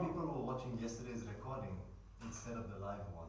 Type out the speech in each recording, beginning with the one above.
people were watching yesterday's recording instead of the live one.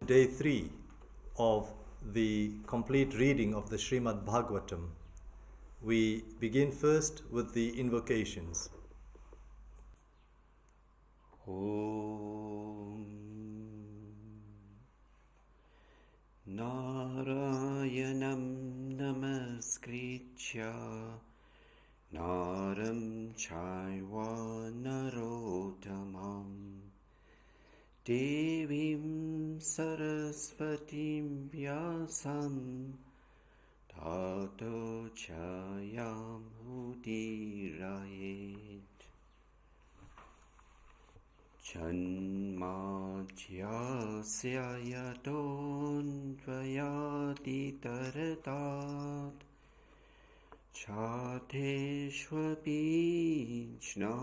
Day 3 of the complete reading of the Shrimad Bhagavatam. We begin first with the invocations. Om Narayanam Namaskritya Naram Chaiva Narottamam Devim Sarasvatim Vyasam Tato Chayam Udirayet Janmadhyasya Yadonvayadi Taratat Chateshvabhijna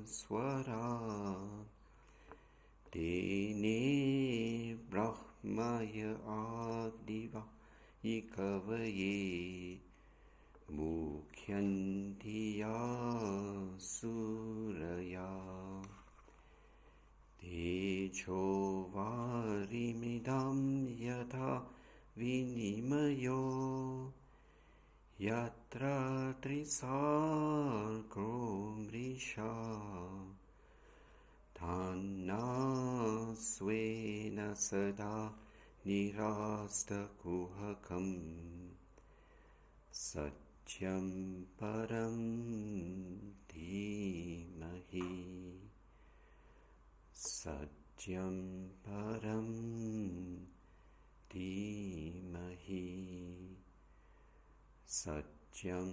Swarat Dene Brahmaya Adiva Ikavaye Mukhyantiya Suraya Tejo Varimidam Yatha Vinimayo Yatra Trisakro Mrisha Tanna Svena Sada Nirasta Kuhakam Satyam Param Dhimahi Satyam Param Dhimahi Satyam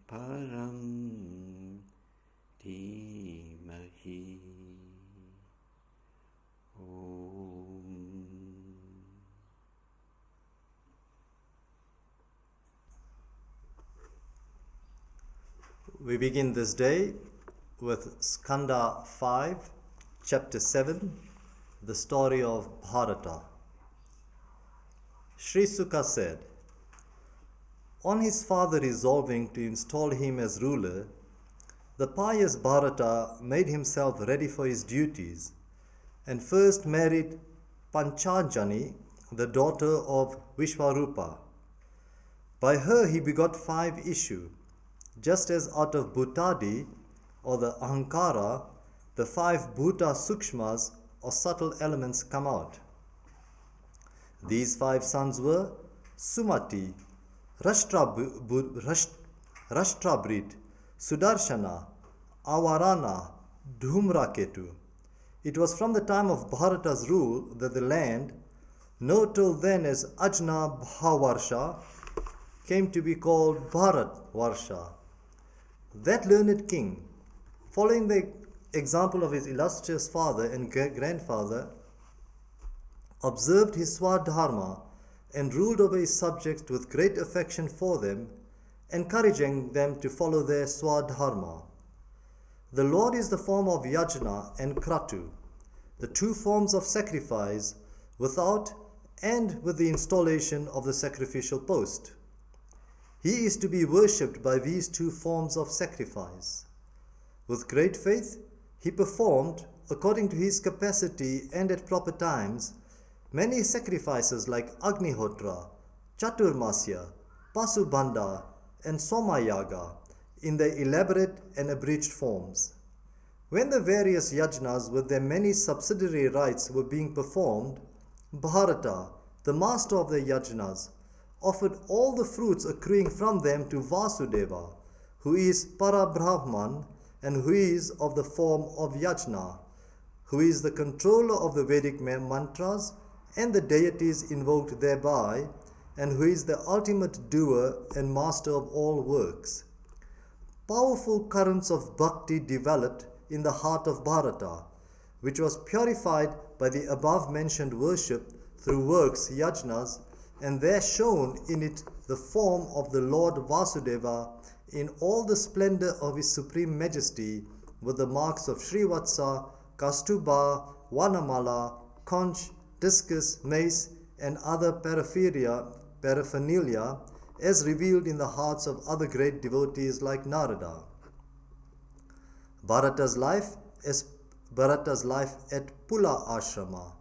Param Dhimahi Om. We begin this day with Skanda 5, Chapter 7, the story of Bharata. Sri Sukha said, on his father resolving to install him as ruler, the pious Bharata made himself ready for his duties and first married Panchajani, the daughter of Vishwarupa. By her he begot 5 issue, just as out of Bhutadi, or the Ahankara, the 5 Bhuta Sukshmas or subtle elements come out. These 5 sons were Sumati, Rashtrabrit, Sudarshana, Avarana, Dhumraketu. It was from the time of Bharata's rule that the land, known till then as Ajna Bhavarsha, came to be called Bharatvarsha. That learned king, following the example of his illustrious father and grandfather, observed his Swadharma and ruled over his subjects with great affection for them, encouraging them to follow their Swadharma. The Lord is the form of Yajna and Kratu, the 2 forms of sacrifice without and with the installation of the sacrificial post. He is to be worshipped by these 2 forms of sacrifice. With great faith, he performed, according to his capacity and at proper times, many sacrifices like Agnihotra, Chaturmasya, Pasubandha, and Somayaga in their elaborate and abridged forms. When the various yajnas with their many subsidiary rites were being performed, Bharata, the master of the yajnas, offered all the fruits accruing from them to Vasudeva, who is Parabrahman and who is of the form of Yajna, who is the controller of the Vedic mantras and the deities invoked thereby, and who is the ultimate doer and master of all works. Powerful currents of bhakti developed in the heart of Bharata, which was purified by the above-mentioned worship through works, yajnas, and there shone in it the form of the Lord Vasudeva in all the splendor of his supreme majesty, with the marks of Srivatsa, Kastuba, Vanamala, conch, discus, mace, and other paraphernalia, as revealed in the hearts of other great devotees like Narada. Bharata's life at Pulaha ashrama.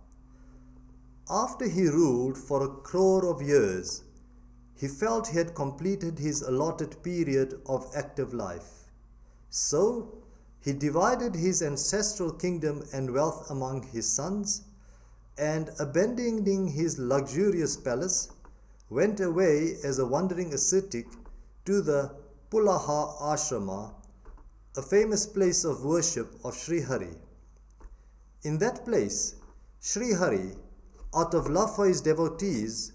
After he ruled for 1 crore of years, he felt he had completed his allotted period of active life. So, he divided his ancestral kingdom and wealth among his sons, and abandoning his luxurious palace, went away as a wandering ascetic to the Pulaha ashrama, a famous place of worship of Sri Hari. In that place, Sri Hari, out of love for his devotees,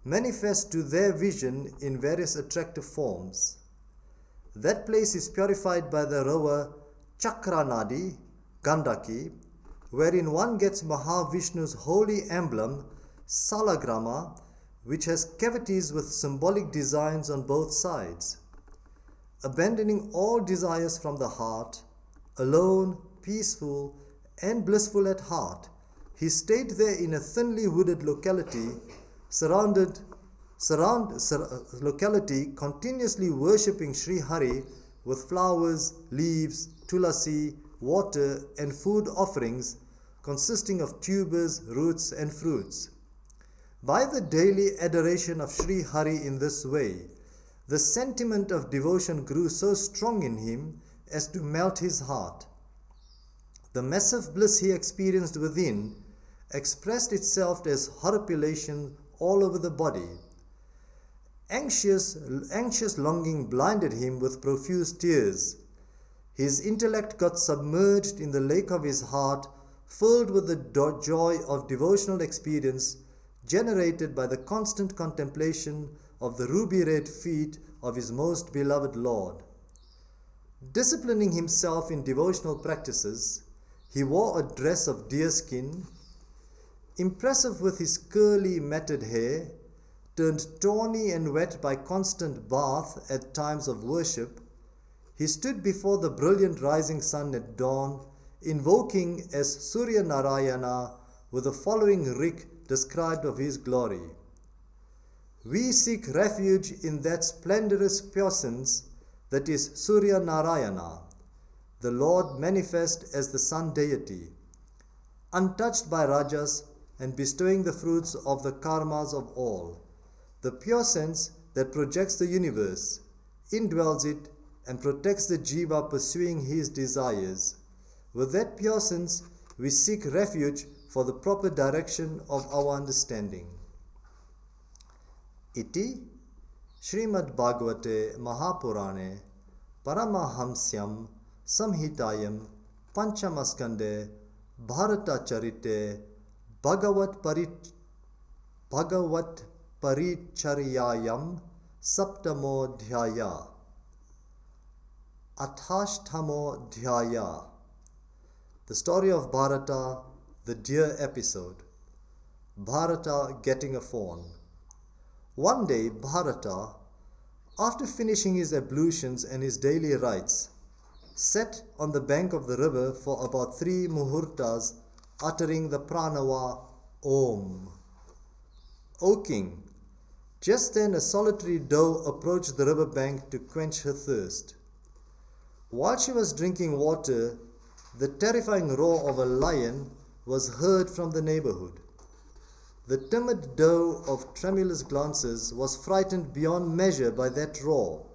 manifests to their vision in various attractive forms. That place is purified by the rower Chakranadi, Gandaki, wherein one gets Mahavishnu's holy emblem, Salagrama, which has cavities with symbolic designs on both sides. Abandoning all desires from the heart, alone, peaceful, and blissful at heart, he stayed there in a thinly wooded locality, continuously worshipping Sri Hari with flowers, leaves, tulasi, water, and food offerings consisting of tubers, roots, and fruits. By the daily adoration of Sri Hari in this way, the sentiment of devotion grew so strong in him as to melt his heart. The massive bliss he experienced within expressed itself as horripilation all over the body. Anxious longing blinded him with profuse tears. His intellect got submerged in the lake of his heart, filled with the joy of devotional experience generated by the constant contemplation of the ruby-red feet of his most beloved Lord. Disciplining himself in devotional practices, he wore a dress of deerskin. Impressive with his curly matted hair, turned tawny and wet by constant bath at times of worship, he stood before the brilliant rising sun at dawn, invoking as Surya Narayana with the following rik described of his glory. We seek refuge in that splendorous puissance that is Surya Narayana, the Lord manifest as the sun deity, untouched by rajas and bestowing the fruits of the karmas of all. The pure sense that projects the universe, indwells it, and protects the jiva pursuing his desires. With that pure sense, we seek refuge for the proper direction of our understanding. Iti Shrimad Bhagavate Mahapurane Paramahamsyam Samhitayam Panchamaskande Bharata Charite Bhagavat Paricharyayam Saptamo Dhyaya Athashtamo Dhyaya. The story of Bharata, the deer episode. Bharata getting a fawn. One day Bharata, after finishing his ablutions and his daily rites, sat on the bank of the river for about 3 muhurtas, uttering the pranava Om. O king, just then a solitary doe approached the river bank to quench her thirst. While she was drinking water, the terrifying roar of a lion was heard from the neighborhood. The timid doe of tremulous glances was frightened beyond measure by that roar,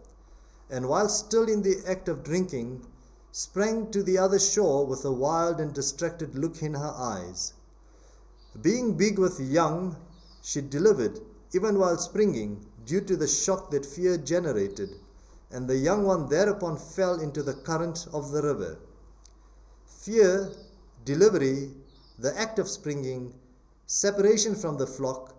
and while still in the act of drinking, sprang to the other shore with a wild and distracted look in her eyes. Being big with young, she delivered, even while springing, due to the shock that fear generated, and the young one thereupon fell into the current of the river. Fear, delivery, the act of springing, separation from the flock,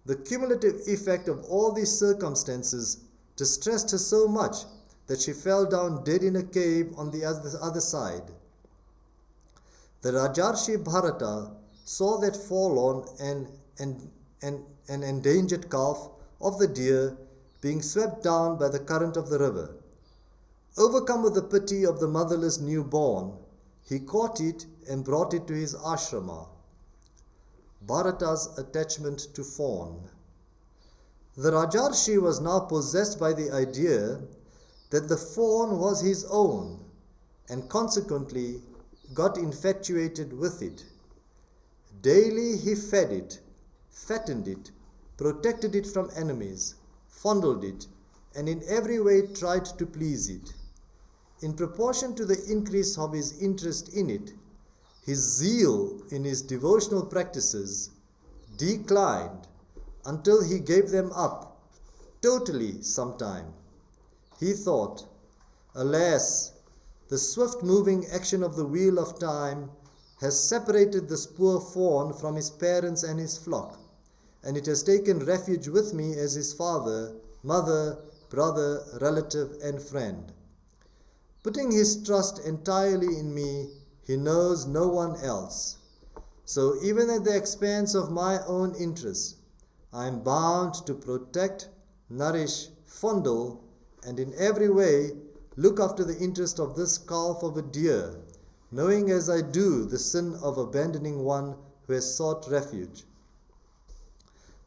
the cumulative effect of all these circumstances distressed her so much that she fell down dead in a cave on the other side. The Rajarshi Bharata saw that forlorn and endangered calf of the deer being swept down by the current of the river. Overcome with the pity of the motherless newborn, he caught it and brought it to his ashrama. Bharata's attachment to fawn. The Rajarshi was now possessed by the idea that the fawn was his own, and consequently got infatuated with it. Daily he fed it, fattened it, protected it from enemies, fondled it, and in every way tried to please it. In proportion to the increase of his interest in it, his zeal in his devotional practices declined until he gave them up totally sometime. He thought, alas, the swift-moving action of the wheel of time has separated this poor fawn from his parents and his flock, and it has taken refuge with me as his father, mother, brother, relative, and friend. Putting his trust entirely in me, he knows no one else. So even at the expense of my own interests, I am bound to protect, nourish, fondle, and in every way look after the interest of this calf of a deer, knowing as I do the sin of abandoning one who has sought refuge.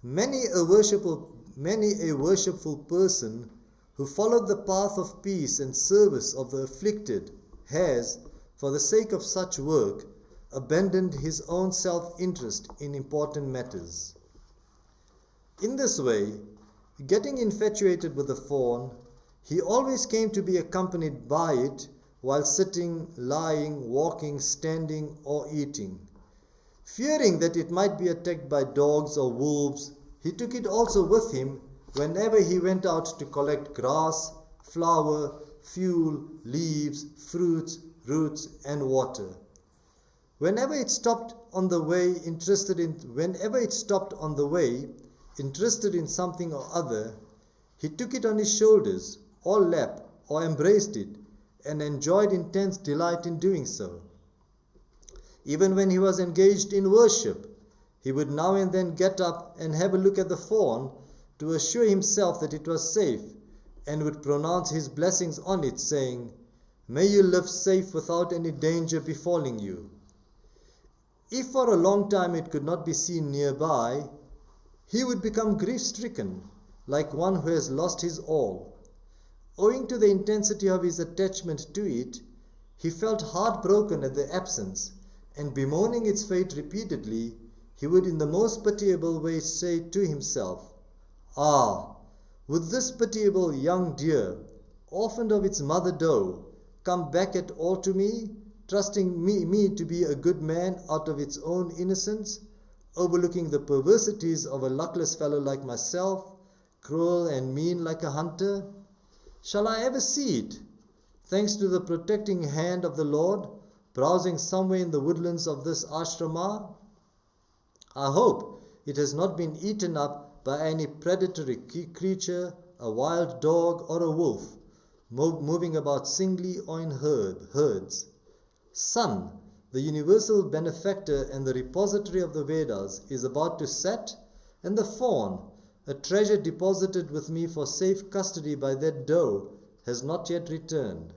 Many a worshipful person who followed the path of peace and service of the afflicted has, for the sake of such work, abandoned his own self-interest in important matters. In this way, getting infatuated with the fawn, he always came to be accompanied by it while sitting, lying, walking, standing, or eating. Fearing that it might be attacked by dogs or wolves, he took it also with him whenever he went out to collect grass, flour, fuel, leaves, fruits, roots, and water. Whenever it stopped on the way, interested in something or other, he took it on his shoulders, or lap, or embraced it, and enjoyed intense delight in doing so. Even when he was engaged in worship, he would now and then get up and have a look at the fawn to assure himself that it was safe, and would pronounce his blessings on it, saying, "May you live safe without any danger befalling you." If for a long time it could not be seen nearby, he would become grief-stricken, like one who has lost his all. Owing to the intensity of his attachment to it, he felt heartbroken at the absence, and bemoaning its fate repeatedly, he would in the most pitiable way say to himself, "Ah, would this pitiable young deer, orphaned of its mother doe, come back at all to me, trusting me to be a good man out of its own innocence, overlooking the perversities of a luckless fellow like myself, cruel and mean like a hunter? Shall I ever see it, thanks to the protecting hand of the Lord, browsing somewhere in the woodlands of this ashrama? I hope it has not been eaten up by any predatory creature, a wild dog or a wolf, moving about singly or in herds. Sun, the universal benefactor and the repository of the Vedas, is about to set, and the fawn, a treasure deposited with me for safe custody by that doe, has not yet returned.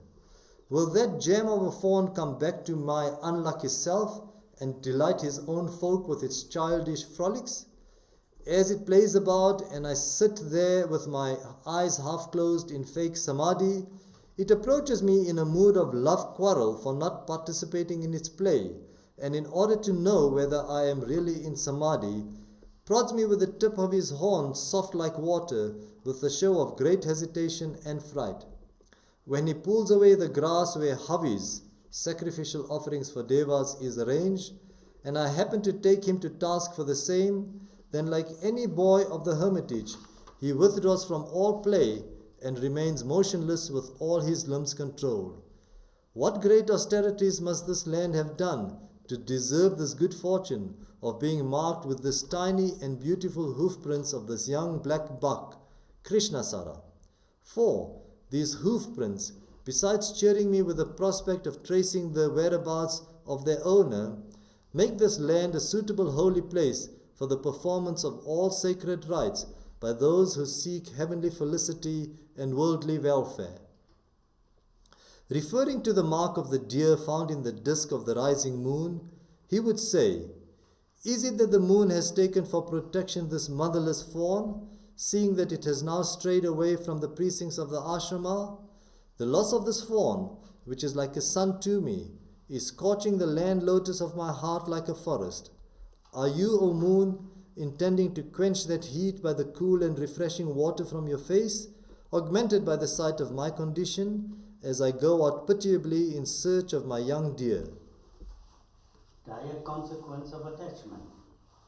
Will that gem of a fawn come back to my unlucky self and delight his own folk with its childish frolics? As it plays about and I sit there with my eyes half closed in fake samadhi, it approaches me in a mood of love quarrel for not participating in its play, and in order to know whether I am really in samadhi, prods me with the tip of his horn soft like water, with a show of great hesitation and fright. When he pulls away the grass where havis, sacrificial offerings for devas, is arranged, and I happen to take him to task for the same, then like any boy of the hermitage, he withdraws from all play and remains motionless with all his limbs controlled. What great austerities must this land have done to deserve this good fortune of being marked with this tiny and beautiful hoof prints of this young black buck, Krishnasara? For these hoof prints, besides cheering me with the prospect of tracing the whereabouts of their owner, make this land a suitable holy place for the performance of all sacred rites by those who seek heavenly felicity and worldly welfare. Referring to the mark of the deer found in the disk of the rising moon, he would say, "Is it that the moon has taken for protection this motherless fawn, seeing that it has now strayed away from the precincts of the ashrama? The loss of this fawn, which is like a son to me, is scorching the land lotus of my heart like a forest. Are you, O moon, intending to quench that heat by the cool and refreshing water from your face, augmented by the sight of my condition, as I go out pitiably in search of my young deer?" Dire consequence of attachment.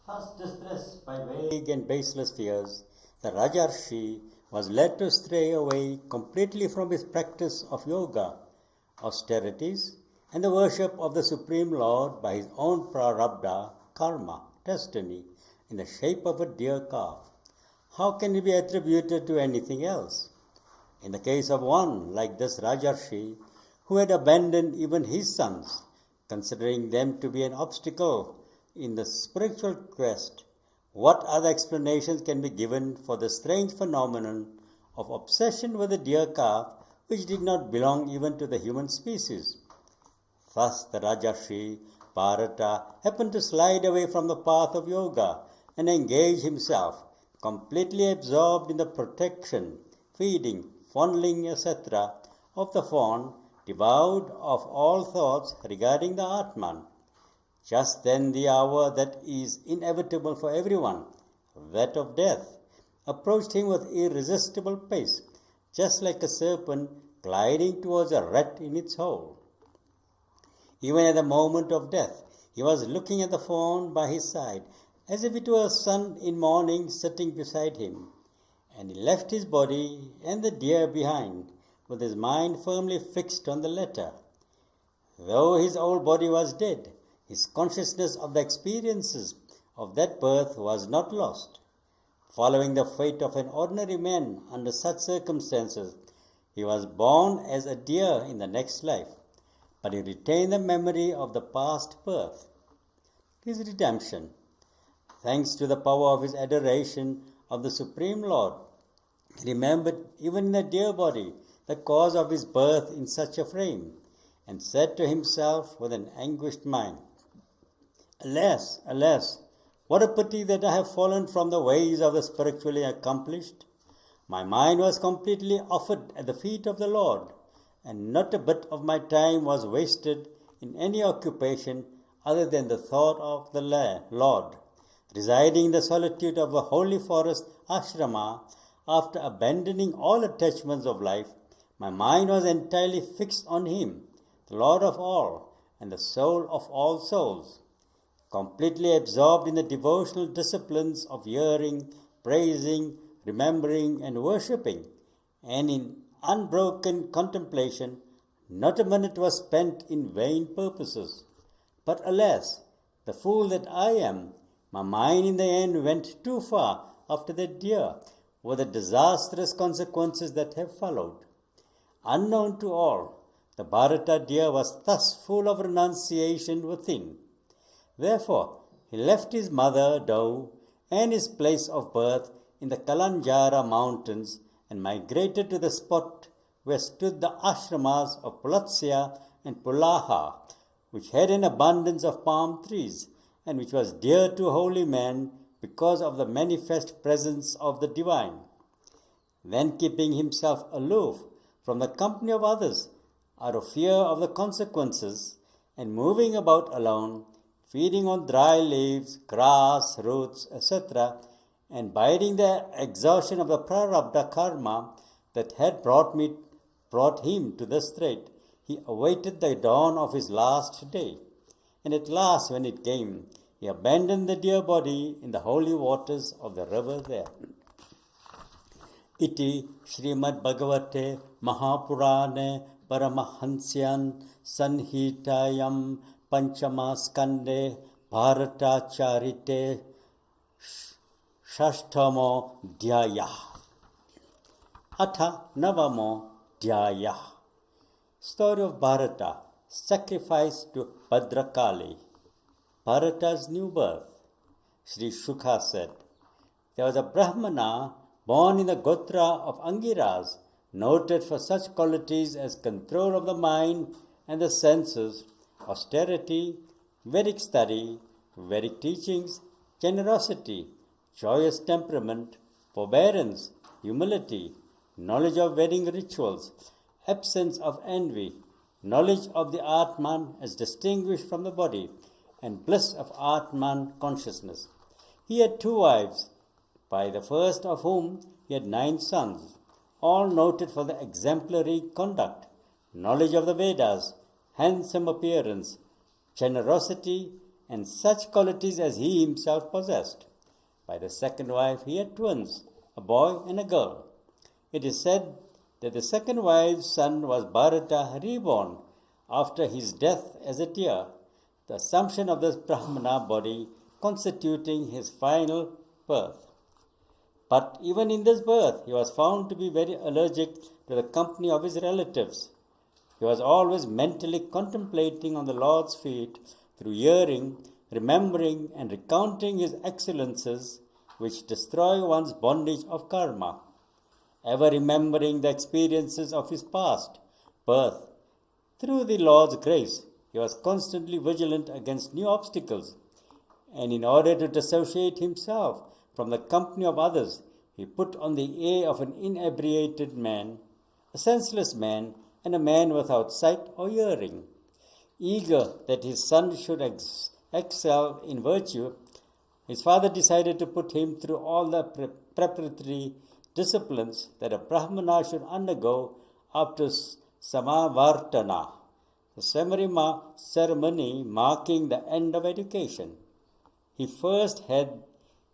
Thus distressed by vague and baseless fears, the Rajarshi was led to stray away completely from his practice of yoga, austerities, and the worship of the Supreme Lord by his own prarabdha, karma, destiny, in the shape of a deer calf. How can it be attributed to anything else? In the case of one like this Rajarshi, who had abandoned even his sons, considering them to be an obstacle in the spiritual quest, what other explanations can be given for the strange phenomenon of obsession with the deer calf, which did not belong even to the human species? Thus the Rajarshi Bharata happened to slide away from the path of yoga and engage himself, completely absorbed in the protection, feeding, fondling, etc., of the fawn, devoid of all thoughts regarding the Atman. Just then the hour that is inevitable for everyone, that of death, approached him with irresistible pace, just like a serpent gliding towards a rat in its hole. Even at the moment of death, he was looking at the fawn by his side, as if it were a sun in morning sitting beside him, and he left his body and the deer behind, with his mind firmly fixed on the latter. Though his old body was dead, his consciousness of the experiences of that birth was not lost. Following the fate of an ordinary man under such circumstances, he was born as a deer in the next life, but he retained the memory of the past birth. His redemption, thanks to the power of his adoration of the Supreme Lord, he remembered even in the deer body the cause of his birth in such a frame, and said to himself with an anguished mind, "Alas, alas, what a pity that I have fallen from the ways of the spiritually accomplished. My mind was completely offered at the feet of the Lord, and not a bit of my time was wasted in any occupation other than the thought of the Lord. Residing in the solitude of a holy forest ashrama, after abandoning all attachments of life, my mind was entirely fixed on Him, the Lord of all, and the soul of all souls, completely absorbed in the devotional disciplines of hearing, praising, remembering, and worshipping, and in unbroken contemplation. Not a minute was spent in vain purposes. But alas, the fool that I am, my mind in the end went too far after that deer, with the disastrous consequences that have followed. Unknown to all, the Bharata deer was thus full of renunciation within. Therefore, he left his mother doe and his place of birth in the Kalanjara mountains and migrated to the spot where stood the ashramas of Pulatsya and Pulaha, which had an abundance of palm trees, and which was dear to holy men because of the manifest presence of the divine. Then, keeping himself aloof from the company of others, out of fear of the consequences, and moving about alone, feeding on dry leaves, grass, roots, etc., and biding the exhaustion of the prarabdha karma that had brought him to this strait, he awaited the dawn of his last day. And at last, when it came, he abandoned the dear body in the holy waters of the river there. Iti Shrimad Bhagavate Mahapurane Paramahansyan Sanhitayam Panchama Skande Bharata Charite Shashtamo Dhyaya Atha Navamo Dhyaya. Story of Bharata, sacrifice to Bhadrakali. Bharata's new birth. Sri Shukha said, there was a brahmana born in the Gotra of Angiras, noted for such qualities as control of the mind and the senses, austerity, Vedic study, Vedic teachings, generosity, joyous temperament, forbearance, humility, knowledge of Vedic rituals, absence of envy, knowledge of the Atman as distinguished from the body, and bliss of Atman consciousness. He had 2 wives, by the first of whom he had 9 sons, all noted for the exemplary conduct, knowledge of the Vedas, handsome appearance, generosity, and such qualities as he himself possessed. By the second wife he had twins, a boy and a girl. It is said that the second wife's son was Bharata reborn after his death as a deer, the assumption of this Brahmana body constituting his final birth. But even in this birth, he was found to be very allergic to the company of his relatives. He was always mentally contemplating on the Lord's feet through hearing, remembering, and recounting his excellences, which destroy one's bondage of karma. Ever remembering the experiences of his past birth, through the Lord's grace, he was constantly vigilant against new obstacles, and in order to dissociate himself from the company of others, he put on the air of an inebriated man, a senseless man, and a man without sight or hearing. Eager that his son should excel in virtue, his father decided to put him through all the preparatory disciplines that a brahmana should undergo up to Samavartana, the ceremony marking the end of education. He first had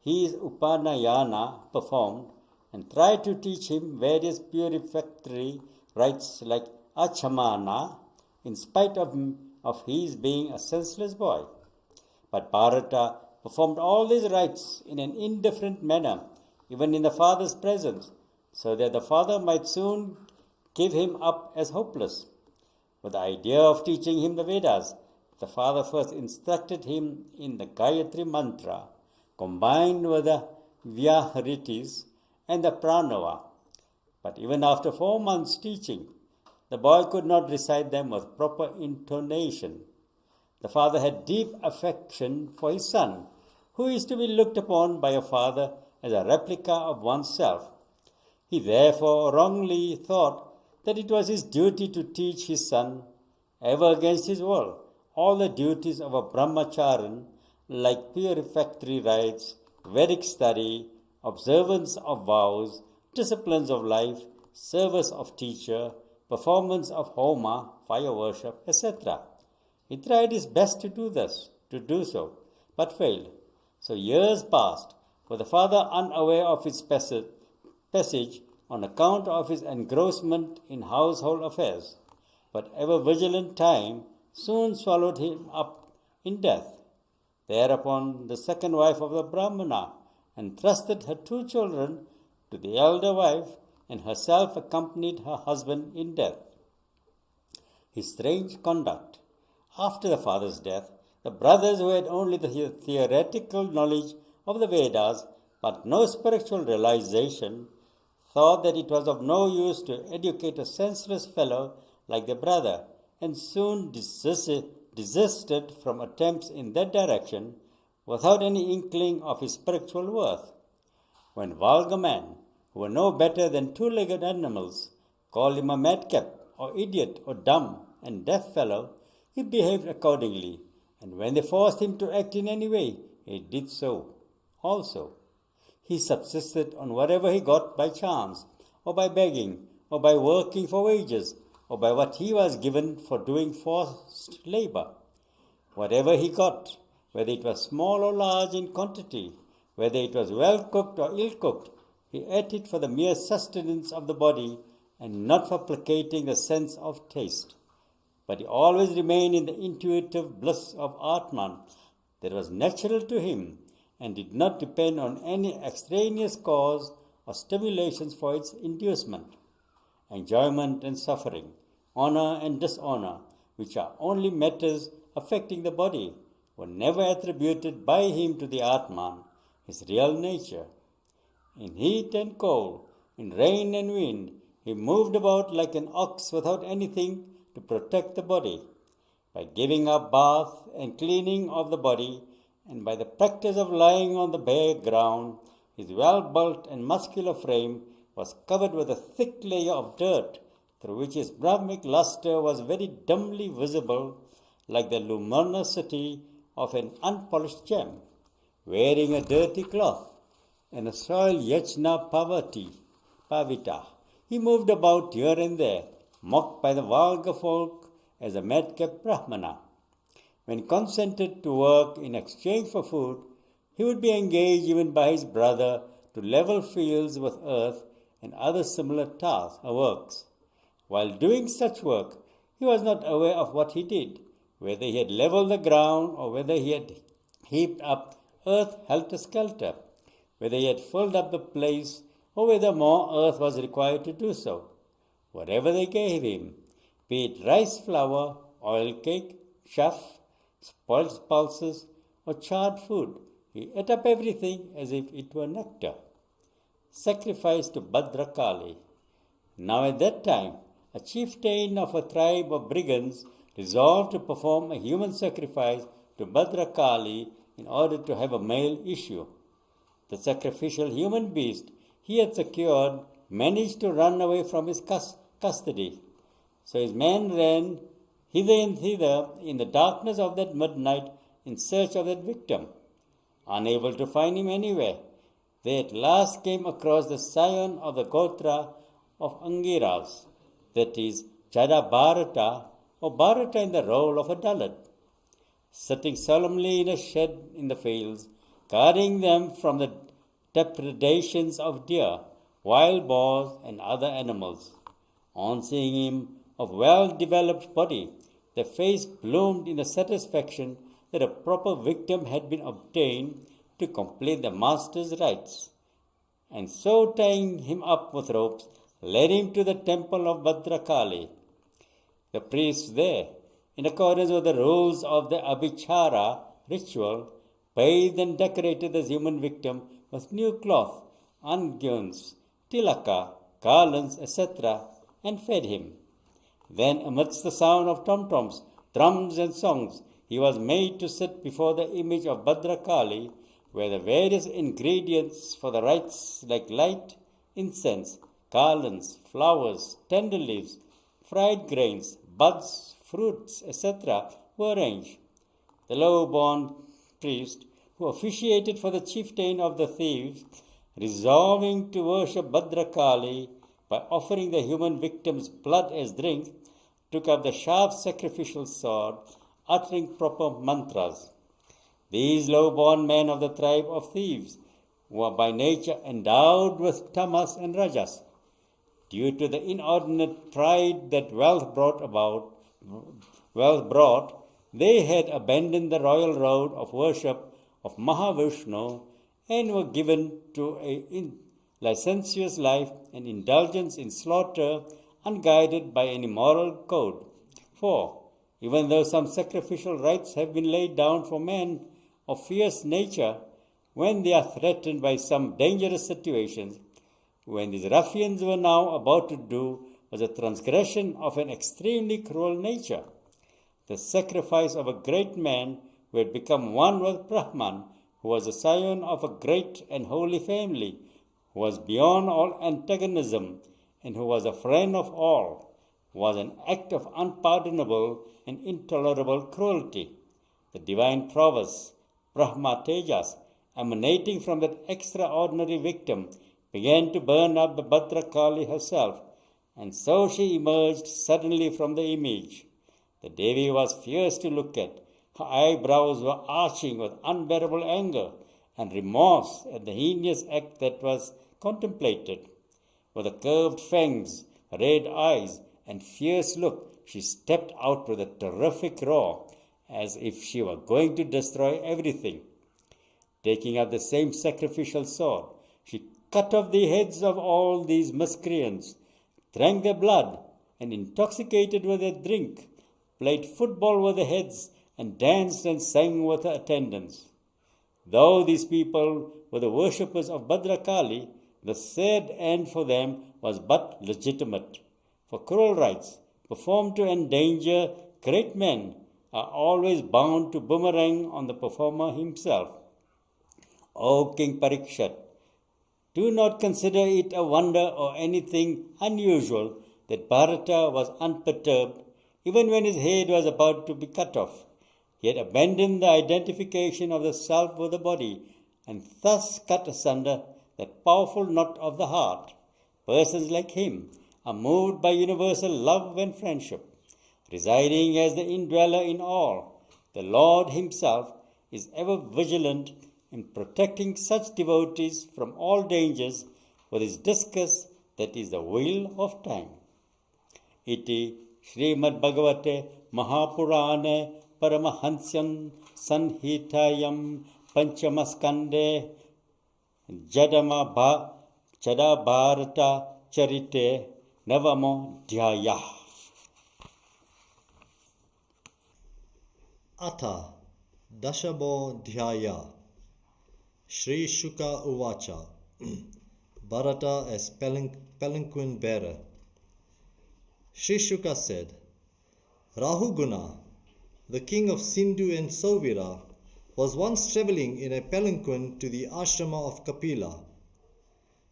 his Upanayana performed and tried to teach him various purificatory rites like Achamana, in spite of his being a senseless boy. But Bharata performed all these rites in an indifferent manner, even in the father's presence, so that the father might soon give him up as hopeless. With the idea of teaching him the Vedas, the father first instructed him in the Gayatri mantra, combined with the Vyaharitis and the Pranava. But even after 4 months' teaching, the boy could not recite them with proper intonation. The father had deep affection for his son, who is to be looked upon by a father as a replica of oneself. He therefore wrongly thought that it was his duty to teach his son, ever against his will, all the duties of a brahmacharan, like purificatory rites, Vedic study, observance of vows, disciplines of life, service of teacher, performance of homa, fire worship, etc. He tried his best to do so, but failed. So years passed, for the father, unaware of his passage on account of his engrossment in household affairs. But ever vigilant time soon swallowed him up in death. Thereupon the second wife of the brahmana entrusted her 2 children to the elder wife, and herself accompanied her husband in death. His strange conduct. After the father's death, the brothers, who had only the theoretical knowledge of the Vedas but no spiritual realization, thought that it was of no use to educate a senseless fellow like the brother, and soon desisted from attempts in that direction without any inkling of his spiritual worth. When vulgar men, who were no better than 2-legged animals, called him a madcap or idiot or dumb and deaf fellow, he behaved accordingly, and when they forced him to act in any way, he did so also. He subsisted on whatever he got by chance, or by begging, or by working for wages, or by what he was given for doing forced labor. Whatever he got, whether it was small or large in quantity, whether it was well cooked or ill cooked, he ate it for the mere sustenance of the body and not for placating the sense of taste. But he always remained in the intuitive bliss of Atman that was natural to him and did not depend on any extraneous cause or stimulations for its inducement. Enjoyment and suffering, honor and dishonor, which are only matters affecting the body, were never attributed by him to the Atman, his real nature. In heat and cold, in rain and wind, he moved about like an ox without anything to protect the body. By giving up bath and cleaning of the body, and by the practice of lying on the bare ground, his well-built and muscular frame was covered with a thick layer of dirt, through which his Brahmic luster was very dimly visible, like the luminosity of an unpolished gem. Wearing a dirty cloth and a soiled yajna pavita, he moved about here and there, mocked by the vulgar folk as a madcap brahmana. When consented to work in exchange for food, he would be engaged even by his brother to level fields with earth and other similar tasks or works. While doing such work, he was not aware of what he did, whether he had leveled the ground or whether he had heaped up earth helter-skelter, whether he had filled up the place or whether more earth was required to do so. Whatever they gave him, be it rice flour, oil cake, chaff, spoiled pulses, or charred food, he ate up everything as if it were nectar. Sacrifice to Bhadrakali. Now at that time, a chieftain of a tribe of brigands resolved to perform a human sacrifice to Bhadrakali in order to have a male issue. The sacrificial human beast he had secured managed to run away from his custody. So his men ran hither and thither in the darkness of that midnight in search of that victim. Unable to find him anywhere, they at last came across the scion of the Gotra of Angiras, that is, Jada Bharata, or Bharata in the role of a Dalit, sitting solemnly in a shed in the fields, guarding them from the depredations of deer, wild boars, and other animals. On seeing him of well-developed body, their face bloomed in the satisfaction that a proper victim had been obtained to complete the master's rites, and so tying him up with ropes, led him to the temple of Bhadrakali. The priests there, in accordance with the rules of the Abhichara ritual, bathed and decorated the human victim with new cloth, unguents, tilaka, garlands, etc., and fed him. Then, amidst the sound of tom-toms, drums, and songs, he was made to sit before the image of Bhadrakali, where the various ingredients for the rites like light, incense, garlands, flowers, tender leaves, fried grains, buds, fruits, etc. were arranged. The low-born priest, who officiated for the chieftain of the thieves, resolving to worship Bhadrakali by offering the human victim's blood as drink, took up the sharp sacrificial sword, uttering proper mantras. These low-born men of the tribe of thieves were by nature endowed with tamas and rajas. Due to the inordinate pride that wealth brought, they had abandoned the royal road of worship of Mahavishnu and were given to a licentious life and indulgence in slaughter unguided by any moral code. For, even though some sacrificial rites have been laid down for men of fierce nature, when they are threatened by some dangerous situations, when these ruffians were now about to do was a transgression of an extremely cruel nature. The sacrifice of a great man who had become one with Brahman, who was a scion of a great and holy family, who was beyond all antagonism, and who was a friend of all, was an act of unpardonable and intolerable cruelty. The divine prowess, Brahma Tejas, emanating from that extraordinary victim, began to burn up the Bhadrakali herself, and so she emerged suddenly from the image. The Devi was fierce to look at. Her eyebrows were arching with unbearable anger and remorse at the heinous act that was contemplated. With a curved fangs, red eyes, and fierce look, she stepped out with a terrific roar, as if she were going to destroy everything. Taking up the same sacrificial sword, she cut off the heads of all these miscreants, drank their blood, and intoxicated with their drink, played football with their heads, and danced and sang with her attendants. Though these people were the worshippers of Bhadrakali, the sad end for them was but legitimate. For cruel rites, performed to endanger great men, are always bound to boomerang on the performer himself. O King Parikshat, do not consider it a wonder or anything unusual that Bharata was unperturbed, even when his head was about to be cut off. He had abandoned the identification of the self with the body, and thus cut asunder that powerful knot of the heart. Persons like him are moved by universal love and friendship. Residing as the indweller in all, the Lord himself is ever vigilant in protecting such devotees from all dangers with his discourse that is the wheel of time. Iti Shrimad Bhagavate Mahapurane Paramahansyan Sanhitayam Panchamaskande Jada Bharata Charite Navamo Dhyaya. Atha Dashabo Dhyaya. Shri Shuka Uvacha. Bharata as palanquin bearer. Shri Shuka said, Rahuguna, the king of Sindhu and Sauvira, was once travelling in a palanquin to the ashrama of Kapila.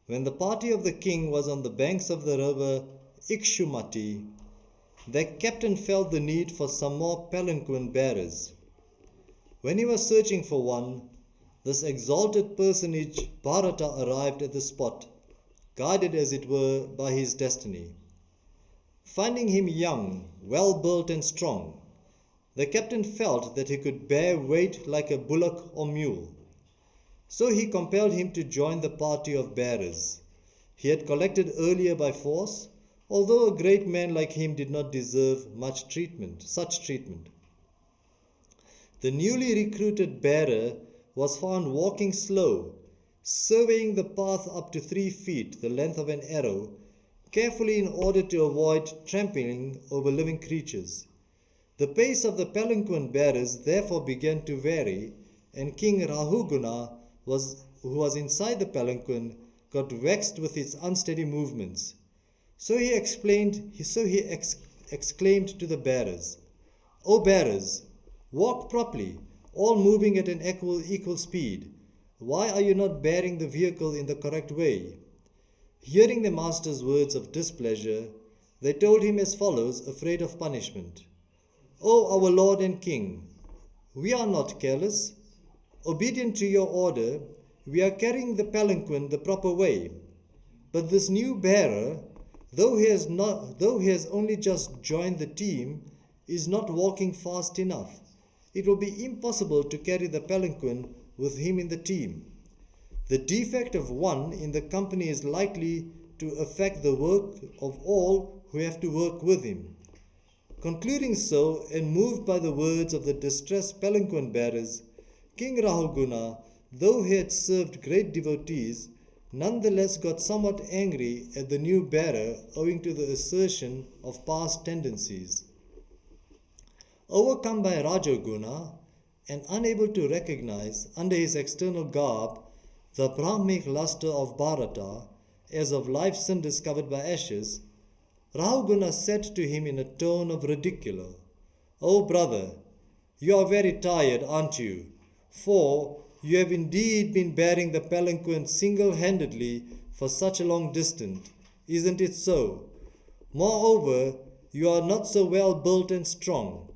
When the party of the king was on the banks of the river Ikshumati, their captain felt the need for some more palanquin bearers. When he was searching for one, this exalted personage Bharata arrived at the spot, guided as it were by his destiny. Finding him young, well-built and strong, the captain felt that he could bear weight like a bullock or mule. So he compelled him to join the party of bearers he had collected earlier by force, although a great man like him did not deserve such treatment. The newly recruited bearer was found walking slow, surveying the path up to 3 feet, the length of an arrow, carefully in order to avoid trampling over living creatures. The pace of the palanquin bearers therefore began to vary, and King Rahuguna, who was inside the palanquin, got vexed with its unsteady movements. So he exclaimed to the bearers, O bearers, walk properly, all moving at an equal speed. Why are you not bearing the vehicle in the correct way? Hearing the master's words of displeasure, they told him as follows, afraid of punishment. O our Lord and King, we are not careless. Obedient to your order, we are carrying the palanquin the proper way. But this new bearer, though he has only just joined the team, is not walking fast enough. it will be impossible to carry the palanquin with him in the team. The defect of one in the company is likely to affect the work of all who have to work with him. Concluding so, and moved by the words of the distressed palanquin bearers, King Rahuguna, though he had served great devotees, nonetheless got somewhat angry at the new bearer owing to the assertion of past tendencies. Overcome by Rajoguna and unable to recognize under his external garb the Brahmic luster of Bharata as of life sin discovered by ashes, Rahuguna said to him in a tone of ridicule, "O brother, you are very tired, aren't you? For you have indeed been bearing the palanquin single-handedly for such a long distance, isn't it so? Moreover, you are not so well built and strong.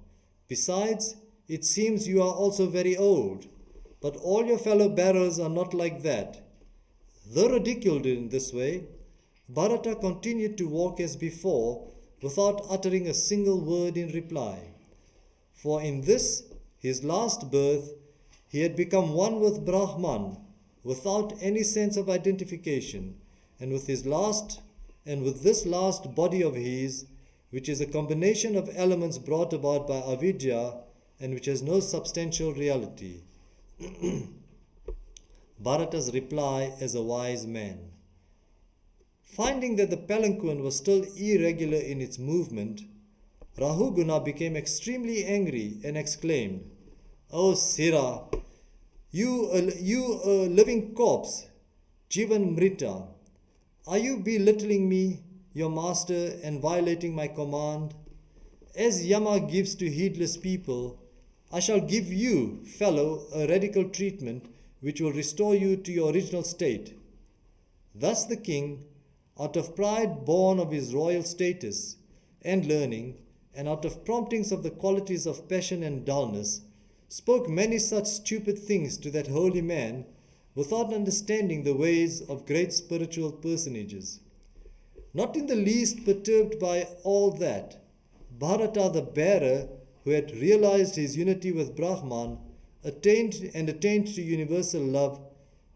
Besides, it seems you are also very old, but all your fellow bearers are not like that." Though ridiculed in this way, Bharata continued to walk as before without uttering a single word in reply. For in this, his last birth, he had become one with Brahman without any sense of identification, and with this last body of his, which is a combination of elements brought about by avidya and which has no substantial reality. Bharata's reply as a wise man. Finding that the palanquin was still irregular in its movement, Rahuguna became extremely angry and exclaimed, "O Sira, you a living corpse, Jivan Mrita, are you belittling me, your master, and violating my command? As Yama gives to heedless people, I shall give you, fellow, a radical treatment which will restore you to your original state." Thus the king, out of pride born of his royal status and learning, and out of promptings of the qualities of passion and dullness, spoke many such stupid things to that holy man without understanding the ways of great spiritual personages. Not in the least perturbed by all that, Bharata the bearer, who had realized his unity with Brahman, attained to universal love,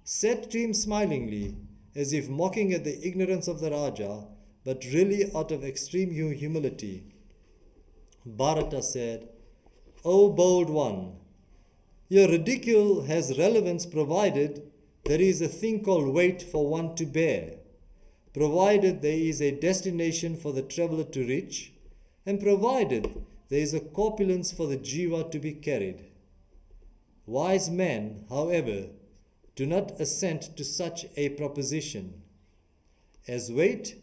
said to him smilingly, as if mocking at the ignorance of the Raja, but really out of extreme humility. Bharata said, "O bold one, your ridicule has relevance provided there is a thing called weight for one to bear, provided there is a destination for the traveller to reach, and provided there is a corpulence for the jiva to be carried. Wise men, however, do not assent to such a proposition. As weight,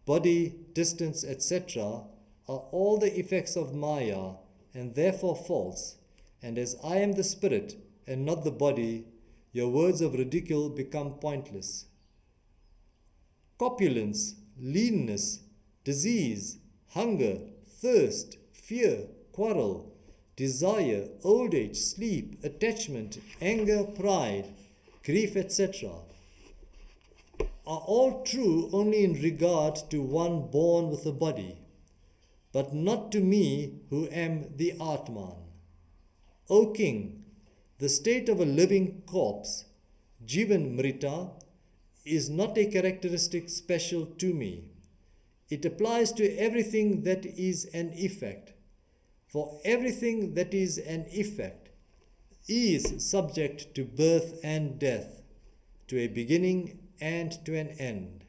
body, distance, etc. are all the effects of Maya and therefore false, and as I am the spirit and not the body, your words of ridicule become pointless. Corpulence, leanness, disease, hunger, thirst, fear, quarrel, desire, old age, sleep, attachment, anger, pride, grief, etc. are all true only in regard to one born with a body, but not to me who am the Atman. O king, the state of a living corpse, Jivan Mrita, is not a characteristic special to me. It applies to everything that is an effect, for everything that is an effect is subject to birth and death, to a beginning and to an end.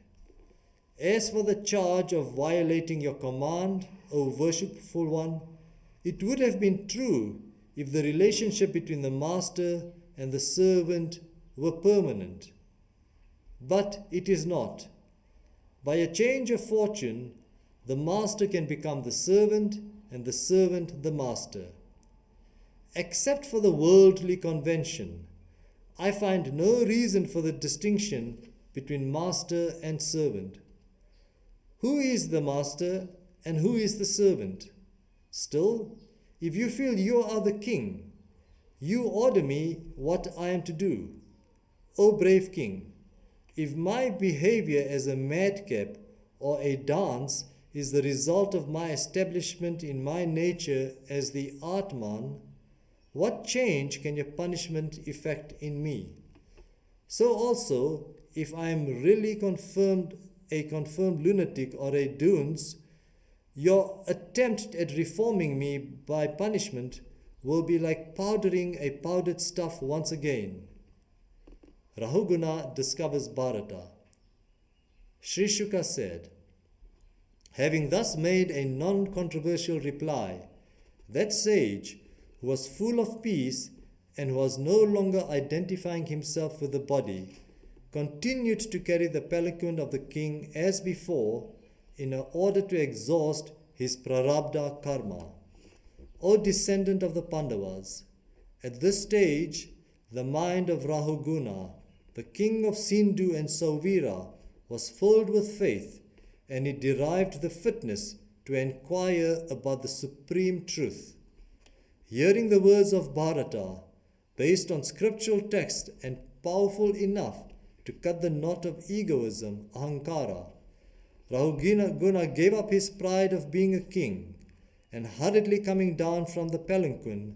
As for the charge of violating your command, O worshipful one, it would have been true if the relationship between the master and the servant were permanent. But it is not. By a change of fortune, the master can become the servant and the servant the master. Except for the worldly convention, I find no reason for the distinction between master and servant. Who is the master and who is the servant? Still, if you feel you are the king, you order me what I am to do. O brave king, if my behavior as a madcap or a dance is the result of my establishment in my nature as the Atman, what change can your punishment effect in me? So also, if I am really a confirmed lunatic or a dunce, your attempt at reforming me by punishment will be like powdering a powdered stuff once again. Rahuguna discovers Bharata. Sri Shuka said, having thus made a non-controversial reply, that sage, who was full of peace and was no longer identifying himself with the body, continued to carry the palanquin of the king as before in order to exhaust his prarabdha karma. O descendant of the Pandavas, at this stage the mind of Rahuguna, the king of Sindhu and Sauvira, was filled with faith, and he derived the fitness to inquire about the supreme truth. Hearing the words of Bharata, based on scriptural text and powerful enough to cut the knot of egoism, ahankara, Rahuguna gave up his pride of being a king, and hurriedly coming down from the palanquin,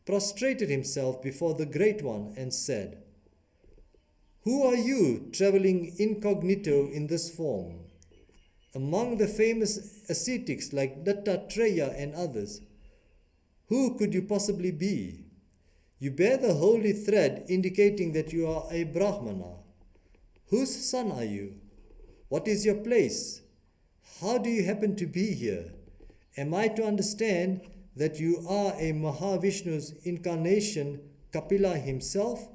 prostrated himself before the Great One and said, who are you travelling incognito in this form? Among the famous ascetics like Dattatreya and others, who could you possibly be? You bear the holy thread indicating that you are a brahmana. Whose son are you? What is your place? How do you happen to be here? Am I to understand that you are a Mahavishnu's incarnation, Kapila himself,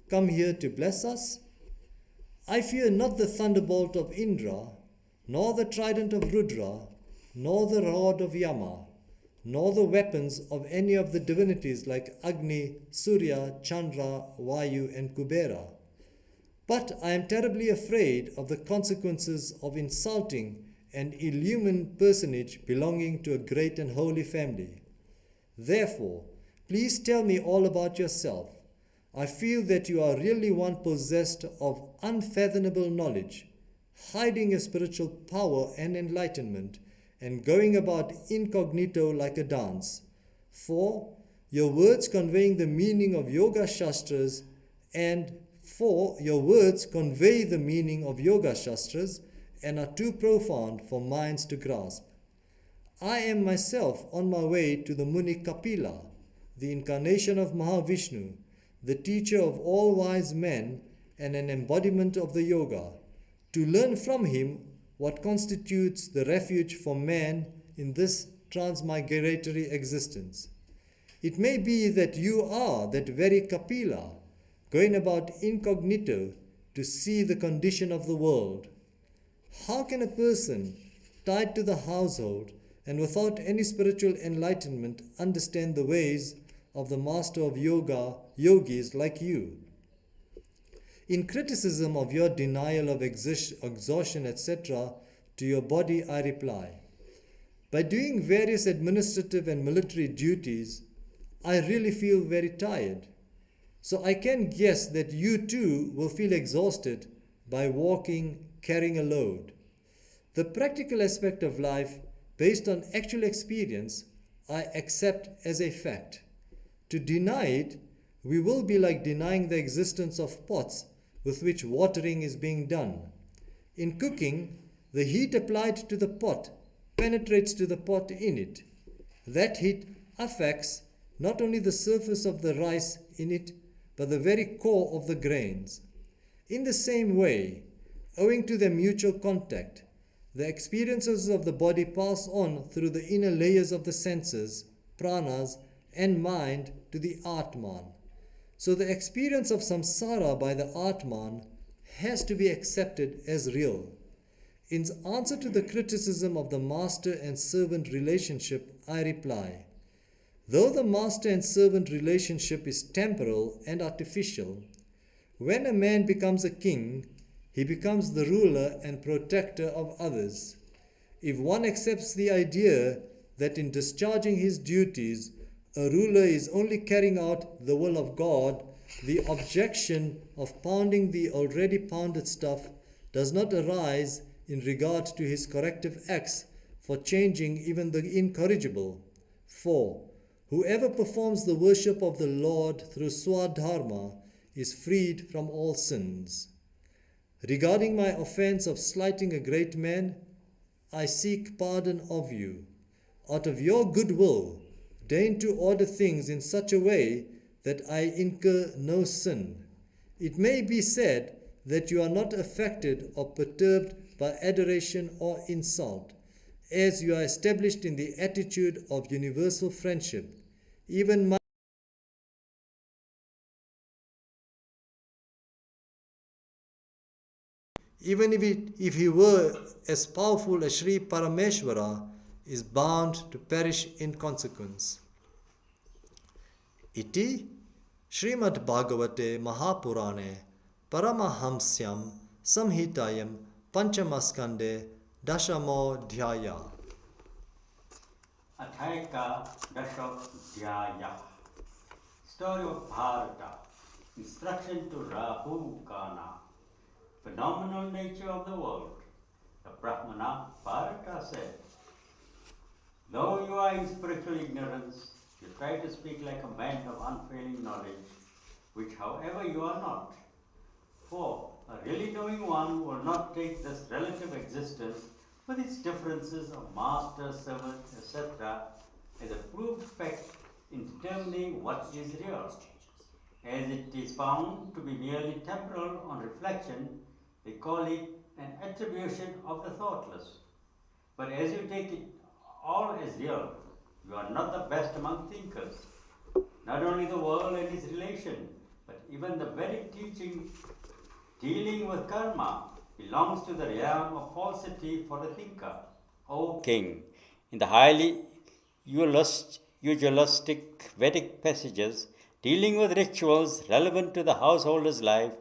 come here to bless us? I fear not the thunderbolt of Indra, nor the trident of Rudra, nor the rod of Yama, nor the weapons of any of the divinities like Agni, Surya, Chandra, Vayu, and Kubera. But I am terribly afraid of the consequences of insulting an illumined personage belonging to a great and holy family. Therefore, please tell me all about yourself. I feel that you are really one possessed of unfathomable knowledge, hiding your spiritual power and enlightenment, and going about incognito like a dance. For your words conveying the meaning of Yoga Shastras and are too profound for minds to grasp. I am myself on my way to the Muni Kapila, the incarnation of Mahavishnu, the teacher of all wise men and an embodiment of the yoga, to learn from him what constitutes the refuge for man in this transmigratory existence. It may be that you are that very Kapila, going about incognito to see the condition of the world. How can a person tied to the household and without any spiritual enlightenment understand the ways of the master of yoga, yogis like you? In criticism of your denial of exhaustion, etc., to your body, I reply, by doing various administrative and military duties, I really feel very tired. So I can guess that you too will feel exhausted by walking, carrying a load. The practical aspect of life, based on actual experience, I accept as a fact. To deny it, we will be like denying the existence of pots with which watering is being done. In cooking, the heat applied to the pot penetrates to the pot in it. That heat affects not only the surface of the rice in it, but the very core of the grains. In the same way, owing to their mutual contact, the experiences of the body pass on through the inner layers of the senses, pranas, and mind to the Atman. So the experience of samsara by the Atman has to be accepted as real. In answer to the criticism of the master and servant relationship, I reply, though the master and servant relationship is temporal and artificial, when a man becomes a king, he becomes the ruler and protector of others. If one accepts the idea that in discharging his duties, a ruler is only carrying out the will of God, the objection of pounding the already pounded stuff does not arise in regard to his corrective acts for changing even the incorrigible. For Whoever performs the worship of the Lord through Swadharma is freed from all sins. Regarding my offense of slighting a great man, I seek pardon of you. Out of your goodwill, deign to order things in such a way that I incur no sin. It may be said that you are not affected or perturbed by adoration or insult, as you are established in the attitude of universal friendship. Even if he were as powerful as Sri Parameshwara, is bound to perish in consequence. Iti Shrimad Bhagavate Mahapurane Paramahamsyam Samhitayam Panchamaskande Dashamo Dhyaya. Athaika Dashodhyaya. Story of Bharata. Instruction to Rahuguna. Phenomenal nature of the world. The brahmana Bharata said, though you are in spiritual ignorance, you try to speak like a man of unfailing knowledge, which however you are not. For a really knowing one will not take this relative existence with its differences of master, servant, etc. as a proved fact in determining what is real. As it is found to be merely temporal on reflection, they call it an attribution of the thoughtless. But as you take it all as real, you are not the best among thinkers. Not only the world and its relation, but even the very teaching dealing with karma belongs to the realm of falsity for a thinker. O King, in the highly eulogistic Vedic passages dealing with rituals relevant to the householder's life,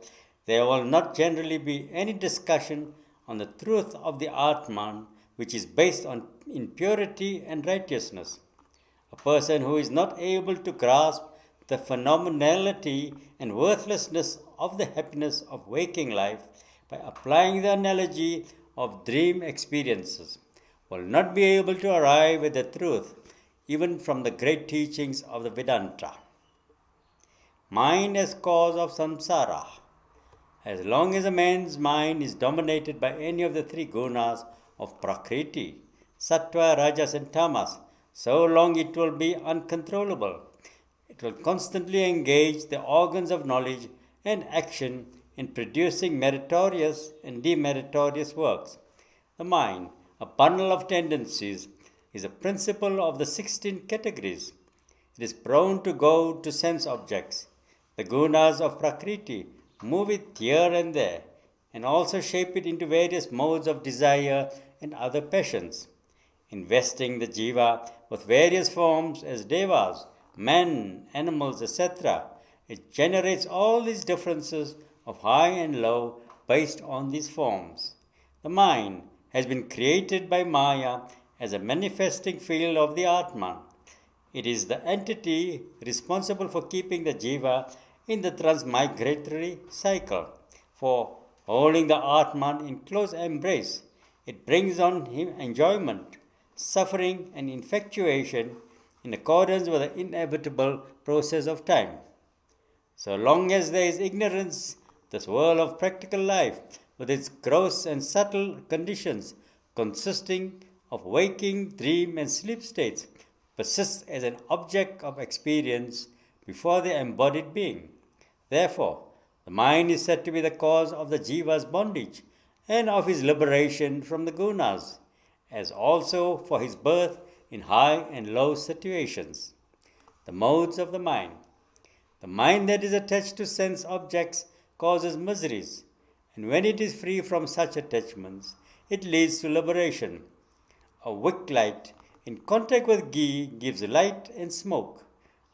there will not generally be any discussion on the truth of the Atman, which is based in purity and righteousness. A person who is not able to grasp the phenomenality and worthlessness of the happiness of waking life by applying the analogy of dream experiences will not be able to arrive at the truth even from the great teachings of the Vedanta. Mind as cause of samsara. As long as a man's mind is dominated by any of the three gunas of Prakriti, Sattva, Rajas and Tamas, so long it will be uncontrollable. It will constantly engage the organs of knowledge and action in producing meritorious and demeritorious works. The mind, a bundle of tendencies, is a principle of the 16 categories. It is prone to go to sense objects. The gunas of Prakriti move it here and there, and also shape it into various modes of desire and other passions. Investing the jiva with various forms as devas, men, animals, etc., it generates all these differences of high and low based on these forms. The mind has been created by Maya as a manifesting field of the Atman. It is the entity responsible for keeping the jiva in the transmigratory cycle. For holding the Atman in close embrace, it brings on him enjoyment, suffering and infatuation in accordance with the inevitable process of time. So long as there is ignorance, this world of practical life, with its gross and subtle conditions consisting of waking, dream and sleep states, persists as an object of experience before the embodied being. Therefore, the mind is said to be the cause of the jiva's bondage and of his liberation from the gunas, as also for his birth in high and low situations. The modes of the mind. The mind that is attached to sense objects causes miseries, and when it is free from such attachments, it leads to liberation. A wick light in contact with ghee gives light and smoke,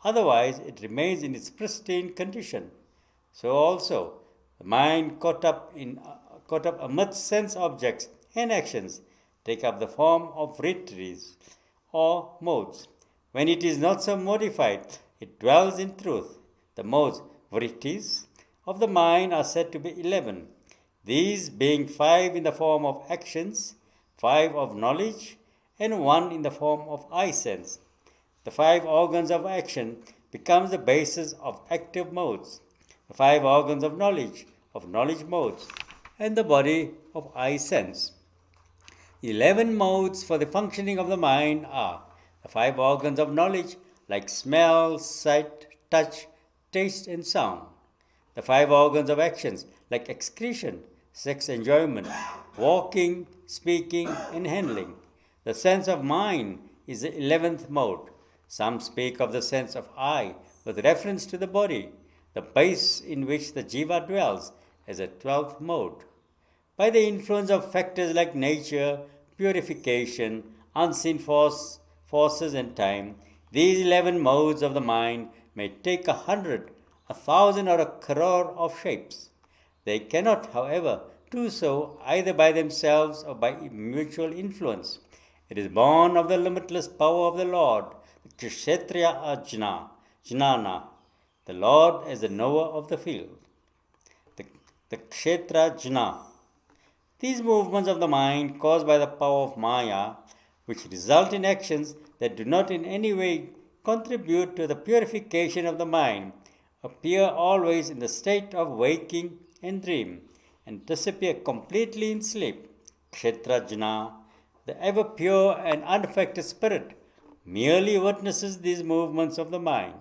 otherwise it remains in its pristine condition. So also, the mind caught up amidst sense objects and actions take up the form of vrittis or modes. When it is not so modified, it dwells in truth. The modes, vrittis, of the mind are said to be 11, these being 5 in the form of actions, 5 of knowledge, and 1 in the form of eye sense. the 5 organs of action becomes the basis of active modes, the 5 organs of knowledge modes, and the body of eye sense. 11 modes for the functioning of the mind are the 5 organs of knowledge like smell, sight, touch, taste and sound. The 5 organs of actions like excretion, sex enjoyment, walking, speaking and handling. The sense of mind is the 11th mode. Some speak of the sense of eye with reference to the body, the base in which the jiva dwells, as a 12th mode. By the influence of factors like nature, purification, unseen forces and time, these 11 modes of the mind may take 100, 1,000 or 1,000,000,000 of shapes. They cannot, however, do so either by themselves or by mutual influence. It is born of the limitless power of the Lord, the Kshetriya Jnana, the Lord as the knower of the field. The Kshetra Jna. These movements of the mind caused by the power of Maya, which result in actions that do not in any way contribute to the purification of the mind, appear always in the state of waking and dream, and disappear completely in sleep. Kshetra Jna, the ever pure and unaffected spirit, merely witnesses these movements of the mind.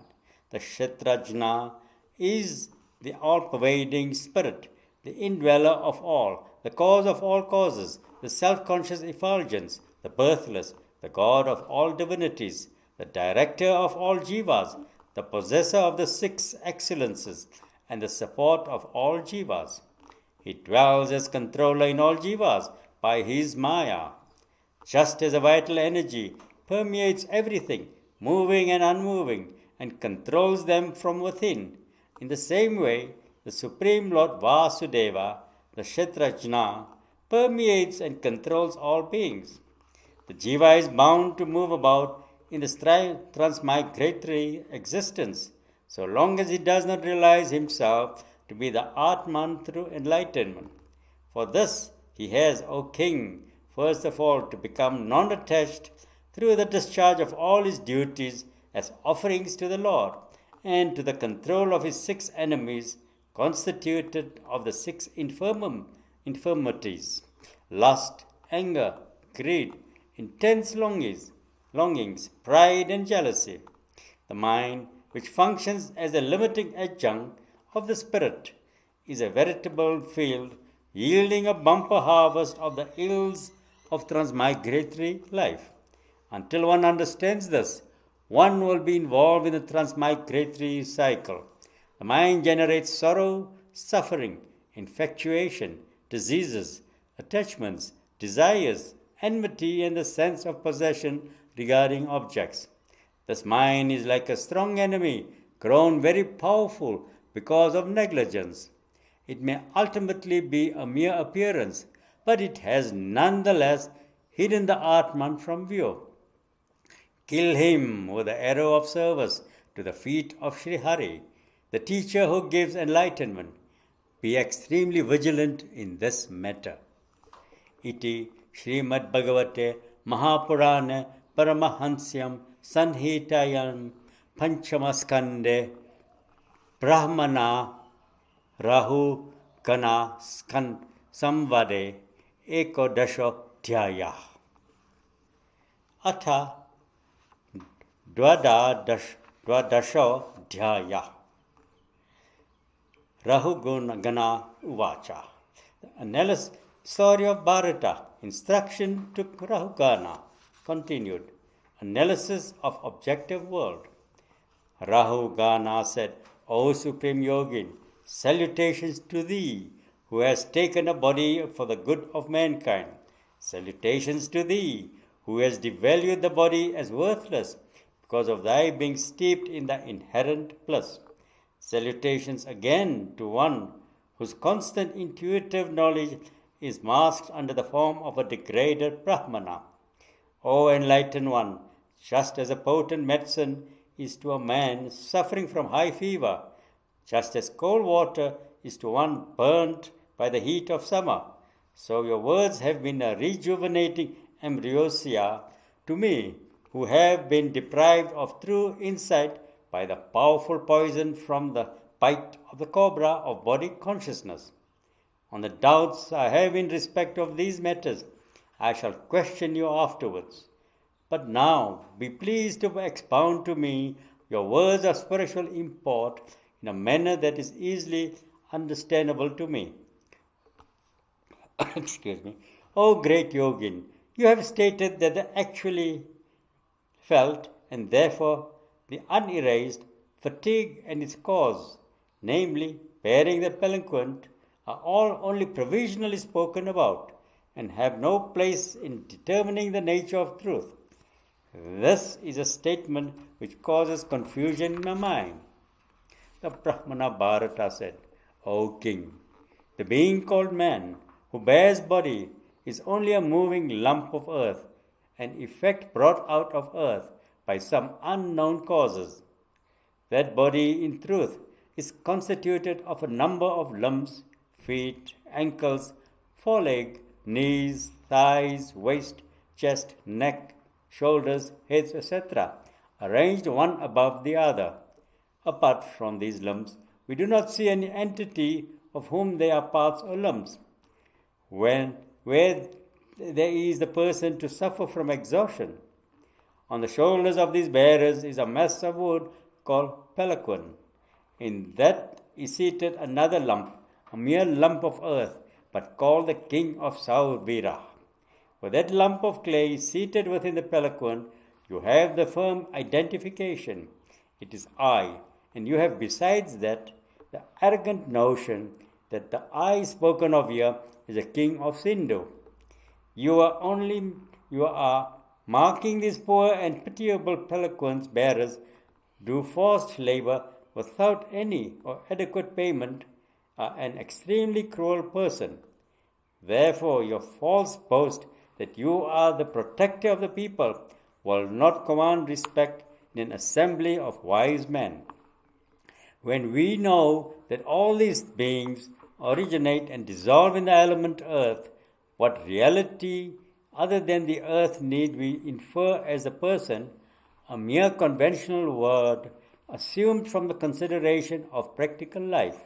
The Kshetra Jna is the all-pervading spirit, the indweller of all, the cause of all causes, the self-conscious effulgence, the birthless, the God of all divinities, the director of all jivas, the possessor of the 6 excellences, and the support of all jivas. He dwells as controller in all jivas by his Maya. Just as a vital energy permeates everything, moving and unmoving, and controls them from within, in the same way, the Supreme Lord Vasudeva, the Kshetrajna, permeates and controls all beings. The jiva is bound to move about in the transmigratory existence, so long as he does not realize himself to be the Atman through enlightenment. For this, he has, O king, first of all to become non-attached through the discharge of all his duties as offerings to the Lord, and to the control of his 6 enemies, constituted of the 6 infirmities: lust, anger, greed, intense longings, pride and jealousy. The mind, which functions as a limiting adjunct of the spirit, is a veritable field yielding a bumper harvest of the ills of transmigratory life. Until one understands this, one will be involved in the transmigratory cycle. The mind generates sorrow, suffering, infatuation, diseases, attachments, desires, enmity, and the sense of possession regarding objects. This mind is like a strong enemy, grown very powerful because of negligence. It may ultimately be a mere appearance, but it has nonetheless hidden the Atman from view. Kill him with the arrow of service to the feet of Sri Hari, the teacher who gives enlightenment. Be extremely vigilant in this matter. Iti Shrimad Bhagavate Mahapurane Paramahansyam Sanhitayam Panchamaskande Brahmana Rahuguna Samvade Ekodasho Dhyaya Atha Dwadasho Dhyaya Rahuguna Uvacha. The analysis story of Bharata, instruction to Rahuguna, continued. Analysis of objective world. Rahuguna said, O Supreme Yogin, salutations to thee, who has taken a body for the good of mankind. Salutations to thee, who has devalued the body as worthless, because of thy being steeped in the inherent bliss. Salutations again to one whose constant intuitive knowledge is masked under the form of a degraded brahmana. O enlightened one, just as a potent medicine is to a man suffering from high fever, just as cold water is to one burnt by the heat of summer, so your words have been a rejuvenating ambrosia to me, who have been deprived of true insight by the powerful poison from the bite of the cobra of body consciousness. On the doubts I have in respect of these matters, I shall question you afterwards. But now be pleased to expound to me your words of spiritual import in a manner that is easily understandable to me. Excuse me. O great yogin, you have stated that the actually felt and therefore the unerased fatigue and its cause, namely bearing the palanquin, are all only provisionally spoken about and have no place in determining the nature of truth. This is a statement which causes confusion in my mind. The Brahmana Bharata said, O king, the being called man, who bears body, is only a moving lump of earth, an effect brought out of earth by some unknown causes. That body, in truth, is constituted of a number of limbs, feet, ankles, foreleg, knees, thighs, waist, chest, neck, shoulders, heads, etc., arranged one above the other. Apart from these limbs, we do not see any entity of whom they are parts or limbs. Where there is the person to suffer from exhaustion. On the shoulders of these bearers is a mass of wood called palanquin. In that is seated another lump, a mere lump of earth, but called the king of Saurvira. For that lump of clay seated within the palanquin, you have the firm identification. It is I, and you have besides that the arrogant notion that the I spoken of here is a king of Sindhu. You are marking these poor and pitiable palanquins bearers do forced labor without any or adequate payment are an extremely cruel person. Therefore, your false boast that you are the protector of the people will not command respect in an assembly of wise men. When we know that all these beings originate and dissolve in the element earth, what reality other than the earth need we infer as a person, a mere conventional word assumed from the consideration of practical life?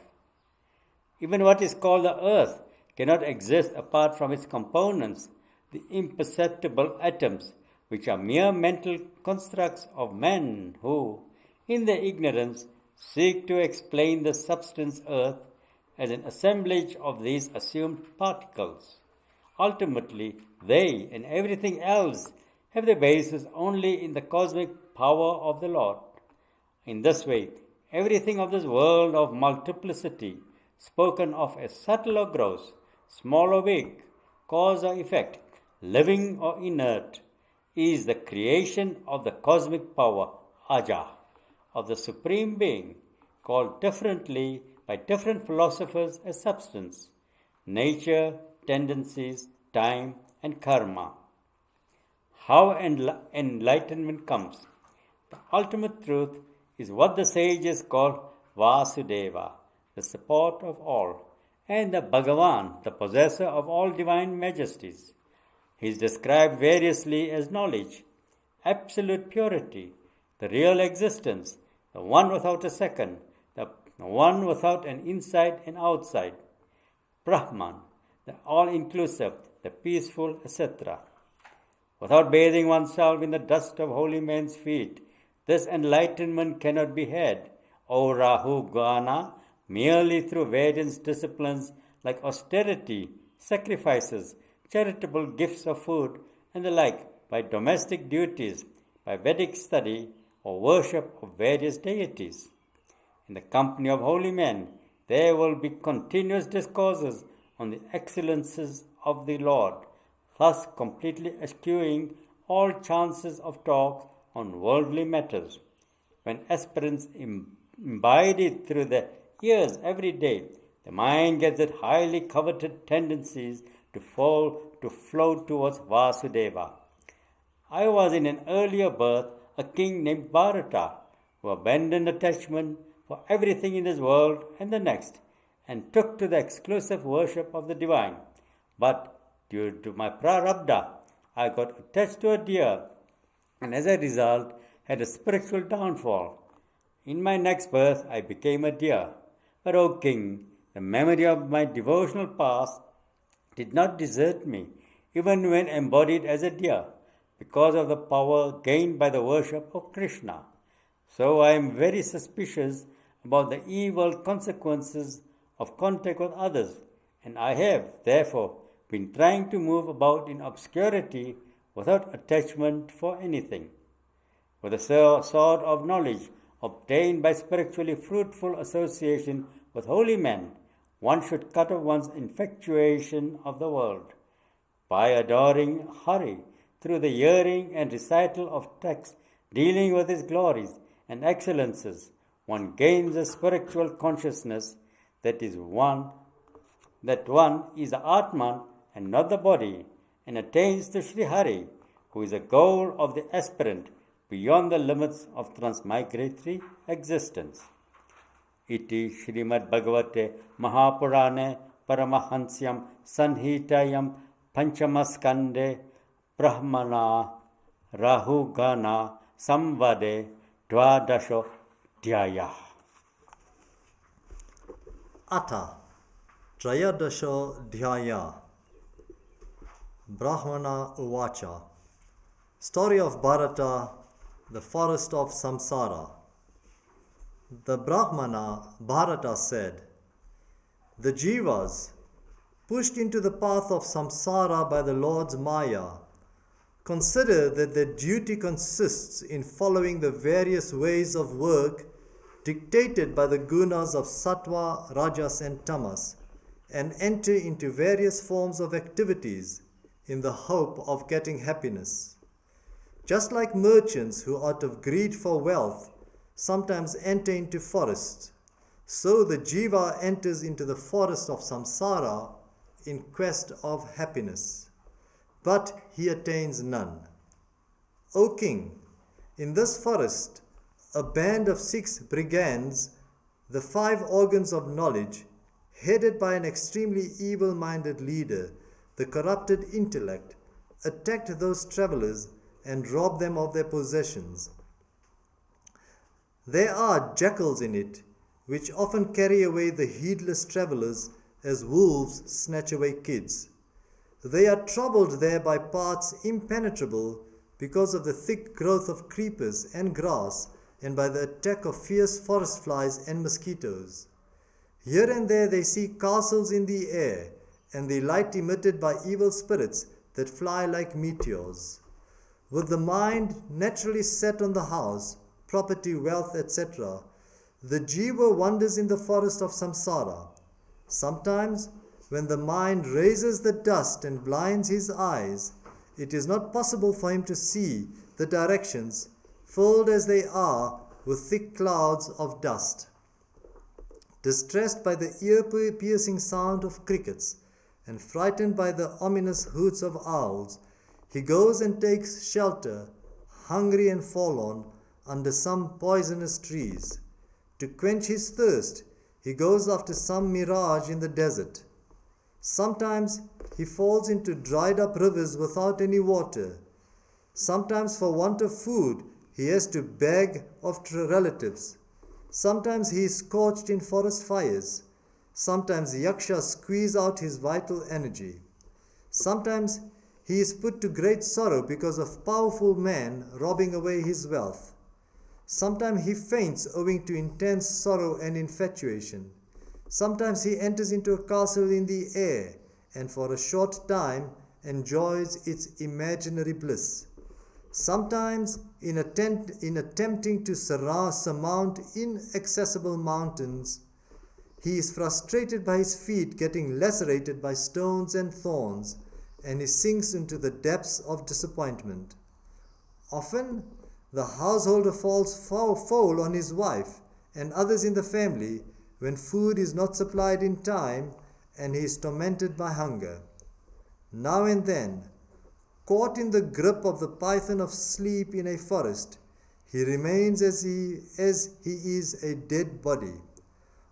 Even what is called the earth cannot exist apart from its components, the imperceptible atoms, which are mere mental constructs of men who, in their ignorance, seek to explain the substance earth as an assemblage of these assumed particles. Ultimately, they and everything else have their basis only in the cosmic power of the Lord. In this way, everything of this world of multiplicity, spoken of as subtle or gross, small or big, cause or effect, living or inert, is the creation of the cosmic power, Aja, of the Supreme Being, called differently by different philosophers as substance, nature, tendencies, time, and karma. How enlightenment comes? The ultimate truth is what the sages call Vasudeva, the support of all, and the Bhagavan, the possessor of all divine majesties. He is described variously as knowledge, absolute purity, the real existence, the one without a second, the one without an inside and outside, Brahman, the all-inclusive, the peaceful, etc. Without bathing oneself in the dust of holy men's feet, this enlightenment cannot be had, O Rahuguna, merely through various disciplines like austerity, sacrifices, charitable gifts of food, and the like, by domestic duties, by Vedic study, or worship of various deities. In the company of holy men, there will be continuous discourses on the excellences of the Lord, thus completely eschewing all chances of talk on worldly matters. When aspirants imbibe it through the ears every day, the mind gets its highly coveted tendencies to flow towards Vasudeva. I was in an earlier birth a king named Bharata, who abandoned attachment for everything in this world and the next, and took to the exclusive worship of the divine. But due to my prarabdha, I got attached to a deer and as a result had a spiritual downfall. In my next birth, I became a deer. But, O king, the memory of my devotional past did not desert me, even when embodied as a deer, because of the power gained by the worship of Krishna. So I am very suspicious about the evil consequences of contact with others, and I have, therefore, been trying to move about in obscurity without attachment for anything. With the sword of knowledge obtained by spiritually fruitful association with holy men, one should cut off one's infatuation of the world. By adoring Hari through the hearing and recital of texts dealing with his glories and excellences, one gains a spiritual consciousness that one is the Atman and not the body, and attains to Sri Hari, who is the goal of the aspirant beyond the limits of transmigratory existence. Iti Shrimad Bhagavate Mahapurane Paramahansyam Sanhitayam Panchamaskande Brahmana Rahugana Samvade Dvadasho Dhyaya. Ata Trayadasho Dhyaya. Brahmana Uvacha. Story of Bharata, the forest of samsara. The Brahmana Bharata said, the Jivas, pushed into the path of samsara by the Lord's Maya, consider that their duty consists in following the various ways of work dictated by the gunas of sattva, rajas and tamas, and enter into various forms of activities in the hope of getting happiness. Just like merchants who out of greed for wealth sometimes enter into forests, so the jiva enters into the forest of samsara in quest of happiness, but he attains none. O king, in this forest a band of 6 brigands, the 5 organs of knowledge, headed by an extremely evil-minded leader, the corrupted intellect, attacked those travelers and robbed them of their possessions. There are jackals in it, which often carry away the heedless travelers as wolves snatch away kids. They are troubled there by paths impenetrable because of the thick growth of creepers and grass, and by the attack of fierce forest flies and mosquitoes. Here and there they see castles in the air, and the light emitted by evil spirits that fly like meteors. With the mind naturally set on the house, property, wealth, etc., the jiva wanders in the forest of samsara. Sometimes, when the mind raises the dust and blinds his eyes, it is not possible for him to see the directions, filled as they are with thick clouds of dust. Distressed by the ear-piercing sound of crickets, and frightened by the ominous hoots of owls, he goes and takes shelter, hungry and forlorn, under some poisonous trees. To quench his thirst, he goes after some mirage in the desert. Sometimes he falls into dried up rivers without any water. Sometimes for want of food, he has to beg of relatives. Sometimes he is scorched in forest fires. Sometimes yakshas squeeze out his vital energy. Sometimes he is put to great sorrow because of powerful men robbing away his wealth. Sometimes he faints owing to intense sorrow and infatuation. Sometimes he enters into a castle in the air and for a short time enjoys its imaginary bliss. Sometimes, in attempting to surmount inaccessible mountains, he is frustrated by his feet getting lacerated by stones and thorns, and he sinks into the depths of disappointment. Often, the householder falls foul on his wife and others in the family when food is not supplied in time and he is tormented by hunger. Now and then, caught in the grip of the python of sleep in a forest, he remains as he is a dead body.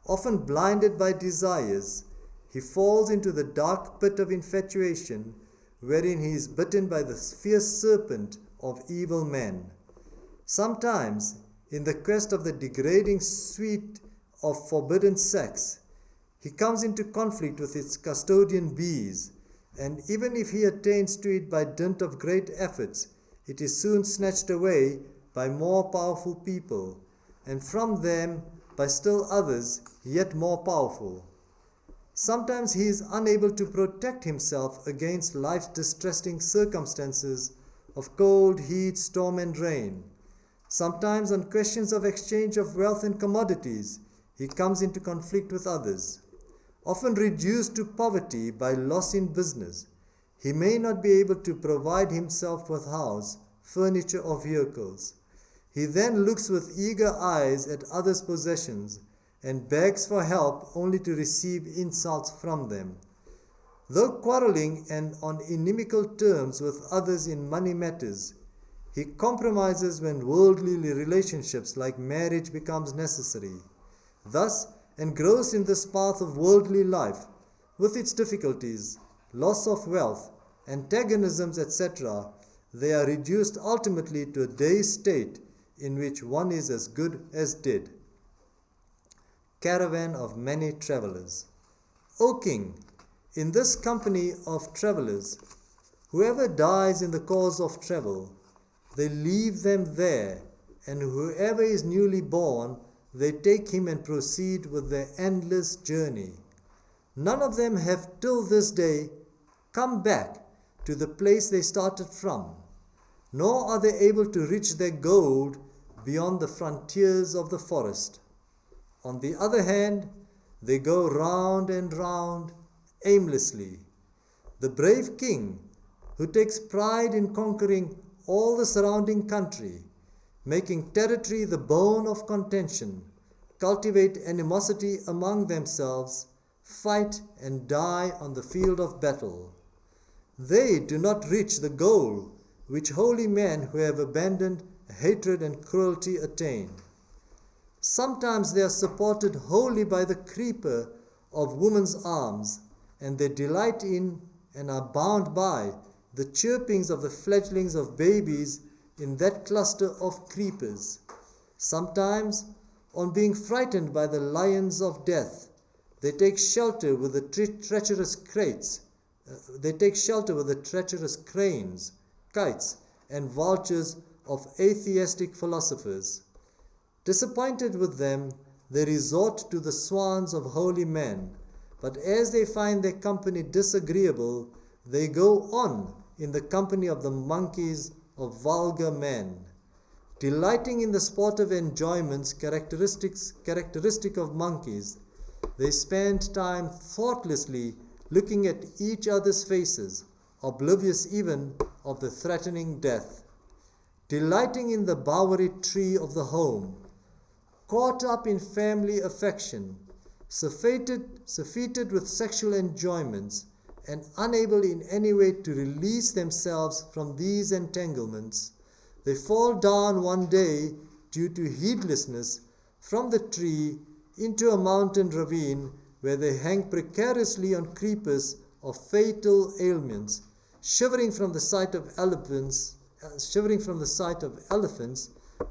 Often blinded by desires, he falls into the dark pit of infatuation, wherein he is bitten by the fierce serpent of evil men. Sometimes, in the quest of the degrading sweet of forbidden sex, he comes into conflict with its custodian bees, and even if he attains to it by dint of great efforts, it is soon snatched away by more powerful people, and from them by still others yet more powerful. Sometimes he is unable to protect himself against life's distressing circumstances of cold, heat, storm, and rain. Sometimes on questions of exchange of wealth and commodities, he comes into conflict with others. Often reduced to poverty by loss in business, he may not be able to provide himself with house, furniture, or vehicles. He then looks with eager eyes at others' possessions and begs for help only to receive insults from them. Though quarreling and on inimical terms with others in money matters, he compromises when worldly relationships like marriage becomes necessary. Thus, engrossed in this path of worldly life, with its difficulties, loss of wealth, antagonisms, etc., they are reduced ultimately to a dazed state in which one is as good as dead. Caravan of many travelers. O king, in this company of travelers, whoever dies in the cause of travel, they leave them there, and whoever is newly born, they take him and proceed with their endless journey. None of them have till this day come back to the place they started from, nor are they able to reach their goal beyond the frontiers of the forest. On the other hand, they go round and round aimlessly. The brave king, who takes pride in conquering all the surrounding country, making territory the bone of contention, cultivate animosity among themselves, fight and die on the field of battle. They do not reach the goal which holy men who have abandoned hatred and cruelty attain. Sometimes they are supported wholly by the creeper of woman's arms, and they delight in and are bound by the chirpings of the fledglings of babies in that cluster of creepers. Sometimes, on being frightened by the lions of death, they take shelter with the treacherous cranes, kites, and vultures of atheistic philosophers. Disappointed with them, they resort to the swans of holy men, but as they find their company disagreeable, they go on in the company of the monkeys of vulgar men. Delighting in the sportive enjoyments characteristic of monkeys, they spend time thoughtlessly looking at each other's faces, oblivious even of the threatening death. Delighting in the bowery tree of the home, caught up in family affection, surfeited with sexual enjoyments, and unable in any way to release themselves from these entanglements, they fall down one day due to heedlessness from the tree into a mountain ravine where they hang precariously on creepers of fatal ailments, shivering from the sight of elephants,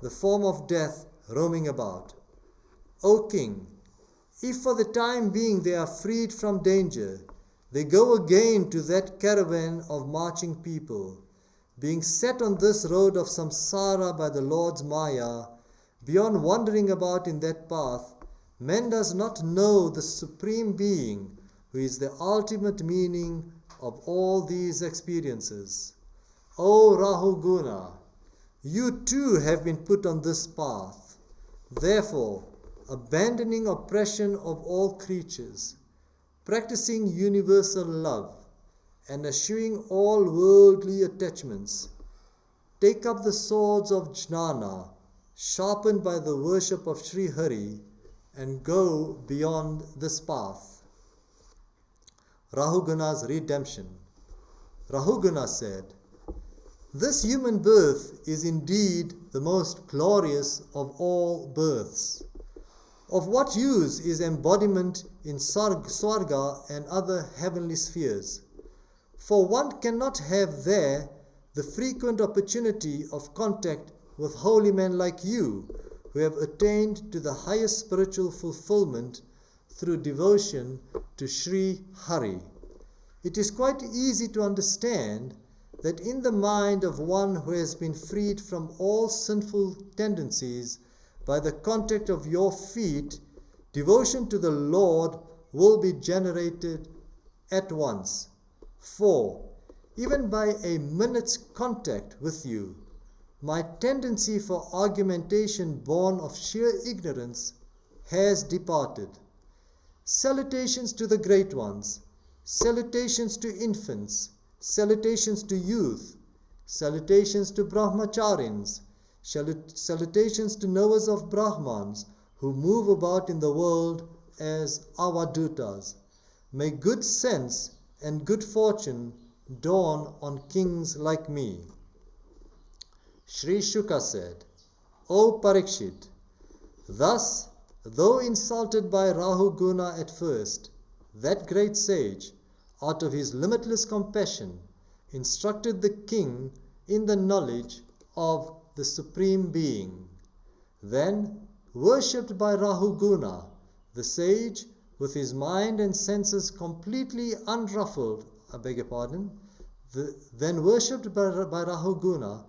the form of death roaming about. O king, if for the time being they are freed from danger, they go again to that caravan of marching people. Being set on this road of samsara by the Lord's Maya, beyond wandering about in that path, man does not know the Supreme Being, who is the ultimate meaning of all these experiences. O Rahuguna, you too have been put on this path. Therefore, abandoning oppression of all creatures, practicing universal love, and eschewing all worldly attachments, take up the swords of jnana, sharpened by the worship of Sri Hari, and go beyond this path. Rahuguna's redemption. Rahuguna said, "This human birth is indeed the most glorious of all births. Of what use is embodiment in Swarga and other heavenly spheres? For one cannot have there the frequent opportunity of contact with holy men like you, who have attained to the highest spiritual fulfillment through devotion to Sri Hari. It is quite easy to understand that in the mind of one who has been freed from all sinful tendencies by the contact of your feet, devotion to the Lord will be generated at once. For, even by a minute's contact with you, my tendency for argumentation born of sheer ignorance has departed. Salutations to the great ones, salutations to infants, salutations to youth, salutations to brahmacharins, salutations to knowers of Brahmans who move about in the world as avadutas. May good sense and good fortune dawn on kings like me. Sri Shuka said, O Parikshit, thus, though insulted by Rahuguna at first, that great sage, out of his limitless compassion, instructed the king in the knowledge of the Supreme Being. Then, worshipped by Rahuguna, the sage, with his mind and senses completely unruffled, then worshipped by Rahuguna,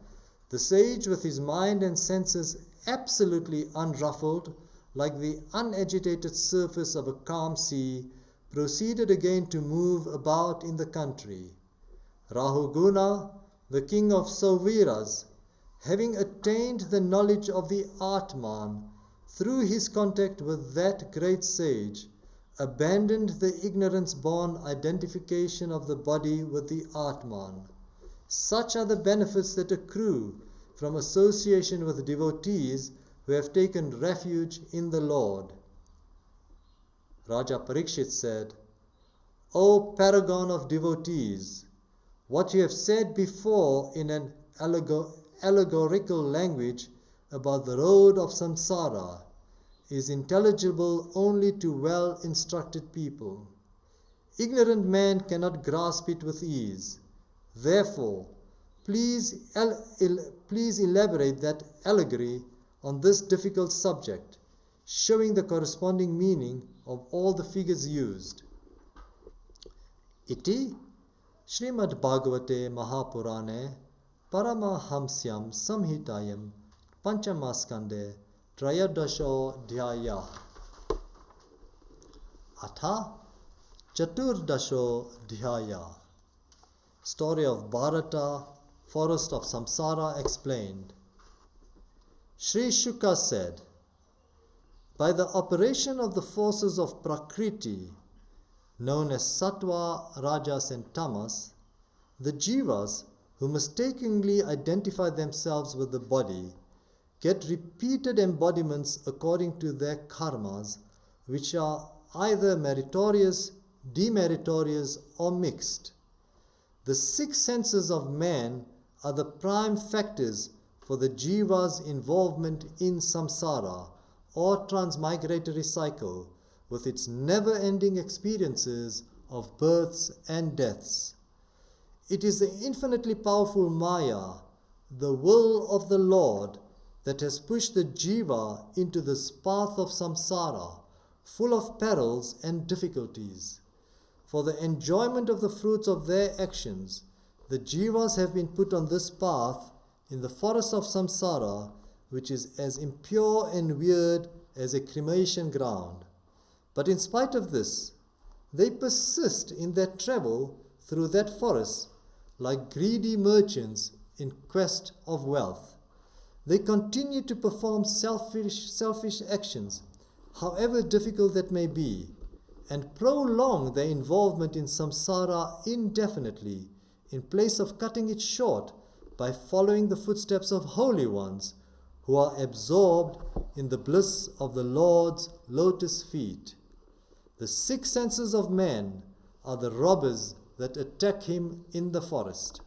the sage with his mind and senses absolutely unruffled, like the unagitated surface of a calm sea, proceeded again to move about in the country. Rahuguna, the king of Sauviras, having attained the knowledge of the Atman through his contact with that great sage, abandoned the ignorance-born identification of the body with the Atman. Such are the benefits that accrue from association with devotees who have taken refuge in the Lord. Raja Parikshit said, O paragon of devotees, what you have said before in an allegorical language about the road of samsara is intelligible only to well-instructed people. Ignorant man cannot grasp it with ease. Therefore, please elaborate that allegory on this difficult subject, showing the corresponding meaning of all the figures used. Iti Shrimad Bhagavate Mahapurane Paramahamsyam Samhitayam Panchamaskande Trayadasho Dhyaya Atha Chaturdasho Dhyaya. Story of Bharata, forest of samsara explained. Sri Shuka said, by the operation of the forces of Prakriti, known as Sattva, Rajas and Tamas, the Jivas, who mistakenly identify themselves with the body, get repeated embodiments according to their karmas, which are either meritorious, demeritorious, or mixed. The 6 senses of man are the prime factors for the jiva's involvement in samsara, or transmigratory cycle, with its never-ending experiences of births and deaths. It is the infinitely powerful Maya, the will of the Lord, that has pushed the jiva into this path of samsara, full of perils and difficulties. For the enjoyment of the fruits of their actions, the jivas have been put on this path in the forest of samsara, which is as impure and weird as a cremation ground. But in spite of this, they persist in their travel through that forest like greedy merchants in quest of wealth. They continue to perform selfish actions, however difficult that may be, and prolong their involvement in samsara indefinitely, in place of cutting it short by following the footsteps of holy ones who are absorbed in the bliss of the Lord's lotus feet. The 6 senses of man are the robbers that attack him in the forest.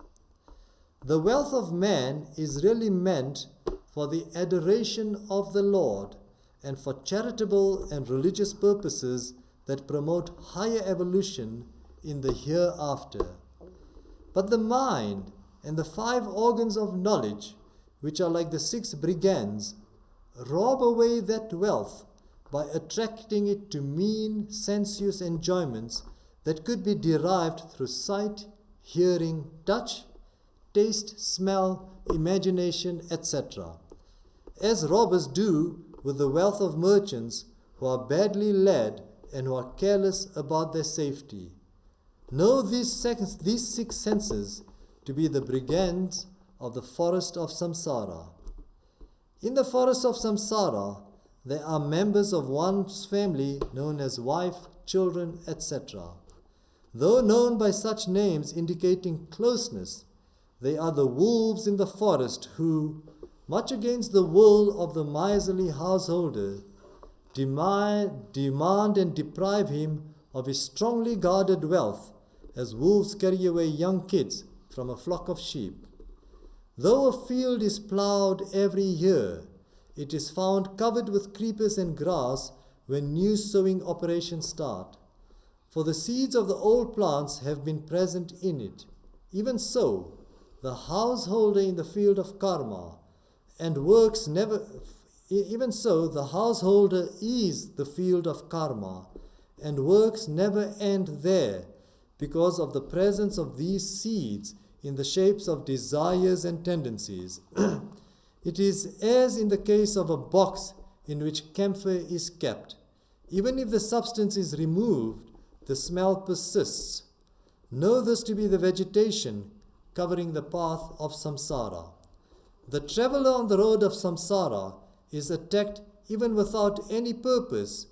The wealth of man is really meant for the adoration of the Lord and for charitable and religious purposes that promote higher evolution in the hereafter. But the mind and the 5 organs of knowledge, which are like the 6 brigands, rob away that wealth by attracting it to mean, sensuous enjoyments that could be derived through sight, hearing, touch, taste, smell, imagination, etc., as robbers do with the wealth of merchants who are badly led and who are careless about their safety. Know these 6 senses to be the brigands of the forest of samsara. In the forest of samsara, there are members of one's family known as wife, children, etc. Though known by such names indicating closeness, they are the wolves in the forest who, much against the will of the miserly householder, demand and deprive him of his strongly guarded wealth, as wolves carry away young kids from a flock of sheep. Though a field is ploughed every year, it is found covered with creepers and grass when new sowing operations start. For the seeds of the old plants have been present in it. Even so, the householder in the field of karma and works never. Even so, the householder is the field of karma, and works never end there, because of the presence of these seeds in the shapes of desires and tendencies. It is as in the case of a box in which camphor is kept. Even if the substance is removed, the smell persists. Know this to be the vegetation covering the path of samsara. The traveler on the road of samsara is attacked even without any purpose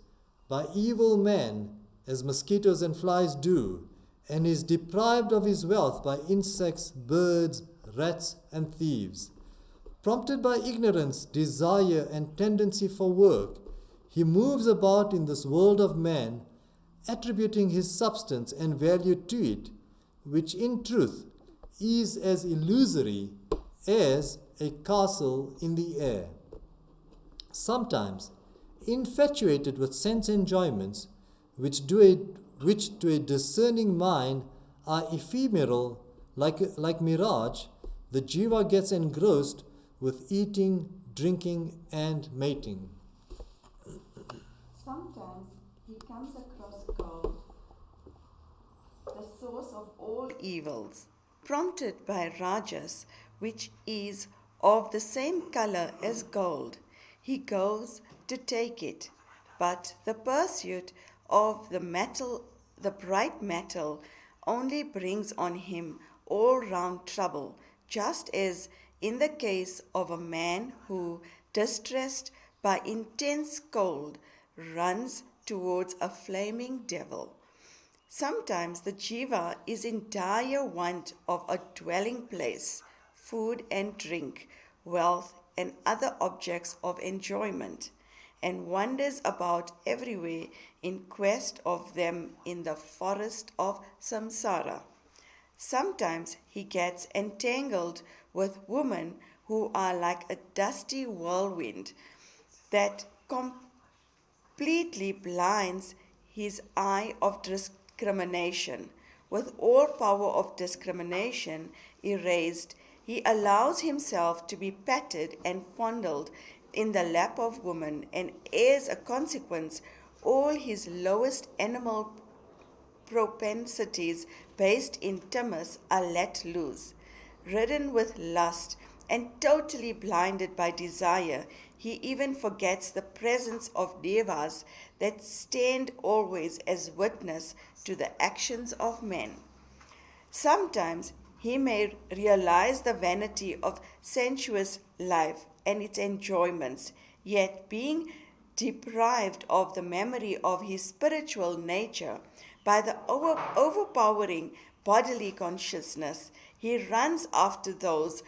by evil men, as mosquitoes and flies do, and is deprived of his wealth by insects, birds, rats, and thieves. Prompted by ignorance, desire, and tendency for work, he moves about in this world of man, attributing his substance and value to it, which in truth is as illusory as a castle in the air. Sometimes, infatuated with sense enjoyments, which to a discerning mind are ephemeral, like mirage, the jiva gets engrossed with eating, drinking, and mating. Sometimes he comes across gold, the source of all evils, prompted by rajas, which is of the same color as gold. He goes to take it, but the pursuit of the bright metal, only brings on him all-round trouble, just as in the case of a man who, distressed by intense cold, runs towards a flaming devil. Sometimes the jiva is in dire want of a dwelling place, food and drink, wealth and other objects of enjoyment, and wanders about everywhere in quest of them in the forest of samsara. Sometimes he gets entangled with women who are like a dusty whirlwind that completely blinds his eye of discrimination. With all power of discrimination erased, he allows himself to be patted and fondled in the lap of woman, and as a consequence, all his lowest animal propensities based in tamas are let loose. Ridden with lust and totally blinded by desire, he even forgets the presence of devas that stand always as witness to the actions of men. Sometimes he may realize the vanity of sensuous life and its enjoyments, yet being deprived of the memory of his spiritual nature by the overpowering bodily consciousness, he runs after those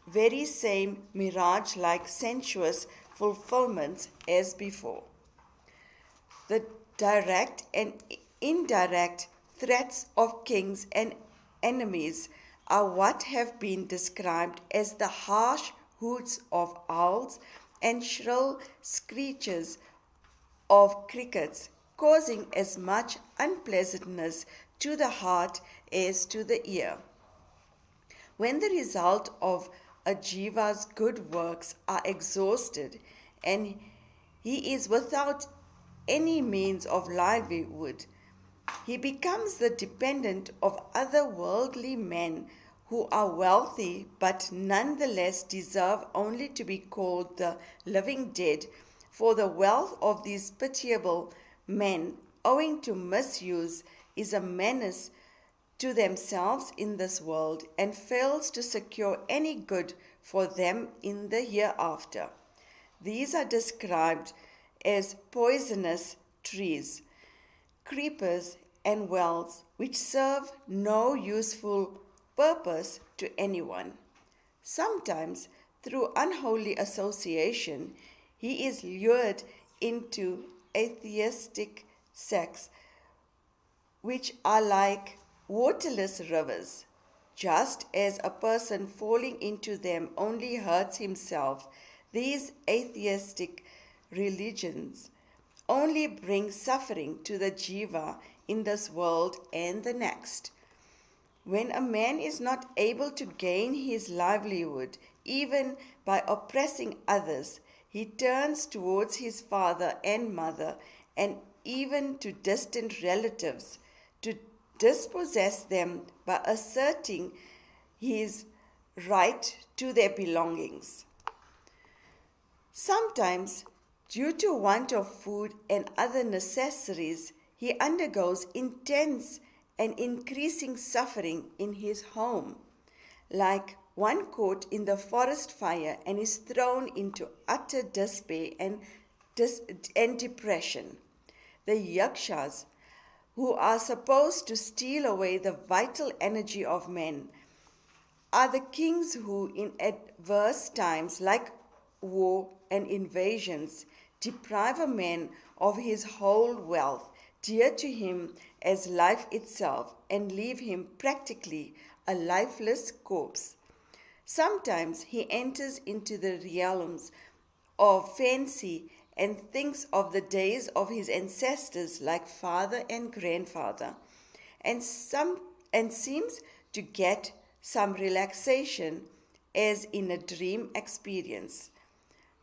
very same mirage-like sensuous fulfillments as before. The direct and indirect threats of kings and enemies are what have been described as the harsh hoots of owls and shrill screeches of crickets, causing as much unpleasantness to the heart as to the ear. When the result of a jiva's good works are exhausted and he is without any means of livelihood, he becomes the dependent of other worldly men who are wealthy but nonetheless deserve only to be called the living dead, for the wealth of these pitiable men, owing to misuse, is a menace to themselves in this world and fails to secure any good for them in the hereafter. These are described as poisonous trees, creepers, and wells which serve no useful purpose to anyone. Sometimes, through unholy association, he is lured into atheistic sects which are like waterless rivers. Just as a person falling into them only hurts himself, these atheistic religions only bring suffering to the jiva in this world and the next. When a man is not able to gain his livelihood, even by oppressing others, he turns towards his father and mother and even to distant relatives to dispossess them by asserting his right to their belongings. Sometimes, due to want of food and other necessaries, he undergoes intense and increasing suffering in his home, like one caught in the forest fire and is thrown into utter despair and depression. The yakshas, who are supposed to steal away the vital energy of men, are the kings who, in adverse times like war and invasions, deprive a man of his whole wealth, dear to him as life itself, and leave him practically a lifeless corpse. Sometimes he enters into the realms of fancy and thinks of the days of his ancestors like father and grandfather, and seems to get some relaxation as in a dream experience.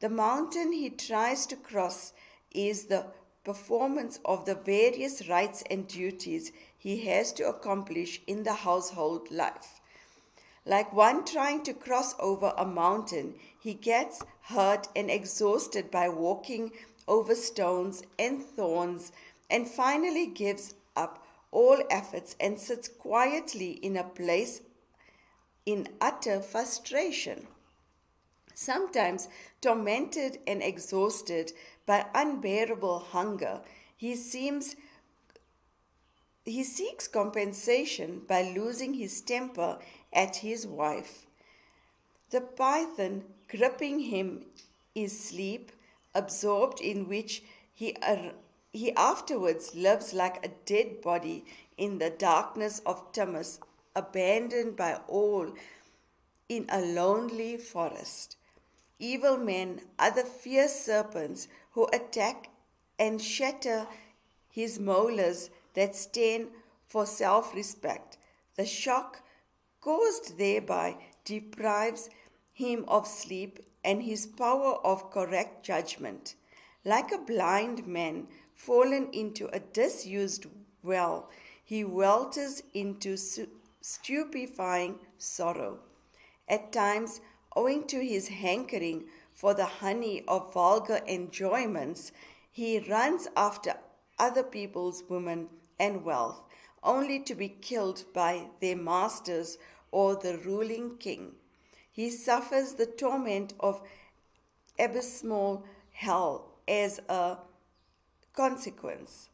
The mountain he tries to cross is the performance of the various rites and duties he has to accomplish in the household life. Like one trying to cross over a mountain, he gets hurt and exhausted by walking over stones and thorns, and finally gives up all efforts and sits quietly in a place in utter frustration. Sometimes, tormented and exhausted by unbearable hunger, he seeks compensation by losing his temper at his wife. The python gripping him is sleep, absorbed in which he afterwards lives like a dead body in the darkness of Tamas, abandoned by all in a lonely forest. Evil men are the fierce serpents who attack and shatter his molars that stand for self-respect. The shock caused thereby deprives him of sleep and his power of correct judgment. Like a blind man fallen into a disused well, he welters into stupefying sorrow. At times, owing to his hankering for the honey of vulgar enjoyments, he runs after other people's women and wealth, only to be killed by their masters or the ruling king. He suffers the torment of abysmal hell as a consequence.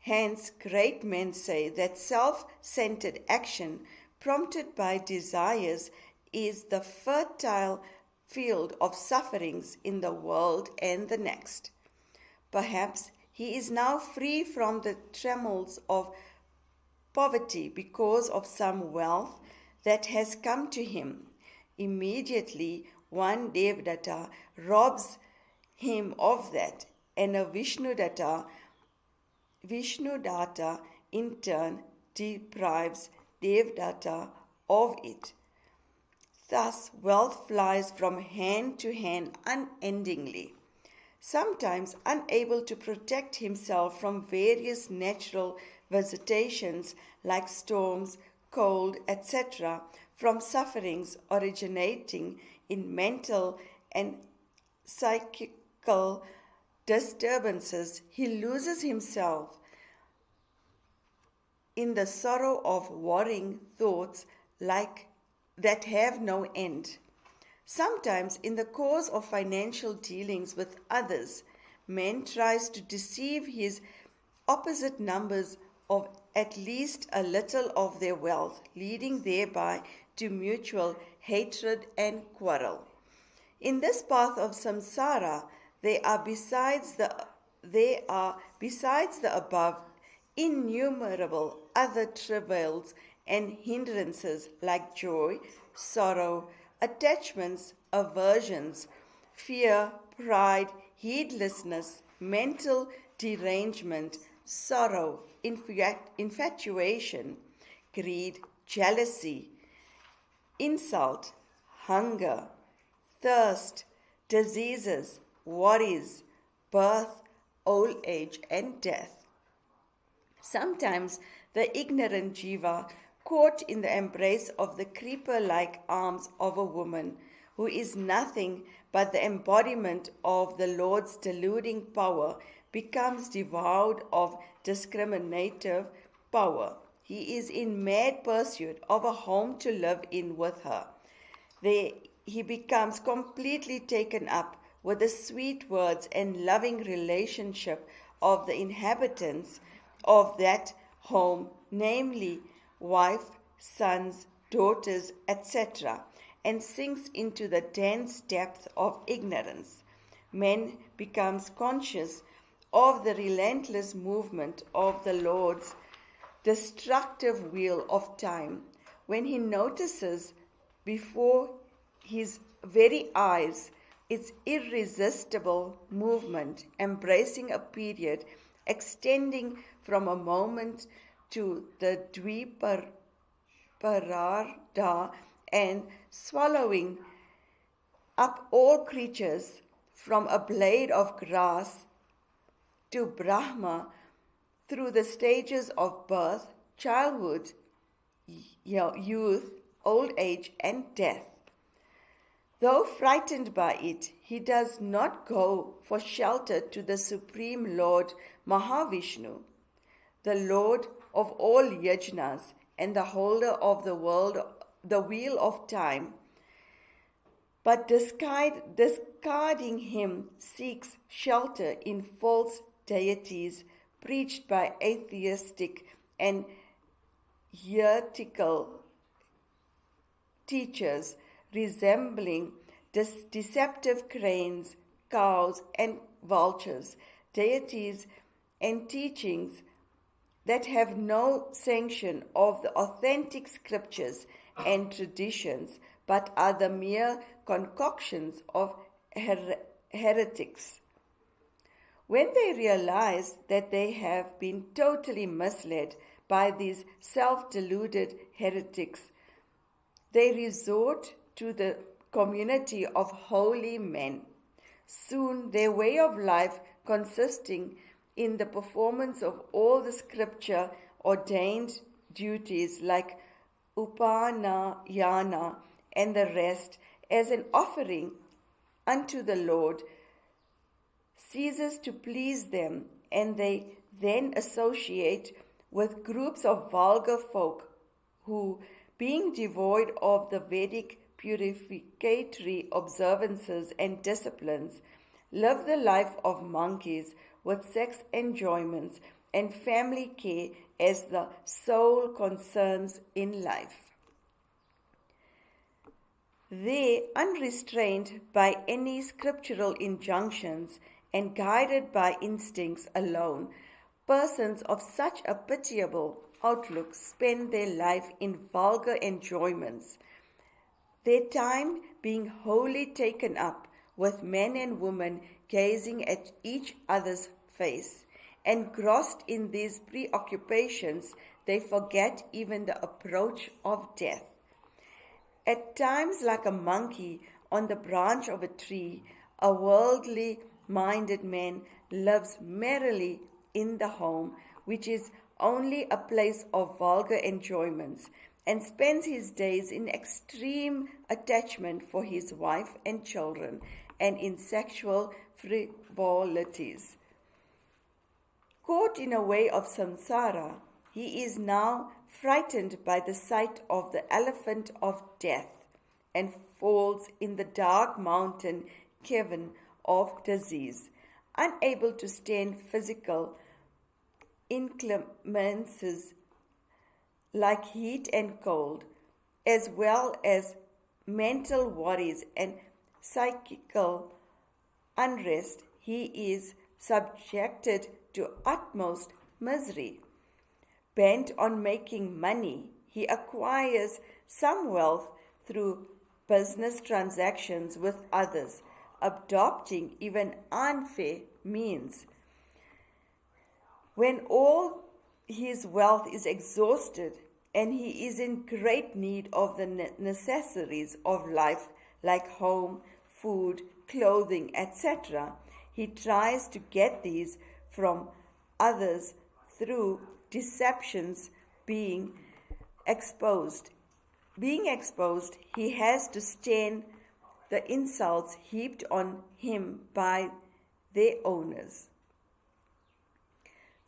Hence, great men say that self-centered action prompted by desires is the fertile field of sufferings in the world and the next. Perhaps he is now free from the trammels of poverty because of some wealth that has come to him. Immediately, one Devdatta robs him of that, and a Vishnudatta in turn deprives Devdatta of it. Thus, wealth flies from hand to hand unendingly. Sometimes unable to protect himself from various natural visitations like storms, cold, etc., from sufferings originating in mental and psychical disturbances, he loses himself in the sorrow of worrying thoughts like that have no end. Sometimes, in the course of financial dealings with others, man tries to deceive his opposite numbers of at least a little of their wealth, leading thereby to mutual hatred and quarrel. In this path of samsara, there are besides the above innumerable other travails and hindrances like joy, sorrow, attachments, aversions, fear, pride, heedlessness, mental derangement, sorrow, infatuation, greed, jealousy, insult, hunger, thirst, diseases, worries, birth, old age, and death. Sometimes the ignorant jiva, caught in the embrace of the creeper-like arms of a woman who is nothing but the embodiment of the Lord's deluding power, becomes devoured of discriminative power. He is in mad pursuit of a home to live in with her. There he becomes completely taken up with the sweet words and loving relationship of the inhabitants of that home, namely wife, sons, daughters, etc., and sinks into the dense depth of ignorance. Man becomes conscious of the relentless movement of the Lord's destructive wheel of time when he notices before his very eyes its irresistible movement, embracing a period extending from a moment to the Dviparada and swallowing up all creatures from a blade of grass to Brahma through the stages of birth, childhood, youth, old age, and death. Though frightened by it, he does not go for shelter to the Supreme Lord Mahavishnu, the Lord of all yajnas and the holder of the world, the wheel of time, but discarding him seeks shelter in false deities preached by atheistic and heretical teachers resembling deceptive cranes, cows, and vultures, deities and teachings that have no sanction of the authentic scriptures and traditions, but are the mere concoctions of heretics. When they realize that they have been totally misled by these self-deluded heretics, they resort to the community of holy men. Soon their way of life, consisting in the performance of all the scripture ordained duties like upanayana and the rest as an offering unto the Lord, ceases to please them, and they then associate with groups of vulgar folk who, being devoid of the Vedic purificatory observances and disciplines, live the life of monkeys with sex enjoyments and family care as the sole concerns in life. They, unrestrained by any scriptural injunctions and guided by instincts alone, persons of such a pitiable outlook spend their life in vulgar enjoyments, their time being wholly taken up with men and women gazing at each other's face. Engrossed in these preoccupations, they forget even the approach of death. At times, like a monkey on the branch of a tree, a worldly minded man lives merrily in the home, which is only a place of vulgar enjoyments, and spends his days in extreme attachment for his wife and children and in sexual frivolities. Caught in a way of samsara, he is now frightened by the sight of the elephant of death and falls in the dark mountain cavern of disease, unable to stand physical inclemencies like heat and cold, as well as mental worries and psychical unrest. He is subjected to utmost misery. Bent on making money, he acquires some wealth through business transactions with others, adopting even unfair means. When all his wealth is exhausted and he is in great need of the necessaries of life like home, food, clothing, etc., he tries to get these from others through deceptions. Being exposed, he has to stand the insults heaped on him by their owners.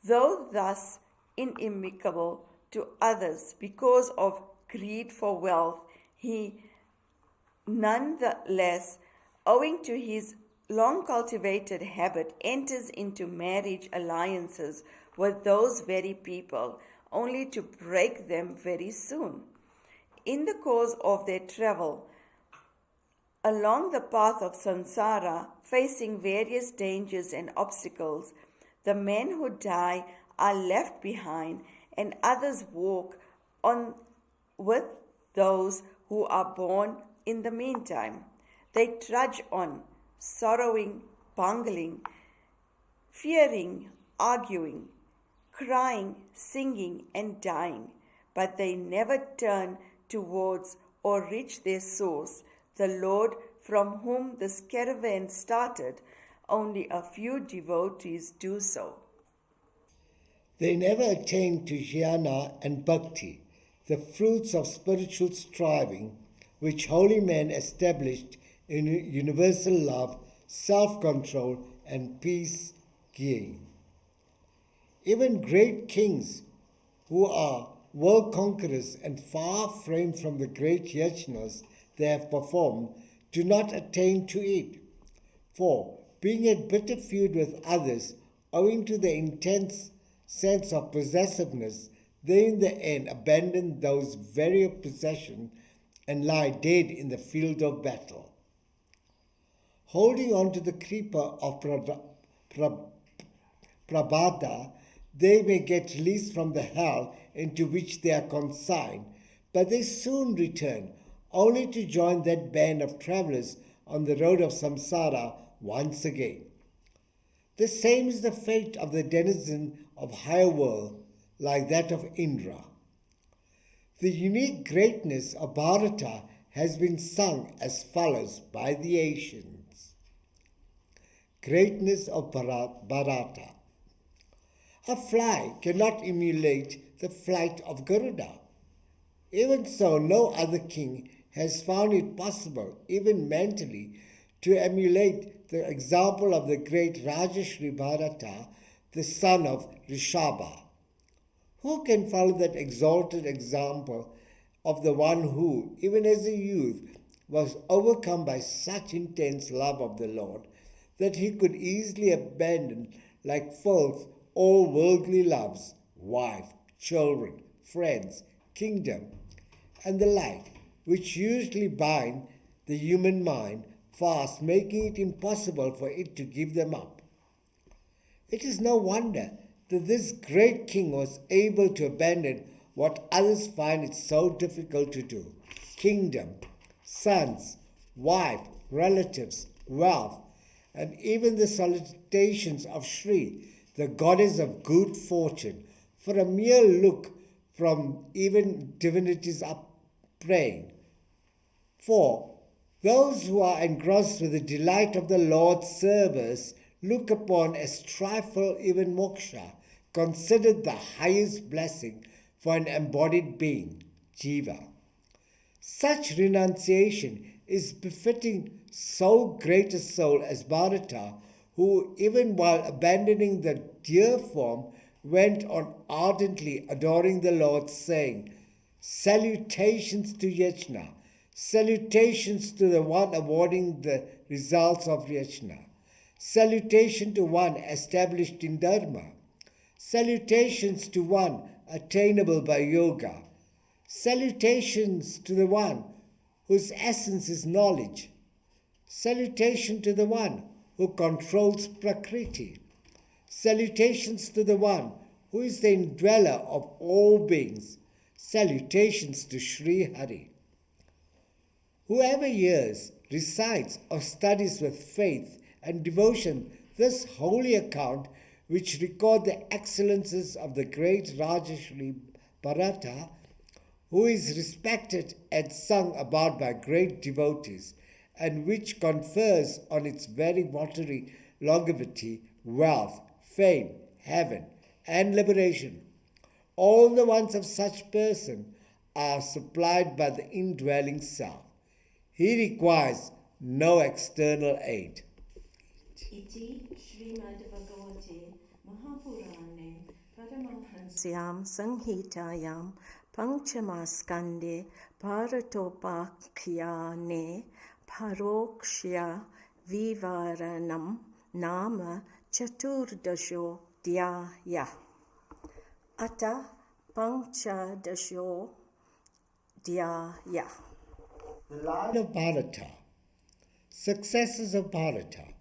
Though thus inimical to others because of greed for wealth, he nonetheless, owing to his long cultivated habit, enters into marriage alliances with those very people, only to break them very soon. In the course of their travel along the path of samsara, facing various dangers and obstacles, the men who die are left behind, and others walk on with those who are born in the meantime. They trudge on, sorrowing, bungling, fearing, arguing, crying, singing, and dying, but they never turn towards or reach their source, the Lord from whom this caravan started. Only a few devotees do so. They never attain to jnana and bhakti, the fruits of spiritual striving, which holy men established in universal love, self-control, and peace gain. Even great kings who are world conquerors and far framed from the great yajnas they have performed do not attain to it. For, being at bitter feud with others, owing to their intense sense of possessiveness, they in the end abandon those very possessions and lie dead in the field of battle. Holding on to the creeper of Prabhata, they may get released from the hell into which they are consigned, but they soon return, only to join that band of travelers on the road of samsara once again. The same is the fate of the denizen of higher world, like that of Indra. The unique greatness of Bharata has been sung as follows by the ancients. Greatness of Bharata. A fly cannot emulate the flight of Garuda. Even so, no other king has found it possible, even mentally, to emulate the example of the great Rajashri Bharata, the son of Rishabha. Who can follow that exalted example of the one who, even as a youth, was overcome by such intense love of the Lord that he could easily abandon like filth all worldly loves, wife, children, friends, kingdom, and the like, which usually bind the human mind fast, making it impossible for it to give them up. It is no wonder that this great king was able to abandon what others find it so difficult to do: kingdom, sons, wife, relatives, wealth, and even the salutations of Shri, the goddess of good fortune, for a mere look from even divinities up praying. For those who are engrossed with the delight of the Lord's service look upon as trifle even moksha, considered the highest blessing for an embodied being, jiva. Such renunciation is befitting so great a soul as Bharata, who, even while abandoning the dear form, went on ardently adoring the Lord, saying, "Salutations to Yajna, salutations to the one awarding the results of Yajna, salutation to one established in Dharma, salutations to one attainable by yoga, salutations to the one whose essence is knowledge, salutation to the one who controls Prakriti, salutations to the one who is the indweller of all beings, salutations to Sri Hari." Whoever hears, recites, or studies with faith and devotion this holy account, which record the excellences of the great Rajashri Bharata, who is respected and sung about by great devotees, and which confers on its very watery longevity, wealth, fame, heaven, and liberation. All the wants of such person are supplied by the indwelling self. He requires no external aid. Iti Shrimad Bhagavate Mahapurane Paramahansyam Sanhitayam Panchamaskande Bharatopakhyane Parokshya Vivaranam Nama Chaturdasho Dhyaya Ata Panchadasho Dhyaya. The line of Bharata. Successors of Bharata.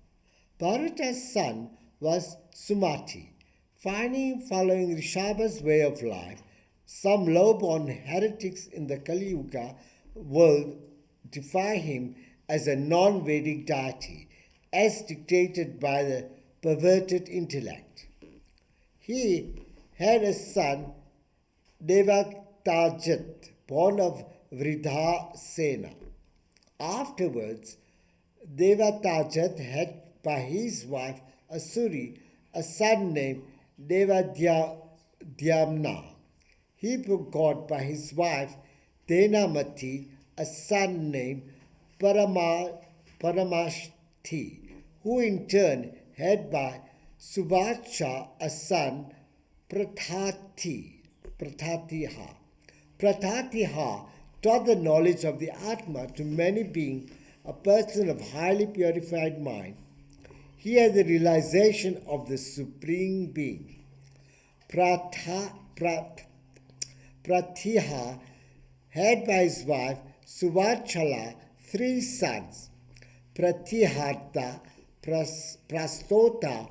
Bharata's son was Sumati. Finding him following Rishabha's way of life, some low-born heretics in the Kali Yuga world defy him as a non-Vedic deity, as dictated by the perverted intellect. He had a son, Devatajat, born of Vridha Sena. Afterwards, Devatajat had by his wife Asuri a son named Devadyamna. He begot by his wife Denamati a son named Paramashti, who in turn had by Suvacha a son Prathatiha. Prathatiha taught the knowledge of the Atma to many, being a person of highly purified mind. He had the realization of the Supreme Being. Pratiha had by his wife Suvachala 3 sons, Pratiharta, Prastota,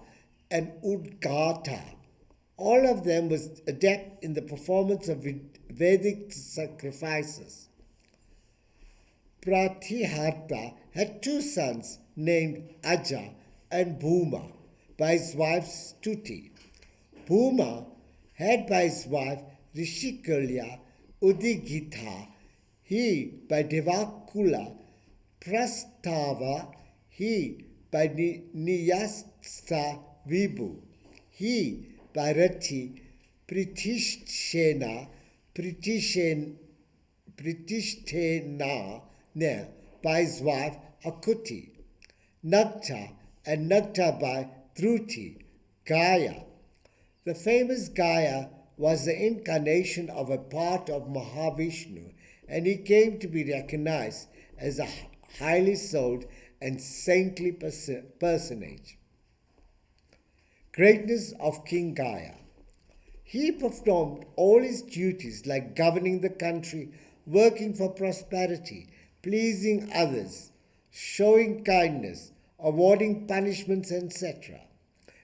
and Udgata. All of them was adept in the performance of Vedic sacrifices. Pratiharta had 2 sons named Aja and Bhuma by his wife Stuti. Bhuma had by his wife Rishikalya Udigita, he by Devakula. Prastava, he by Niyasta Vibhu, he by Rati. Pritishthena by his wife Akuti. Nakta and Nakta by Dhruti. Gaia. The famous Gaia was the incarnation of a part of Mahavishnu, and he came to be recognized as a highly souled and saintly personage. Greatness of King Gaia. He performed all his duties like governing the country, working for prosperity, pleasing others, showing kindness, awarding punishments, etc.,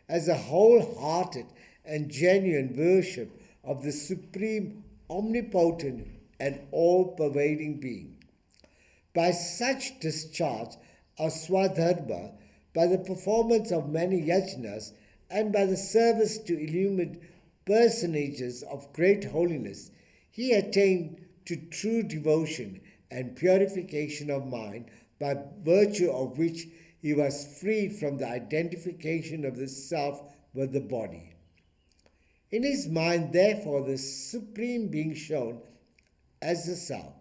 as a wholehearted and genuine worship of the supreme, omnipotent, and all-pervading being. By such discharge of swadharma, by the performance of many yajnas, and by the service to illumined personages of great holiness, he attained to true devotion and purification of mind, by virtue of which he was freed from the identification of the self with the body. In his mind, therefore, the Supreme Being shone as the self.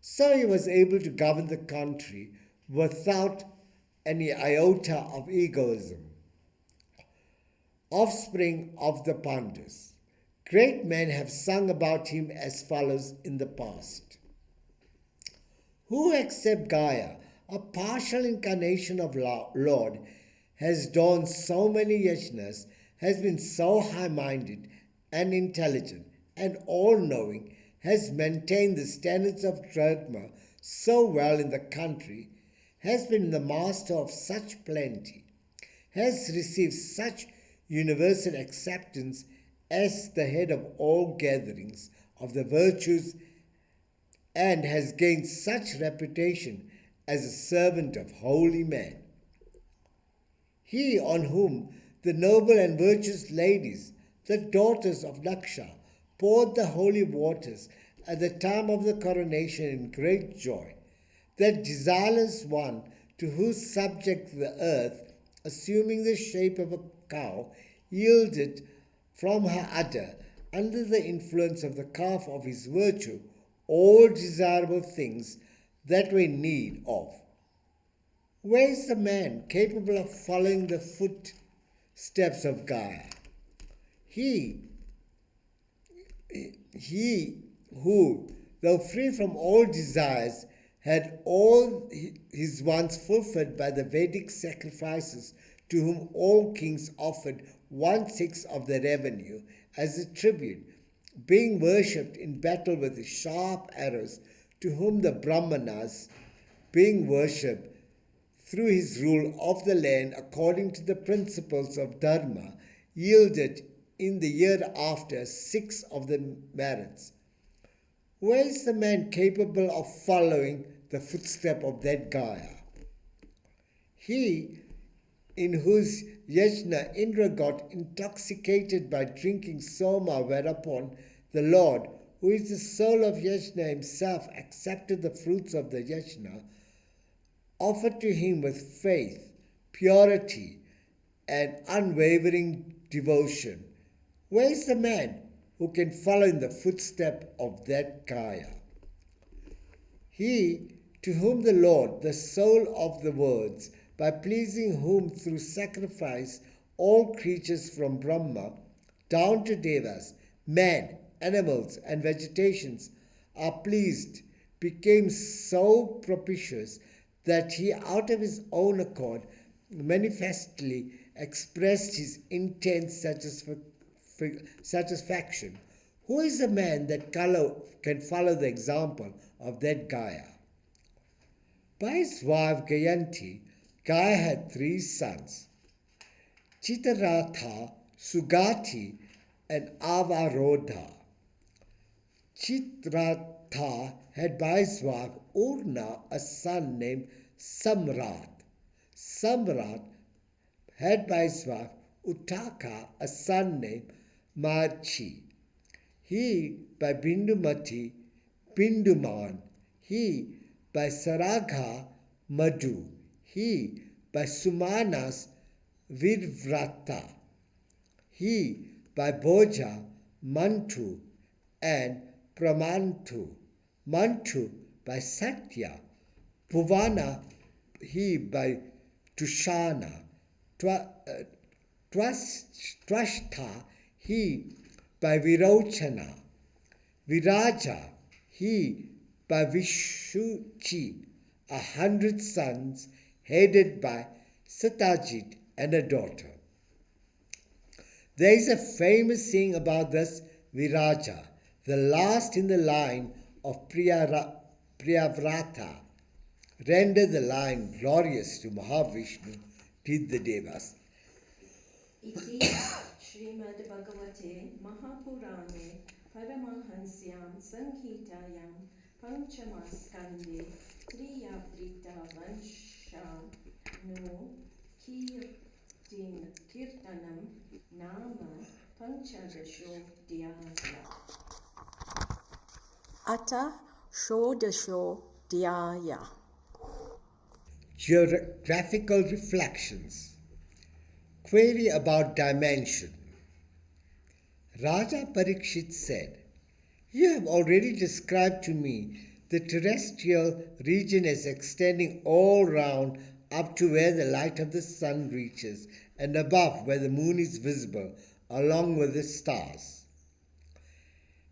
So he was able to govern the country without any iota of egoism. Offspring of the Pandus. Great men have sung about him as follows in the past. Who except Gaia, a partial incarnation of Lord, has donned so many yajnas, has been so high-minded and intelligent and all-knowing, has maintained the standards of dharma so well in the country, has been the master of such plenty, has received such universal acceptance as the head of all gatherings of the virtues, and has gained such reputation as a servant of holy men. He on whom the noble and virtuous ladies, the daughters of Daksha, poured the holy waters at the time of the coronation in great joy, that desireless one to whose subject the earth, assuming the shape of a cow, yielded from her udder, under the influence of the calf of his virtue, all desirable things that were in need of. Where is the man capable of following the footsteps of Gaia? He who, though free from all desires, had all his wants fulfilled by the Vedic sacrifices, to whom all kings offered 1/6 of the revenue as a tribute, being worshipped in battle with the sharp arrows, to whom the brahmanas, being worshipped through his rule of the land according to the principles of dharma, yielded in the year after 6 of the merits. Where is the man capable of following the footstep of that Gaia? He in whose yajna Indra got intoxicated by drinking soma, whereupon the Lord, who is the soul of yajna himself, accepted the fruits of the yajna, offered to him with faith, purity, and unwavering devotion. Where is the man who can follow in the footstep of that Gaia? He to whom the Lord, the soul of the worlds, by pleasing whom through sacrifice all creatures from Brahma down to Devas, man, animals, and vegetations are pleased, became so propitious that he out of his own accord manifestly expressed his intense satisfaction. Who is the man that can follow the example of that Gaia? By his wife Gayanti, Gaia had 3 sons, Chittaratha, Sugati, and Avarodha. Chittaratha had by his wife Urna a son named Samrat. Samrat had by his wife Uttaka a son named Marchi. He by Bindumati, Binduman. He by Saragha, Madhu. He by Sumanas, Virvrata. He by Bhoja, Mantu, and Pramantu. Mantu by Satya. Bhuvana, he by Tushana. Twashtha, he by Virochana. Viraja, he by Vishuchi. 100 sons headed by Satyajit and a daughter. There is a famous saying about this Viraja, the last in the line of Priyavrata, rendered the line glorious to Mahavishnu, did the Devas. Iti Shrimad Bhagavate Mahapurane Paramahansyam Sanghitayam Panchamaskande Triyavrita Vansham No Kirtanam Nama Panchadasho Dhyasa. Ata Shodasho Dhyaya. Geographical reflections. Query about dimension. Raja Parikshit said, "You have already described to me the terrestrial region as extending all round up to where the light of the sun reaches and above where the moon is visible along with the stars.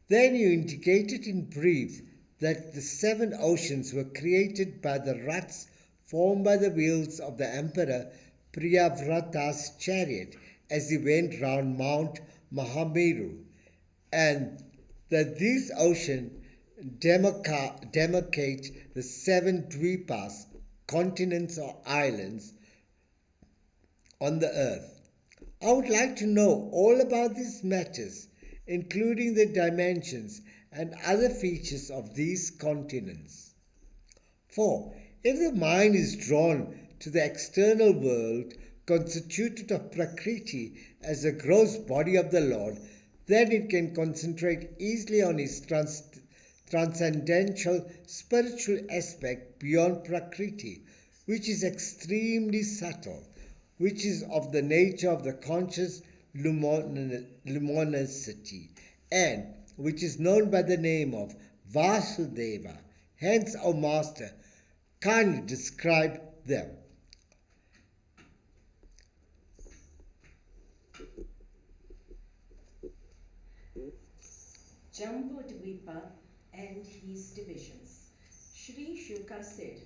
Then you indicated in brief that the 7 oceans were created by the ruts formed by the wheels of the Emperor Priyavrata's chariot as he went round Mount Mahameru, and that these oceans demarcate the 7 dvipas, continents or islands on the earth. I would like to know all about these matters, including the dimensions and other features of these continents. For if the mind is drawn to the external world constituted of Prakriti as a gross body of the Lord, then it can concentrate easily on his transcendental spiritual aspect beyond Prakriti, which is extremely subtle, which is of the nature of the conscious luminosity, and which is known by the name of Vasudeva. Hence, O Master, kindly describe them." Jambudvipa and his divisions. Sri Shuka said,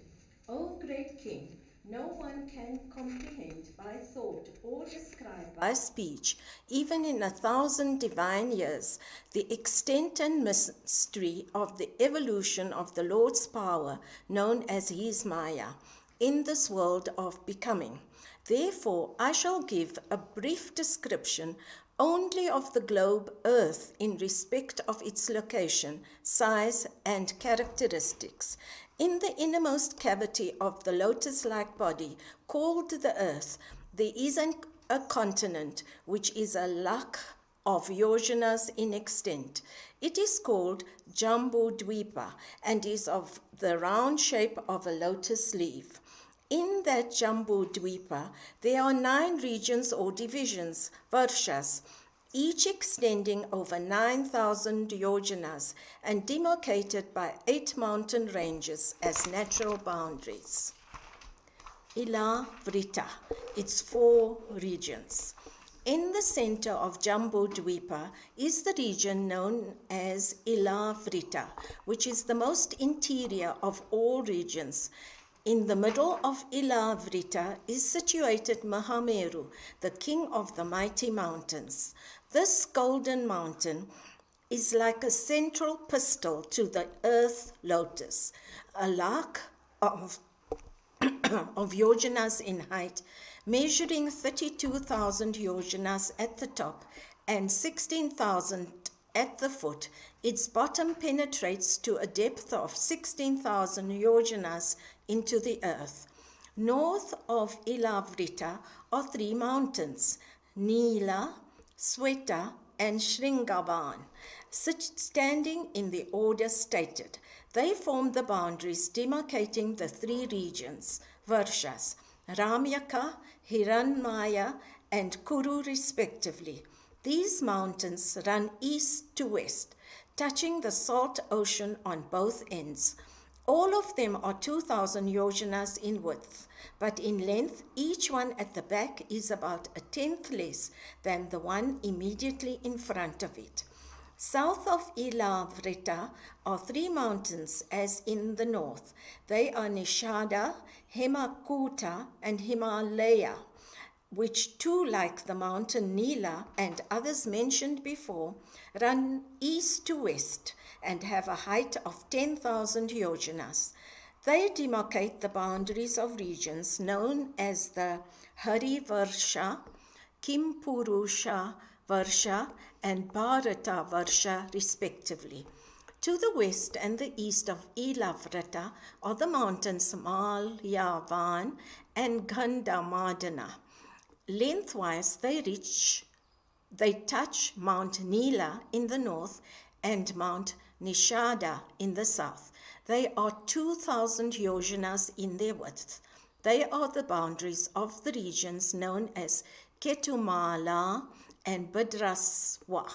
"O great king, no one can comprehend by thought or describe by speech, even in 1,000 divine years, the extent and mystery of the evolution of the Lord's power, known as his Maya, in this world of becoming. Therefore, I shall give a brief description only of the globe Earth in respect of its location, size, and characteristics. In the innermost cavity of the lotus-like body, called the Earth, there is a continent which is a lakh of yojanas in extent. It is called Jambudvipa and is of the round shape of a lotus leaf. In that Jambudvipa, there are 9 regions or divisions, varshas, each extending over 9,000 yojanas and demarcated by 8 mountain ranges as natural boundaries. Ila Vrita, its 4 regions. In the center of Jambudvipa is the region known as Ila Vrita, which is the most interior of all regions. In the middle of Ila Vrita is situated Mahameru, the king of the mighty mountains. This golden mountain is like a central pistil to the earth lotus, a lakh of yojanas in height, measuring 32,000 yojanas at the top and 16,000 at the foot. Its bottom penetrates to a depth of 16,000 yojanas into the earth. North of Ilavrita are 3 mountains, Mila, Sweta, and Shringavan, standing in the order stated. They form the boundaries demarcating the 3 regions, Varshas, Ramyaka, Hiranmaya, and Kuru respectively. These mountains run east to west, touching the salt ocean on both ends. All of them are 2,000 yojanas in width, but in length each one at the back is about 1/10 less than the one immediately in front of it. South of Ilavrita are 3 mountains as in the north. They are Nishada, Hemakuta, and Himalaya, which too, like the mountain Nila and others mentioned before, run east to west and have a height of 10,000 yojanas. They demarcate the boundaries of regions known as the Harivarsha, Kimpurusha Varsha, and Bharata Varsha respectively. To the west and the east of Ilavrita are the mountains Malyavan and Gandhamadana. Lengthwise, they touch Mount Nila in the north and Mount Nishada in the south. They are 2,000 yojanas in their width. They are the boundaries of the regions known as Ketumala and Bhadraswa,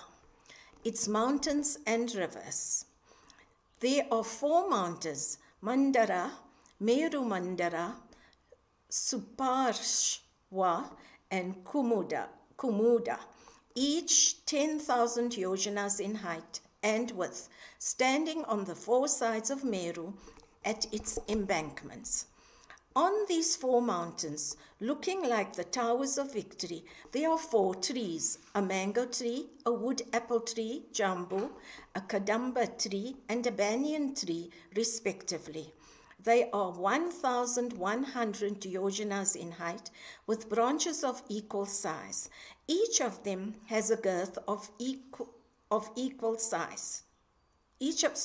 its mountains and rivers. There are 4 mountains, Mandara, Meru Mandara, Suparshwa, and Kumuda, each 10,000 yojanas in height and width, standing on the 4 sides of Meru at its embankments. On these 4 mountains, looking like the towers of victory, there are 4 trees, a mango tree, a wood apple tree, jambu, a kadamba tree, and a banyan tree, respectively. They are 1,100 yojanas in height, with branches of equal size. Each of them has a girth of equal size. Each of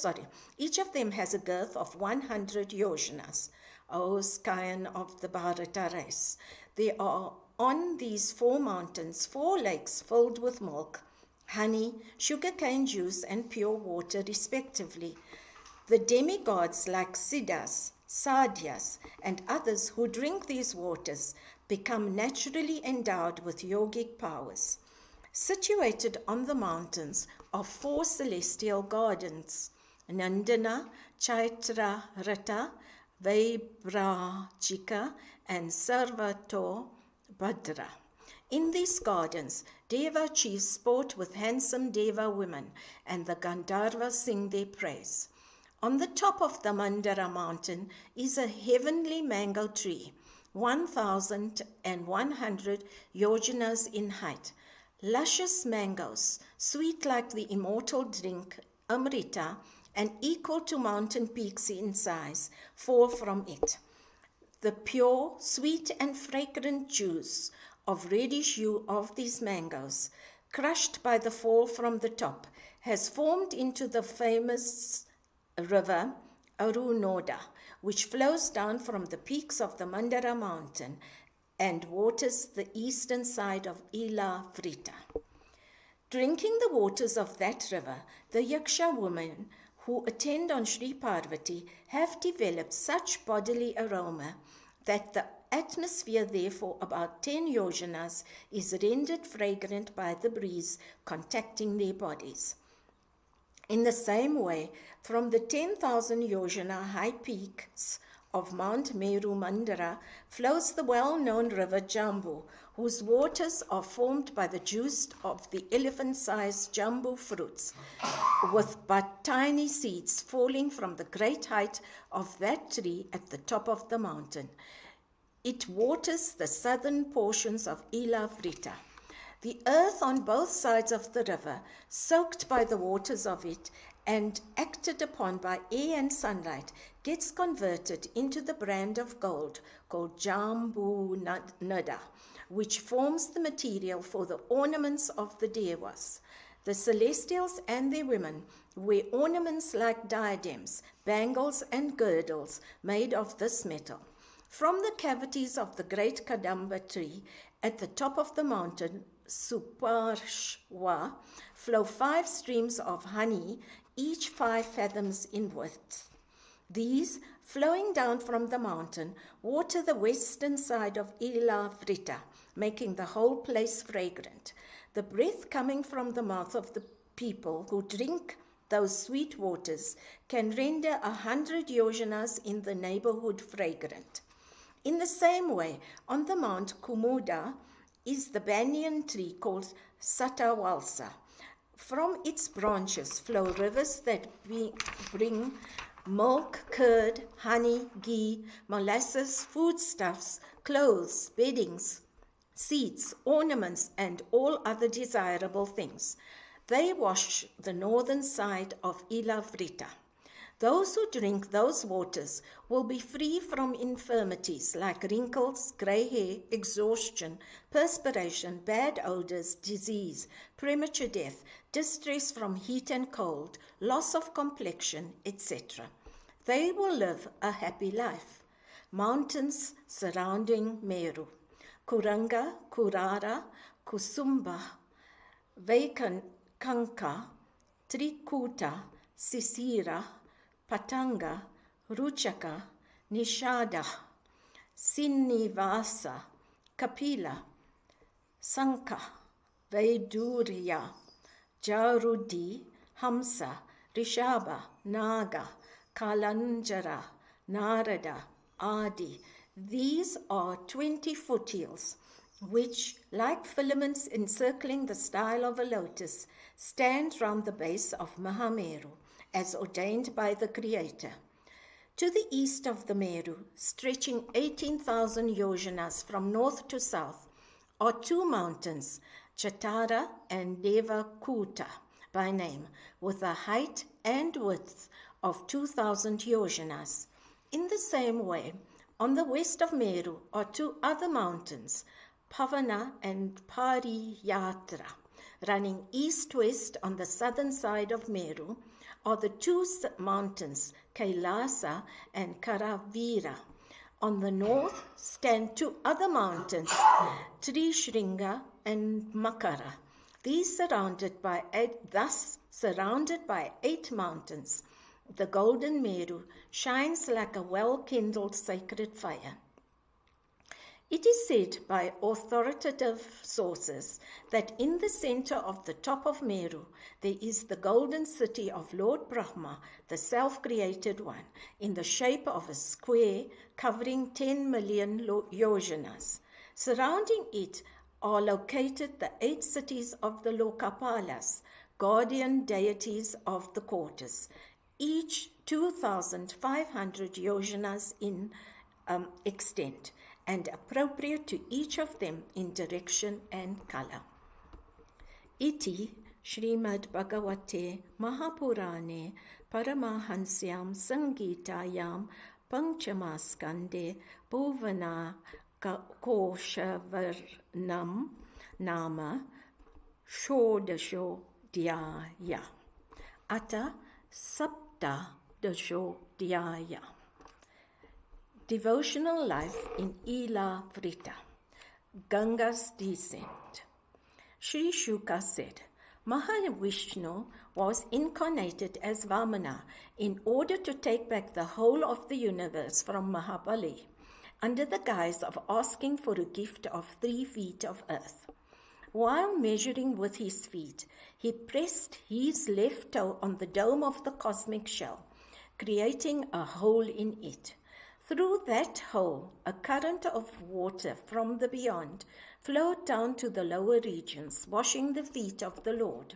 them has a girth of 100 yojanas. O scion of the Bharata race, there are on these 4 mountains 4 lakes filled with milk, honey, sugarcane juice, and pure water, respectively. The demigods like Siddhas, Sadhyas, and others who drink these waters become naturally endowed with yogic powers. Situated on the mountains are 4 celestial gardens, Nandana, Chaitra Rata, Vaibrajika, and Sarvato Bhadra. In these gardens, Deva chiefs sport with handsome Deva women, and the Gandharvas sing their praise. On the top of the Mandara mountain is a heavenly mango tree, 1,100 yojanas in height. Luscious mangoes, sweet like the immortal drink, Amrita, and equal to mountain peaks in size, fall from it. The pure, sweet, and fragrant juice of reddish hue of these mangoes, crushed by the fall from the top, has formed into the famous river Arunoda, which flows down from the peaks of the Mandara mountain and waters the eastern side of Ila Vrita. Drinking the waters of that river, the Yaksha women who attend on Sri Parvati have developed such bodily aroma that the atmosphere there for about 10 yojanas is rendered fragrant by the breeze contacting their bodies. In the same way, from the 10,000 yojana high peaks of Mount Meru Mandara flows the well-known river Jambu, whose waters are formed by the juice of the elephant-sized jambu fruits, with but tiny seeds falling from the great height of that tree at the top of the mountain. It waters the southern portions of Ila Vrita. The earth on both sides of the river, soaked by the waters of it and acted upon by air and sunlight, gets converted into the brand of gold called Jambu Nada, which forms the material for the ornaments of the Devas. The celestials and their women wear ornaments like diadems, bangles, and girdles made of this metal. From the cavities of the great Kadamba tree at the top of the mountain, Suparshwa, flow 5 streams of honey, each 5 fathoms in width. These, flowing down from the mountain, water the western side of Ila Vrita, making the whole place fragrant. The breath coming from the mouth of the people who drink those sweet waters can render 100 yojanas in the neighborhood fragrant. In the same way, on the Mount Kumuda is the banyan tree called Satawalsa. From its branches flow rivers that bring milk, curd, honey, ghee, molasses, foodstuffs, clothes, beddings, seats, ornaments, and all other desirable things. They wash the northern side of Ila Vrita. Those who drink those waters will be free from infirmities like wrinkles, grey hair, exhaustion, perspiration, bad odors, disease, premature death, distress from heat and cold, loss of complexion, etc. They will live a happy life. Mountains surrounding Meru: Kuranga, Kurara, Kusumba, Vaikanka, Trikuta, Sisira, Patanga, Ruchaka, Nishada, Sinivasa, Kapila, Sankha, Vaidurya, Jarudi, Hamsa, Rishaba, Naga, Kalanjara, Narada, Adi. These are 20 foothills, which, like filaments encircling the style of a lotus, stand round the base of Mahameru, as ordained by the Creator. To the east of the Meru, stretching 18,000 yojanas from north to south, are two mountains, Chatara and Devakuta by name, with a height and width of 2,000 yojanas. In the same way, on the west of Meru are two other mountains, Pavana and Pariyatra. Running east-west on the southern side of Meru are the two mountains, Kailasa and Karavira. On the north stand two other mountains, Trishringa and Makara. These thus surrounded by 8 mountains, the golden Meru shines like a well-kindled sacred fire. It is said by authoritative sources that in the center of the top of Meru there is the golden city of Lord Brahma, the self-created one, in the shape of a square covering 10 million yojanas. Surrounding it are located the 8 cities of the Lokapalas, guardian deities of the quarters, each 2,500 yojanas in extent, and appropriate to each of them in direction and color. Iti Shrimad Bhagavate Mahapurane Paramahansyam Sangitayam Panchamaskande Bhuvana Koshavarnam Nama Shodasho Dhyaya Ata Sapta Dasho Dhyaya. Devotional life in Ila Vrita, Ganga's descent. Sri Shuka said, Mahavishnu was incarnated as Vamana in order to take back the whole of the universe from Mahabali, under the guise of asking for a gift of 3 feet of earth. While measuring with his feet, he pressed his left toe on the dome of the cosmic shell, creating a hole in it. Through that hole, a current of water from the beyond flowed down to the lower regions, washing the feet of the Lord.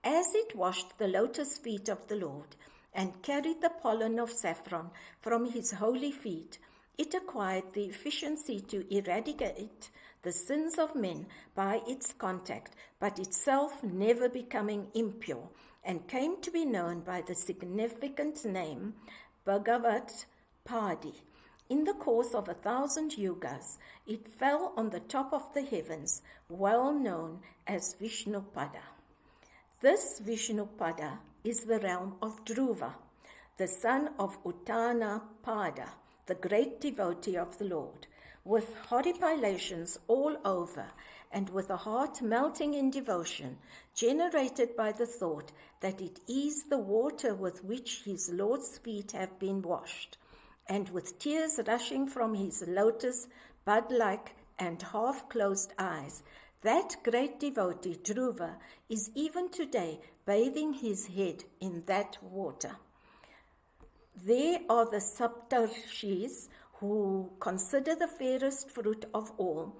As it washed the lotus feet of the Lord and carried the pollen of saffron from his holy feet, it acquired the efficiency to eradicate the sins of men by its contact, but itself never becoming impure, and came to be known by the significant name Bhagavat Padi. In the course of 1,000 yugas, it fell on the top of the heavens, well known as Vishnupada. This Vishnupada is the realm of Dhruva, the son of Uttanapada, the great devotee of the Lord, with horripilations all over, and with a heart melting in devotion, generated by the thought that it is the water with which his Lord's feet have been washed, and with tears rushing from his lotus, bud-like and half-closed eyes, that great devotee, Dhruva, is even today bathing his head in that water. There are the Saptarshis, who consider the fairest fruit of all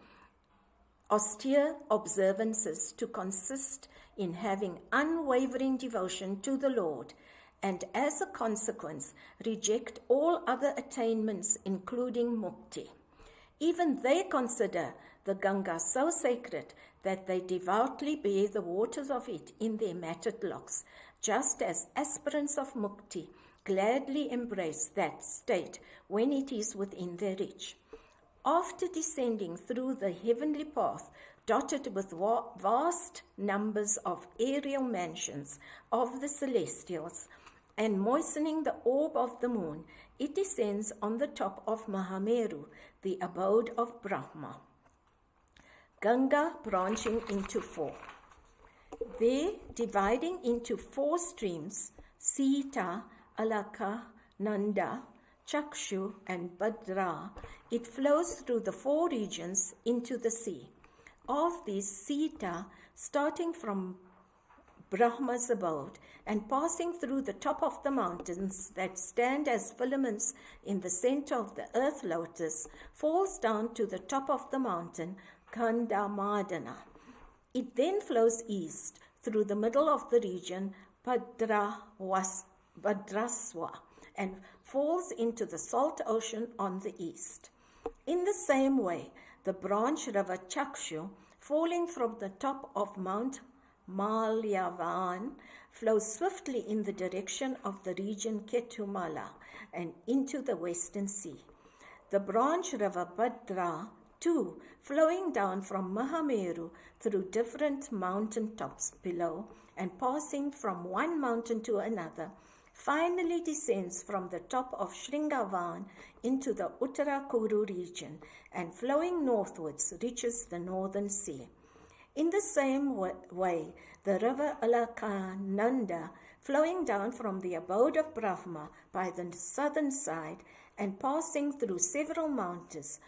austere observances to consist in having unwavering devotion to the Lord, and as a consequence reject all other attainments, including mukti. Even they consider the Ganga so sacred that they devoutly bear the waters of it in their matted locks, just as aspirants of mukti gladly embrace that state when it is within their reach. After descending through the heavenly path, dotted with vast numbers of aerial mansions of the celestials, and moistening the orb of the moon, it descends on the top of Mahameru, the abode of Brahma. Ganga branching into 4. There, dividing into 4 streams, Sita, Alaka, Nanda, Chakshu, and Bhadra, it flows through the 4 regions into the sea. Of these, Sita, starting from Brahma's abode and passing through the top of the mountains that stand as filaments in the center of the earth lotus, falls down to the top of the mountain Gandhamadana. It then flows east through the middle of the region Bhadraswa and falls into the salt ocean on the east. In the same way, the branch river Chakshu, falling from the top of Mount Malyavan, flows swiftly in the direction of the region Ketumala and into the western sea. The branch river Bhadra, too, flowing down from Mahameru through different mountain tops below and passing from one mountain to another, finally descends from the top of Shringavan into the Uttarakuru region and flowing northwards reaches the northern sea. In the same way, the river Alakananda, flowing down from the abode of Brahma by the southern side and passing through several mountains,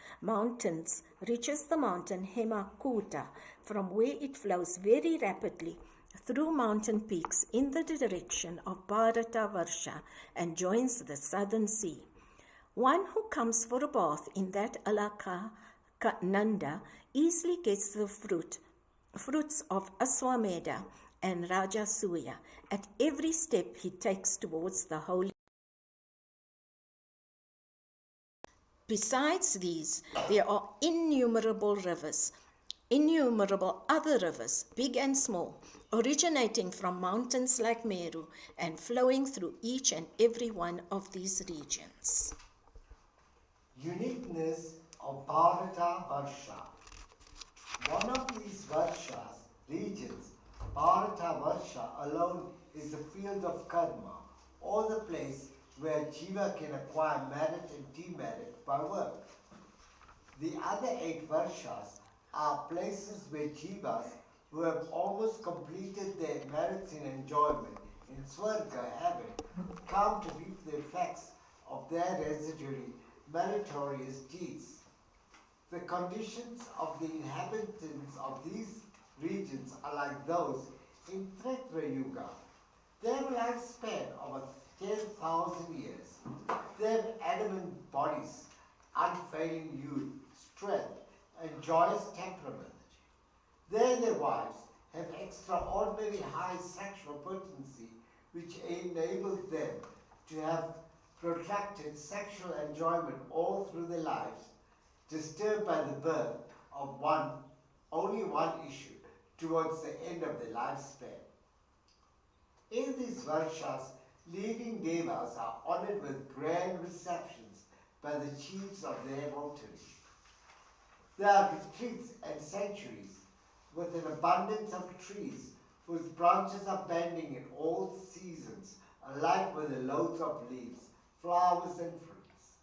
reaches the mountain Hemakuta, from where it flows very rapidly through mountain peaks in the direction of Bharata Varsha and joins the southern sea. One who comes for a bath in that Alakananda easily gets the fruits of Aswamedha and Rajasuya at every step he takes towards the holy. Besides these, there are innumerable other rivers, big and small, originating from mountains like Meru and flowing through each and every one of these regions. Uniqueness of Bharata Varsha. One of these Varshas, regions, Bharata Varsha alone is the field of karma, or the place where Jiva can acquire merit and demerit by work. The other 8 Varshas are places where Jivas who have almost completed their merits in enjoyment in Swarga heaven come to reap the effects of their residuary meritorious deeds. The conditions of the inhabitants of these regions are like those in Treta Yuga. They have a lifespan of 10,000 years. They have adamant bodies, unfailing youth, strength, and joyous temperament. They and their wives have extraordinary high sexual potency, which enables them to have protracted sexual enjoyment all through their lives, disturbed by the birth of only one issue towards the end of their lifespan. In these Varshas, leading devas are honored with grand receptions by the chiefs of their votaries. There are retreats and sanctuaries with an abundance of trees whose branches are bending in all seasons, alike with the loads of leaves, flowers, and fruits.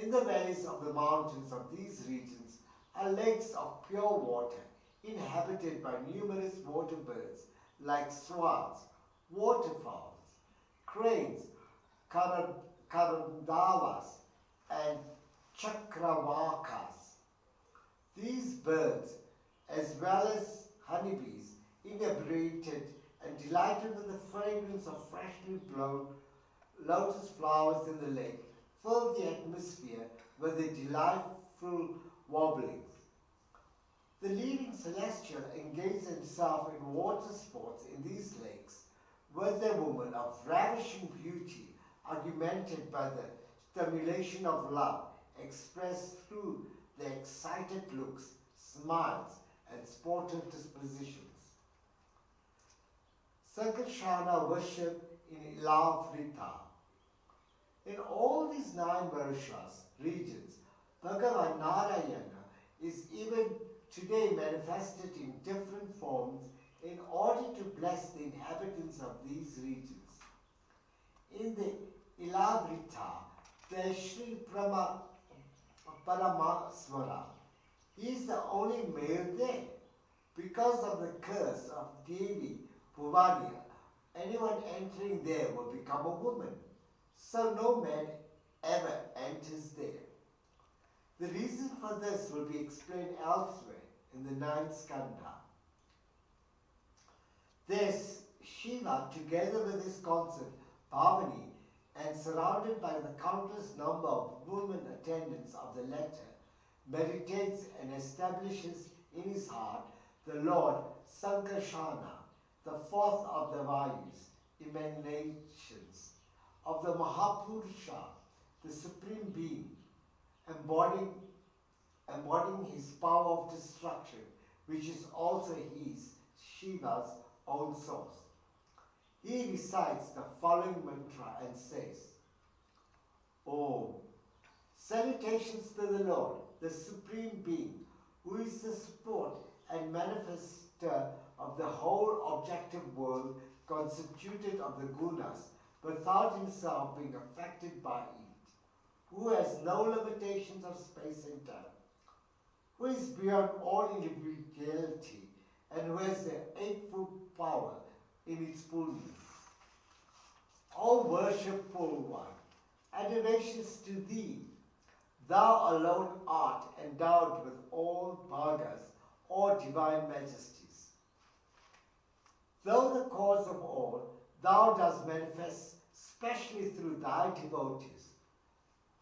In the valleys of the mountains of these regions are lakes of pure water, inhabited by numerous water birds like swans, waterfowls, cranes, karandavas, and chakravakas. These birds, as well as honeybees, inebriated and delighted with the fragrance of freshly blown lotus flowers in the lake, fill the atmosphere with their delightful warblings. The leading celestial engaged himself in water sports in these lakes with a woman of ravishing beauty, augmented by the stimulation of love expressed through their excited looks, smiles, and sportive dispositions. Sankarsana worship in Ilavrita. In all these 9 Varshas, regions, Bhagavan Narayana is even today manifested in different forms in order to bless the inhabitants of these regions. In the Ilavrita, there is Sri Paramaswara. He is the only male there. Because of the curse of Devi Bhuvania, anyone entering there will become a woman. So no man ever enters there. The reason for this will be explained elsewhere in the 9th skandha. This, Shiva, together with his consort Bhavani, and surrounded by the countless number of women attendants of the latter, meditates and establishes in his heart the Lord Sankarshana, the fourth of the Vayus, emanations, of the Mahapurusha, the Supreme Being, embodying his power of destruction, which is also his, Shiva's, own source. He recites the following mantra and says, Om, salutations to the Lord, the Supreme Being, who is the support and manifester of the whole objective world constituted of the gunas, without himself being affected by it, who has no limitations of space and time, who is beyond all individuality, and who has the eightfold power in its fullness. O worshipful one, adorations to thee. Thou alone art endowed with all bhagas, or divine majesties. Though the cause of all, thou dost manifest specially through thy devotees.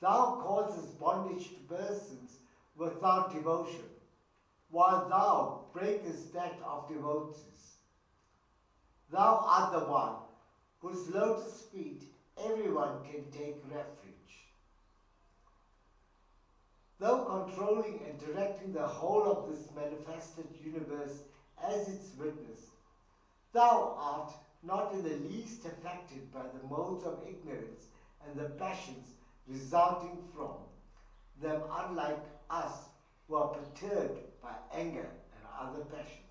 Thou causest bondage to persons without devotion, while thou breakest that of devotees. Thou art the one whose lotus feet everyone can take refuge. Though controlling and directing the whole of this manifested universe as its witness, thou art not in the least affected by the modes of ignorance and the passions resulting from them, unlike us who are perturbed by anger and other passions.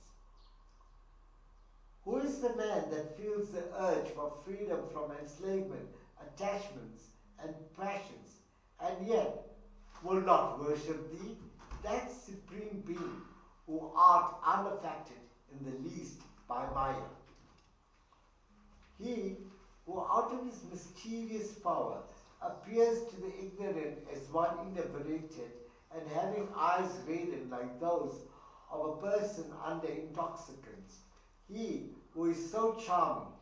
Who is the man that feels the urge for freedom from enslavement, attachments, and passions, and yet will not worship thee? That Supreme Being, who art unaffected in the least by Maya. He who out of his mischievous power appears to the ignorant as one inebriated and having eyes radiant like those of a person under intoxicants. He who is so charming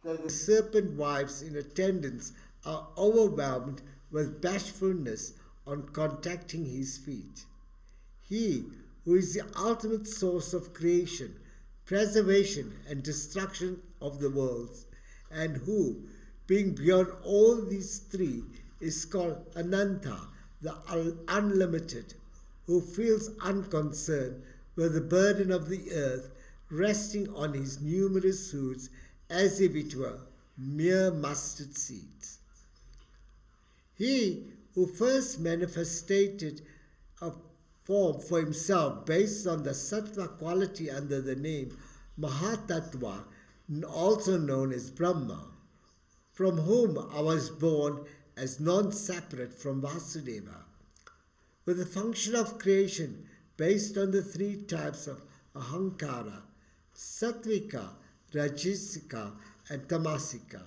that the serpent wives in attendance are overwhelmed with bashfulness on contacting his feet. He who is the ultimate source of creation, preservation and destruction of the worlds, and who, being beyond all these three, is called Ananta, the unlimited, who feels unconcerned with the burden of the earth resting on his numerous hoods as if it were mere mustard seeds. He who first manifested a form for himself based on the sattva quality under the name Mahatattva, also known as Brahma, from whom I was born as non-separate from Vasudeva, with the function of creation based on the three types of ahankara, sattvika, rajasika, and tamasika.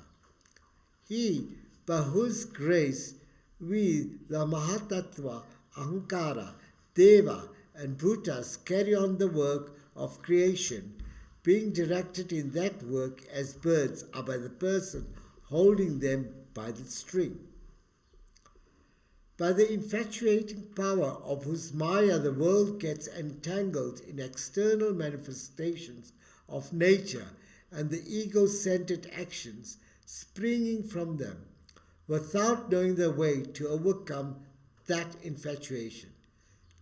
He, by whose grace we, the Mahatattva, ahankara, deva, and bhutas carry on the work of creation, being directed in that work as birds are by the person holding them by the string. By the infatuating power of whose Maya the world gets entangled in external manifestations of nature and the ego-centered actions springing from them, without knowing the way to overcome that infatuation.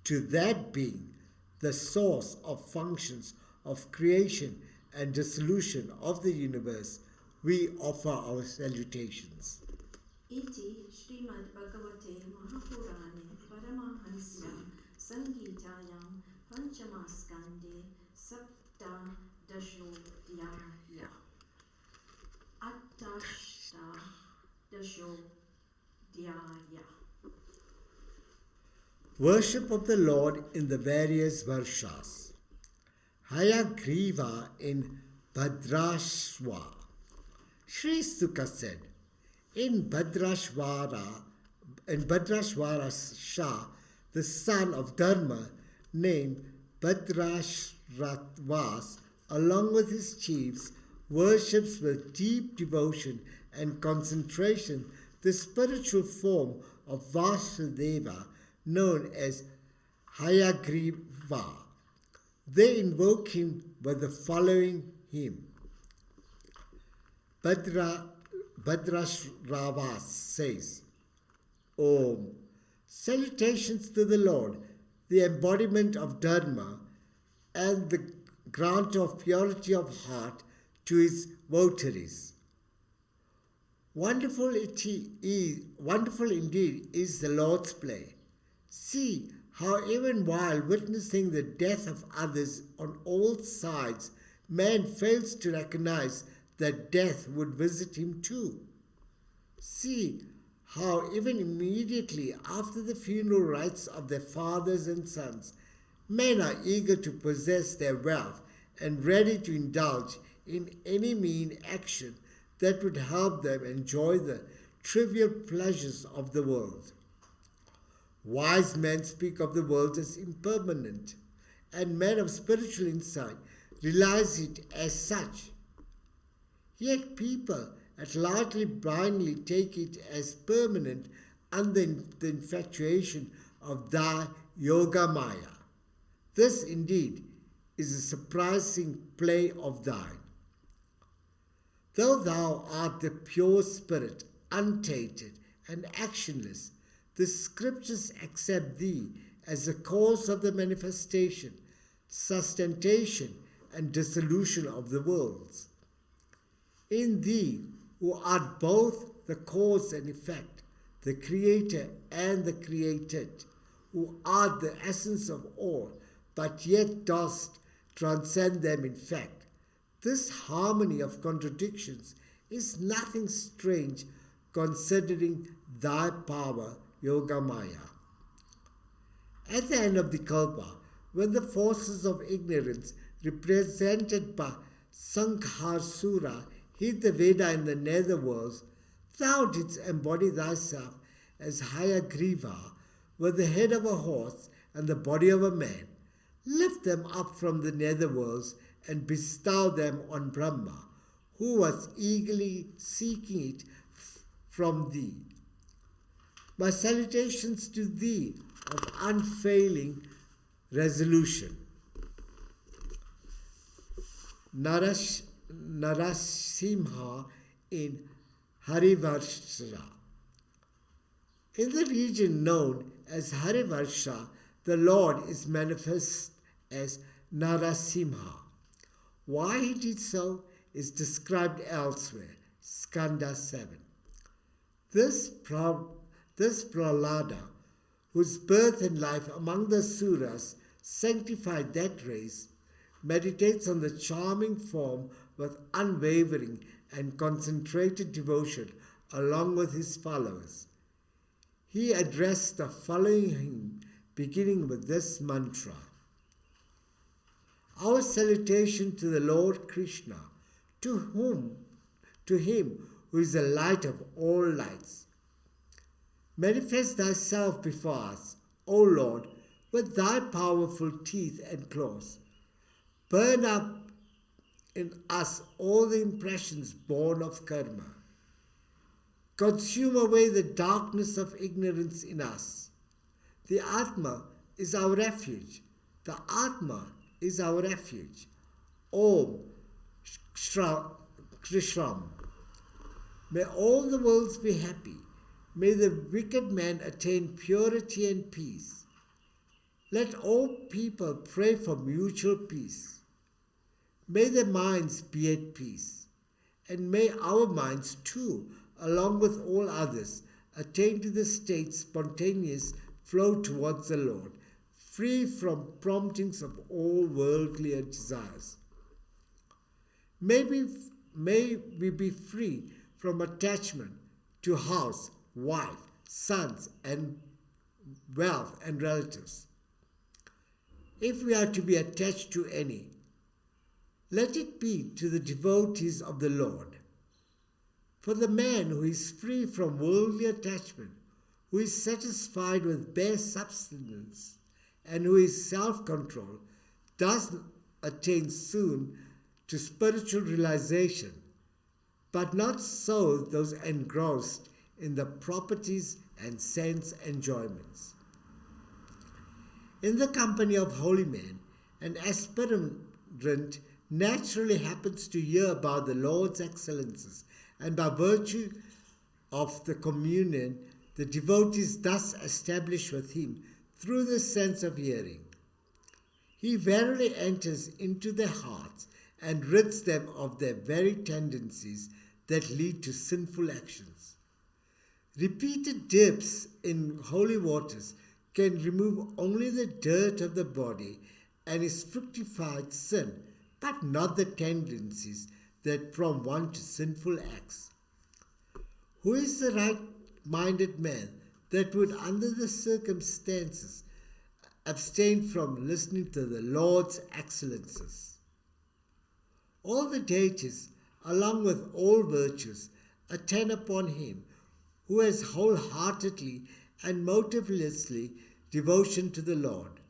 To that being, the source of functions of creation and dissolution of the universe, we offer our salutations. Iti Shrimad Bhagavate Mahapurane Paramahansya Sangitayam Panchamaskande Sapta Dashodhyaya Attashta Dashodhyaya. Worship of the Lord in the various Varshas. Hayagriva in Bhadrashva, Sri Sukha said, in Bhadrashvara Shah, the son of Dharma, named Bhadrashvaras, along with his chiefs, worships with deep devotion and concentration the spiritual form of Vasudeva known as Hayagriva. They invoke him with the following hymn. Bhadrashravas says, Om. Salutations to the Lord, the embodiment of Dharma and the grant of purity of heart to his votaries. Wonderful indeed is the Lord's play. See how even while witnessing the death of others on all sides, man fails to recognize that death would visit him too. See how even immediately after the funeral rites of their fathers and sons, men are eager to possess their wealth and ready to indulge in any mean action that would help them enjoy the trivial pleasures of the world. Wise men speak of the world as impermanent, and men of spiritual insight realize it as such. Yet people at largely blindly take it as permanent under the infatuation of thy yoga maya. This indeed is a surprising play of thine. Though thou art the pure spirit, untainted and actionless, the scriptures accept thee as the cause of the manifestation, sustentation and dissolution of the worlds. In thee, who art both the cause and effect, the creator and the created, who art the essence of all, but yet dost transcend them in fact. This harmony of contradictions is nothing strange considering thy power, Yoga Maya. At the end of the Kalpa, when the forces of ignorance represented by Sankharsura hid the Veda in the netherworlds, thou didst embody thyself as Hayagriva with the head of a horse and the body of a man. Lift them up from the netherworlds and bestow them on Brahma, who was eagerly seeking it from thee. My salutations to thee of unfailing resolution. Narasimha in Harivarsha. In the region known as Harivarsha, the Lord is manifest as Narasimha. Why he did so is described elsewhere, Skanda 7. This Prahlada, whose birth and life among the Suras sanctified that race, meditates on the charming form with unwavering and concentrated devotion along with his followers. He addressed the following hymn beginning with this mantra. Our salutation to the Lord Krishna, to him who is the light of all lights. Manifest thyself before us, O Lord, with thy powerful teeth and claws. Burn up in us all the impressions born of karma. Consume away the darkness of ignorance in us. The Atma is our refuge. The Atma is our refuge. Om Krishram. May all the worlds be happy. May the wicked man attain purity and peace. Let all people pray for mutual peace. May their minds be at peace. And may our minds too, along with all others, attain to the state spontaneous flow towards the Lord, free from promptings of all worldly desires. May we be free from attachment to house, wife, sons, and wealth and relatives. If we are to be attached to any, let it be to the devotees of the Lord. For the man who is free from worldly attachment, who is satisfied with bare subsistence, and who is self-controlled, does attain soon to spiritual realization, but not so those engrossed in the properties and sense enjoyments. In the company of holy men, an aspirant naturally happens to hear about the Lord's excellences, and by virtue of the communion, the devotees thus establish with him through the sense of hearing. He verily enters into their hearts and rids them of their very tendencies that lead to sinful actions. Repeated dips in holy waters can remove only the dirt of the body and his fructified sin, but not the tendencies that prompt one to sinful acts. Who is the right-minded man that would, under the circumstances, abstain from listening to the Lord's excellences? All the deities, along with all virtues, attend upon him who has wholeheartedly and motivelessly devotion to the Lord.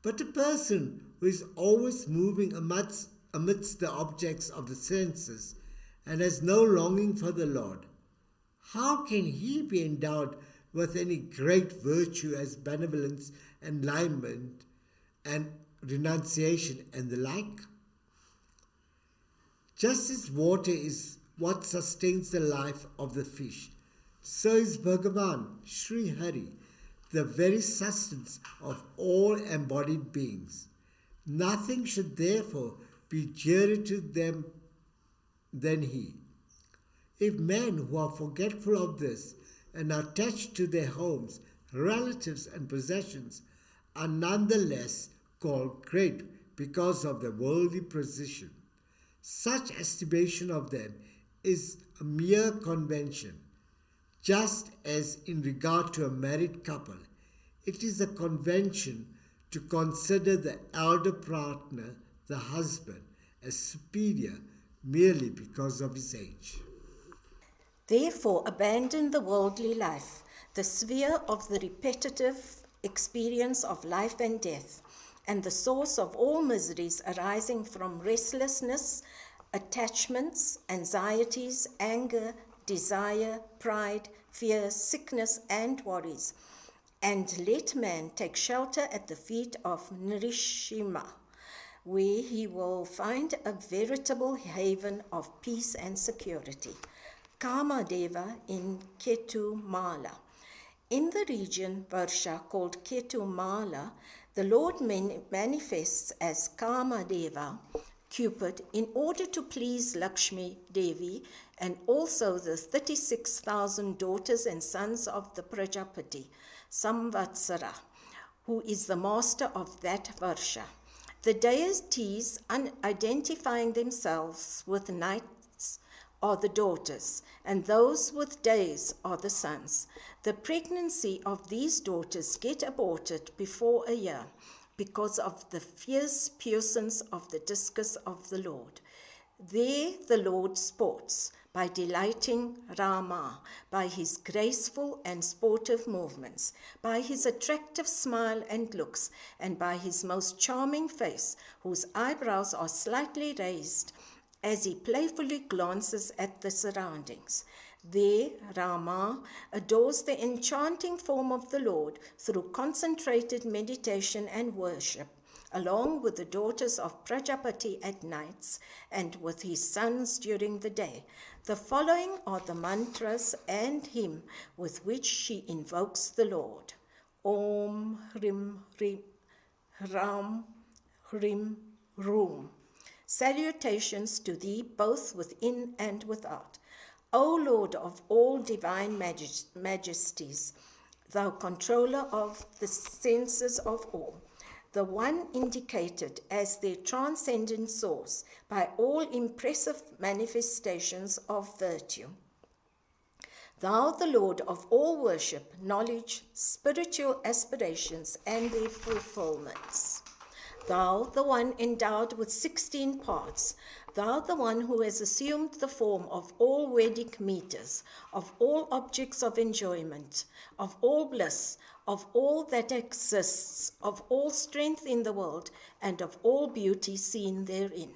But a person who is always moving amidst the objects of the senses and has no longing for the Lord, how can he be endowed with any great virtue as benevolence, enlightenment, and renunciation and the like? Just as water is what sustains the life of the fish, so is Bhagavan, Sri Hari, the very sustenance of all embodied beings. Nothing should therefore be dearer to them than he. If men who are forgetful of this and are attached to their homes, relatives and possessions are nonetheless called great because of their worldly position, such estimation of them is a mere convention. Just as in regard to a married couple, it is a convention to consider the elder partner, the husband, as superior merely because of his age. Therefore, abandon the worldly life, the sphere of the repetitive experience of life and death, and the source of all miseries arising from restlessness, attachments, anxieties, anger, desire, pride, fear, sickness, and worries. And let man take shelter at the feet of Nrishima, where he will find a veritable haven of peace and security. Kamadeva in Ketu Mala. In the region Varsha called Ketu Mala, the Lord manifests as Kamadeva, Cupid, in order to please Lakshmi Devi and also the 36,000 daughters and sons of the Prajapati, Samvatsara, who is the master of that Varsha. The deities, identifying themselves with nights, are the daughters, and those with days are the sons. The pregnancy of these daughters get aborted before a year because of the fierce puissance of the discourse of the Lord. There the Lord sports by delighting Rama, by his graceful and sportive movements, by his attractive smile and looks, and by his most charming face, whose eyebrows are slightly raised as he playfully glances at the surroundings. There, Rama adores the enchanting form of the Lord through concentrated meditation and worship, along with the daughters of Prajapati at nights and with his sons during the day. The following are the mantras and hymn with which she invokes the Lord. Om Hrim Hrim Ram Hrim Rum. Salutations to thee both within and without. O Lord of all divine majesties, thou controller of the senses of all, the one indicated as their transcendent source by all impressive manifestations of virtue. Thou, the Lord of all worship, knowledge, spiritual aspirations, and their fulfillments. thou the one endowed with 16 parts, thou the one who has assumed the form of all Vedic meters, of all objects of enjoyment, of all bliss, of all that exists, of all strength in the world, and of all beauty seen therein.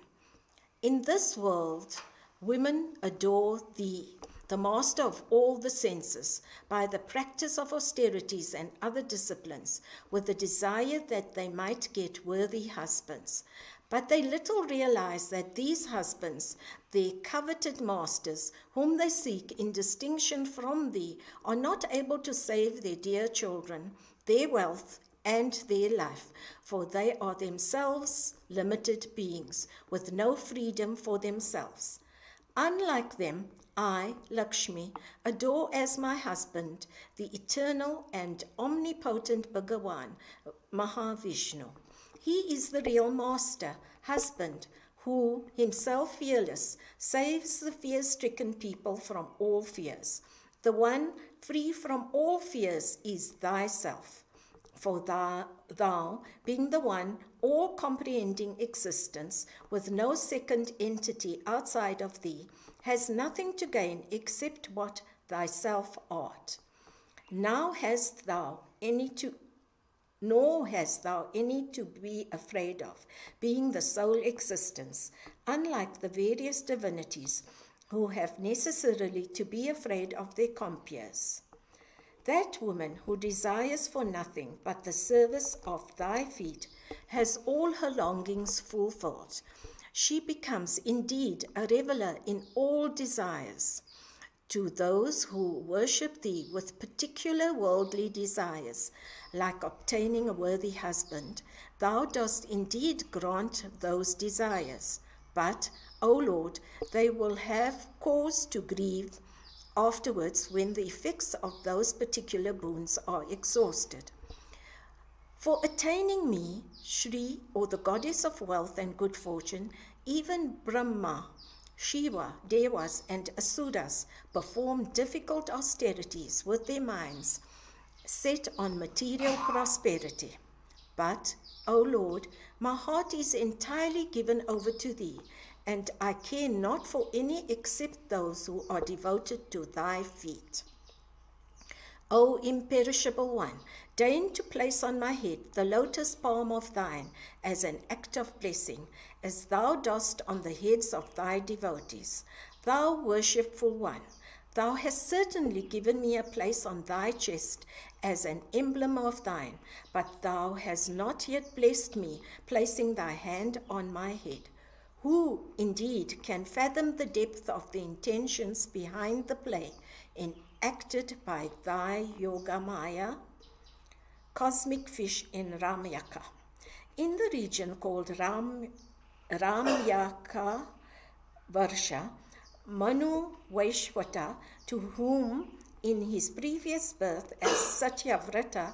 In this world, women adore thee, the master of all the senses, by the practice of austerities and other disciplines, with the desire that they might get worthy husbands. But they little realize that these husbands, their coveted masters, whom they seek in distinction from thee, are not able to save their dear children, their wealth, and their life, for they are themselves limited beings, with no freedom for themselves. Unlike them, I, Lakshmi, adore as my husband the eternal and omnipotent Bhagavan, Mahavishnu. He is the real master, husband, who, himself fearless, saves the fear-stricken people from all fears. The one free from all fears is thyself. For thou, being the one all-comprehending existence, with no second entity outside of thee, has nothing to gain except what thyself art. Nor hast thou any to be afraid of, being the sole existence, unlike the various divinities who have necessarily to be afraid of their compeers. That woman who desires for nothing but the service of thy feet has all her longings fulfilled. She becomes indeed a reveler in all desires. To those who worship thee with particular worldly desires, like obtaining a worthy husband, thou dost indeed grant those desires. But, O Lord, they will have cause to grieve afterwards when the effects of those particular boons are exhausted. For attaining me, Shri, or the goddess of wealth and good fortune, even Brahma, Shiva, Devas, and Asuras perform difficult austerities with their minds set on material prosperity. But, O Lord, my heart is entirely given over to thee, and I care not for any except those who are devoted to thy feet. O imperishable one, deign to place on my head the lotus palm of thine as an act of blessing, as thou dost on the heads of thy devotees. Thou worshipful one, thou hast certainly given me a place on thy chest as an emblem of thine, but thou hast not yet blessed me, placing thy hand on my head. Who, indeed, can fathom the depth of the intentions behind the play enacted by thy Yogamaya, cosmic fish in Ramyaka? In the region called Ramyaka Varsha, Manu Vaishvata, to whom in his previous birth as Satyavrata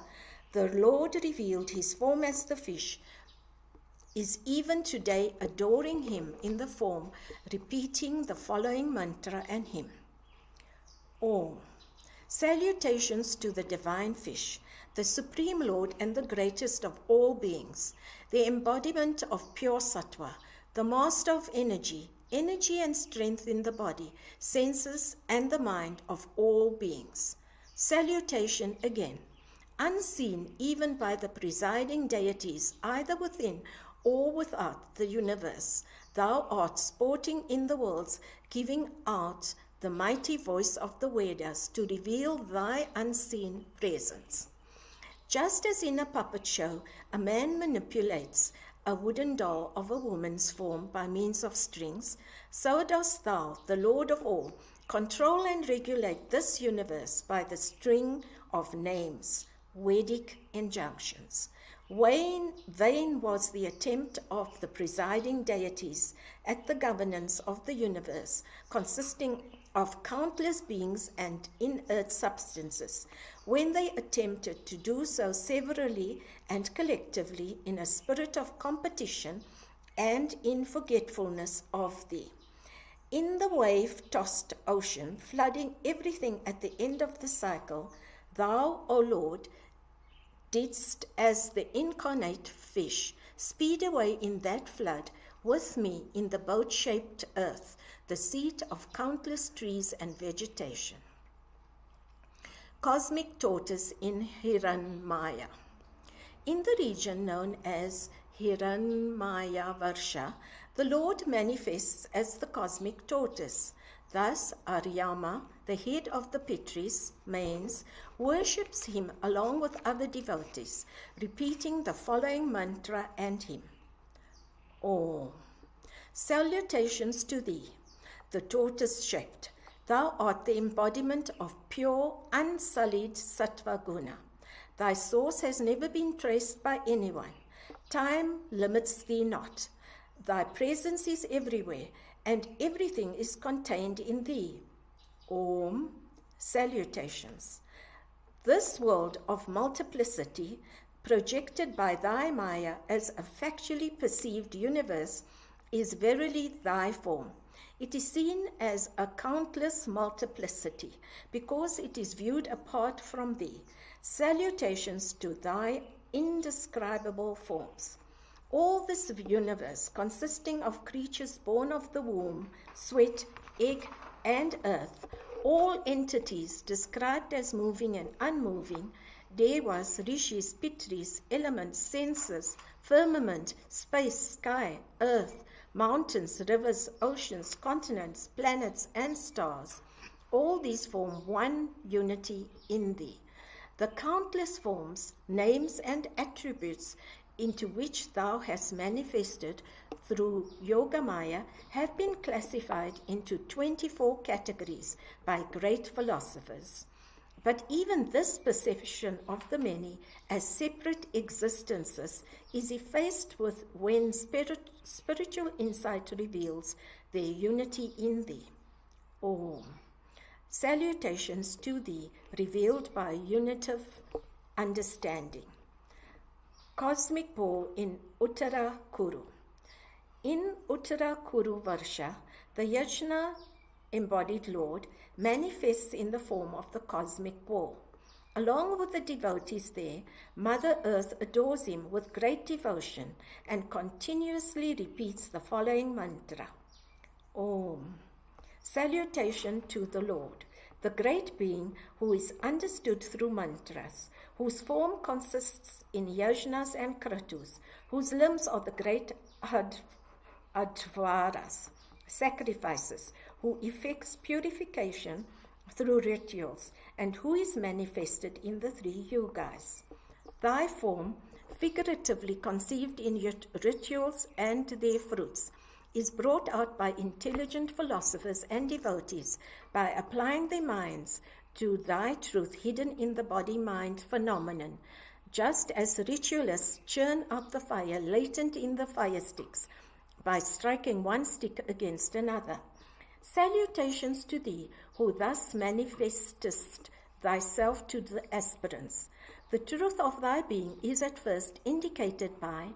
the Lord revealed his form as the fish, is even today adoring him in the form, repeating the following mantra and hymn. Om. Salutations to the divine fish, the Supreme Lord and the greatest of all beings, the embodiment of pure sattva, the master of energy and strength in the body, senses, and the mind of all beings. Salutation again. Unseen even by the presiding deities, either within or without the universe, thou art sporting in the worlds, giving out the mighty voice of the Vedas to reveal thy unseen presence. Just as in a puppet show, a man manipulates a wooden doll of a woman's form by means of strings, so dost thou, the Lord of all, control and regulate this universe by the string of names, Vedic injunctions. Vain was the attempt of the presiding deities at the governance of the universe, consisting of countless beings and inert substances, when they attempted to do so severally and collectively in a spirit of competition and in forgetfulness of thee. In the wave-tossed ocean, flooding everything at the end of the cycle, thou, O Lord, didst as the incarnate fish speed away in that flood with me in the boat-shaped earth, the seat of countless trees and vegetation. Cosmic tortoise in Hiranmaya. In the region known as Hiranmaya Varsha, the Lord manifests as the cosmic tortoise. Thus, Yama, the head of the Pitris, mains, worships him along with other devotees, repeating the following mantra and hymn. Om. Salutations to thee, the tortoise-shaped. Thou art the embodiment of pure, unsullied sattva guna. Thy source has never been traced by anyone. Time limits thee not. Thy presence is everywhere, and everything is contained in thee. Om. Salutations. This world of multiplicity, projected by thy Maya as a factually perceived universe, is verily thy form. It is seen as a countless multiplicity because it is viewed apart from thee. Salutations to thy indescribable forms. All this universe, consisting of creatures born of the womb, sweat, egg, and earth, all entities described as moving and unmoving, devas, rishis, pitris, elements, senses, firmament, space, sky, earth, mountains, rivers, oceans, continents, planets, and stars, all these form one unity in thee. The countless forms, names, and attributes into which thou hast manifested through Yogamaya have been classified into 24 categories by great philosophers. But even this perception of the many as separate existences is effaced when spiritual insight reveals their unity in thee. Om. Salutations to thee, revealed by unitive understanding. Cosmic Ball in Uttara Kuru. In Uttara Kuru Varsha, the Yajna embodied Lord manifests in the form of the cosmic ball. Along with the devotees there, Mother Earth adores him with great devotion and continuously repeats the following mantra. Om. Salutation to the Lord, the great being who is understood through mantras, whose form consists in yajnas and kratus, whose limbs are the great advaras, sacrifices, who effects purification through rituals, and who is manifested in the three yugas. Thy form, figuratively conceived in rituals and their fruits, is brought out by intelligent philosophers and devotees by applying their minds to thy truth hidden in the body-mind phenomenon, just as ritualists churn out the fire latent in the fire sticks by striking one stick against another. Salutations to thee, who thus manifestest thyself to the aspirants. The truth of thy being is at first indicated by,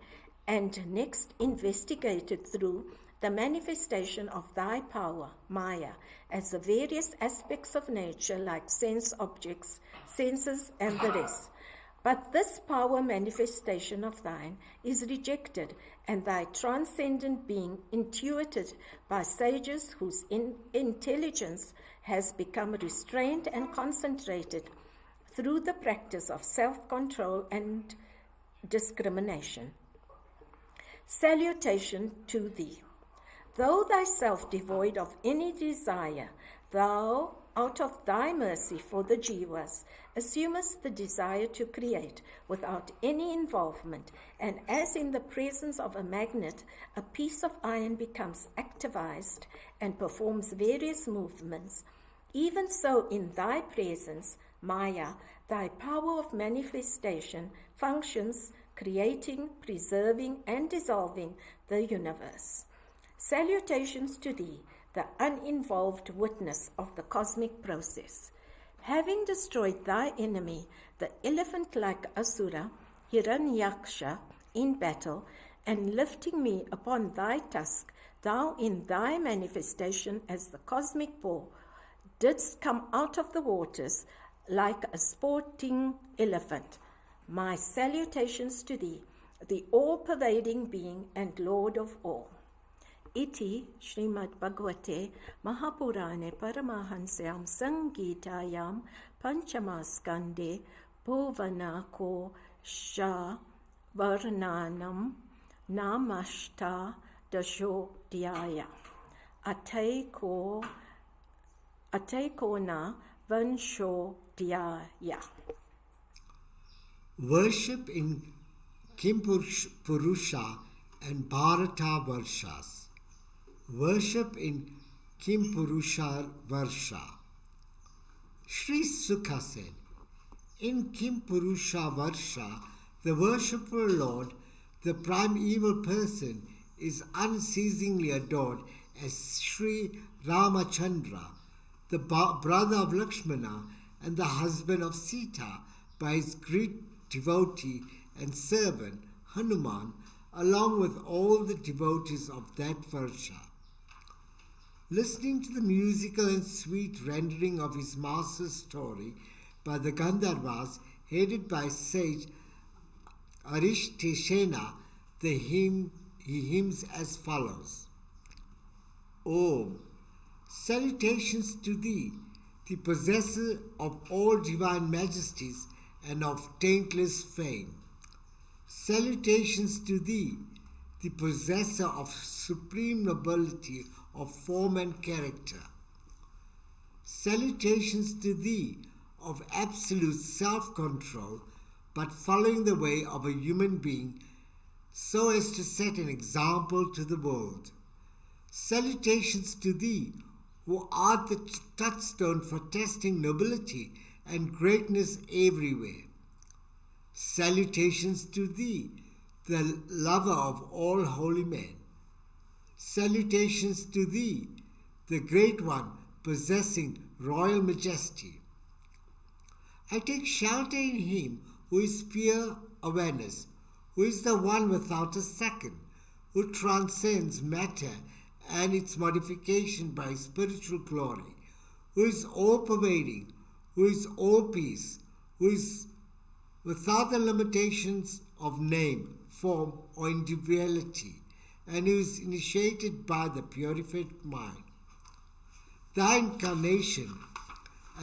and next investigated through, the manifestation of thy power, Maya, as the various aspects of nature like sense objects, senses, and the rest. But this power manifestation of thine is rejected, and thy transcendent being intuited by sages whose intelligence has become restrained and concentrated through the practice of self-control and discrimination. Salutation to thee. Though thyself devoid of any desire, thou, out of thy mercy for the jivas, assumest the desire to create without any involvement, and as in the presence of a magnet, a piece of iron becomes activized and performs various movements, even so in thy presence, Maya, thy power of manifestation functions, creating, preserving, and dissolving the universe. Salutations to thee, the uninvolved witness of the cosmic process. Having destroyed thy enemy, the elephant-like Asura, Hiranyaksha, in battle, and lifting me upon thy tusk, thou in thy manifestation as the cosmic ball, didst come out of the waters like a sporting elephant. My salutations to thee, the all-pervading being and Lord of all. Iti Shrimad Bhagavate Mahapurane Paramahansayam Sangitayam Panchamaskande Bhuvanako Sha Varnanam Namashta Dashodhyaya Ataikona Vanshodhyaya. Worship in Kimpurusha and Bharata Varshas. Worship in Kimpurusha Varsha. Sri Sukha said, in Kimpurusha Varsha, the worshipful Lord, the primeval person, is unceasingly adored as Sri Ramachandra, the brother of Lakshmana and the husband of Sita, by his great devotee and servant Hanuman, along with all the devotees of that Varsha. Listening to the musical and sweet rendering of his master's story by the Gandharvas, headed by sage Arishteshena, he hymns as follows. Om. Salutations to thee, the possessor of all divine majesties and of taintless fame. Salutations to thee, the possessor of supreme nobility of form and character. Salutations to thee, of absolute self-control, but following the way of a human being so as to set an example to the world. Salutations to thee, who art the touchstone for testing nobility and greatness everywhere. Salutations to thee, the lover of all holy men. Salutations to thee, the great one possessing royal majesty. I take shelter in him who is pure awareness, who is the one without a second, who transcends matter and its modification by spiritual glory, who is all-pervading, who is all peace, who is without the limitations of name, form, or individuality, and who is initiated by the purified mind. Thy incarnation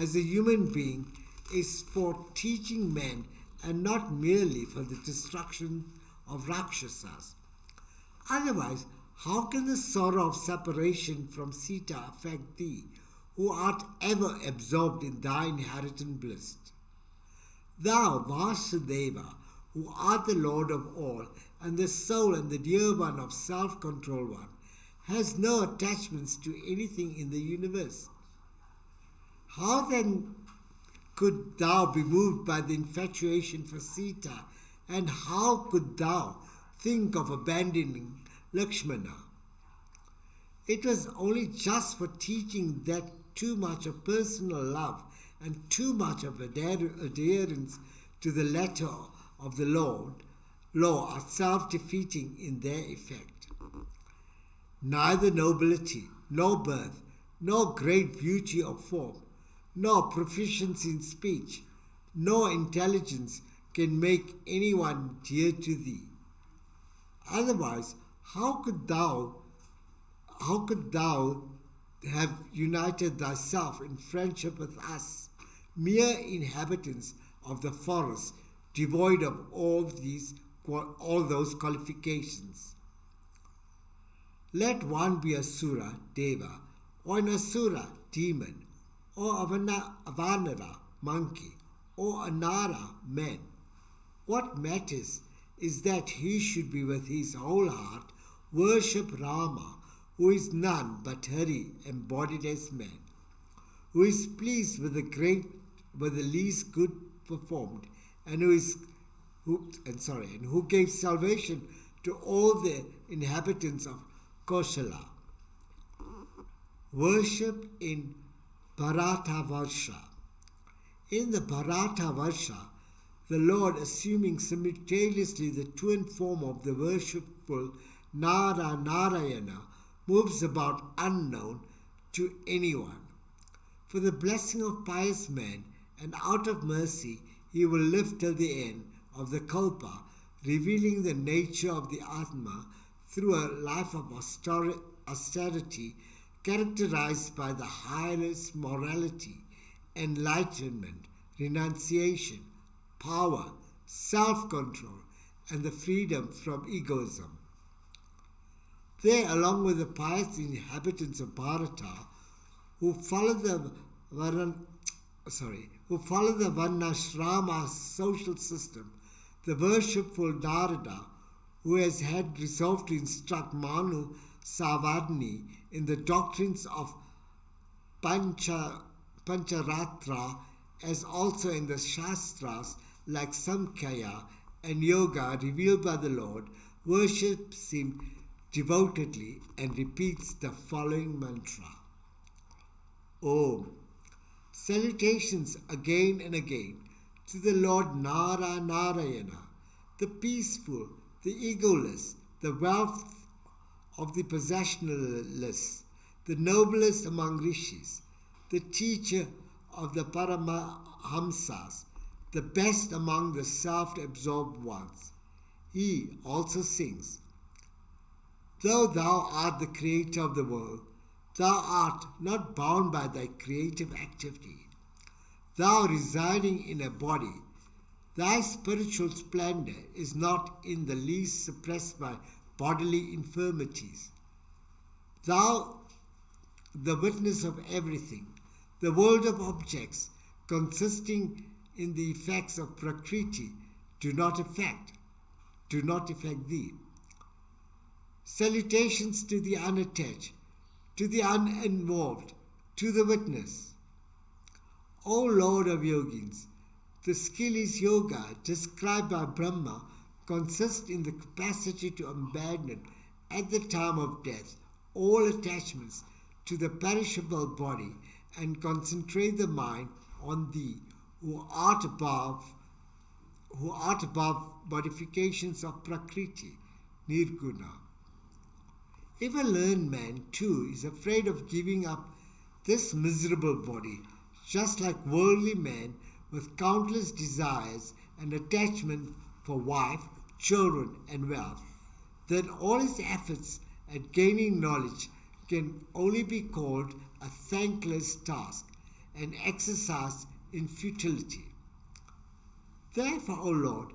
as a human being is for teaching men and not merely for the destruction of Rakshasas. Otherwise, how can the sorrow of separation from Sita affect thee, who art ever absorbed in thy inherent bliss? Thou, Vasudeva, who art the Lord of all, and the soul and the dear one of self-control one, has no attachments to anything in the universe. How then could thou be moved by the infatuation for Sita, and how could thou think of abandoning Lakshmana? It was only just for teaching that too much of personal love and too much of adherence to the letter of the law are self-defeating in their effect. Neither nobility, nor birth, nor great beauty of form, nor proficiency in speech, nor intelligence can make anyone dear to thee. Otherwise, how could thou have united thyself in friendship with us, mere inhabitants of the forest, devoid of all those qualifications? Let one be a Sura, Deva, or an Asura, demon, or a Vanara, monkey, or a Nara, man. What matters is that he should be with his whole heart worship Rama, who is none but Hari embodied as man, who is pleased with the least good performed, and who gave salvation to all the inhabitants of Kosala. Worship in Bharata Varsha. In the Bharata Varsha, the Lord, assuming simultaneously the twin form of the worshipful Narayana, moves about unknown to anyone. For the blessing of pious men, and out of mercy, he will live till the end of the Kalpa, revealing the nature of the Atma through a life of austerity characterized by the highest morality, enlightenment, renunciation, power, self-control, and the freedom from egoism. They, along with the pious inhabitants of Bharata, who follow the Varnashrama social system, the worshipful Narada, who has had resolved to instruct Manu Savarni in the doctrines of Pancharatra, as also in the Shastras like Samkhya and Yoga revealed by the Lord, worships him devotedly and repeats the following mantra. Om. Salutations again and again to the Lord Narayana, the peaceful, the egoless, the wealth of the possessionless, the noblest among rishis, the teacher of the Paramahamsas, the best among the self-absorbed ones. He also sings, though thou art the creator of the world, thou art not bound by thy creative activity. Thou residing in a body, thy spiritual splendor is not in the least suppressed by bodily infirmities. Thou, the witness of everything, the world of objects consisting in the effects of Prakriti, do not affect thee. Salutations to the unattached, to the uninvolved, to the witness. O Lord of Yogins, the skill is yoga described by Brahma consists in the capacity to abandon at the time of death all attachments to the perishable body and concentrate the mind on thee who art above modifications of Prakriti, Nirguna. If a learned man too is afraid of giving up this miserable body, just like worldly men with countless desires and attachment for wife, children, and wealth, then all his efforts at gaining knowledge can only be called a thankless task, an exercise in futility. Therefore, O Lord,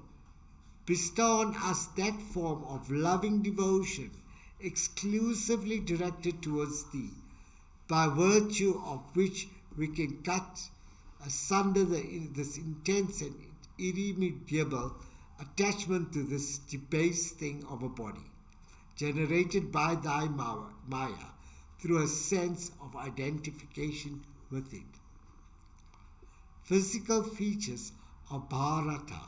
bestow on us that form of loving devotion exclusively directed towards thee, by virtue of which we can cut asunder this intense and irremediable attachment to this debased thing of a body, generated by thy Maya through a sense of identification with it. Physical features of Bharata.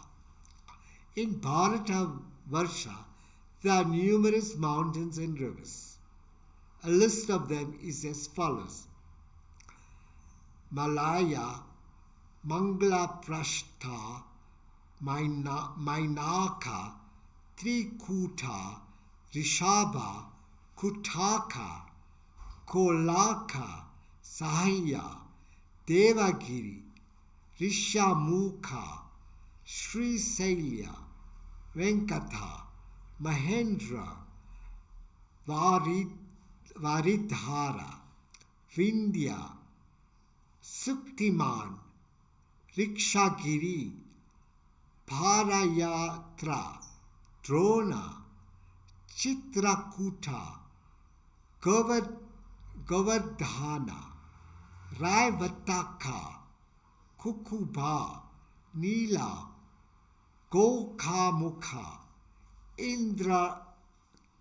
In Bharata Varsha, there are numerous mountains and rivers. A list of them is as follows. Malaya, Mangala Prashtha, Mainaka, Trikuta, Rishabha, Kutaka, Kolaka, Sahaya, Devagiri, Rishamukha, Sri Sailya, Venkata, Mahendra, Varidhara, Vindhya, Suktiman, Rikshagiri, Parayatra, Drona, Chitrakuta, Govardhana, Raivataka, Kukuba, Mila, Gokamukha, Indra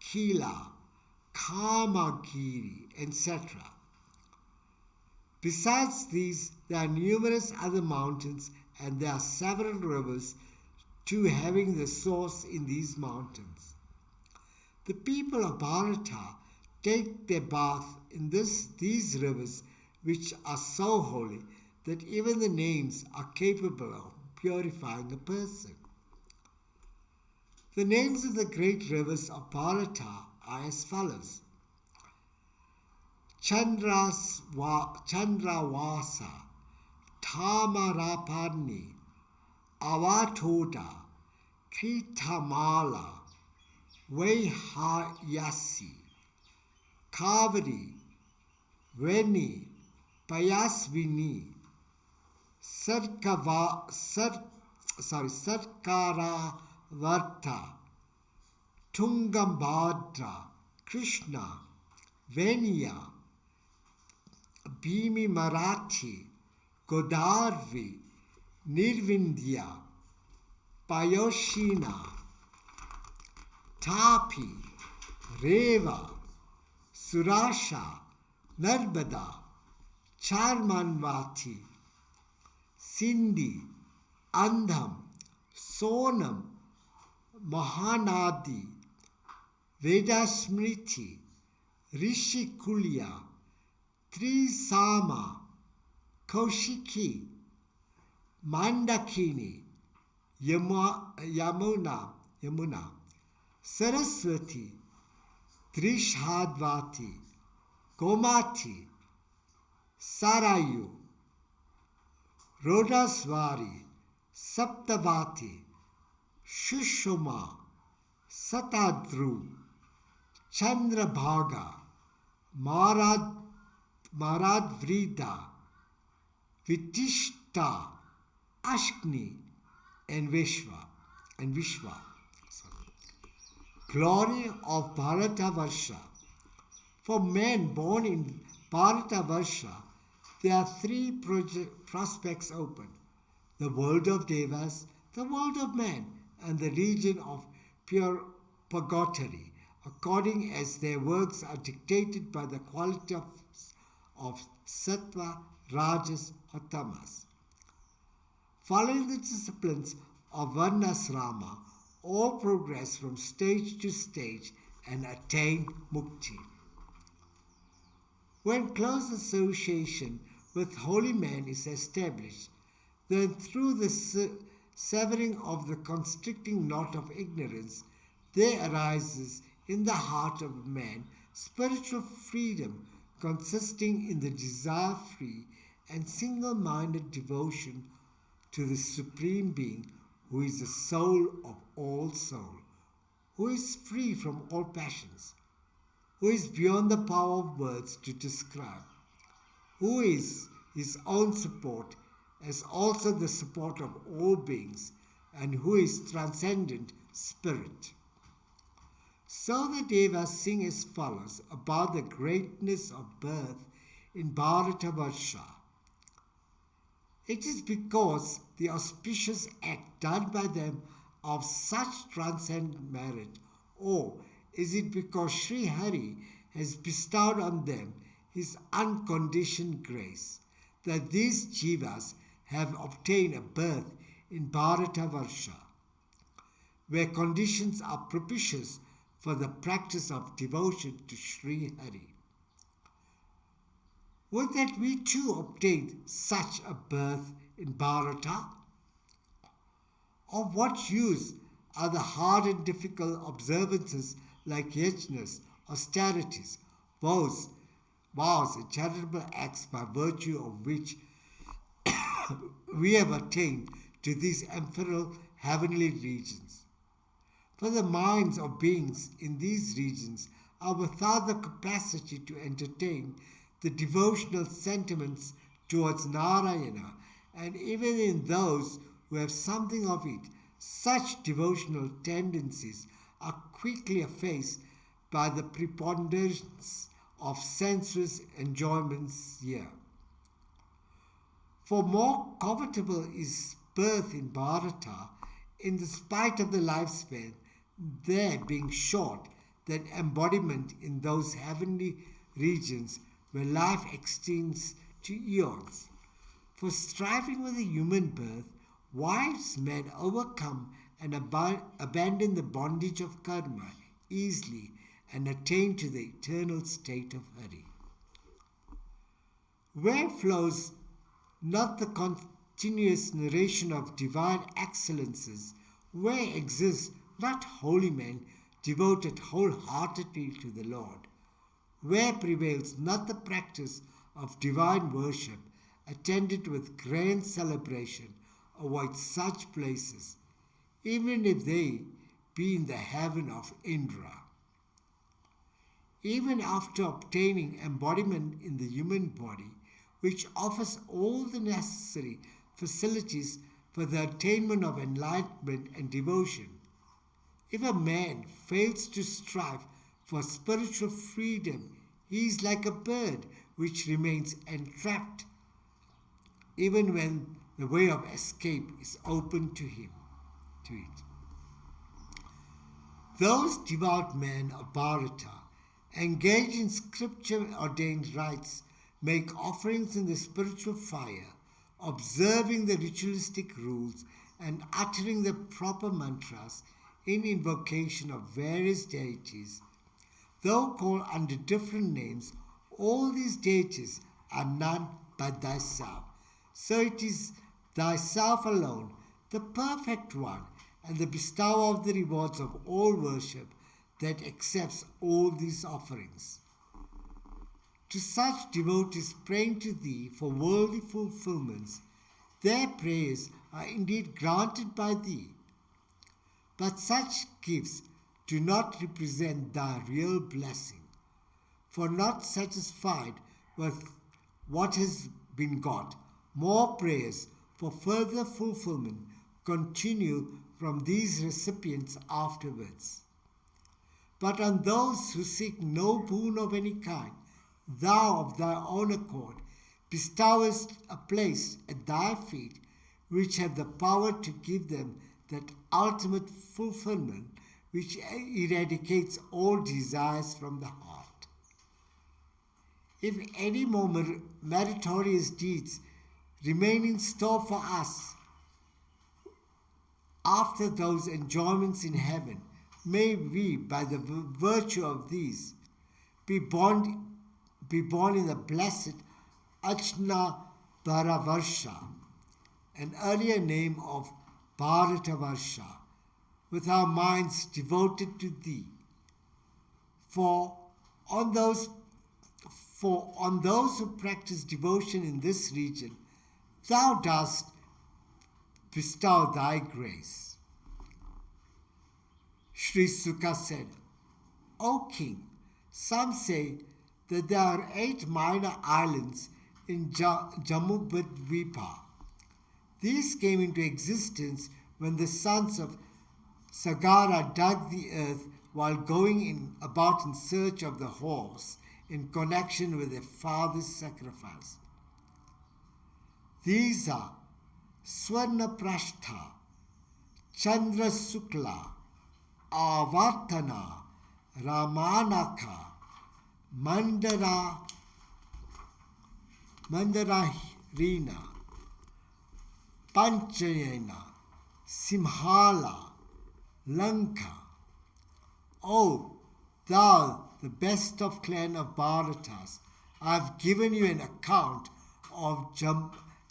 Kila, Kamagiri, etc. Besides these, there are numerous other mountains and there are several rivers too having the source in these mountains. The people of Bharata take their bath in these rivers, which are so holy that even the names are capable of purifying a person. The names of the great rivers of Bharata are as follows. Chandravasa, Tamaraparni, Avatoda, Kritamala, Vaihayasi, Kaveri, Veni, Payasvini, Sarkaravarta, Tungambhadra, Krishna, Venya, Bhimi Marathi, Godarvi, Nirvindya, Payoshina, Tapi, Reva, Surasha, Narbada, Charmanvati, Sindhi, Andham, Sonam, Mahanadi, Vedasmriti, Rishikulya, Trisama, Kaushiki, Mandakini, Yamuna, Saraswati, Trishadvati, Gomati, Sarayu, Rodaswari, Saptavati, Shishuma, Satadru, Chandrabhaga, Maradvrida, Vitishta, Ashkni, and Vishwa. Glory of Bharata Varsha. For men born in Bharata Varsha, there are three prospects open: the world of Devas, the world of man, and the region of pure Purgatory, according as their works are dictated by the quality of Sattva, Rajas, or Tamas. Following the disciplines of Varnasrama, all progress from stage to stage and attain mukti. When close association with holy man is established, then through the severing of the constricting knot of ignorance, there arises in the heart of man spiritual freedom consisting in the desire-free and single-minded devotion to the Supreme Being, who is the soul of all soul, who is free from all passions, who is beyond the power of words to describe, who is his own support as also the support of all beings, and who is transcendent spirit. So the Devas sing as follows about the greatness of birth in Bharata Varsha. It is because the auspicious act done by them of such transcendent merit, or is it because Sri Hari has bestowed on them his unconditioned grace, that these jivas have obtained a birth in Bharata Varsha, where conditions are propitious for the practice of devotion to Sri Hari? Would that we too obtained such a birth in Bharata? Of what use are the hard and difficult observances like yajnas, austerities, vows, and charitable acts by virtue of which we have attained to these ephemeral heavenly regions? For the minds of beings in these regions are without the capacity to entertain the devotional sentiments towards Narayana, and even in those who have something of it, such devotional tendencies are quickly effaced by the preponderance of sensuous enjoyments here. For more comfortable is birth in Bharata, in the spite of the lifespan there being short, than embodiment in those heavenly regions where life extends to eons. For striving with a human birth, wise men overcome and abandon the bondage of karma easily and attain to the eternal state of Hari. Where flows not the continuous narration of divine excellences, where exists not holy men devoted wholeheartedly to the Lord, where prevails not the practice of divine worship attended with grand celebration, avoid such places. even if they be in the heaven of Indra. Even after obtaining embodiment in the human body, which offers all the necessary facilities for the attainment of enlightenment and devotion, if a man fails to strive for spiritual freedom, he is like a bird which remains entrapped, even when the way of escape is open to it. Those devout men of Bharata engage in scripture-ordained rites, make offerings in the spiritual fire, observing the ritualistic rules and uttering the proper mantras in invocation of various deities. Though called under different names, all these deities are none but thyself. So it is thyself alone, the perfect one, and the bestower of the rewards of all worship, that accepts all these offerings. To such devotees praying to thee for worldly fulfillments, their prayers are indeed granted by thee. But such gifts do not represent thy real blessing, for not satisfied with what has been got, more prayers for further fulfillment continue from these recipients afterwards. But on those who seek no boon of any kind, thou of thy own accord bestowest a place at thy feet which have the power to give them that ultimate fulfillment which eradicates all desires from the heart. If any more meritorious deeds remain in store for us after those enjoyments in heaven, may we, by the virtue of these, be born in the blessed Ajna Bharavarsha, an earlier name of Bharatavarsha, with our minds devoted to thee. For on those who practice devotion in this region, thou dost bestow thy grace. Sri Sukha said, O king, some say that there are 8 minor islands in Jambudvipa. These came into existence when the sons of Sagara dug the earth while going about in search of the horse in connection with their father's sacrifice. These are Swarnaprashtha, Chandra Sukla, Avartana, Ramanaka, Mandarahirina, Panchayana, Simhala, Lanka. O thou, the best of clan of Bharatas, I have given you an account of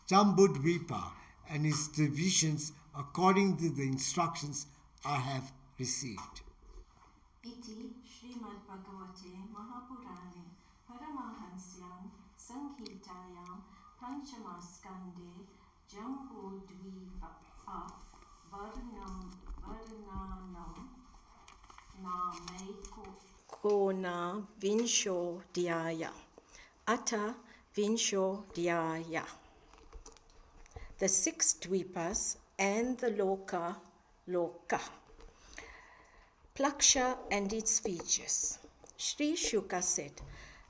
Jambudvipa and its divisions according to the instructions I have received. Iti Shrimad Bhagavate Mahapurane Paramahansyam Sanghitayam Panchamaskande Jambudvipa Varnanam Kona Vinsho Dhyaya Ata Vinsho Dhyaya. The 6 Dvipas and the Loka. Plaksha and its features. Sri Shuka said,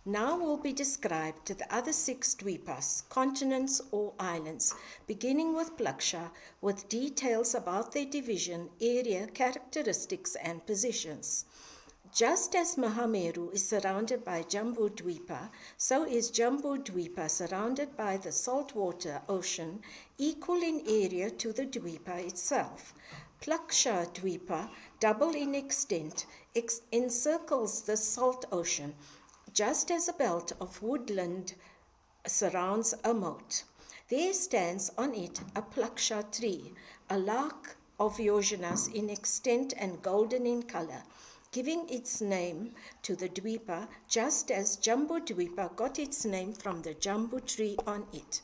now will be described the other 6 Dvipas, continents or islands, beginning with Plaksha, with details about their division, area, characteristics, and positions. Just as Mahameru is surrounded by Jambudvipa, so is Jambudvipa surrounded by the saltwater ocean, equal in area to the Dvipa itself. Plaksha Dvipa, double in extent, encircles the salt ocean, just as a belt of woodland surrounds a moat. There stands on it a Plaksha tree, a lakh of yojanas in extent and golden in color, giving its name to the Dvipa, just as Jambudvipa got its name from the Jambu tree on it.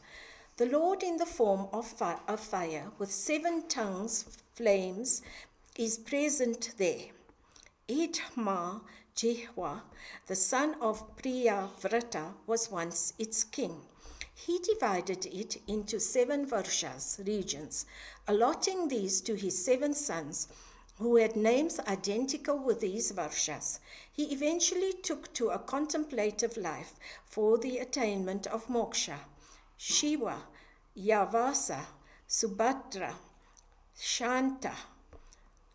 The Lord in the form of fire with 7 tongues, flames, is present there. Idma Jehwa, the son of Priyavrata, was once its king. He divided it into 7 varshas, regions, allotting these to his 7 sons, who had names identical with these varshas. He eventually took to a contemplative life for the attainment of moksha. Shiva, Yavasa, Subhadra, Shanta,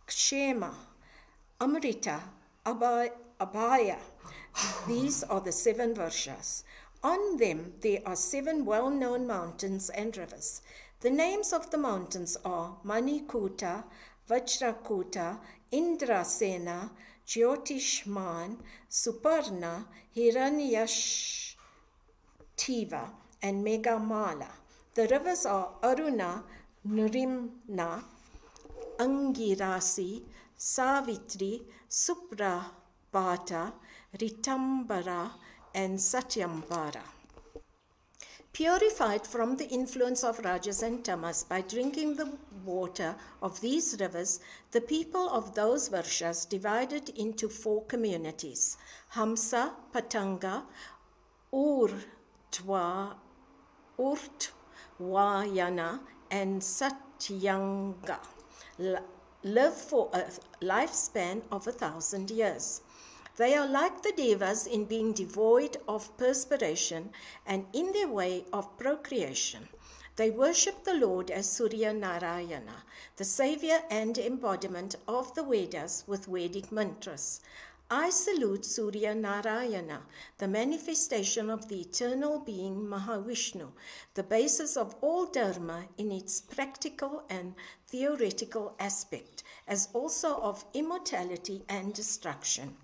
Kshema, Amrita, Abhaya. These are the 7 varshas. On them there are 7 well-known mountains and rivers. The names of the mountains are Manikuta, Vajrakuta, Indrasena, Jyotishman, Suparna, Hiranyashtiva, and Megamala. The rivers are Aruna, Nrimna, Angirasi, Savitri, Suprabhata, Ritambara, and Satyambara. Purified from the influence of Rajas and Tamas by drinking the water of these rivers, the people of those varshas divided into 4 communities: Hamsa, Patanga, Urtvayana, and Satyanga, live for a lifespan of 1,000 years. They are like the devas in being devoid of perspiration and in their way of procreation. They worship the Lord as Surya Narayana, the savior and embodiment of the Vedas with Vedic mantras. I salute Surya Narayana, the manifestation of the eternal being Mahavishnu, the basis of all dharma in its practical and theoretical aspect, as also of immortality and destruction.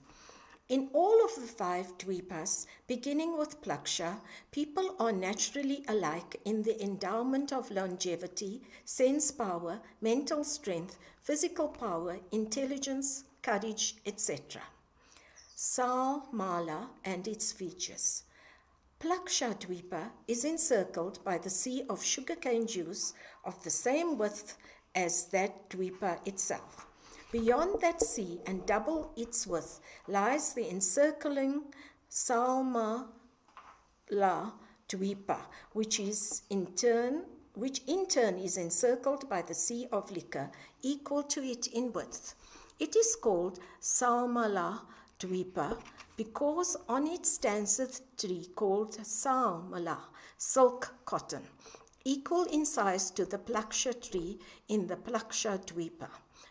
In all of the 5 dvipas, beginning with Plaksha, people are naturally alike in the endowment of longevity, sense power, mental strength, physical power, intelligence, courage, etc. Sal Mala and its features. Plaksha Dvipa is encircled by the sea of sugarcane juice of the same width as that Dvipa itself. Beyond that sea and double its width lies the encircling Salmala Dvipa, which in turn is encircled by the sea of liquor, equal to it in width. It is called Salmala Dvipa because on it stands a tree called Salmala, silk cotton, equal in size to the Plaksha tree in the Plaksha Dvipa.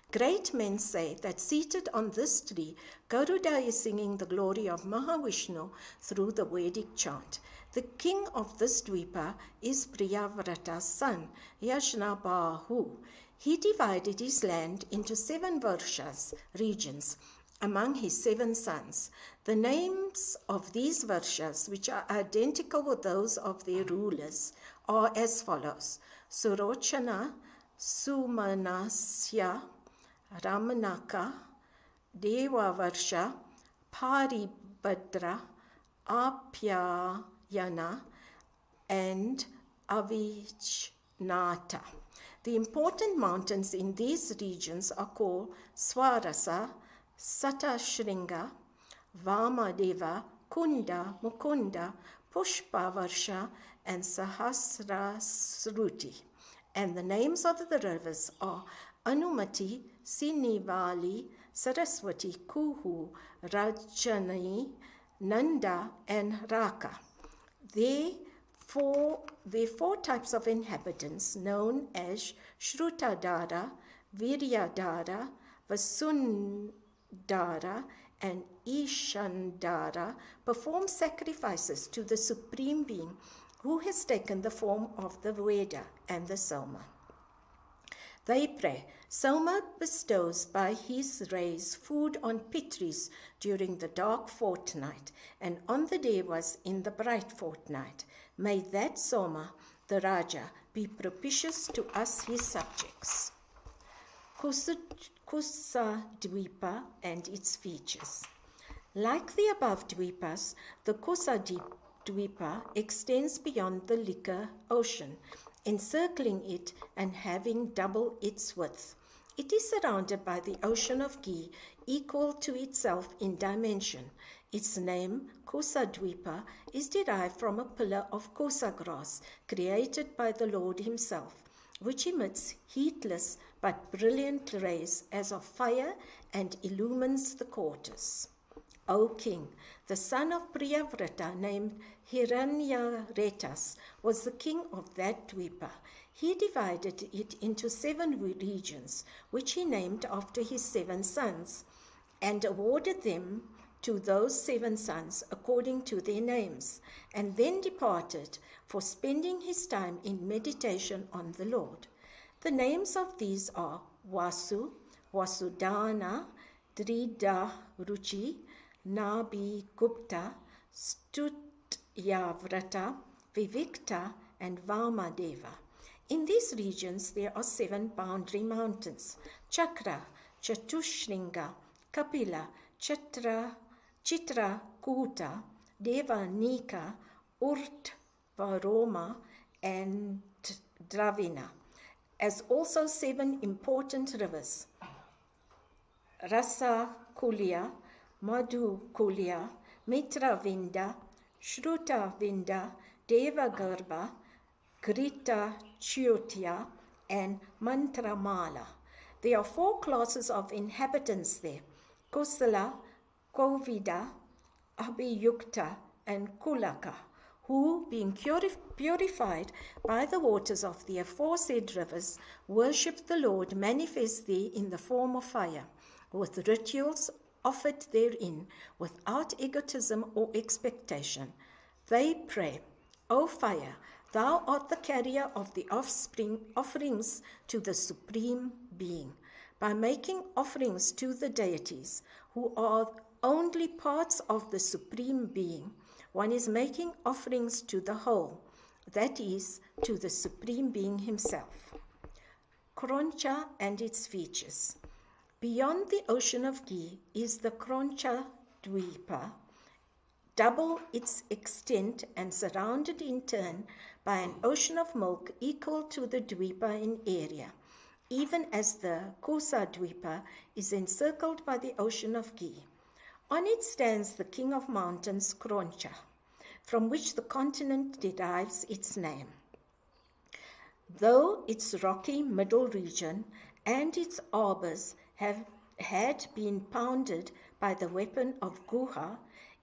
Great men say that seated on this tree, Garuda is singing the glory of Mahavishnu through the Vedic chant. The king of this Dvipa is Priyavrata's son, Yajnabahu. He divided his land into 7 varshas, regions, among his 7 sons. The names of these varshas, which are identical with those of their rulers, are as follows: Surochana, Sumanasya, Ramanaka, Devavarsha, Paribhadra, Apyayana, and Avijnata. The important mountains in these regions are called Swarasa, Satashringa, Vamadeva, Kunda, Mukunda, Pushpavarsha, and Sahasrasruti. And the names of the rivers are Anumati, Sinivali, Saraswati, Kuhu, Rajani, Nanda, and Raka. There are 4 types of inhabitants known as Shrutadara, Viryadara, Vasundara, and Ishandara perform sacrifices to the Supreme Being who has taken the form of the Veda and the Soma. They pray. Soma bestows by his rays food on Pitris during the dark fortnight and on the Devas in the bright fortnight. May that Soma, the Raja, be propitious to us, his subjects. Kusa Dvipa and its features. Like the above Dvipas, the Kusa Dvipa extends beyond the liquor ocean, encircling it and having double its width. It is surrounded by the ocean of ghee, equal to itself in dimension. Its name, Kosadvipa, is derived from a pillar of kosa grass created by the Lord himself, which emits heatless but brilliant rays as of fire and illumines the quarters. O king, the son of Priyavrata named Hiranyaretas was the king of that Dvipa. He divided it into 7 regions, which he named after his 7 sons, and awarded them to those 7 sons according to their names, and then departed for spending his time in meditation on the Lord. The names of these are Vasu, Vasudhana, Dridaruchi, Nabi Gupta, Stutyavrata, Vivikta, and Vamadeva. In these regions there are 7 boundary mountains: Chakra, Chatushringa, Kapila, Chitra Ketu, Devanika, Urtvaroma, and Dravina, as also 7 important rivers: Rasa Kulya, Madhu Kulya, Mitra Vinda, Shruta Vinda, Devagarbha, Grita Chyotia, and Mantramala. There are 4 classes of inhabitants there: Kosala, Kovida, Abhiyukta, and Kulaka, who, being purified by the waters of the aforesaid rivers, worship the Lord manifest there in the form of fire, with rituals offered therein, without egotism or expectation. They pray, O fire, thou art the carrier of the offerings to the Supreme Being. By making offerings to the deities, who are only parts of the Supreme Being, one is making offerings to the whole, that is, to the Supreme Being himself. Kroncha and its features. Beyond the ocean of ghee is the Kroncha Dvipa, double its extent and surrounded in turn by an ocean of milk equal to the Dvipa in area, even as the Kosa Dvipa is encircled by the ocean of ghee. On it stands the king of mountains, Kroncha, from which the continent derives its name. Though its rocky middle region and its arbors had been pounded by the weapon of Guha,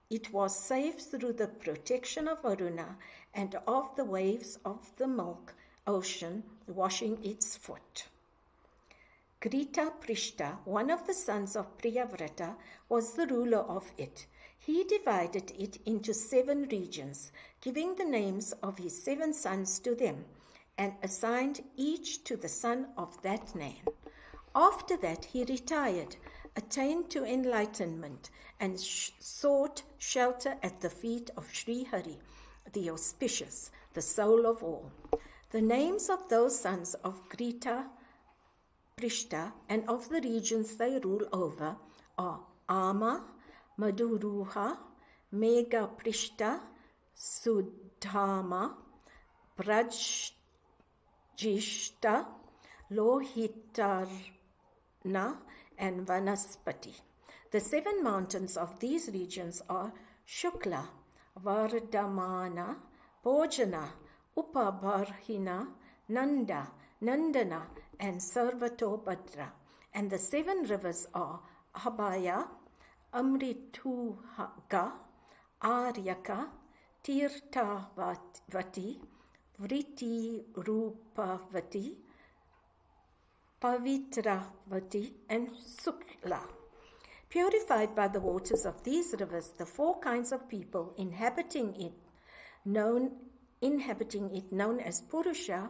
it was saved through the protection of Varuna and of the waves of the milk ocean washing its foot. Grita Prishta, one of the sons of Priyavrata, was the ruler of it. He divided it into 7 regions, giving the names of his 7 sons to them, and assigned each to the son of that name. After that he retired, attained to enlightenment, and sought shelter at the feet of Sri Hari, the auspicious, the soul of all. The names of those sons of Grita Prishta and of the regions they rule over are Ama, Maduruha, Mega Prishta, Sudhama, Brajishta, Lohitarna, and Vanaspati. The 7 mountains of these regions are Shukla, Vardhamana, Bhojana, Upabarhina, Nanda, Nandana, and Sarvatobhadra. And the 7 rivers are Abhaya, Amrituhaga, Aryaka, Tirthavati, Vriti Rupavati, Pavitravati, and Sukla. Purified by the waters of these rivers, the 4 kinds of people inhabiting it, known as Purusha,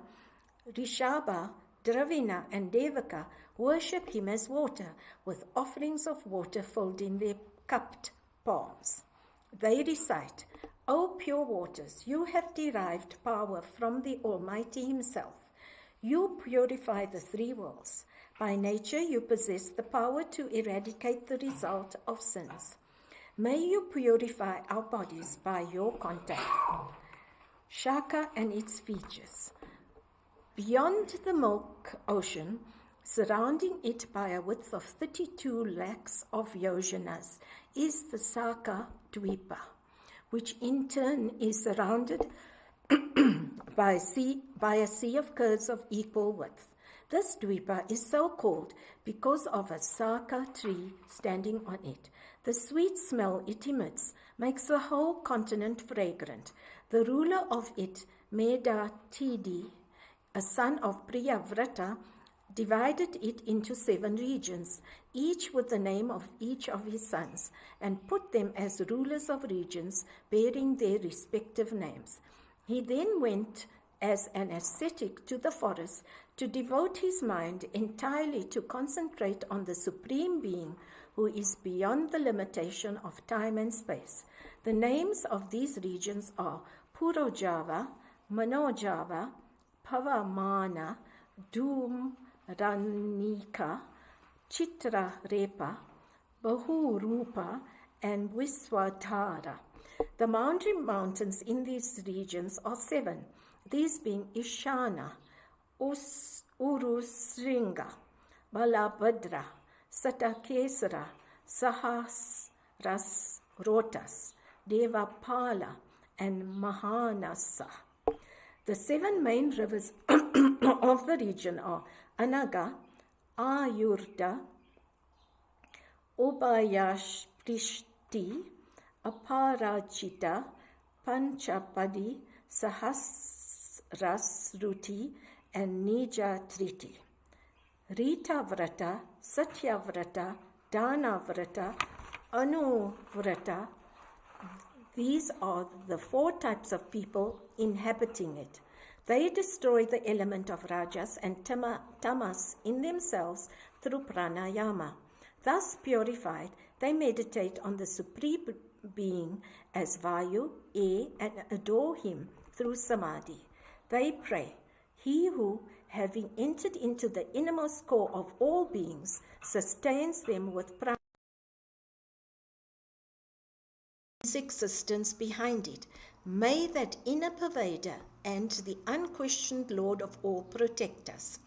Rishabha, Dravina, and Devaka, worship him as water, with offerings of water filled in their cupped palms. They recite, O pure waters, you have derived power from the Almighty himself. You purify the 3 worlds. By nature, you possess the power to eradicate the result of sins. May you purify our bodies by your contact. Shaka and its features. Beyond the Milk Ocean, surrounding it by a width of 32 lakhs of yojanas, is the Saka Dvipa, which in turn is surrounded by a sea of curds of equal width. This Dvipa is so called because of a Saka tree standing on it. The sweet smell it emits makes the whole continent fragrant. The ruler of it, Medatidi, a son of Priyavrata, divided it into 7 regions, each with the name of each of his sons, and put them as rulers of regions bearing their respective names. He then went as an ascetic to the forest to devote his mind entirely to concentrate on the Supreme Being who is beyond the limitation of time and space. The names of these regions are Purojava, Manojava, Pavamana, Doom, Ranika, Chitra Repa, Bahurupa, and Viswadhara. The mountains in these regions are 7, these being Ishana, Urusringa, Balabhadra, Satakesara, Sahasrotas, Devapala, and Mahanasa. The 7 main rivers of the region are Anaga, Ayurda, Ubayashprishti, Aparajita, Panchapadi, Sahasrasruti, and Nijatriti. Ritavrata, Satyavrata, Danavrata, Anuvrata. These are the 4 types of people inhabiting it. They destroy the element of rajas and tamas in themselves through pranayama. Thus purified, they meditate on the Supreme Being as Vayu, air, and adore him through samadhi. They pray, he who, having entered into the innermost core of all beings, sustains them with prana existence behind it. May that inner pervader and the unquestioned Lord of all protect us.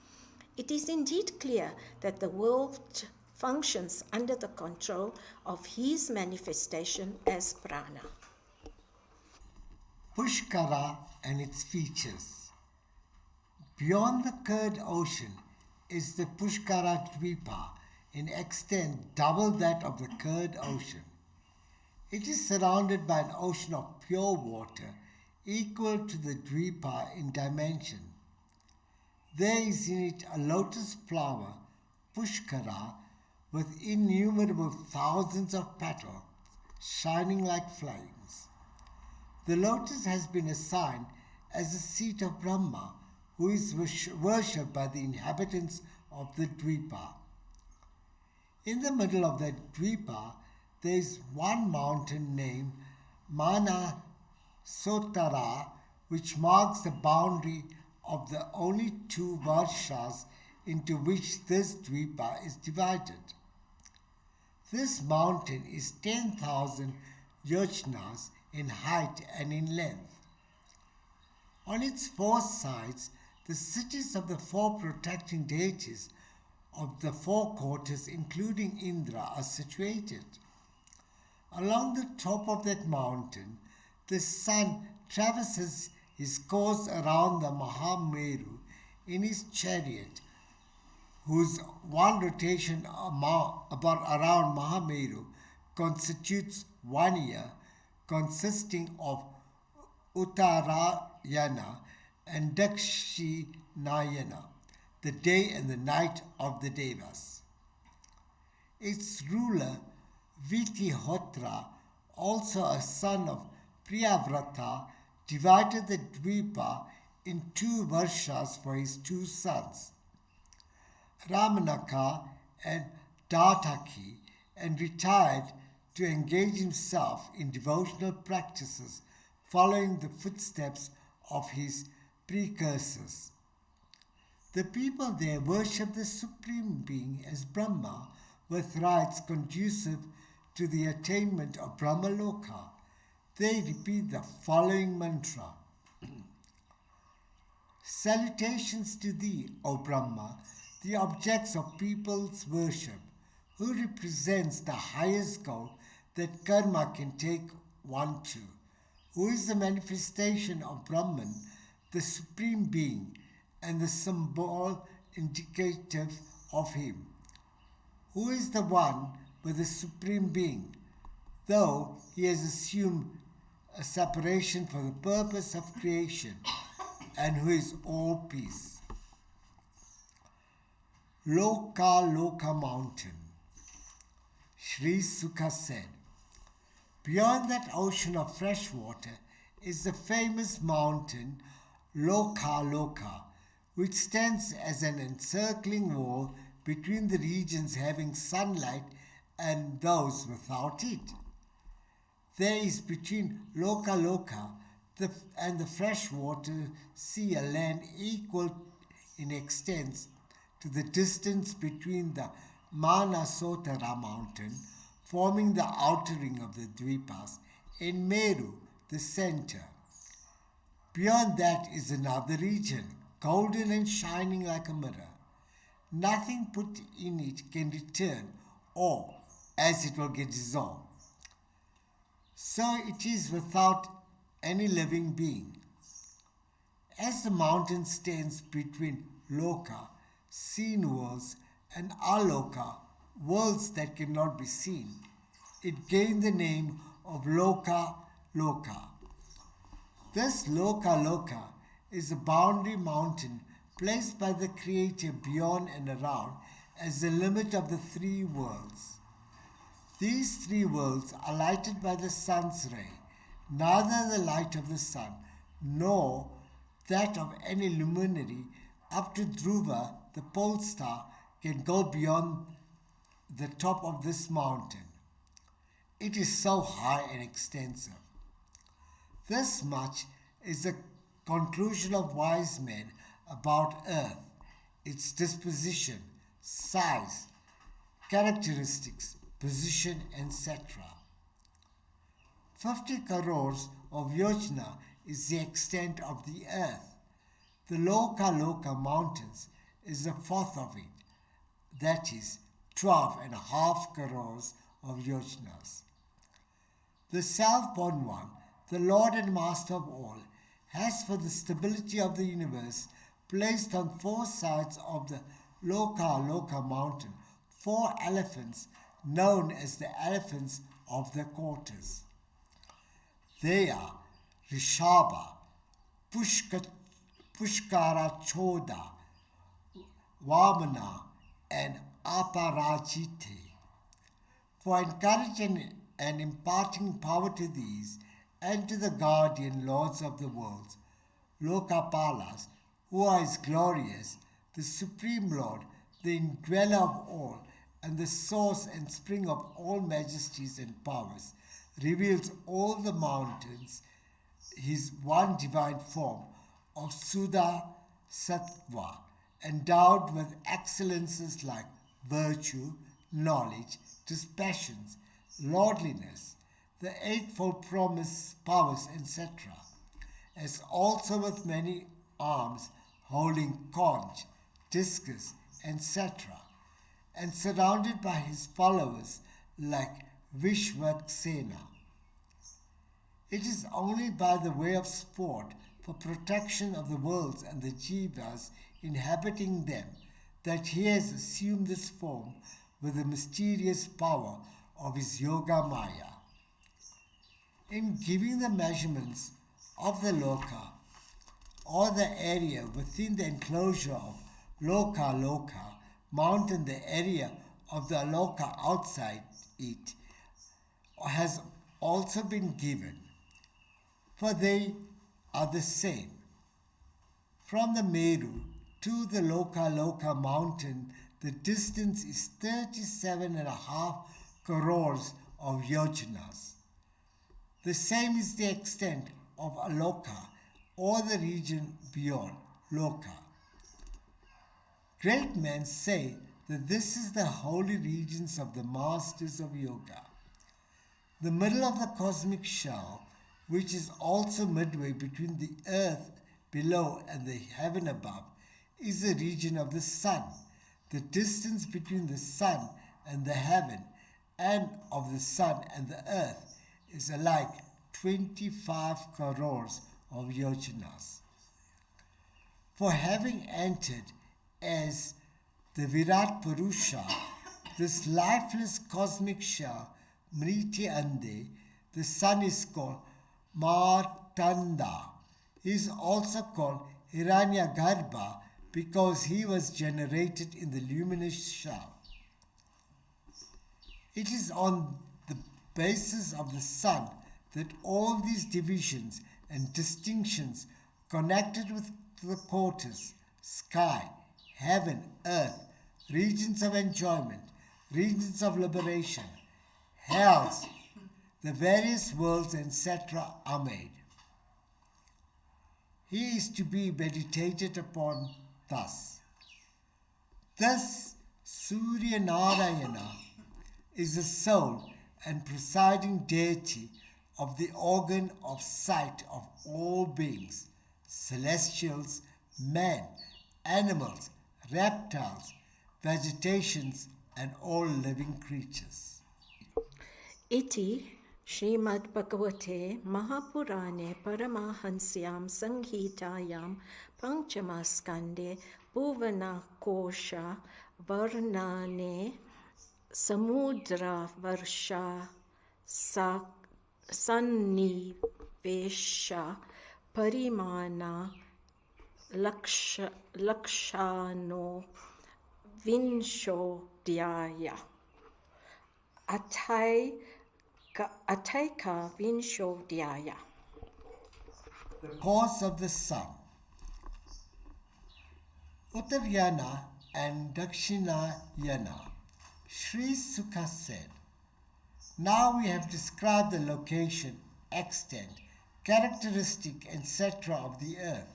It is indeed clear that the world functions under the control of his manifestation as prana. Pushkara and its features. Beyond the Kurd Ocean is the Pushkara Dvipa, in extent double that of the Kurd Ocean. It is surrounded by an ocean of pure water equal to the Dvipa in dimension. There is in it a lotus flower, Pushkara, with innumerable thousands of petals shining like flames. The lotus has been assigned as the seat of Brahma, who is worshipped by the inhabitants of the Dvipa. In the middle of that Dvipa, there is one mountain named Mana Sotara, which marks the boundary of the only 2 varshas into which this Dvipa is divided. This mountain is 10,000 yojanas in height and in length. On its 4 sides, the cities of the 4 protecting deities of the 4 quarters, including Indra, are situated. Along the top of that mountain, the sun traverses his course around the Meru in his chariot, whose one rotation about around Meru constitutes 1 year, consisting of Uttarayana and Dakshinayana, the day and the night of the Devas. Its ruler, Vitihotra, also a son of Priyavrata, divided the Dvipa in 2 varshas for his 2 sons, Ramanaka and Dartaki, and retired to engage himself in devotional practices following the footsteps of his precursors. The people there worship the Supreme Being as Brahma with rites conducive to the attainment of Brahmaloka, they repeat the following mantra. Salutations to thee, O Brahma, the objects of people's worship, who represents the highest goal that karma can take one to, who is the manifestation of Brahman, the Supreme Being, and the symbol indicative of him, who is the one with the Supreme Being, though he has assumed a separation for the purpose of creation, and who is all peace. Loka mountain. Sri Sukha said, beyond that ocean of fresh water is the famous mountain Loka, which stands as an encircling wall between the regions having sunlight and those without it. There is between Loka and the freshwater sea a land equal in extent to the distance between the Manasotara mountain, forming the outer ring of the Dvipas, and Meru, the center. Beyond that is another region, golden and shining like a mirror. Nothing put in it can return, or as it will get dissolved. So it is without any living being. As the mountain stands between Loka, seen worlds, and Aloka, worlds that cannot be seen, it gained the name of Loka. This Loka is a boundary mountain placed by the Creator beyond and around as the limit of the three worlds. These three worlds are lighted by the sun's ray. Neither the light of the sun nor that of any luminary up to Dhruva, the pole star, can go beyond the top of this mountain. It is so high and extensive. This much is the conclusion of wise men about earth, its disposition, size, characteristics, position, etc. 50 crores of yojana is the extent of the earth. The Loka mountains is a fourth of it, that is 12.5 crores of yojanas. The self-born one, the Lord and Master of all, has for the stability of the universe placed on four sides of the Loka mountain 4 elephants known as the elephants of the quarters. They are Rishabha, Pushkara Choda, Vamana, and Aparajite. For encouraging and imparting power to these and to the guardian lords of the worlds, Lokapalas, who are as glorious, the Supreme Lord, the indweller of all, and the source and spring of all majesties and powers, reveals all the mountains, his one divine form of Suddha Sattva, endowed with excellences like virtue, knowledge, dispassions, lordliness, the eightfold promise, powers, etc., as also with many arms holding conch, discus, etc., and surrounded by his followers like Vishwaksena. It is only by the way of sport for protection of the worlds and the jivas inhabiting them that he has assumed this form with the mysterious power of his Yoga Maya. In giving the measurements of the Loka, or the area within the enclosure of Loka mountain, the area of the Aloka outside it has also been given, for they are the same. From the Meru to the Loka mountain, the distance is 37.5 crores of yojanas. The same is the extent of Aloka, or the region beyond Loka. Great men say that this is the holy regions of the masters of yoga. The middle of the cosmic shell, which is also midway between the earth below and the heaven above, is the region of the sun. The distance between the sun and the heaven and of the sun and the earth is alike 25 crores of yojanas. For having entered as the Virat Purusha, this lifeless cosmic shell, Mriti Ande, the sun is called Martanda. He is also called Hiranyagarbha because he was generated in the luminous shell. It is on the basis of the sun that all these divisions and distinctions connected with the quarters, sky, heaven, earth, regions of enjoyment, regions of liberation, hells, the various worlds, etc. are made. He is to be meditated upon thus. Thus, Surya Narayana is the soul and presiding deity of the organ of sight of all beings, celestials, men, animals, reptiles, vegetations, and all living creatures. Iti Shrimad Bhagavate Mahapurane Paramahansyam Sanghitayam Panchamaskande Bhuvana Kosha Varnane Samudra Varsha Sannivesha Parimana Lakshano Vinsho Dhyaya Ataika Vinsho Dhyaya. The cause of the sun. Uttarayana and Dakshinayana. Sri Sukha said, now we have described the location, extent, characteristic, etc. of the earth.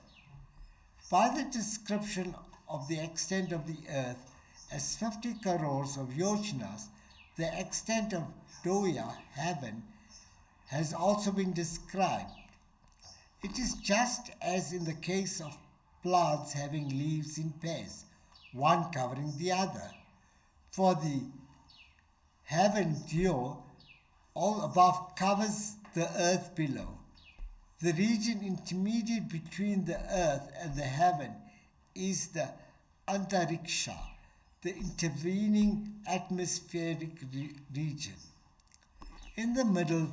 By the description of the extent of the earth as 50 crores of yojanas, the extent of Doya, heaven, has also been described. It is just as in the case of plants having leaves in pairs, one covering the other. For the heaven Dio, all above covers the earth below. The region intermediate between the earth and the heaven is the Antariksha, the intervening atmospheric region. In the middle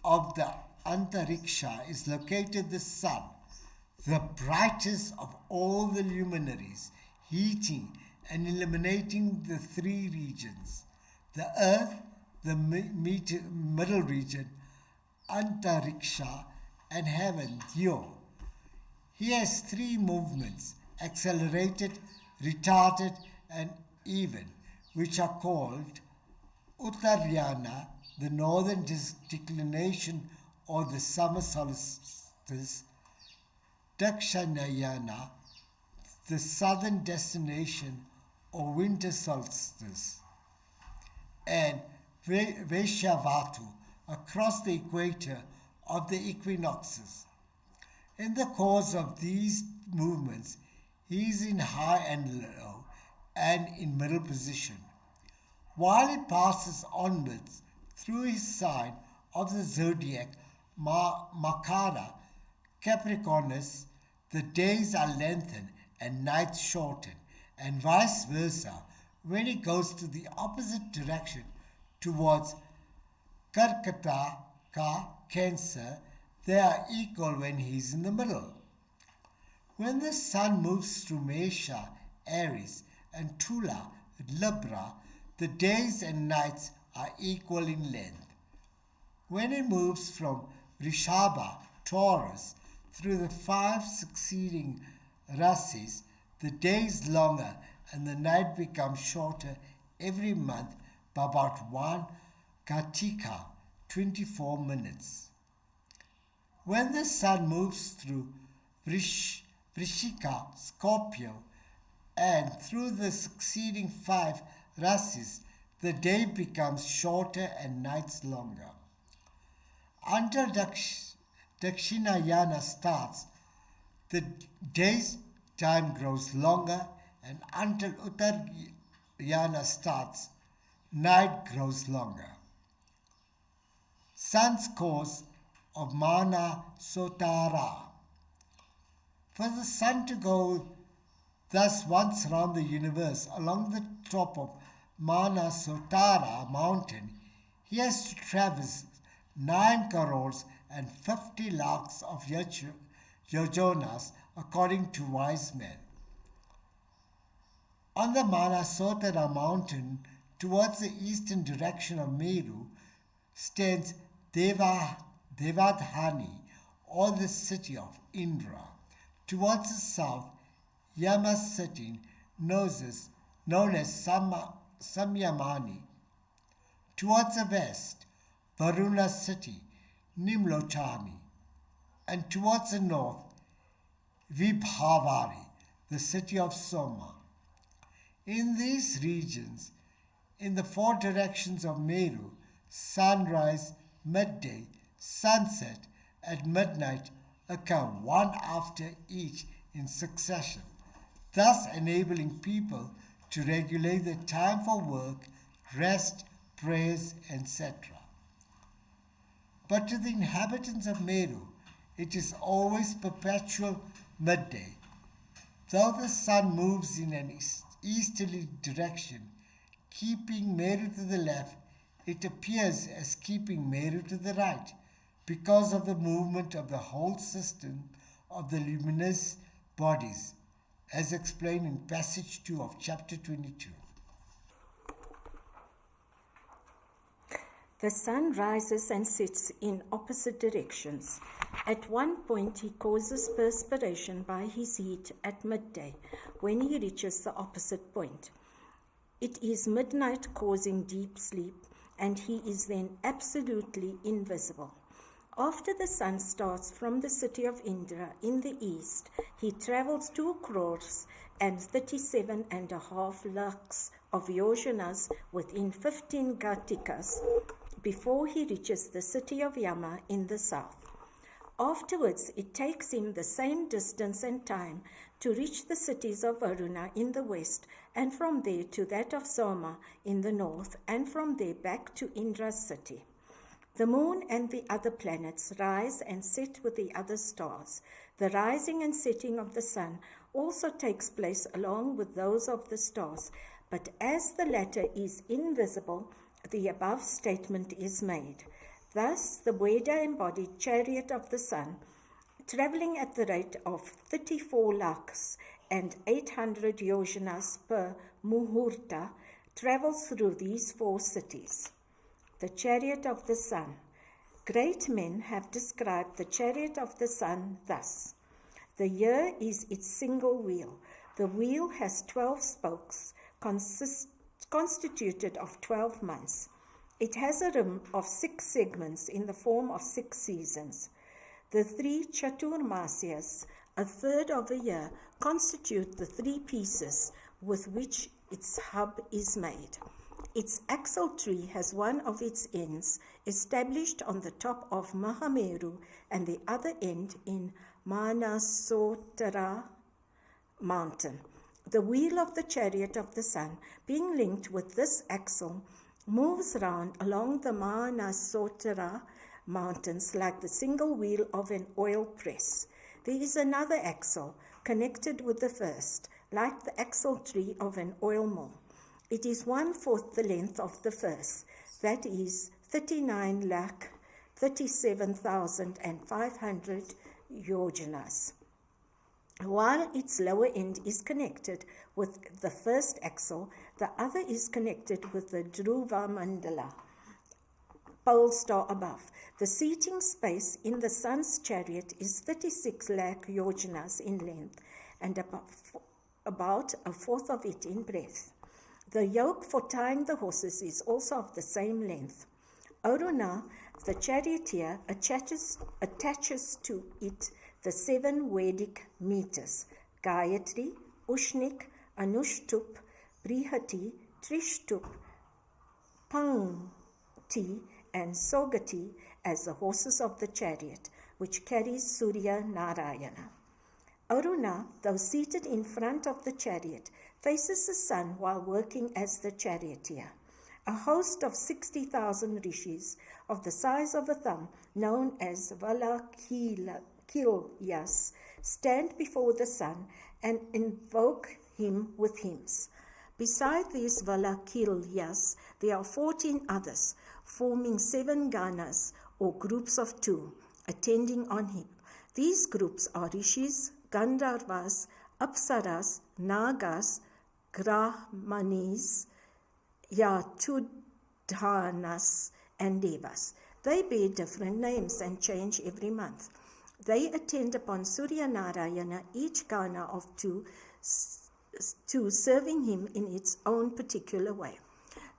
of the Antariksha is located the sun, the brightest of all the luminaries, heating and illuminating the three regions, the earth, the middle region, Antariksha, and heaven, Dio. He has three movements, accelerated, retarded, and even, which are called Uttarayana, the northern declination or the summer solstice, Dakshinayana, the southern destination or winter solstice, and Vaishyavatu, across the equator of the equinoxes. In the course of these movements, he is in high and low and in middle position. While he passes onwards through his sign of the zodiac Makara, Capricornus, the days are lengthened and nights shortened, and vice versa when he goes to the opposite direction towards Karkataka, Cancer. They are equal when he is in the middle. When the sun moves through Mesha, Aries, and Tula, Libra, the days and nights are equal in length. When it moves from Rishabha, Taurus, through the 5 succeeding rasis, the day is longer and the night becomes shorter every month by about 1 Kartika, 24 minutes. When the sun moves through Vrishika, Scorpio, and through the succeeding 5 rasis, the day becomes shorter and nights longer. Until Dakshinayana starts, the day's time grows longer, and until Uttarayana starts, night grows longer. Sun's course of Mana Sotara. For the sun to go thus once round the universe along the top of Mana Sotara mountain, he has to traverse 9 crores and 50 lakhs of yojonas according to wise men. On the Manasotara mountain, towards the eastern direction of Meru, stands Devadhani, or the city of Indra. Towards the south, Yama city, known as Samyamani. Towards the west, Varuna city, Nimlochani. And towards the north, Vibhavari, the city of Soma. In these regions, in the 4 directions of Meru, sunrise, midday, sunset, at midnight occur one after each in succession, thus enabling people to regulate the time for work, rest, prayers, etc. But to the inhabitants of Meru, it is always perpetual midday. Though the sun moves in an easterly direction, keeping Meru to the left, it appears as keeping Meru to the right, because of the movement of the whole system of the luminous bodies, as explained in passage 2 of chapter 22. The sun rises and sets in opposite directions. At one point, he causes perspiration by his heat at midday, when he reaches the opposite point. It is midnight, causing deep sleep, and he is then absolutely invisible. After the sun starts from the city of Indra in the east, he travels 2 crores and 37.5 lakhs of yojanas within 15 gatikas before he reaches the city of Yama in the south. Afterwards, it takes him the same distance and time to reach the cities of Varuna in the west, and from there to that of Soma in the north, and from there back to Indra's city. The moon and the other planets rise and set with the other stars. The rising and setting of the sun also takes place along with those of the stars, but as the latter is invisible, the above statement is made. Thus, the Veda-embodied chariot of the sun, travelling at the rate of 34 lakhs and 800 yojanas per muhurta, travels through these 4 cities. The chariot of the sun. Great men have described the chariot of the sun thus. The year is its single wheel. The wheel has 12 spokes, constituted of 12 months. It has a rim of 6 segments in the form of 6 seasons. The 3 chaturmasyas, a third of a year, constitute the 3 pieces with which its hub is made. Its axle tree has one of its ends established on the top of Mahameru and the other end in Manasotara mountain. The wheel of the chariot of the sun, being linked with this axle, moves round along the Manasotara mountains like the single wheel of an oil press. There is another axle connected with the first, like the axle tree of an oil mill. It is 1/4 the length of the first, that is 39,37,500 yojanas. While its lower end is connected with the first axle, the other is connected with the Dhruva Mandala, pole star above. The seating space in the sun's chariot is 36 lakh yojanas in length and about 1/4 of it in breadth. The yoke for tying the horses is also of the same length. Aruna, the charioteer, attaches to it the 7 Vedic meters: Gayatri, Ushnik, Anushtup, Brihati, Trishtup, Pangti, and Sogati as the horses of the chariot, which carries Surya Narayana. Aruna, though seated in front of the chariot, faces the sun while working as the charioteer. A host of 60,000 rishis of the size of a thumb, known as Valakilyas, stand before the sun and invoke him with hymns. Beside these Valakilyas, there are 14 others, forming 7 ganas or groups of 2, attending on him. These groups are rishis, Gandharvas, Apsaras, Nagas, Grahmanis, Yatudhanas, and Devas. They bear different names and change every month. They attend upon Surya Narayana, each Gana of 2, serving him in its own particular way.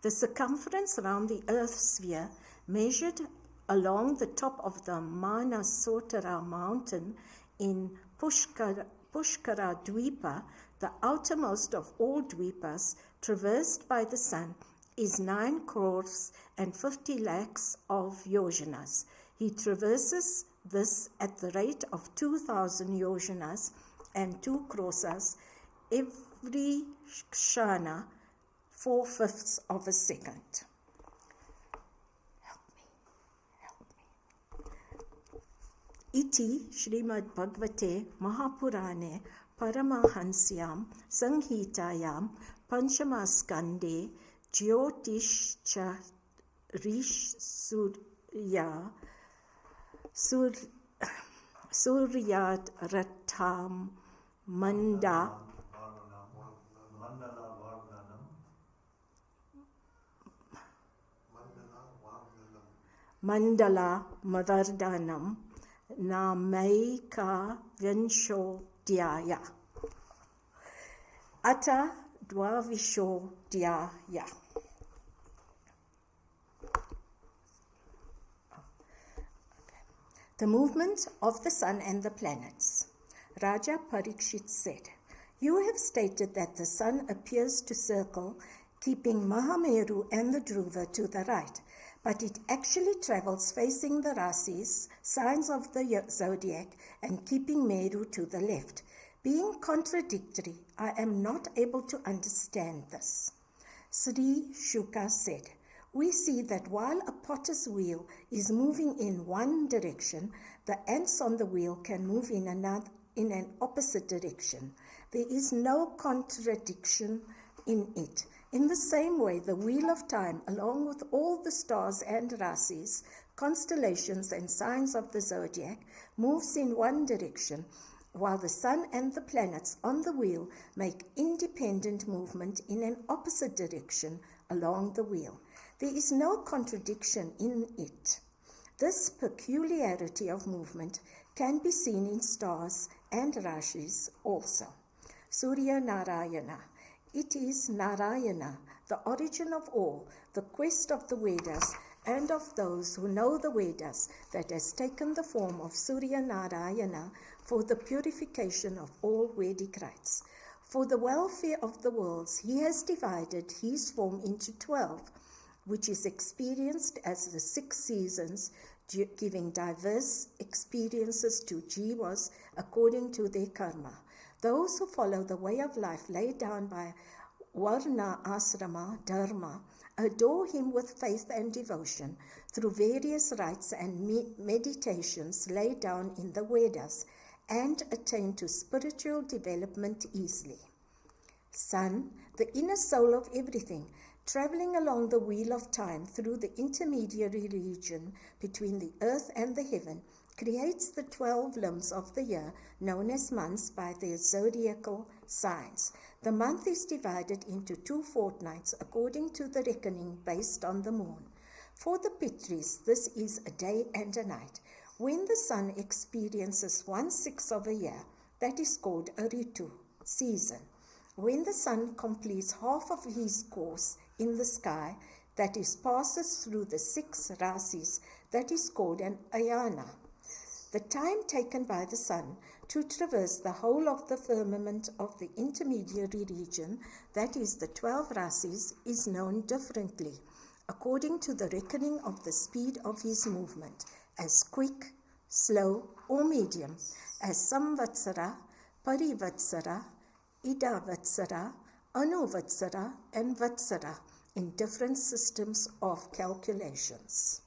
The circumference around the earth sphere, measured along the top of the Manasotara mountain in Pushkara Dvipa, the outermost of all Dvipas, traversed by the sun, is 9 crores and 50 lakhs of yojanas. He traverses this at the rate of 2,000 yojanas and 2 krosas every kshana, 4/5 of a second. Iti Shrimad Bhagavate Mahapurane Paramahansyam Sanghitayam Panchamaskande Jyotishcha Rish Suryat Ratham Mandala Madardanam Namaika Vinshodhyaya Ata Dvavishodhyaya. The movement of the sun and the planets. Raja Parikshit said, "You have stated that the sun appears to circle, keeping Mahameru and the Dhruva to the right, but it actually travels facing the rasis, signs of the zodiac, and keeping Meru to the left. Being contradictory, I am not able to understand this." Sri Shuka said, "We see that while a potter's wheel is moving in one direction, the ants on the wheel can move in an opposite direction. There is no contradiction in it. In the same way, the wheel of time, along with all the stars and rasis, constellations and signs of the zodiac, moves in one direction, while the sun and the planets on the wheel make independent movement in an opposite direction along the wheel. There is no contradiction in it. This peculiarity of movement can be seen in stars and rashis also." Surya Narayana. It is Narayana, the origin of all, the quest of the Vedas and of those who know the Vedas, that has taken the form of Surya Narayana for the purification of all Vedic rites. For the welfare of the worlds, he has divided his form into 12, which is experienced as the 6 seasons, giving diverse experiences to jivas according to their karma. Those who follow the way of life laid down by Varna, ashrama, dharma, adore him with faith and devotion through various rites and meditations laid down in the Vedas, and attain to spiritual development easily. Sun, the inner soul of everything, traveling along the wheel of time through the intermediary region between the earth and the heaven, creates the 12 limbs of the year, known as months by their zodiacal signs. The month is divided into 2 fortnights according to the reckoning based on the moon. For the Pitris, this is a day and a night. When the sun experiences 1/6 of a year, that is called a Ritu, season. When the sun completes half of his course in the sky, that is, passes through the 6 rasis, that is called an ayana. The time taken by the sun to traverse the whole of the firmament of the intermediary region, that is the 12 rasis, is known differently. according to the reckoning of the speed of his movement, as quick, slow, or medium, as samvatsara, parivatsara, idavatsara, anuvatsara, and vatsara in different systems of calculations.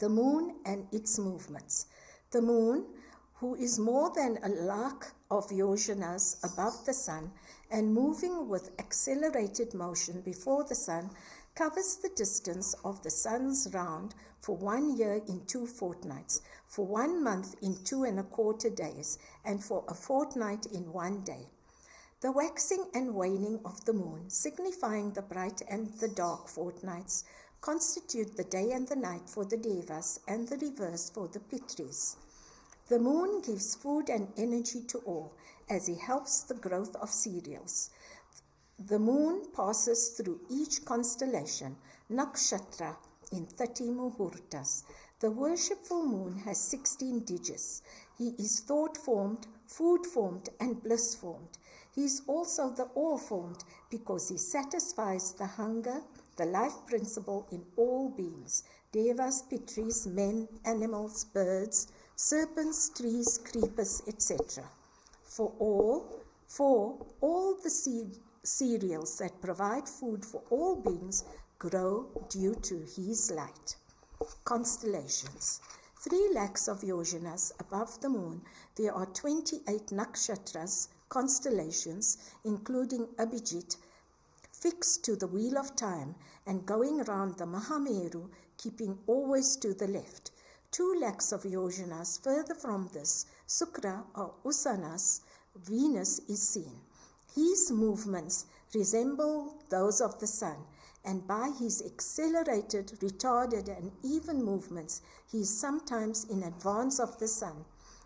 The moon and its movements. The moon, who is more than a lakh of yojanas above the sun and moving with accelerated motion before the sun, covers the distance of the sun's round for 1 year in 2 fortnights, for 1 month in 2 1/4 days, and for a fortnight in 1 day. The waxing and waning of the moon, signifying the bright and the dark fortnights, constitute the day and the night for the devas and the reverse for the pitris. The moon gives food and energy to all as he helps the growth of cereals. The moon passes through each constellation, nakshatra, in 30 muhurtas. The worshipful moon has 16 digits. He is thought-formed, food-formed, and bliss-formed. He is also the all-formed because he satisfies the hunger, the life principle in all beings, devas, pitris, men, animals, birds, serpents, trees, creepers, etc. For all the cereals that provide food for all beings grow due to his light. Constellations. 3 lakhs of yojanas above the moon, there are 28 nakshatras, constellations, including Abhijit, fixed to the wheel of time and going around the Mahameru, keeping always to the left. 2 lakhs of yojanas further from this, Sukra or Usanas, Venus is seen. His movements resemble those of the sun, and by his accelerated, retarded, and even movements, he is sometimes in advance of the sun,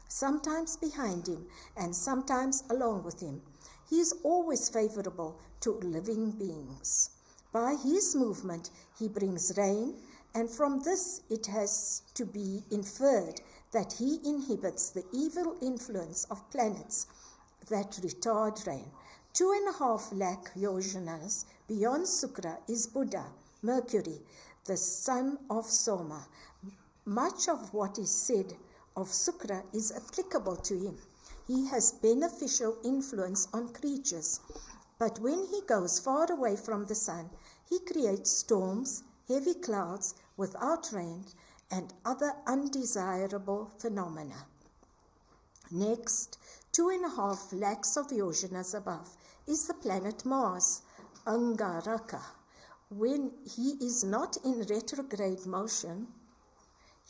sometimes behind him, and sometimes along with him. He is always favorable to living beings. By his movement, he brings rain, and from this it has to be inferred that he inhibits the evil influence of planets that retard rain. 2.5 lakh yojanas beyond Sukra is Buddha, Mercury, the son of Soma. Much of what is said of Sukra is applicable to him. He has beneficial influence on creatures, but when he goes far away from the sun, he creates storms, heavy clouds without rain, and other undesirable phenomena. Next, 2.5 lakhs of yojanas above is the planet Mars, Angaraka. When he is not in retrograde motion,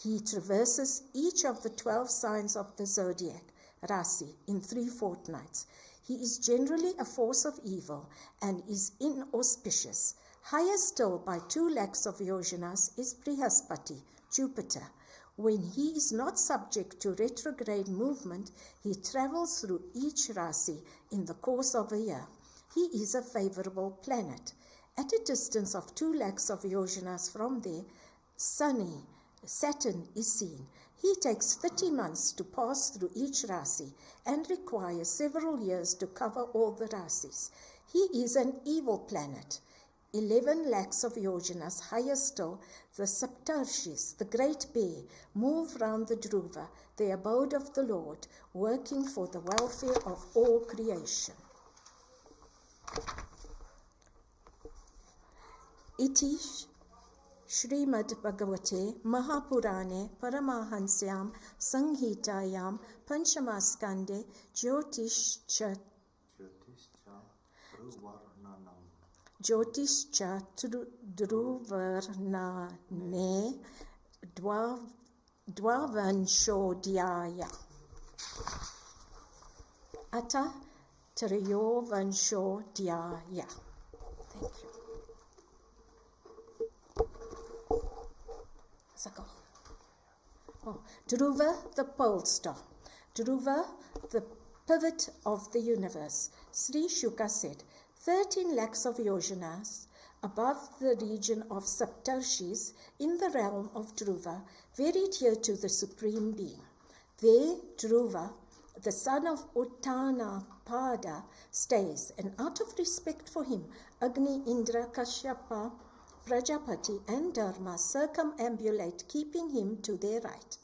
he traverses each of the 12 signs of the zodiac, Rasi, in 3 fortnights. He is generally a force of evil and is inauspicious. Higher still by 2 lakhs of yojanas is Brihaspati, Jupiter. When he is not subject to retrograde movement, he travels through each Rasi in the course of a year. He is a favorable planet. At a distance of 2 lakhs of yojanas from there, Saturn is seen. He takes 30 months to pass through each Rasi and requires several years to cover all the Rasis. He is an evil planet. 11 lakhs of yojanas higher still, the Saptarshis, the Great Bear, move round the Dhruva, the abode of the Lord, working for the welfare of all creation. Iti Shrimad Bhagavate Mahapurane Paramahansyam Sanghitayam Panchamaskande Jyotishcha Dhruvarnane Dvavanshodhyaya Ata Trayovanshodhyaya. Thank you. Dhruva, the pole star. Dhruva, the pivot of the universe. Sri Shuka said, 13 lakhs of yojanas above the region of Saptarshis in the realm of Dhruva, very dear to the Supreme Being. There, Dhruva, the son of Uttanapada, stays, and out of respect for him, Agni, Indra, Kashyapa, Prajapati and Dharma circumambulate, keeping him to their right.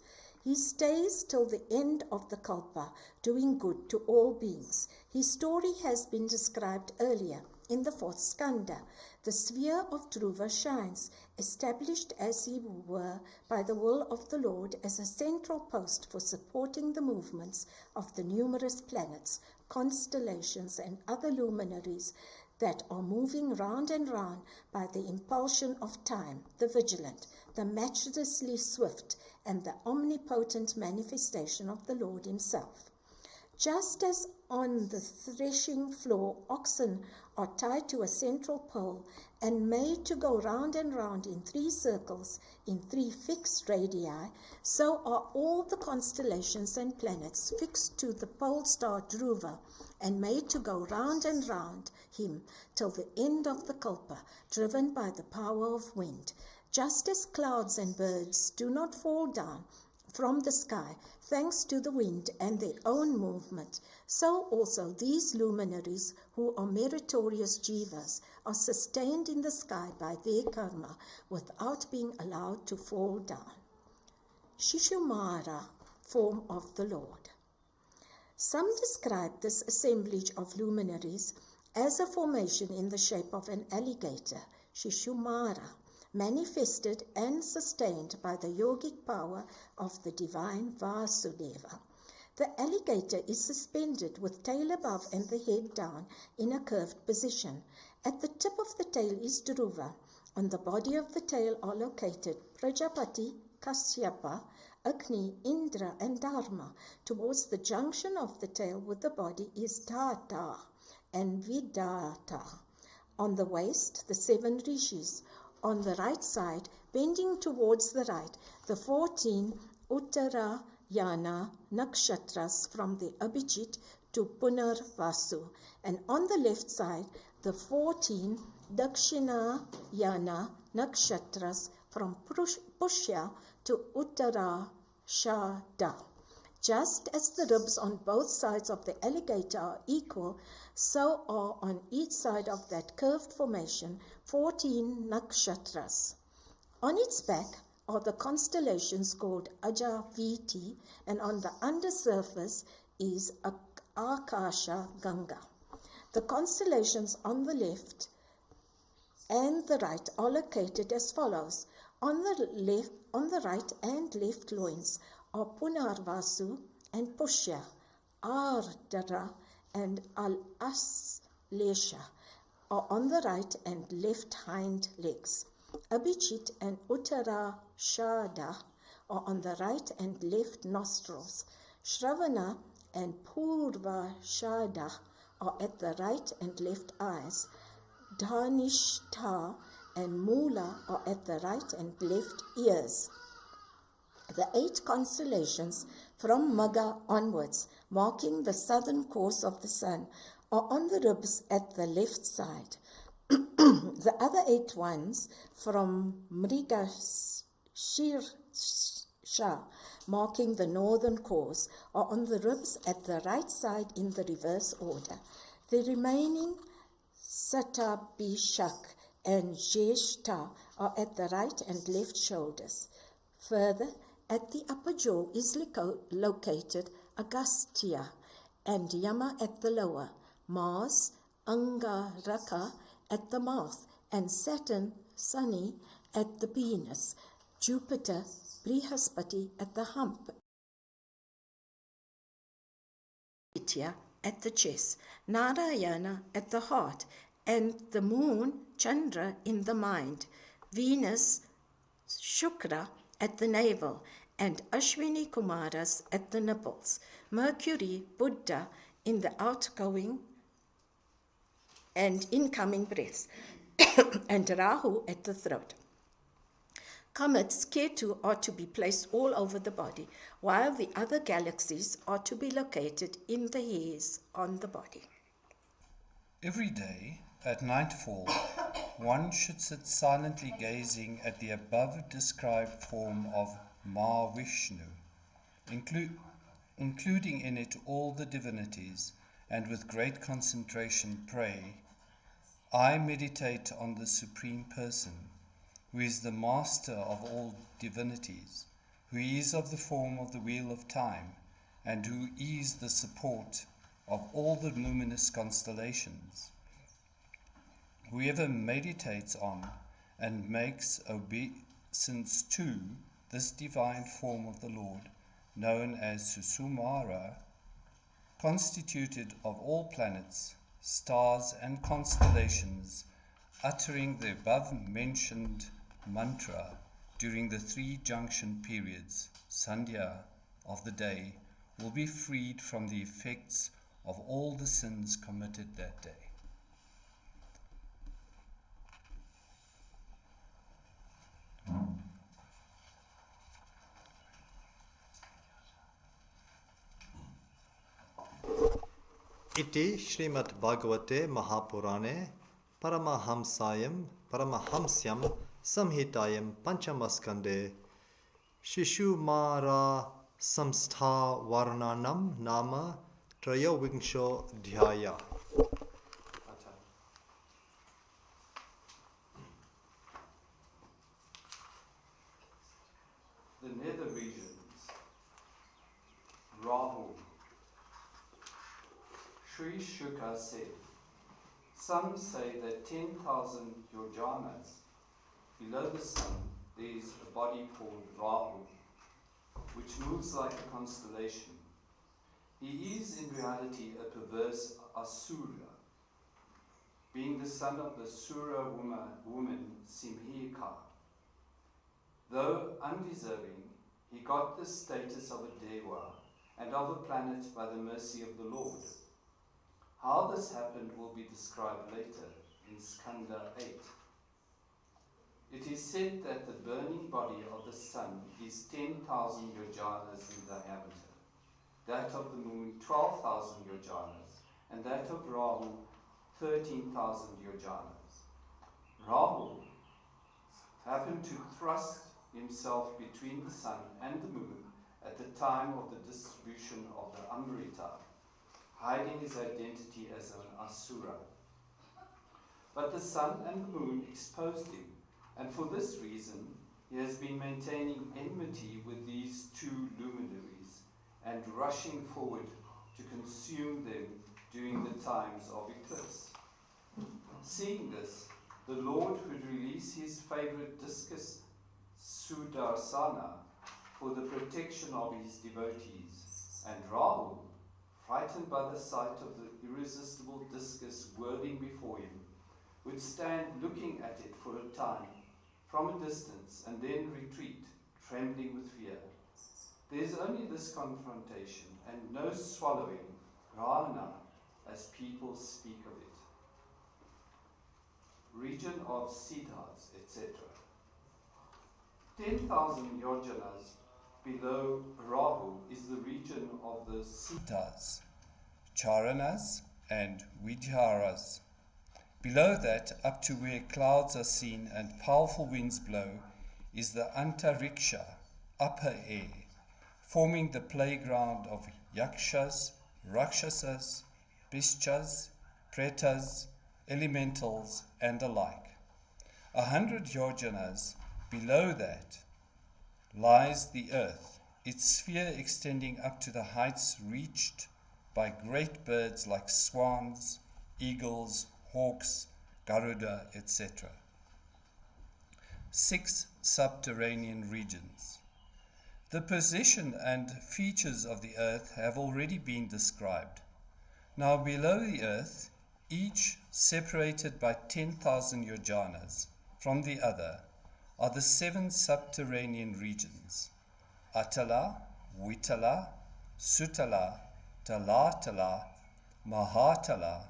He stays till the end of the Kalpa, doing good to all beings. His story has been described earlier in the 4th skanda. The sphere of Dhruva shines, established as he were by the will of the Lord as a central post for supporting the movements of the numerous planets, constellations, and other luminaries that are moving round and round by the impulsion of time, the vigilant, the matchlessly swift, and the omnipotent manifestation of the Lord himself. Just as on the threshing floor oxen are tied to a central pole and made to go round and round in 3 circles in 3 fixed radii, so are all the constellations and planets fixed to the pole star Dhruva and made to go round and round him till the end of the Kalpa, driven by the power of wind. Just as clouds and birds do not fall down from the sky thanks to the wind and their own movement, so also these luminaries who are meritorious jivas are sustained in the sky by their karma without being allowed to fall down. Shishumara, form of the Lord. Some describe this assemblage of luminaries as a formation in the shape of an alligator, Shishumara, manifested and sustained by the yogic power of the divine Vasudeva. The alligator is suspended with tail above and the head down in a curved position. At the tip of the tail is Dhruva. On the body of the tail are located Prajapati, Kasyapa, Agni, Indra, and Dharma. Towards the junction of the tail with the body is Tata and Vidata. On the waist, the 7 rishis. On the right side, bending towards the right, the 14 Uttarayana nakshatras from the Abhijit to Punarvasu, and on the left side, the 14 Dakshinayana nakshatras from Pushya to Uttarashada. Just as the ribs on both sides of the alligator are equal, so are on each side of that curved formation 14 nakshatras. On its back are the constellations called Ajaviti, and on the undersurface is Akasha Ganga. The constellations on the left and the right are located as follows. On the right and left loins are Punarvasu and Pushya, Ardara and Al-Aslesha are on the right and left hind legs. Abhijit and Uttarashada are on the right and left nostrils. Shravana and Purvashada are at the right and left eyes. Dhanishta and Mula are at the right and left ears. The 8 constellations from Magha onwards, marking the southern course of the sun, are on the ribs at the left side. The other 8 ones from Mriga Shirsha, marking the northern course, are on the ribs at the right side in the reverse order. The remaining Satabhishak and Jeshta are at the right and left shoulders. Further, at the upper jaw is located Agastya and Yama at the lower, Mars, Angaraka at the mouth, and Saturn, Sunny, at the penis, Jupiter, Brihaspati at the hump, Aditya at the chest, Narayana at the heart, and the moon, Chandra, in the mind, Venus, Shukra, at the navel, and Ashwini Kumaras at the nipples, Mercury, Buddha, in the outgoing and incoming breaths, and Rahu at the throat. Comets, Ketu, are to be placed all over the body, while the other galaxies are to be located in the hairs on the body. Every day, at nightfall, one should sit silently gazing at the above described form of Mahavishnu, including in it all the divinities, and with great concentration pray, I meditate on the Supreme Person. who is the master of all divinities, who is of the form of the wheel of time, and who is the support of all the luminous constellations. Whoever meditates on and makes obeisance to this divine form of the Lord, known as Shishumara, constituted of all planets, stars, and constellations, uttering the above-mentioned mantra during the 3 junction periods, Sandhya, of the day, will be freed from the effects of all the sins committed that day. Iti Shrimad Bhagavate Mahapurane Paramahamsyam Samhitayam Panchamaskande Shishumara Samstha Varnanam Nama Trayovingsho Dhyaya. The nether regions, Rahu. Sri Shuka said, some say that 10,000 yojanas below the sun there is a body called Rahu, which moves like a constellation. He is in reality a perverse asura, being the son of the Sura woman Simhika. Though undeserving, he got the status of a deva and of a planet by the mercy of the Lord. How this happened will be described later in Skanda 8. It is said that the burning body of the sun is 10,000 yojanas in diameter, that of the moon 12,000 yojanas, and that of Rahu 13,000 yojanas. Rahu happened to thrust himself between the sun and the moon at the time of the distribution of the Amrita, hiding his identity as an asura. But the sun and the moon exposed him, and for this reason he has been maintaining enmity with these 2 luminaries and rushing forward to consume them during the times of eclipse. Seeing this, the Lord would release his favorite discus Sudarsana for the protection of his devotees, and Rahu, frightened by the sight of the irresistible discus whirling before him, would stand looking at it for a time, from a distance, and then retreat, trembling with fear. There is only this confrontation, and no swallowing, grana, as people speak of it. Region of Siddhas, etc. 10,000 yojanas below Rahu is the region of the Siddhas, Charanas, and Vidyaras. Below that, up to where clouds are seen and powerful winds blow, is the Antariksha, upper air, forming the playground of Yakshas, Rakshasas, Bishchas, Pretas, elementals, and the like. 100 yojanas below that lies the earth, its sphere extending up to the heights reached by great birds like swans, eagles, hawks, garuda, etc. 6 subterranean regions. The position and features of the earth have already been described. Now below the earth, each separated by 10,000 yojanas from the other, are the 7 subterranean regions: Atala, Vitala, Sutala, Talatala, Mahatala,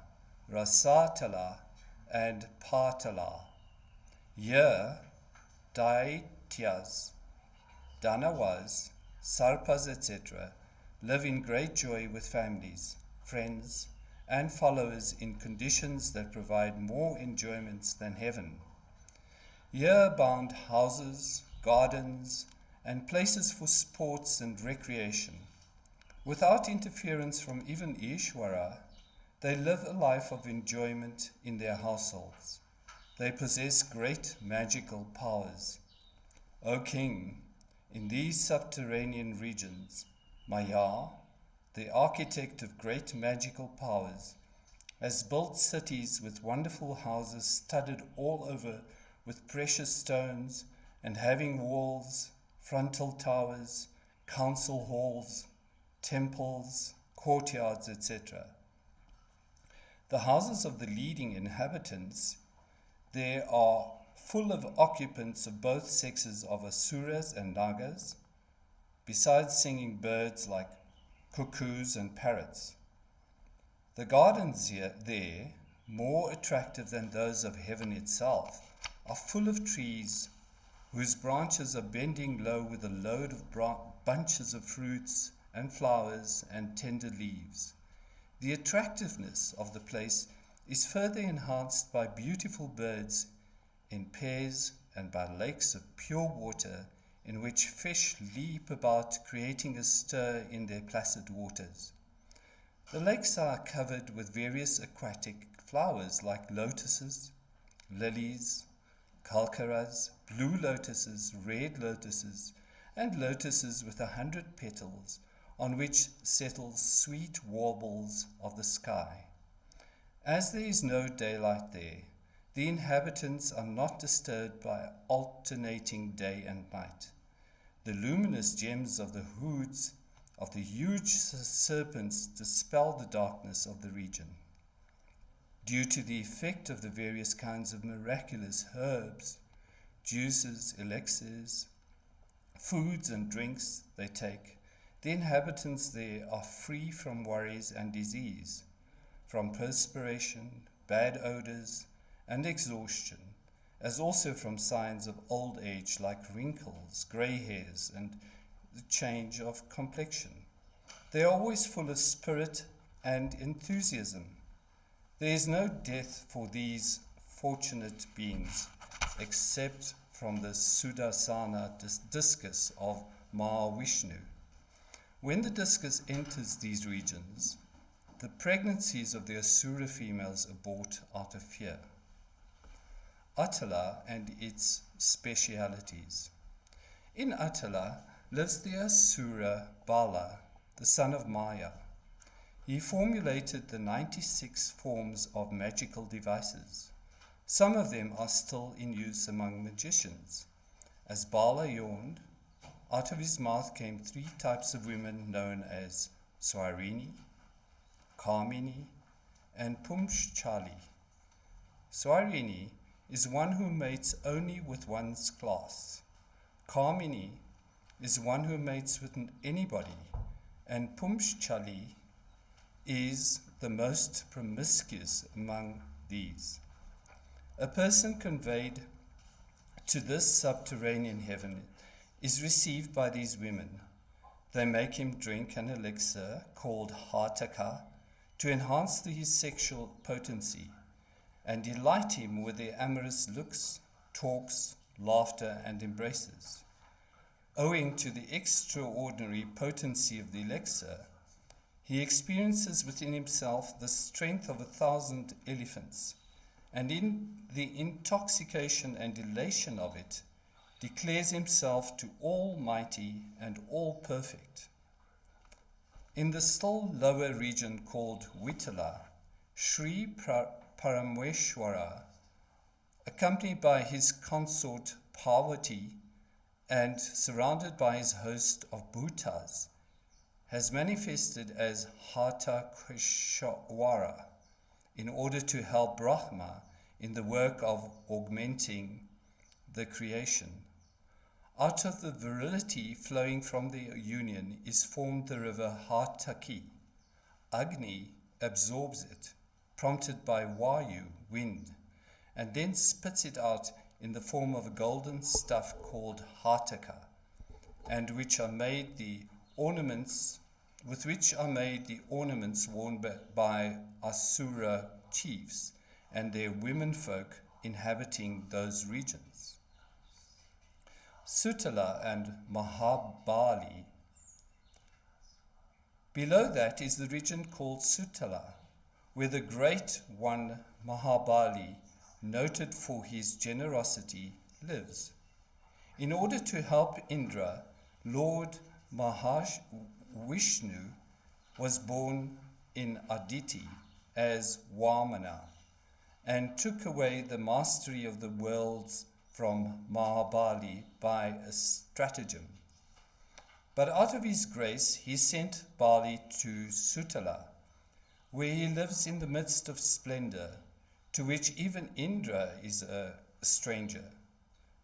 Rasatala, and Patala. Here, Daityas, Danavas, Sarpas, etc., live in great joy with families, friends, and followers in conditions that provide more enjoyments than heaven. Here abound houses, gardens, and places for sports and recreation. Without interference from even Ishvara, they live a life of enjoyment in their households. They possess great magical powers. O king, in these subterranean regions, Maya, the architect of great magical powers, has built cities with wonderful houses studded all over with precious stones and having walls, frontal towers, council halls, temples, courtyards, etc. The houses of the leading inhabitants there are full of occupants of both sexes of asuras and nagas, besides singing birds like cuckoos and parrots. The gardens there, more attractive than those of heaven itself, are full of trees whose branches are bending low with a load of bunches of fruits and flowers and tender leaves. The attractiveness of the place is further enhanced by beautiful birds in pairs and by lakes of pure water in which fish leap about, creating a stir in their placid waters. The lakes are covered with various aquatic flowers like lotuses, lilies, calcaras, blue lotuses, red lotuses, and lotuses with 100 petals, on which settles sweet warbles of the sky. As there is no daylight there, the inhabitants are not disturbed by alternating day and night. The luminous gems of the hoods of the huge serpents dispel the darkness of the region. Due to the effect of the various kinds of miraculous herbs, juices, elixirs, foods and drinks they take, the inhabitants there are free from worries and disease, from perspiration, bad odors, and exhaustion, as also from signs of old age like wrinkles, grey hairs, and the change of complexion. They are always full of spirit and enthusiasm. There is no death for these fortunate beings, except from the Sudarsana discus of Mahavishnu. When the discus enters these regions, the pregnancies of the Asura females abort out of fear. Atala and its specialities. In Atala lives the Asura Bala, the son of Maya. He formulated the 96 forms of magical devices. Some of them are still in use among magicians. As Bala yawned, out of his mouth came 3 types of women known as Swarini, Kamini, and Pumshchali. Swarini is one who mates only with one's class. Kamini is one who mates with anybody, and Pumshchali is the most promiscuous among these. A person conveyed to this subterranean heaven is received by these women. They make him drink an elixir called Hataka to enhance his sexual potency and delight him with their amorous looks, talks, laughter, and embraces. Owing to the extraordinary potency of the elixir, he experiences within himself the strength of 1,000 elephants, and in the intoxication and elation of it, declares himself to Almighty and All-Perfect. In the still lower region called Vitala, Sri Parameshwara, accompanied by his consort Parvati and surrounded by his host of Bhutas, has manifested as Hatha Kshawara in order to help Brahma in the work of augmenting the creation. Out of the virility flowing from the union is formed the river Hataki. Agni absorbs it, prompted by Vayu, wind, and then spits it out in the form of a golden stuff called Hataka, and with which are made the ornaments worn by Asura chiefs and their womenfolk inhabiting those regions. Sutala and Mahabali. Below that is the region called Sutala, where the great one Mahabali noted for his generosity, lives. In order to help Indra, Lord Vishnu was born in Aditi as Vamana and took away the mastery of the worlds from Mahabali by a stratagem. But out of his grace, he sent Bali to Sutala, where he lives in the midst of splendor, to which even Indra is a stranger.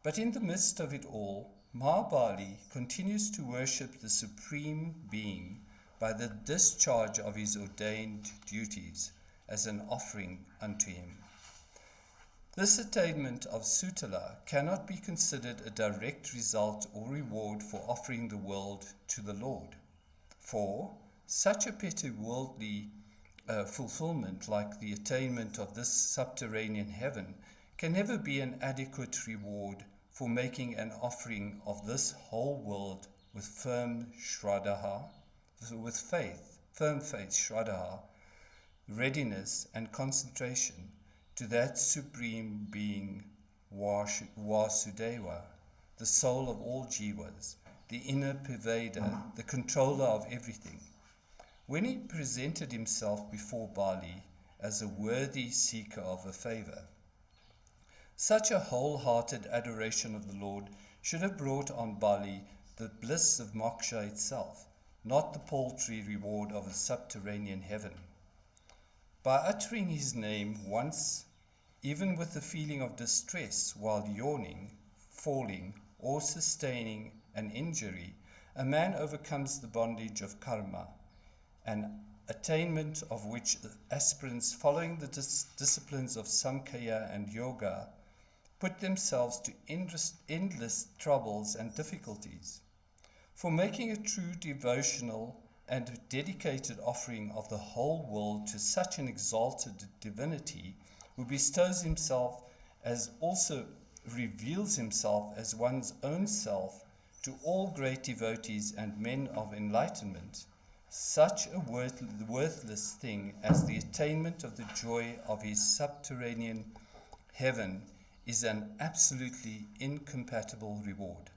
But in the midst of it all, Mahabali continues to worship the Supreme Being by the discharge of his ordained duties as an offering unto him. This attainment of Sutala cannot be considered a direct result or reward for offering the world to the Lord. For such a petty worldly fulfillment like the attainment of this subterranean heaven can never be an adequate reward for making an offering of this whole world with firm faith, shraddha, readiness and concentration to that Supreme Being, Vasudeva, the soul of all jivas, the inner pervader, the controller of everything. When he presented himself before Bali as a worthy seeker of a favor, such a wholehearted adoration of the Lord should have brought on Bali the bliss of moksha itself, not the paltry reward of a subterranean heaven. By uttering his name once, even with the feeling of distress while yawning, falling, or sustaining an injury, a man overcomes the bondage of karma, an attainment of which aspirants following the disciplines of Samkhya and Yoga put themselves to endless troubles and difficulties. For making a true devotional and dedicated offering of the whole world to such an exalted divinity, who bestows himself as also reveals himself as one's own self to all great devotees and men of enlightenment, such a worthless thing as the attainment of the joy of his subterranean heaven is an absolutely incompatible reward.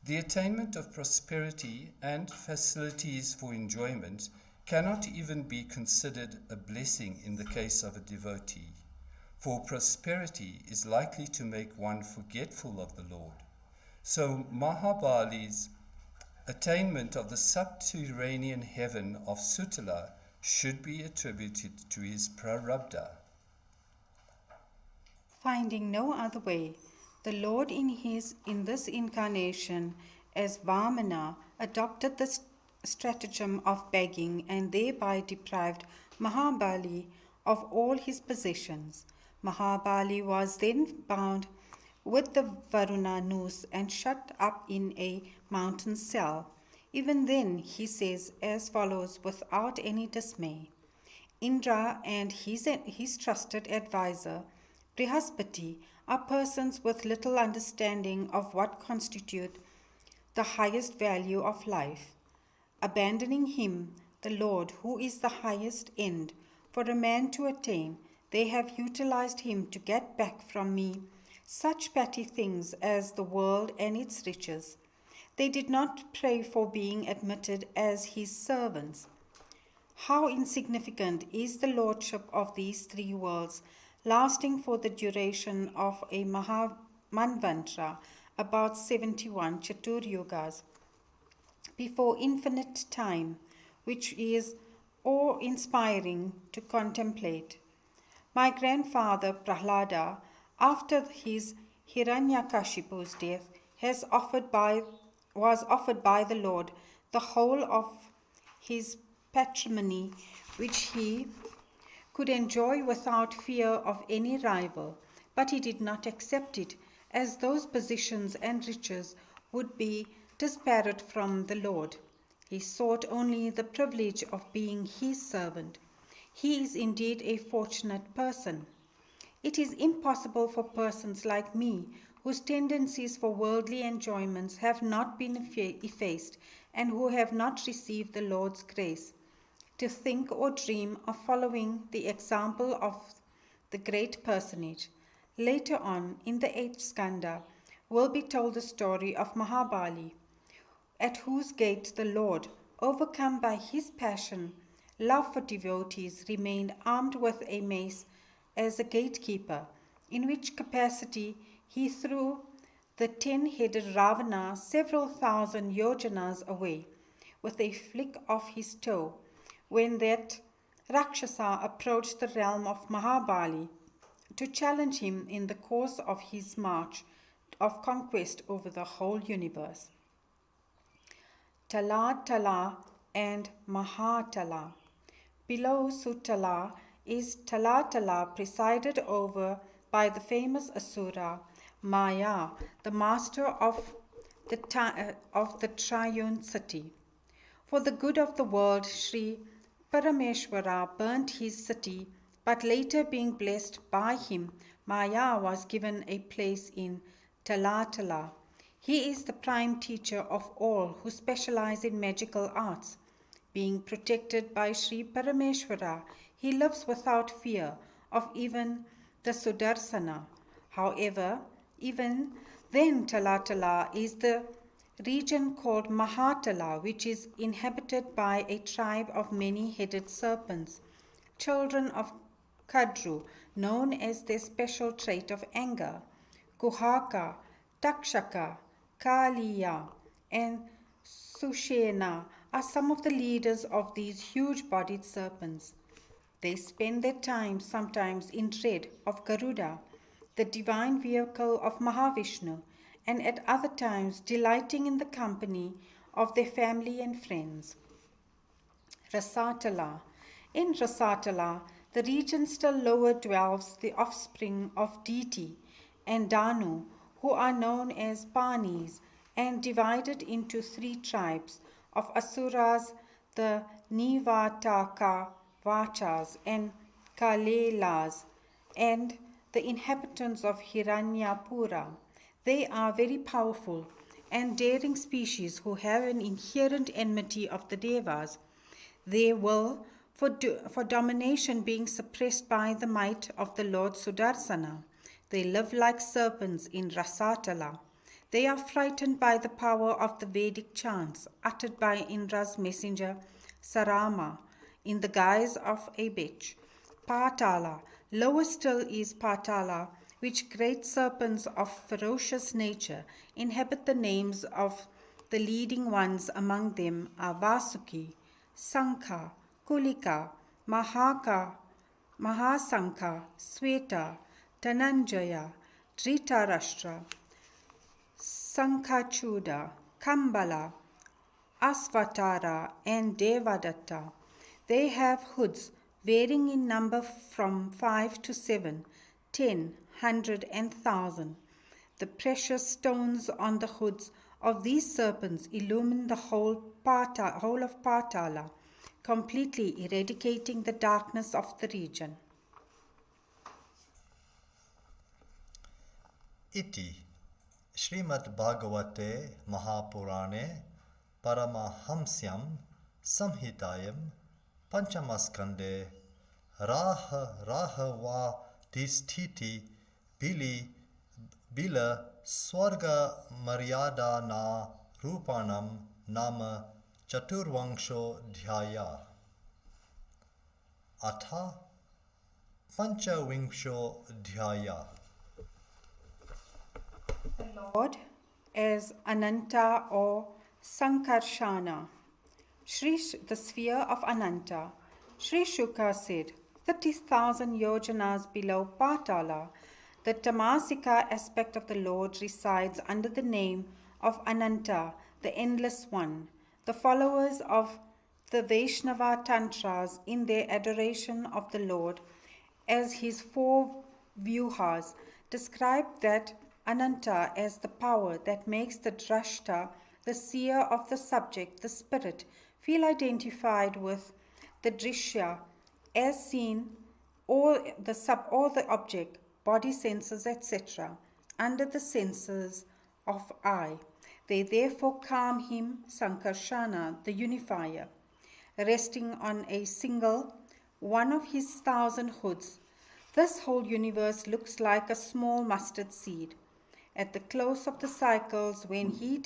The attainment of prosperity and facilities for enjoyment cannot even be considered a blessing in the case of a devotee, for prosperity is likely to make one forgetful of the Lord. So Mahabali's attainment of the subterranean heaven of Sutala should be attributed to his prarabdha. Finding no other way, the Lord in this incarnation as Vamana adopted the stratagem of begging and thereby deprived Mahabali of all his possessions. Mahabali was then bound with the Varuna noose and shut up in a mountain cell. Even then, he says as follows without any dismay: Indra and his trusted advisor, Brihaspati, are persons with little understanding of what constitute the highest value of life. Abandoning him, the Lord, who is the highest end for a man to attain, they have utilized him to get back from me such petty things as the world and its riches. They did not pray for being admitted as his servants. How insignificant is the lordship of these three worlds, lasting for the duration of a Manvantara, about 71 Chaturyugas, before infinite time, which is awe-inspiring to contemplate. My grandfather Prahlada, after his Hiranyakashipu's death, was offered by the Lord the whole of his patrimony, which he could enjoy without fear of any rival, but he did not accept it, as those positions and riches would be disparate from the Lord. He sought only the privilege of being his servant. He is indeed a fortunate person. It is impossible for persons like me, whose tendencies for worldly enjoyments have not been effaced and who have not received the Lord's grace, to think or dream of following the example of the great personage. Later on, in the 8th skanda, will be told the story of Mahabali, at whose gate the Lord, overcome by his passion, love for devotees, remained armed with a mace as a gatekeeper, in which capacity he threw the 10-headed Ravana several thousand yojanas away with a flick of his toe, when that Rakshasa approached the realm of Mahabali to challenge him in the course of his march of conquest over the whole universe. Tala and Mahatala. Below Sutala is Tala presided over by the famous Asura Maya, the master of the triune city. For the good of the world, Sri Parameshwara burnt his city, but later being blessed by him, Maya was given a place in Tala. He is the prime teacher of all who specialize in magical arts. Being protected by Sri Parameshwara, he lives without fear of even the Sudarsana. However, even then Tala is the region called Mahatala, which is inhabited by a tribe of many-headed serpents, children of Kadru, known as their special trait of anger. Kuhaka, Takshaka, Kaliya, and Sushena are some of the leaders of these huge-bodied serpents. They spend their time sometimes in dread of Garuda, the divine vehicle of Mahavishnu, and at other times delighting in the company of their family and friends. Rasatala. In Rasatala, the region still lower dwells the offspring of Diti and Danu, who are known as Panis, and divided into 3 tribes of Asuras, the Nivataka Vachas and Kalelas, and the inhabitants of Hiranyapura. They are very powerful and daring species who have an inherent enmity of the Devas, their will for domination being suppressed by the might of the Lord Sudarsana. They live like serpents in Rasatala. They are frightened by the power of the Vedic chants uttered by Indra's messenger Sarama in the guise of a bitch. Patala. Lower still is Patala, which great serpents of ferocious nature inhabit. The names of the leading ones among them are Vasuki, Sankha, Kulika, Mahasankha, Sweta, Dhananjaya, Dhritarashtra, Sankachuda, Kambala, Asvatara, and Devadatta. They have hoods varying in number from 5 to 7, 10, 100, and 1,000. The precious stones on the hoods of these serpents illumine the whole of Patala, completely eradicating the darkness of the region. Iti Shrimad Bhagavate Mahapurane Paramahamsyam Samhitayam Panchamaskande Rahava Tisthiti Bila Swarga Maryada Na Rupanam Nama Chaturvangsho Dhyaya Atha Panchavingsho Dhyaya. The Lord as Ananta or Sankarshana. The sphere of Ananta. Sri Shuka said, 30,000 yojanas below Patala, the Tamasika aspect of the Lord resides under the name of Ananta, the Endless One. The followers of the Vaishnava Tantras in their adoration of the Lord as his 4 vyuhas describe that Ananta as the power that makes the drashta, the seer of the subject, the spirit, feel identified with the drishya as seen, or the object, body, senses, etc., under the senses of eye. They therefore calm him, Sankarshana, the unifier, resting on a single one of his 1,000 hoods. This whole universe looks like a small mustard seed. At the close of the cycles, when he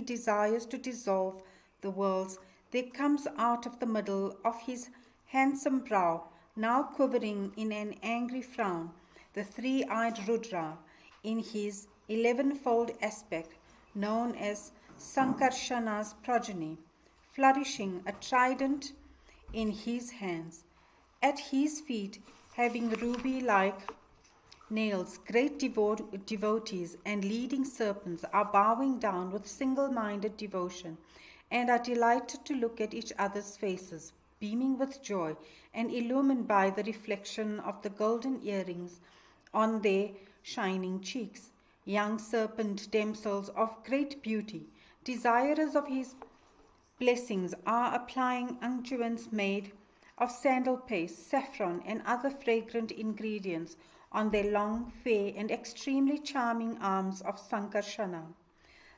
desires to dissolve the worlds, there comes out of the middle of his handsome brow, now quivering in an angry frown, the three-eyed Rudra in his 11-fold aspect, known as Sankarshana's progeny, flourishing a trident in his hands. At his feet, having ruby-like nails, great devotees and leading serpents are bowing down with single-minded devotion and are delighted to look at each other's faces, beaming with joy and illumined by the reflection of the golden earrings on their shining cheeks. Young serpent damsels of great beauty, desirous of his blessings, are applying unguents made of sandal paste, saffron, and other fragrant ingredients on their long, fair, and extremely charming arms of Sankarshana.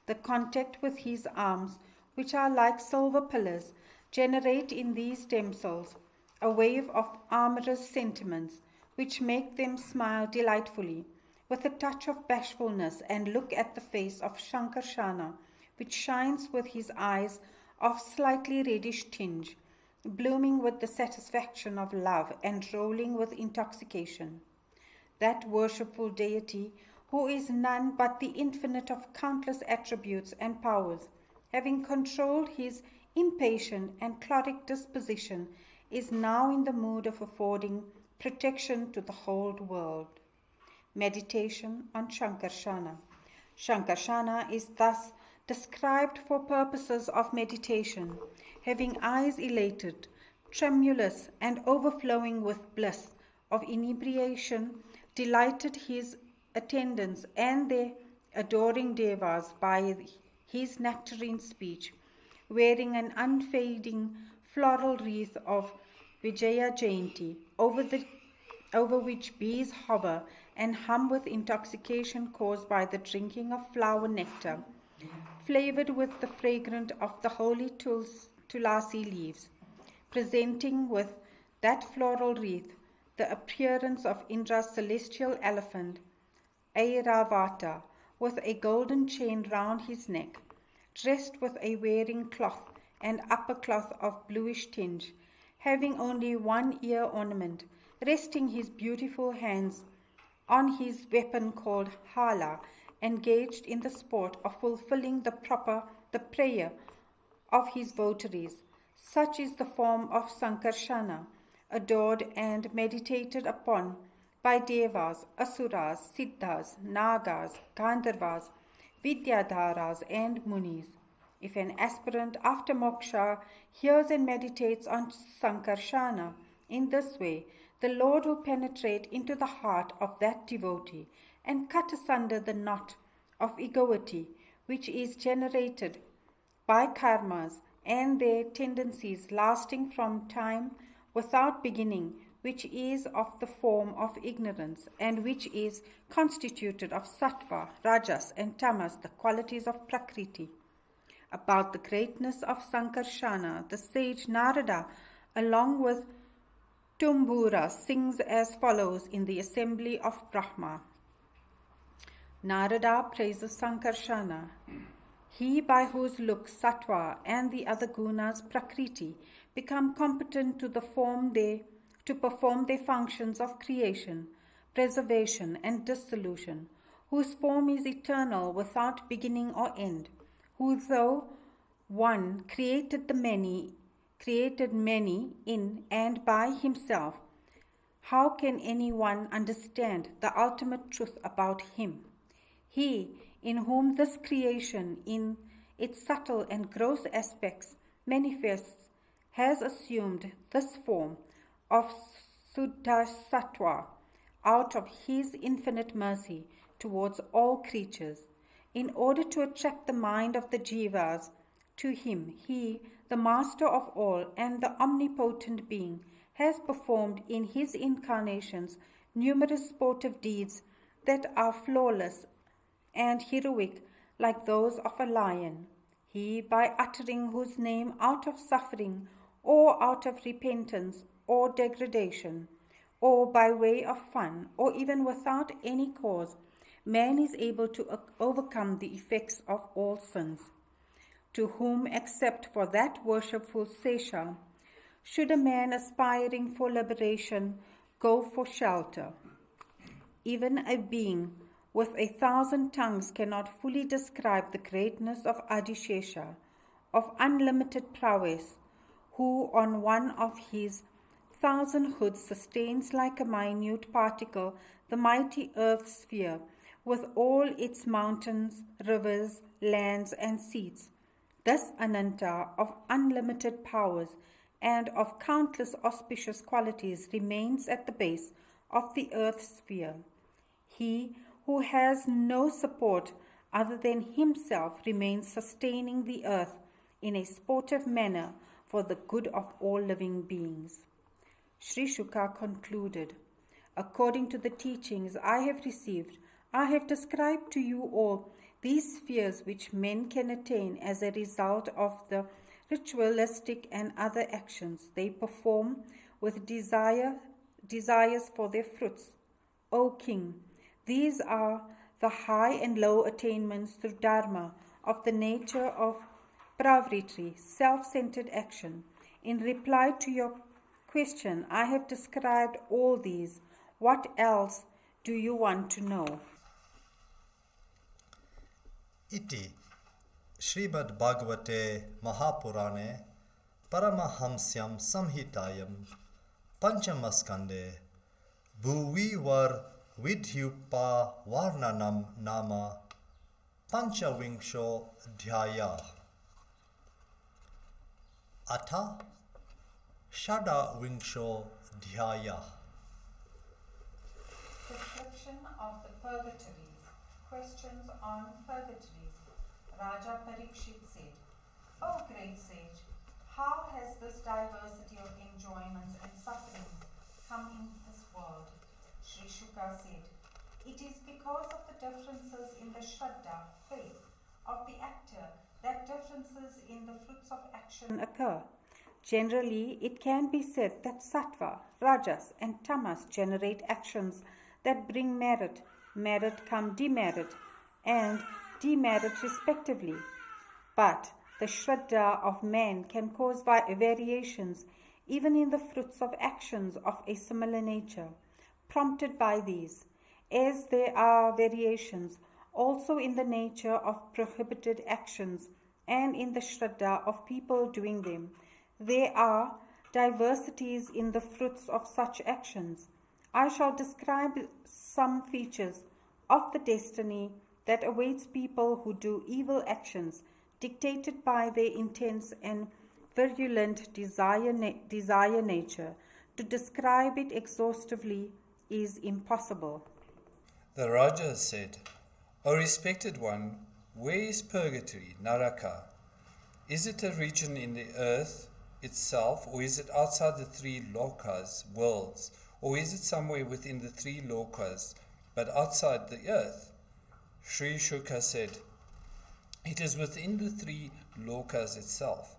The contact with his arms, which are like silver pillars, generate in these damsels a wave of amorous sentiments, which make them smile delightfully, with a touch of bashfulness, and look at the face of Sankarshana, which shines with his eyes of slightly reddish tinge, blooming with the satisfaction of love and rolling with intoxication. That worshipful deity, who is none but the infinite of countless attributes and powers, having controlled his impatient and choleric disposition, is now in the mood of affording protection to the whole world. Meditation on Sankarshana. Sankarshana is thus described for purposes of meditation, having eyes elated, tremulous, and overflowing with bliss of inebriation, delighted his attendants and their adoring devas by his nectarine speech, wearing an unfading floral wreath of Vijaya Jayanti, over which bees hover and hum with intoxication caused by the drinking of flower nectar, flavored with the fragrance of the holy tulasi leaves, presenting with that floral wreath the appearance of Indra's celestial elephant, Airavata, with a golden chain round his neck, dressed with a wearing cloth and upper cloth of bluish tinge, having only one ear ornament, resting his beautiful hands on his weapon called Hala, engaged in the sport of fulfilling the prayer of his votaries. Such is the form of Sankarshana, adored and meditated upon by Devas, Asuras, Siddhas, Nagas, Gandharvas, Vidyadharas, and Munis. If an aspirant after moksha hears and meditates on Sankarshana in this way, the Lord will penetrate into the heart of that devotee and cut asunder the knot of egoity which is generated by karmas and their tendencies lasting from time without beginning, which is of the form of ignorance and which is constituted of sattva, rajas, and tamas, the qualities of prakriti. About the greatness of Sankarshana, the sage Narada, along with Tumbura, sings as follows in the assembly of Brahma. Narada praises Sankarshana, he by whose looks sattva and the other gunas prakriti become competent to perform their functions of creation, preservation, and dissolution, whose form is eternal without beginning or end, who though one created many in and by himself, how can any one understand the ultimate truth about him? He, in whom this creation in its subtle and gross aspects manifests, has assumed this form of Suddha Sattva out of his infinite mercy towards all creatures. In order to attract the mind of the jivas to him, he, the master of all and the omnipotent being, has performed in his incarnations numerous sportive deeds that are flawless and heroic like those of a lion. He, by uttering whose name out of suffering or out of repentance or degradation or by way of fun, or even without any cause, man is able to overcome the effects of all sins. To whom, except for that worshipful Sesha, should a man aspiring for liberation go for shelter? Even a being with 1,000 tongues cannot fully describe the greatness of Adishesha, of unlimited prowess, who on one of his 1,000 hoods sustains like a minute particle the mighty earth sphere, with all its mountains, rivers, lands, and seas. This Ananta of unlimited powers and of countless auspicious qualities remains at the base of the earth sphere. He who has no support other than himself remains sustaining the earth in a sportive manner for the good of all living beings. Sri Shuka concluded, according to the teachings I have received, I have described to you all these spheres which men can attain as a result of the ritualistic and other actions they perform with desires for their fruits. O King, these are the high and low attainments through dharma of the nature of pravritti, self-centered action. In reply to your question, I have described all these. What else do you want to know? Iti Shrimad Bhagavate Mahapurane Paramahamsyam Samhitayam Panchamaskande Bhuvivar Vidhyupa Varnanam Nama Panchavingsho Dhyaya Atha Shada Vingsho Dhyaya. Description of the Purgatories. Questions on Purgatories. Raja Parikshit said, O great sage, how has this diversity of enjoyments and sufferings come into this world? Sri Shuka said, it is because of the differences in the Shraddha, faith, of the actor that differences in the fruits of action occur. Generally, it can be said that Sattva, Rajas, and Tamas generate actions that bring merit, come demerit, and demerit respectively. But the Shraddha of man can cause variations even in the fruits of actions of a similar nature, prompted by these, as there are variations also in the nature of prohibited actions and in the Shraddha of people doing them. There are diversities in the fruits of such actions. I shall describe some features of the destiny that awaits people who do evil actions dictated by their intense and virulent desire nature. To describe it exhaustively is impossible. The Raja said, O respected one, where is purgatory, Naraka? Is it a region in the earth itself, or is it outside the three lokas, worlds, or is it somewhere within the three lokas, but outside the earth? Sri Shuka said, it is within the three lokas itself,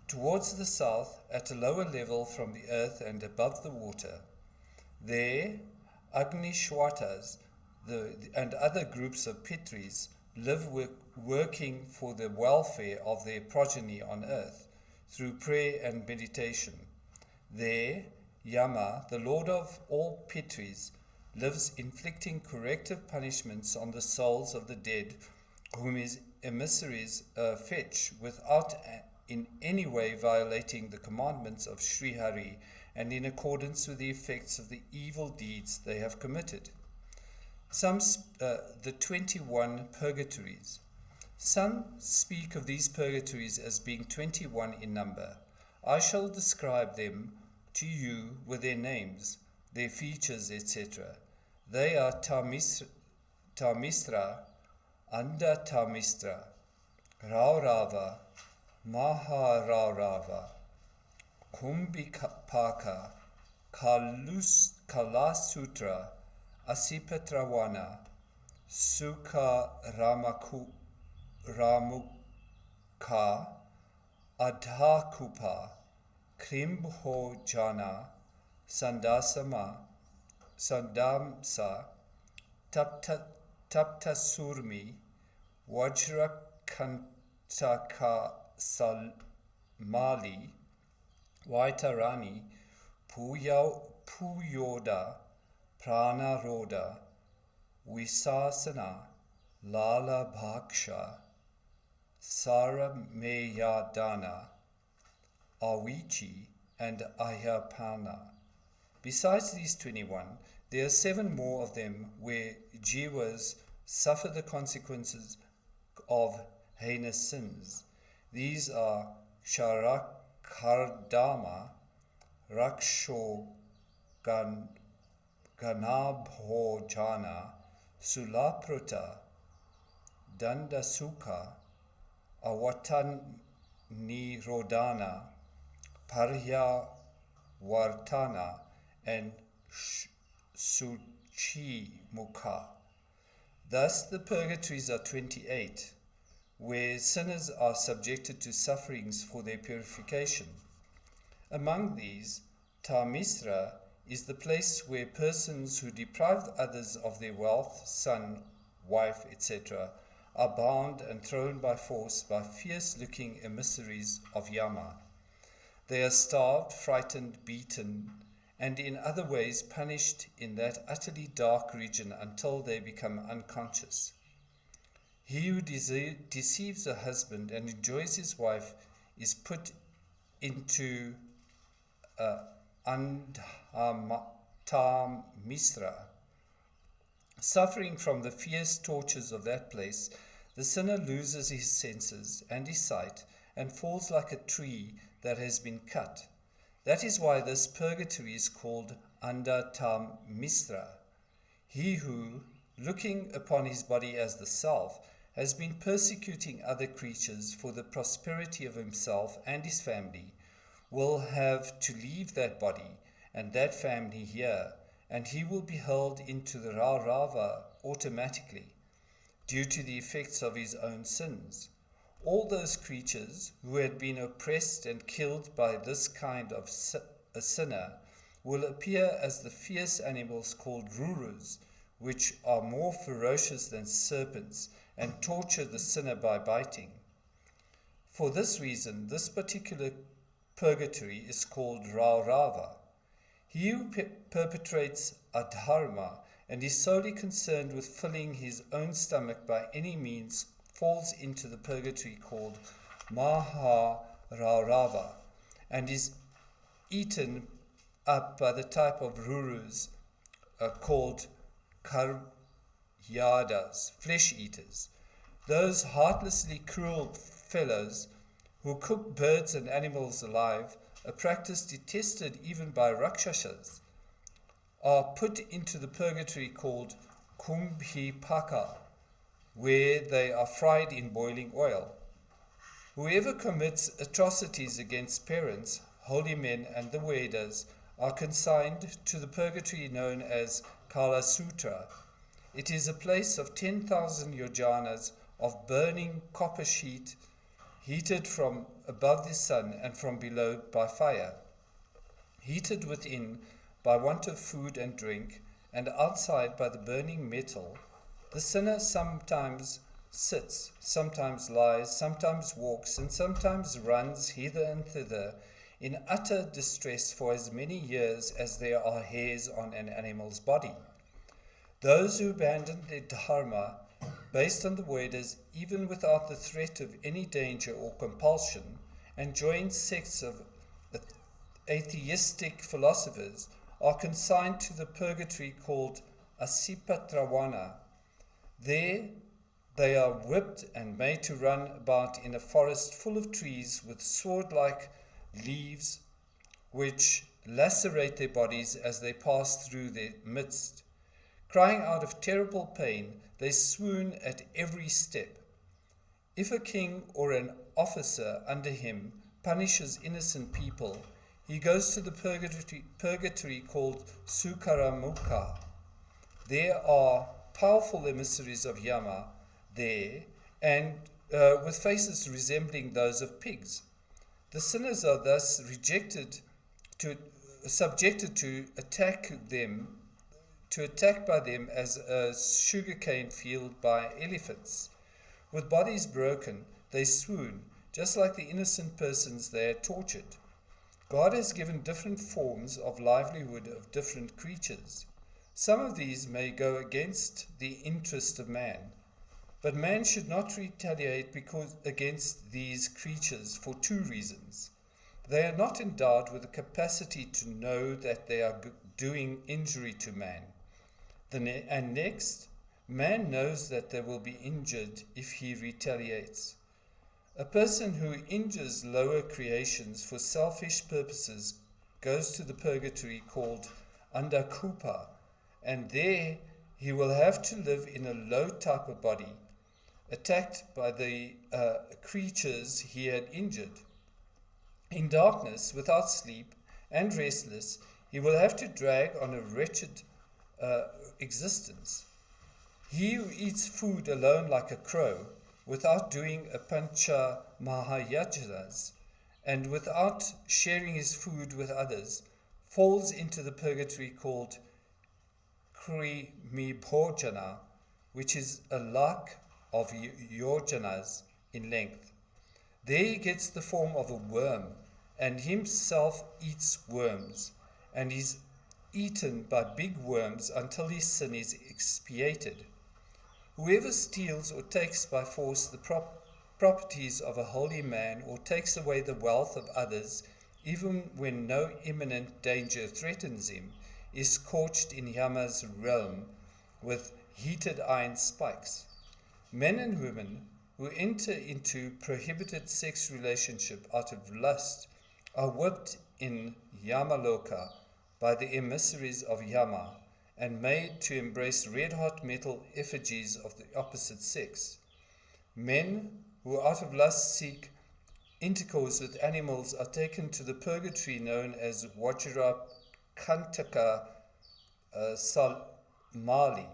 towards the south, at a lower level from the earth and above the water. There, Agnishwatas and other groups of Pitris live working for the welfare of their progeny on earth, through prayer and meditation. There, Yama, the lord of all Pitris, lives inflicting corrective punishments on the souls of the dead whom his emissaries fetch without in any way violating the commandments of Sri Hari and in accordance with the effects of the evil deeds they have committed. The 21 purgatories. Some speak of these purgatories as being 21 in number. I shall describe them to you with their names, their features, etc. They are Tamistra, Andatamistra, Raurava, Maharaurava, Kumbhipaka, Kalasutra, Asipatrawana, Sukha Ramukha, Adhakupa, Krimbhojana, Sandasama, Sandamsa, Taptasurmi, Vajrakantaka Salmali, Vaitarani, Puyoda, Pranaroda, Visasana, Lala Bhaksha, Sarameyadana, Avichi, and Ayapana. Besides these 21, there are 7 more of them where Jivas suffer the consequences of heinous sins. These are Sharakardama, Ganabhojana, Sulapruta, Dandasukha, Awatannirodhana, Paryavartana, and Suchimukha. Thus the purgatories are 28, where sinners are subjected to sufferings for their purification. Among these, Tamisra is the place where persons who deprive others of their wealth, son, wife, etc., are bound and thrown by force by fierce-looking emissaries of Yama. They are starved, frightened, beaten, and in other ways punished in that utterly dark region until they become unconscious. He who deceives a husband and enjoys his wife is put into Andhamisra. Suffering from the fierce tortures of that place, the sinner loses his senses and his sight and falls like a tree that has been cut. That is why this purgatory is called Andhamisra. He who, looking upon his body as the self, has been persecuting other creatures for the prosperity of himself and his family, will have to leave that body and that family here, and he will be hurled into the Raurava automatically, due to the effects of his own sins. All those creatures who had been oppressed and killed by this kind of a sinner will appear as the fierce animals called rurus, which are more ferocious than serpents and torture the sinner by biting. For this reason, this particular purgatory is called Raurava. He who perpetrates adharma and is solely concerned with filling his own stomach by any means falls into the purgatory called Maharaurava and is eaten up by the type of rurus called Karyadas, flesh eaters. Those heartlessly cruel fellows who cook birds and animals alive, a practice detested even by Rakshasas, are put into the purgatory called Kumbhipaka, where they are fried in boiling oil. Whoever commits atrocities against parents, holy men, and the Vedas are consigned to the purgatory known as Kalasutra. It is a place of 10,000 yojanas of burning copper sheet, heated from above the sun and from below by fire, heated within by want of food and drink, and outside by the burning metal. The sinner sometimes sits, sometimes lies, sometimes walks, and sometimes runs hither and thither in utter distress for as many years as there are hairs on an animal's body. Those who abandon their dharma, based on the Vedas, even without the threat of any danger or compulsion, and join sects of atheistic philosophers, are consigned to the purgatory called Asipatrawana. There they are whipped and made to run about in a forest full of trees with sword-like leaves which lacerate their bodies as they pass through their midst. Crying out of terrible pain, they swoon at every step. If a king or an officer under him punishes innocent people, he goes to the purgatory called Sukaramukha. There are powerful emissaries of Yama there, and with faces resembling those of pigs. The sinners are thus subjected to attack them to attack by them as a sugarcane field by elephants. With bodies broken, they swoon, just like the innocent persons they had tortured. God has given different forms of livelihood of different creatures. Some of these may go against the interest of man, but man should not retaliate against these creatures for two reasons. They are not endowed with the capacity to know that they are doing injury to man. And next, man knows that they will be injured if he retaliates. A person who injures lower creations for selfish purposes goes to the purgatory called Andakupa, and there he will have to live in a low type of body, attacked by the creatures he had injured. In darkness, without sleep, and restless, he will have to drag on a wretched existence. He who eats food alone like a crow, without doing a pancha mahayajanas, and without sharing his food with others, falls into the purgatory called Krimibhojana, which is a lakh of yojanas in length. There he gets the form of a worm, and himself eats worms, and is eaten by big worms until his sin is expiated. Whoever steals or takes by force the properties of a holy man, or takes away the wealth of others, even when no imminent danger threatens him, is scorched in Yama's realm with heated iron spikes. Men and women who enter into prohibited sex relationship out of lust are whipped in Yamaloka by the emissaries of Yama, and made to embrace red-hot metal effigies of the opposite sex. Men who out of lust seek intercourse with animals are taken to the purgatory known as Vajra Kantaka Salmali,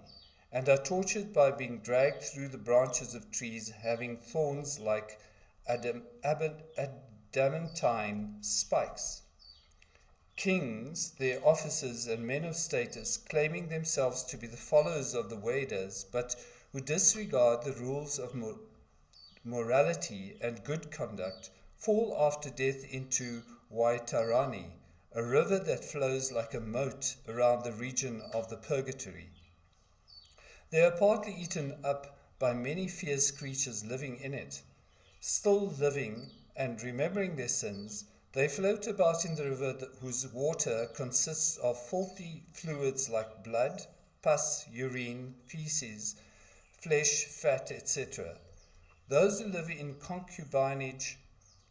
and are tortured by being dragged through the branches of trees having thorns like adamantine spikes. Kings, their officers, and men of status, claiming themselves to be the followers of the Vedas, but who disregard the rules of morality and good conduct, fall after death into Vaitarani, a river that flows like a moat around the region of the purgatory. They are partly eaten up by many fierce creatures living in it. Still living and remembering their sins, they float about in the river whose water consists of filthy fluids like blood, pus, urine, feces, flesh, fat, etc. Those who live in concubinage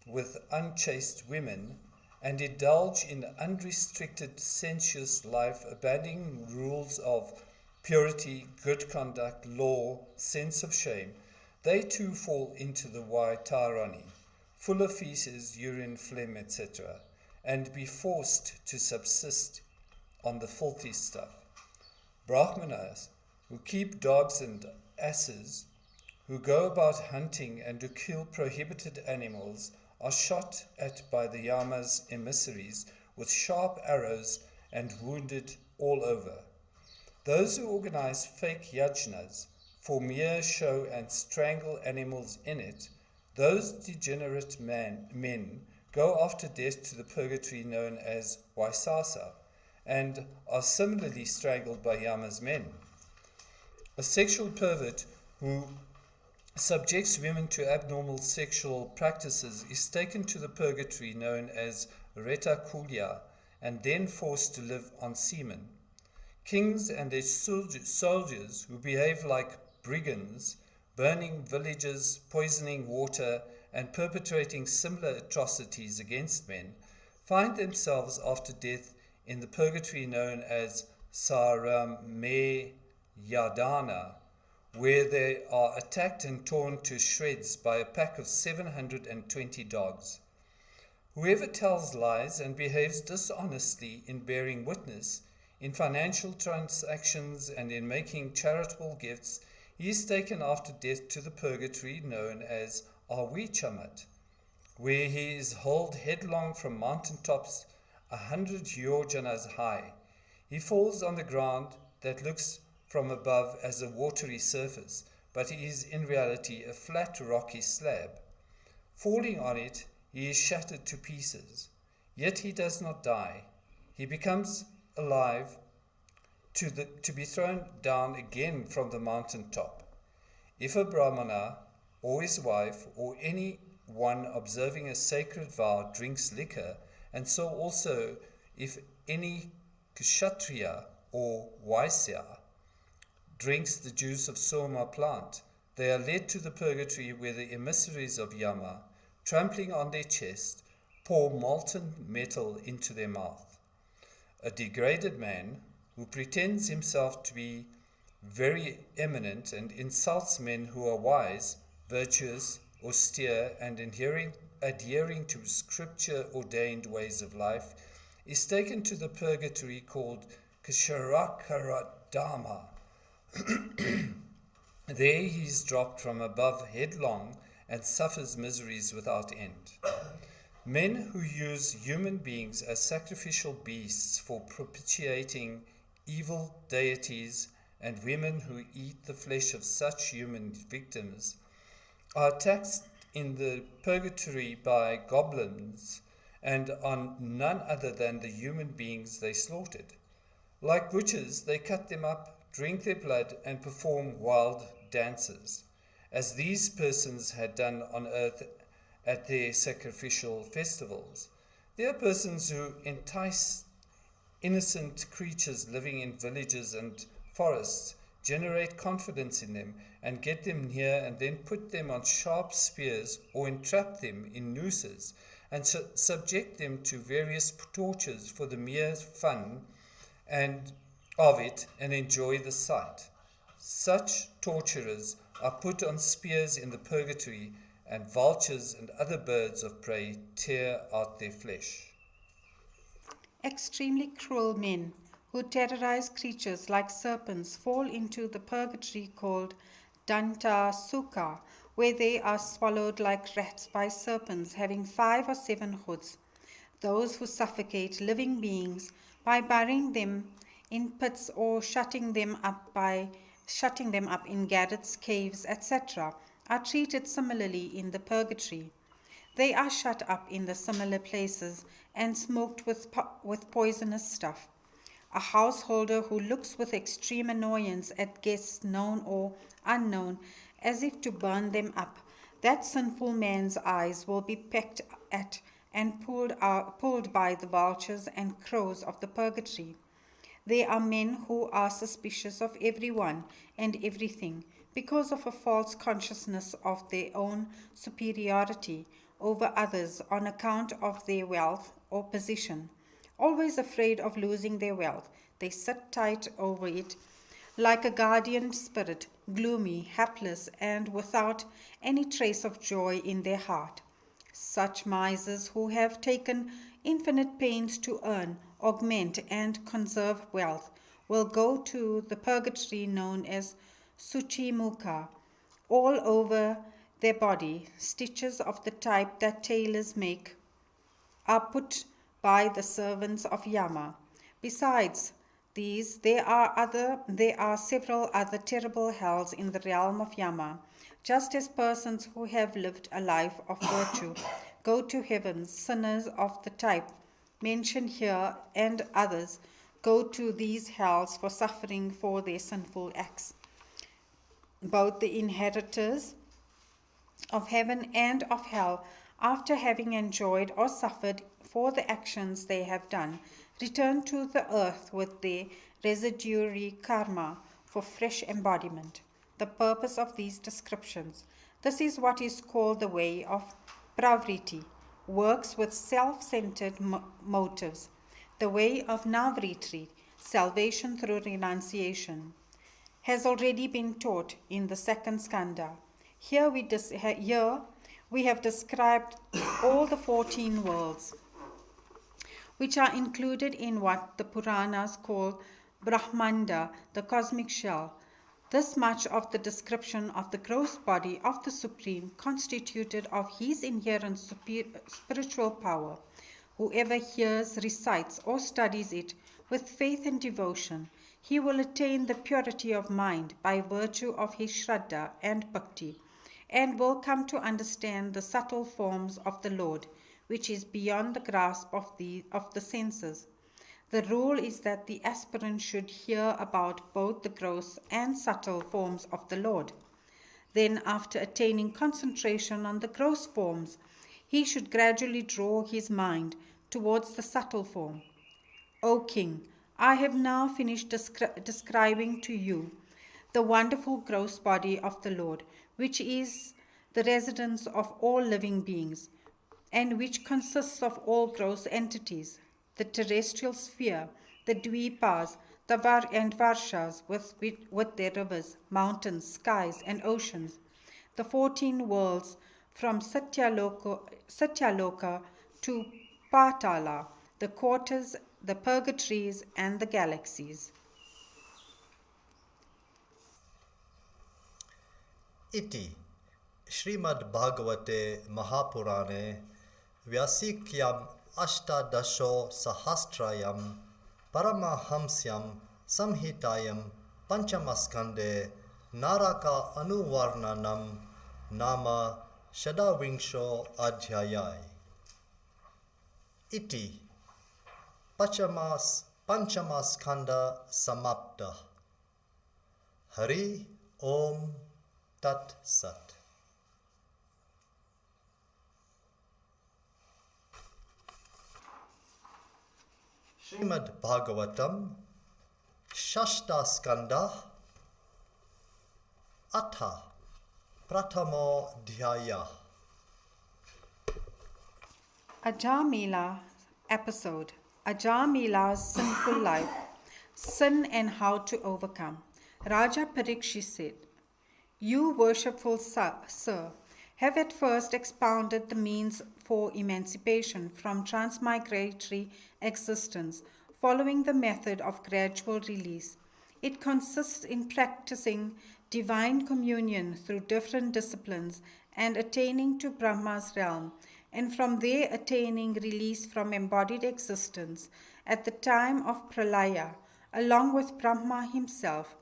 with unchaste women and indulge in unrestricted sensuous life, abandoning rules of purity, good conduct, law, sense of shame, they too fall into the Vaitarani, full of feces, urine, phlegm, etc., and be forced to subsist on the filthy stuff. Brahmanas, who keep dogs and asses, who go about hunting and who kill prohibited animals, are shot at by the Yama's emissaries with sharp arrows and wounded all over. Those who organize fake yajnas for mere show and strangle animals in it, those degenerate men go after death to the purgatory known as Vaisasa, and are similarly strangled by Yama's men. A sexual pervert who subjects women to abnormal sexual practices is taken to the purgatory known as Retakulya, and then forced to live on semen. Kings and their soldiers who behave like brigands, burning villages, poisoning water, and perpetrating similar atrocities against men, find themselves after death in the purgatory known as Sarameyadana, where they are attacked and torn to shreds by a pack of 720 dogs. Whoever tells lies and behaves dishonestly in bearing witness, in financial transactions, and in making charitable gifts, he is taken after death to the purgatory known as Avichamat, where he is hurled headlong from mountain tops 100 yojanas high. He falls on the ground that looks from above as a watery surface, but is in reality a flat rocky slab. Falling on it, he is shattered to pieces. Yet he does not die. He becomes alive to be thrown down again from the mountain top. If a brahmana or his wife or any one observing a sacred vow drinks liquor, and so also if any kshatriya or vaisya drinks the juice of soma plant, they are led to the purgatory where the emissaries of Yama, trampling on their chest, pour molten metal into their mouth. A degraded man who pretends himself to be very eminent and insults men who are wise, virtuous, austere, and adhering to scripture-ordained ways of life, is taken to the purgatory called Ksharakaradama. There he is dropped from above headlong and suffers miseries without end. Men who use human beings as sacrificial beasts for propitiating evil deities, and women who eat the flesh of such human victims, are taxed in the purgatory by goblins and on none other than the human beings they slaughtered. Like butchers, they cut them up, drink their blood, and perform wild dances, as these persons had done on earth at their sacrificial festivals. They are persons who entice innocent creatures living in villages and forests, generate confidence in them, and get them near, and then put them on sharp spears or entrap them in nooses, and subject them to various tortures for the mere fun of it, and enjoy the sight. Such torturers are put on spears in the purgatory, and vultures and other birds of prey tear out their flesh. Extremely cruel men who terrorize creatures like serpents fall into the purgatory called Danta Sukha, where they are swallowed like rats by serpents having 5 or 7 hoods. Those who suffocate living beings by burying them in pits or shutting them up in garrets, caves, etc., are treated similarly in the purgatory. They are shut up in the similar places and smoked with poisonous stuff. A householder who looks with extreme annoyance at guests known or unknown, as if to burn them up, that sinful man's eyes will be pecked at and pulled by the vultures and crows of the purgatory. They are men who are suspicious of everyone and everything because of a false consciousness of their own superiority over others on account of their wealth or position. Always afraid of losing their wealth, they sit tight over it like a guardian spirit, gloomy, hapless, and without any trace of joy in their heart. Such misers who have taken infinite pains to earn, augment, and conserve wealth will go to the purgatory known as Suchimukha. All over their body, stitches of the type that tailors make are put by the servants of Yama. Besides these, there are several other terrible hells in the realm of Yama, just as persons who have lived a life of virtue go to heavens. Sinners of the type mentioned here and others go to these hells for suffering for their sinful acts. Both the inheritors of heaven and of hell, after having enjoyed or suffered for the actions they have done, return to the earth with their residuary karma for fresh embodiment. The purpose of these descriptions. This is what is called the way of pravriti, works with self-centered motives. The way of navriti, salvation through renunciation, has already been taught in the second skanda. Here we have described all the 14 worlds, which are included in what the Puranas call Brahmanda, the cosmic shell. This much of the description of the gross body of the Supreme, constituted of his inherent spiritual power. Whoever hears, recites, or studies it with faith and devotion, he will attain the purity of mind by virtue of his Shraddha and Bhakti, and will come to understand the subtle forms of the Lord, which is beyond the grasp of the senses. The rule is that the aspirant should hear about both the gross and subtle forms of the Lord. Then, after attaining concentration on the gross forms, he should gradually draw his mind towards the subtle form. O King, I have now finished describing to you the wonderful gross body of the Lord, which is the residence of all living beings, and which consists of all gross entities, the terrestrial sphere, the dvipas, and varshas with their rivers, mountains, skies, and oceans, the 14 worlds from Satyaloka to Patala, the quarters, the Purgatories, and the galaxies. Iti Shrimad Bhagavate Mahapurane Vyasikyam Ashtadasho Sahastrayam Paramahamsyam Samhitayam Panchamaskande Naraka Anuvarnanam Nama Shadavingsho Adhyayai Iti Panchamaskanda Samapta Hari Om Tat Sat. Shrimad Bhagavatam Shashta Skanda Atha Pratamo Dhyaya. Ajamila episode. Ajamila's sinful life, sin and how to overcome. Raja Parikshit said, "You worshipful sir, have at first expounded the means for emancipation from transmigratory existence, following the method of gradual release. It consists in practicing divine communion through different disciplines and attaining to Brahma's realm, and from there attaining release from embodied existence at the time of Pralaya, along with Brahma himself.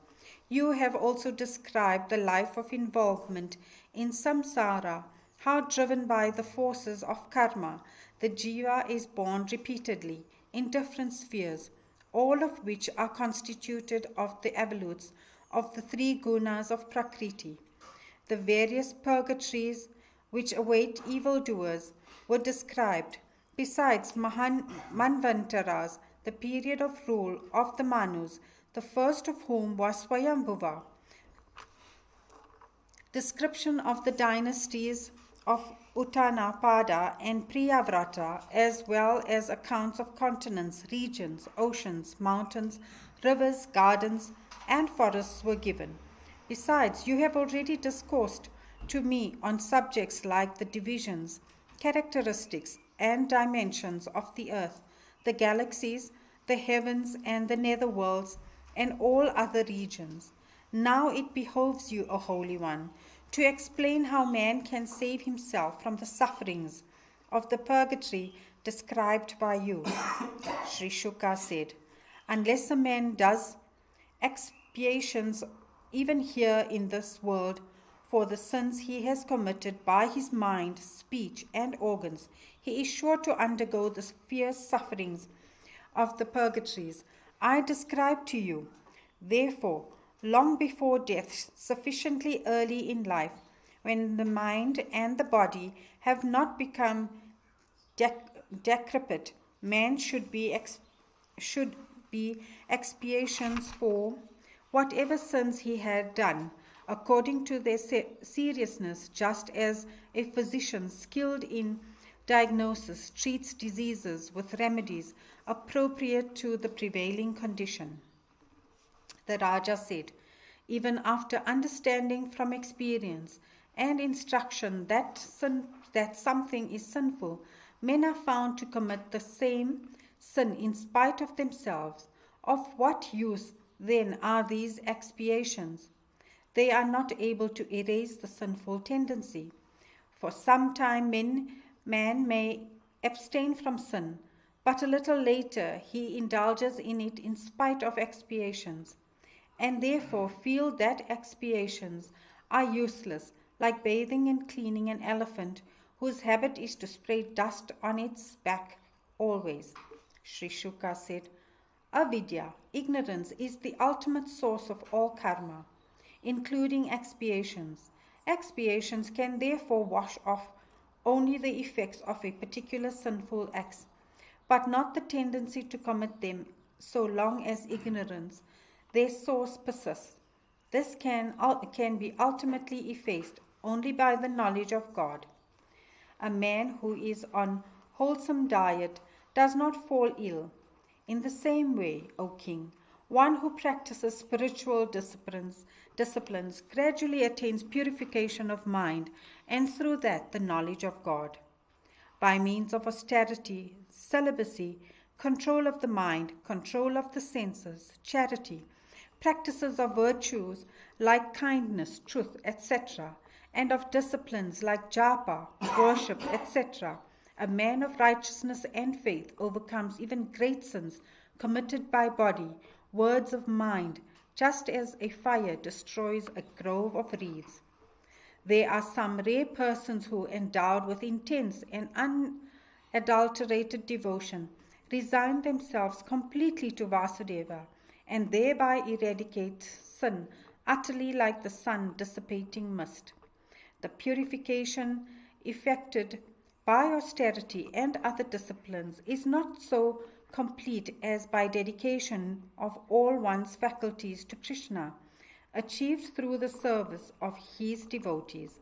You have also described the life of involvement in samsara, how driven by the forces of karma, the jiva is born repeatedly in different spheres, all of which are constituted of the evolutes of the 3 gunas of Prakriti. The various purgatories which await evildoers were described, besides Manvantaras, the period of rule of the Manus, the first of whom was Swayambhuva. Description of the dynasties of Uttanapada and Priyavrata, as well as accounts of continents, regions, oceans, mountains, rivers, gardens, and forests were given. Besides, you have already discoursed to me on subjects like the divisions, characteristics, and dimensions of the earth, the galaxies, the heavens, and the netherworlds, and all other regions. Now it behoves you, O Holy One, to explain how man can save himself from the sufferings of the purgatory described by you." Sri Shuka said, "Unless a man does expiations even here in this world for the sins he has committed by his mind, speech, and organs, he is sure to undergo the fierce sufferings of the purgatories I describe to you. Therefore, long before death, sufficiently early in life, when the mind and the body have not become decrepit, man should be expiations for whatever sins he had done, according to their seriousness, just as a physician skilled in diagnosis treats diseases with remedies appropriate to the prevailing condition." The Raja said, "Even after understanding from experience and instruction that something is sinful, men are found to commit the same sin in spite of themselves. Of what use then are these expiations? They are not able to erase the sinful tendency. For some time man may abstain from sin, but a little later he indulges in it in spite of expiations, and therefore feel that expiations are useless, like bathing and cleaning an elephant whose habit is to spray dust on its back always. Sri Shuka said, Avidya, ignorance, is the ultimate source of all karma, including expiations. Expiations can therefore wash off only the effects of a particular sinful act, but not the tendency to commit them so long as ignorance, their source, persists. This can be ultimately effaced only by the knowledge of God. A man who is on wholesome diet does not fall ill. In the same way, O king, one who practices spiritual disciplines gradually attains purification of mind, and through that the knowledge of God. By means of austerity, celibacy, control of the mind, control of the senses, charity, practices of virtues like kindness, truth, etc., and of disciplines like japa, worship, etc., a man of righteousness and faith overcomes even great sins committed by body, words of mind, just as a fire destroys a grove of reeds. There are some rare persons who, endowed with intense and unadulterated devotion, resign themselves completely to Vasudeva and thereby eradicate sin utterly like the sun dissipating mist. The purification effected by austerity and other disciplines is not so complete as by dedication of all one's faculties to Krishna, achieved through the service of his devotees.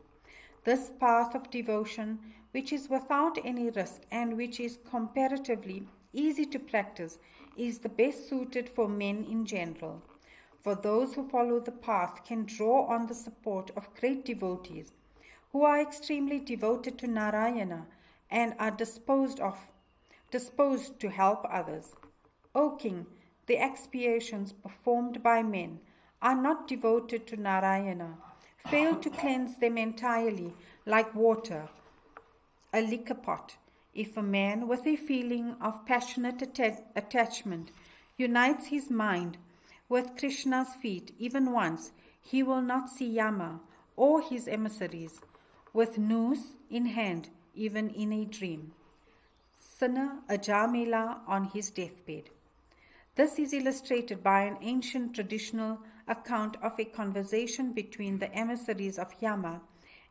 This path of devotion, which is without any risk and which is comparatively easy to practice, is the best suited for men in general. For those who follow the path can draw on the support of great devotees who are extremely devoted to Narayana and are disposed to help others. O king, the expiations performed by men are not devoted to Narayana, fail to cleanse them entirely like water, a liquor pot. If a man with a feeling of passionate attachment unites his mind with Krishna's feet even once, he will not see Yama or his emissaries with noose in hand, even in a dream. Sinner Ajamila on his deathbed. This is illustrated by an ancient traditional account of a conversation between the emissaries of Yama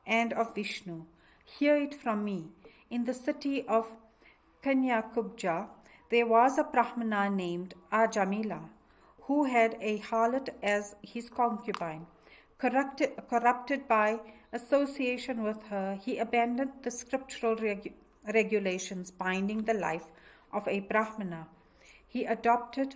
and of Vishnu. Hear it from me. In the city of Kanyakubja, there was a brahmana named Ajamila, who had a harlot as his concubine. Corrupted by association with her, he abandoned the scriptural regulations binding the life of a brahmana. He adopted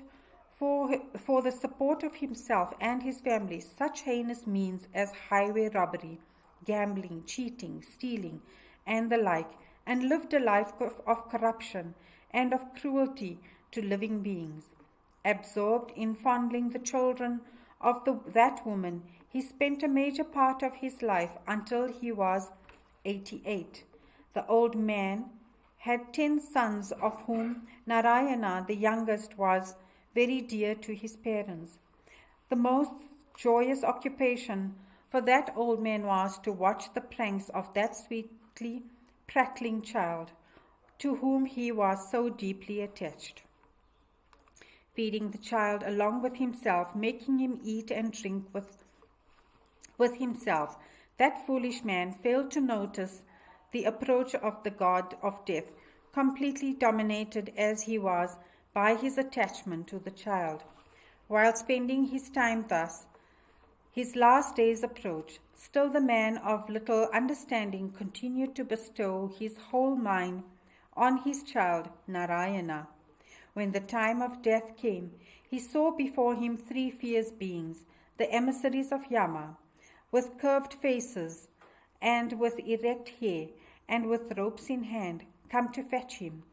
for the support of himself and his family such heinous means as highway robbery, gambling, cheating, stealing, and the like, and lived a life of corruption and of cruelty to living beings. Absorbed in fondling the children of that woman, he spent a major part of his life until he was 88. The old man had 10 sons, of whom Narayana, the youngest, was very dear to his parents. The most joyous occupation for that old man was to watch the pranks of that sweetly prattling child, to whom he was so deeply attached. Feeding the child along with himself, making him eat and drink with himself, that foolish man failed to notice the approach of the god of death, completely dominated as he was by his attachment to the child. While spending his time thus, his last days approached. Still the man of little understanding continued to bestow his whole mind on his child Narayana. When the time of death came, he saw before him 3 fierce beings, the emissaries of Yama, with curved faces and with erect hair and with ropes in hand, come to fetch him.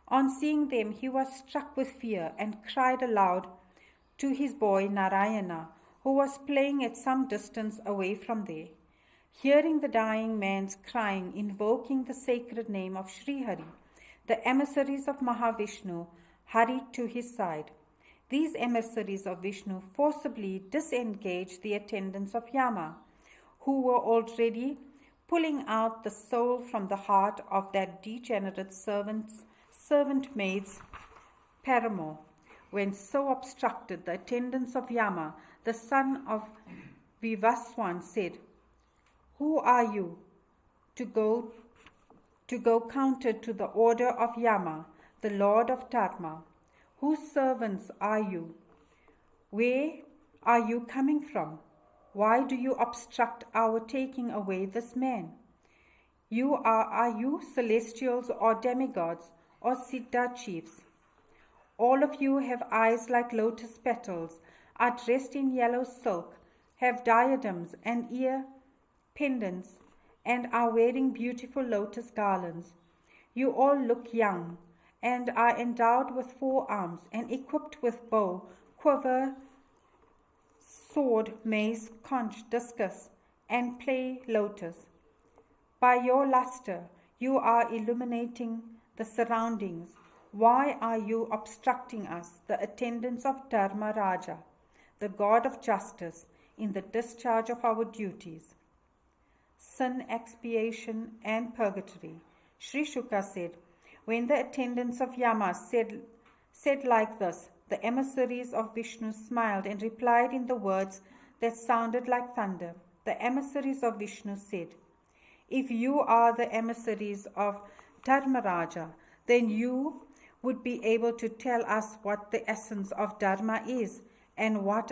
On seeing them, he was struck with fear and cried aloud to his boy Narayana, who was playing at some distance away from there. Hearing the dying man's crying, invoking the sacred name of Srihari, The emissaries of Mahavishnu hurried to his side. These emissaries of Vishnu forcibly disengaged the attendants of Yama, who were already pulling out the soul from the heart of that degenerate servant maid's paramour. When so obstructed, the attendants of Yama, the son of Vivaswan, said, "Who are you to go counter to the order of Yama, the Lord of Dharma? Whose servants are you? Where are you coming from? Why do you obstruct our taking away this man? Are you celestials or demigods or Siddha chiefs? All of you have eyes like lotus petals, are dressed in yellow silk, have diadems and ear pendants, and are wearing beautiful lotus garlands. You all look young, and are endowed with 4 arms, and equipped with bow, quiver, sword, mace, conch, discus, and play lotus. By your luster, you are illuminating the surroundings. Why are you obstructing us, the attendants of Dharma Raja, the God of justice, in the discharge of our duties?" Sin, expiation, and purgatory. Sri Shuka said, when the attendants of Yama said like this, the emissaries of Vishnu smiled and replied in the words that sounded like thunder. The emissaries of Vishnu said, "If you are the emissaries of Dharmaraja, then you would be able to tell us what the essence of Dharma is and what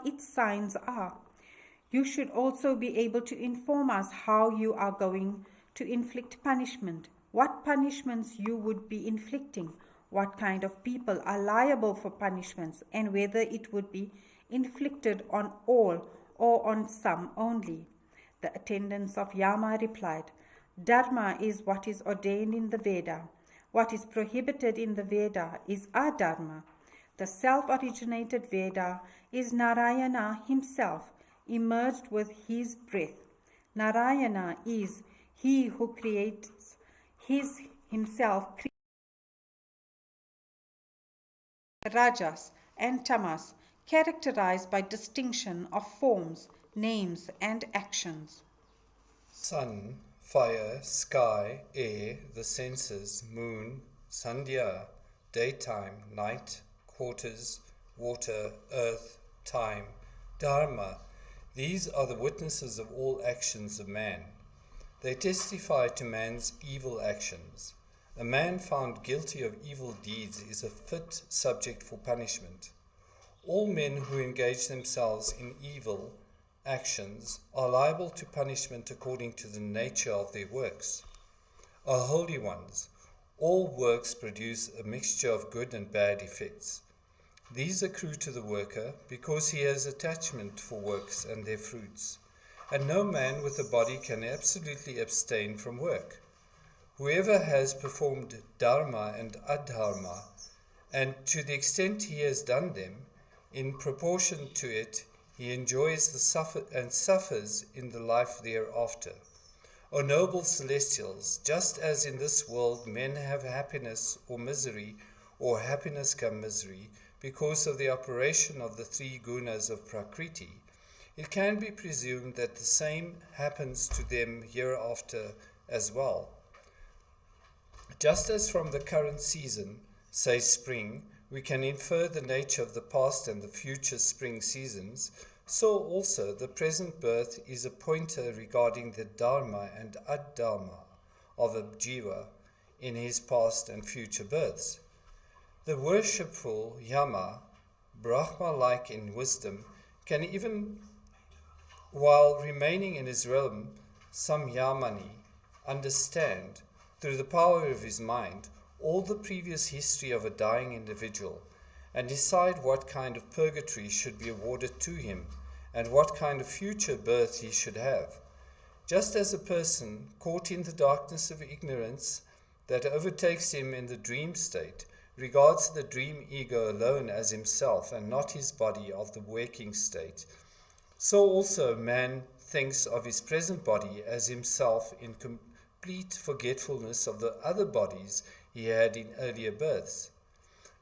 its signs are. You should also be able to inform us how you are going to inflict punishment, what punishments you would be inflicting, what kind of people are liable for punishments, and whether it would be inflicted on all or on some only." The attendants of Yama replied, "Dharma is what is ordained in the Veda. What is prohibited in the Veda is adharma. The self-originated Veda is Narayana himself, emerged with his breath. Narayana is he who creates himself, rajas and tamas, characterized by distinction of forms, names, and actions. Sun, fire, sky, air, the senses, moon, sandhya, daytime, night, quarters, water, earth, time, dharma. These are the witnesses of all actions of man. They testify to man's evil actions. A man found guilty of evil deeds is a fit subject for punishment. All men who engage themselves in evil actions are liable to punishment according to the nature of their works. Are holy ones. All works produce a mixture of good and bad effects. These accrue to the worker because he has attachment for works and their fruits. And no man with a body can absolutely abstain from work. Whoever has performed dharma and adharma, and to the extent he has done them, in proportion to it, he enjoys and suffers in the life thereafter. O noble celestials, just as in this world men have happiness or misery, or happiness come misery, because of the operation of the 3 gunas of Prakriti, it can be presumed that the same happens to them hereafter as well. Just as from the current season, say spring, we can infer the nature of the past and the future spring seasons, so also the present birth is a pointer regarding the dharma and adharma of a jiva in his past and future births. The worshipful Yama, Brahma-like in wisdom, can even, while remaining in his realm, Samyamani, understand, through the power of his mind, all the previous history of a dying individual, and decide what kind of purgatory should be awarded to him, and what kind of future birth he should have. Just as a person caught in the darkness of ignorance that overtakes him in the dream state regards the dream ego alone as himself and not his body of the waking state, so also man thinks of his present body as himself in complete forgetfulness of the other bodies he had in earlier births.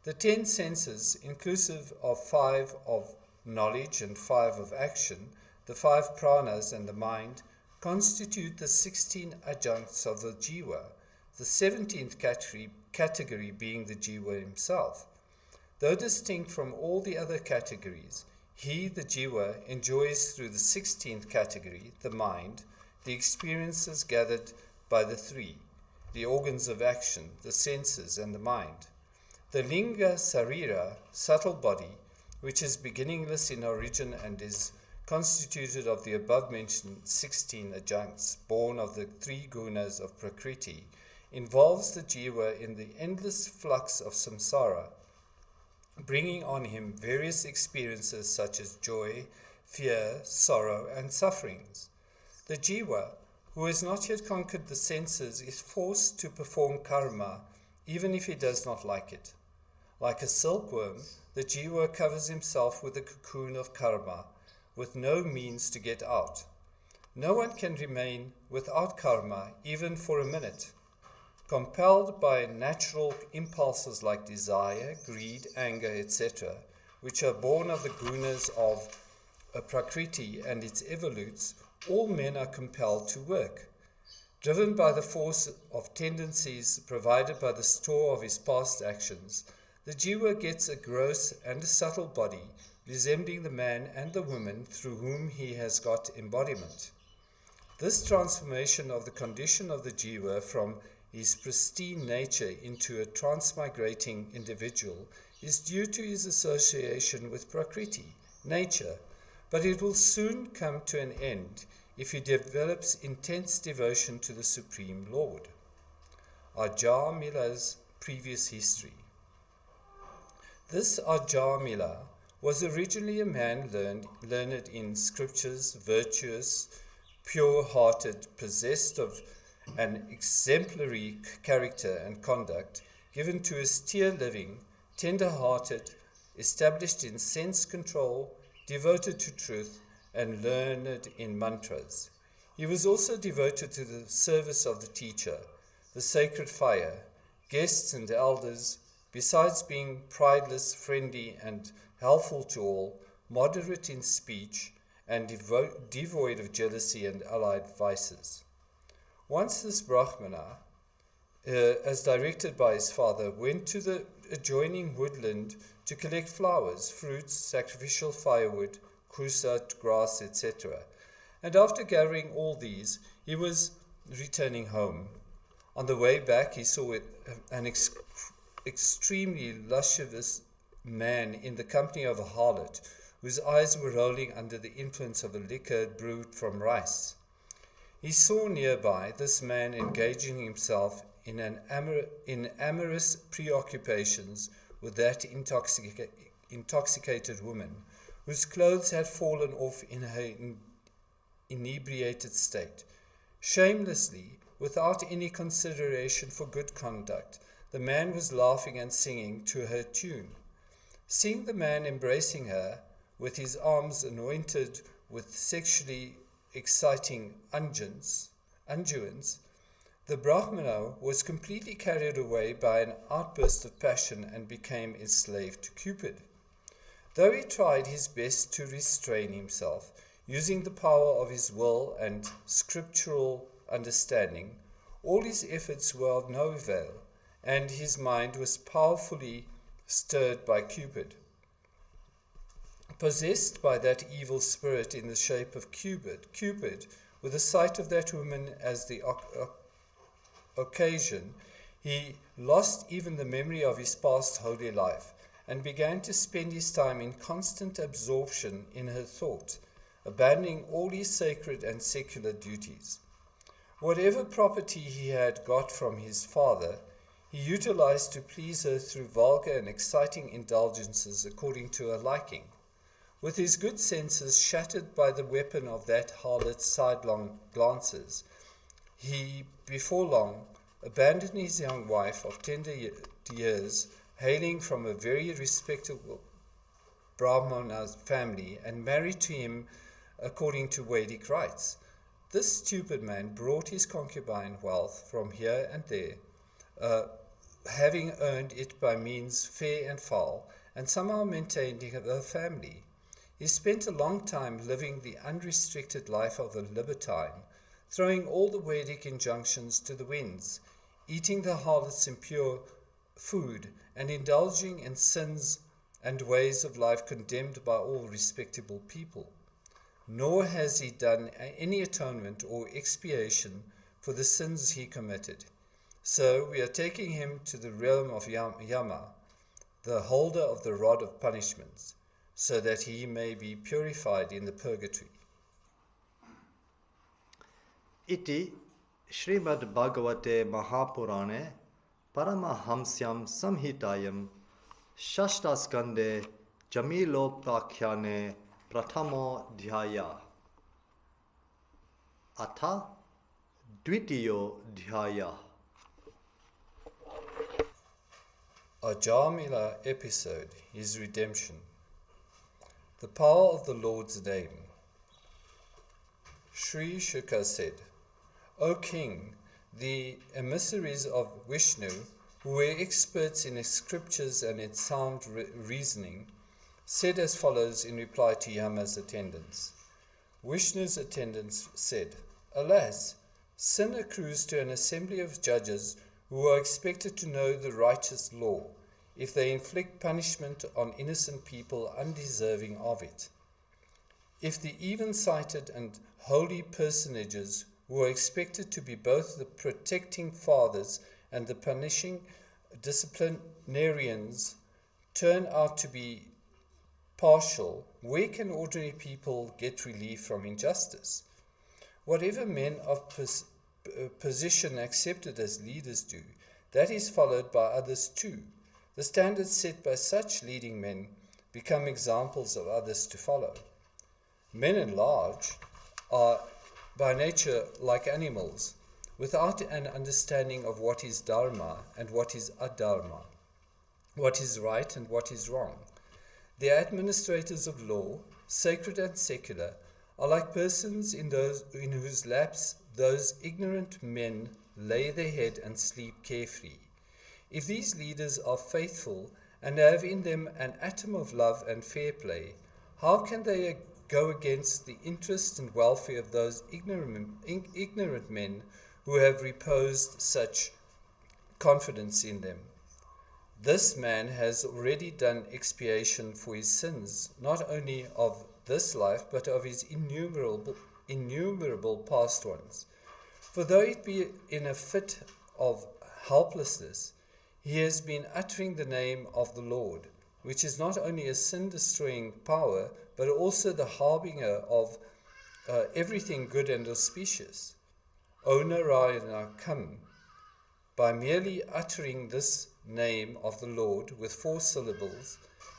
The 10 senses, inclusive of 5 of knowledge and 5 of action, the 5 pranas and the mind, constitute the 16 adjuncts of the jiva, the 17th category being the jiva himself. Though distinct from all the other categories, he, the jiva, enjoys through the 16th category, the mind, the experiences gathered by the 3, the organs of action, the senses and the mind. The linga sarira, subtle body, which is beginningless in origin and is constituted of the above-mentioned 16 adjuncts, born of the 3 gunas of Prakriti, involves the jiva in the endless flux of samsara, bringing on him various experiences such as joy, fear, sorrow, and sufferings. The jiva, who has not yet conquered the senses, is forced to perform karma, even if he does not like it. Like a silkworm, the jiva covers himself with a cocoon of karma, with no means to get out. No one can remain without karma, even for a minute. Compelled by natural impulses like desire, greed, anger, etc., which are born of the gunas of Prakriti and its evolutes, all men are compelled to work. Driven by the force of tendencies provided by the store of his past actions, the jiva gets a gross and a subtle body, resembling the man and the woman through whom he has got embodiment. This transformation of the condition of the jiva from his pristine nature into a transmigrating individual is due to his association with Prakriti, nature, but it will soon come to an end if he develops intense devotion to the Supreme Lord. Ajar Mila's previous history. This Ajar Mila was originally a man learned in scriptures, virtuous, pure-hearted, possessed of an exemplary character and conduct, given to austere living, tender-hearted, established in sense control, devoted to truth, and learned in mantras. He was also devoted to the service of the teacher, the sacred fire, guests and elders, besides being prideless, friendly, and helpful to all, moderate in speech, and devoid of jealousy and allied vices. Once this brahmana, as directed by his father, went to the adjoining woodland to collect flowers, fruits, sacrificial firewood, kusat, grass, etc. And after gathering all these, he was returning home. On the way back, he saw an extremely luscious man in the company of a harlot, whose eyes were rolling under the influence of a liquor brewed from rice. He saw nearby this man engaging himself in amorous preoccupations with that intoxicated woman, whose clothes had fallen off in her inebriated state. Shamelessly, without any consideration for good conduct, the man was laughing and singing to her tune. Seeing the man embracing her, with his arms anointed with sexually exciting unguents, the brahmana was completely carried away by an outburst of passion and became a slave to Cupid. Though he tried his best to restrain himself, using the power of his will and scriptural understanding, all his efforts were of no avail, and his mind was powerfully stirred by Cupid. Possessed by that evil spirit in the shape of Cupid, with the sight of that woman as the occasion, he lost even the memory of his past holy life and began to spend his time in constant absorption in her thought, abandoning all his sacred and secular duties. Whatever property he had got from his father, he utilized to please her through vulgar and exciting indulgences according to her liking. With his good senses shattered by the weapon of that harlot's sidelong glances, he, before long, abandoned his young wife of tender years, hailing from a very respectable brahmana family, and married to him according to Vedic rites. This stupid man brought his concubine wealth from here and there, having earned it by means fair and foul, and somehow maintaining a family. He spent a long time living the unrestricted life of a libertine, throwing all the Vedic injunctions to the winds, eating the harlot's impure food, and indulging in sins and ways of life condemned by all respectable people. Nor has he done any atonement or expiation for the sins he committed. So we are taking him to the realm of Yama, the holder of the rod of punishments, so that he may be purified in the purgatory. Iti Shrimad Bhagavate Mahapurane Paramahamsyam Samhitayam Shashtaskande Jamilopakhyane Prathamo Dhyaya Atha Dvitiyo Dhyaya. Our Mila episode is redemption. The power of the Lord's name. Sri Shuka said, O King, the emissaries of Vishnu, who were experts in its scriptures and its sound reasoning, said as follows in reply to Yama's attendants. Vishnu's attendants said, Alas, sin accrues to an assembly of judges who are expected to know the righteous law, if they inflict punishment on innocent people undeserving of it. If the even-sighted and holy personages who are expected to be both the protecting fathers and the punishing disciplinarians turn out to be partial, where can ordinary people get relief from injustice? Whatever men of position accepted as leaders do, that is followed by others too. The standards set by such leading men become examples of others to follow. Men at large are by nature like animals, without an understanding of what is dharma and what is adharma, what is right and what is wrong. The administrators of law, sacred and secular, are like persons in whose laps those ignorant men lay their head and sleep carefree. If these leaders are faithful and have in them an atom of love and fair play, how can they go against the interest and welfare of those ignorant men who have reposed such confidence in them? This man has already done expiation for his sins, not only of this life, but of his innumerable past ones. For though it be in a fit of helplessness, he has been uttering the name of the Lord, which is not only a sin-destroying power, but also the harbinger of everything good and auspicious. O Narayana, come. By merely uttering this name of the Lord with 4 syllables,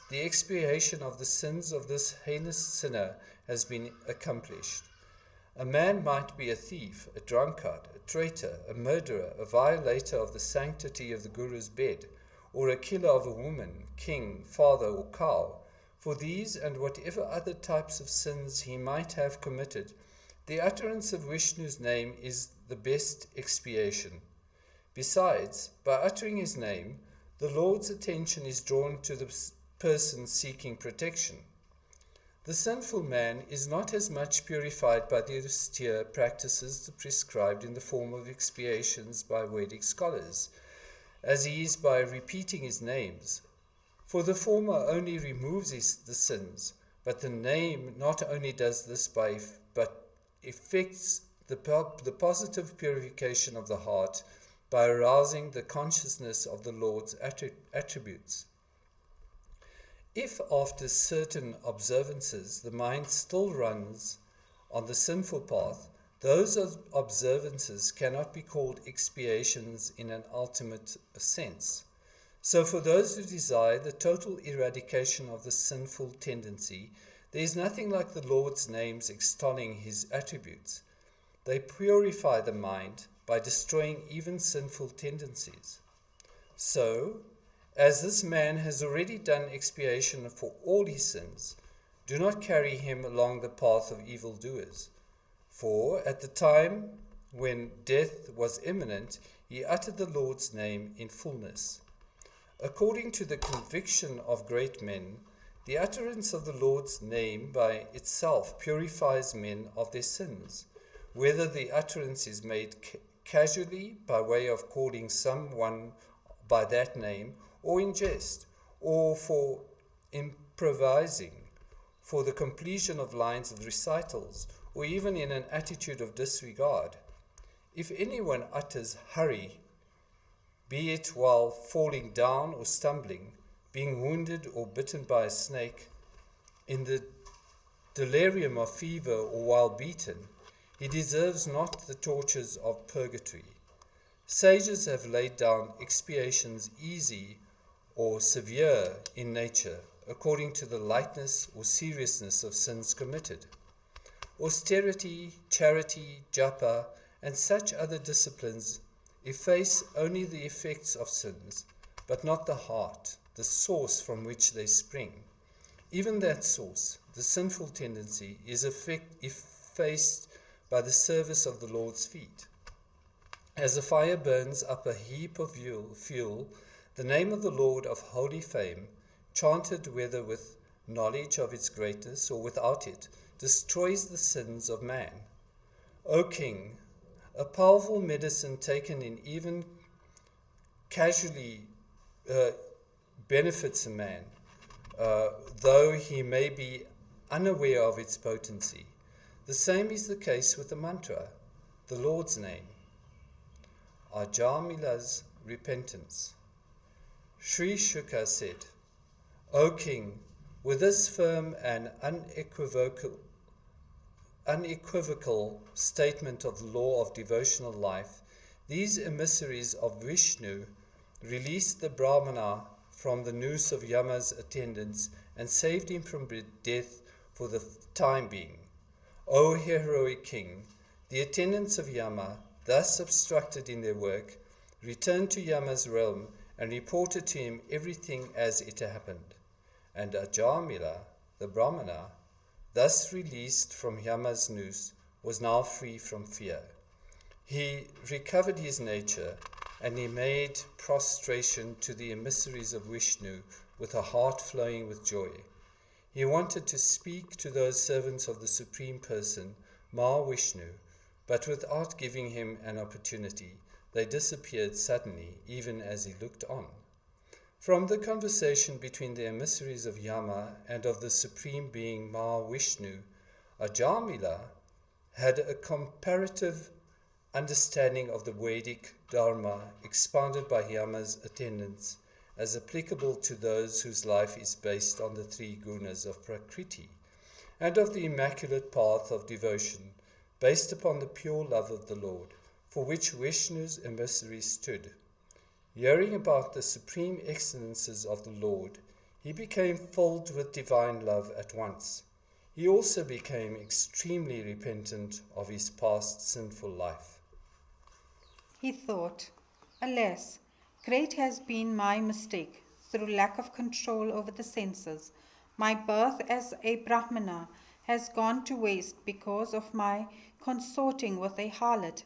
the expiation of the sins of this heinous sinner has been accomplished. A man might be a thief, a drunkard, a traitor, a murderer, a violator of the sanctity of the Guru's bed, or a killer of a woman, king, father, or cow. For these and whatever other types of sins he might have committed, the utterance of Vishnu's name is the best expiation. Besides, by uttering his name, the Lord's attention is drawn to the person seeking protection. The sinful man is not as much purified by the austere practices prescribed in the form of expiations by Vedic scholars, as he is by repeating his names. For the former only removes the sins, but the name not only does this but effects the positive purification of the heart by arousing the consciousness of the Lord's attributes. If after certain observances the mind still runs on the sinful path, those observances cannot be called expiations in an ultimate sense. So for those who desire the total eradication of the sinful tendency, there is nothing like the Lord's names extolling his attributes. They purify the mind by destroying even sinful tendencies. So, as this man has already done expiation for all his sins, do not carry him along the path of evildoers. For at the time when death was imminent, he uttered the Lord's name in fullness. According to the conviction of great men, the utterance of the Lord's name by itself purifies men of their sins, whether the utterance is made casually by way of calling someone by that name, or in jest, or for improvising, for the completion of lines of recitals, or even in an attitude of disregard. If anyone utters hurry, be it while falling down or stumbling, being wounded or bitten by a snake, in the delirium of fever or while beaten, he deserves not the tortures of purgatory. Sages have laid down expiations easy or severe in nature, according to the lightness or seriousness of sins committed. Austerity, charity, japa, and such other disciplines efface only the effects of sins, but not the heart, the source from which they spring. Even that source, the sinful tendency, is effaced by the service of the Lord's feet. As a fire burns up a heap of fuel, the name of the Lord of holy fame, chanted whether with knowledge of its greatness or without it, destroys the sins of man. O King, a powerful medicine taken in even casually benefits a man, though he may be unaware of its potency. The same is the case with the mantra, the Lord's name. Ajamila's repentance. Sri Shuka said, O King, with this firm and unequivocal statement of the law of devotional life, these emissaries of Vishnu released the brahmana from the noose of Yama's attendants and saved him from death for the time being. O heroic king, the attendants of Yama, thus obstructed in their work, returned to Yama's realm and reported to him everything as it happened. And Ajamila, the brahmana, thus released from Yama's noose, was now free from fear. He recovered his nature, and he made prostration to the emissaries of Vishnu with a heart flowing with joy. He wanted to speak to those servants of the Supreme Person, Vishnu, but without giving him an opportunity, they disappeared suddenly, even as he looked on. From the conversation between the emissaries of Yama and of the Supreme Being Vishnu, Ajamila had a comparative understanding of the Vedic Dharma expounded by Yama's attendants as applicable to those whose life is based on the three gunas of Prakriti, and of the immaculate path of devotion based upon the pure love of the Lord, for which Vishnu's emissary stood. Hearing about the supreme excellences of the Lord, he became filled with divine love at once. He also became extremely repentant of his past sinful life. He thought, alas, great has been my mistake through lack of control over the senses. My birth as a brahmana has gone to waste because of my consorting with a harlot.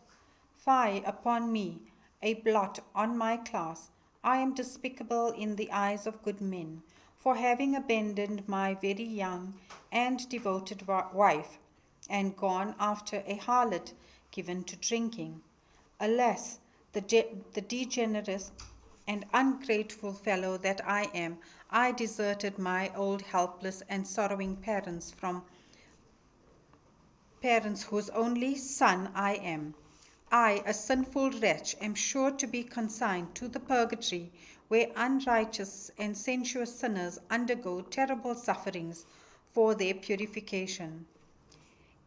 Fie upon me, a blot on my class. I am despicable in the eyes of good men, for having abandoned my very young and devoted wife, and gone after a harlot given to drinking. Alas, the degenerate and ungrateful fellow that I am, I deserted my old helpless and sorrowing parents whose only son I am. I, a sinful wretch, am sure to be consigned to the purgatory, where unrighteous and sensuous sinners undergo terrible sufferings for their purification.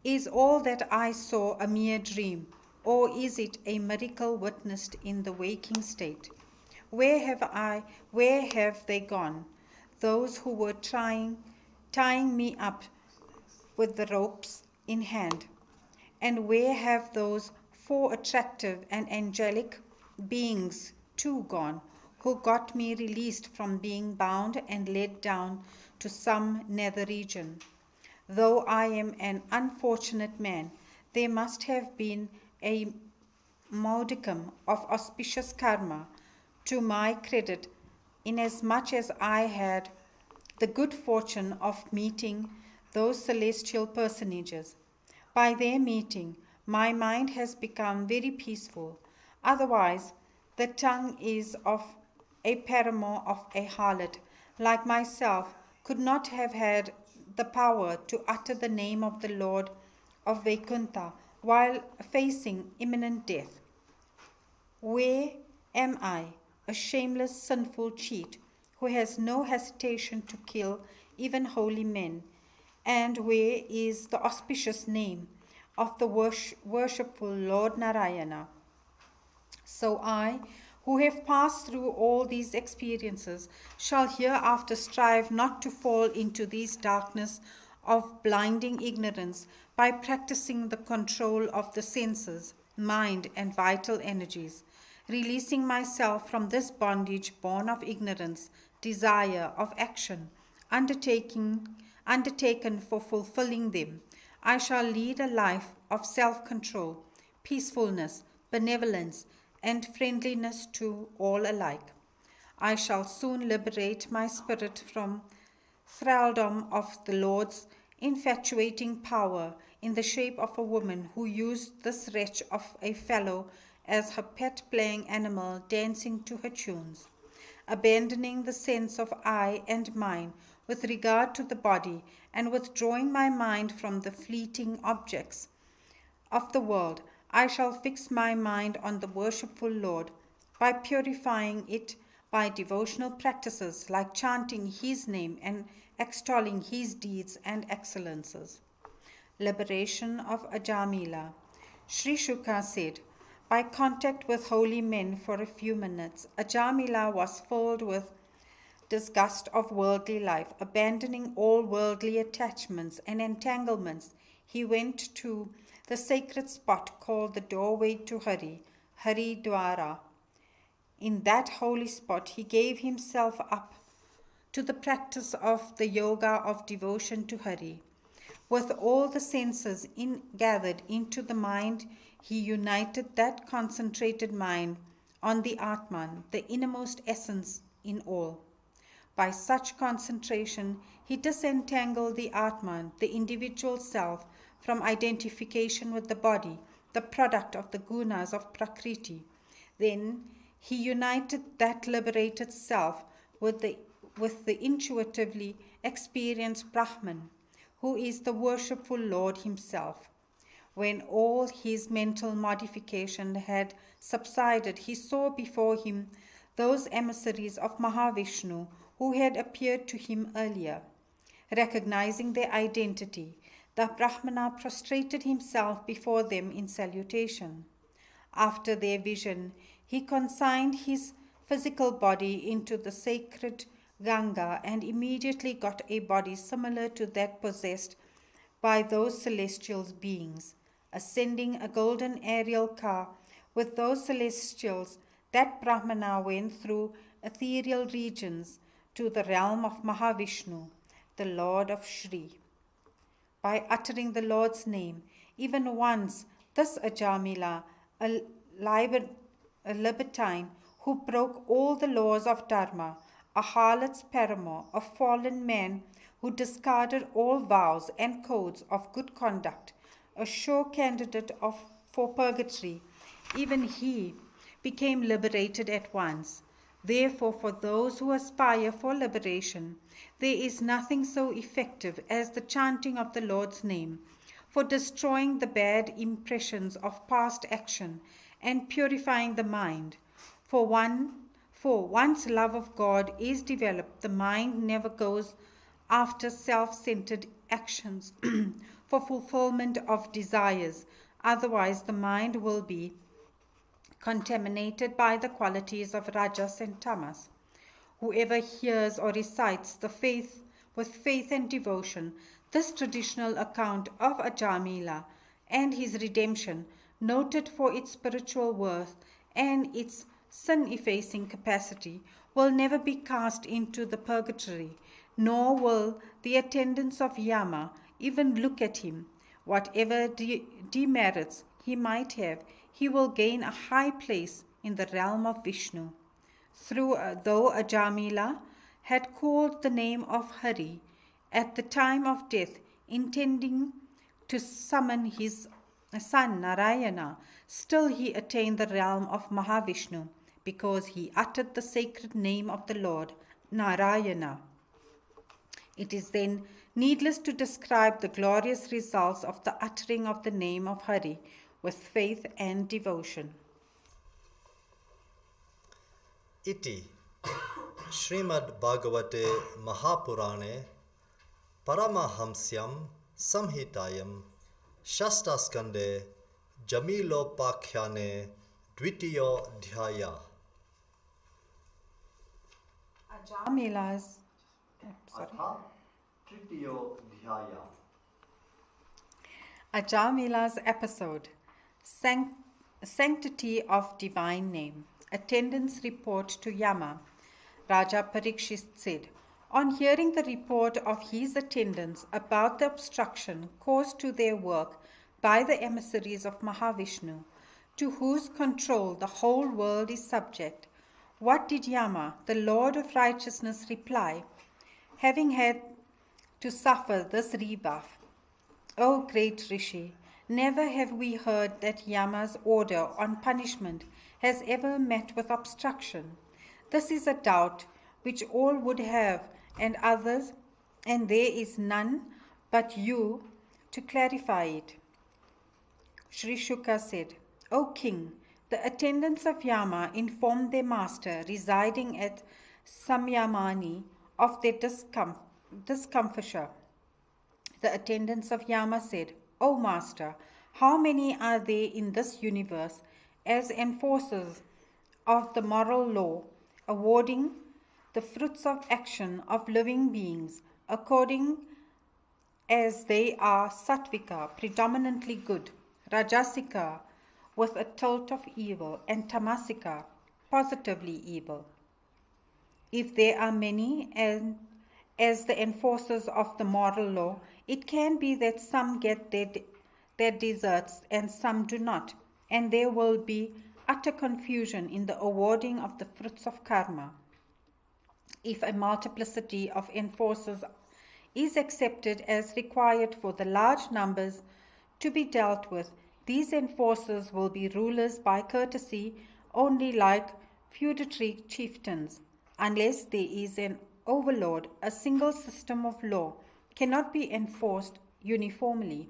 Is all that I saw a mere dream, or is it a miracle witnessed in the waking state? Where have they gone, those who were tying me up with the ropes in hand? And where have those four attractive and angelic beings too gone, who got me released from being bound and led down to some nether region? Though I am an unfortunate man, there must have been a modicum of auspicious karma to my credit, inasmuch as I had the good fortune of meeting those celestial personages. By their meeting, my mind has become very peaceful. Otherwise, the tongue is of a paramour of a harlot, like myself, could not have had the power to utter the name of the Lord of Vaikuntha while facing imminent death. Where am I, a shameless, sinful cheat, who has no hesitation to kill even holy men? And where is the auspicious name of the worshipful Lord Narayana? So I, who have passed through all these experiences, shall hereafter strive not to fall into these darkness of blinding ignorance by practicing the control of the senses, mind, and vital energies, releasing myself from this bondage born of ignorance, desire, of action, undertaken for fulfilling them. I shall lead a life of self-control, peacefulness, benevolence, and friendliness to all alike. I shall soon liberate my spirit from thraldom of the Lord's infatuating power in the shape of a woman who used this wretch of a fellow as her pet playing animal dancing to her tunes. Abandoning the sense of I and mine with regard to the body, and withdrawing my mind from the fleeting objects of the world, I shall fix my mind on the worshipful Lord by purifying it by devotional practices like chanting His name and extolling His deeds and excellences. Liberation of Ajamila. Sri Shuka said, by contact with holy men for a few minutes, Ajamila was filled with disgust of worldly life. Abandoning all worldly attachments and entanglements, he went to the sacred spot called the doorway to Hari, Haridwara. In that holy spot, he gave himself up to the practice of the yoga of devotion to Hari. With all the senses gathered into the mind, he united that concentrated mind on the Atman, the innermost essence in all. By such concentration, he disentangled the Atman, the individual self, from identification with the body, the product of the gunas of Prakriti. Then he united that liberated self with the intuitively experienced Brahman, who is the worshipful Lord himself. When all his mental modification had subsided, he saw before him those emissaries of Mahavishnu who had appeared to him earlier. Recognizing their identity, the Brahmana prostrated himself before them in salutation. After their vision, he consigned his physical body into the sacred Ganga and immediately got a body similar to that possessed by those celestial beings. Ascending a golden aerial car with those celestials, that Brahmana went through ethereal regions to the realm of Mahavishnu, the Lord of Shri. By uttering the Lord's name, even once, this Ajamila, a libertine who broke all the laws of Dharma, a harlot's paramour, a fallen man who discarded all vows and codes of good conduct, a sure candidate for purgatory, even he became liberated at once. Therefore, for those who aspire for liberation, there is nothing so effective as the chanting of the Lord's name, for destroying the bad impressions of past action and purifying the mind. For once love of God is developed, the mind never goes after self-centered actions for fulfillment of desires. Otherwise, the mind will be contaminated by the qualities of Rajas and Tamas. Whoever hears or recites with faith and devotion this traditional account of Ajamila and his redemption, noted for its spiritual worth and its sin-effacing capacity, will never be cast into the purgatory, nor will the attendants of Yama even look at him. whatever demerits he might have, he will gain a high place in the realm of Vishnu. Though Ajamila had called the name of Hari at the time of death, intending to summon his son Narayana, still he attained the realm of Mahavishnu because he uttered the sacred name of the Lord, Narayana. It is then needless to describe the glorious results of the uttering of the name of Hari with faith and devotion. Iti Shrimad Bhagavate Mahapurane Paramahamsyam Samhitayam Shastaskande Jamilopakhyane Dvitiyo Dhyaya. Ajamila's Tritiyo Dhyaya. Ajamila's episode, Sanctity of Divine Name. Attendants report to Yama. Raja Parikshit said, on hearing the report of his attendants about the obstruction caused to their work by the emissaries of Mahavishnu, to whose control the whole world is subject, what did Yama, the Lord of Righteousness, reply, having had to suffer this rebuff? O great Rishi, never have we heard that Yama's order on punishment has ever met with obstruction. This is a doubt which all would have, and others, and there is none but you to clarify it. Sri Shuka said, O king, the attendants of Yama informed their master residing at Samyamani of their discomfiture. The attendants of Yama said, O master, how many are there in this universe as enforcers of the moral law, awarding the fruits of action of living beings according as they are sattvika, predominantly good, rajasika, with a tilt of evil, and tamasika, positively evil. If there are many as the enforcers of the moral law, it can be that some get their deserts and some do not, and there will be utter confusion in the awarding of the fruits of karma. If a multiplicity of enforcers is accepted as required for the large numbers to be dealt with, these enforcers will be rulers by courtesy only, like feudatory chieftains. Unless there is an overlord, a single system of law cannot be enforced uniformly.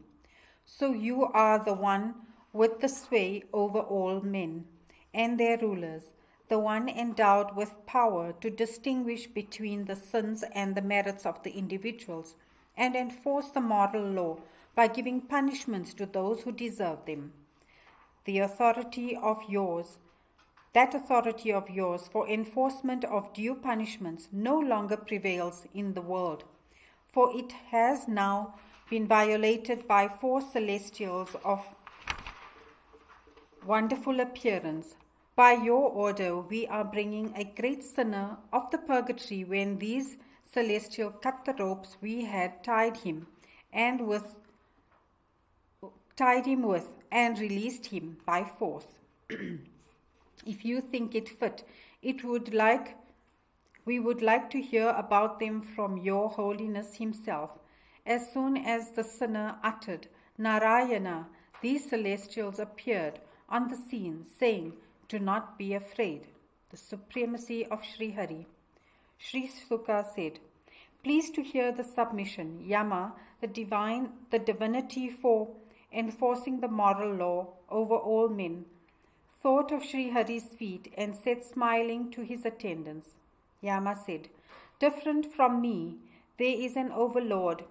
So you are the one with the sway over all men and their rulers, the one endowed with power to distinguish between the sins and the merits of the individuals and enforce the moral law by giving punishments to those who deserve them. That authority of yours for enforcement of due punishments no longer prevails in the world, for it has now been violated by 4 celestials of wonderful appearance. By your order, we are bringing a great sinner of the purgatory when these celestials cut the ropes we had tied him with and released him by force. If you think it fit, we would like to hear about them from your holiness himself. As soon as the sinner uttered Narayana, these celestials appeared on the scene, saying, do not be afraid. The supremacy of Sri Hari. Sri Sukha said, pleased to hear the submission, Yama, the divinity for enforcing the moral law over all men, thought of Sri Hari's feet and said, smiling to his attendants. Yama said, different from me, there is an overlord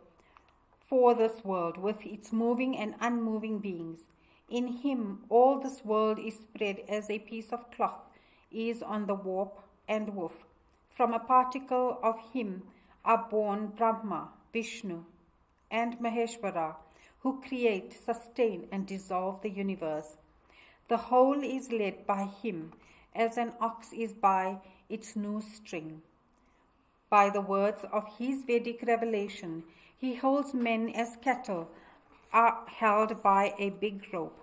for this world with its moving and unmoving beings. In him all this world is spread as a piece of cloth is on the warp and woof. From a particle of him are born Brahma, Vishnu, and Maheshwara, who create, sustain, and dissolve the universe. The whole is led by him, as an ox is by its noose string. By the words of his Vedic revelation, he holds men as cattle are held by a big rope,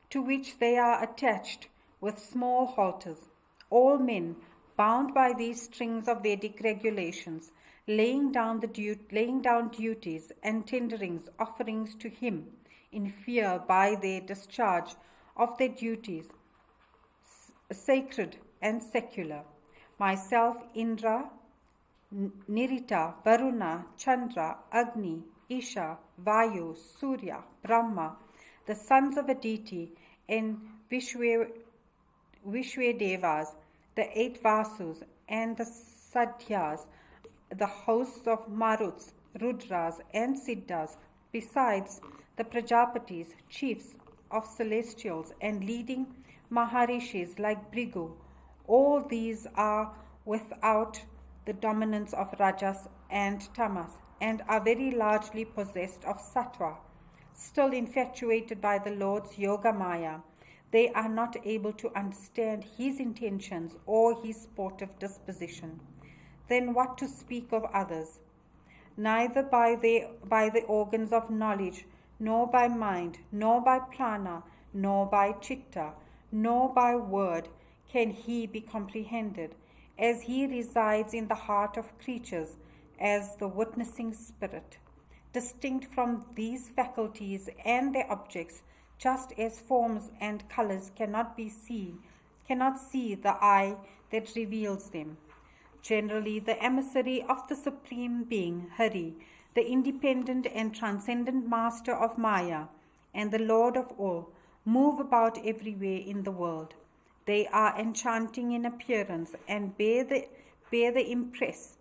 to which they are attached with small halters. All men, bound by these strings of Vedic regulations, laying down duties and tenderings offerings to him in fear by their discharge of their duties, sacred and secular. Myself, Indra, Nirita, Varuna, Chandra, Agni, Isha, Vayu, Surya, Brahma, the sons of Aditi, and Vishwadevas, the 8 Vasus, and the Sadhyas, the hosts of Maruts, Rudras, and Siddhas, besides the Prajapatis, chiefs of celestials, and leading Maharishis like Bhrigu. All these are without the dominance of Rajas and Tamas, and are very largely possessed of Sattva. Still infatuated by the Lord's Yoga Maya, they are not able to understand his intentions or his sportive disposition. Then what to speak of others? Neither by the organs of knowledge, nor by mind, nor by prana, nor by chitta, nor by word can he be comprehended, as he resides in the heart of creatures as the witnessing spirit. Distinct from these faculties and their objects, just as forms and colors cannot see the eye that reveals them. Generally, the emissary of the Supreme Being, Hari, the independent and transcendent Master of Maya, and the Lord of all, move about everywhere in the world. They are enchanting in appearance and bear the impress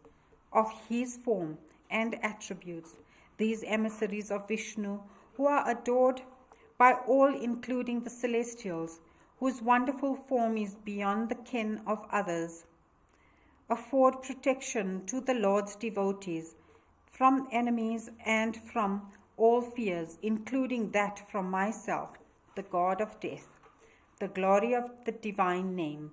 of his form and attributes. These emissaries of Vishnu, who are adored by all including the celestials, whose wonderful form is beyond the ken of others, afford protection to the Lord's devotees from enemies and from all fears, including that from myself, the god of death. The glory of the divine name.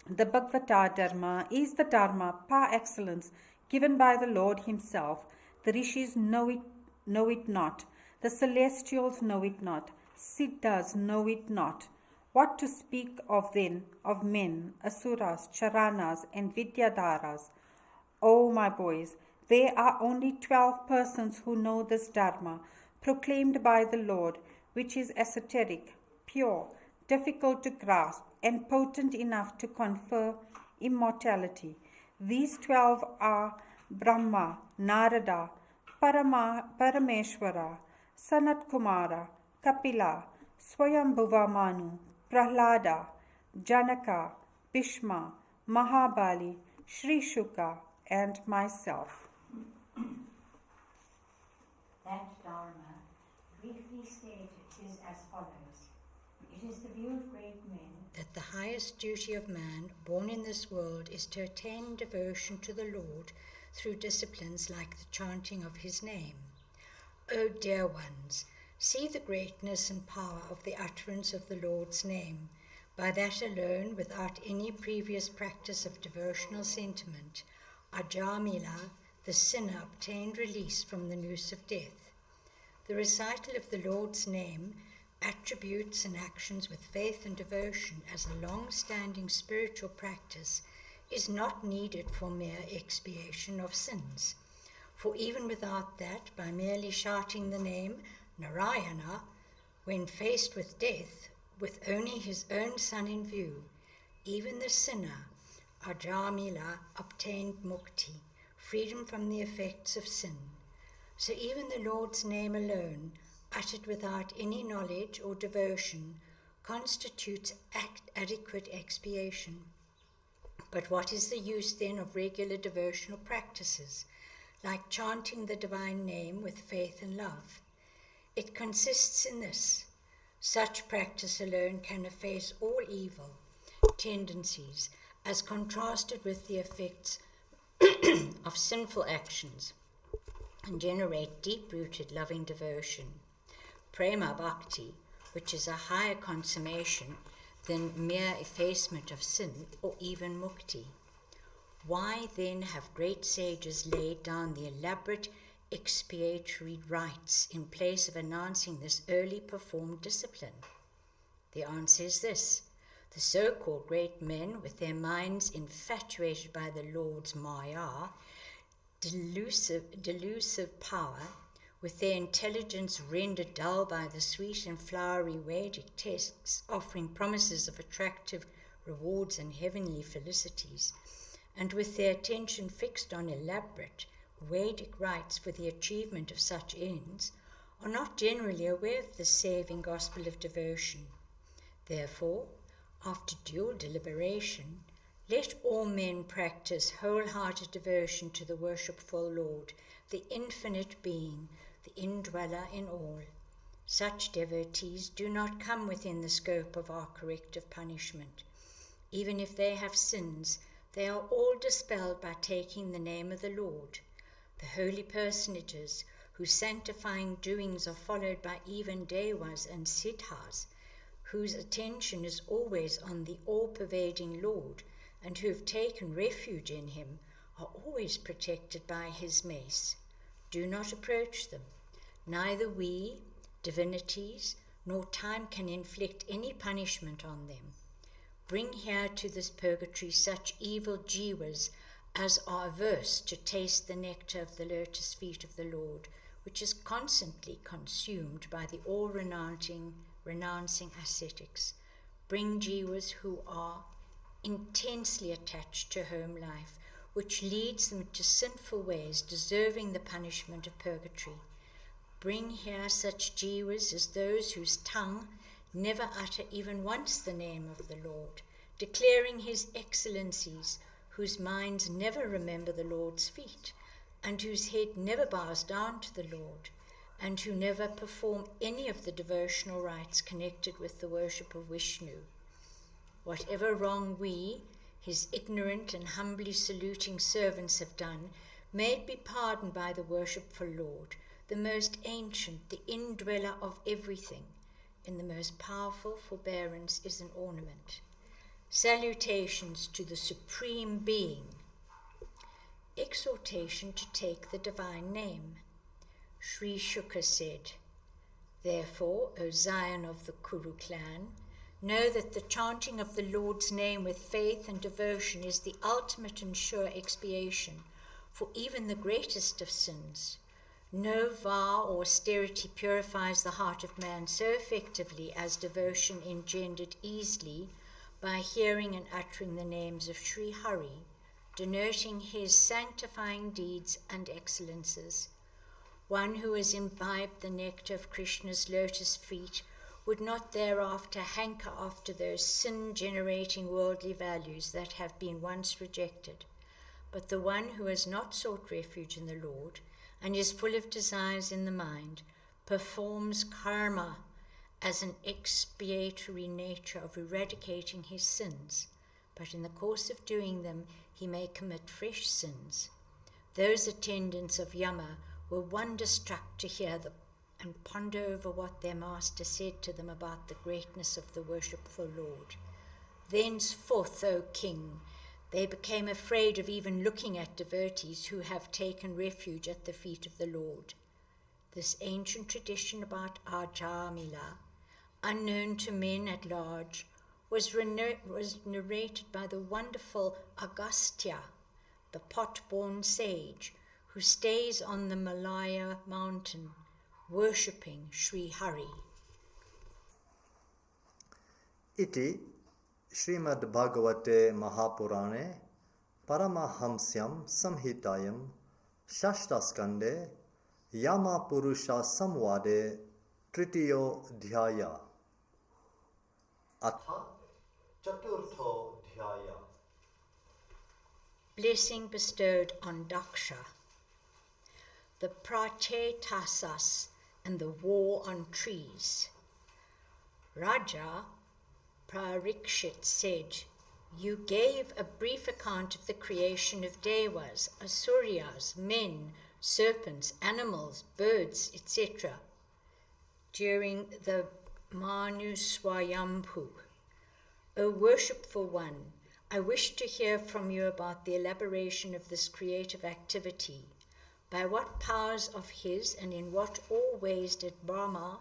The Bhagavata Dharma is the Dharma par excellence given by the Lord himself. The rishis know it not. The celestials know it not. Siddhas know it not. What to speak of then of men, asuras, charanas, and vidyadharas? O my boys, there are only 12 persons who know this Dharma, proclaimed by the Lord, which is esoteric, pure, difficult to grasp, and potent enough to confer immortality. These 12 are Brahma, Narada, Parameshwara, Sanat Kumara, Kapila, Swayambhuva Manu, Prahlada, Janaka, Bhishma, Mahabali, Sri Shuka, and myself. That Dharma, briefly stated, is as follows. It is the view of great men that the highest duty of man born in this world is to attain devotion to the Lord through disciplines like the chanting of his name. O dear ones, see the greatness and power of the utterance of the Lord's name. By that alone, without any previous practice of devotional sentiment, Ajamila, the sinner, obtained release from the noose of death. The recital of the Lord's name, attributes and actions with faith and devotion as a long-standing spiritual practice, is not needed for mere expiation of sins. For even without that, by merely shouting the name Narayana, when faced with death, with only his own son in view, even the sinner, Ajamila, obtained mukti, freedom from the effects of sin. So even the Lord's name alone, uttered without any knowledge or devotion, constitutes adequate expiation. But what is the use then of regular devotional practices, like chanting the divine name with faith and love? It consists in this: such practice alone can efface all evil tendencies as contrasted with the effects of sinful actions and generate deep-rooted loving devotion. Prema Bhakti, which is a higher consummation than mere effacement of sin or even mukti. Why then have great sages laid down the elaborate expiatory rites in place of announcing this early performed discipline? The answer is this. The so-called great men, with their minds infatuated by the Lord's Maya, delusive power, with their intelligence rendered dull by the sweet and flowery Vedic texts offering promises of attractive rewards and heavenly felicities, and with their attention fixed on elaborate Vedic rites for the achievement of such ends, are not generally aware of the saving gospel of devotion. Therefore, after due deliberation, let all men practice wholehearted devotion to the worshipful Lord, the infinite being, the indweller in all. Such devotees do not come within the scope of our corrective punishment. Even if they have sins, they are all dispelled by taking the name of the Lord. The holy personages, whose sanctifying doings are followed by even devas and siddhas, whose attention is always on the all-pervading Lord, and who have taken refuge in him, are always protected by his mace. Do not approach them. Neither we, divinities, nor time can inflict any punishment on them. Bring here to this purgatory such evil jivas as are averse to taste the nectar of the lotus feet of the Lord, which is constantly consumed by the all-renouncing ascetics. Bring jivas who are intensely attached to home life, which leads them to sinful ways deserving the punishment of purgatory. Bring here such jivas as those whose tongue never utter even once the name of the Lord, declaring his excellencies, whose minds never remember the Lord's feet, and whose head never bows down to the Lord, and who never perform any of the devotional rites connected with the worship of Vishnu. Whatever wrong we, his ignorant and humbly saluting servants, have done, may it be pardoned by the worshipful Lord, the most ancient, the indweller of everything. In the most powerful forbearance is an ornament. Salutations to the Supreme Being. Exhortation to take the divine name. Sri Shuka said, "Therefore, O Zion of the Kuru clan, know that the chanting of the Lord's name with faith and devotion is the ultimate and sure expiation for even the greatest of sins. No vow or austerity purifies the heart of man so effectively as devotion engendered easily by hearing and uttering the names of Sri Hari, denoting his sanctifying deeds and excellences. One who has imbibed the nectar of Krishna's lotus feet would not thereafter hanker after those sin-generating worldly values that have been once rejected. But the one who has not sought refuge in the Lord and is full of desires in the mind performs karma as an expiatory nature of eradicating his sins, but in the course of doing them he may commit fresh sins. Those attendants of Yama were wonderstruck to hear and ponder over what their master said to them about the greatness of the worshipful Lord. Thenceforth, O king, they became afraid of even looking at devotees who have taken refuge at the feet of the Lord. This ancient tradition about Mila, unknown to men at large, was narrated by the wonderful Agastya, the pot-born sage, who stays on the Malaya mountain, worshipping Sri Hari. Iti Shrimad Bhagavate Mahapurane Paramahamsyam Samhitayam Shashtaskande Yama Purusha Samvade Tritiyo Dhyaya Atha Chaturtho Dhyaya. Blessing bestowed on Daksha. The Prachetasas and the war on trees. Raja Parikshit said, "You gave a brief account of the creation of devas, asuryas, men, serpents, animals, birds, etc. during the Manu Swayambhu. O worshipful one, I wish to hear from you about the elaboration of this creative activity, By what powers of his and in what all ways did Brahma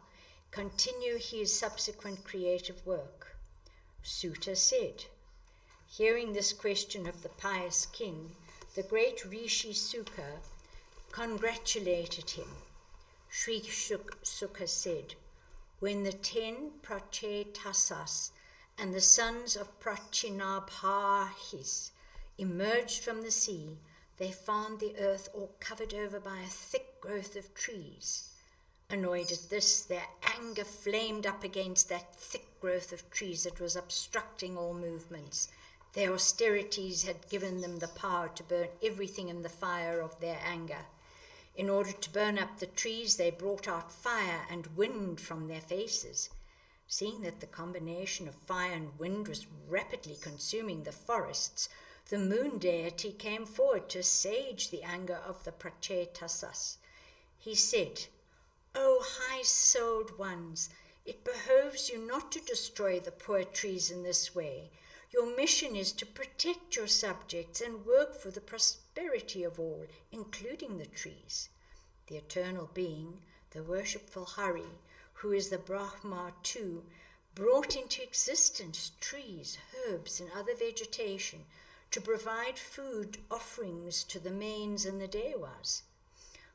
continue his subsequent creative work? Sutta said, hearing this question of the pious king, the great Rishi Sukha congratulated him. Sri Sukha said, when the 10 Prachetasas and the sons of Prachinabhahis emerged from the sea, they found the earth all covered over by a thick growth of trees. Annoyed at this, their anger flamed up against that thick growth of trees that was obstructing all movements. Their austerities had given them the power to burn everything in the fire of their anger. In order to burn up the trees, they brought out fire and wind from their faces. Seeing that the combination of fire and wind was rapidly consuming the forests, the moon deity came forward to assuage the anger of the Prachetasas. He said, O high-souled ones, it behoves you not to destroy the poor trees in this way. Your mission is to protect your subjects and work for the prosperity of all, including the trees. The eternal being, the worshipful Hari, who is the Brahma too, brought into existence trees, herbs, and other vegetation to provide food offerings to the mains and the devas.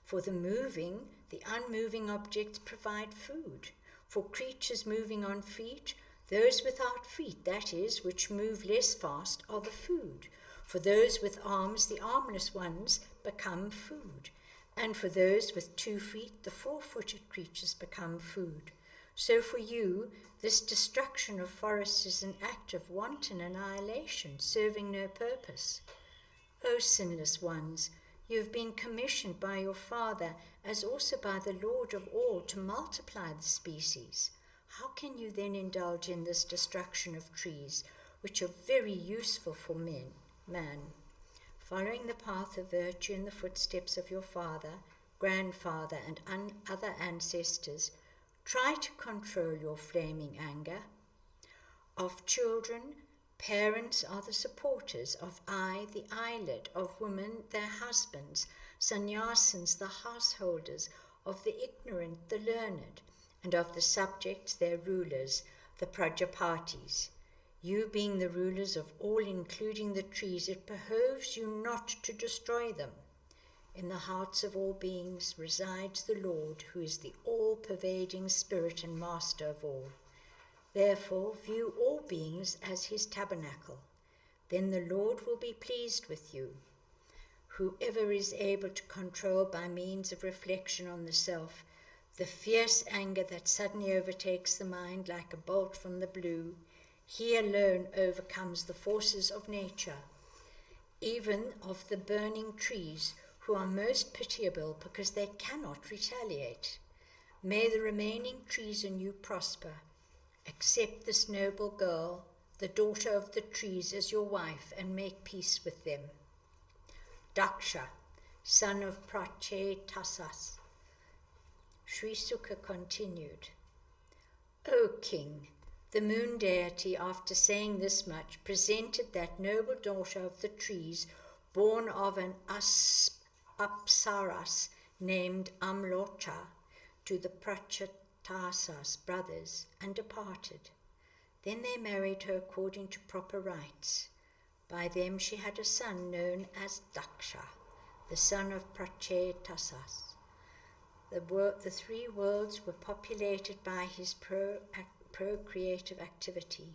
For the moving, the unmoving objects provide food. For creatures moving on feet, those without feet, that is, which move less fast, are the food. For those with arms, the armless ones become food. And for those with 2 feet, the 4-footed creatures become food. So for you, this destruction of forests is an act of wanton annihilation, serving no purpose. O sinless ones, you have been commissioned by your Father, as also by the Lord of all, to multiply the species. How can you then indulge in this destruction of trees, which are very useful for man? Following the path of virtue in the footsteps of your father, grandfather, and other ancestors, try to control your flaming anger. Of children, parents are the supporters, of eye, the eyelid, of women, their husbands, sannyasins, the householders, of the ignorant, the learned, and of the subjects, their rulers, the Prajapatis. You being the rulers of all, including the trees, it behoves you not to destroy them. In the hearts of all beings resides the Lord, who is the all-pervading spirit and master of all. Therefore, view all beings as his tabernacle. Then the Lord will be pleased with you. Whoever is able to control by means of reflection on the self the fierce anger that suddenly overtakes the mind like a bolt from the blue, he alone overcomes the forces of nature, even of the burning trees, who are most pitiable because they cannot retaliate. May the remaining trees in you prosper. Accept this noble girl, the daughter of the trees, as your wife, and make peace with them. Daksha, son of Prachetasas. Sri Sukha continued, O king, the moon deity, after saying this much, presented that noble daughter of the trees, born of an apsaras named Amlocha, to the Prachetasas brothers, and departed. Then they married her according to proper rites. By them she had a son known as Daksha, the son of Prachetasas. The 3 worlds were populated by his procreative activity.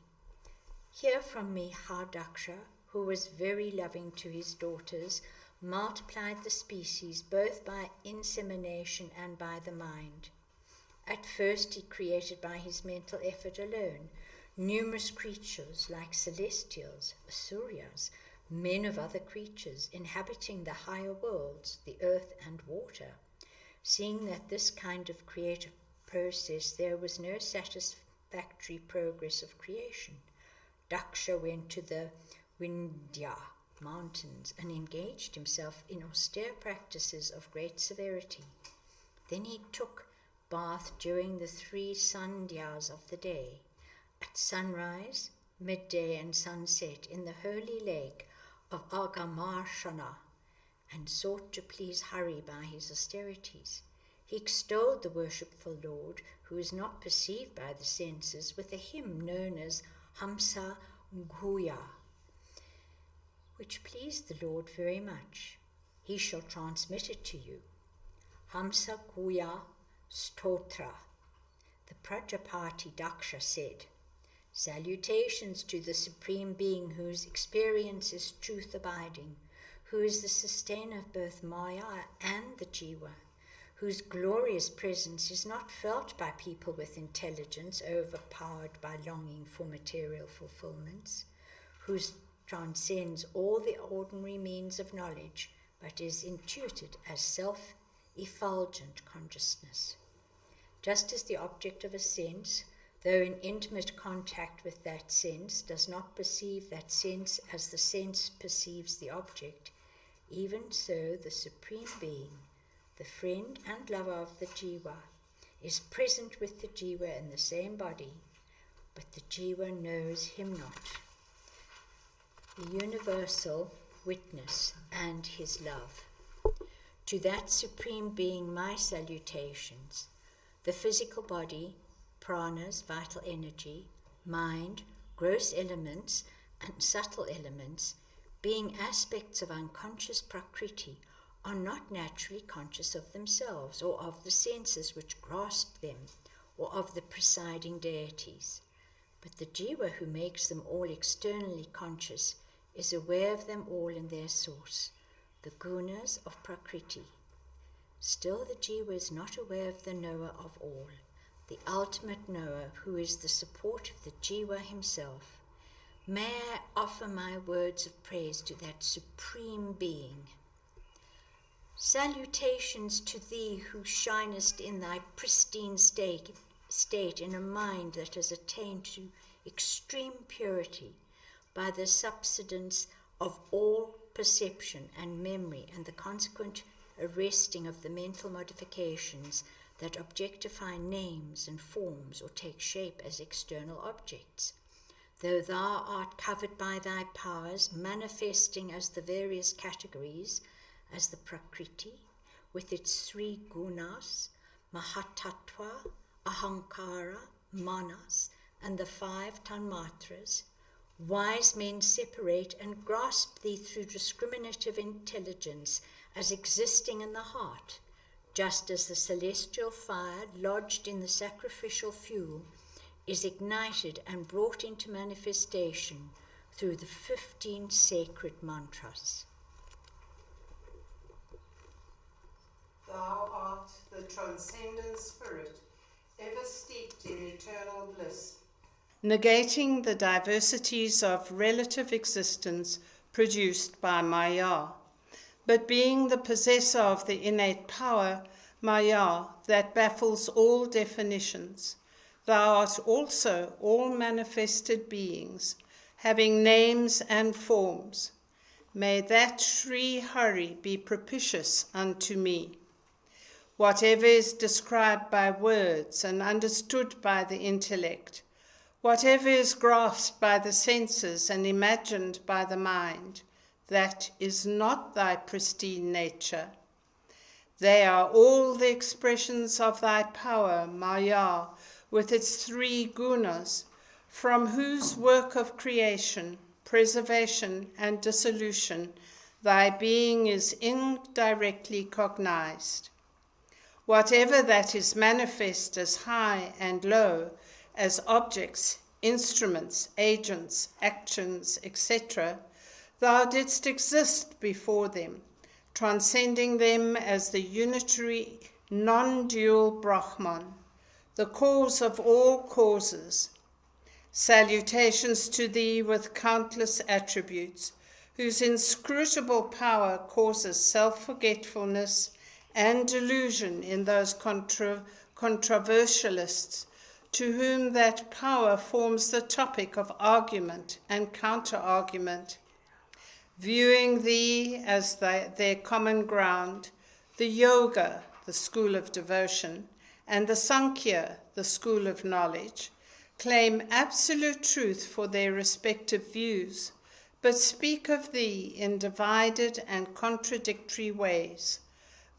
Hear from me how Daksha, who was very loving to his daughters, multiplied the species both by insemination and by the mind. At first he created by his mental effort alone numerous creatures like celestials, asuryas, men of other creatures, inhabiting the higher worlds, the earth and water. Seeing that this kind of creative process there was no satisfactory progress of creation, Daksha went to the Vindhya mountains and engaged himself in austere practices of great severity. Then he took bath during the 3 sandhyas of the day, at sunrise, midday, and sunset in the holy lake of Agamarshana, and sought to please Hari by his austerities. He extolled the worshipful Lord, who is not perceived by the senses, with a hymn known as Hamsa Guya, which pleased the Lord very much. He shall transmit it to you. Hamsa Guya Stotra. The Prajapati Daksha said, "Salutations to the Supreme Being, whose experience is truth abiding, who is the sustainer of both Maya and the Jiva, whose glorious presence is not felt by people with intelligence overpowered by longing for material fulfillments, whose transcends all the ordinary means of knowledge, but is intuited as self-effulgent consciousness. Just as the object of a sense, though in intimate contact with that sense, does not perceive that sense as the sense perceives the object, even so the Supreme Being, the friend and lover of the Jiva, is present with the Jiva in the same body, but the Jiva knows him not. The universal witness and his love. To that Supreme Being my salutations. The physical body, pranas, vital energy, mind, gross elements, and subtle elements, being aspects of unconscious prakriti, are not naturally conscious of themselves or of the senses which grasp them or of the presiding deities. But the Jiva who makes them all externally conscious is aware of them all in their source, the gunas of prakriti. Still the Jiva is not aware of the knower of all, the ultimate knower who is the support of the Jiva himself. May I offer my words of praise to that Supreme Being. Salutations to thee who shinest in thy pristine state in a mind that has attained to extreme purity by the subsidence of all perception and memory and the consequent arresting of the mental modifications that objectify names and forms or take shape as external objects. Though thou art covered by thy powers, manifesting as the various categories, as the Prakriti, with its 3 gunas, Mahatattva, Ahankara, Manas, and the 5 Tanmatras, wise men separate and grasp thee through discriminative intelligence as existing in the heart, just as the celestial fire lodged in the sacrificial fuel is ignited and brought into manifestation through the 15 sacred mantras. Thou art the transcendent spirit, ever steeped in eternal bliss, negating the diversities of relative existence produced by Maya, but being the possessor of the innate power, Maya, that baffles all definitions. Thou art also all manifested beings, having names and forms. May that Sri Hari be propitious unto me. Whatever is described by words and understood by the intellect, whatever is grasped by the senses and imagined by the mind, that is not thy pristine nature. They are all the expressions of thy power, Maya, with its 3 gunas, from whose work of creation, preservation, and dissolution thy being is indirectly cognized. Whatever that is manifest as high and low, as objects, instruments, agents, actions, etc., thou didst exist before them, transcending them as the unitary, non-dual Brahman, the cause of all causes. Salutations to thee with countless attributes, whose inscrutable power causes self-forgetfulness and delusion in those controversialists to whom that power forms the topic of argument and counter-argument. Viewing thee as their common ground, the Yoga, the school of devotion, and the Sankhya, the school of knowledge, claim absolute truth for their respective views, but speak of thee in divided and contradictory ways.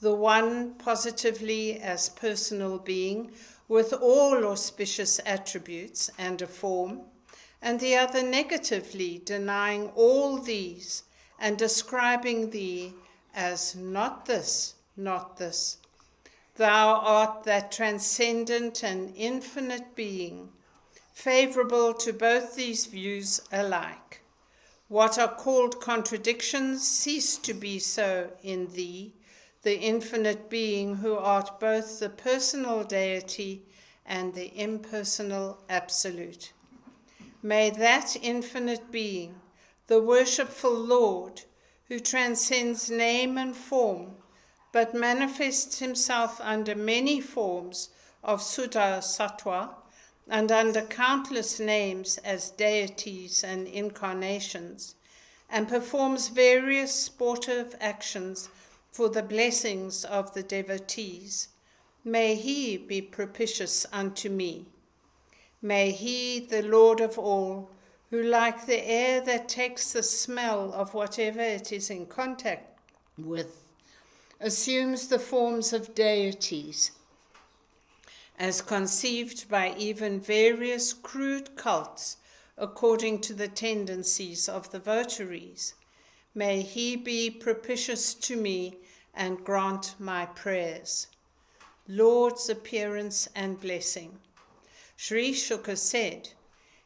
The one positively as personal being, with all auspicious attributes and a form, and the other negatively denying all these and describing thee as not this, not this. Thou art that transcendent and infinite being, favorable to both these views alike. What are called contradictions cease to be so in thee, the infinite being who art both the personal deity and the impersonal absolute. May that infinite being, the worshipful Lord, who transcends name and form, but manifests himself under many forms of Suddha Sattva, and under countless names as deities and incarnations, and performs various sportive actions for the blessings of the devotees. May he be propitious unto me. May he, the Lord of all, who like the air that takes the smell of whatever it is in contact with, assumes the forms of deities, as conceived by even various crude cults according to the tendencies of the votaries. May he be propitious to me and grant my prayers. Lord's appearance and blessing. Sri Shuka said,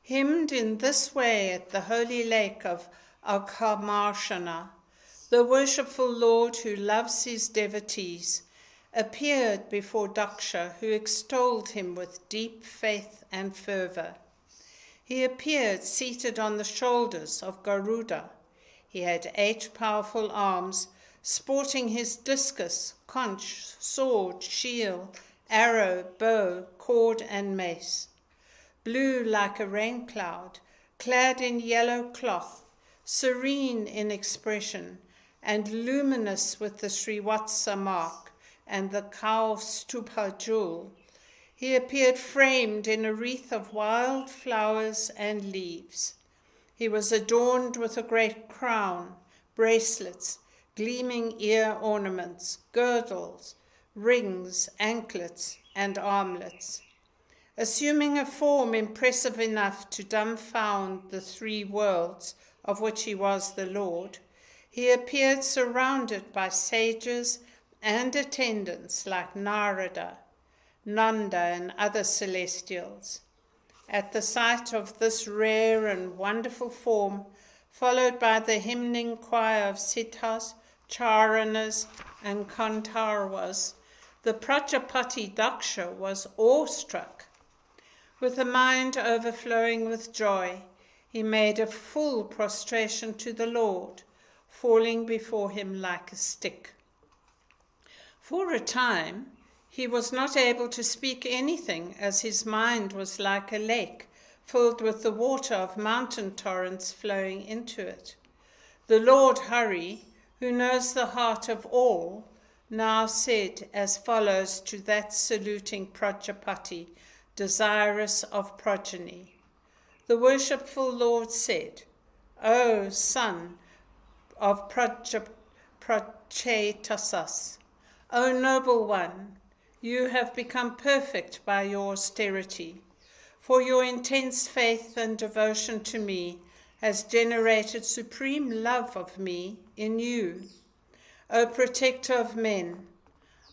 hymned in this way at the holy lake of Akhamarshana, the worshipful Lord who loves his devotees appeared before Daksha, who extolled him with deep faith and fervor. He appeared seated on the shoulders of Garuda. He had 8 powerful arms, sporting his discus, conch, sword, shield, arrow, bow, cord, and mace. Blue like a rain cloud, clad in yellow cloth, serene in expression, and luminous with the Srivatsa mark and the cow stupa jewel, he appeared framed in a wreath of wild flowers and leaves. He was adorned with a great crown, bracelets, gleaming ear ornaments, girdles, rings, anklets, and armlets. Assuming a form impressive enough to dumbfound the 3 worlds of which he was the Lord, he appeared surrounded by sages and attendants like Narada, Nanda, and other celestials. At the sight of this rare and wonderful form, followed by the hymning choir of Siddhas, Charanas, and Kantharvas, the Prajapati Daksha was awestruck. With a mind overflowing with joy, he made a full prostration to the Lord, falling before him like a stick. For a time, he was not able to speak anything, as his mind was like a lake filled with the water of mountain torrents flowing into it. The Lord Hari, who knows the heart of all, now said as follows to that saluting Prajapati, desirous of progeny. The worshipful Lord said, O son of Prachetasas, O noble one, you have become perfect by your austerity, for your intense faith and devotion to me has generated supreme love of me in you. O protector of men,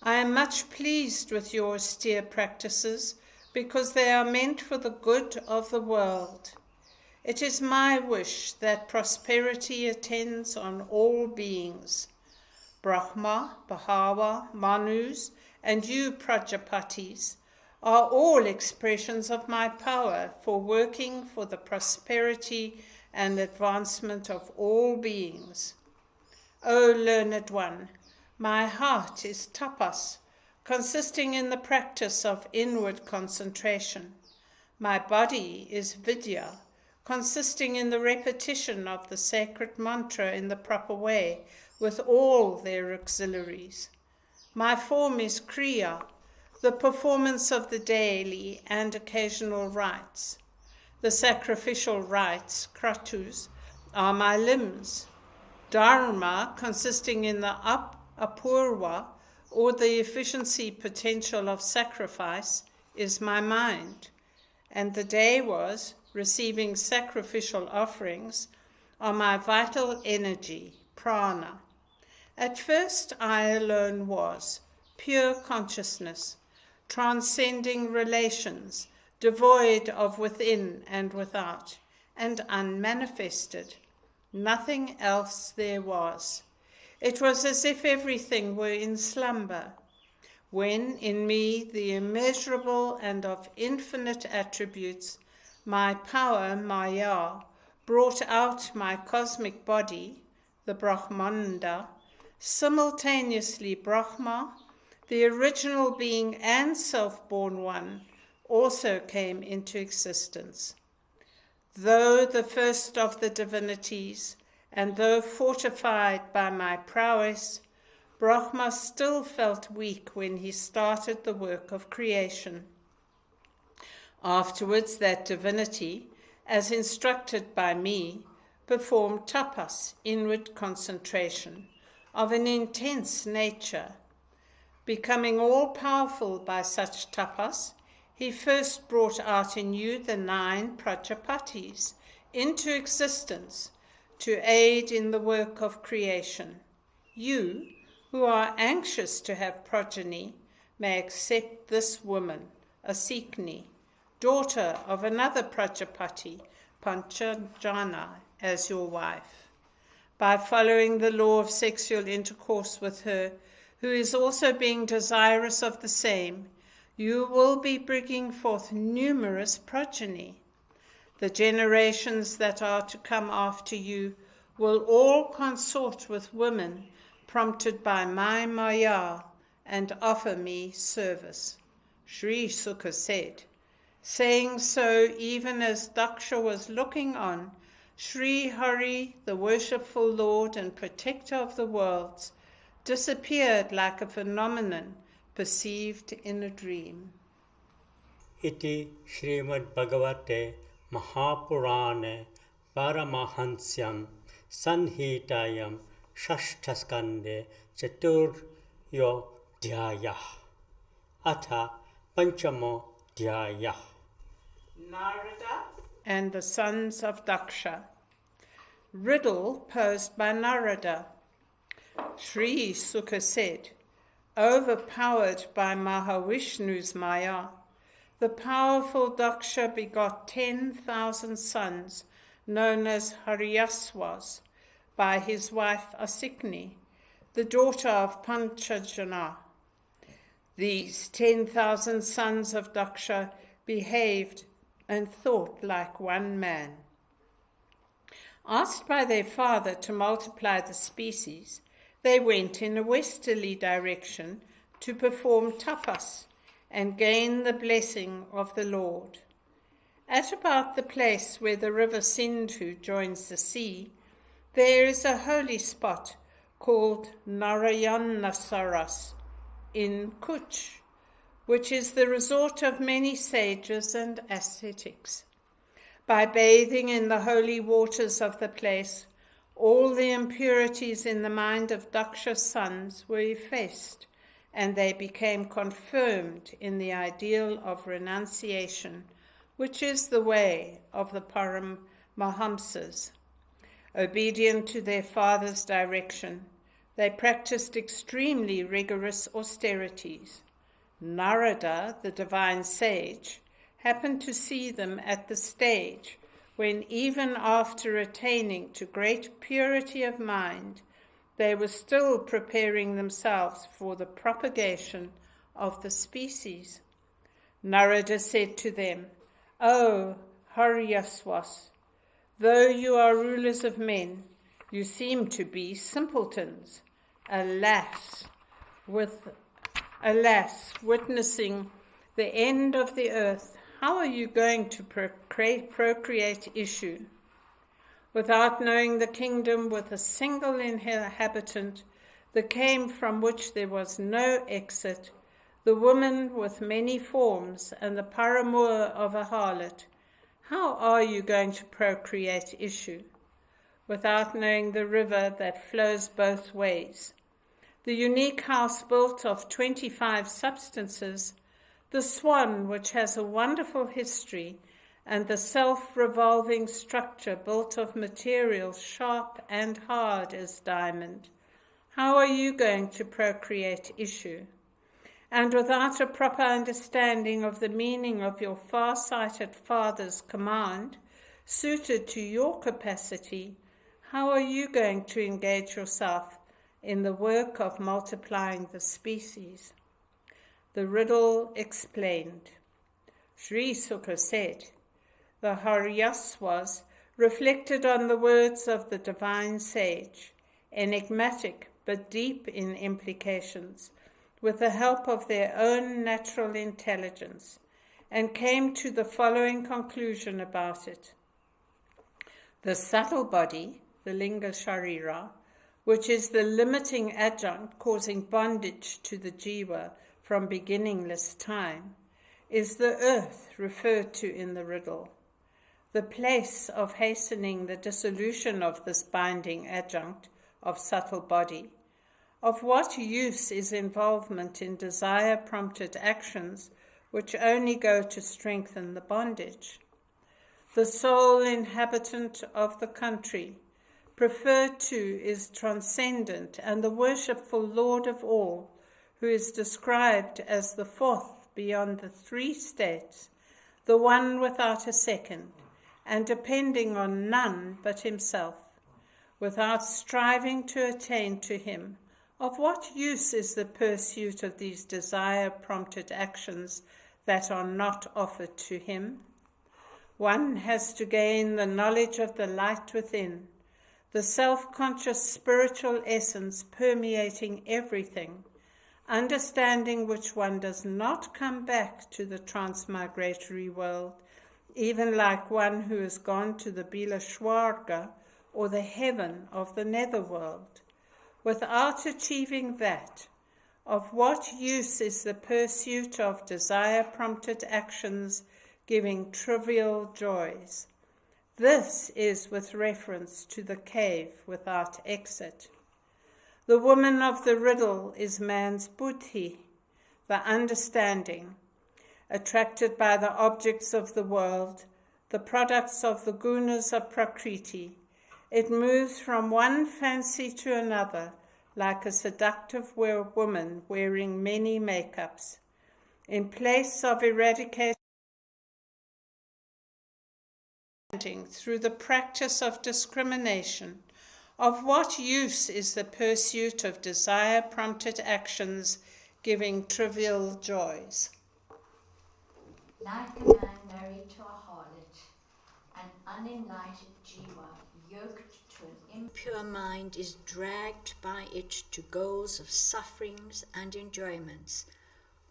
I am much pleased with your austere practices because they are meant for the good of the world. It is my wish that prosperity attends on all beings. Brahma, Bahava, Manus, and you Prajapatis are all expressions of my power for working for the prosperity and advancement of all beings. O learned one, my heart is tapas, consisting in the practice of inward concentration. My body is vidya, consisting in the repetition of the sacred mantra in the proper way, with all their auxiliaries. My form is kriya, the performance of the daily and occasional rites. The sacrificial rites, kratus, are my limbs. Dharma, consisting in the apurva, or the efficiency potential of sacrifice, is my mind. And the devas, receiving sacrificial offerings, are my vital energy, prana. At first I alone was, pure consciousness, transcending relations, devoid of within and without, and unmanifested. Nothing else there was. It was as if everything were in slumber, when in me the immeasurable and of infinite attributes, my power, Maya, brought out my cosmic body, the Brahmanda, simultaneously Brahma, the original being and self-born one, also came into existence. Though the first of the divinities, and though fortified by my prowess, Brahma still felt weak when he started the work of creation. Afterwards, that divinity, as instructed by me, performed tapas, inward concentration, of an intense nature. Becoming all-powerful by such tapas, he first brought out in you the 9 Prajapatis into existence to aid in the work of creation. You, who are anxious to have progeny, may accept this woman, a Sikni, daughter of another Prajapati, Panchajana, as your wife. By following the law of sexual intercourse with her, who is also being desirous of the same, you will be bringing forth numerous progeny. The generations that are to come after you will all consort with women prompted by my Maya and offer me service. Sri Sukha said. Saying so, even as Daksha was looking on, Sri Hari, the worshipful Lord and protector of the worlds, disappeared like a phenomenon perceived in a dream. Iti Shrimad Bhagavate Mahapurane Paramahansyam Sanhitayam Shashtaskande Chaturyo Dhyaya Atha Panchamo Dhyaya. Narada and the sons of Daksha. Riddle posed by Narada. Sri Sukha said, overpowered by Mahavishnu's Maya, the powerful Daksha begot 10,000 sons, known as Haryaswas, by his wife Asikni, the daughter of Panchajana. These 10,000 sons of Daksha behaved and thought like one man. Asked by their father to multiply the species, they went in a westerly direction to perform tapas and gain the blessing of the Lord. At about the place where the river Sindhu joins the sea, there is a holy spot called Narayana Saras in Kuch, which is the resort of many sages and ascetics. By bathing in the holy waters of the place, all the impurities in the mind of Daksha's sons were effaced, and they became confirmed in the ideal of renunciation, which is the way of the Paramahamsas. Obedient to their father's direction, they practiced extremely rigorous austerities. Narada, the divine sage, happened to see them at the stage when, even after attaining to great purity of mind, they were still preparing themselves for the propagation of the species. Narada said to them, O Haryaswas, though you are rulers of men, you seem to be simpletons. Alas, witnessing the end of the earth, how are you going to procreate issue? Without knowing the kingdom with a single inhabitant, the cave from which there was no exit, the woman with many forms, and the paramour of a harlot, how are you going to procreate issue? without knowing the river that flows both ways. The unique house built of 25 substances, the swan, which has a wonderful history, and the self-revolving structure built of materials sharp and hard as diamond. How are you going to procreate issue? And without a proper understanding of the meaning of your far-sighted father's command, suited to your capacity, how are you going to engage yourself in the work of multiplying the species? The riddle explained. Sri Sukha said, the Haryaswas reflected on the words of the divine sage, enigmatic but deep in implications, with the help of their own natural intelligence, and came to the following conclusion about it. The subtle body, the linga sharira, which is the limiting adjunct causing bondage to the jiva from beginningless time, is the earth referred to in the riddle, the place of hastening the dissolution of this binding adjunct of subtle body. Of what use is involvement in desire-prompted actions which only go to strengthen the bondage? The sole inhabitant of the country, preferred to, is transcendent and the worshipful Lord of all, who is described as the fourth beyond the three states, the one without a second, and depending on none but himself, without striving to attain to him. Of what use is the pursuit of these desire-prompted actions that are not offered to him? One has to gain the knowledge of the light within, the self-conscious spiritual essence permeating everything, understanding which one does not come back to the transmigratory world, even like one who has gone to the Bila Shwarga or the heaven of the netherworld. Without achieving that, of what use is the pursuit of desire-prompted actions giving trivial joys? This is with reference to the cave without exit. The woman of the riddle is man's buddhi, the understanding, attracted by the objects of the world, the products of the gunas of Prakriti. It moves from one fancy to another like a seductive woman wearing many makeups. In place of eradicating through the practice of discrimination, of what use is the pursuit of desire-prompted actions giving trivial joys? Like a man married to a harlot, an unenlightened jiva yoked to an impure mind is dragged by it to goals of sufferings and enjoyments,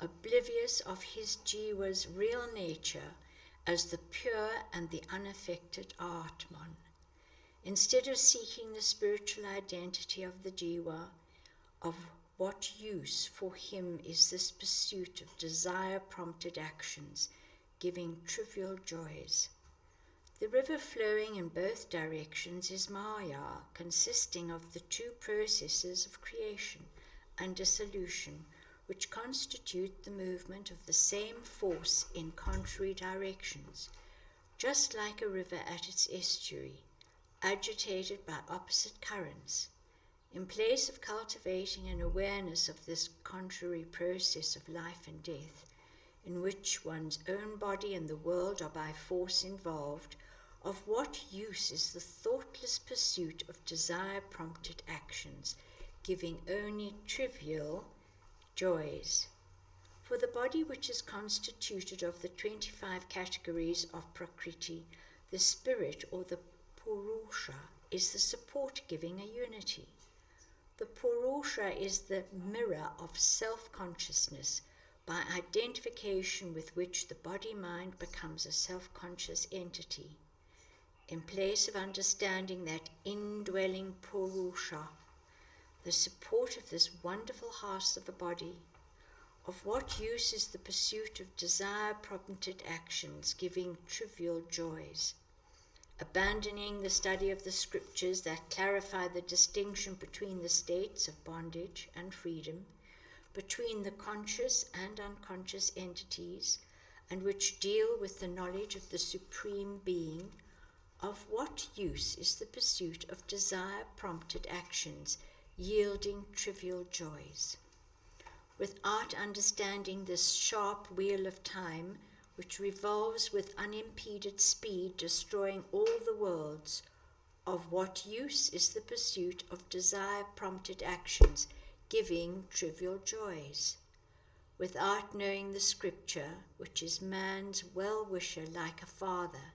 oblivious of his jiva's real nature as the pure and the unaffected Atman. Instead of seeking the spiritual identity of the jiva, of what use for him is this pursuit of desire-prompted actions, giving trivial joys? The river flowing in both directions is Maya, consisting of the two processes of creation and dissolution, which constitute the movement of the same force in contrary directions, just like a river at its estuary, agitated by opposite currents. In place of cultivating an awareness of this contrary process of life and death, in which one's own body and the world are by force involved, of what use is the thoughtless pursuit of desire-prompted actions, giving only trivial joys? For the body, which is constituted of the 25 categories of Prakriti, the spirit or the Purusha is the support giving a unity. The Purusha is the mirror of self-consciousness, by identification with which the body-mind becomes a self-conscious entity. In place of understanding that indwelling Purusha, the support of this wonderful house of a body, of what use is the pursuit of desire-prompted actions giving trivial joys? abandoning the study of the scriptures that clarify the distinction between the states of bondage and freedom, between the conscious and unconscious entities, and which deal with the knowledge of the Supreme Being, of what use is the pursuit of desire-prompted actions yielding trivial joys? Without understanding this sharp wheel of time, which revolves with unimpeded speed, destroying all the worlds, of what use is the pursuit of desire-prompted actions giving trivial joys? Without knowing the scripture, which is man's well-wisher like a father,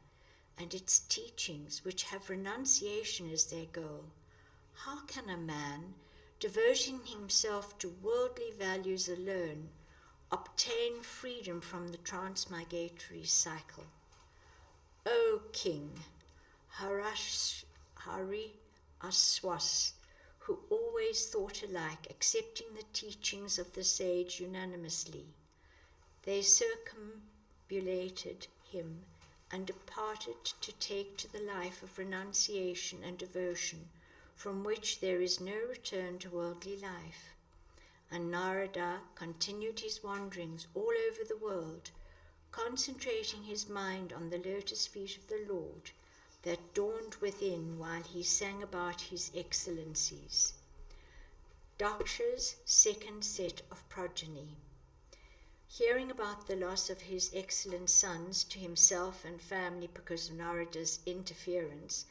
and its teachings, which have renunciation as their goal, how can a man, devoting himself to worldly values alone, obtain freedom from the transmigratory cycle? O King, Hari Aswas, who always thought alike, accepting the teachings of the sage unanimously, they circumambulated him and departed to take to the life of renunciation and devotion, from which there is no return to worldly life. And Narada continued his wanderings all over the world, concentrating his mind on the lotus feet of the Lord that dawned within while he sang about his excellencies. Daksha's second set of progeny. Hearing about the loss of his excellent sons to himself and family because of Narada's interference,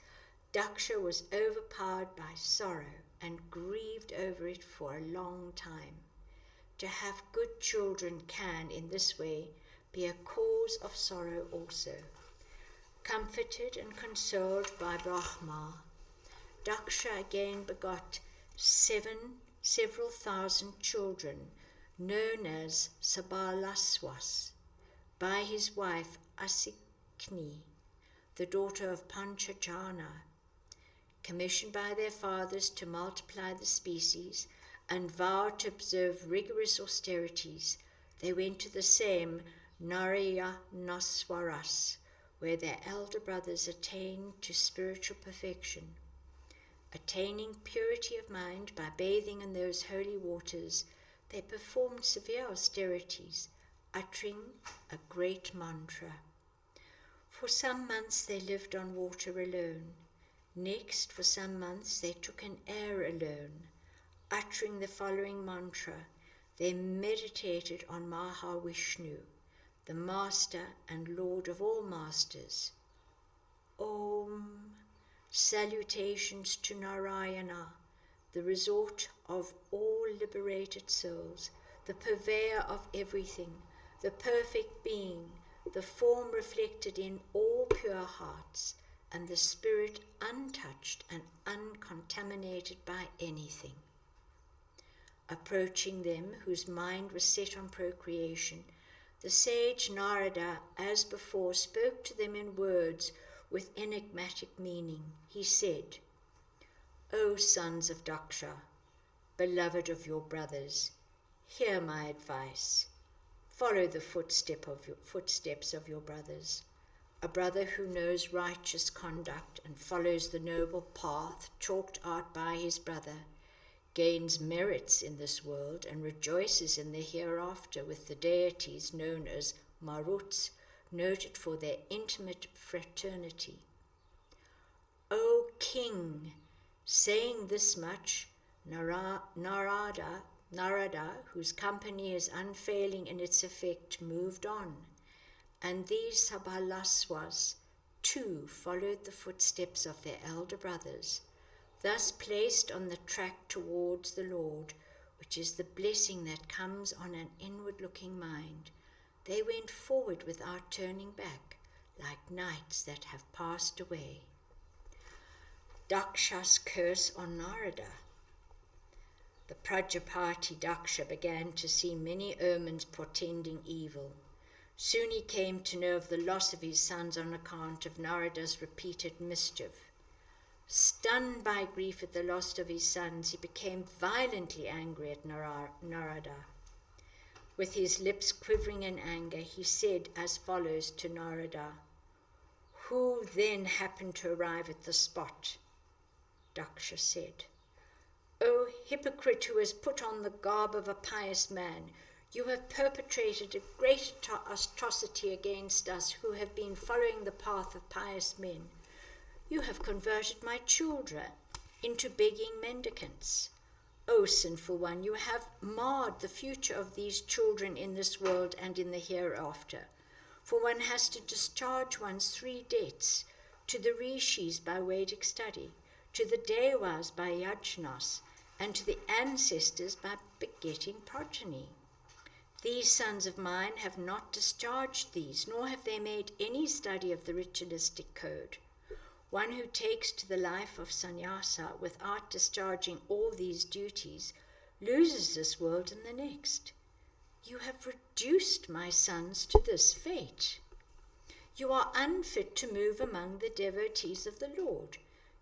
Daksha was overpowered by sorrow and grieved over it for a long time. To have good children can, in this way, be a cause of sorrow also. Comforted and consoled by Brahma, Daksha again begot several thousand children, known as Sabalaswas, by his wife Asikni, the daughter of Panchajana. Commissioned by their fathers to multiply the species and vowed to observe rigorous austerities, they went to the same Narayanaswaras, where their elder brothers attained to spiritual perfection. Attaining purity of mind by bathing in those holy waters, they performed severe austerities, uttering a great mantra. For some months they lived on water alone. Next, for some months they took in air alone. Uttering the following mantra, they meditated on Mahavishnu, the Master and Lord of all Masters. Om. Salutations to Narayana, the resort of all liberated souls, the purveyor of everything, the perfect being, the form reflected in all pure hearts, and the spirit untouched and uncontaminated by anything. Approaching them, whose mind was set on procreation, the sage Narada, as before, spoke to them in words with enigmatic meaning. He said, O sons of Daksha, beloved of your brothers, hear my advice. Follow the footsteps of your brothers. A brother who knows righteous conduct and follows the noble path chalked out by his brother gains merits in this world and rejoices in the hereafter with the deities known as Maruts, noted for their intimate fraternity. O King, saying this much, Narada, whose company is unfailing in its effect, moved on, and these Sabalaswas too followed the footsteps of their elder brothers, thus placed on the track towards the Lord, which is the blessing that comes on an inward-looking mind. They went forward without turning back, like knights that have passed away. Daksha's curse on Narada. The Prajapati Daksha began to see many omens portending evil. Soon he came to know of the loss of his sons on account of Narada's repeated mischief. Stunned by grief at the loss of his sons, he became violently angry at Narada. With his lips quivering in anger, he said as follows to Narada, Who then happened to arrive at the spot? Daksha said, O hypocrite who has put on the garb of a pious man, you have perpetrated a great atrocity against us who have been following the path of pious men. You have converted my children into begging mendicants. O sinful one, you have marred the future of these children in this world and in the hereafter. For one has to discharge one's 3 debts, to the rishis by Vedic study, to the devas by yajnas, and to the ancestors by begetting progeny. These sons of mine have not discharged these, nor have they made any study of the ritualistic code. One who takes to the life of sannyasa without discharging all these duties loses this world and the next. You have reduced my sons to this fate. You are unfit to move among the devotees of the Lord,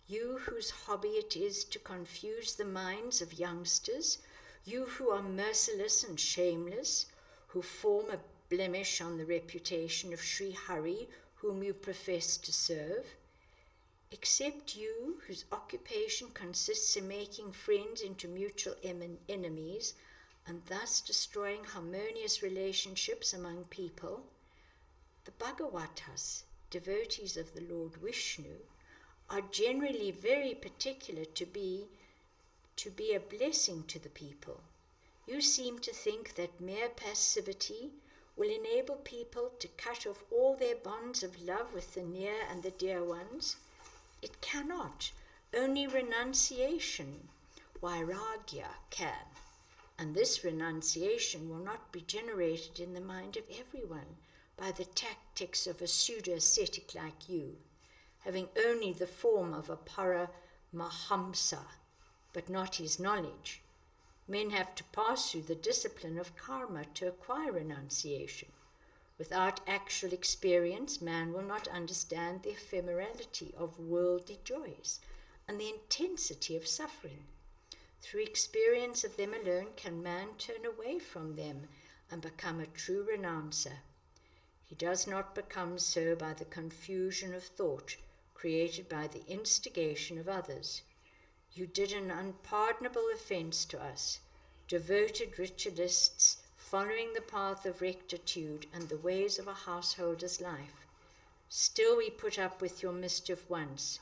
you whose hobby it is to confuse the minds of youngsters, you who are merciless and shameless, who form a blemish on the reputation of Sri Hari, whom you profess to serve. Except you, whose occupation consists in making friends into mutual enemies, and thus destroying harmonious relationships among people, the Bhagavatas, devotees of the Lord Vishnu, are generally very particular to be a blessing to the people. You seem to think that mere passivity will enable people to cut off all their bonds of love with the near and the dear ones. It cannot. Only renunciation, vairagya, can. And this renunciation will not be generated in the mind of everyone by the tactics of a pseudo-ascetic like you, having only the form of a paramahamsa, but not his knowledge. Men have to pass through the discipline of karma to acquire renunciation. Without actual experience, man will not understand the ephemerality of worldly joys and the intensity of suffering. Through experience of them alone can man turn away from them and become a true renouncer. He does not become so by the confusion of thought created by the instigation of others. You did an unpardonable offense to us, devoted ritualists following the path of rectitude and the ways of a householder's life. Still we put up with your mischief once.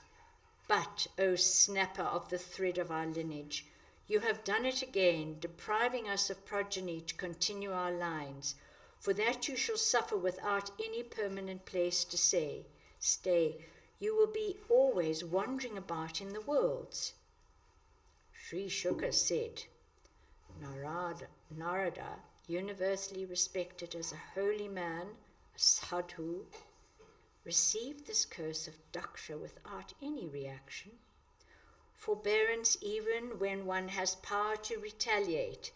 But, O snapper of the thread of our lineage, you have done it again, depriving us of progeny to continue our lines. For that you shall suffer without any permanent place to stay. You will be always wandering about in the worlds. Sri Shuka said, Narada, universally respected as a holy man, a sadhu, received this curse of Daksha without any reaction. Forbearance, even when one has power to retaliate,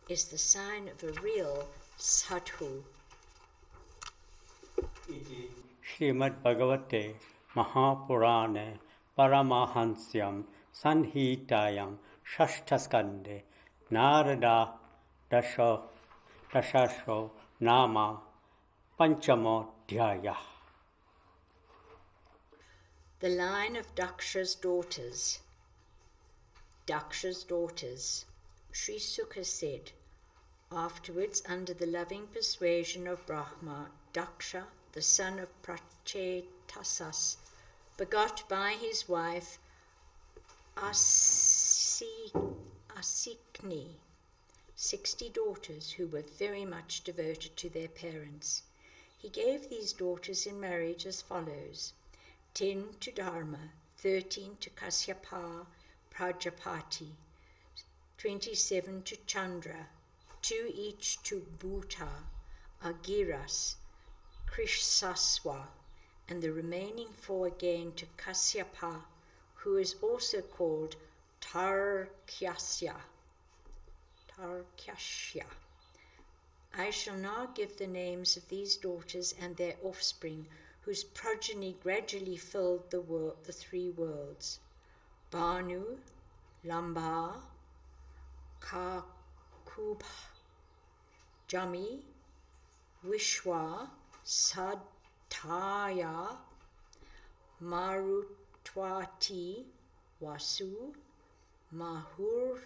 is the sign of a real sadhu. Shrimad Bhagavate Mahapurane Paramahansyam Sanhitayam Shashtaskande Narada Dashasho Nama Panchamo Dhyaya. The line of Daksha's daughters. Daksha's daughters. Sri Sukha said, afterwards, under the loving persuasion of Brahma, Daksha, the son of Prachetasas, begot by his wife Asikni 60 daughters who were very much devoted to their parents. He gave these daughters in marriage as follows: 10 to Dharma, 13 to Kasyapa Prajapati, 27 to Chandra, 2 each to Bhuta, Agiras, Krisaswa, and the remaining 4 again to Kasyapa, who is also called Tarkyasya. I shall now give the names of these daughters and their offspring, whose progeny gradually filled the 3 worlds: Banu, Lamba, Kakubha, Jami, Vishwa, Sadhaya, Marutwati, Vasu, Mahurta,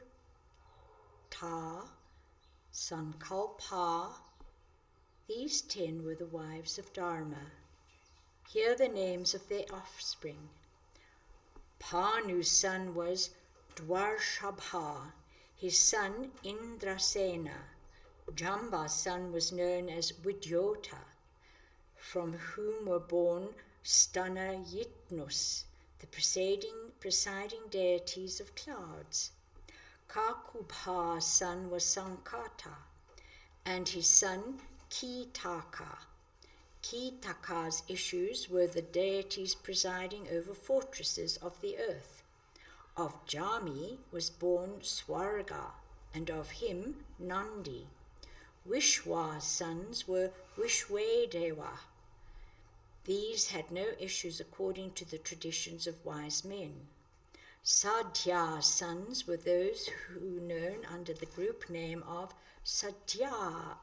Sankalpa. These 10 were the wives of Dharma. Here are the names of their offspring. Panu's son was Dwarshabha, his son Indrasena. Jamba's son was known as Vidyota, from whom were born Stanayitnus, the presiding deities of clouds. Kakubha's son was Sankata, and his son Kitaka. Kitaka's issues were the deities presiding over fortresses of the earth. Of Jami was born Swarga, and of him Nandi. Vishwa's sons were Vishwadeva. These had no issues according to the traditions of wise men. Sadhya's sons were those who known under the group name of Sadhyas.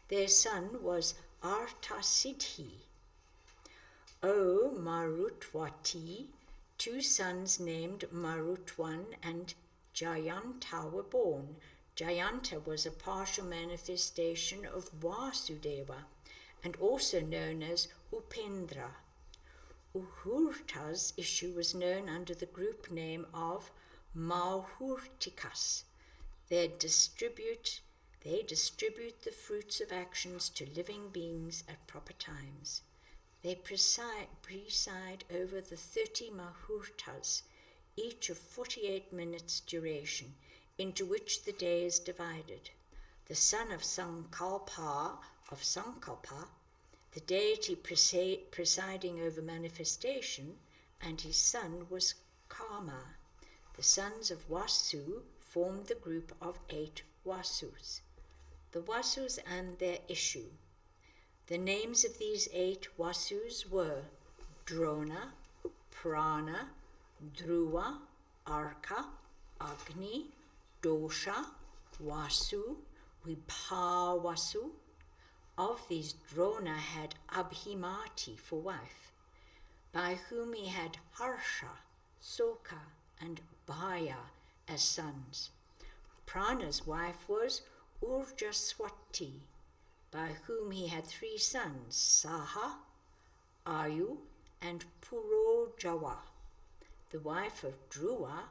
Their son was Artasiddhi. O Marutwati, 2 sons named Marutwan and Jayanta were born. Jayanta was a partial manifestation of Vasudeva and also known as Upendra. Uhurta's issue was known under the group name of Mahurtikas. They distribute the fruits of actions to living beings at proper times. They preside over the 30 Mahurtas, each of 48 minutes duration, into which the day is divided. The son of Sankalpa, the deity presiding over manifestation, and his son was Kama. The sons of Vasu formed the group of 8 Vasus. The Vasus and their issue. The names of these 8 Vasus were Drona, Prana, Dhruva, Arka, Agni, Dosha, Vasu, Vibhavasu. Of these, Drona had Abhimati for wife, by whom he had Harsha, Soka, and Bhaya as sons. Prana's wife was Urjaswati, by whom he had 3 sons, Saha, Ayu, and Purojawa. The wife of Dhruva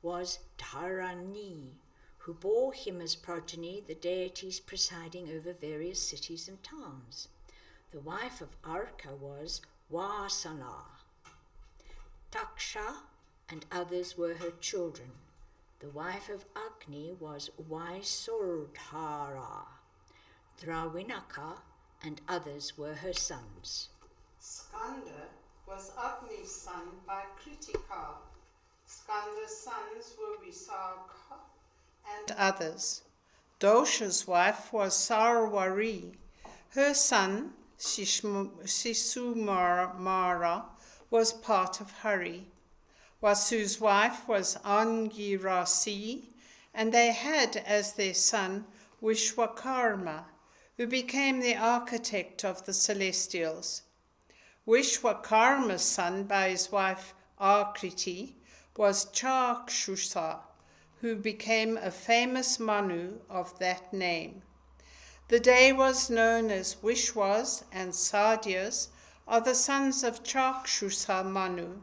was Dharani, who bore him as progeny the deities presiding over various cities and towns. The wife of Arka was Vasana. Taksha and others were her children. The wife of Agni was Vaisurdhara. Dravinaka and others were her sons. Skanda was Agni's son by Kritika. Skanda's sons were Visakha and others. Dosha's wife was Sarwari. Her son, Shishumara, was part of Hari. Vasu's wife was Angirasi, and they had as their son Vishwakarma, who became the architect of the celestials. Vishwakarma's son by his wife Akriti was Chakshusa, who became a famous Manu of that name. The day was known as Vishwas, and Sadhyas are the sons of Chakshusa Manu.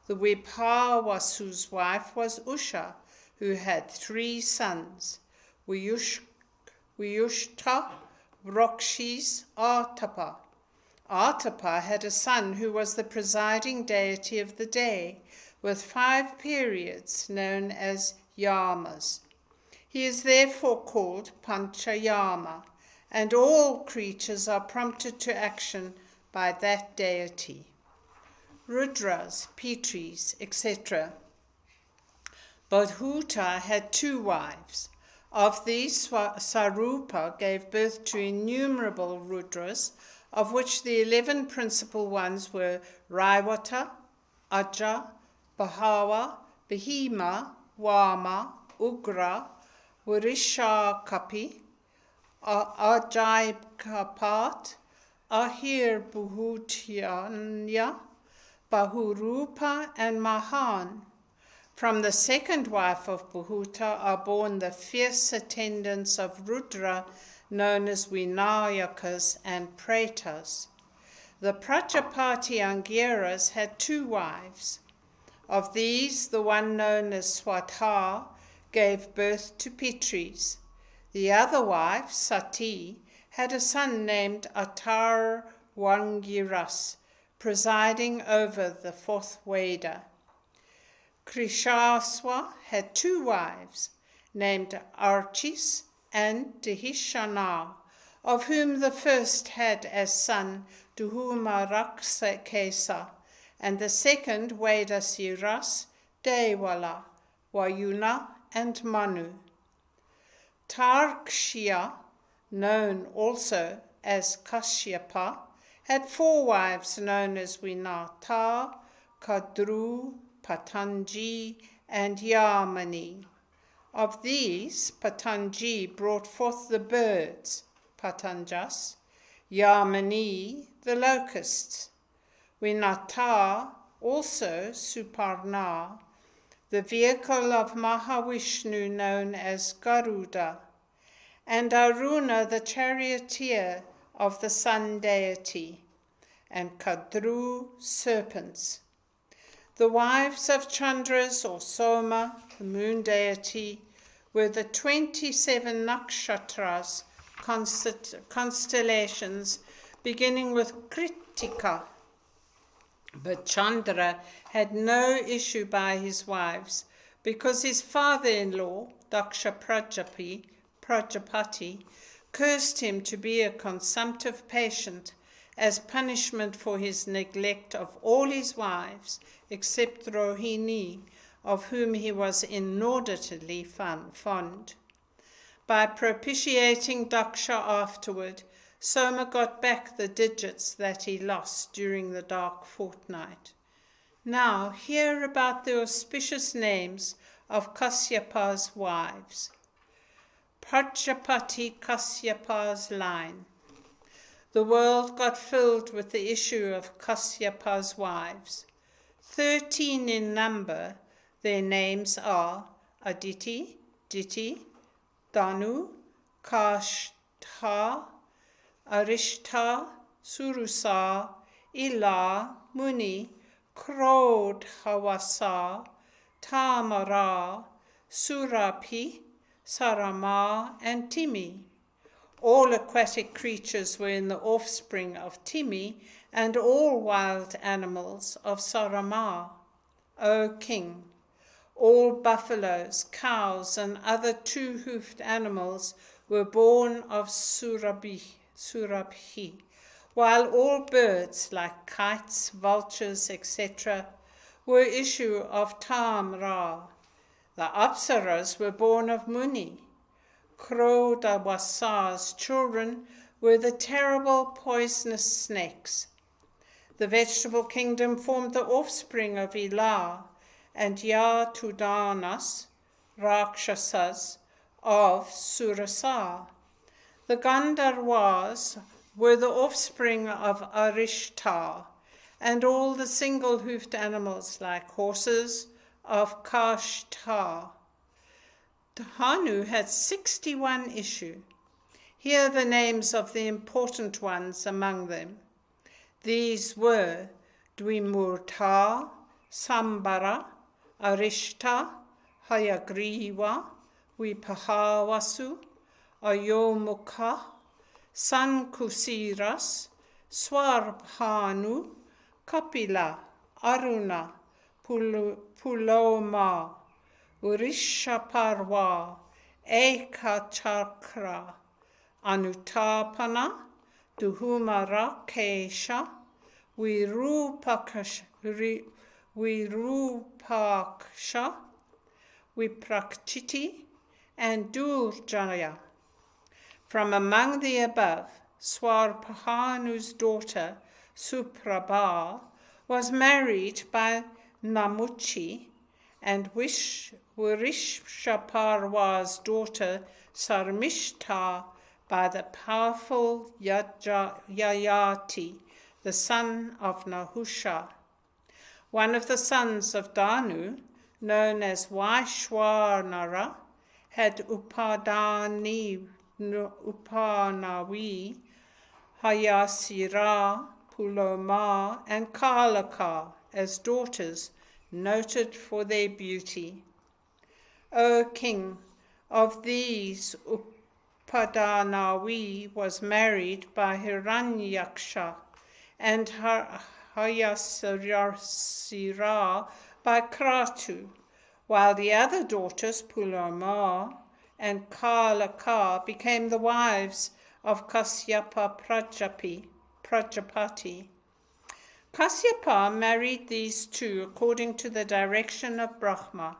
The Vibhavasu's wife was Usha, who had 3 sons, Vyushta, Vrokshis, Atapa. Atapa had a son who was the presiding deity of the day, with 5 periods known as Yamas. He is therefore called Panchayama, and all creatures are prompted to action by that deity. Rudras, Pitris, etc. Bodhuta had 2 wives. Of these, Sarupa gave birth to innumerable Rudras, of which the 11 principal ones were Raiwata, Aja, Bahawa, Bahima, Wama, Ugra, Virishakapi, Ajaibkapat, Ahir Bhutyanya, Bahurupa, and Mahan. From the second wife of Bhuta are born the fierce attendants of Rudra, known as Vinayakas and Pretas. The Prajapati Angiras had 2 wives. Of these, the one known as Swatha gave birth to Pitris. The other wife, Sati, had a son named Atar Wangiras, presiding over the 4th Veda. Krishaswa had 2 wives, named Archis and Dihishana, of whom the first had as son Duhumaraksa, and the second Vedasiras, Devala, Vayuna, and Manu. Tarkshya, known also as Kashyapa, had 4 wives known as Vinata, Kadru, Patanji, and Yamani. Of these, Patanji brought forth the birds, Patanjas, Yamani, the locusts, Vinata, also Suparna, the vehicle of Mahavishnu known as Garuda, and Aruna, the charioteer of the sun deity, and Kadru, serpents. The wives of Chandras or Soma, the moon deity, were the 27 nakshatras, constellations, beginning with Kritika. But Chandra had no issue by his wives, because his father-in-law, Daksha Prajapati, cursed him to be a consumptive patient as punishment for his neglect of all his wives, except Rohini, of whom he was inordinately fond. By propitiating Daksha afterward, Soma got back the digits that he lost during the dark fortnight. Now hear about the auspicious names of Kasyapa's wives. Prajapati Kasyapa's line. The world got filled with the issue of Kasyapa's wives. 13 in number, their names are Aditi, Diti, Danu, Kashtha, Arishta, Surusa, Ila, Muni, Krodhavasa, Tamara, Surapi, Sarama, and Timi. All aquatic creatures were in the offspring of Timi, and all wild animals of Sarama. O king, all buffaloes, cows, and other 2-hoofed animals were born of Surabhi, while all birds like kites, vultures, etc., were issue of Tamra. The Apsaras were born of Muni. Krodavasa's children were the terrible poisonous snakes. The vegetable kingdom formed the offspring of Ila, and Yatudanas, Rakshasas, of Surasa. The Gandharvas were the offspring of Arishta, and all the single-hoofed animals like horses of Kashtha. Dhanu had 61 issue. Here are the names of the important ones among them. These were Dvimurta, Sambara, Arishta, Hayagriva, Vipahavasu, Ayomukha, Sankusiras, Swarbhanu, Kapila, Aruna, Puloma, Urishaparva, Ekachakra, Anutapana, Duhumarakesha, Virupaksha, Viprakchiti, and Durjaya. From among the above, Swarpahanu's daughter, Suprabha, was married by Namuchi, and Virishaparva's daughter, Sarmishta, by the powerful Yayati, the son of Nahusha. One of the sons of Danu, known as Vaishwanara, had Upanavi, Hayasira, Puloma, and Kalaka as daughters, noted for their beauty. O king, of these Upadanavi was married by Hiranyaksha, and Hayasira by Kratu, while the other daughters, Pulama and Kalaka, became the wives of Kasyapa Prajapati. Kasyapa married these two according to the direction of Brahma.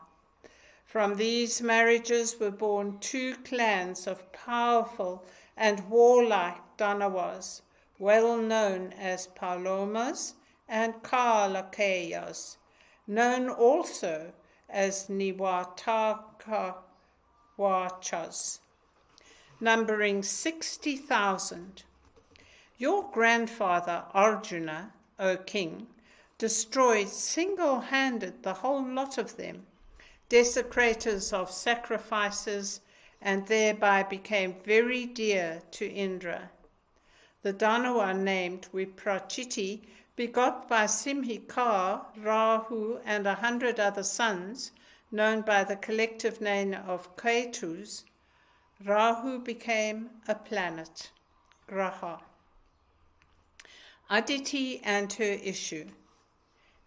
From these marriages were born two clans of powerful and warlike Danavas, well known as Palomas and Kalakayas, known also as Nivatakavachas, numbering 60,000. Your grandfather Arjuna, O king, destroyed single-handed the whole lot of them, desecrators of sacrifices, and thereby became very dear to Indra. The Danava named Viprachiti, begot by Simhika, Rahu, and 100 other sons, known by the collective name of Ketus. Rahu became a planet, Graha. Aditi and her issue.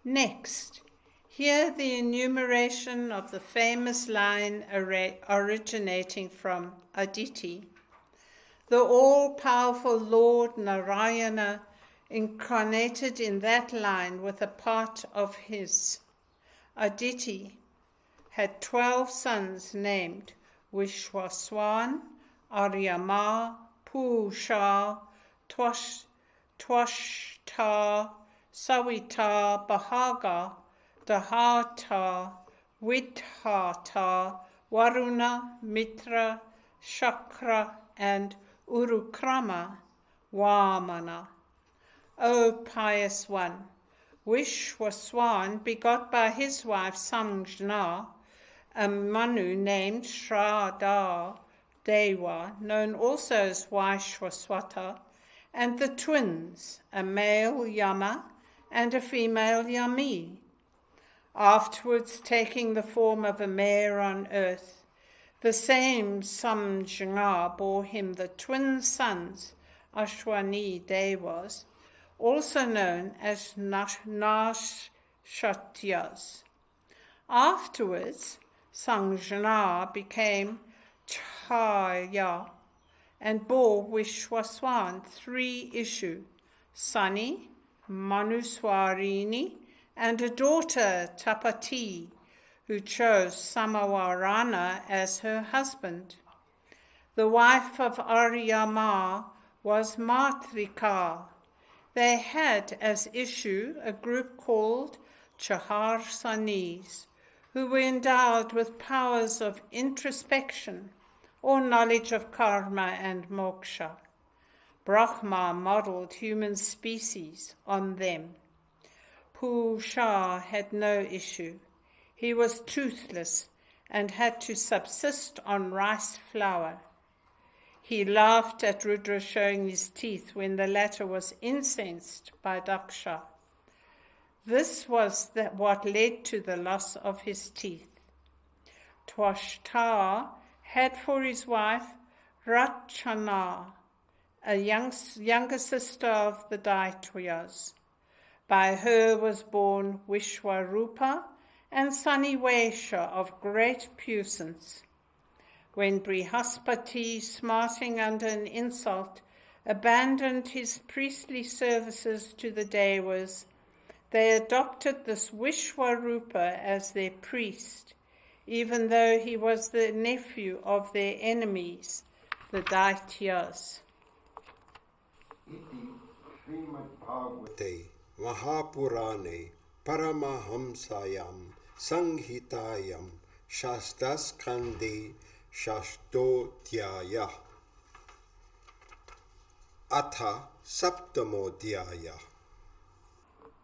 Next, hear the enumeration of the famous line originating from Aditi. The all-powerful Lord Narayana incarnated in that line with a part of his. Aditi had 12 sons named Vishwaswan, Aryama, Pusha, Twashta, Savita, Bahaga, Dahata, Vidhata, Varuna, Mitra, Shakra, and Urukrama, Vamana. O pious one, Vishwaswan begot by his wife Samjna a Manu named Shraddha Deva, known also as Vaishwaswata, and the twins, a male Yama and a female Yami. Afterwards, taking the form of a mare on earth, the same Samjna bore him the twin sons, Ashwani Devas, also known as Nashatyas. Afterwards, Samjna became Chaya and bore Vishwaswan 3 issue, Sani, Manuswarini, and a daughter, Tapati, who chose Samavarana as her husband. The wife of Aryama was Matrika. They had as issue a group called Chaharsanis, who were endowed with powers of introspection or knowledge of karma and moksha. Brahma modeled human species on them. Pusha had no issue. He was toothless and had to subsist on rice flour. He laughed at Rudra showing his teeth when the latter was incensed by Daksha. This was what led to the loss of his teeth. Twashta had for his wife Rachana, a younger sister of the Daityas. By her was born Vishwarupa and Sanivesha of great puissance. When Brihaspati, smarting under an insult, abandoned his priestly services to the Devas, they adopted this Vishwarupa as their priest, even though he was the nephew of their enemies, the Daityas. Iti Shrimad Bhagavate Mahapurane Paramahamsayam Sanghitayam Shastaskande Shastodhyaya. Atha Saptamodhyaya.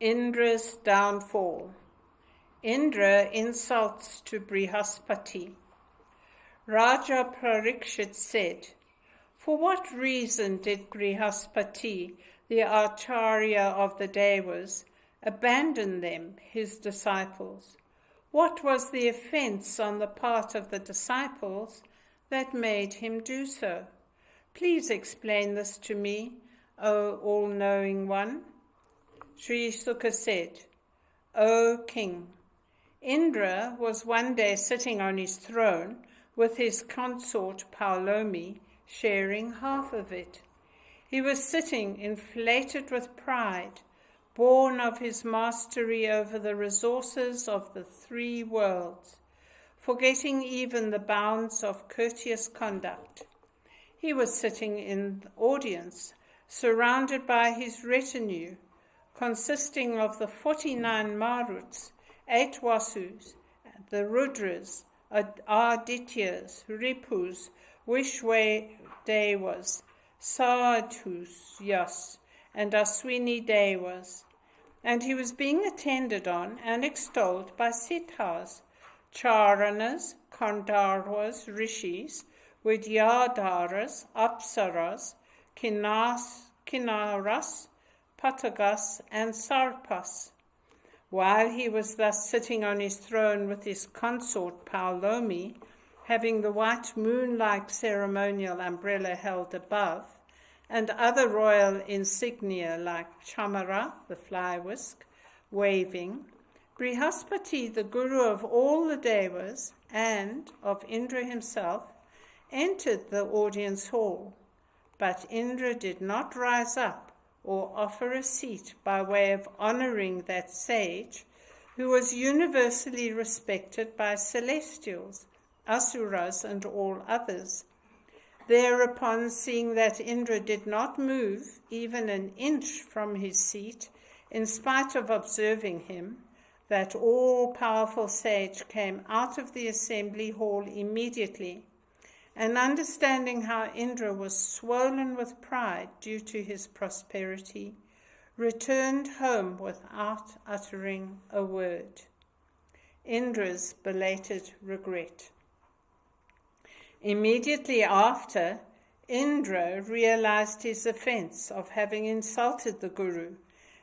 Indra's downfall. Indra insults to Brihaspati. Raja Parikshit said, "For what reason did Brihaspati, the Acharya of the Devas, abandon them, his disciples? What was the offense on the part of the disciples that made him do so? Please explain this to me, O all-knowing one." Sri Sukha said, "O king, Indra was one day sitting on his throne with his consort Paulomi, sharing half of it. He was sitting inflated with pride, born of his mastery over the resources of the three worlds, forgetting even the bounds of courteous conduct. He was sitting in the audience, surrounded by his retinue, consisting of the 49 Maruts, 8 Vasus, the Rudras, Adityas, Ripus, Vishwadevas, Sadhus, Yas, and Aswini Devas, and he was being attended on and extolled by Siddhas, Charanas, Kandharvas, Rishis, Vidyadharas, Apsaras, Kinnaras, Patagas, and Sarpas. While he was thus sitting on his throne with his consort Paulomi, having the white moon-like ceremonial umbrella held above, and other royal insignia like chamara, the fly whisk, waving, Brihaspati, the guru of all the devas and of Indra himself, entered the audience hall. But Indra did not rise up or offer a seat by way of honoring that sage who was universally respected by celestials, asuras, and all others. Thereupon, seeing that Indra did not move even an inch from his seat, in spite of observing him, that all-powerful sage came out of the assembly hall immediately, and understanding how Indra was swollen with pride due to his prosperity, returned home without uttering a word. Indra's belated regret. Immediately after, Indra realized his offense of having insulted the Guru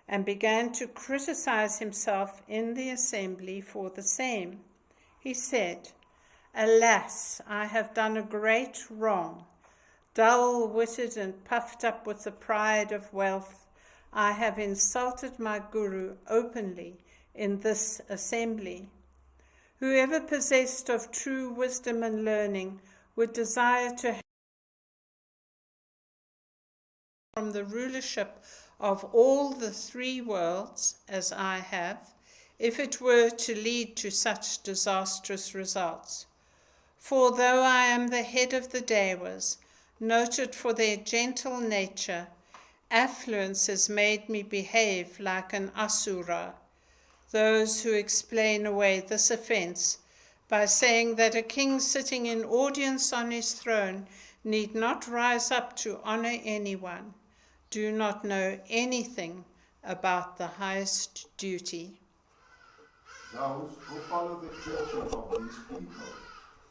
and began to criticize himself in the assembly for the same. He said, "Alas, I have done a great wrong. Dull-witted and puffed up with the pride of wealth, I have insulted my Guru openly in this assembly. Whoever possessed of true wisdom and learning would desire to have from the rulership of all the three worlds, as I have, if it were to lead to such disastrous results. For though I am the head of the Devas, noted for their gentle nature, affluence has made me behave like an asura." Those who explain away this offense by saying that a king sitting in audience on his throne need not rise up to honor anyone, do not know anything about the highest duty. Those who follow the teaching of these people,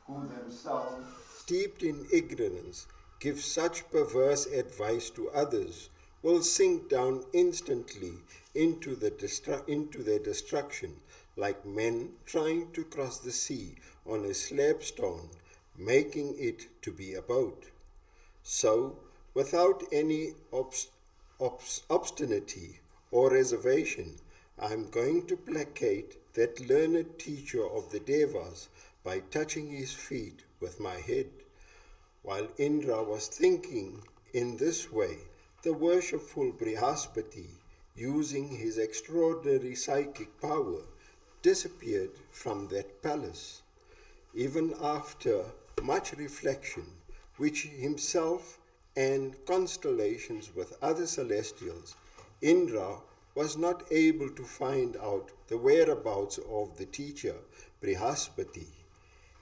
who themselves, steeped in ignorance, give such perverse advice to others, will sink down instantly into their destruction, like men trying to cross the sea on a slabstone, making it to be a boat. So, without any obstinacy or reservation, I am going to placate that learned teacher of the Devas by touching his feet with my head. While Indra was thinking in this way, the worshipful Brihaspati, using his extraordinary psychic power, disappeared from that palace. Even after much reflection, which himself and constellations with other celestials, Indra was not able to find out the whereabouts of the teacher Brihaspati.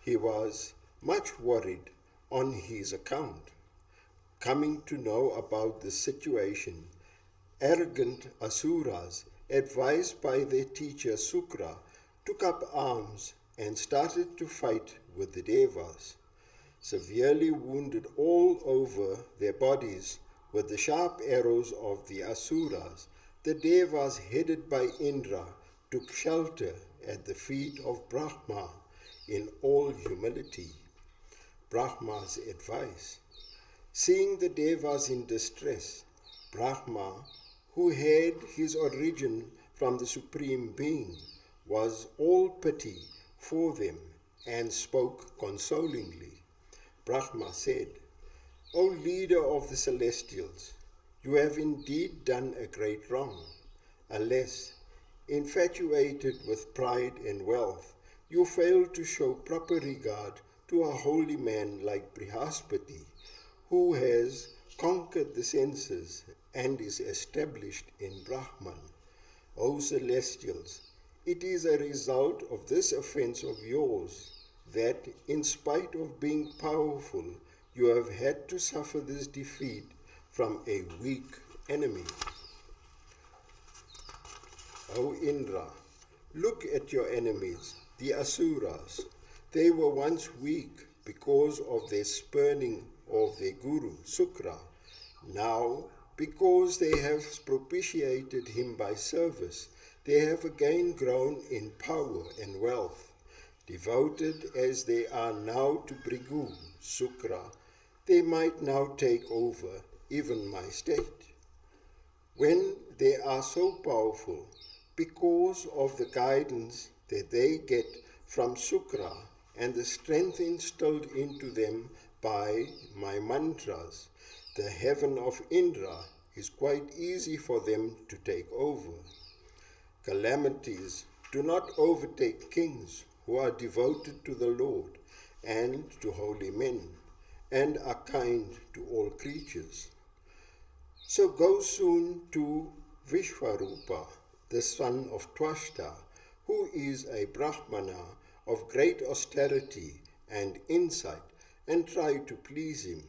He was much worried on his account. Coming to know about the situation, arrogant asuras, advised by their teacher Sukra, took up arms and started to fight with the Devas. Severely wounded all over their bodies with the sharp arrows of the asuras, the Devas, headed by Indra, took shelter at the feet of Brahma in all humility. Brahma's advice. Seeing the Devas in distress, Brahma, who had his origin from the Supreme Being, was all pity for them and spoke consolingly. Brahma said, O leader of the celestials, you have indeed done a great wrong. Alas, infatuated with pride and wealth, you failed to show proper regard to a holy man like Brihaspati, who has conquered the senses and is established in Brahman. O celestials, it is a result of this offense of yours that, in spite of being powerful, you have had to suffer this defeat from a weak enemy. O Indra, look at your enemies, the Asuras. They were once weak because of their spurning of their guru, Sukra. Now, because they have propitiated him by service, they have again grown in power and wealth. Devoted as they are now to Brigu, Sukra, they might now take over even my state. When they are so powerful, because of the guidance that they get from Sukra and the strength instilled into them by my mantras, the heaven of Indra is quite easy for them to take over. Calamities do not overtake kings who are devoted to the Lord and to holy men, and are kind to all creatures. So go soon to Vishwarupa, the son of Twashta, who is a brahmana of great austerity and insight, and try to please him.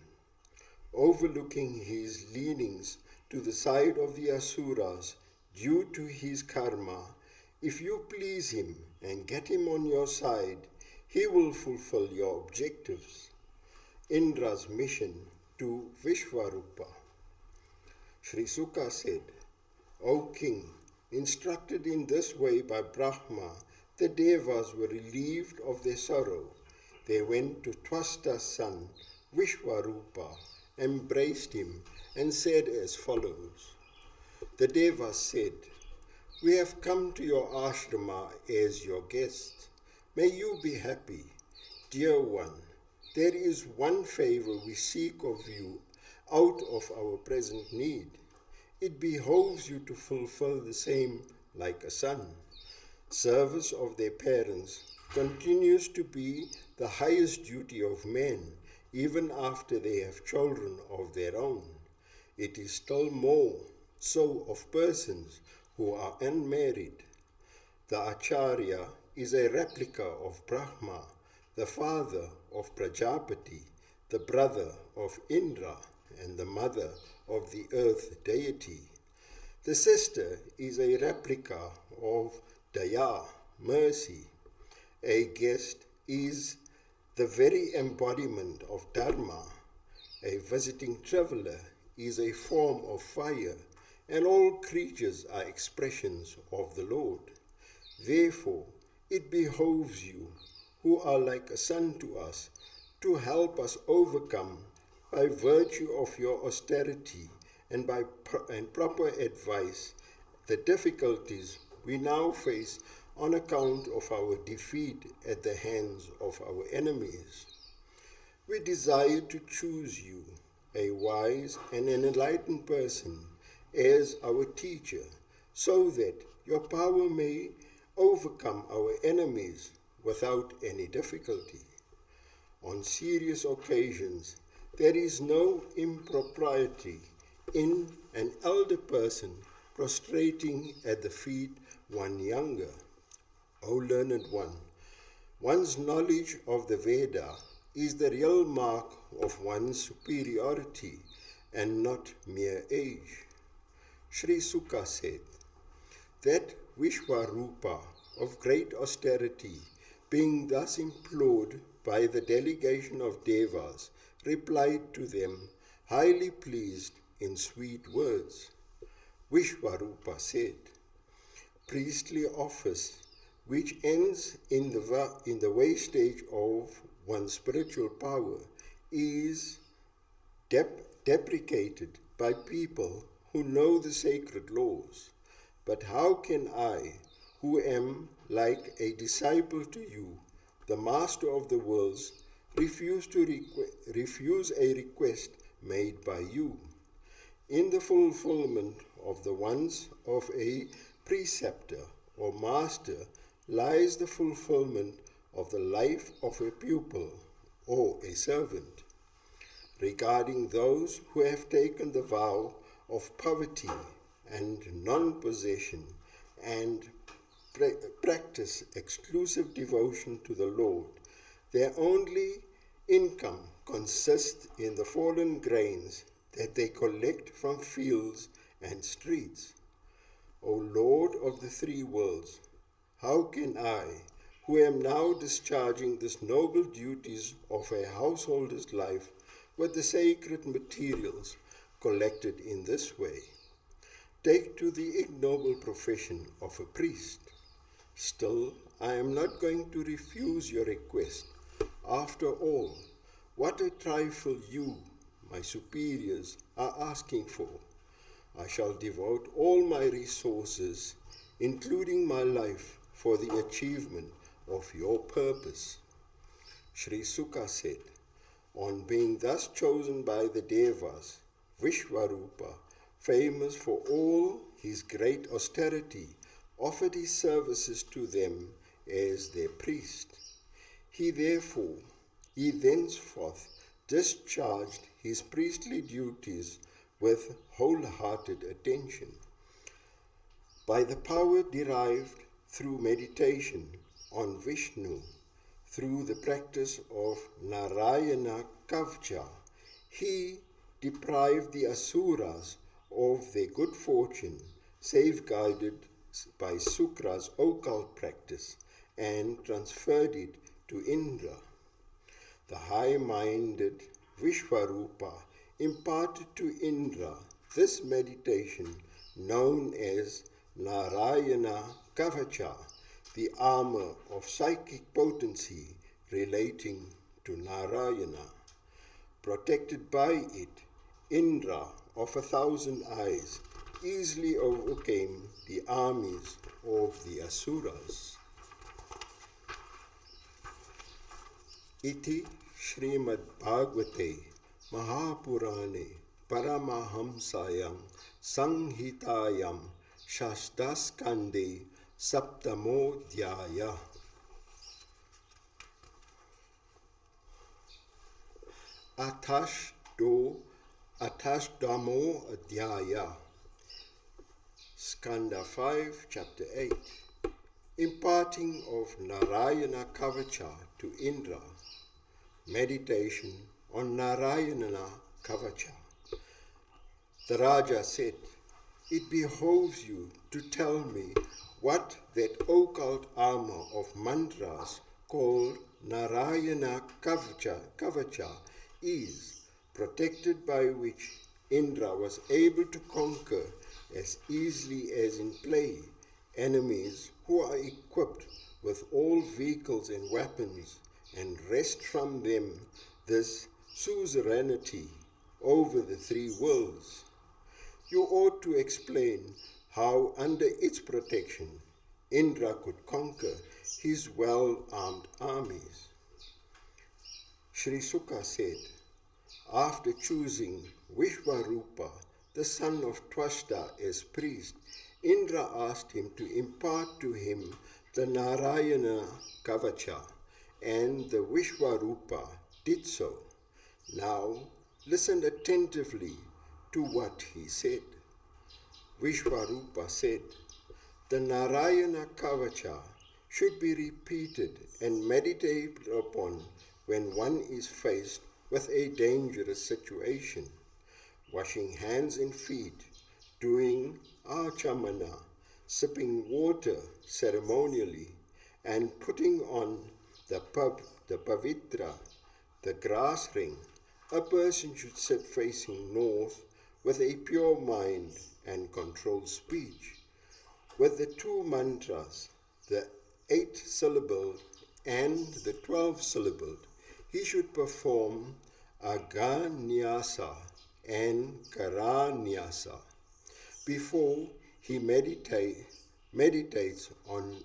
Overlooking his leanings to the side of the Asuras due to his karma, if you please him and get him on your side, he will fulfill your objectives. Indra's mission to Vishwarupa. Sri Sukha said, O king, instructed in this way by Brahma, the Devas were relieved of their sorrow. They went to Twashta's son, Vishwarupa, embraced him, and said as follows. The Devas said, We have come to your ashrama as your guests. May you be happy. Dear one, there is one favor we seek of you out of our present need. It behoves you to fulfill the same like a son. Service of their parents continues to be the highest duty of men, even after they have children of their own. It is still more so of persons who are unmarried. The Acharya is a replica of Brahma, the father of Prajapati, the brother of Indra, and the mother of the earth deity. The sister is a replica of Daya, mercy. A guest is the very embodiment of Dharma. A visiting traveler is a form of fire, and all creatures are expressions of the Lord. Therefore, it behoves you, who are like a son to us, to help us overcome, by virtue of your austerity and by proper advice, the difficulties we now face on account of our defeat at the hands of our enemies. We desire to choose you, a wise and an enlightened person, as our teacher, so that your power may overcome our enemies without any difficulty. On serious occasions, there is no impropriety in an elder person prostrating at the feet one younger. O learned one, one's knowledge of the Veda is the real mark of one's superiority, and not mere age. Sri Sukha said, that Vishwarupa of great austerity, being thus implored by the delegation of Devas, replied to them, highly pleased in sweet words. Vishwarupa said, priestly office, which ends in the wastage of one's spiritual power, is deprecated by people who know the sacred laws. But how can I, who am like a disciple to you, the master of the worlds, refuse a request made by you? In the fulfillment of the wants of a preceptor or master lies the fulfillment of the life of a pupil or a servant. Regarding those who have taken the vow of poverty and non-possession and practice exclusive devotion to the Lord, their only income consists in the fallen grains that they collect from fields and streets. O Lord of the three worlds, how can I, who am now discharging this noble duties of a householder's life with the sacred materials collected in this way, take to the ignoble profession of a priest? Still, I am not going to refuse your request. After all, what a trifle you, my superiors, are asking for. I shall devote all my resources, including my life, for the achievement of your purpose. Sri Sukha said, on being thus chosen by the Devas, Vishwarupa, famous for all his great austerity, offered his services to them as their priest. He thenceforth discharged his priestly duties with wholehearted attention. By the power derived through meditation on Vishnu, through the practice of Narayana Kavacha, he deprived the Asuras of their good fortune, safeguarded by Sukra's occult practice, and transferred it to Indra. The high-minded Vishwarupa imparted to Indra this meditation known as Narayana Kavacha, the armor of psychic potency relating to Narayana. Protected by it, Indra of 1,000 eyes easily overcame the armies of the Asuras. Iti Shrimad Bhagavate Mahapurane Paramahamsayam Sanghitayam Shastaskande Saptamodhyaya. Atashdamo Adhyaya. Skanda 5, chapter 8. Imparting of Narayana Kavacha to Indra. Meditation on Narayana Kavacha. The Raja said, it behoves you to tell me what that occult armor of mantras called Narayana Kavacha is, protected by which Indra was able to conquer as easily as in play enemies who are equipped with all vehicles and weapons, and wrest from them this suzerainty over the three worlds. You ought to explain how under its protection Indra could conquer his well-armed armies. Sri Sukha said, after choosing Vishwarupa, the son of Twashta, as priest, Indra asked him to impart to him the Narayana Kavacha, and the Vishwarupa did so. Now listen attentively to what he said. Vishwarupa said, the Narayana Kavacha should be repeated and meditated upon when one is faced with a dangerous situation. washing hands and feet, doing achamana, sipping water ceremonially, and putting on the pavitra, the grass ring. A person should sit facing north with a pure mind and controlled speech. With the two mantras, the 8-syllabled and the 12-syllabled, he should perform aganyasa and karanyasa before he meditates on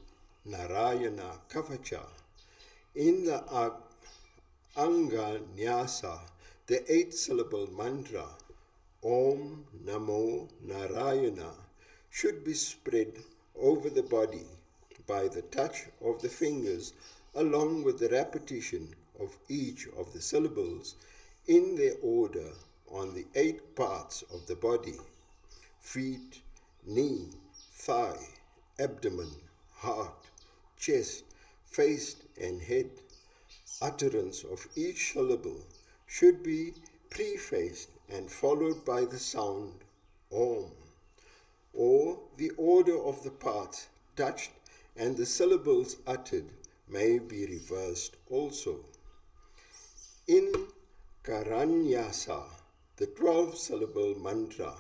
Narayana Kavacha. In the Anganyasa, the 8-syllable mantra, Om Namo Narayana, should be spread over the body by the touch of the fingers, along with the repetition of each of the syllables in their order on the 8 parts of the body: feet, knee, thigh, abdomen, heart, chest, face and head. Utterance of each syllable should be prefaced and followed by the sound Om, or the order of the parts touched and the syllables uttered may be reversed also. In Karanyasa, the 12-syllable mantra,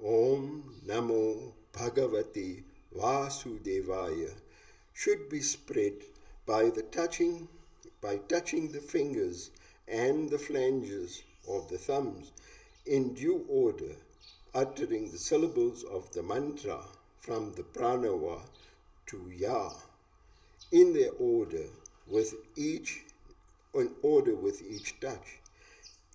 Om Namo Bhagavate Vasudevaya, should be spread by touching the fingers and the flanges of the thumbs in due order, uttering the syllables of the mantra from the pranava to Ya in their order with each touch.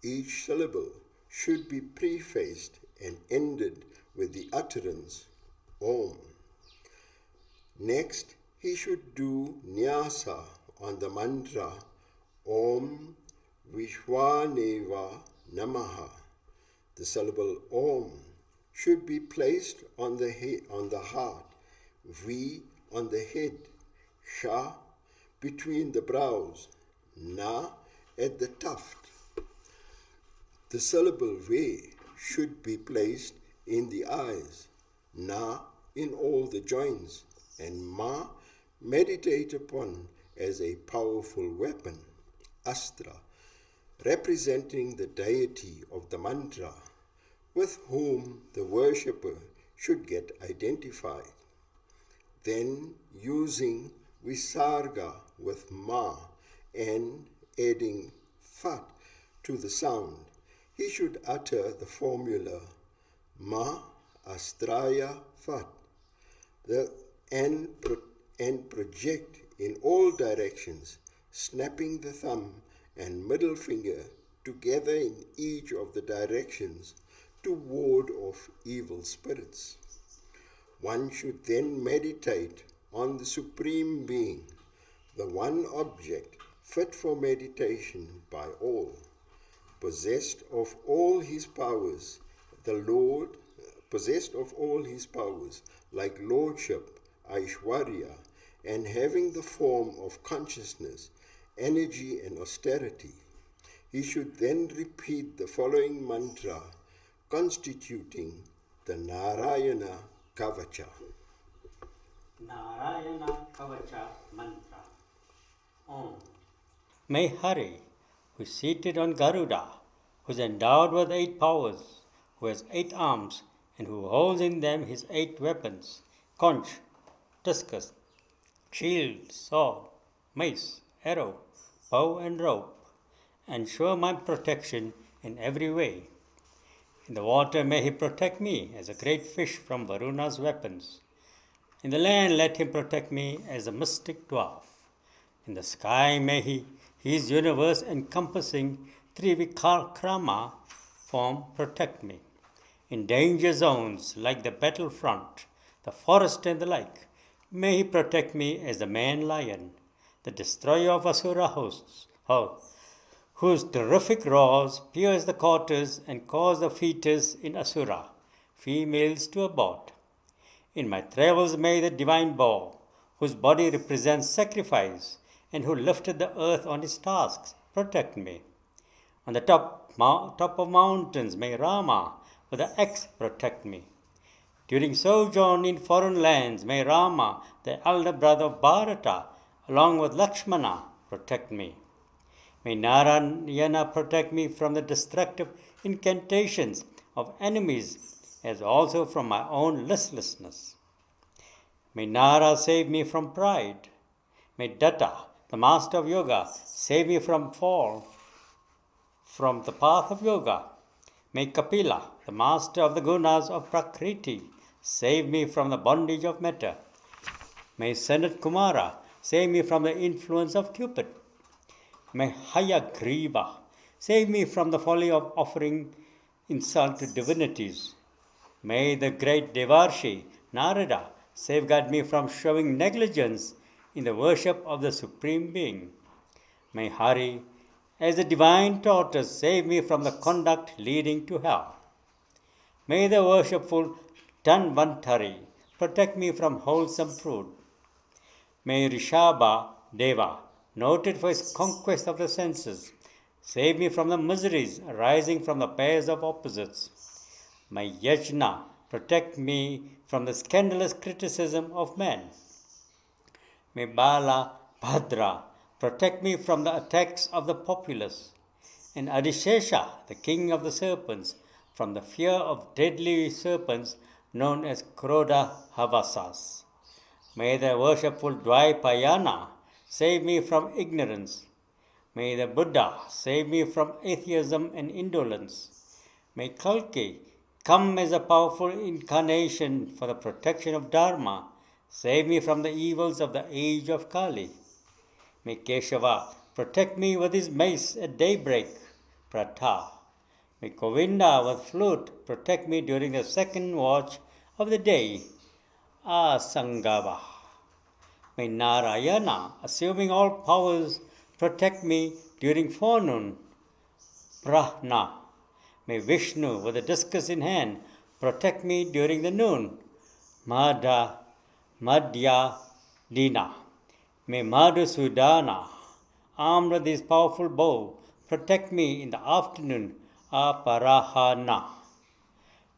Each syllable should be prefaced and ended with the utterance Om. Next, he should do nyasa on the mantra Om Vishwaneva Namaha. The syllable Om should be placed on the heart, V on the head, Sha between the brows, Na at the tuft. The syllable Ve should be placed in the eyes, Na in all the joints, and Ma meditate upon as a powerful weapon, Astra, representing the deity of the mantra, with whom the worshipper should get identified. Then, using Visarga with Ma and adding Fat to the sound, he should utter the formula Ma Astraya Fat and project in all directions, snapping the thumb and middle finger together in each of the directions to ward off evil spirits. One should then meditate on the Supreme Being, the one object fit for meditation by all, possessed of all his powers, the Lord, possessed of all his powers, like lordship, Aishwarya, and having the form of consciousness, energy, and austerity. He should then repeat the following mantra, constituting the Narayana Kavacha. Narayana Kavacha mantra. Om. May Hari, who is seated on Garuda, who is endowed with 8 powers, who has 8 arms, and who holds in them his 8 weapons, conch, discus, shield, sword, mace, arrow, bow and rope, ensure my protection in every way. In the water may he protect me as a great fish from Varuna's weapons. In the land let him protect me as a mystic dwarf. In the sky may he his universe encompassing Trivikrama form protect me. In danger zones like the battlefront, the forest and the like, may he protect me as the man-lion, the destroyer of Asura hosts, whose terrific roars pierce the quarters and cause the fetus in Asura, females to abort. In my travels may the divine bow, whose body represents sacrifice, and who lifted the earth on his tasks, protect me. On the top of mountains, may Rama with the X protect me. During sojourn in foreign lands, may Rama, the elder brother of Bharata, along with Lakshmana, protect me. May Narayana protect me from the destructive incantations of enemies, as also from my own listlessness. May Nara save me from pride. May Datta, the master of yoga, save me from fall from the path of yoga. May Kapila, the master of the gunas of Prakriti, save me from the bondage of metta. May Sanat Kumara save me from the influence of Cupid. May Hayagriva save me from the folly of offering insult to divinities. May the great Devarshi, Narada, safeguard me from showing negligence in the worship of the Supreme Being. May Hari, as the divine tortoise, save me from the conduct leading to hell. May the worshipful Tanvantari protect me from wholesome fruit. May Rishabha Deva, noted for his conquest of the senses, save me from the miseries arising from the pairs of opposites. May Yajna protect me from the scandalous criticism of men. May Bala Bhadra protect me from the attacks of the populace, and Adishesha, the king of the serpents, from the fear of deadly serpents known as Krodha Havasas. May the worshipful Dvaipayana save me from ignorance. May the Buddha save me from atheism and indolence. May Kalki come as a powerful incarnation for the protection of Dharma. Save me from the evils of the age of Kali. May Keshava protect me with his mace at daybreak, Pratha. May Govinda with flute protect me during the second watch of the day, Asangava. May Narayana, assuming all powers, protect me during forenoon, Prahna. May Vishnu, with a discus in hand, protect me during the noon, Madhya Dina. May Madhusudana, armed with his powerful bow, protect me in the afternoon, Aparahana.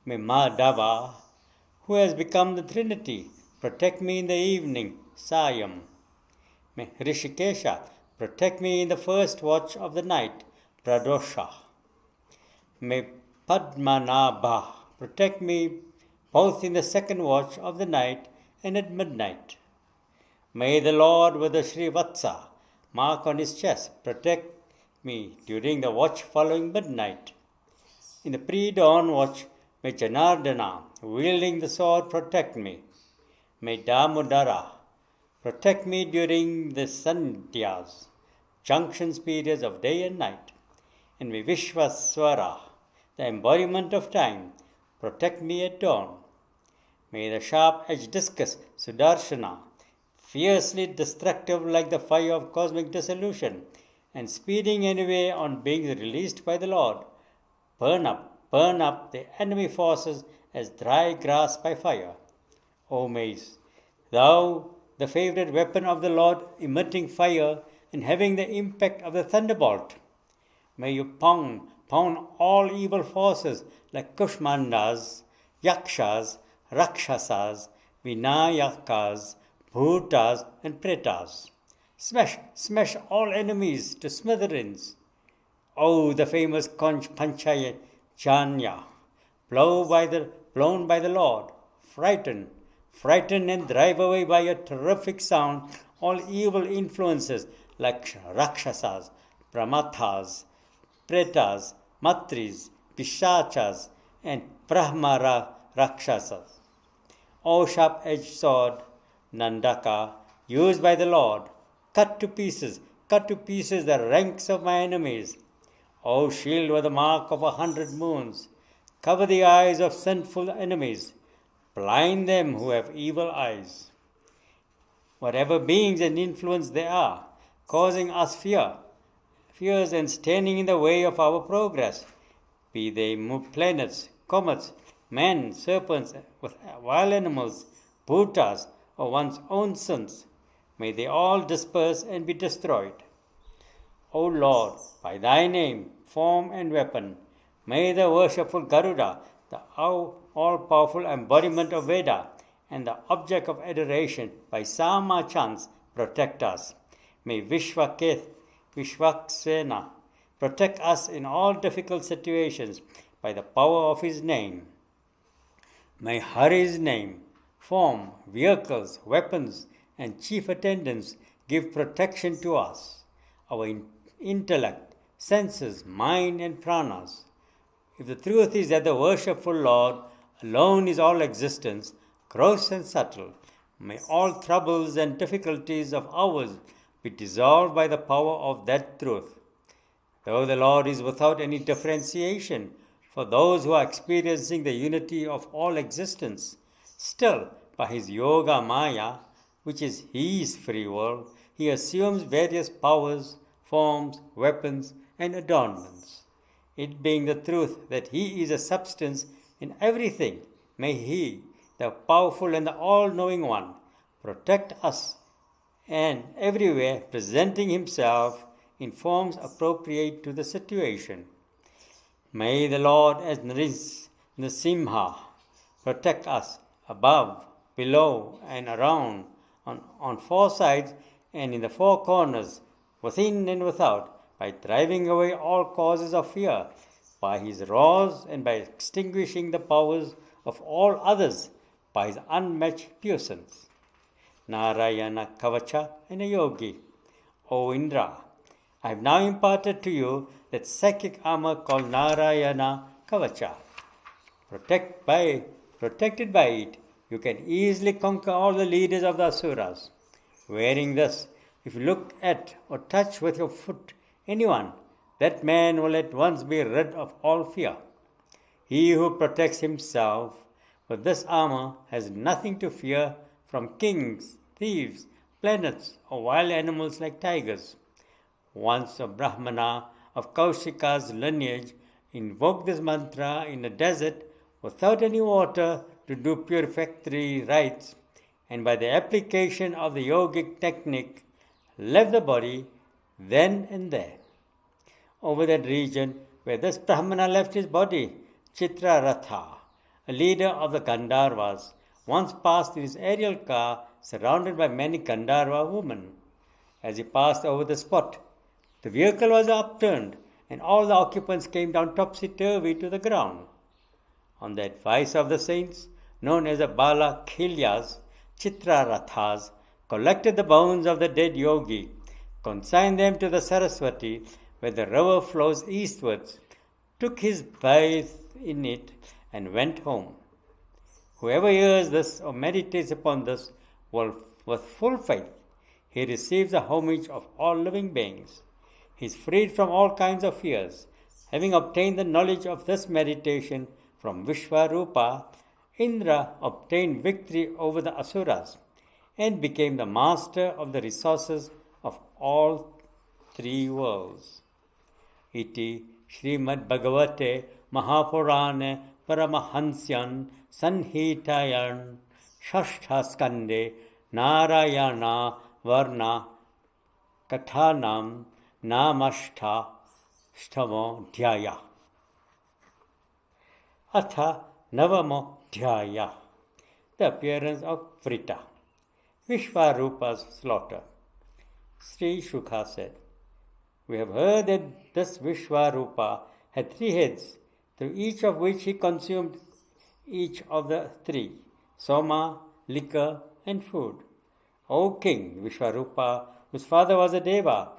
May Madhava, who has become the Trinity, protect me in the evening, Sayam. May Rishikesha protect me in the first watch of the night, Pradosha. May Padmanabha protect me both in the second watch of the night and at midnight. May the Lord with the Srivatsa mark on his chest protect me during the watch following midnight. In the pre-dawn watch, may Janardana, wielding the sword, protect me. May Damodara protect me during the Sandhyas, junction periods of day and night. And may Vishvaswara, the embodiment of time, protect me at dawn. May the sharp-edged discus, Sudarshana, fiercely destructive like the fire of cosmic dissolution, and speeding anyway on being released by the Lord, burn up the enemy forces as dry grass by fire. O mace, thou, the favorite weapon of the Lord, emitting fire and having the impact of the thunderbolt, may you pound all evil forces like Kushmandas, Yakshas, Rakshasas, Vinayakas, Bhutas, and Pretas. Smash all enemies to smithereens. Oh, the famous conch Panchayajanya, blown by the Lord, frighten and drive away by a terrific sound all evil influences like Rakshasas, Pramathas, Pretas, Matris, Pishachas, and Brahmara Rakshasas. O sharp-edged sword, Nandaka, used by the Lord, cut to pieces the ranks of my enemies. O shield with the mark of 100 moons, cover the eyes of sinful enemies, blind them who have evil eyes. Whatever beings and influence they are, causing us fears and standing in the way of our progress, be they planets, comets, men, serpents, with wild animals, bhutas, or one's own sins, may they all disperse and be destroyed. O Lord, by thy name, form and weapon. May the worshipful Garuda, the all-powerful embodiment of Veda and the object of adoration by Sama chants, protect us. May Vishwaksena protect us in all difficult situations by the power of his name. May Hari's name, form, vehicles, weapons, and chief attendants give protection to us, our intellect, senses, mind, and pranas. If the truth is that the worshipful Lord alone is all existence, gross and subtle, may all troubles and difficulties of ours be dissolved by the power of that truth. Though the Lord is without any differentiation for those who are experiencing the unity of all existence, still, by his yoga maya, which is his free will, he assumes various powers, forms, weapons, and adornments. It being the truth that he is a substance in everything, may he, the powerful and the all-knowing one, protect us and everywhere presenting himself in forms appropriate to the situation. May the Lord as Nrisimha protect us above, below, and around, on four sides and in the four corners, within and without, by driving away all causes of fear, by his wrath and by extinguishing the powers of all others, by his unmatched puissance. Narayana Kavacha and a yogi. O Indra, I have now imparted to you that psychic armor called Narayana Kavacha. Protected by it, you can easily conquer all the leaders of the Asuras. Wearing this, if you look at or touch with your foot anyone, that man will at once be rid of all fear. He who protects himself with this armor has nothing to fear from kings, thieves, planets, or wild animals like tigers. Once a brahmana of Kaushika's lineage invoked this mantra in a desert without any water to do purificatory rites, and by the application of the yogic technique, left the body then and there. Over that region where this brahmana left his body, Chitra, a leader of the Gandharvas, once passed in his aerial car surrounded by many Gandharva women. As he passed over the spot, the vehicle was upturned and all the occupants came down topsy-turvy to the ground. On the advice of the saints, known as the Bala Khilyas, Chitra collected the bones of the dead yogi, consigned them to the Saraswati, where the river flows eastwards, took his bath in it, and went home. Whoever hears this or meditates upon this will, with full faith, he receives the homage of all living beings. He is freed from all kinds of fears. Having obtained the knowledge of this meditation from Vishwarupa, Indra obtained victory over the Asuras and became the master of the resources of all three worlds. Iti Shrimad Bhagavate Mahapurane Paramahansyan Sanhitayan Shashtha Skande Narayana Varna Kathanam Namashta Shtamo Dhyaya Atha Navamo Dhyaya. The appearance of Vrita, Vishwarupa's slaughter. Sri Shukha said, we have heard that this Vishwarupa had 3 heads, through each of which he consumed each of the 3, soma, liquor, and food. O King, Vishwarupa, whose father was a Deva,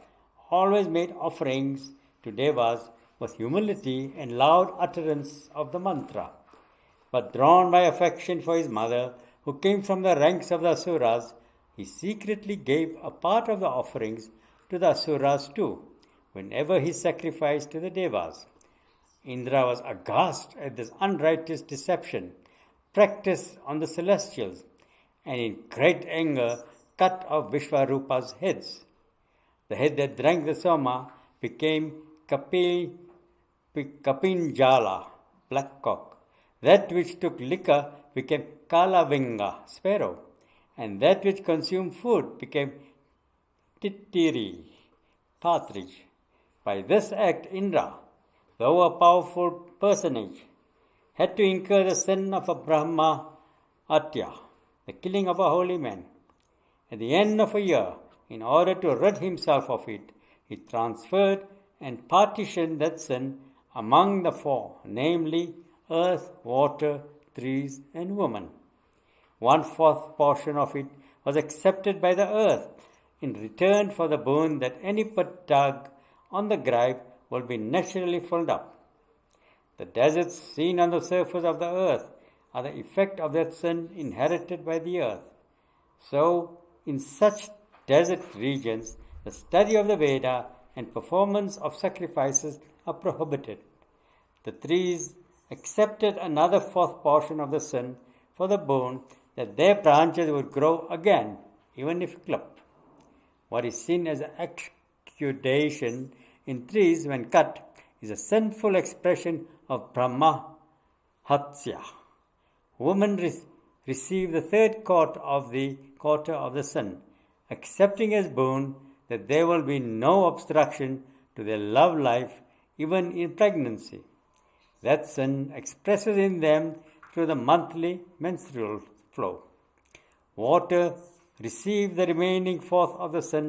always made offerings to Devas with humility and loud utterance of the mantra. But drawn by affection for his mother, who came from the ranks of the Asuras, he secretly gave a part of the offerings to the Asuras too, whenever he sacrificed to the Devas. Indra was aghast at this unrighteous deception practiced on the celestials, and in great anger cut off Vishwarupa's heads. The head that drank the soma became Kapinjala, black cock. That which took liquor became Kalavinga, sparrow. And that which consumed food became Tittiri, partridge. By this act, Indra, though a powerful personage, had to incur the sin of a Brahma Atya, the killing of a holy man. At the end of a year, in order to rid himself of it, he transferred and partitioned that sin among the four, namely earth, water, trees, and woman. 1/4 portion of it was accepted by the earth in return for the boon that any pit dug on the grave will be naturally filled up. The deserts seen on the surface of the earth are the effect of that sin inherited by the earth. So, in such desert regions, the study of the Veda and performance of sacrifices are prohibited. The trees accepted another 1/4 portion of the sin for the boon that their branches would grow again, even if clipped. What is seen as exudation in trees when cut is a sinful expression of Brahma Hatsya. Women receive the 3rd quarter of the sun, accepting as boon that there will be no obstruction to their love life even in pregnancy. That sin expresses in them through the monthly menstrual flow. Water receive the remaining 1/4 of the sun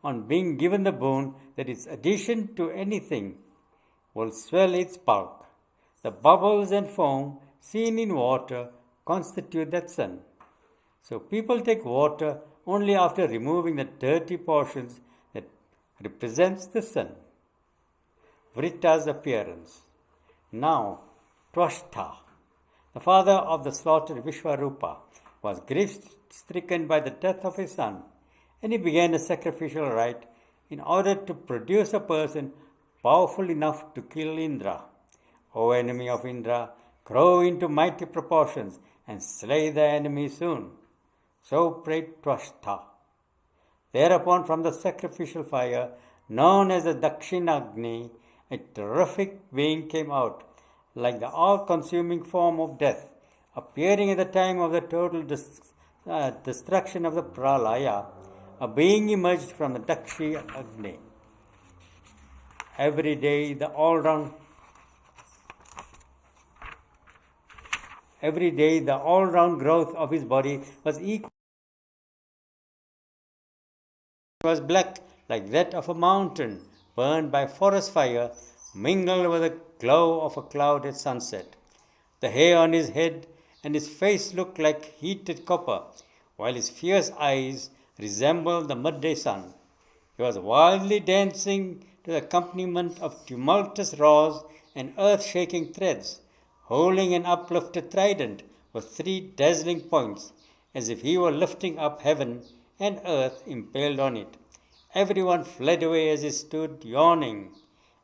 on being given the boon that its addition to anything will swell its bulk. The bubbles and foam seen in water constitute that sun. So people take water only after removing the dirty portions that represents the sun. Vrita's appearance. Now, Twashtha, the father of the slaughtered Vishwarupa, was grief-stricken by the death of his son, and he began a sacrificial rite in order to produce a person powerful enough to kill Indra. O enemy of Indra, grow into mighty proportions and slay the enemy soon. So prayed Twashtha. Thereupon from the sacrificial fire, known as the Dakshinagni, a terrific being came out, like the all-consuming form of death, appearing at the time of the total destruction of the Pralaya. A being emerged from the Dakshinagni. Every day the all-round growth of his body was equal. It was black like that of a mountain burned by forest fire, mingled with the glow of a cloud at sunset. The hair on his head and his face looked like heated copper, while his fierce eyes resembled the midday sun. He was wildly dancing to the accompaniment of tumultuous roars and earth-shaking threads, holding an uplifted trident with 3 dazzling points, as if he were lifting up heaven and earth impaled on it. Everyone fled away as he stood yawning,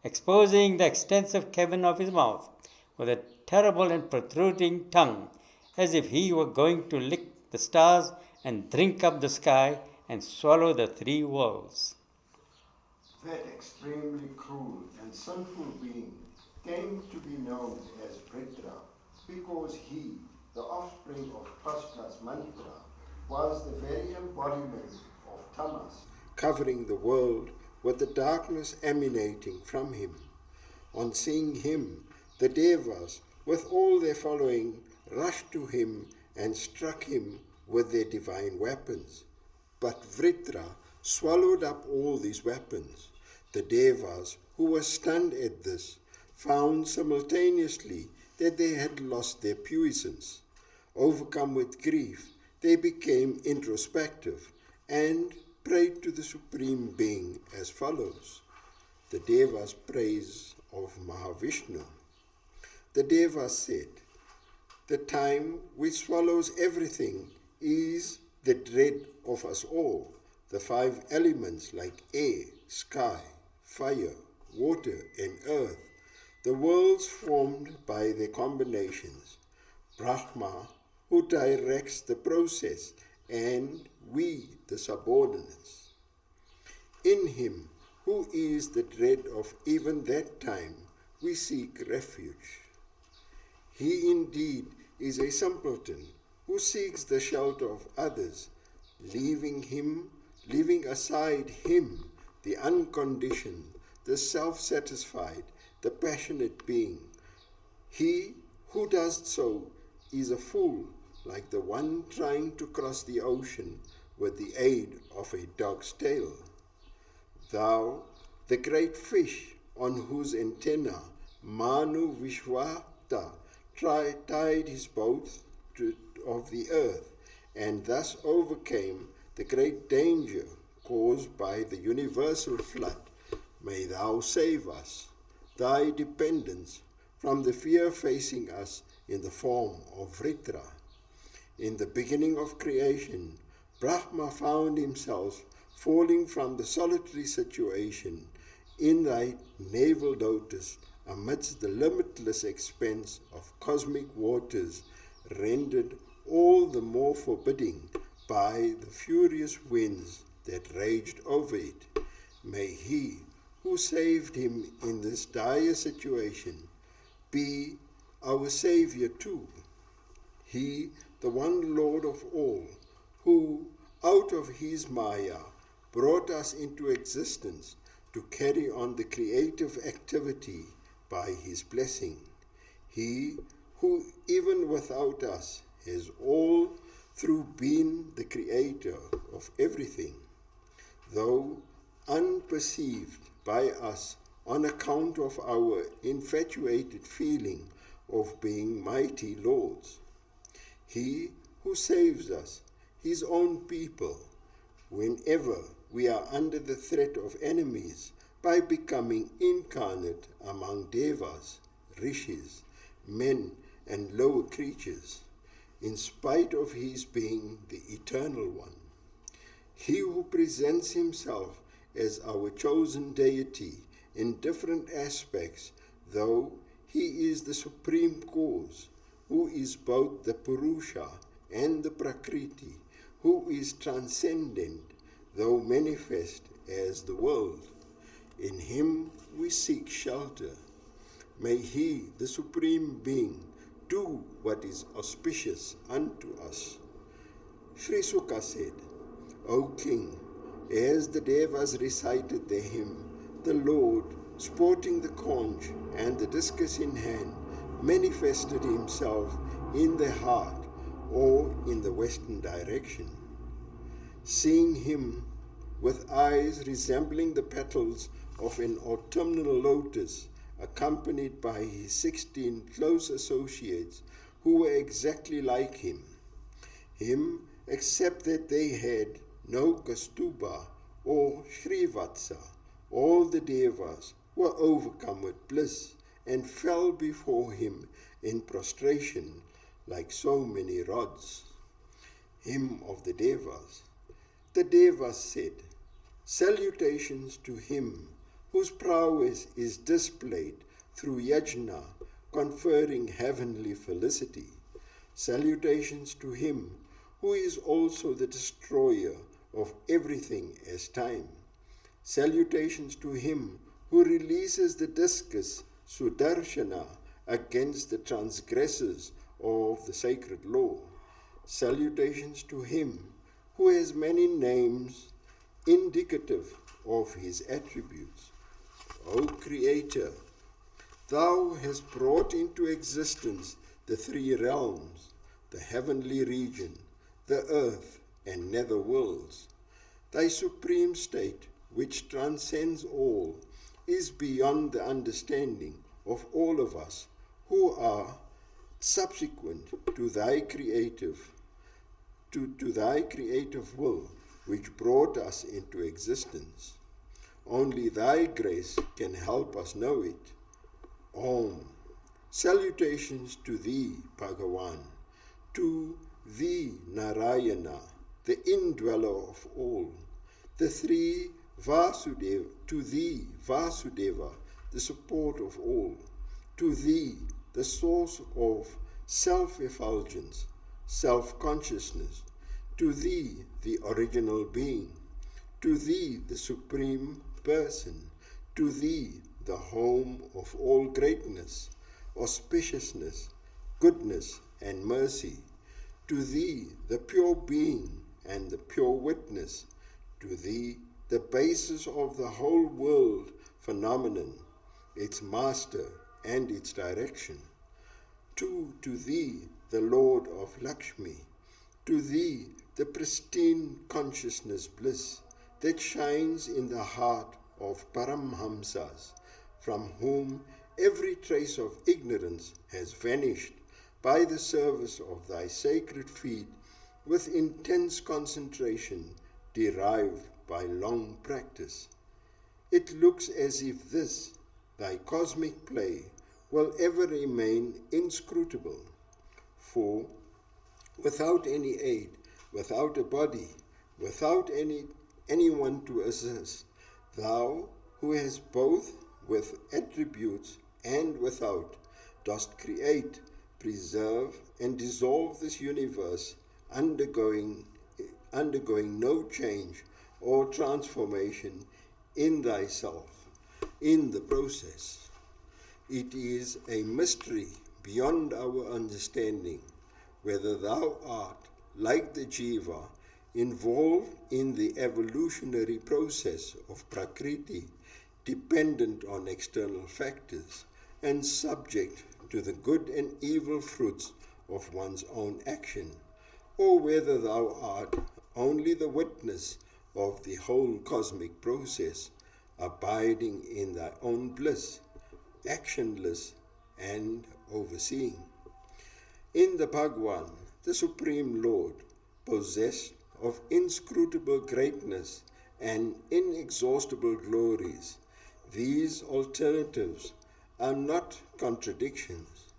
exposing the extensive cavern of his mouth with a terrible and protruding tongue, as if he were going to lick the stars and drink up the sky and swallow the 3 worlds. That extremely cruel and sinful being came to be known as Vritra because he, the offspring of Twashtha's mantra, was the very embodiment of tamas, covering the world with the darkness emanating from him. On seeing him, the devas, with all their following, rushed to him and struck him with their divine weapons. But Vritra swallowed up all these weapons. The devas, who were stunned at this, found simultaneously that they had lost their puissance. Overcome with grief, they became introspective and prayed to the Supreme Being as follows. The devas' praise of Mahavishnu. The devas said, "The time which swallows everything is the dread of us all, the 5 elements like air, sky, fire, water, and earth, the worlds formed by their combinations, Brahma, who directs the process, and we, the subordinates. In him, who is the dread of even that time, we seek refuge. He indeed is a simpleton who seeks the shelter of others, leaving aside him, the unconditioned, the self-satisfied, the passionate being. He who does so is a fool, like the one trying to cross the ocean with the aid of a dog's tail. Thou, the great fish on whose antenna Manu Vishwata tied his boat of the earth, and thus overcame the great danger caused by the universal flood, may thou save us, thy dependents, from the fear facing us in the form of Vritra. In the beginning of creation, Brahma found himself falling from the solitary situation in thy navel lotus amidst the limitless expanse of cosmic waters, rendered all the more forbidding by the furious winds that raged over it. May he who saved him in this dire situation be our Saviour too. He, the one Lord of all, who out of his Maya brought us into existence to carry on the creative activity by his blessing. He who even without us has all through been the creator of everything, though unperceived by us on account of our infatuated feeling of being mighty lords. He who saves us, his own people, whenever we are under the threat of enemies, by becoming incarnate among devas, rishis, men, and lower creatures, in spite of his being the eternal one. He who presents himself as our chosen deity in different aspects, though he is the supreme cause, who is both the Purusha and the Prakriti, who is transcendent, though manifest as the world. In him we seek shelter. May he, the Supreme Being, do what is auspicious unto us. Sri Sukha said, O King, as the Devas recited the hymn, the Lord, sporting the conch and the discus in hand, manifested himself in the heart or in the western direction. Seeing him with eyes resembling the petals of an autumnal lotus, accompanied by his 16 close associates who were exactly like him, except that they had no Kastuba or Shrivatsa, all the Devas were overcome with bliss and fell before him in prostration like so many rods. Hymn of the Devas. The Devas said, Salutations to him whose prowess is displayed through yajna, conferring heavenly felicity. Salutations to him who is also the destroyer of everything as time. Salutations to him who releases the discus Sudarshana against the transgressors of the sacred law. Salutations to him who has many names indicative of his attributes. O Creator, thou hast brought into existence the three realms, the heavenly region, the earth, and nether worlds. Thy supreme state, which transcends all, is beyond the understanding of all of us who are subsequent to thy creative will, which brought us into existence. Only thy grace can help us know it. Om. Salutations to thee, Bhagavan, to thee, Narayana, the indweller of all, the three Vasudeva, to thee, Vasudeva, the support of all, to thee, the source of self-effulgence, self-consciousness, to thee, the original being, to thee, the supreme person, to thee, the home of all greatness, auspiciousness, goodness, and mercy, to thee, the pure being and the pure witness, to thee, the basis of the whole world phenomenon, its master and its direction. To thee, the Lord of Lakshmi, to thee, the pristine consciousness bliss that shines in the heart of Paramhamsas, from whom every trace of ignorance has vanished by the service of thy sacred feet with intense concentration derived by long practice. It looks as if this, thy cosmic play, will ever remain inscrutable. For without any aid, without a body, without anyone to assist, thou who hast both with attributes and without, dost create, preserve, and dissolve this universe, undergoing no change or transformation in thyself in the process. It is a mystery beyond our understanding whether thou art, like the jiva, involved in the evolutionary process of Prakriti, dependent on external factors, and subject to the good and evil fruits of one's own action, or whether thou art only the witness of the whole cosmic process, abiding in thy own bliss, actionless and overseeing. In the Bhagwan, the Supreme Lord, possessed of inscrutable greatness and inexhaustible glories, these alternatives are not contradictions.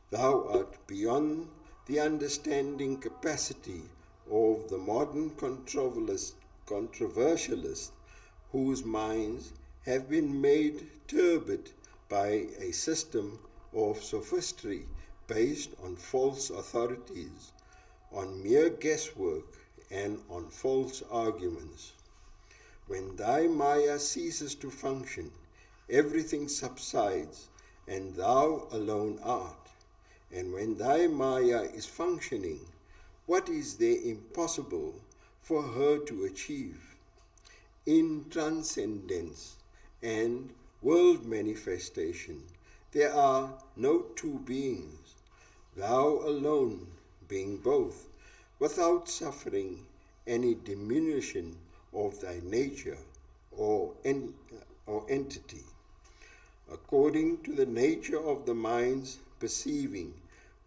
Thou art beyond the understanding capacity of the modern controversialists whose minds have been made turbid by a system of sophistry based on false authorities, on mere guesswork, and on false arguments. When thy Maya ceases to function, everything subsides, and thou alone art. And when thy Maya is functioning, what is there impossible for her to achieve? In transcendence and world manifestation, there are no two beings, thou alone being both, without suffering any diminution of thy nature or entity. According to the nature of the minds perceiving,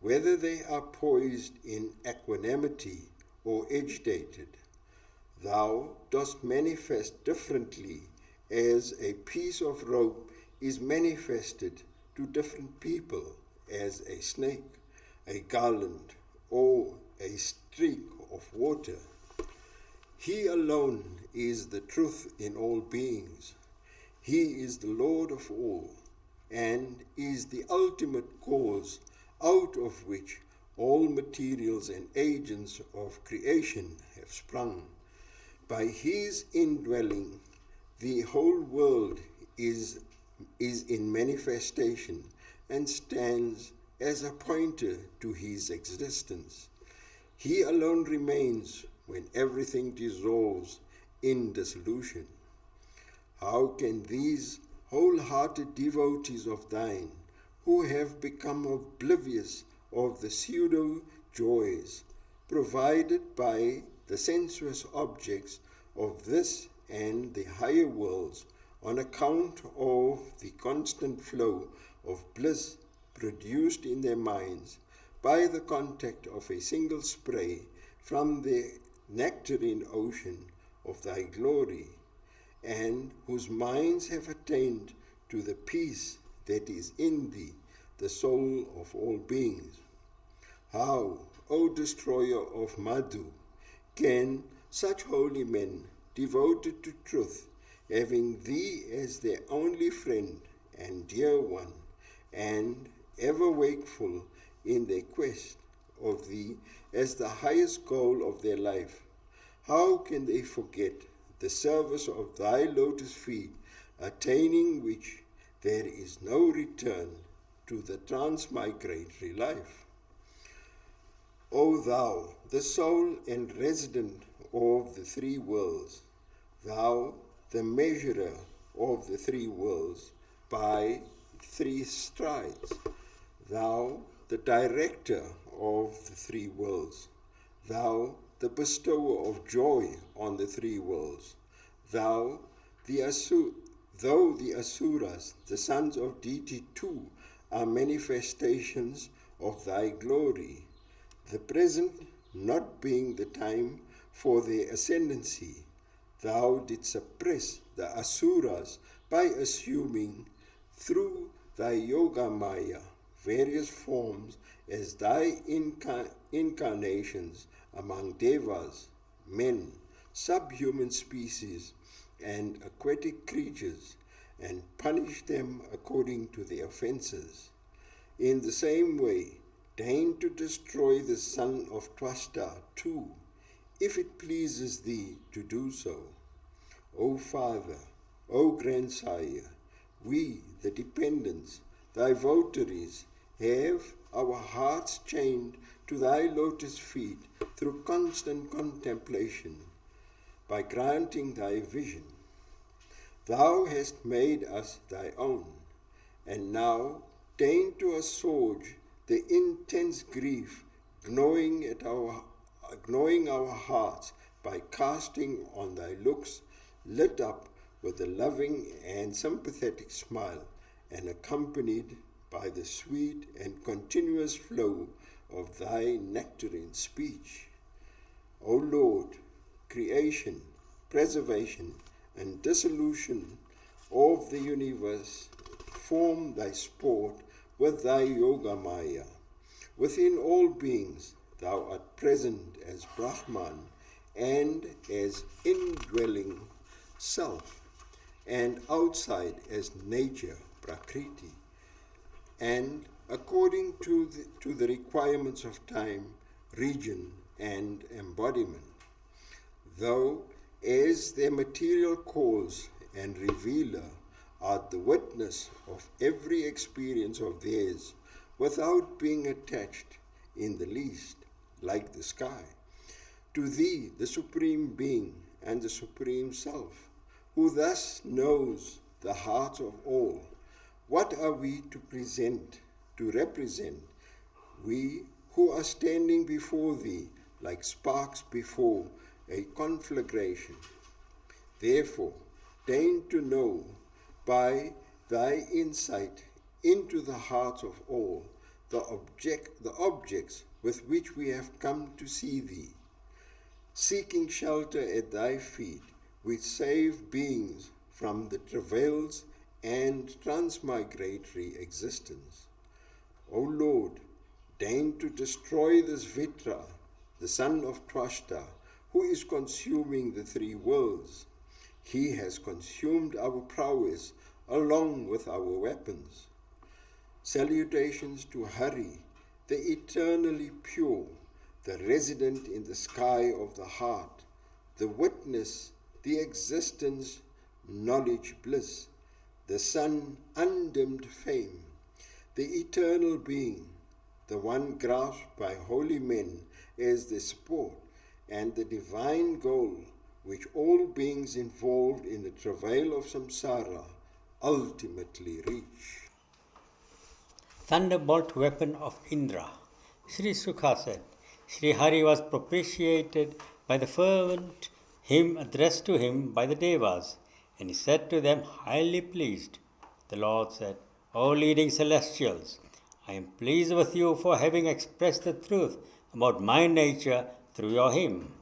whether they are poised in equanimity or agitated, thou dost manifest differently as a piece of rope is manifested to different people as a snake, a garland, or a streak of water. He alone is the truth in all beings. He is the Lord of all, and is the ultimate cause out of which all materials and agents of creation have sprung. By his indwelling, the whole world is in manifestation and stands as a pointer to his existence. He alone remains when everything dissolves in dissolution. How can these wholehearted devotees of thine, who have become oblivious of the pseudo-joys provided by the sensuous objects of this and the higher worlds, on account of the constant flow of bliss produced in their minds by the contact of a single spray from the nectarine ocean of thy glory, and whose minds have attained to the peace that is in thee, the soul of all beings? How, O destroyer of Madhu, can such holy men, devoted to truth, having thee as their only friend and dear one, and ever wakeful in their quest of thee as the highest goal of their life, how can they forget the service of thy lotus feet, attaining which there is no return to the transmigratory life? O thou, the soul and resident of the three worlds, thou, the measurer of the three worlds, by three strides. Thou, the director of the three worlds. Thou, the bestower of joy on the three worlds. Though the Asuras, the sons of deity too, are manifestations of thy glory, the present not being the time for their ascendancy, thou didst suppress the Asuras by assuming through thy Yoga Maya various forms as thy incarnations among devas, men, subhuman species, and aquatic creatures, and punish them according to their offences. In the same way, deign to destroy the son of Twasta too, if it pleases thee to do so. O Father, O Grandsire, we, the dependents, thy votaries, have our hearts chained to thy lotus feet through constant contemplation, by granting thy vision. Thou hast made us thy own, and now deign to assuage the intense grief gnawing our hearts by casting on thy looks, lit up with a loving and sympathetic smile, and accompanied by the sweet and continuous flow of thy nectarine speech. O Lord, creation, preservation, and dissolution of the universe form thy sport with thy Yoga Maya. Within all beings thou art present as Brahman and as indwelling self, and outside as nature, Prakriti, and according to the requirements of time, region, and embodiment. Thou, as their material cause and revealer, art the witness of every experience of theirs, without being attached in the least, like the sky, to thee, the Supreme Being and the Supreme Self, who thus knows the hearts of all. What are we to represent, we who are standing before thee like sparks before a conflagration? Therefore, deign to know by thy insight into the hearts of all the objects with which we have come to see thee, seeking shelter at thy feet, which save beings from the travails and transmigratory existence. O Lord, deign to destroy this Vitra, the son of Twasta, who is consuming the three worlds. He has consumed our prowess along with our weapons. Salutations to Hari, the eternally pure, the resident in the sky of the heart, the witness, the existence, knowledge, bliss, the sun, undimmed fame, the eternal being, the one grasped by holy men as the support, and the divine goal which all beings involved in the travail of samsara ultimately reach. Thunderbolt weapon of Indra. Sri Sukha said, Sri Hari was propitiated by the fervent hymn addressed to him by the Devas, and he said to them, highly pleased. The Lord said, O leading celestials, I am pleased with you for having expressed the truth about my nature through your hymn.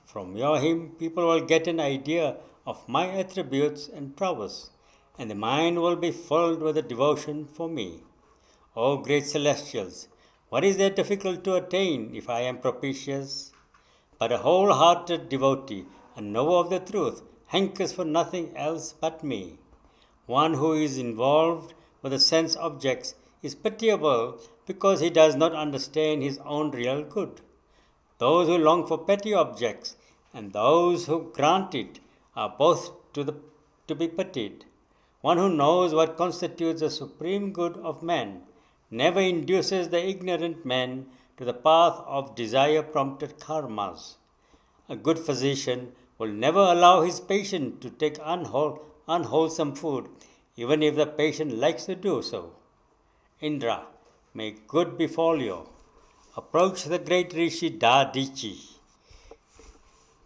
From your hymn, people will get an idea of my attributes and prowess, and the mind will be filled with a devotion for me. O great celestials, what is there difficult to attain if I am propitious? But a wholehearted devotee, a knower of the truth, hankers for nothing else but me. One who is involved with the sense objects is pitiable because he does not understand his own real good. Those who long for petty objects and those who grant it are both to be pitied. One who knows what constitutes the supreme good of man never induces the ignorant man to the path of desire-prompted karmas. A good physician will never allow his patient to take unwholesome food even if the patient likes to do so. Indra, may good befall you. Approach the great Rishi Dadichi.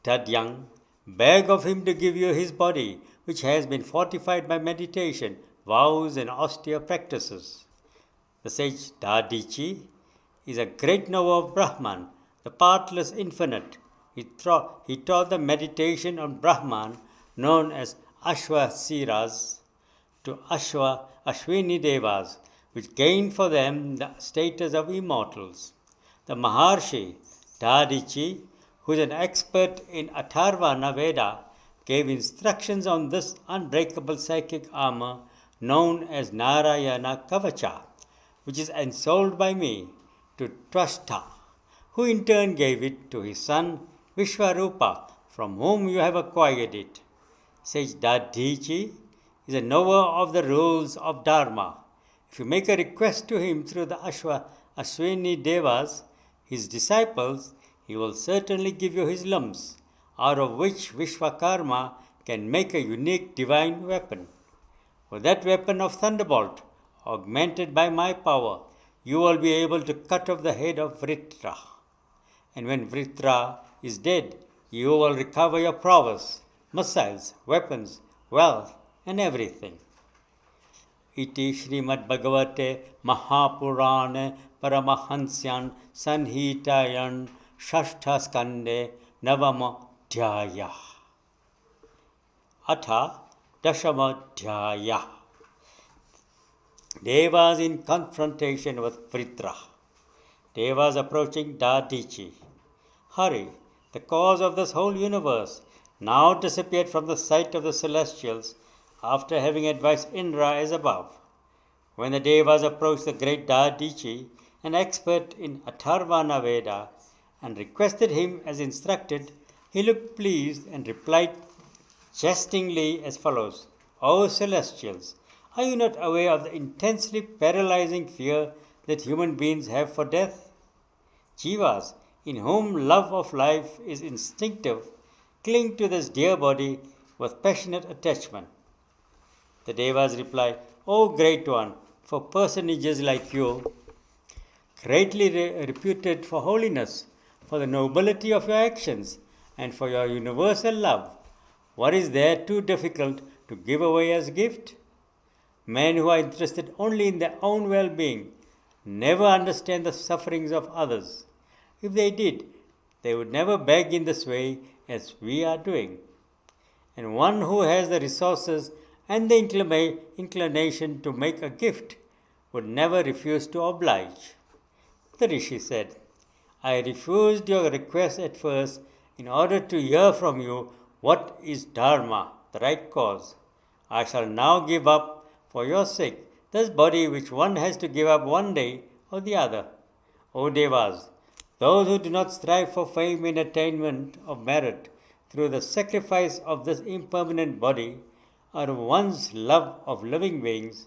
Tadyang, beg of him to give you his body, which has been fortified by meditation, vows, and austere practices. The sage Dadichi is a great knower of Brahman, the partless infinite. He taught the meditation on Brahman, known as Ashwasiras, to Ashwini Devas, which gained for them the status of immortals. The Maharshi, Dadichi, who is an expert in Atharvana Veda, gave instructions on this unbreakable psychic armor known as Narayana Kavacha, which is ensouled by me, to Twashta, who in turn gave it to his son Vishwarupa, from whom you have acquired it. Sage Dadichi is a knower of the rules of Dharma. If you make a request to him through the Ashwini Devas, his disciples, he will certainly give you his limbs, out of which Vishwakarma can make a unique divine weapon. With that weapon of thunderbolt, augmented by my power, you will be able to cut off the head of Vritra. And when Vritra is dead, you will recover your prowess, missiles, weapons, wealth, and everything. Iti Shrimad Bhagavate Mahapurane Paramahansyan Sanhitayan Shashtha Skande Navama Dhyaya. Atha Dashama Dhyaya. Devas in confrontation with Vritra. Devas approaching Dadichi. Hurry, the cause of this whole universe, now disappeared from the sight of the celestials after having advised Indra as above. When the Devas approached the great Dadichi, an expert in Atharvana Veda, and requested him as instructed, he looked pleased and replied jestingly as follows: O celestials, are you not aware of the intensely paralyzing fear that human beings have for death? Jivas, in whom love of life is instinctive, cling to this dear body with passionate attachment. The Devas reply, O Great One, for personages like you, greatly reputed for holiness, for the nobility of your actions, and for your universal love, what is there too difficult to give away as gift? Men who are interested only in their own well-being never understand the sufferings of others. If they did, they would never beg in this way as we are doing. And one who has the resources and the inclination to make a gift would never refuse to oblige. The Rishi said, I refused your request at first in order to hear from you what is Dharma, the right cause. I shall now give up, for your sake, this body which one has to give up one day or the other. O Devas, those who do not strive for fame and attainment of merit through the sacrifice of this impermanent body, or one's love of living beings,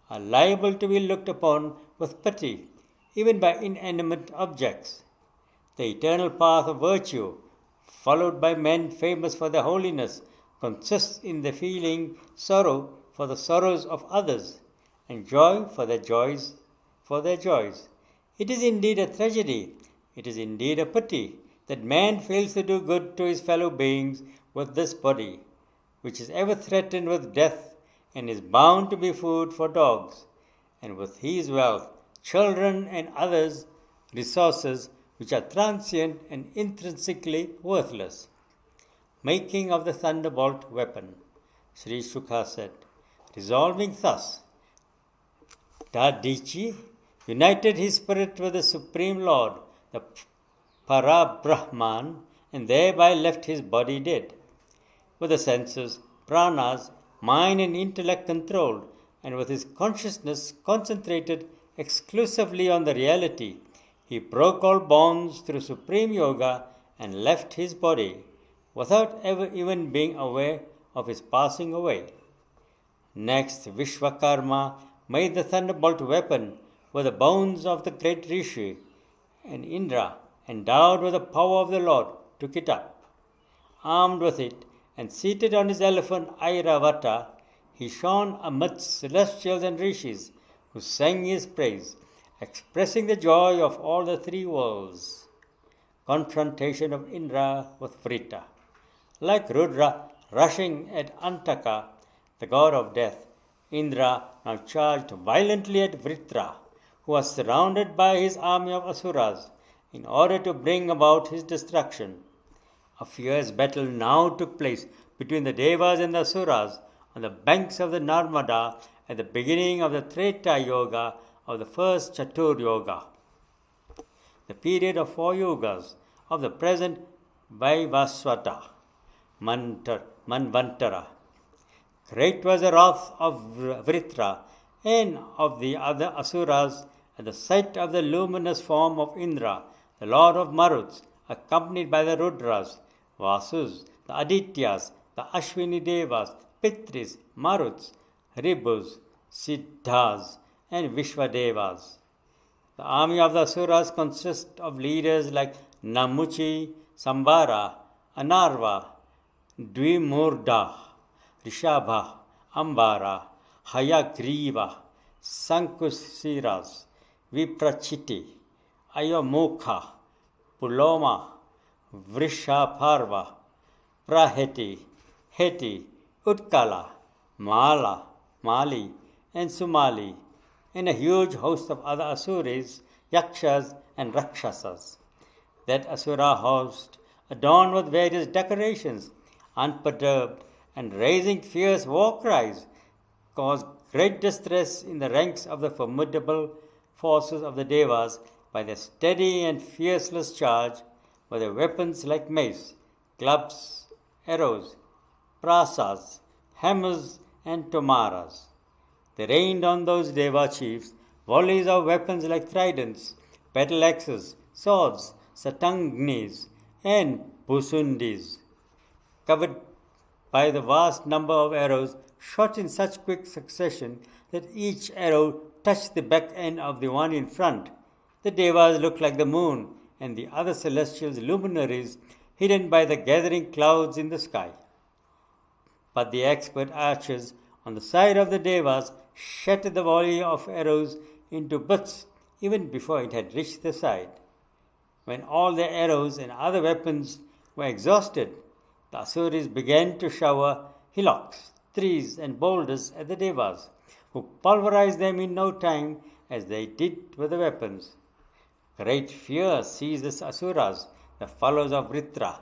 are liable to be looked upon with pity, even by inanimate objects. The eternal path of virtue, followed by men famous for their holiness, consists in the feeling sorrow for the sorrows of others, and joy for their joys. It is indeed a tragedy, it is indeed a pity, that man fails to do good to his fellow beings with this body, which is ever threatened with death and is bound to be food for dogs, and with his wealth, children and others' resources which are transient and intrinsically worthless. Making of the thunderbolt weapon. Sri Sukha said, resolving thus, Dadichi united his spirit with the Supreme Lord, the Para-Brahman, and thereby left his body dead. With the senses, pranas, mind and intellect controlled, and with his consciousness concentrated exclusively on the reality, he broke all bonds through supreme yoga and left his body, without ever even being aware of his passing away. Next, Vishwakarma made the thunderbolt weapon with the bones of the great Rishi, and Indra, endowed with the power of the Lord, took it up. Armed with it and seated on his elephant Airavata, he shone amidst celestials and rishis who sang his praise, expressing the joy of all the three worlds. Confrontation of Indra with Vrita. Like Rudra rushing at Antaka, the god of death, Indra now charged violently at Vritra, who was surrounded by his army of asuras, in order to bring about his destruction. A fierce battle now took place between the Devas and the Asuras on the banks of the Narmada at the beginning of the Treta Yoga of the first Chatur Yoga, the period of 4 yogas of the present Vaivasvata Manvantara. Great was the wrath of Vritra and of the other Asuras at the sight of the luminous form of Indra, the lord of Maruts, accompanied by the Rudras, Vasus, the Adityas, the Ashwini Devas, Pitris, Maruts, Ribus, Siddhas, and Vishwadevas. The army of the Asuras consists of leaders like Namuchi, Sambara, Anarva, Dvimurda, Rishabha, Ambara, Hayagriva, Sankusiras, Viprachiti, Ayomukha, Puloma, Vrishaparva, Praheti, Heti, Utkala, Mali, and Sumali, and a huge host of other Asuris, Yakshas, and Rakshasas. That Asura host, adorned with various decorations, unperturbed, and raising fierce war cries, caused great distress in the ranks of the formidable forces of the Devas by their steady and fearless charge, by their weapons like mace, clubs, arrows, prasas, hammers, and tomaras. They rained on those Deva chiefs volleys of weapons like tridents, battle axes, swords, satangnis, and busundis, covered by the vast number of arrows shot in such quick succession that each arrow touched the back end of the one in front. The Devas looked like the moon and the other celestial luminaries hidden by the gathering clouds in the sky. But the expert archers on the side of the Devas shattered the volley of arrows into bits even before it had reached the side. When all their arrows and other weapons were exhausted, the Asuris began to shower hillocks, trees, and boulders at the Devas, who pulverized them in no time as they did with the weapons. Great fear seized the Asuras, the followers of Vritra,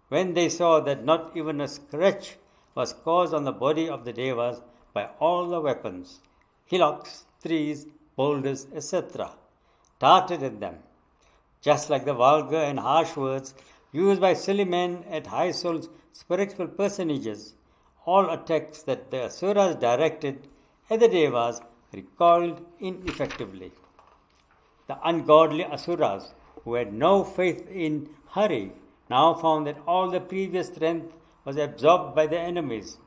when they saw that not even a scratch was caused on the body of the Devas by all the weapons, hillocks, trees, boulders, etc., darted at them. Just like the vulgar and harsh words used by silly men at high-souled spiritual personages, all attacks that the Asuras directed at the Devas recoiled ineffectively. The ungodly Asuras, who had no faith in Hari, now found that all the previous strength was absorbed by their enemies.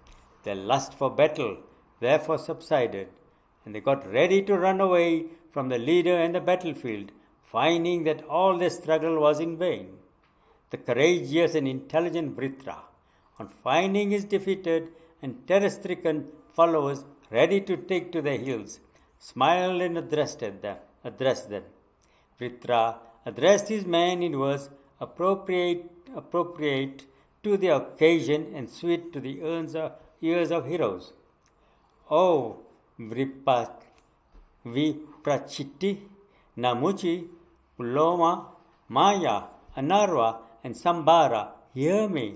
Their lust for battle therefore subsided, and they got ready to run away from the leader and the battlefield, finding that all their struggle was in vain. The courageous and intelligent Vritra, on finding his defeated and terror-stricken followers ready to take to their heels, smiled and addressed them. Vritra addressed his men in words appropriate to the occasion and sweet to the ears of heroes. O Viprachiti, Namuchi, Puloma, Maya, Anarva, and Sambara, hear me.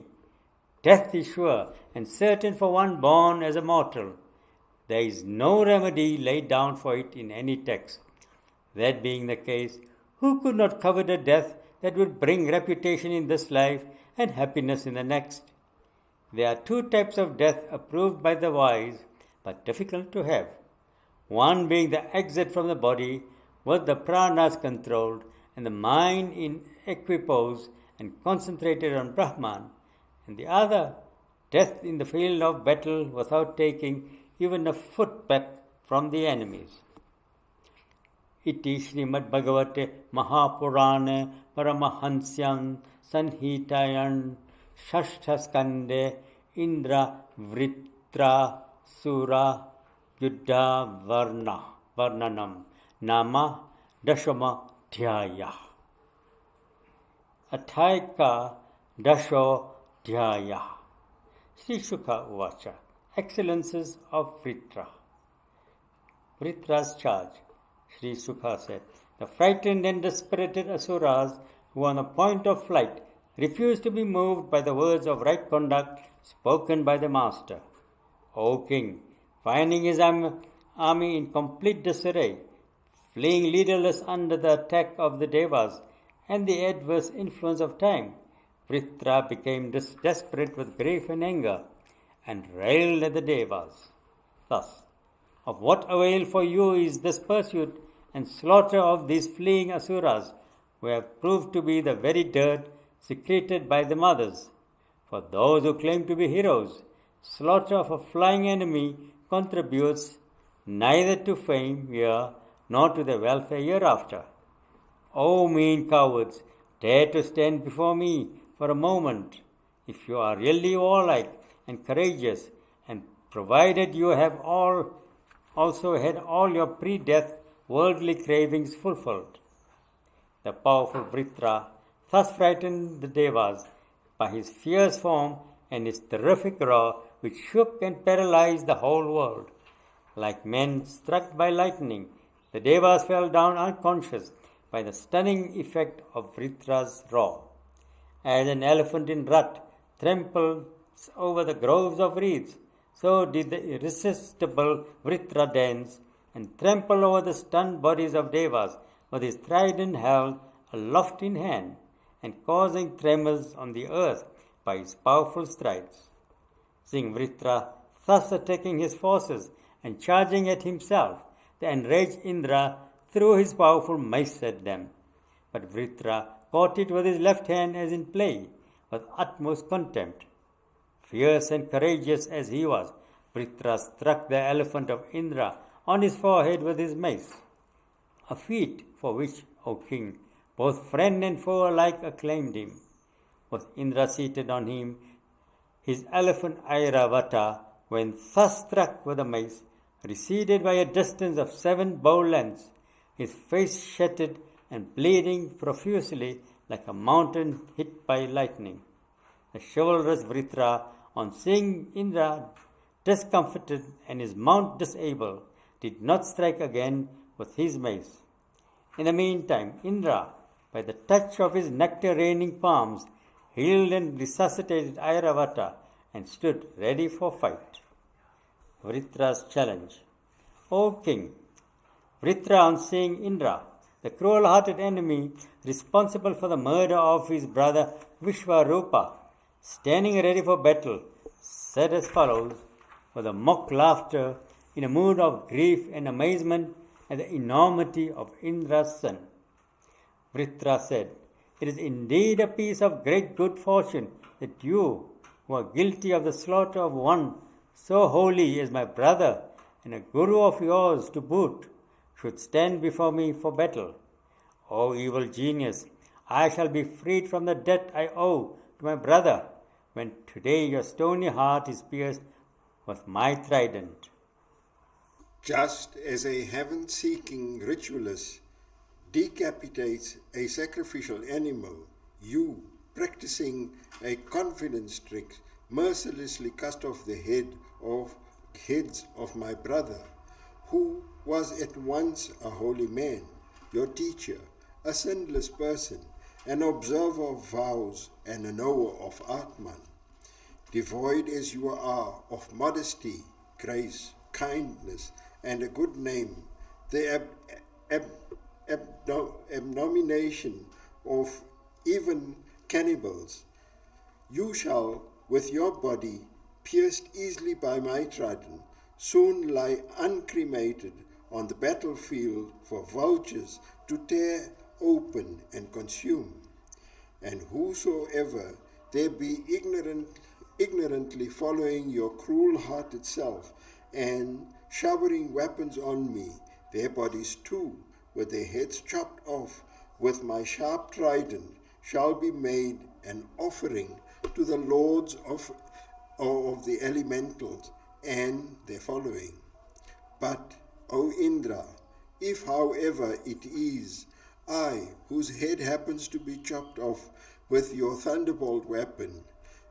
Death is sure and certain for one born as a mortal. There is no remedy laid down for it in any text. That being the case, who could not covet a death that would bring reputation in this life and happiness in the next? There are two types of death approved by the wise, but difficult to have. One being the exit from the body with the pranas controlled and the mind in equipoise and concentrated on Brahman, and the other, death in the field of battle without taking even a foot back from the enemies. Iti Shrimad Bhagavate Mahapurane Paramahansyam Sanhitayan Shashtaskande Indra Vritra Sura Yuddha Varnanam Nama Dashama Dhyaya. Athaika Dasho Dhyaya. Sri Shuka Uvacha. Excellences of Vritra. Vritra's charge. Sri Sukha said, the frightened and dispirited asuras who were on the point of flight refused to be moved by the words of right conduct spoken by the master. O king, finding his army in complete disarray, fleeing leaderless under the attack of the devas and the adverse influence of time, Vritra became desperate with grief and anger and railed at the devas. Thus, of what avail for you is this pursuit and slaughter of these fleeing asuras, who have proved to be the very dirt secreted by the mothers? For those who claim to be heroes, slaughter of a flying enemy contributes neither to fame here nor to the welfare hereafter. O mean cowards, dare to stand before me for a moment, if you are really warlike and courageous, and provided you have also had all your pre-death worldly cravings fulfilled. The powerful Vritra thus frightened the devas by his fierce form and his terrific roar, which shook and paralyzed the whole world. Like men struck by lightning, the devas fell down unconscious by the stunning effect of Vritra's roar. As an elephant in rut tramples over the groves of reeds, so did the irresistible Vritra dance and trample over the stunned bodies of devas with his trident held aloft in hand and causing tremors on the earth by his powerful strides. Seeing Vritra thus attacking his forces and charging at himself, the enraged Indra threw his powerful mace at them. But Vritra caught it with his left hand as in play, with utmost contempt. Fierce and courageous as he was, Vritra struck the elephant of Indra on his forehead with his mace, a feat for which, O king, both friend and foe alike acclaimed him. With Indra seated on him, his elephant Airavata, when thus struck with a mace, receded by a distance of 7 bow lengths, his face shattered and bleeding profusely like a mountain hit by lightning. The chivalrous Vritra, on seeing Indra discomfited and his mount disabled, did not strike again with his mace. In the meantime, Indra, by the touch of his nectar-raining palms, healed and resuscitated Airavata and stood ready for fight. Vritra's challenge. O king, Vritra, on seeing Indra, the cruel-hearted enemy responsible for the murder of his brother Vishvarupa, standing ready for battle, said as follows, with a mock laughter, in a mood of grief and amazement at the enormity of Indra's sin. Vritra said, it is indeed a piece of great good fortune that you, who are guilty of the slaughter of one so holy as my brother and a guru of yours to boot, should stand before me for battle. O evil genius, I shall be freed from the debt I owe to my brother when today your stony heart is pierced with my trident. Just as a heaven-seeking ritualist decapitates a sacrificial animal, you, practicing a confidence trick, mercilessly cut off the heads of my brother, who was at once a holy man, your teacher, a sinless person, an observer of vows and a knower of Atman. Devoid as you are of modesty, grace, kindness, and a good name, the abomination of even cannibals, you shall, with your body, pierced easily by my trident, soon lie uncremated on the battlefield for vultures to tear open and consume. And whosoever there be ignorantly following your cruel-hearted self and showering weapons on me, their bodies too, with their heads chopped off with my sharp trident, shall be made an offering to the lords of the elementals and their following. But, O Indra, if however it is I, whose head happens to be chopped off with your thunderbolt weapon,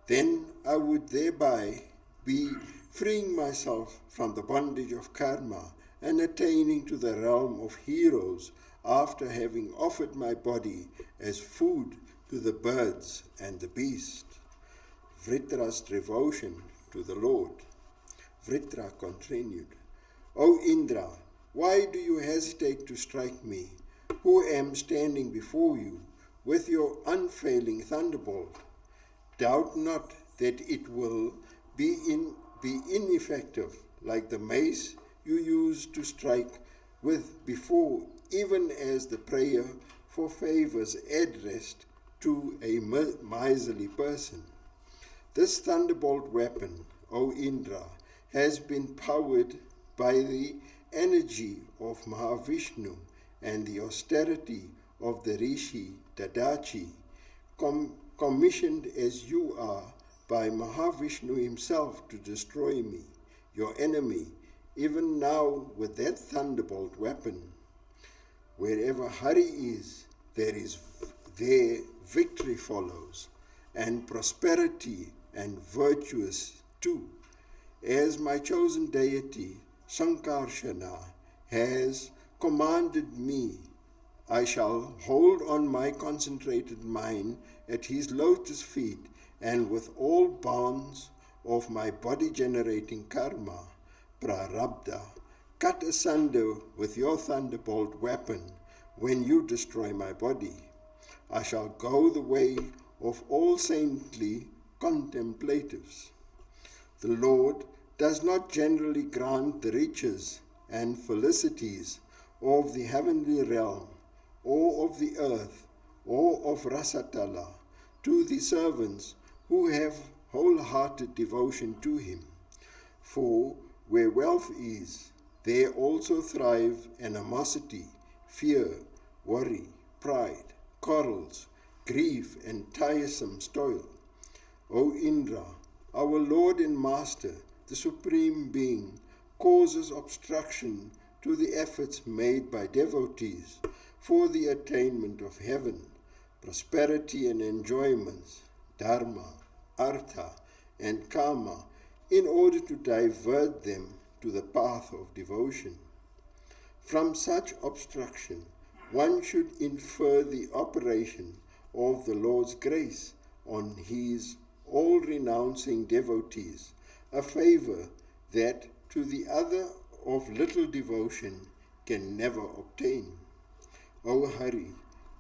then I would thereby be freeing myself from the bondage of karma and attaining to the realm of heroes after having offered my body as food to the birds and the beast. Vritra's devotion to the Lord. Vritra continued, O Indra, why do you hesitate to strike me, who am standing before you with your unfailing thunderbolt? Doubt not that it will be ineffective like the mace you used to strike with before, even as the prayer for favors addressed to a miserly person. This thunderbolt weapon, O Indra, has been powered by the energy of Mahavishnu and the austerity of the Rishi Dadachi, commissioned as you are by Mahavishnu himself to destroy me, your enemy, even now with that thunderbolt weapon. Wherever Hari is, there victory follows, and prosperity and virtuous too. As my chosen deity, Sankarshana, has commanded me, I shall hold on my concentrated mind at his lotus feet, and with all bonds of my body-generating karma, prarabdha, cut asunder with your thunderbolt weapon when you destroy my body. I shall go the way of all saintly contemplatives. The Lord does not generally grant the riches and felicities of the heavenly realm, or of the earth, or of Rasatala, to the servants who have wholehearted devotion to him. For where wealth is, there also thrive animosity, fear, worry, pride, quarrels, grief, and tiresome toil. O Indra, our Lord and Master, the Supreme Being, causes obstruction to the efforts made by devotees for the attainment of heaven, prosperity and enjoyments, dharma, artha, and kama, in order to divert them to the path of devotion. From such obstruction, one should infer the operation of the Lord's grace on his all-renouncing devotees, a favor that to the other of little devotion can never obtain. O Hari,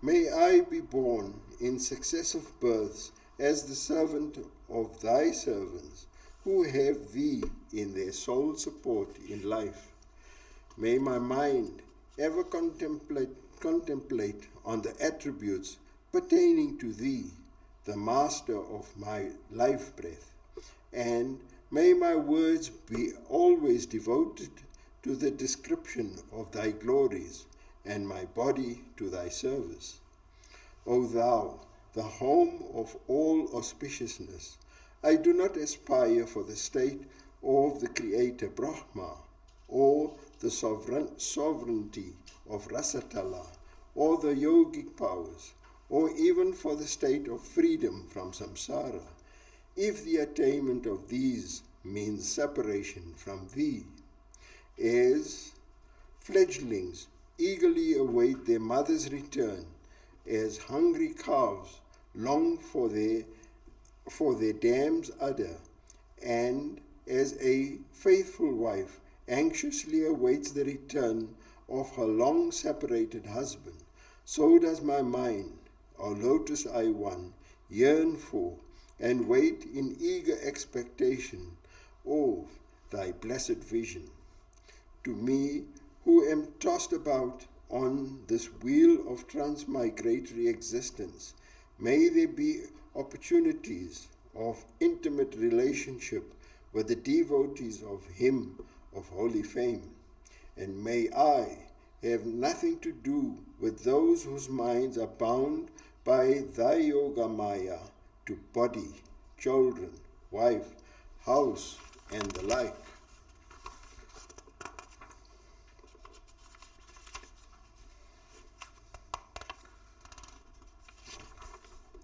may I be born in successive births as the servant of thy servants, who have thee in their sole support in life. May my mind ever contemplate on the attributes pertaining to thee, the master of my life breath, and may my words be always devoted to the description of thy glories, and my body to thy service. O thou, the home of all auspiciousness, I do not aspire for the state of the Creator Brahma, or the sovereignty of Rasatala, or the yogic powers, or even for the state of freedom from samsara, if the attainment of these means separation from thee. As fledglings eagerly await their mother's return, as hungry calves long for their dam's udder, and as a faithful wife anxiously awaits the return of her long-separated husband, so does my mind, O Lotus Eye One, yearn for and wait in eager expectation of thy blessed vision. To me, who am tossed about on this wheel of transmigratory existence, may there be opportunities of intimate relationship with the devotees of him of holy fame, and may I have nothing to do with those whose minds are bound by thy yoga maya to body, children, wife, house, and the like.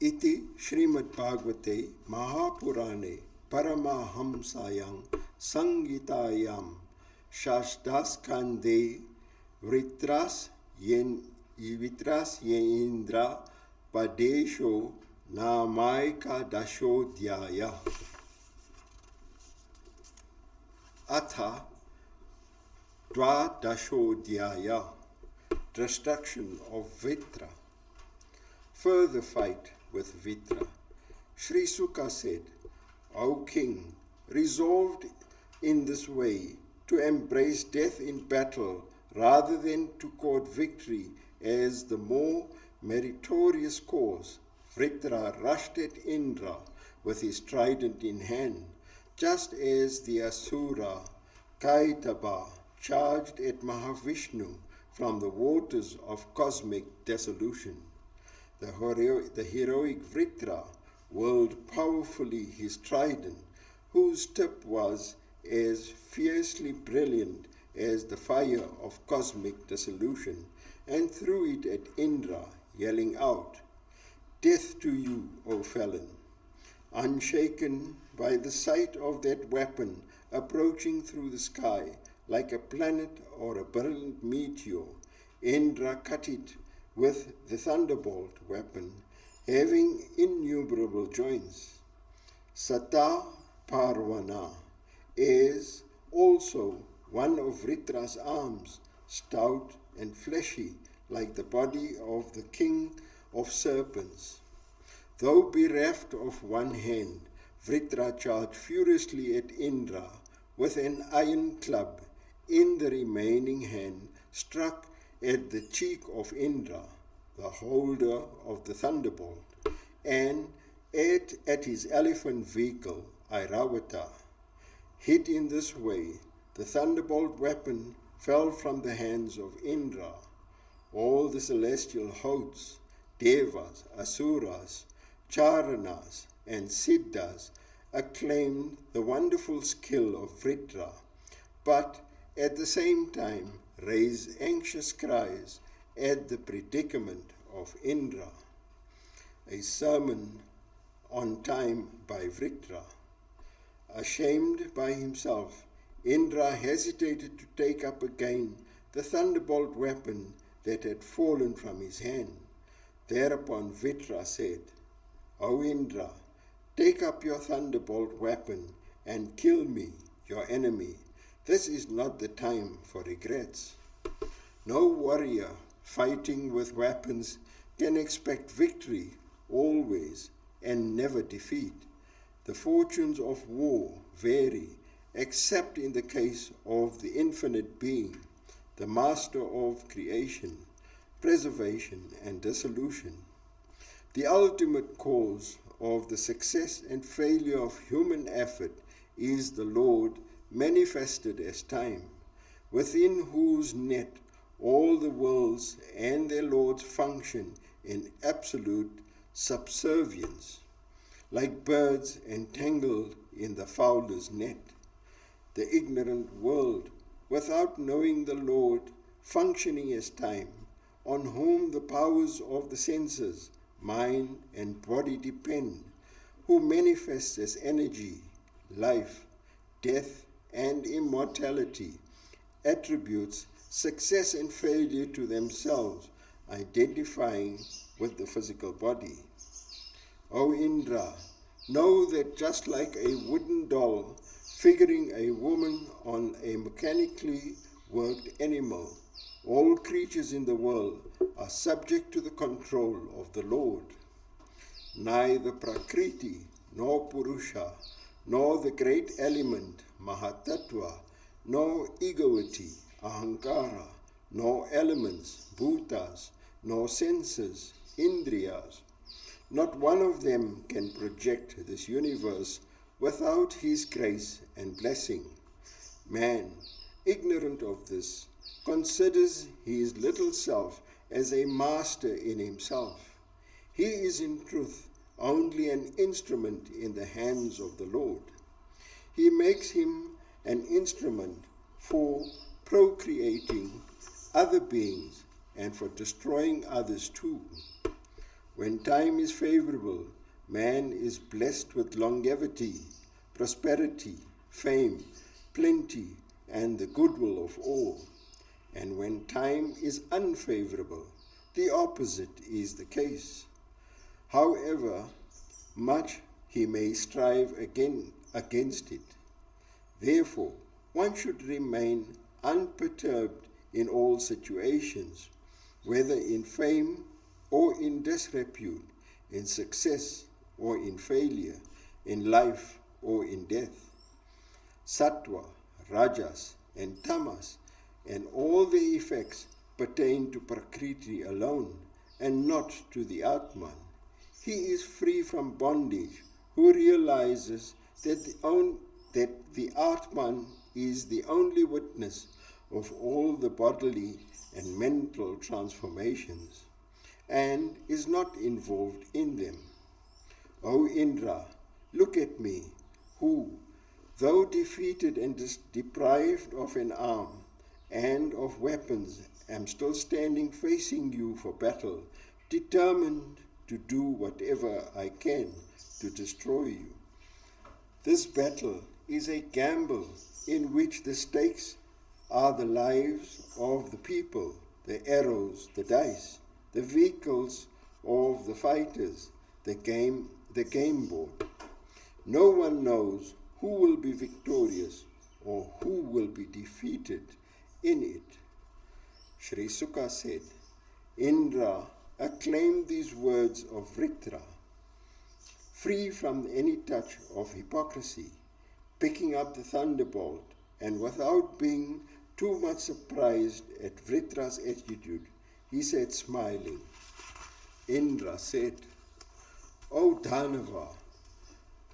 Iti Shrimad Bhagavate Mahapurane Paramahamsayam Sangitayam Shashdaskande Vitras Yendra Padesho Namaika Dashodhyaya Atha Dwadashodhyaya, destruction of Vitra. Further fight with Vitra. Sri Sukha said, O king, resolved in this way to embrace death in battle rather than to court victory as the more meritorious cause, Vritra rushed at Indra with his trident in hand, just as the Asura Kaitaba charged at Mahavishnu from the waters of cosmic dissolution. The heroic Vritra whirled powerfully his trident, whose tip was as fiercely brilliant as the fire of cosmic dissolution, and threw it at Indra, yelling out, Death to you, O felon! Unshaken by the sight of that weapon approaching through the sky like a planet or a brilliant meteor, Indra cut it with the thunderbolt weapon, having innumerable joints. Sata Parvana is also one of Vritra's arms, stout and fleshy like the body of the king of serpents. Though bereft of one hand, Vritra charged furiously at Indra with an iron club in the remaining hand, struck at the cheek of Indra, the holder of the thunderbolt, and at his elephant vehicle, Airavata. Hit in this way, the thunderbolt weapon fell from the hands of Indra. All the celestial hosts, Devas, Asuras, Charanas, and Siddhas acclaimed the wonderful skill of Vritra, but at the same time raised anxious cries at the predicament of Indra. A sermon on time by Vritra. Ashamed by himself, Indra hesitated to take up again the thunderbolt weapon that had fallen from his hand. Thereupon Vritra said, O Indra, take up your thunderbolt weapon and kill me, your enemy. This is not the time for regrets. No warrior fighting with weapons can expect victory always and never defeat. The fortunes of war vary, except in the case of the infinite being, the master of creation, preservation, and dissolution. The ultimate cause of the success and failure of human effort is the Lord manifested as time, within whose net all the worlds and their lords function in absolute subservience, like birds entangled in the fowler's net. The ignorant world, without knowing the Lord, functioning as time, on whom the powers of the senses, mind, and body depend, who manifests as energy, life, death, and immortality, attributes success and failure to themselves, identifying with the physical body. O Indra, know that just like a wooden doll figuring a woman on a mechanically worked animal, all creatures in the world are subject to the control of the Lord. Neither Prakriti, nor Purusha, nor the great element, Mahatattva, nor egoity, Ahankara, nor elements, Bhutas, nor senses, Indriyas. Not one of them can project this universe without his grace and blessing. Man, ignorant of this, considers his little self as a master in himself. He is in truth only an instrument in the hands of the Lord. He makes him an instrument for procreating other beings and for destroying others too. When time is favorable, man is blessed with longevity, prosperity, fame, plenty, and the goodwill of all. And when time is unfavorable, the opposite is the case. However much he may strive against it. Therefore, one should remain unperturbed in all situations, whether in fame or in disrepute, in success or in failure, in life or in death. Sattva, Rajas, and Tamas, and all their effects pertain to Prakriti alone, and not to the Atman. He is free from bondage, who realizes that the Atman is the only witness of all the bodily and mental transformations, and is not involved in them. O Indra, look at me, who, though defeated and deprived of an arm and of weapons, am still standing facing you for battle, determined to do whatever I can to destroy you. This battle is a gamble in which the stakes are the lives of the people, the arrows, the dice, the vehicles of the fighters, the game board. No one knows who will be victorious or who will be defeated in it. Sri Sukha said, Indra acclaimed these words of Vritra, free from any touch of hypocrisy, picking up the thunderbolt, and without being too much surprised at Vritra's attitude, he said, smiling. Indra said, O Dhanava,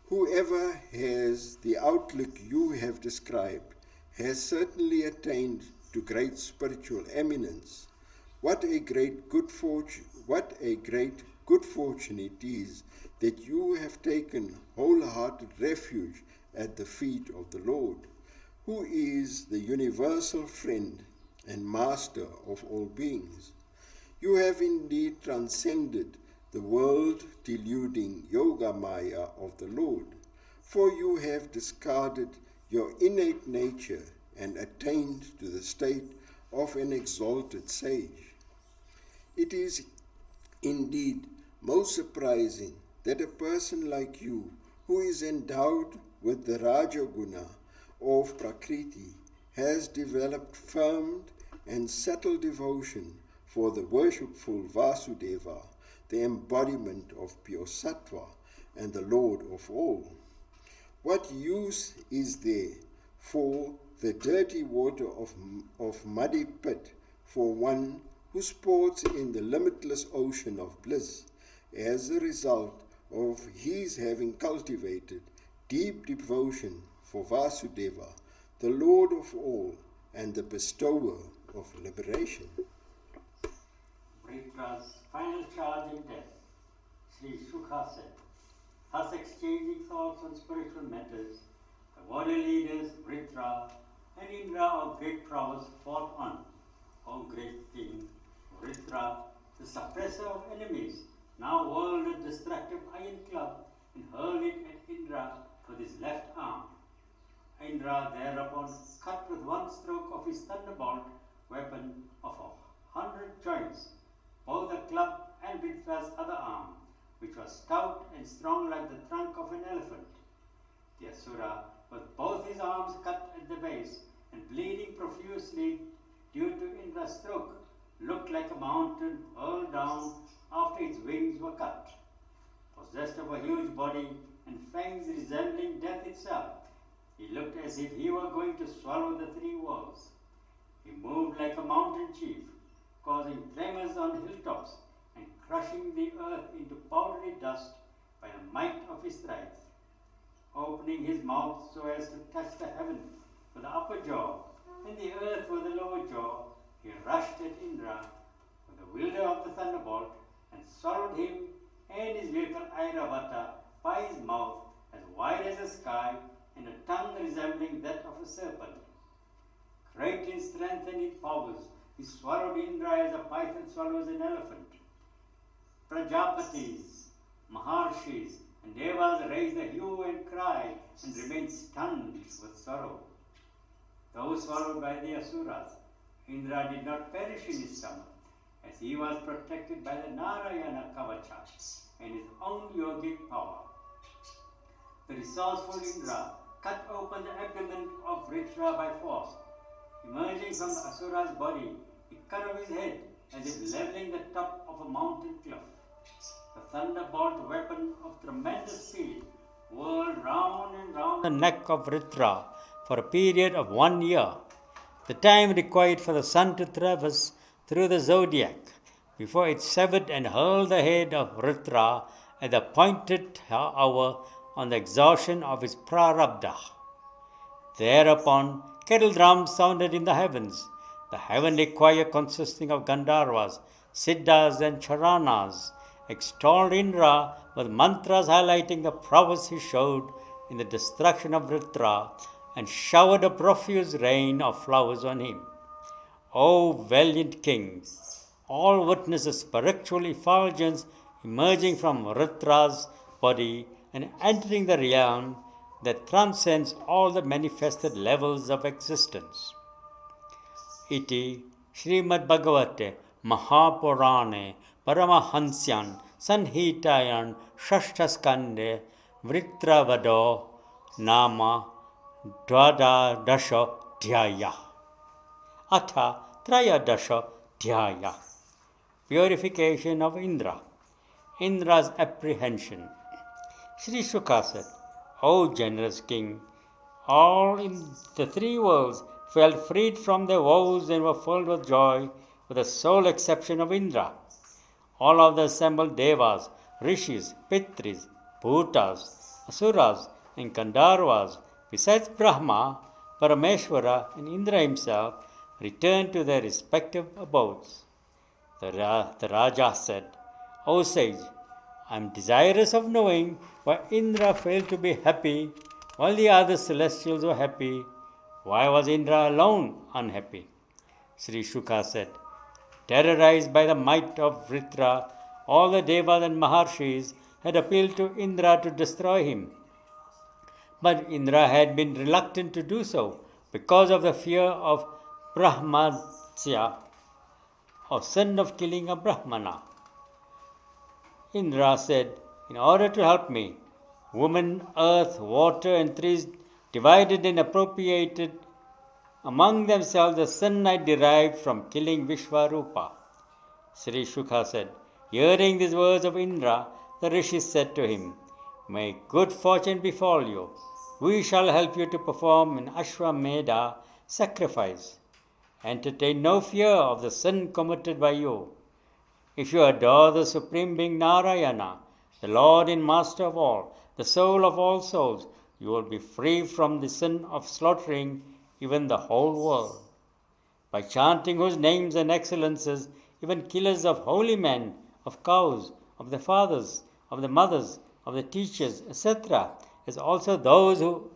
whoever has the outlook you have described has certainly attained to great spiritual eminence. What a great good fortune it is that you have taken wholehearted refuge at the feet of the Lord, who is the universal friend and master of all beings. You have indeed transcended the world-deluding yoga maya of the Lord, for you have discarded your innate nature and attained to the state of an exalted sage. It is indeed most surprising that a person like you, who is endowed with the Rajaguna of Prakriti, has developed firm and subtle devotion for the worshipful Vasudeva, the embodiment of pure Sattva and the Lord of all. What use is there for the dirty water of muddy pit for one who sports in the limitless ocean of bliss as a result of his having cultivated deep devotion for Vasudeva, the Lord of all and the bestower of liberation? Vritra's final charge in death, Sri Sukha said, thus exchanging thoughts on spiritual matters, the warrior leaders Vritra and Indra of great prowess fought on. O great king, Vritra, the suppressor of enemies, now whirled a destructive iron club and hurled it at Indra with his left arm. Indra thereupon cut with one stroke of his thunderbolt weapon of 100 joints both the club and Vritra's other arm, which was stout and strong like the trunk of an elephant. The Asura, with both his arms cut at the base and bleeding profusely due to Indra's stroke, looked like a mountain hurled down after its wings were cut. Possessed of a huge body and fangs resembling death itself, he looked as if he were going to swallow the three worlds. He moved like a mountain chief, causing tremors on hilltops and crushing the earth into powdery dust by the might of his strides. Opening his mouth so as to touch the heaven with the upper jaw and the earth with the lower jaw, he rushed at Indra with the wielder of the thunderbolt and swallowed him and his vehicle Airavata by his mouth as wide as the sky and a tongue resembling that of a serpent. Great in strength and in powers, he swallowed Indra as a python swallows an elephant. Prajapatis, Maharshis, and Devas raised a hue and cry and remained stunned with sorrow. Those swallowed by the Asuras, Indra did not perish in his stomach, as he was protected by the Narayana Kavacha and his own yogic power. The resourceful Indra cut open the abdomen of Vritra by force. Emerging from the Asura's body, he cut off his head as if leveling the top of a mountain cliff. The thunderbolt weapon of tremendous speed whirled round and round the neck of Vritra for a period of 1 year, the time required for the sun to traverse through the zodiac, before it severed and hurled the head of Vritra at the appointed hour on the exhaustion of his prarabdha. Thereupon, kettle drums sounded in the heavens. The heavenly choir, consisting of Gandharvas, Siddhas, and Charanas, extolled Indra with mantras highlighting the prowess he showed in the destruction of Vritra, and showered a profuse rain of flowers on him. O valiant king, all witnessed the spiritual effulgence emerging from Vritra's body and entering the realm that transcends all the manifested levels of existence. Iti Shrimad Bhagavate Mahapurane Paramahansyan Sanhitayan Shashtaskande Vritravado Nama Dvadadasha Dhyaya Atha Trayadasha Dhyaya. Purification of Indra. Indra's apprehension. Sri Shuka said, O generous king, all in the three worlds felt freed from their woes and were filled with joy, with the sole exception of Indra. All of the assembled devas, rishis, pitris, bhutas, asuras, and Gandharvas, besides Brahma, Parameshwara, and Indra himself, returned to their respective abodes. The Raja said, O sage, I am desirous of knowing why Indra failed to be happy while the other celestials were happy. Why was Indra alone unhappy? Sri Shuka said, terrorized by the might of Vritra, all the Devas and Maharshis had appealed to Indra to destroy him. But Indra had been reluctant to do so because of the fear of Brahmatsya, or sin of killing a brahmana. Indra said, in order to help me, woman, earth, water, and trees divided and appropriated among themselves the sin I derived from killing Vishvarupa. Sri Shuka said, hearing these words of Indra, the rishis said to him, may good fortune befall you. We shall help you to perform an ashramedha sacrifice. Entertain no fear of the sin committed by you. If you adore the Supreme Being Narayana, the Lord and Master of all, the soul of all souls, you will be free from the sin of slaughtering even the whole world. By chanting whose names and excellences, even killers of holy men, of cows, of the fathers, of the mothers, of the teachers, etc., as also those who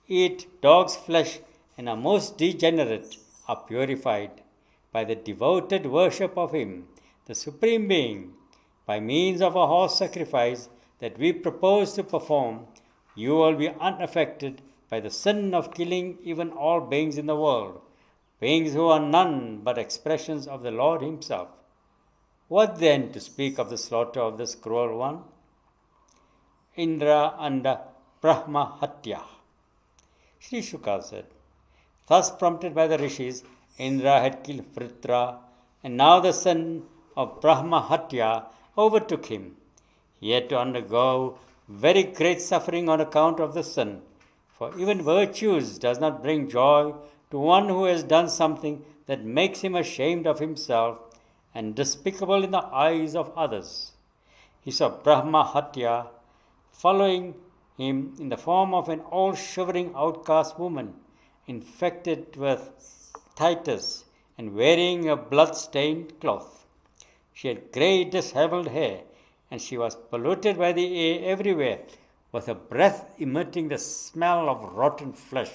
eat dog's flesh and are most degenerate, are purified by the devoted worship of Him, the Supreme Being. By means of a horse sacrifice that we propose to perform, you will be unaffected by the sin of killing even all beings in the world, beings who are none but expressions of the Lord Himself. What then to speak of the slaughter of this cruel one? Indra under Brahma Hatya. Sri Shuka said, thus prompted by the rishis, Indra had killed Vritra, and now the son of Brahma Hatya overtook him. He had to undergo very great suffering on account of the sin, for even virtues does not bring joy to one who has done something that makes him ashamed of himself and despicable in the eyes of others. He saw Brahma Hatya following him in the form of an old shivering outcast woman, infected with titus and wearing a blood-stained cloth. She had grey disheveled hair, and she was polluted by the air everywhere, with her breath emitting the smell of rotten flesh.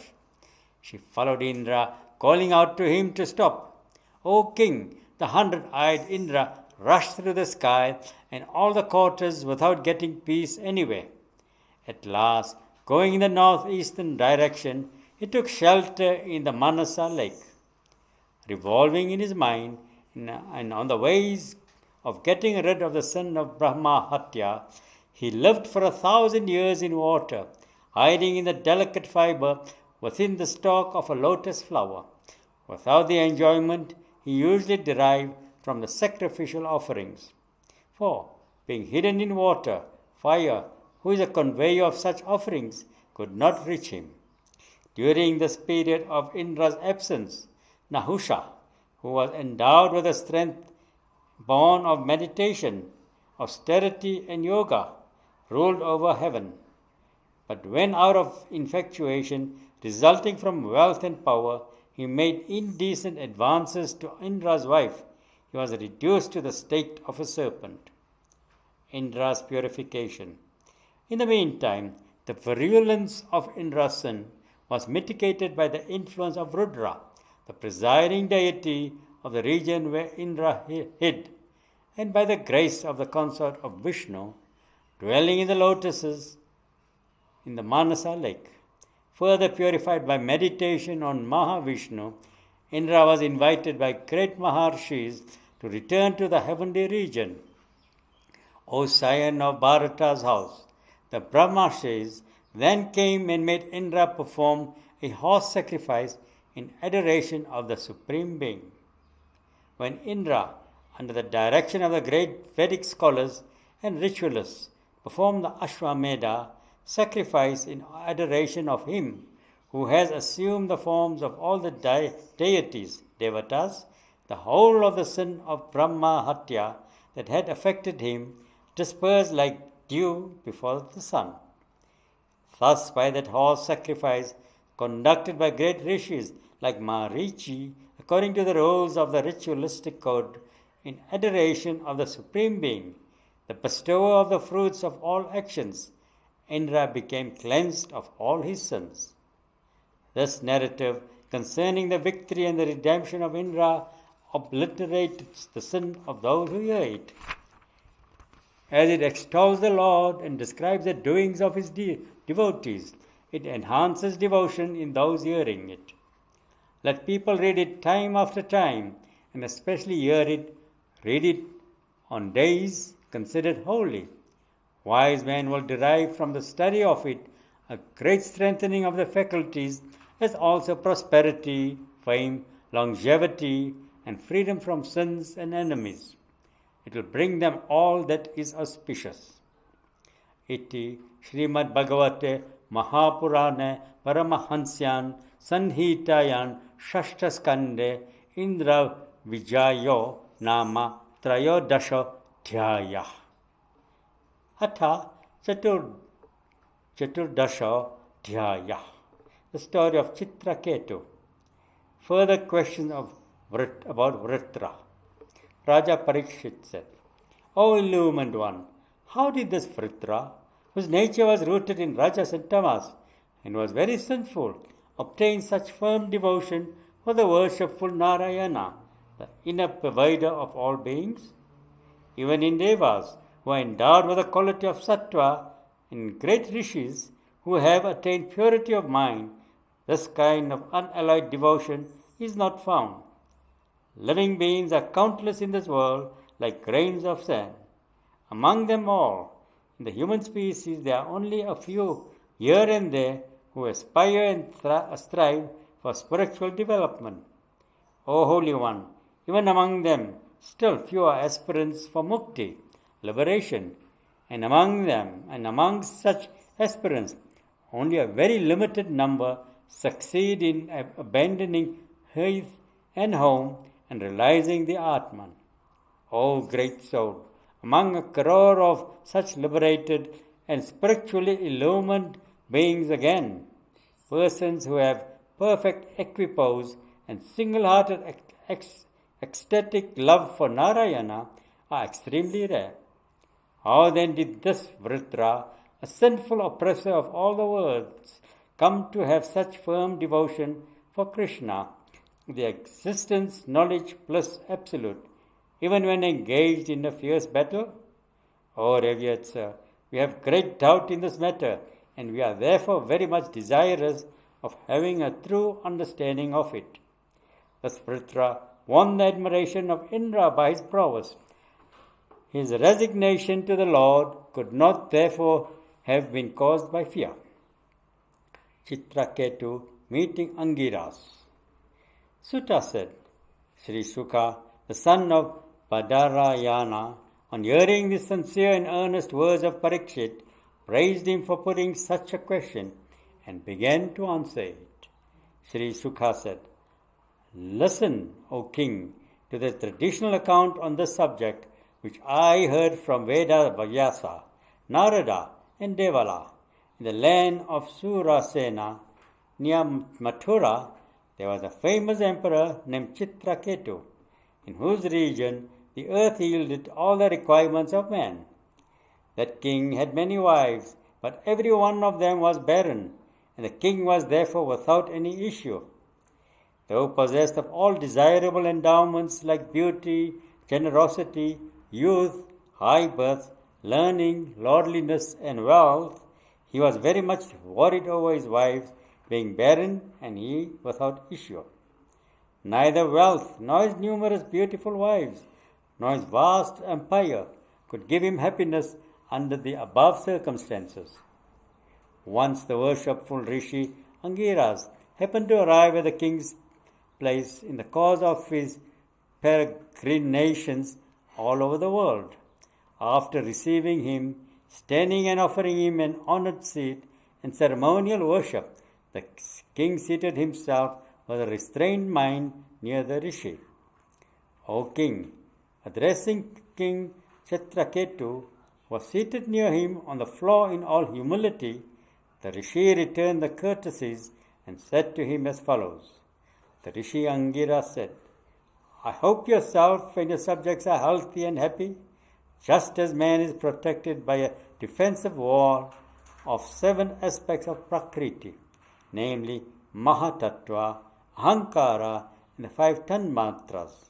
She followed Indra, calling out to him to stop. O king, the 100-eyed Indra rushed through the sky and all the quarters without getting peace anywhere. At last, going in the northeastern direction, he took shelter in the Manasa lake. Revolving in his mind and on the ways of getting rid of the sin of Brahma Hatya, he lived for 1,000 years in water, hiding in the delicate fiber within the stalk of a lotus flower, without the enjoyment he usually derived from the sacrificial offerings. For, being hidden in water, fire, who is a conveyor of such offerings, could not reach him. During this period of Indra's absence, Nahusha, who was endowed with a strength born of meditation, austerity, and yoga, ruled over heaven. But when out of infatuation resulting from wealth and power, he made indecent advances to Indra's wife, he was reduced to the state of a serpent. Indra's purification. In the meantime, the virulence of Indra's sin was mitigated by the influence of Rudra, the presiding deity of the region where Indra hid, and by the grace of the consort of Vishnu, dwelling in the lotuses in the Manasa lake. Further purified by meditation on Mahavishnu, Indra was invited by great Maharshis to return to the heavenly region. O scion of Bharata's house, the Brahmarshis then came and made Indra perform a horse sacrifice in adoration of the Supreme Being. When Indra, under the direction of the great Vedic scholars and ritualists, performed the ashrama sacrifice in adoration of him who has assumed the forms of all the deities, devatas, the whole of the sin of Brahma Hatya that had affected him dispersed like dew before the sun. Thus, by that horse sacrifice conducted by great rishis like Marichi, according to the rules of the ritualistic code, in adoration of the Supreme Being, the bestower of the fruits of all actions, Indra became cleansed of all his sins. This narrative concerning the victory and the redemption of Indra obliterates the sin of those who hear it. As it extols the Lord and describes the doings of his devotees, it enhances devotion in those hearing it. Let people read it time after time, and especially read it on days considered holy. Wise men will derive from the study of it a great strengthening of the faculties, as also prosperity, fame, longevity, and freedom from sins and enemies. It will bring them all that is auspicious. Iti Shrimad Bhagavate Mahapurane Paramahansyan Sanhitayan Shashtaskande Indra Vijayo Nama Trayodasha Dhyaya. Atha Chaturdasha Dhyaya. The story of Chitra Ketu. Further questions about Vritra. Raja Parikshit said, O illumined one, how did this Vritra, whose nature was rooted in rajas and tamas and was very sinful, obtain such firm devotion for the worshipful Narayana, the inner provider of all beings? Even in Devas, who are endowed with the quality of sattva, and great rishis who have attained purity of mind, this kind of unalloyed devotion is not found. Living beings are countless in this world, like grains of sand. Among them all, in the human species, there are only a few here and there who aspire and strive for spiritual development. O Holy One, even among them, still few are aspirants for mukti, liberation, and among such aspirants, only a very limited number succeed in abandoning hearth and home and realizing the Atman. O great soul, among a crore of such liberated and spiritually illumined beings again, persons who have perfect equipoise and single-hearted ecstatic love for Narayana are extremely rare. How then did this Vritra, a sinful oppressor of all the worlds, come to have such firm devotion for Krishna, the existence, knowledge plus absolute, even when engaged in a fierce battle? O revered sir, we have great doubt in this matter, and we are therefore very much desirous of having a true understanding of it. Thus Prithra won the admiration of Indra by his prowess. His resignation to the Lord could not therefore have been caused by fear. Chitra Ketu meeting Angiras. Sutta said, Sri Sukha, the son of Badarayana, on hearing the sincere and earnest words of Parikshit, praised him for putting such a question and began to answer it. Sri Sukha said, Listen, O king, to the traditional account on this subject which I heard from Veda Vyasa, Narada, and Devala. In the land of Surasena, near Mathura, there was a famous emperor named Chitra Ketu, in whose region the earth yielded all the requirements of man. That king had many wives, but every one of them was barren, and the king was therefore without any issue. Though possessed of all desirable endowments like beauty, generosity, youth, high birth, learning, lordliness, and wealth, he was very much worried over his wives being barren and he without issue. Neither wealth, nor his numerous beautiful wives, nor his vast empire could give him happiness under the above circumstances. Once the worshipful Rishi Angiras happened to arrive at the king's place in the course of his peregrinations all over the world. After receiving him, standing and offering him an honored seat and ceremonial worship, the king seated himself with a restrained mind near the Rishi. O king, addressing King Chitra Ketu, was seated near him on the floor in all humility, the Rishi returned the courtesies and said to him as follows. The Rishi Angira said, I hope yourself and your subjects are healthy and happy, just as man is protected by a defensive wall of 7 aspects of Prakriti, namely Mahatattva, Ahankara, and the 5 Tanmatras.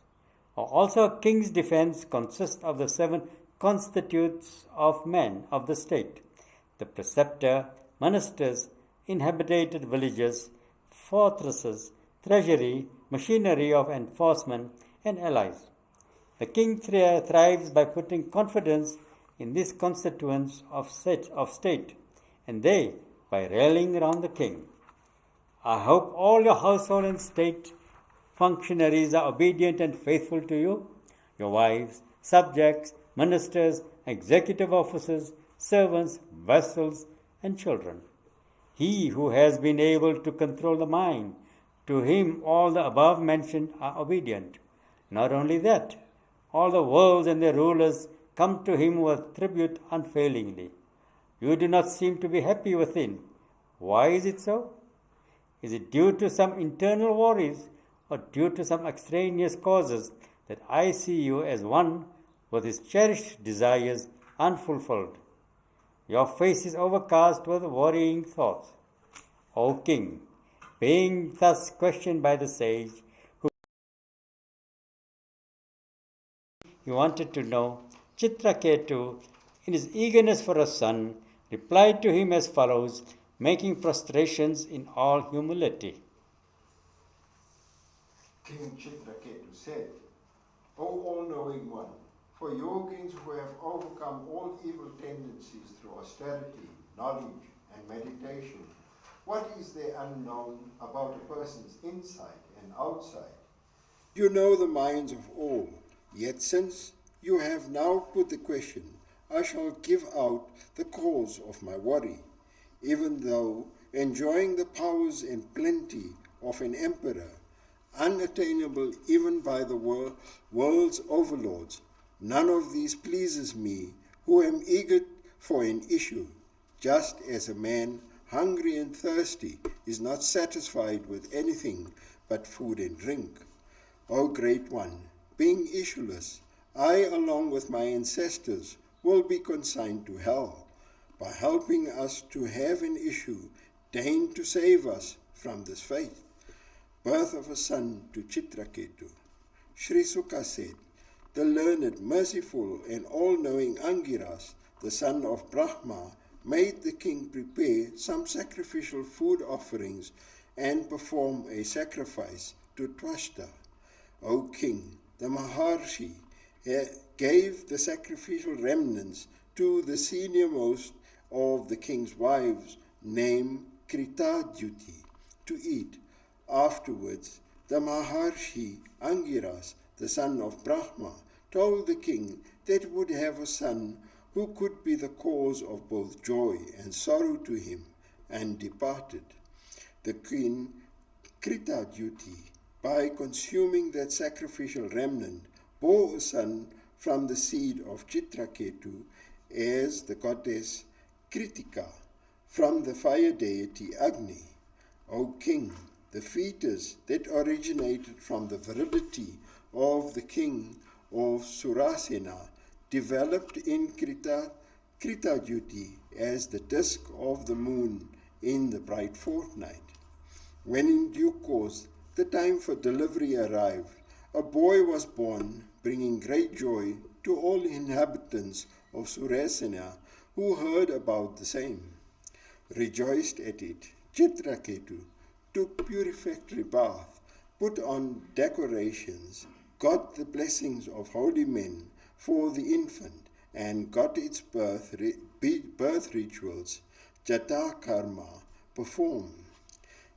Also, a king's defense consists of the 7 constitutes of men of the state, the preceptor, ministers, inhabited villages, fortresses, treasury, machinery of enforcement, and allies. The king thrives by putting confidence in these constituents of state, and they by rallying around the king. I hope all your household and state functionaries are obedient and faithful to you, your wives, subjects, ministers, executive officers, servants, vassals, and children. He who has been able to control the mind, to him all the above mentioned are obedient. Not only that, all the worlds and their rulers come to him with tribute unfailingly. You do not seem to be happy within. Why is it so? Is it due to some internal worries or due to some extraneous causes that I see you as one with his cherished desires unfulfilled? Your face is overcast with worrying thoughts. O king, being thus questioned by the sage, who he wanted to know, Chitra Ketu, in his eagerness for a son, replied to him as follows, making prostrations in all humility. King Chitra Ketu said, O all-knowing one, for yogins who have overcome all evil tendencies through austerity, knowledge, and meditation, what is there unknown about a person's inside and outside? You know the minds of all, yet since you have now put the question, I shall give out the cause of my worry, even though enjoying the powers and plenty of an emperor, unattainable even by the world's overlords, none of these pleases me, who am eager for an issue, just as a man hungry and thirsty is not satisfied with anything but food and drink. O great one, being issueless, I, along with my ancestors, will be consigned to hell. By helping us to have an issue, deign to save us from this fate. Birth of a son to Chitra Ketu. Sri Sukha said, the learned, merciful, and all-knowing Angiras, the son of Brahma, made the king prepare some sacrificial food offerings and perform a sacrifice to Twashta. O king, the Maharshi gave the sacrificial remnants to the seniormost of the king's wives, named Kritadyuti, to eat. Afterwards, the Maharshi Angiras, the son of Brahma, told the king that he would have a son who could be the cause of both joy and sorrow to him, and departed. The king Kritadyuti, by consuming that sacrificial remnant, bore a son from the seed of Chitra Ketu as the goddess Kritika, from the fire deity Agni. O king, the fetus that originated from the virility of the king of Surasena developed in Kritadyuti as the disk of the moon in the bright fortnight. When in due course the time for delivery arrived, a boy was born, bringing great joy to all inhabitants of Surasena who heard about the same. Rejoiced at it, Chitra Ketu took purificatory bath, put on decorations, got the blessings of holy men for the infant, and got its birth rituals, Jata Karma, performed.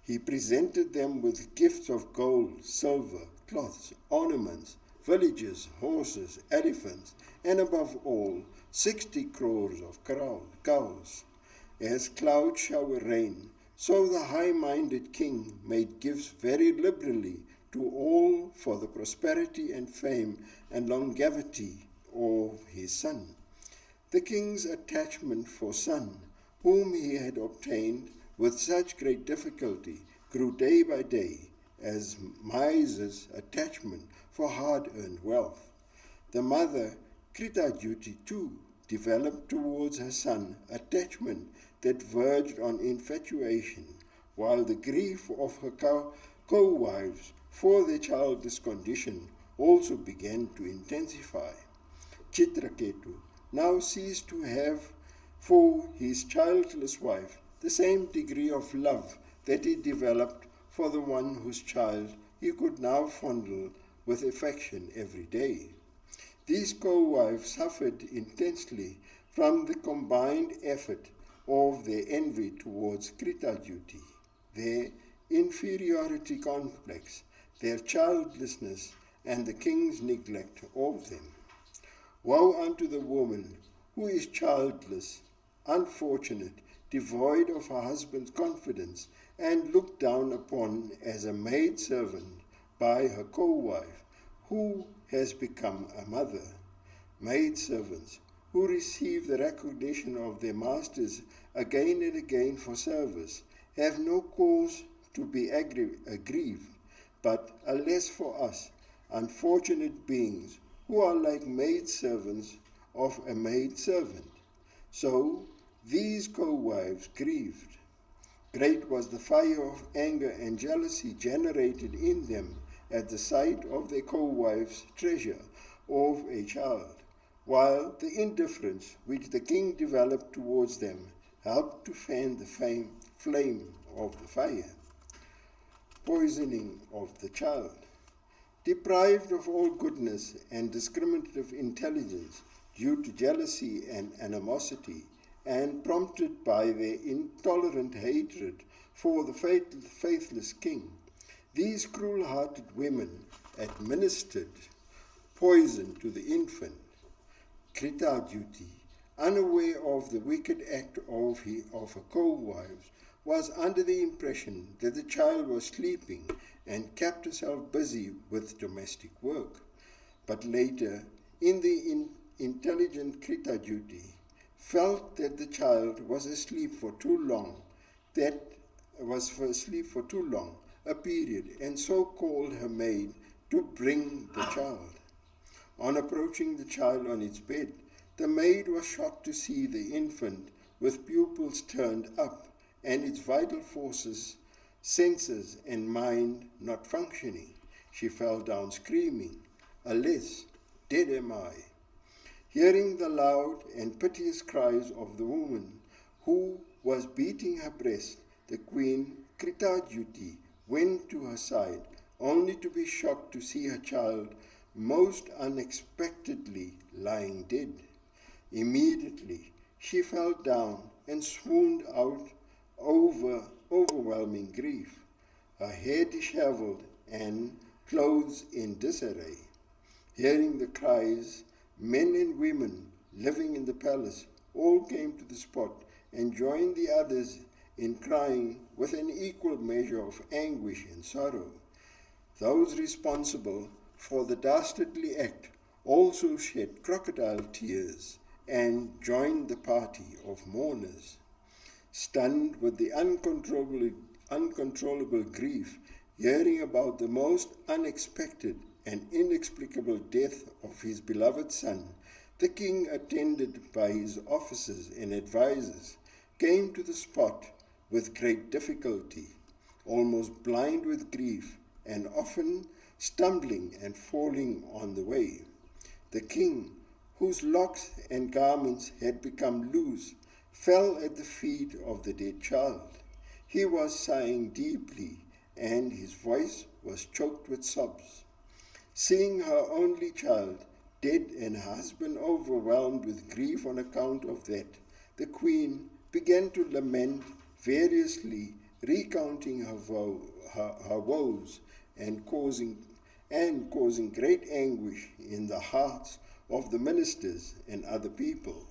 He presented them with gifts of gold, silver, cloths, ornaments, villages, horses, elephants, and above all, 60 crores of cows. As clouds shower rain, so the high-minded king made gifts very liberally to all for the prosperity and fame and longevity of his son. The king's attachment for son, whom he had obtained with such great difficulty, grew day by day, as miser's attachment for hard-earned wealth. The mother, Kritadyuti, too, developed towards her son attachment that verged on infatuation, while the grief of her co-wives for their childless condition also began to intensify. Chitra Ketu now ceased to have for his childless wife the same degree of love that he developed for the one whose child he could now fondle with affection every day. These co-wives suffered intensely from the combined effort of their envy towards Kritadyuti, their inferiority complex, their childlessness, and the king's neglect of them. Woe unto the woman who is childless, unfortunate, devoid of her husband's confidence, and looked down upon as a maidservant by her co-wife, who has become a mother. Maidservants who receive the recognition of their masters again and again for service have no cause to be aggrieved, but alas for us, unfortunate beings, who are like maidservants of a maidservant. So these co-wives grieved. Great was the fire of anger and jealousy generated in them at the sight of their co-wife's treasure of a child, while the indifference which the king developed towards them helped to fan the flame of the fire. Poisoning of the child. Deprived of all goodness and discriminative intelligence due to jealousy and animosity, and prompted by their intolerant hatred for the faithless king, these cruel-hearted women administered poison to the infant. Kritadyuti, unaware of the wicked act of her co-wives, was under the impression that the child was sleeping and kept herself busy with domestic work. But later, in the intelligent Kritadyuti, felt that the child was asleep for too long, a period, and so called her maid to bring the child. On approaching the child on its bed, the maid was shocked to see the infant with pupils turned up and its vital forces, senses, and mind not functioning. She fell down screaming. Alas, dead am I. Hearing the loud and piteous cries of the woman who was beating her breast, the queen Kritajuti went to her side, only to be shocked to see her child most unexpectedly lying dead. Immediately she fell down and swooned out overwhelming grief, her hair disheveled and clothes in disarray. Hearing the cries, men and women living in the palace all came to the spot and joined the others in crying with an equal measure of anguish and sorrow. Those responsible for the dastardly act also shed crocodile tears and joined the party of mourners. Stunned with the uncontrollable grief, hearing about the most unexpected and inexplicable death of his beloved son, the king, attended by his officers and advisers, came to the spot with great difficulty, almost blind with grief and often stumbling and falling on the way. The king, whose locks and garments had become loose, fell at the feet of the dead child. He was sighing deeply, and his voice was choked with sobs. Seeing her only child dead and her husband overwhelmed with grief on account of that, the queen began to lament variously, recounting her woes and causing great anguish in the hearts of the ministers and other people.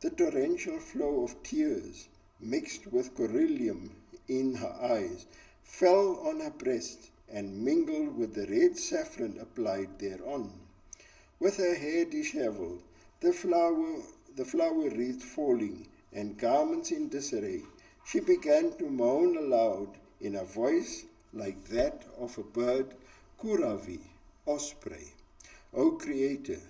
The torrential flow of tears, mixed with coryllium in her eyes, fell on her breast and mingled with the red saffron applied thereon. With her hair dishevelled, the flower wreath falling, and garments in disarray, she began to moan aloud in a voice like that of a bird, Kuravi, osprey. O Creator,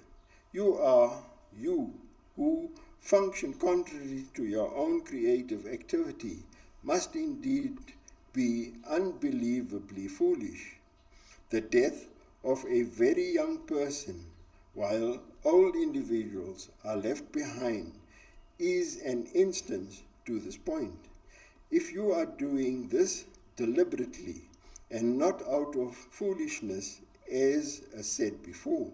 you who function contrary to your own creative activity, must indeed be unbelievably foolish. The death of a very young person, while old individuals are left behind, is an instance to this point. If you are doing this deliberately and not out of foolishness, as said before,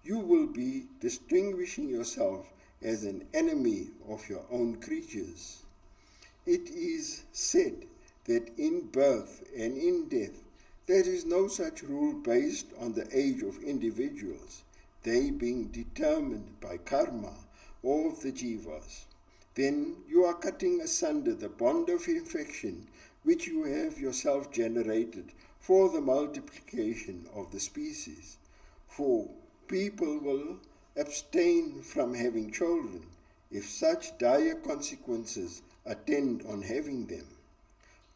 you will be distinguishing yourself as an enemy of your own creatures. It is said that in birth and in death there is no such rule based on the age of individuals, they being determined by karma or of the jivas. Then you are cutting asunder the bond of infection which you have yourself generated for the multiplication of the species. For people will abstain from having children if such dire consequences attend on having them.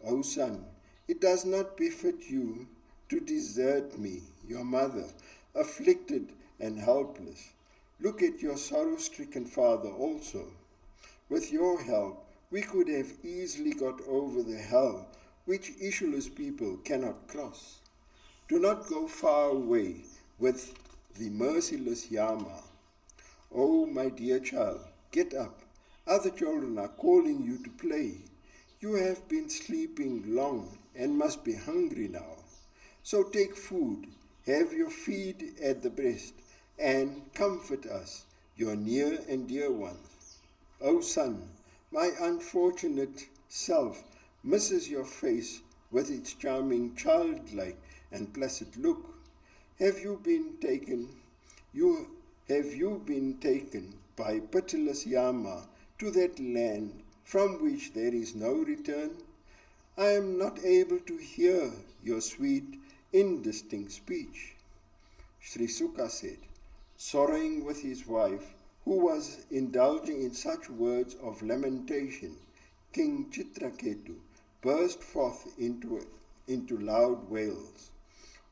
O son, it does not befit you to desert me, your mother, afflicted and helpless. Look at your sorrow-stricken father also. With your help, we could have easily got over the hell which issueless people cannot cross. Do not go far away with the merciless Yama. Oh, my dear child, get up. Other children are calling you to play. You have been sleeping long and must be hungry now. So take food, have your feed at the breast, and comfort us, your near and dear ones. O son, my unfortunate self misses your face with its charming childlike and placid look. Have you been taken by pitiless Yama to that land from which there is no return? I am not able to hear your sweet, indistinct speech. Sri Sukha said, sorrowing with his wife, who was indulging in such words of lamentation. King Chitra Ketu burst forth into loud wails.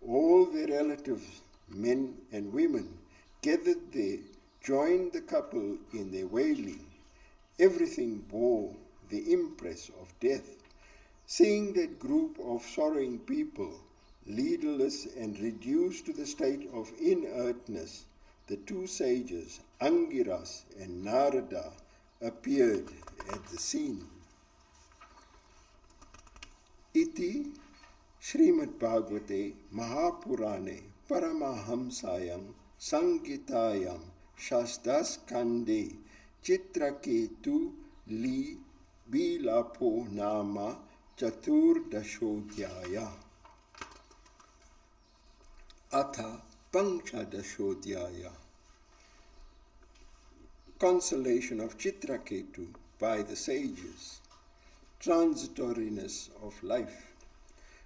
All their relatives, men and women, gathered there, joined the couple in their wailing. Everything bore the impress of death. Seeing that group of sorrowing people, leaderless and reduced to the state of inertness, the two sages, Angiras and Narada, appeared at the scene. Iti Shrimad Bhagavate Mahapurane Paramahamsayam Sangitayam Shastaskande Chitra Ketu Li Bilapo Nama Chaturdashodhyaya Atha Panchadashodhyaya. Consolation of Chitra Ketu by the sages. Transitoriness of life.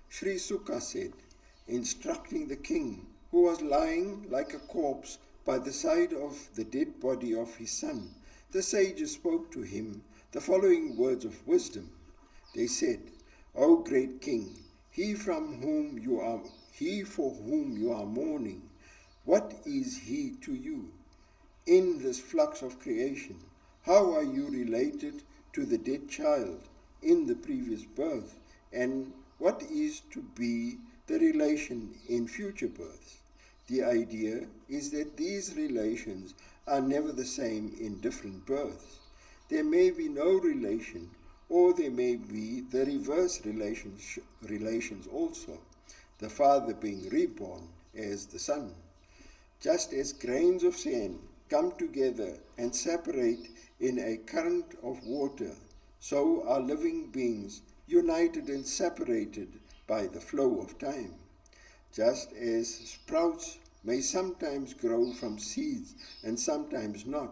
Sri Sukha said, instructing the king, who was lying like a corpse by the side of the dead body of his son, the sages spoke to him the following words of wisdom. They said, O great king, he for whom you are mourning, what is he to you? In this flux of creation, how are you related to the dead child in the previous birth, and what is to be the relation in future births? The idea is that these relations are never the same in different births. There may be no relation, or there may be the reverse relations also, the father being reborn as the son. Just as grains of sand come together and separate in a current of water, so are living beings united and separated by the flow of time. Just as sprouts may sometimes grow from seeds and sometimes not,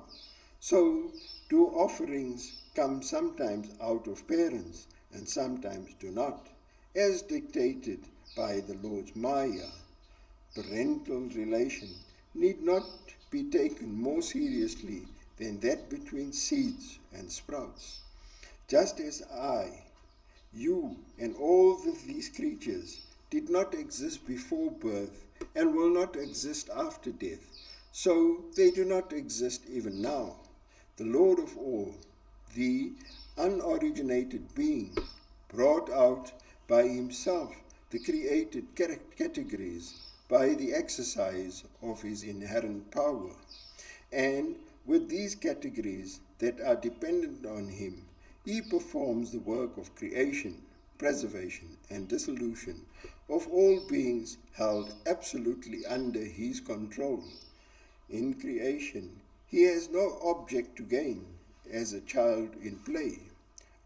so do offerings come sometimes out of parents and sometimes do not, as dictated by the Lord's Maya. Parental relation need not be taken more seriously than that between seeds and sprouts. Just as I, you, and all these creatures did not exist before birth and will not exist after death, so they do not exist even now. The Lord of all, the unoriginated being, brought out by himself the created categories by the exercise of his inherent power. And with these categories that are dependent on him, he performs the work of creation, preservation, and dissolution of all beings held absolutely under his control. In creation, he has no object to gain as a child in play.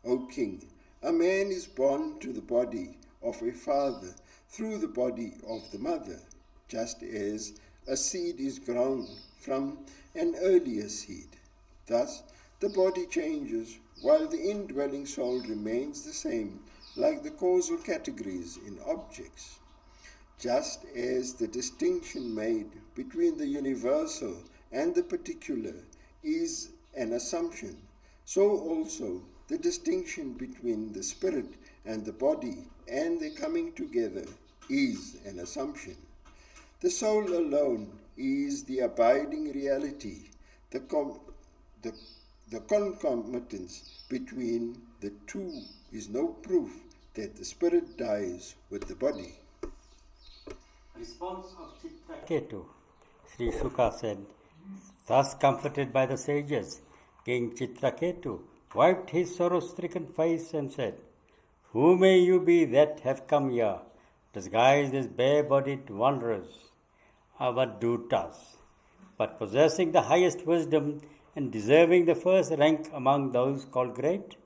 O king, a man is born to the body of a father through the body of the mother, just as a seed is grown from an earlier seed. Thus, the body changes while the indwelling soul remains the same, like the causal categories in objects. Just as the distinction made between the universal and the particular is an assumption, so also the distinction between the spirit and the body and their coming together is an assumption. The soul alone is the abiding reality. The concomitance between the two is no proof that the spirit dies with the body. Response of Chitra Ketu. Sri Sukha said, thus comforted by the sages, King Chitra Ketu wiped his sorrow-stricken face and said, who may you be that have come here, disguised as bare-bodied wanderers, avadutas, but possessing the highest wisdom and deserving the first rank among those called great?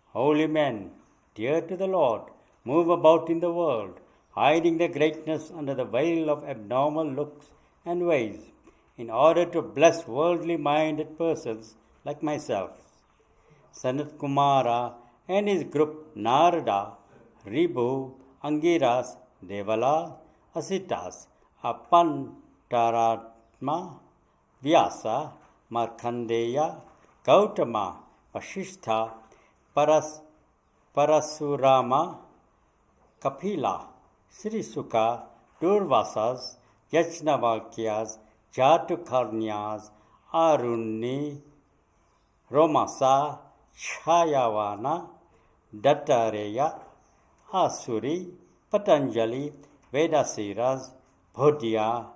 Holy men, dear to the Lord, move about in the world, hiding their greatness under the veil of abnormal looks and ways, in order to bless worldly-minded persons like myself. Sanat Kumara and his group Narada, Ribu, Angiras, Devala, Asitas, Apantaratma, Vyasa, Markandeya, Gautama, Vashishtha, Parasurama, Kapila, Sri Sukha, Durvasas, Yajnavalkyas, Jatukarnyas, Aruni, Romasa, Chayavana, Dattareya, Asuri, Patanjali, Vedasiras, Bodhya,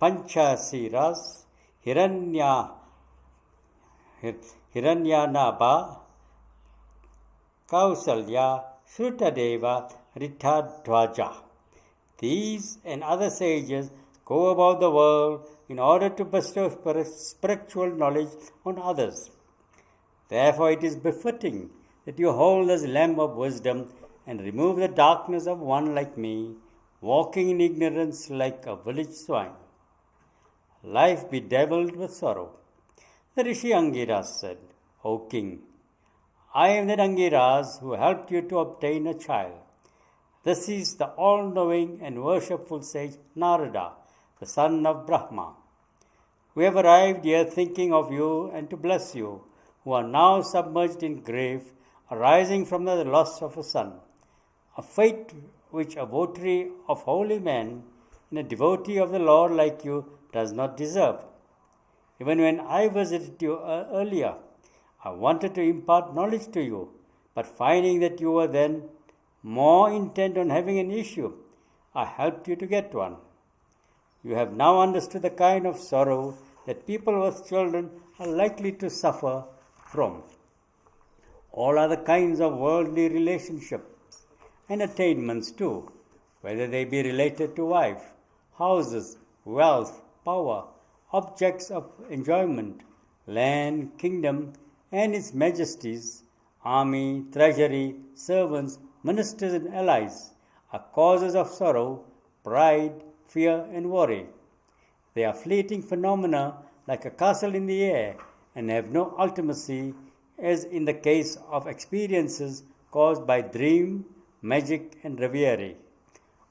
Panchasiras, Hiranyanaba, Kausalya, Shrutadeva, Ritadhwaja. These and other sages go about the world in order to bestow spiritual knowledge on others. Therefore, it is befitting that you hold this lamp of wisdom and remove the darkness of one like me, walking in ignorance like a village swine. Life bedeviled with sorrow. The Rishi Angiras said, O king, I am that Angiras who helped you to obtain a child. This is the all-knowing and worshipful sage Narada, the son of Brahma. We have arrived here thinking of you and to bless you, who are now submerged in grief, arising from the loss of a son, a fate which a votary of holy men and a devotee of the Lord like you does not deserve. Even when I visited you earlier, I wanted to impart knowledge to you, but finding that you were then more intent on having an issue, I helped you to get one. You have now understood the kind of sorrow that people with children are likely to suffer from. All other kinds of worldly relationships and attainments too, whether they be related to wife, houses, wealth, power, objects of enjoyment, land, kingdom, and its majesties, army, treasury, servants, ministers and allies, are causes of sorrow, pride, fear and worry. They are fleeting phenomena like a castle in the air and have no ultimacy, as in the case of experiences caused by dream, magic and reverie.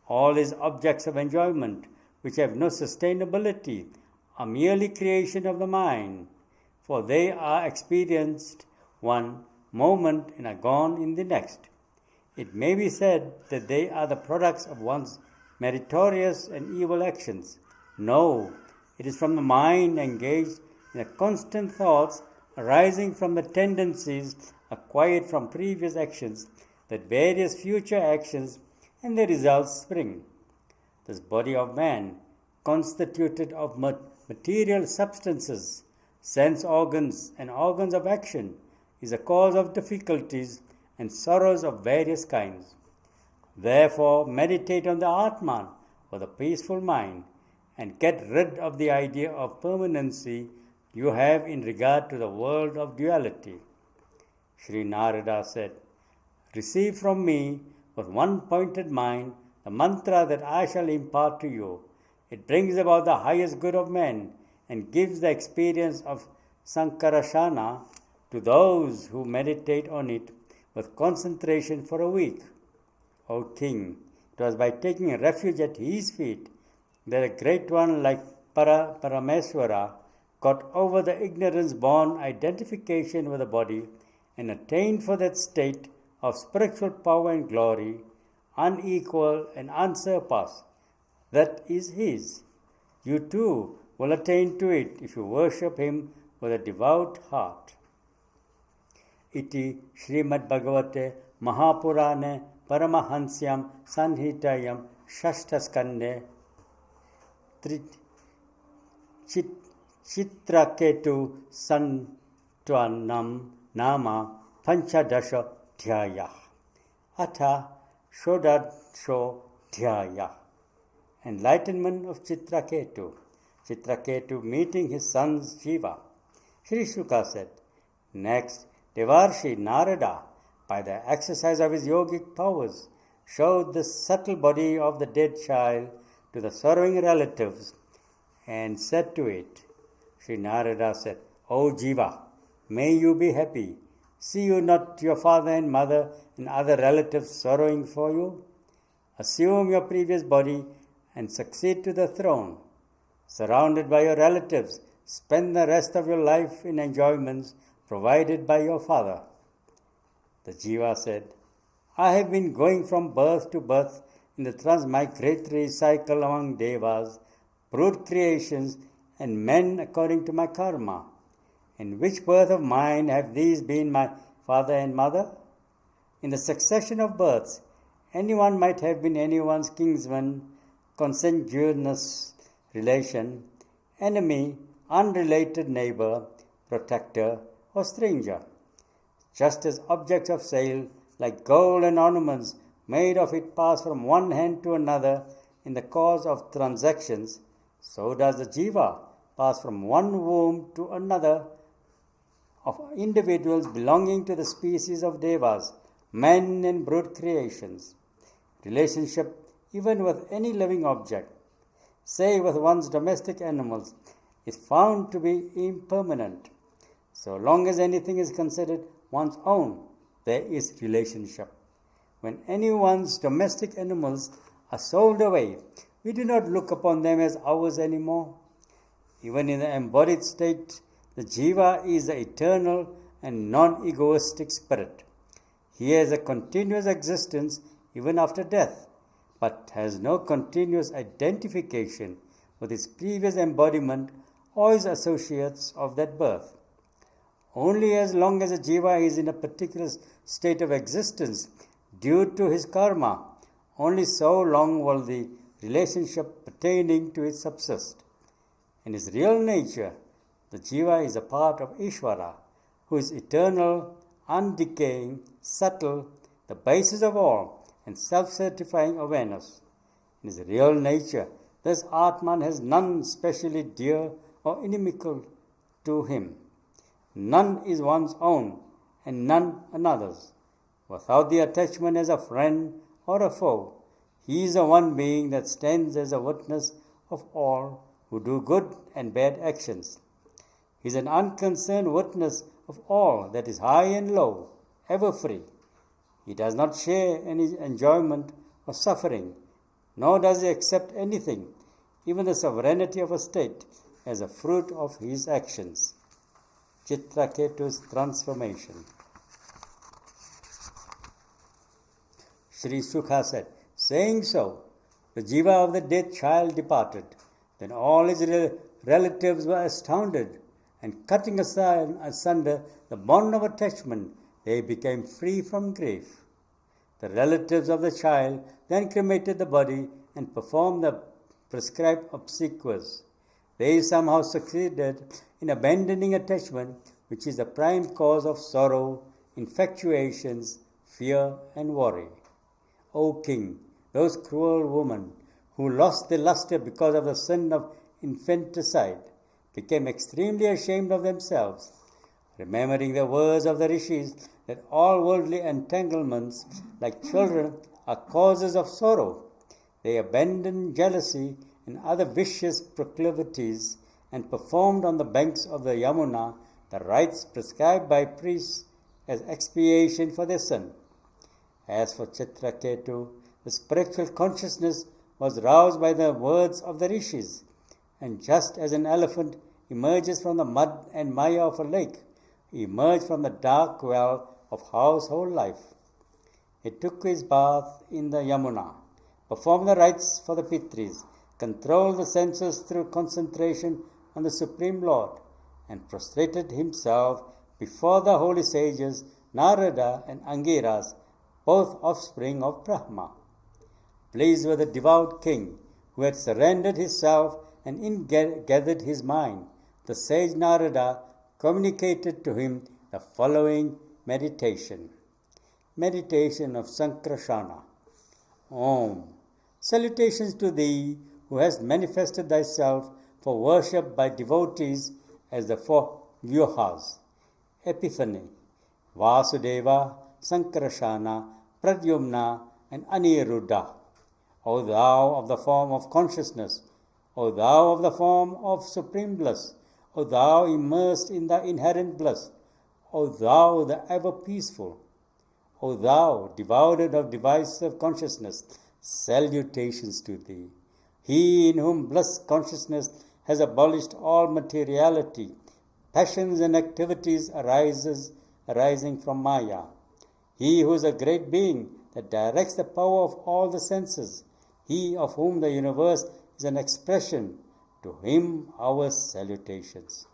All these objects of enjoyment, which have no sustainability, are merely creation of the mind, for they are experienced one moment and are gone in the next. It may be said that they are the products of one's meritorious and evil actions. No, it is from the mind engaged in the constant thoughts arising from the tendencies acquired from previous actions that various future actions and their results spring. This body of man, constituted of material substances, sense organs and organs of action, is a cause of difficulties and sorrows of various kinds. Therefore, meditate on the Atman with a peaceful mind and get rid of the idea of permanency you have in regard to the world of duality. Sri Narada said, Receive from me with one pointed mind the mantra that I shall impart to you. It brings about the highest good of men and gives the experience of Sankarashana to those who meditate on it with concentration for a week. O king, it was by taking refuge at his feet that a great one like Parameswara got over the ignorance-born identification with the body and attained for that state of spiritual power and glory, unequal and unsurpassed. That is his. You too will attain to it if you worship him with a devout heart. Iti Shrimad Bhagavate Mahapurane Paramahansyam Sanhitayam Shashtaskande Chitra Ketu Santwanam Nama Panchadasha Dhyaya Atha Shodadsho Dhyaya. Enlightenment of Chitra Ketu. Chitra Ketu meeting his sons Jiva. Sri Shuka said, Next, Devarshi Narada, by the exercise of his yogic powers, showed the subtle body of the dead child to the sorrowing relatives and said to it, Sri Narada said, O Jiva, may you be happy. See you not your father and mother and other relatives sorrowing for you? Assume your previous body and succeed to the throne. Surrounded by your relatives, spend the rest of your life in enjoyments provided by your father. The Jiva said, I have been going from birth to birth in the transmigratory cycle among devas, brute creations, and men according to my karma. In which birth of mine have these been my father and mother? In the succession of births, anyone might have been anyone's kinsman, consanguineous, relation, enemy, unrelated neighbor, protector, or stranger. Just as objects of sale, like gold and ornaments made of it, pass from one hand to another in the course of transactions, so does the jiva pass from one womb to another of individuals belonging to the species of devas, men and brute creations. Relationship, even with any living object, say with one's domestic animals, is found to be impermanent. So long as anything is considered one's own, there is relationship. When anyone's domestic animals are sold away, we do not look upon them as ours anymore. Even in the embodied state, the jiva is the eternal and non-egoistic spirit. He has a continuous existence even after death, but has no continuous identification with his previous embodiment or his associates of that birth. Only as long as a jiva is in a particular state of existence due to his karma, only so long will the relationship pertaining to it subsist. In his real nature, the jiva is a part of Ishvara, who is eternal, undecaying, subtle, the basis of all, and self-certifying awareness. In his real nature, this Atman has none specially dear or inimical to him. None is one's own, and none another's. Without the attachment as a friend or a foe, he is the one being that stands as a witness of all who do good and bad actions. He is an unconcerned witness of all that is high and low, ever free. He does not share any enjoyment or suffering, nor does he accept anything, even the sovereignty of a state, as a fruit of his actions. Chitra Ketu's transformation. Sri Sukha said, saying so, the jiva of the dead child departed. Then all his relatives were astounded, and cutting asunder the bond of attachment, they became free from grief. The relatives of the child then cremated the body and performed the prescribed obsequies. They somehow succeeded in abandoning attachment, which is the prime cause of sorrow, infatuations, fear, and worry. O king, those cruel women who lost their luster because of the sin of infanticide became extremely ashamed of themselves, remembering the words of the rishis that all worldly entanglements, like children, are causes of sorrow. They abandoned jealousy and other vicious proclivities and performed on the banks of the Yamuna the rites prescribed by priests as expiation for their sin. As for Chitra Ketu, the spiritual consciousness was roused by the words of the rishis, and just as an elephant emerges from the mud and maya of a lake, he emerged from the dark well of household life. He took his bath in the Yamuna, performed the rites for the Pitris, controlled the senses through concentration on the Supreme Lord, and prostrated himself before the holy sages Narada and Angiras, both offspring of Brahma. Pleased with the devout king, who had surrendered himself and ingathered his mind, the sage Narada communicated to him the following meditation. Meditation of Sankrashana. Om. Salutations to thee, who hast manifested thyself for worship by devotees as the four Vyuhas. Epiphany. Vasudeva, Sankrashana, Pradyumna, and Aniruddha. O thou of the form of consciousness, O thou of the form of supreme bliss, O thou immersed in the inherent bliss, O thou the ever peaceful, O thou devoured of divisive consciousness, salutations to thee. He in whom bliss consciousness has abolished all materiality, passions and activities arising from Maya. He who is a great being that directs the power of all the senses, he of whom the universe is an expression, to him our salutations.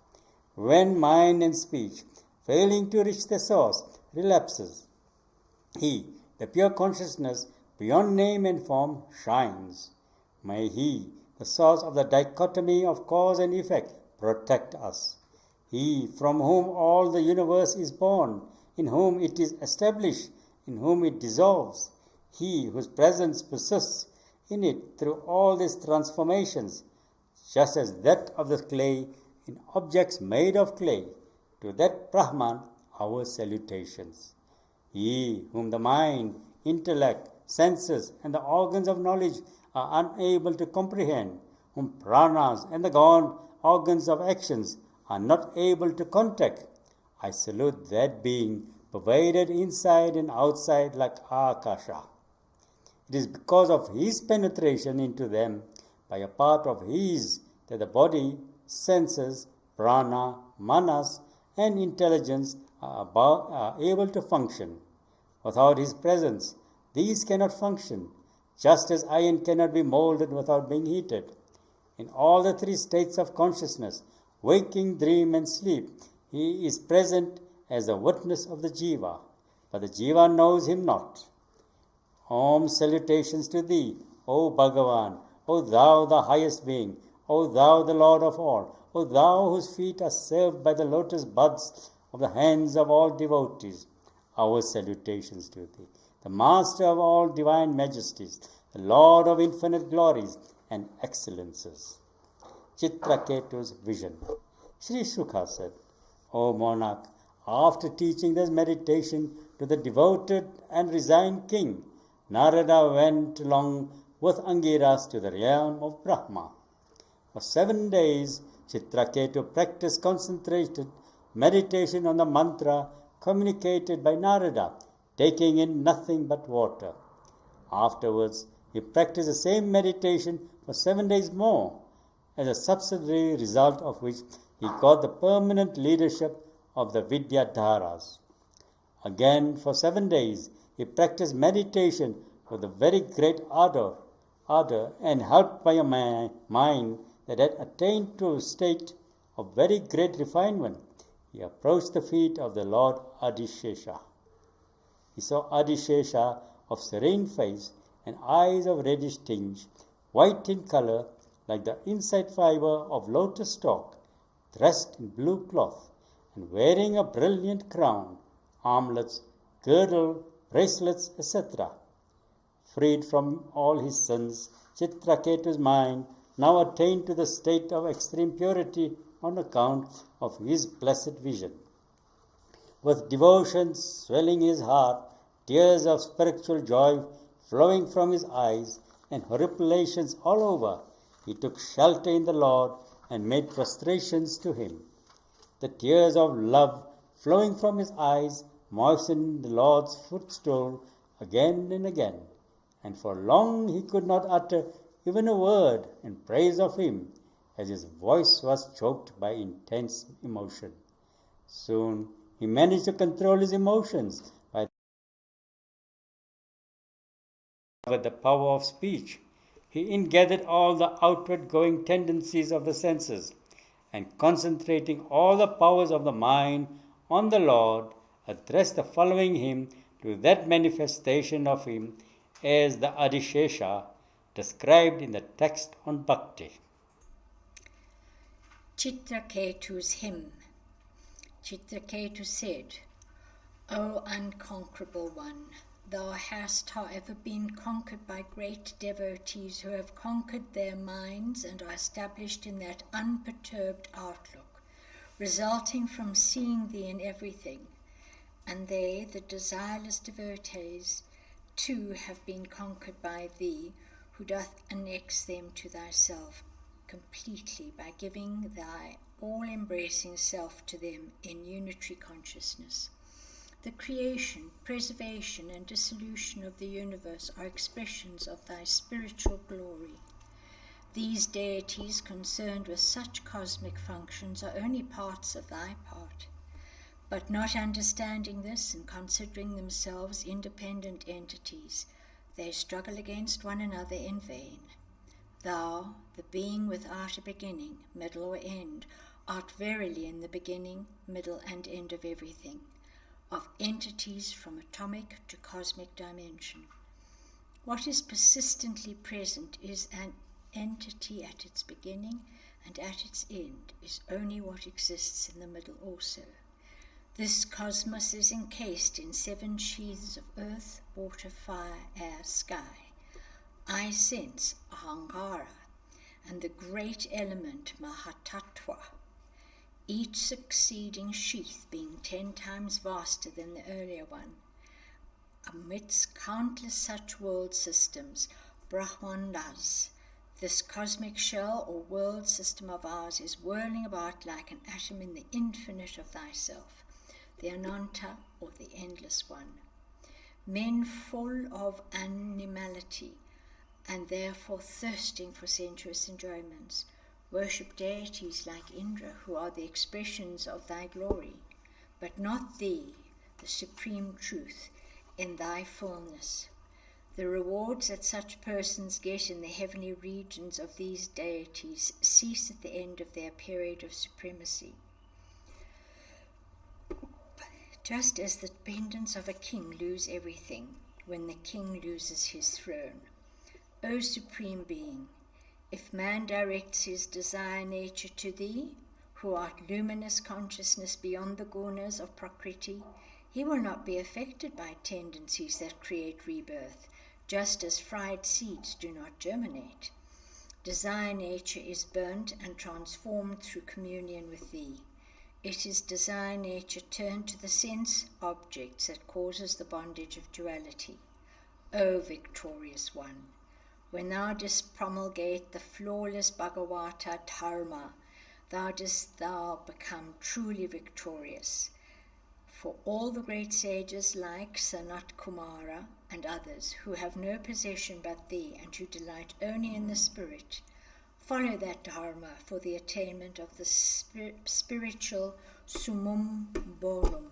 When mind and speech, failing to reach the source, relapses, he, the pure consciousness, beyond name and form, shines. May he, the source of the dichotomy of cause and effect, protect us. He from whom all the universe is born, in whom it is established, in whom it dissolves, he whose presence persists in it through all these transformations, just as that of the clay in objects made of clay, to that Brahman our salutations. He whom the mind, intellect, senses, and the organs of knowledge are unable to comprehend, whom pranas and the gone organs of actions are not able to contact, I salute that being pervaded inside and outside like Akasha. It is because of his penetration into them by a part of his that the body, senses, prana, manas, and intelligence are able to function. Without his presence, these cannot function, just as iron cannot be molded without being heated. In all the three states of consciousness, waking, dream, and sleep, he is present as a witness of the jiva, but the jiva knows him not. Om salutations to thee, O Bhagavan, O thou the highest being, O thou the Lord of all, O thou whose feet are served by the lotus buds of the hands of all devotees. Our salutations to thee, the Master of all divine majesties, the Lord of infinite glories and excellences. Chitra Ketu's vision. Sri Sukha said, O monarch, after teaching this meditation to the devoted and resigned king, Narada went along with Angiras to the realm of Brahma. For 7 days, Chitra Ketu practiced concentrated meditation on the mantra communicated by Narada, taking in nothing but water. Afterwards, he practiced the same meditation for 7 days more, as a subsidiary result of which he got the permanent leadership of the Vidyadharas. Again, for 7 days, he practiced meditation with a very great ardor, and helped by a mind that had attained to a state of very great refinement, he approached the feet of the Lord Adishesha. He saw Adishesha of serene face and eyes of reddish tinge, white in color like the inside fiber of lotus stalk, dressed in blue cloth and wearing a brilliant crown, armlets, girdle, bracelets, etc. Freed from all his sins, Chitra Ketu's mind now attained to the state of extreme purity on account of his blessed vision. With devotion swelling his heart, tears of spiritual joy flowing from his eyes, and horripilations all over, he took shelter in the Lord and made prostrations to him. The tears of love flowing from his eyes moistened the Lord's footstool again and again, and for long he could not utter even a word in praise of him, as his voice was choked by intense emotion. Soon he managed to control his emotions with the power of speech. He ingathered all the outward going tendencies of the senses, and concentrating all the powers of the mind on the Lord, addressed the following hymn to that manifestation of him as the Adishesha described in the text on Bhakti. Chitra Ketu's hymn. Chitra Ketu said, O unconquerable one, thou hast, however, been conquered by great devotees who have conquered their minds and are established in that unperturbed outlook, resulting from seeing thee in everything. And they, the desireless devotees, too have been conquered by thee, who doth annex them to thyself completely by giving thy all-embracing self to them in unitary consciousness. The creation, preservation, and dissolution of the universe are expressions of thy spiritual glory. These deities concerned with such cosmic functions are only parts of thy part. But not understanding this and considering themselves independent entities, they struggle against one another in vain. Thou, the being without a beginning, middle, or end, art verily in the beginning, middle, and end of everything, of entities from atomic to cosmic dimension. What is persistently present is an entity at its beginning and at its end is only what exists in the middle also. This cosmos is encased in 7 sheaths of earth, water, fire, air, sky. I sense Ahankara and the great element Mahatattva, each succeeding sheath being 10 times vaster than the earlier one. Amidst countless such world systems, Brahmandas, this cosmic shell or world system of ours is whirling about like an atom in the infinite of thyself, the Ananta or the endless one. Men full of animality and therefore thirsting for sensuous enjoyments worship deities like Indra, who are the expressions of thy glory, but not thee, the supreme truth, in thy fullness. The rewards that such persons get in the heavenly regions of these deities cease at the end of their period of supremacy. Just as the dependents of a king lose everything when the king loses his throne. O Supreme Being, if man directs his desire nature to thee, who art luminous consciousness beyond the gunas of Prakriti, he will not be affected by tendencies that create rebirth, just as fried seeds do not germinate. Desire nature is burnt and transformed through communion with thee. It is desire nature turned to the sense objects that causes the bondage of duality. O victorious one, when thou didst promulgate the flawless Bhagavata Dharma, thou become truly victorious. For all the great sages like Sanat Kumara and others who have no possession but thee and who delight only in the spirit, follow that dharma for the attainment of the spiritual sumum bonum.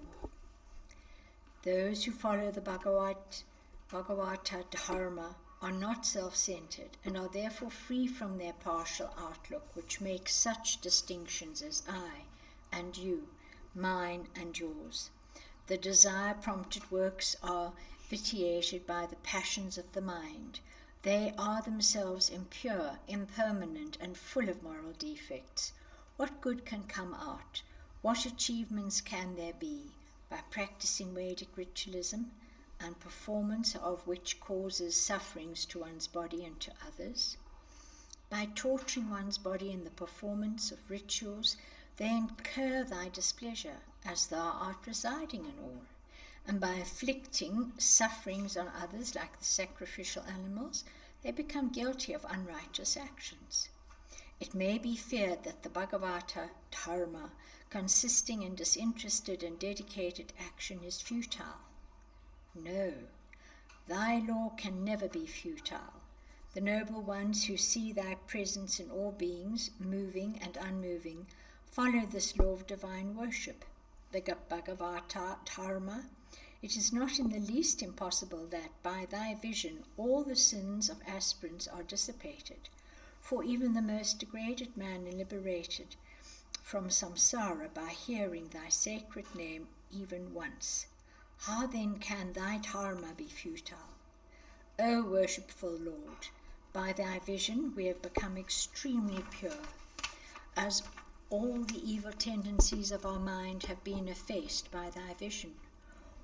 Those who follow the Bhagavata Dharma are not self-centered and are therefore free from their partial outlook, which makes such distinctions as I and you, mine and yours. The desire-prompted works are vitiated by the passions of the mind. They are themselves impure, impermanent, and full of moral defects. What good can come out? What achievements can there be by practicing Vedic ritualism, and performance of which causes sufferings to one's body and to others? By torturing one's body in the performance of rituals, they incur thy displeasure, as thou art residing in all. And by inflicting sufferings on others like the sacrificial animals, they become guilty of unrighteous actions. It may be feared that the Bhagavata Dharma, consisting in disinterested and dedicated action, is futile. No, thy law can never be futile. The noble ones who see thy presence in all beings, moving and unmoving, follow this law of divine worship, the Bhagavata Dharma. It is not in the least impossible that by thy vision all the sins of aspirants are dissipated, for even the most degraded man is liberated from samsara by hearing thy sacred name even once. How then can thy dharma be futile? O worshipful Lord, by thy vision we have become extremely pure, as all the evil tendencies of our mind have been effaced by thy vision.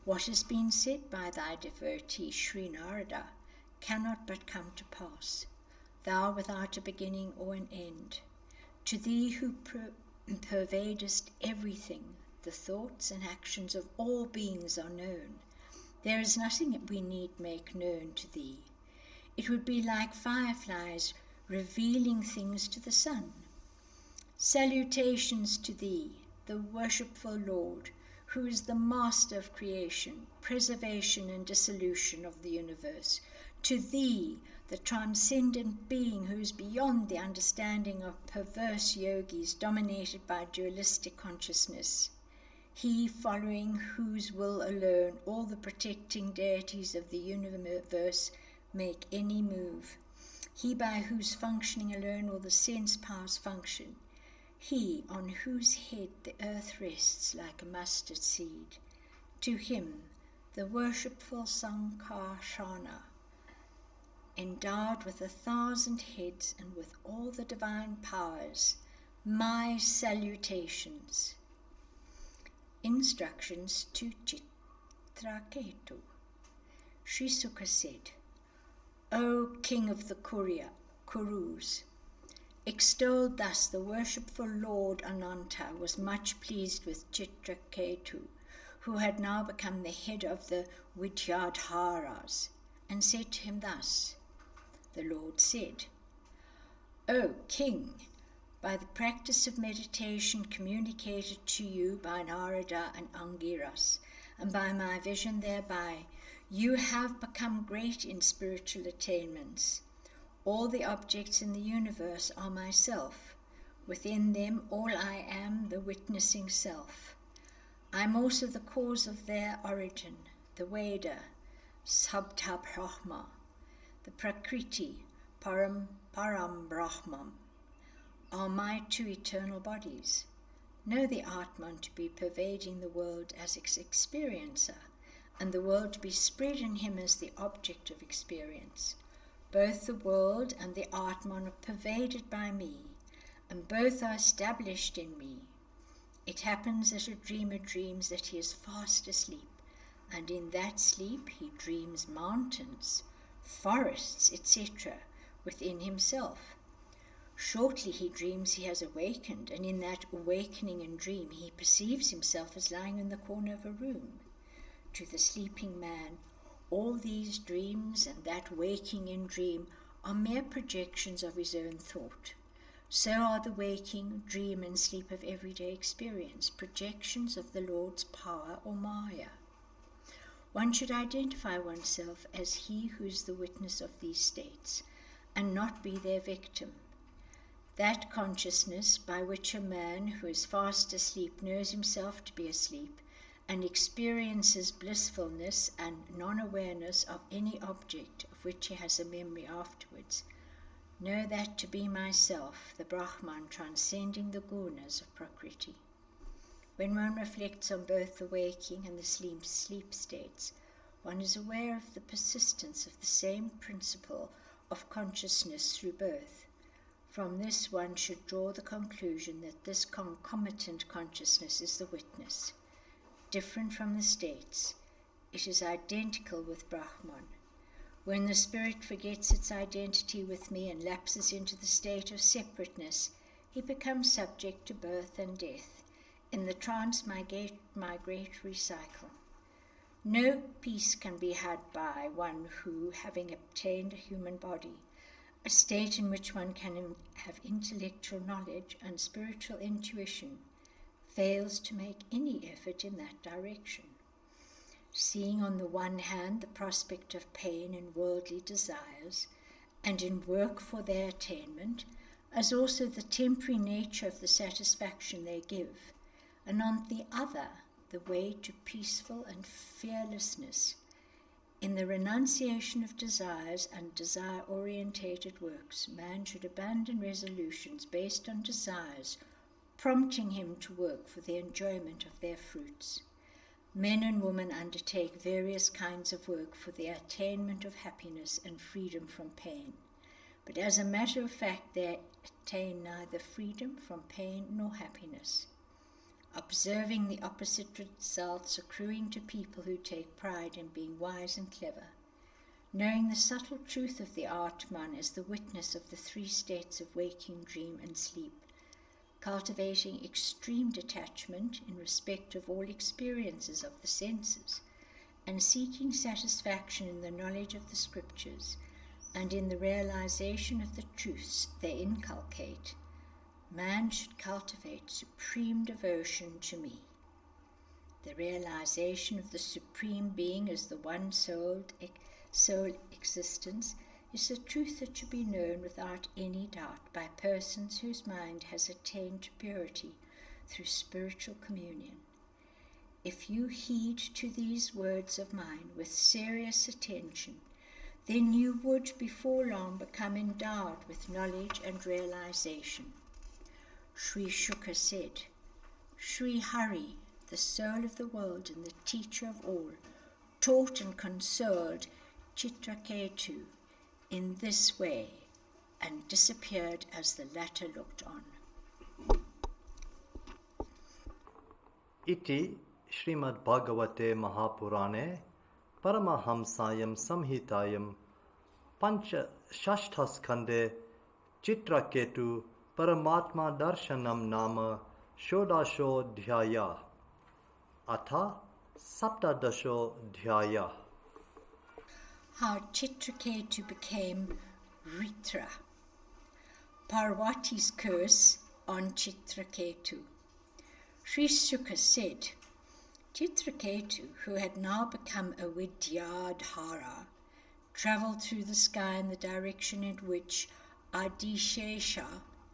What has been said by thy devotee Sri Narada cannot but come to pass, thou without a beginning or an end. To thee who pervadest everything, the thoughts and actions of all beings are known. There is nothing that we need make known to thee. It would be like fireflies revealing things to the sun. Salutations to thee, the worshipful Lord, who is the master of creation, preservation and dissolution of the universe. To thee, the transcendent being who is beyond the understanding of perverse yogis dominated by dualistic consciousness. He following whose will alone all the protecting deities of the universe make any move. He by whose functioning alone all the sense powers function. He on whose head the earth rests like a mustard seed. To him, the worshipful Sankarsana, endowed with 1,000 heads and with all the divine powers, my salutations. Instructions to Chitra Ketu. Sri Sukha said, O King of the Kurus, extolled thus the worshipful Lord Ananta was much pleased with Chitra Ketu, who had now become the head of the Vidyadharas, and said to him thus, the Lord said, O King, by the practice of meditation communicated to you by Narada and Angiras, and by my vision thereby, you have become great in spiritual attainments. All the objects in the universe are myself. Within them all I am, the witnessing self. I am also the cause of their origin, the Veda, Sabta Brahma, the Prakriti, Param Brahman, are my two eternal bodies. Know the Atman to be pervading the world as its experiencer, and the world to be spread in him as the object of experience. Both the world and the Atman are pervaded by me, and both are established in me. It happens that a dreamer dreams that he is fast asleep, and in that sleep he dreams mountains, forests, etc., within himself. Shortly he dreams he has awakened, and in that awakening and dream he perceives himself as lying in the corner of a room. To the sleeping man, all these dreams and that waking in dream are mere projections of his own thought. So are the waking, dream and sleep of everyday experience, projections of the Lord's power or Maya. One should identify oneself as he who is the witness of these states, and not be their victim. That consciousness by which a man who is fast asleep knows himself to be asleep, and experiences blissfulness and non-awareness of any object of which he has a memory afterwards, know that to be myself, the Brahman transcending the gunas of Prakriti. When one reflects on both the waking and the sleep states, one is aware of the persistence of the same principle of consciousness through both. From this one should draw the conclusion that this concomitant consciousness is the witness. Different from the states, it is identical with Brahman. When the spirit forgets its identity with me and lapses into the state of separateness, he becomes subject to birth and death in the transmigratory cycle. No peace can be had by one who, having obtained a human body, a state in which one can have intellectual knowledge and spiritual intuition, fails to make any effort in that direction. Seeing on the one hand the prospect of pain in worldly desires, and in work for their attainment, as also the temporary nature of the satisfaction they give, and on the other the way to peaceful and fearlessness, in the renunciation of desires and desire-orientated works, man should abandon resolutions based on desires, prompting him to work for the enjoyment of their fruits. Men and women undertake various kinds of work for the attainment of happiness and freedom from pain, but as a matter of fact they attain neither freedom from pain nor happiness. Observing the opposite results accruing to people who take pride in being wise and clever, knowing the subtle truth of the Atman as the witness of the three states of waking, dream and sleep, cultivating extreme detachment in respect of all experiences of the senses, and seeking satisfaction in the knowledge of the scriptures and in the realization of the truths they inculcate, man should cultivate supreme devotion to me. The realization of the Supreme Being as the one soul existence is a truth that should be known without any doubt by persons whose mind has attained to purity through spiritual communion. If you heed to these words of mine with serious attention, then you would before long become endowed with knowledge and realization. Sri Shuka said, Sri Hari, the soul of the world and the teacher of all, taught and consoled Chitra Ketu, in this way and disappeared as the latter looked on. Iti Shrimad Bhagavate Mahapurane Paramahamsayam Samhitayam Pancha Shashtaskande Chitra Ketu Paramatma Darshanam Nama Shodasho Dhyaya Atha Saptadasho Dhyaya. How Chitra Ketu became Ritra. Parvati's curse on Chitra Ketu. Sri Sukha said, Chitra Ketu, who had now become a Vidyadhara, travelled through the sky in the direction in which Adishesha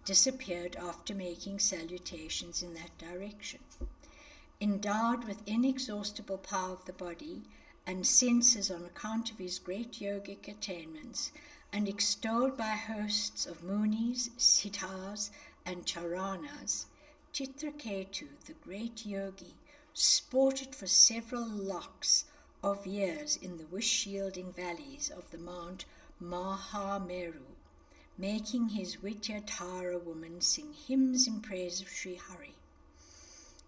disappeared after making salutations in that direction. Endowed with inexhaustible power of the body and senses on account of his great yogic attainments, and extolled by hosts of munis, siddhas, and charanas, Chitra Ketu, the great yogi, sported for several lakhs of years in the wish-yielding valleys of the Mount Mahameru, making his Vidyadhara woman sing hymns in praise of Sri Hari.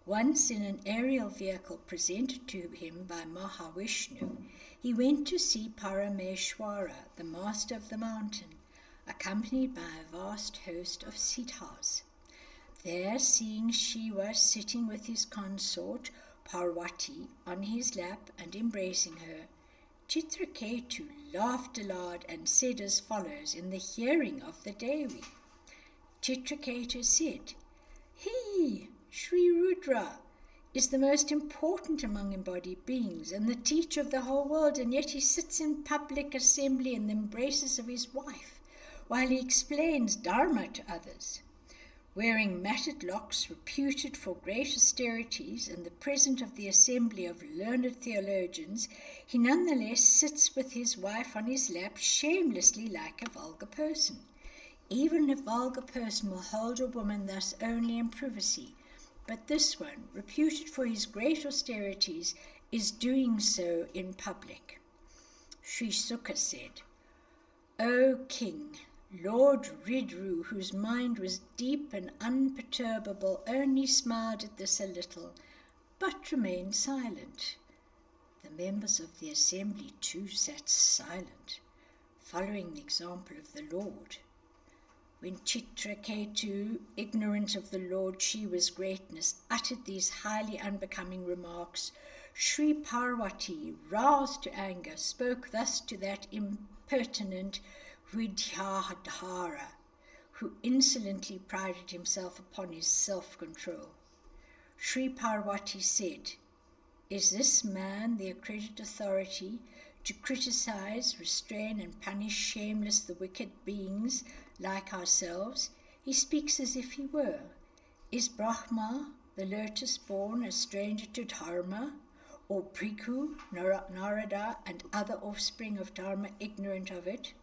Once in an aerial vehicle presented to him by Mahavishnu, he went to see Parameshwara, the master of the mountain, accompanied by a vast host of siddhas. There, seeing Shiva sitting with his consort Parvati on his lap and embracing her, Chitra Ketu laughed aloud and said as follows in the hearing of the Devi. Chitra Ketu said, He, Sri Rudra, is the most important among embodied beings and the teacher of the whole world, and yet he sits in public assembly in the embraces of his wife, while he explains Dharma to others. Wearing matted locks reputed for great austerities and the present of the assembly of learned theologians, he nonetheless sits with his wife on his lap shamelessly like a vulgar person. Even a vulgar person will hold a woman thus only in privacy, but this one, reputed for his great austerities, is doing so in public. Sri Sukha said, O king, Lord Ridru, whose mind was deep and unperturbable, only smiled at this a little, but remained silent. The members of the assembly too sat silent, following the example of the Lord. When Chitra Ketu, ignorant of the Lord Shiva's greatness, uttered these highly unbecoming remarks, Sri Parvati, roused to anger, spoke thus to that impertinent Vidyadhara, who insolently prided himself upon his self-control. Sri Parvati said, Is this man the accredited authority to criticize, restrain, and punish shameless the wicked beings like ourselves? He speaks as if he were. Is Brahma, the lotus-born, a stranger to Dharma? Or Prithu, Narada, and other offspring of Dharma ignorant of it?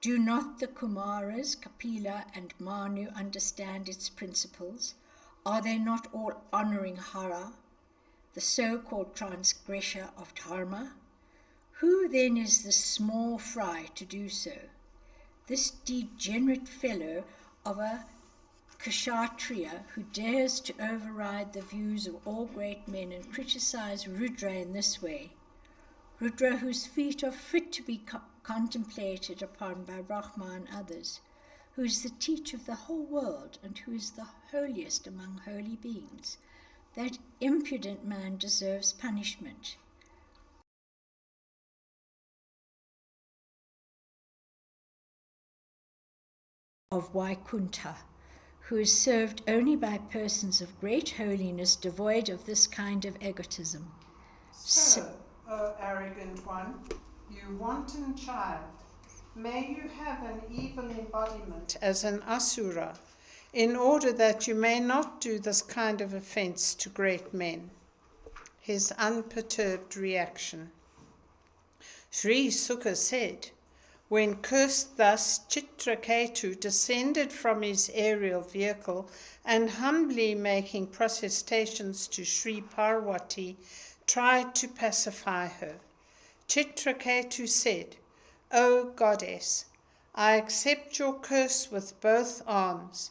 Do not the Kumaras, Kapila, and Manu understand its principles? Are they not all honoring Hara, the so-called transgressor of Dharma? Who then is this small fry to do so? This degenerate fellow of a Kshatriya who dares to override the views of all great men and criticize Rudra in this way. Rudra, whose feet are fit to be contemplated upon by Brahma and others, who is the teacher of the whole world and who is the holiest among holy beings. That impudent man deserves punishment. Of Vaikuntha, who is served only by persons of great holiness devoid of this kind of egotism. So, O arrogant one, you wanton child, may you have an evil embodiment as an asura, in order that you may not do this kind of offense to great men. His unperturbed reaction. Sri Sukha said, when cursed thus, Chitra Ketu descended from his aerial vehicle and humbly making protestations to Sri Parvati, tried to pacify her. Chitra Ketu said, O goddess, I accept your curse with both arms.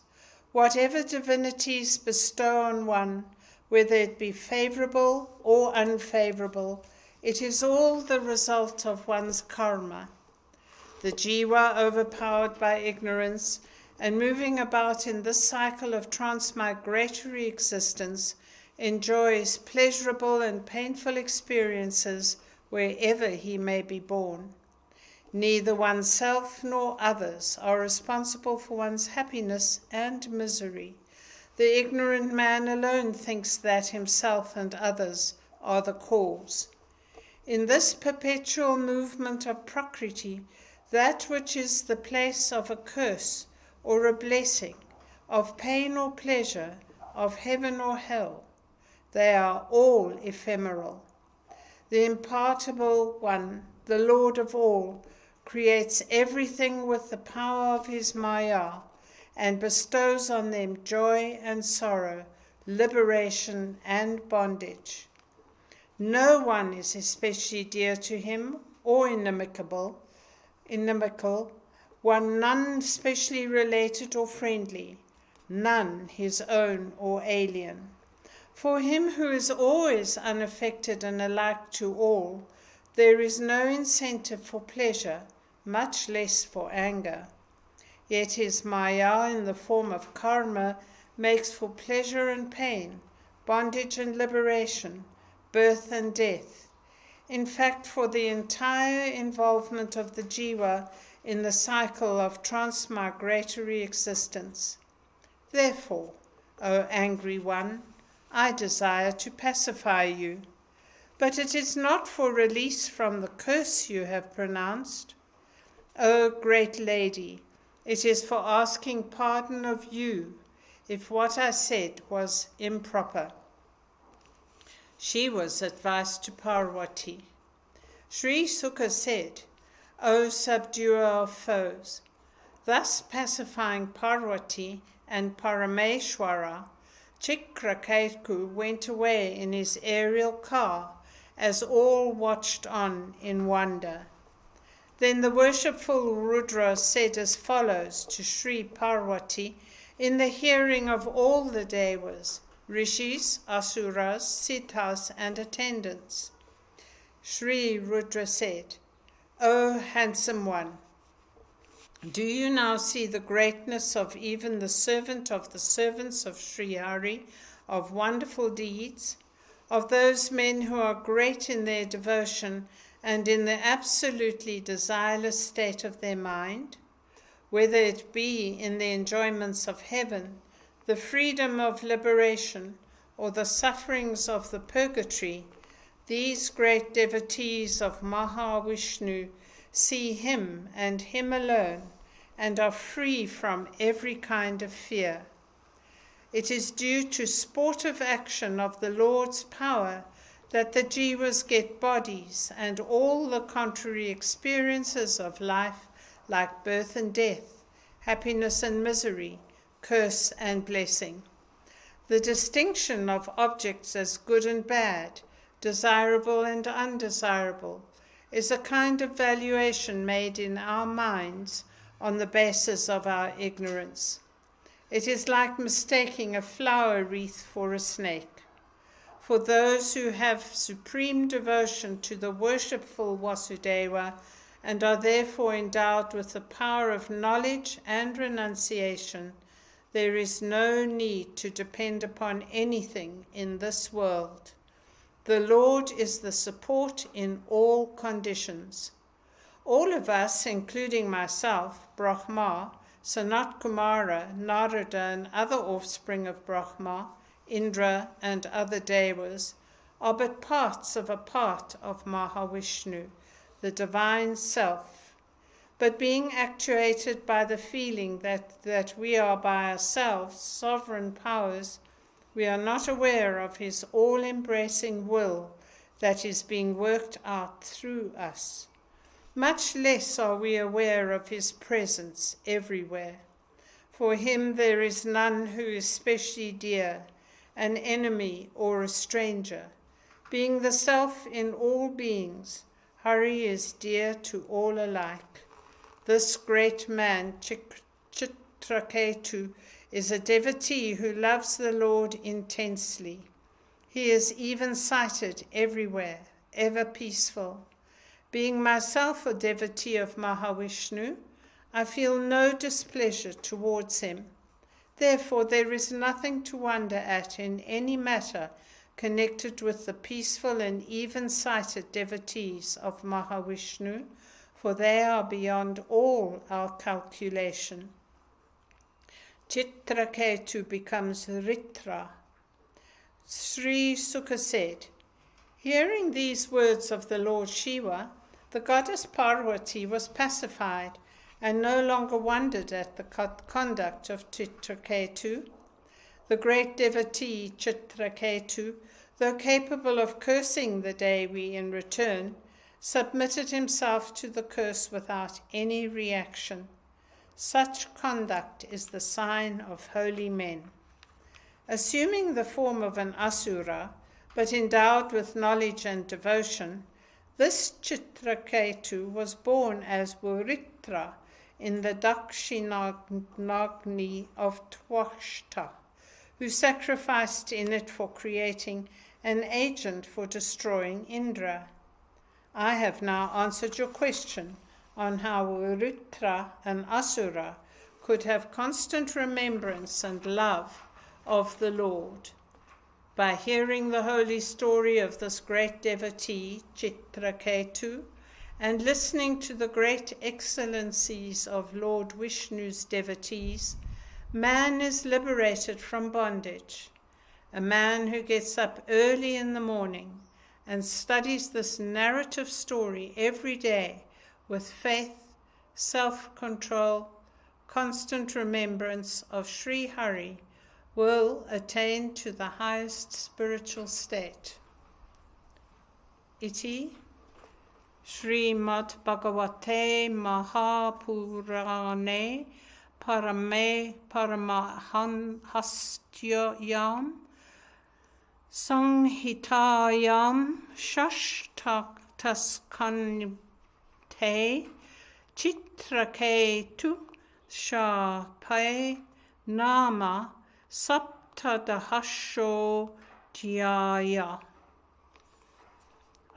Whatever divinities bestow on one, whether it be favorable or unfavorable, it is all the result of one's karma. The jiva, overpowered by ignorance and moving about in this cycle of transmigratory existence, enjoys pleasurable and painful experiences wherever he may be born. Neither oneself nor others are responsible for one's happiness and misery. The ignorant man alone thinks that himself and others are the cause. In this perpetual movement of Prakriti, that which is the place of a curse or a blessing, of pain or pleasure, of heaven or hell, they are all ephemeral. The impartible one, the Lord of all, creates everything with the power of his Maya and bestows on them joy and sorrow, liberation and bondage. No one is especially dear to him or inimical, one none specially related or friendly, none his own or alien. For him who is always unaffected and alike to all, there is no incentive for pleasure, much less for anger. Yet his Maya in the form of karma makes for pleasure and pain, bondage and liberation, birth and death. In fact, for the entire involvement of the jiva in the cycle of transmigratory existence. Therefore, O angry one, I desire to pacify you. But it is not for release from the curse you have pronounced. O great lady, it is for asking pardon of you if what I said was improper. She was advised to Parvati. Sri Sukha said, O subduer of foes, thus pacifying Parvati and Parameshwara, Chitra Ketu went away in his aerial car as all watched on in wonder. Then the worshipful Rudra said as follows to Sri Parvati in the hearing of all the Devas, Rishis, Asuras, Siddhas and attendants. Sri Rudra said, O handsome one, do you now see the greatness of even the servant of the servants of Sri Hari, of wonderful deeds, of those men who are great in their devotion and in the absolutely desireless state of their mind, whether it be in the enjoyments of heaven, the freedom of liberation, or the sufferings of the purgatory, these great devotees of Mahavishnu see him and him alone, and are free from every kind of fear. It is due to sportive action of the Lord's power that the jivas get bodies and all the contrary experiences of life, like birth and death, happiness and misery, curse and blessing. The distinction of objects as good and bad, desirable and undesirable, is a kind of valuation made in our minds on the basis of our ignorance. It is like mistaking a flower wreath for a snake. For those who have supreme devotion to the worshipful Vasudeva and are therefore endowed with the power of knowledge and renunciation, there is no need to depend upon anything in this world. The Lord is the support in all conditions. All of us, including myself, Brahma, Sanat Kumara, Narada and other offspring of Brahma, Indra and other Devas, are but parts of a part of Mahavishnu, the divine self. But being actuated by the feeling that we are by ourselves sovereign powers, we are not aware of his all-embracing will that is being worked out through us. Much less are we aware of his presence everywhere. For him there is none who is specially dear, an enemy or a stranger. Being the self in all beings, Hari is dear to all alike. This great man, Chitra Ketu, is a devotee who loves the Lord intensely. He is even-sighted everywhere, ever peaceful. Being myself a devotee of Mahavishnu, I feel no displeasure towards him. Therefore, there is nothing to wonder at in any matter connected with the peaceful and even-sighted devotees of Mahavishnu, for they are beyond all our calculation. Chitra Ketu becomes Ritra. Sri Sukha said, hearing these words of the Lord Shiva, the goddess Parvati was pacified and no longer wondered at the conduct of Chitra Ketu. The great devotee Chitra Ketu, though capable of cursing the Devi in return, submitted himself to the curse without any reaction. Such conduct is the sign of holy men. Assuming the form of an asura, but endowed with knowledge and devotion, this Chitra Ketu was born as Buritra in the Dakshinagni of Twashta, who sacrificed in it for creating an agent for destroying Indra. I have now answered your question on how Buritra, an asura, could have constant remembrance and love of the Lord. By hearing the holy story of this great devotee, Chitra Ketu, and listening to the great excellencies of Lord Vishnu's devotees, man is liberated from bondage. A man who gets up early in the morning and studies this narrative story every day with faith, self-control, constant remembrance of Sri Hari will attain to the highest spiritual state. Iti Shrimad Bhagavate Mahapurane Paramahastyayam Sanghitayam Shashtaktaskante Chitra Ketu Shapai Nama Saptadahasho Jaya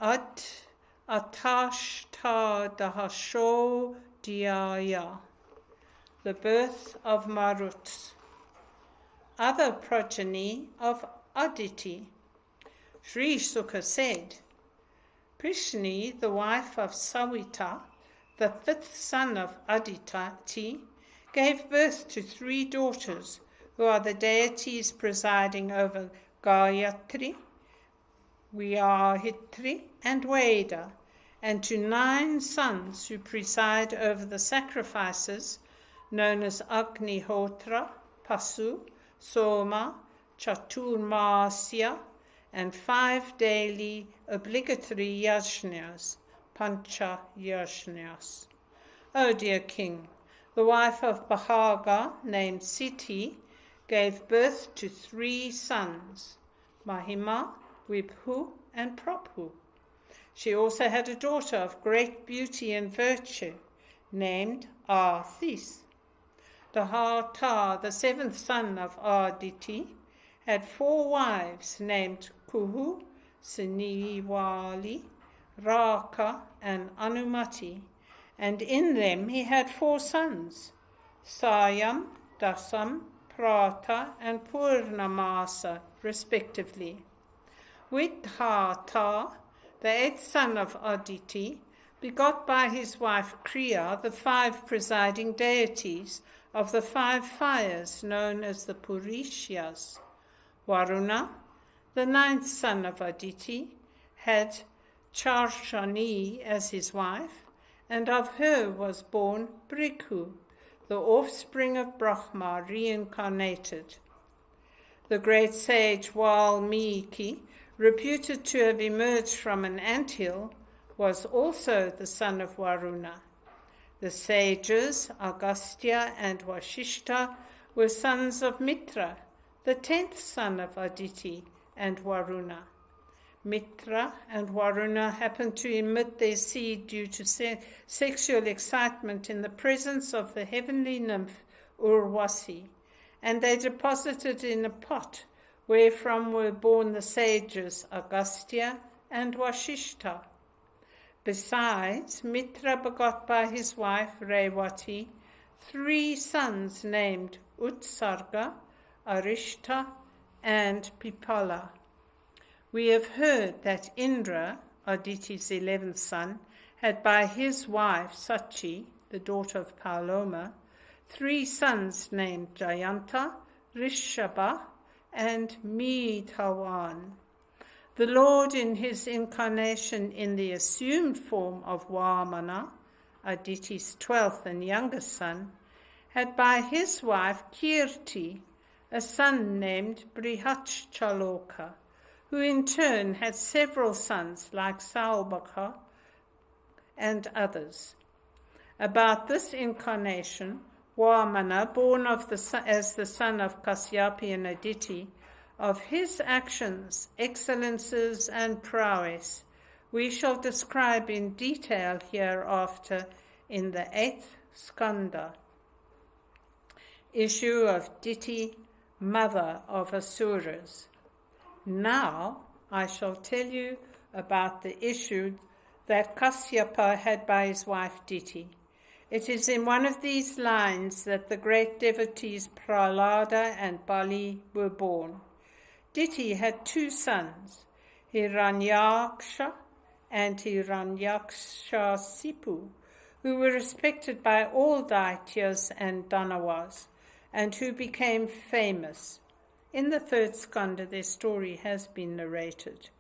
Attashtadahasho Jaya. The birth of Marut. Other progeny of Aditi. Sri Sukha said, Prishni, the wife of Sawita, the fifth son of Aditi, gave birth to 3 daughters, who are the deities presiding over Gayatri, Vyahitri, and Veda, and to 9 sons who preside over the sacrifices known as Agnihotra, Pasu, Soma, Chaturmasya, and 5 daily obligatory yajnas, Pancha yajnas. O dear king, the wife of Bhaga, named Siti, gave birth to 3 sons, Mahima, Vibhu, and Prabhu. She also had a daughter of great beauty and virtue, named Arthis. Dahata, the 7th son of Aditi, had 4 wives named Kuhu, Siniwali, Raka, and Anumati, and in them he had 4 sons, Sayam, Dasam, Prata, and Purnamasa, respectively. Vidhata, the 8th son of Aditi, begot by his wife Kriya the 5 presiding deities of the 5 fires known as the Purishyas. Varuna, the 9th son of Aditi, had Charshani as his wife, and of her was born Brikhu, the offspring of Brahma reincarnated. The great sage Valmiki, reputed to have emerged from an anthill, was also the son of Varuna. The sages, Agastya and Vashishta, were sons of Mitra, the 10th son of Aditi and Varuna. Mitra and Varuna happened to emit their seed due to sexual excitement in the presence of the heavenly nymph Urvasi, and they deposited in a pot wherefrom were born the sages Agastya and Vashishta. Besides, Mitra begot by his wife Revati 3 sons named Utsarga, Arishta, and Pipala. We have heard that Indra, Aditi's 11th son, had by his wife Sachi, the daughter of Paloma, 3 sons named Jayanta, Rishabha, and Midhavan. The Lord, in his incarnation in the assumed form of Vamana, Aditi's 12th and youngest son, had by his wife Kirti a son named Brihatchaloka, who in turn had several sons like Saubhaka and others. About this incarnation, Vamana, born as the son of Kasyapi and Aditi, of his actions, excellences, and prowess, we shall describe in detail hereafter in the 8th skanda. Issue of Diti, mother of Asuras. Now I shall tell you about the issue that Kasyapa had by his wife Diti. It is in one of these lines that the great devotees Prahlada and Bali were born. Diti had 2 sons, Hiranyaksha and Hiranyakshasipu, who were respected by all Daityas and Danavas, and who became famous. In the 3rd skanda, their story has been narrated.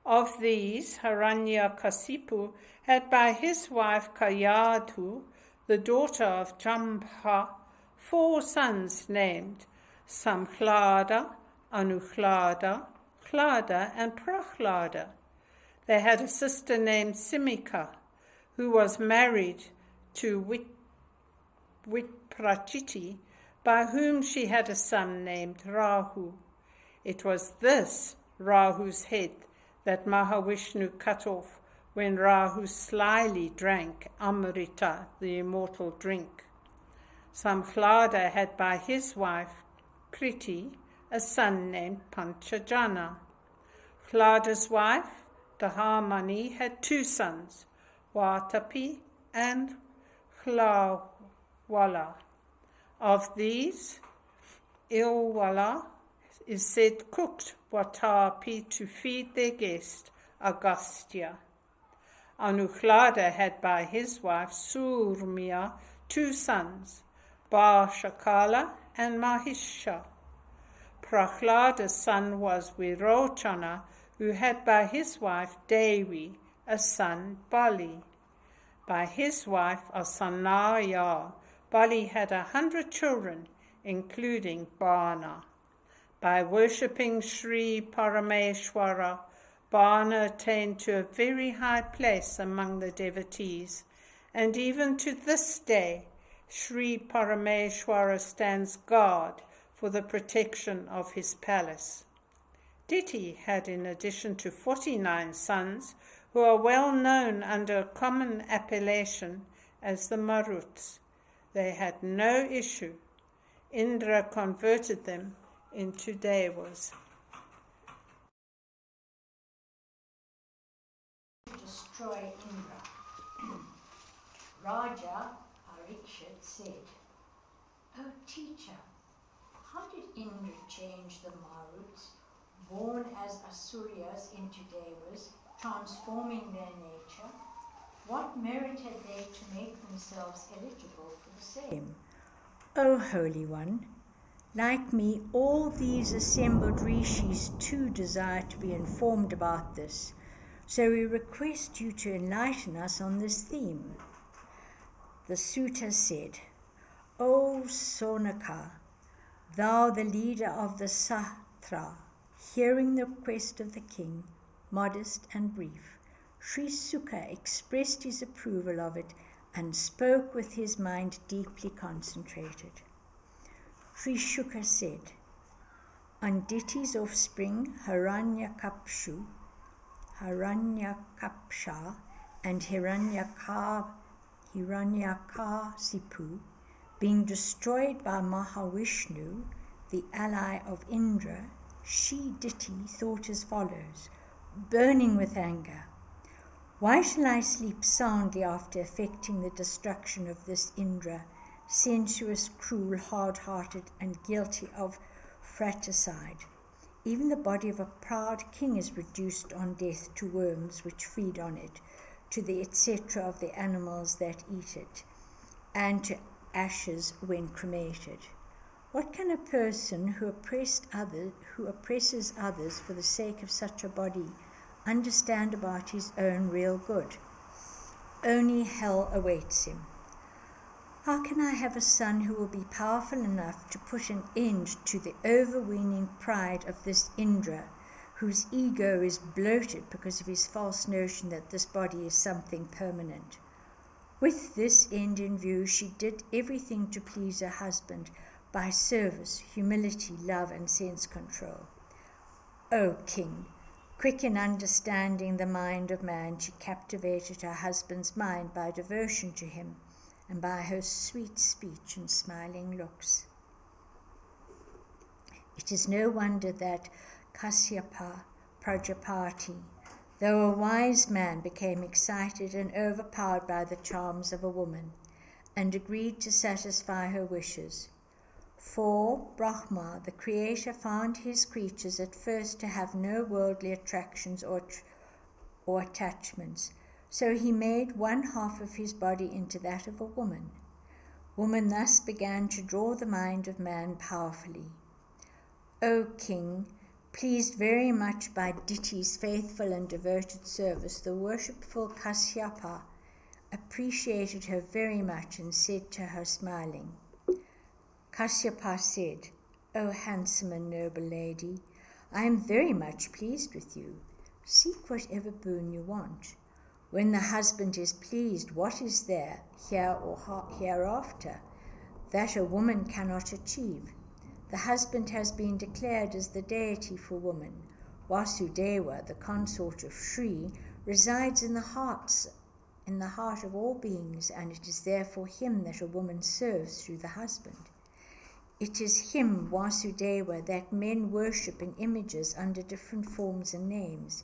Of these, Hiranyakasipu had by his wife Kayadhu, the daughter of Jambha, 4 sons named Samhlada, Anukhlada, Khlada, and Prahlada. They had a sister named Simika, who was married to Vitprachiti, by whom she had a son named Rahu. It was this Rahu's head that Mahavishnu cut off when Rahu slyly drank Amrita, the immortal drink. Samhlada had by his wife Kriti a son named Panchajana. Khlada's wife, Dahamani, had 2 sons, Vatapi and Khlawala. Of these, Ilwala is said cooked Vatapi to feed their guest, Agastya. Anukhlada had by his wife Surmiya 2 sons, Bashakala and Mahisha. Prahlada's son was Virochana, who had by his wife Devi a son, Bali. By his wife Asanaya, Bali had 100 children, including Bana. By worshipping Sri Parameshwara, Bana attained to a very high place among the devotees, and even to this day, Sri Parameshwara stands guard for the protection of his palace. Diti had, in addition to 49 sons, who are well known under a common appellation as the Maruts. They had no issue. Indra converted them into Devas. Destroy Indra. Raja Parikshit said, "O teacher, how did Indra change the Maruts, born as Asuryas, into Devas, transforming their nature? What merit had they to make themselves eligible for the same?" O Holy One, like me, all these assembled rishis too desire to be informed about this, so we request you to enlighten us on this theme. The sutta said, "O Sonaka, thou the leader of the Satra, hearing the request of the king, modest and brief, Sri Sukha expressed his approval of it and spoke with his mind deeply concentrated. Sri Sukha said, on Diti's offspring, Hiranyakapshu, Hiranyakapsha and Hiranyakasipu, being destroyed by Mahavishnu, the ally of Indra, she, Diti, thought as follows, burning with anger, "Why shall I sleep soundly after effecting the destruction of this Indra, sensuous, cruel, hard-hearted, and guilty of fratricide? Even the body of a proud king is reduced on death to worms which feed on it, to the etc. of the animals that eat it, and to ashes when cremated. What can a person who oppresses others for the sake of such a body understand about his own real good? Only hell awaits him. How can I have a son who will be powerful enough to put an end to the overweening pride of this Indra, whose ego is bloated because of his false notion that this body is something permanent? With this end in view, she did everything to please her husband by service, humility, love, and sense control. O king, quick in understanding the mind of man, she captivated her husband's mind by devotion to him and by her sweet speech and smiling looks. It is no wonder that Kasyapa Prajapati, though a wise man, became excited and overpowered by the charms of a woman, and agreed to satisfy her wishes. For Brahma, the Creator, found his creatures at first to have no worldly attractions or attachments, so he made one half of his body into that of a woman. Woman thus began to draw the mind of man powerfully. O king, pleased very much by Diti's faithful and devoted service, the worshipful Kasyapa appreciated her very much and said to her, smiling, Kasyapa said, O handsome and noble lady, I am very much pleased with you. Seek whatever boon you want. When the husband is pleased, what is there, here or hereafter, that a woman cannot achieve? The husband has been declared as the deity for woman. Vasudeva, the consort of Shri, resides in the heart of all beings, and it is therefore him that a woman serves through the husband. It is him, Vasudeva, that men worship in images under different forms and names.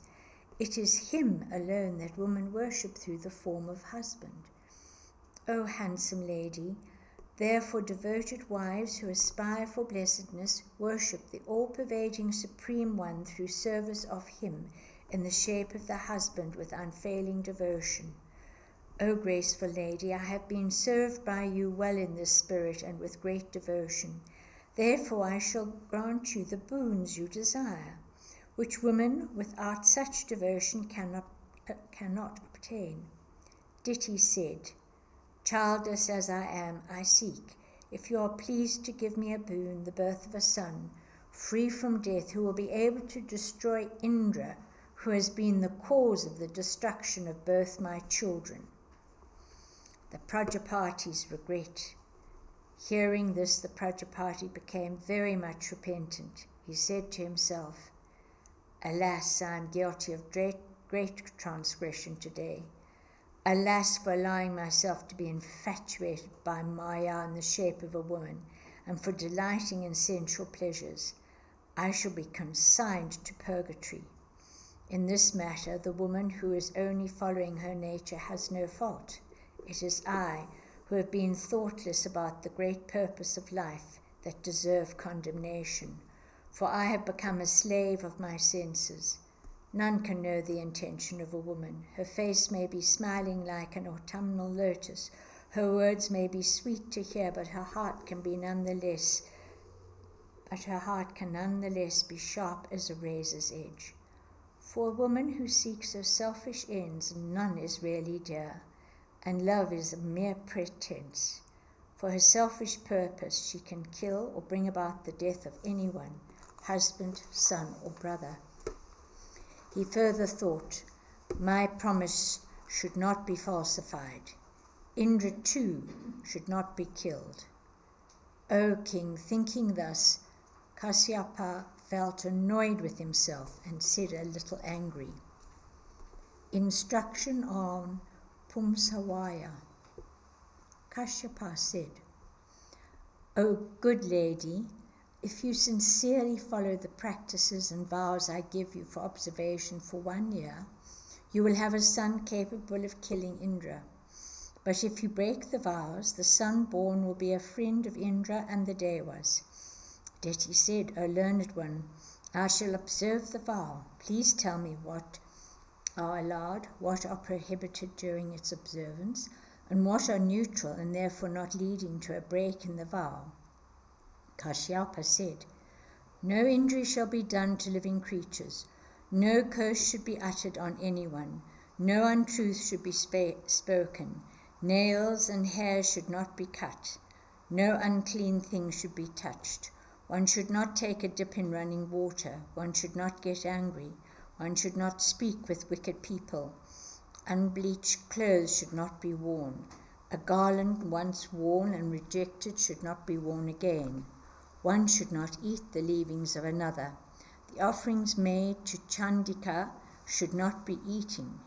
It is him alone that women worship through the form of husband. O handsome lady, therefore devoted wives who aspire for blessedness worship the all-pervading Supreme One through service of him in the shape of the husband with unfailing devotion. O graceful lady, I have been served by you well in this spirit and with great devotion. Therefore I shall grant you the boons you desire, which women without such devotion cannot obtain. Diti said, Childless as I am, I seek, if you are pleased to give me a boon, the birth of a son, free from death, who will be able to destroy Indra, who has been the cause of the destruction of both my children. The Prajapatis regret. Hearing this, the Prajapati became very much repentant. He said to himself, Alas, I am guilty of great transgression today. Alas, for allowing myself to be infatuated by Maya in the shape of a woman, and for delighting in sensual pleasures. I shall be consigned to purgatory. In this matter, the woman who is only following her nature has no fault. It is I, who have been thoughtless about the great purpose of life, that deserve condemnation, for I have become a slave of my senses. None can know the intention of a woman. Her face may be smiling like an autumnal lotus. Her words may be sweet to hear, but her heart can nonetheless be sharp as a razor's edge. For a woman who seeks her selfish ends, none is really dear, and love is a mere pretense. For her selfish purpose, she can kill or bring about the death of anyone, husband, son, or brother. He further thought, my promise should not be falsified. Indra too should not be killed. O king, thinking thus, Kasyapa felt annoyed with himself and said a little angry, Instruction on Pumsavaya. Kashyapa said, O good lady, if you sincerely follow the practices and vows I give you for observation for 1 year, you will have a son capable of killing Indra. But if you break the vows, the son born will be a friend of Indra and the Devas. Deti said, O learned one, I shall observe the vow. Please tell me what are allowed, what are prohibited during its observance, and what are neutral and therefore not leading to a break in the vow. Kashyapa said, No injury shall be done to living creatures. No curse should be uttered on anyone. No untruth should be spoken. Nails and hair should not be cut. No unclean thing should be touched. One should not take a dip in running water. One should not get angry. One should not speak with wicked people. Unbleached clothes should not be worn. A garland once worn and rejected should not be worn again. One should not eat the leavings of another. The offerings made to Chandika should not be eaten.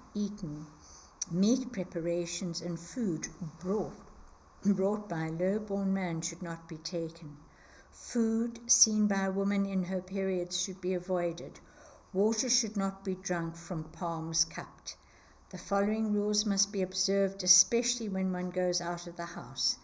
Meat preparations and food brought by a low-born man should not be taken. Food seen by a woman in her periods should be avoided. Water should not be drunk from palms cupped. The following rules must be observed, especially when one goes out of the house.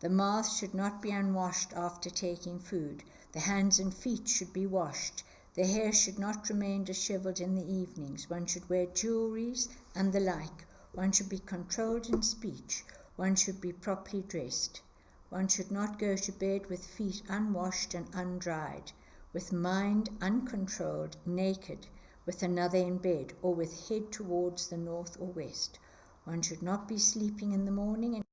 The mouth should not be unwashed after taking food. The hands and feet should be washed. The hair should not remain disheveled in the evenings. One should wear jewelries and the like. One should be controlled in speech. One should be properly dressed. One should not go to bed with feet unwashed and undried, with mind uncontrolled, naked, with another in bed, or with head towards the north or west. One should not be sleeping in the morning and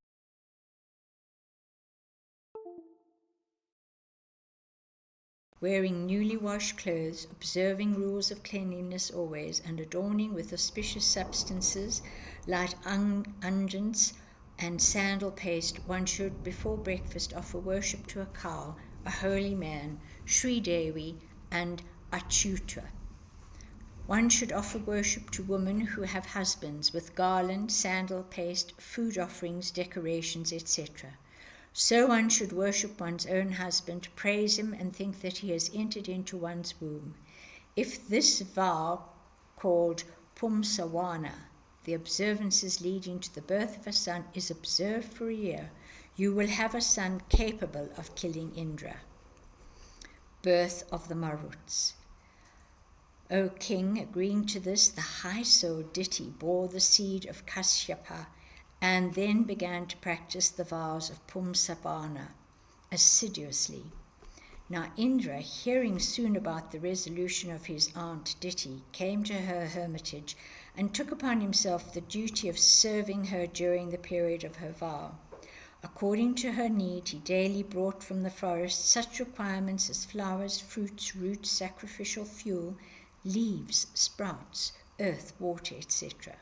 wearing newly washed clothes, observing rules of cleanliness always, and adorning with auspicious substances like unguents and sandal paste. One should, before breakfast, offer worship to a cow, a holy man, Sri Devi, and Achyuta. One should offer worship to women who have husbands with garland, sandal paste, food offerings, decorations, etc. So one should worship one's own husband, praise him, and think that he has entered into one's womb. If this vow, called Pumsawana, the observances leading to the birth of a son, is observed for a year, you will have a son capable of killing Indra. Birth of the Maruts. O king, agreeing to this, the high-souled Diti bore the seed of Kashyapa and then began to practice the vows of Pumsavana assiduously. Now Indra, hearing soon about the resolution of his aunt Diti, came to her hermitage and took upon himself the duty of serving her during the period of her vow. According to her need, he daily brought from the forest such requirements as flowers, fruits, roots, sacrificial fuel, leaves, sprouts, earth, water, etc.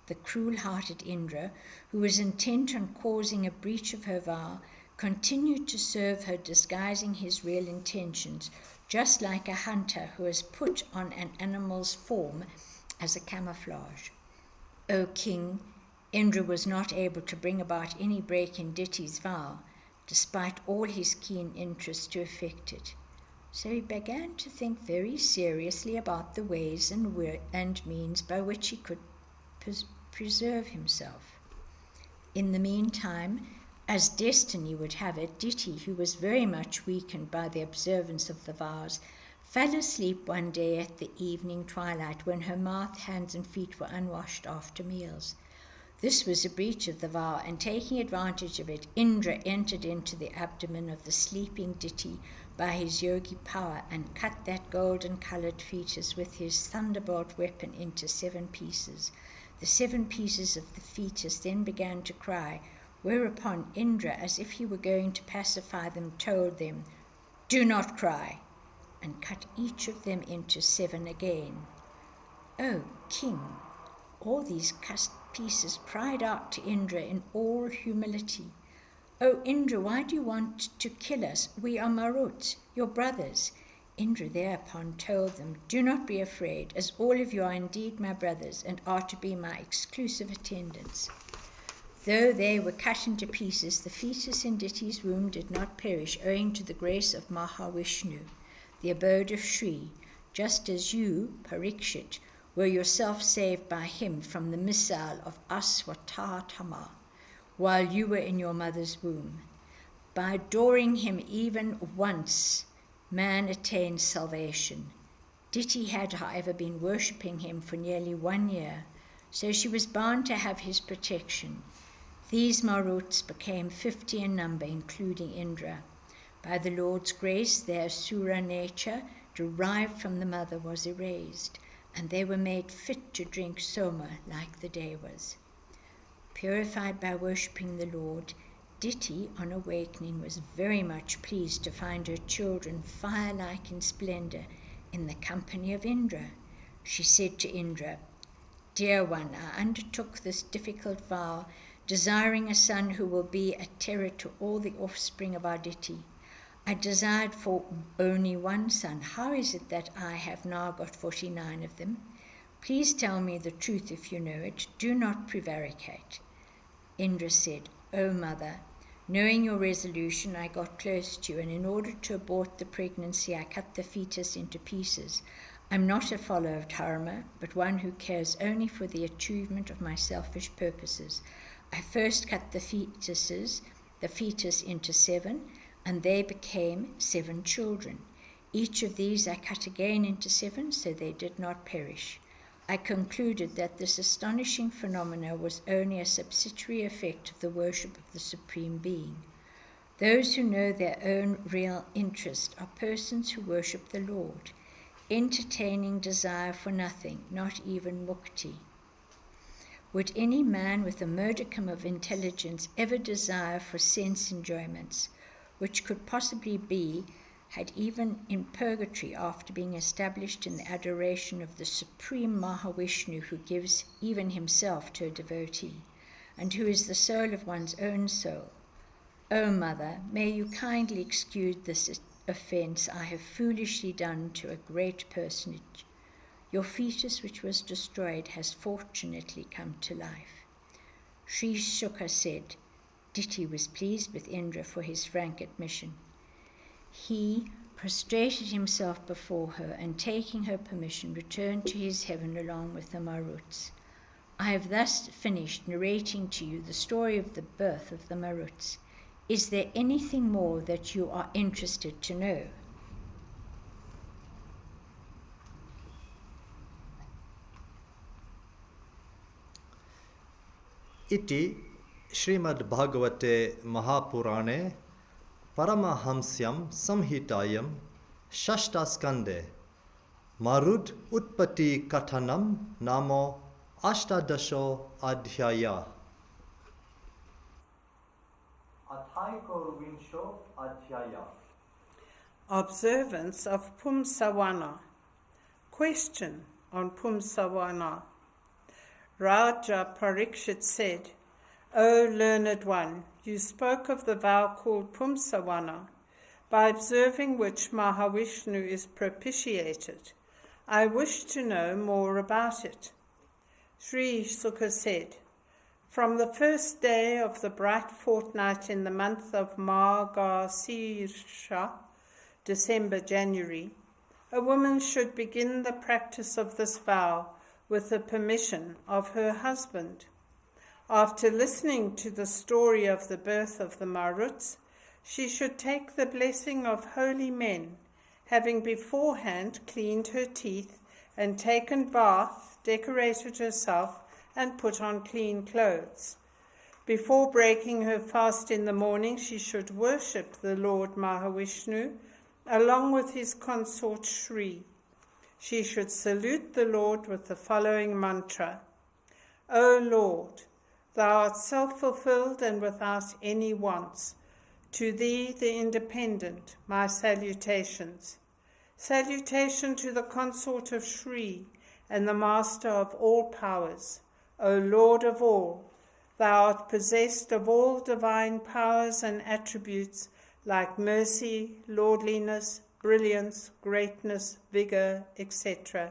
The cruel-hearted Indra, who was intent on causing a breach of her vow, continued to serve her, disguising his real intentions, just like a hunter who has put on an animal's form as a camouflage. O king, Indra was not able to bring about any break in Diti's vow, despite all his keen interest to effect it. So he began to think very seriously about the ways and means by which he could preserve himself. In the meantime, as destiny would have it, Diti, who was very much weakened by the observance of the vows, fell asleep one day at the evening twilight when her mouth, hands, and feet were unwashed after meals. This was a breach of the vow, and taking advantage of it, Indra entered into the abdomen of the sleeping Diti by his yogi power and cut that golden-coloured fetus with his thunderbolt weapon into 7 pieces. The 7 pieces of the fetus then began to cry, whereupon Indra, as if he were going to pacify them, told them, "Do not cry," and cut each of them into 7 again. O king, all these cut pieces cried out to Indra in all humility, "O Indra, why do you want to kill us? We are Maruts, your brothers. Indra thereupon told them, "Do not be afraid, as all of you are indeed my brothers and are to be my exclusive attendants." Though they were cut into pieces, the fetus in Diti's womb did not perish, owing to the grace of Mahavishnu, the abode of Shri, just as you, Parikshit, were yourself saved by him from the missile of Aswatthama while you were in your mother's womb. By adoring him even once, man attains salvation. Diti had, however, been worshipping him for nearly 1 year, so she was bound to have his protection. These Maruts became 50 in number, including Indra. By the Lord's grace, their Asura nature, derived from the mother, was erased, and they were made fit to drink soma like the Devas. Purified by worshipping the Lord, Diti, on awakening, was very much pleased to find her children fire-like in splendor in the company of Indra. She said to Indra, "Dear one, I undertook this difficult vow, desiring a son who will be a terror to all the offspring of Aditi. I desired for only one son. How is it that I have now got 49 of them? Please tell me the truth if you know it. Do not prevaricate." Indra said, "O mother, knowing your resolution, I got close to you, and in order to abort the pregnancy, I cut the fetus into pieces. I'm not a follower of dharma, but one who cares only for the achievement of my selfish purposes. I first cut the fetus into 7, and they became 7 children. Each of these I cut again into 7, so they did not perish. I concluded that this astonishing phenomena was only a subsidiary effect of the worship of the Supreme Being. Those who know their own real interest are persons who worship the Lord, entertaining desire for nothing, not even mukti. Would any man with a modicum of intelligence ever desire for sense enjoyments, which could possibly be had even in purgatory after being established in the adoration of the Supreme Mahavishnu, who gives even himself to a devotee, and who is the soul of one's own soul? O mother, may you kindly excuse this offense I have foolishly done to a great personage. Your fetus, which was destroyed, has fortunately come to life." Sri Shuka said, Diti was pleased with Indra for his frank admission. He prostrated himself before her, and taking her permission, returned to his heaven along with the Maruts. I have thus finished narrating to you the story of the birth of the Maruts. Is there anything more that you are interested to know? Iti Shrimad Bhagavate Mahapurane Paramahamsyam Samhitayam Shashtaskande Marud Utpati Kathanam Namo Ashtadasho Adhyaya. Athaikoruvinsho Adhyaya. Observance of Pumsawana. Question on Pumsawana. Raja Parikshit said, "O learned one, you spoke of the vow called Pumsawana, by observing which Mahavishnu is propitiated. I wish to know more about it." Sri Sukha said, "From the first day of the bright fortnight in the month of Margasirsha, December-January, a woman should begin the practice of this vow with the permission of her husband. After listening to the story of the birth of the Maruts, she should take the blessing of holy men, having beforehand cleaned her teeth and taken bath, decorated herself, and put on clean clothes. Before breaking her fast in the morning, she should worship the Lord Mahavishnu along with his consort Shri. She should salute the Lord with the following mantra: O Lord, thou art self-fulfilled and without any wants. To thee, the independent, my salutations. Salutation to the consort of Shri and the master of all powers. O Lord of all, thou art possessed of all divine powers and attributes like mercy, lordliness, brilliance, greatness, vigour, etc.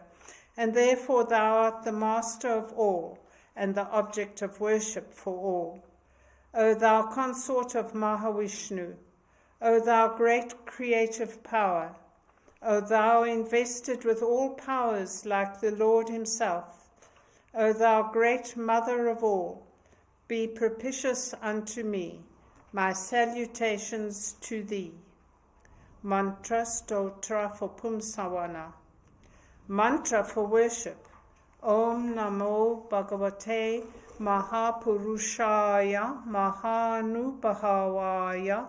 And therefore thou art the master of all, and the object of worship for all. O thou consort of Mahavishnu, O thou great creative power, O thou invested with all powers like the Lord himself, O thou great mother of all, be propitious unto me. My salutations to thee. Mantra Stotra for Pumsawana. Mantra for worship. Om Namo Bhagavate Mahapurushaya Mahanubhavaya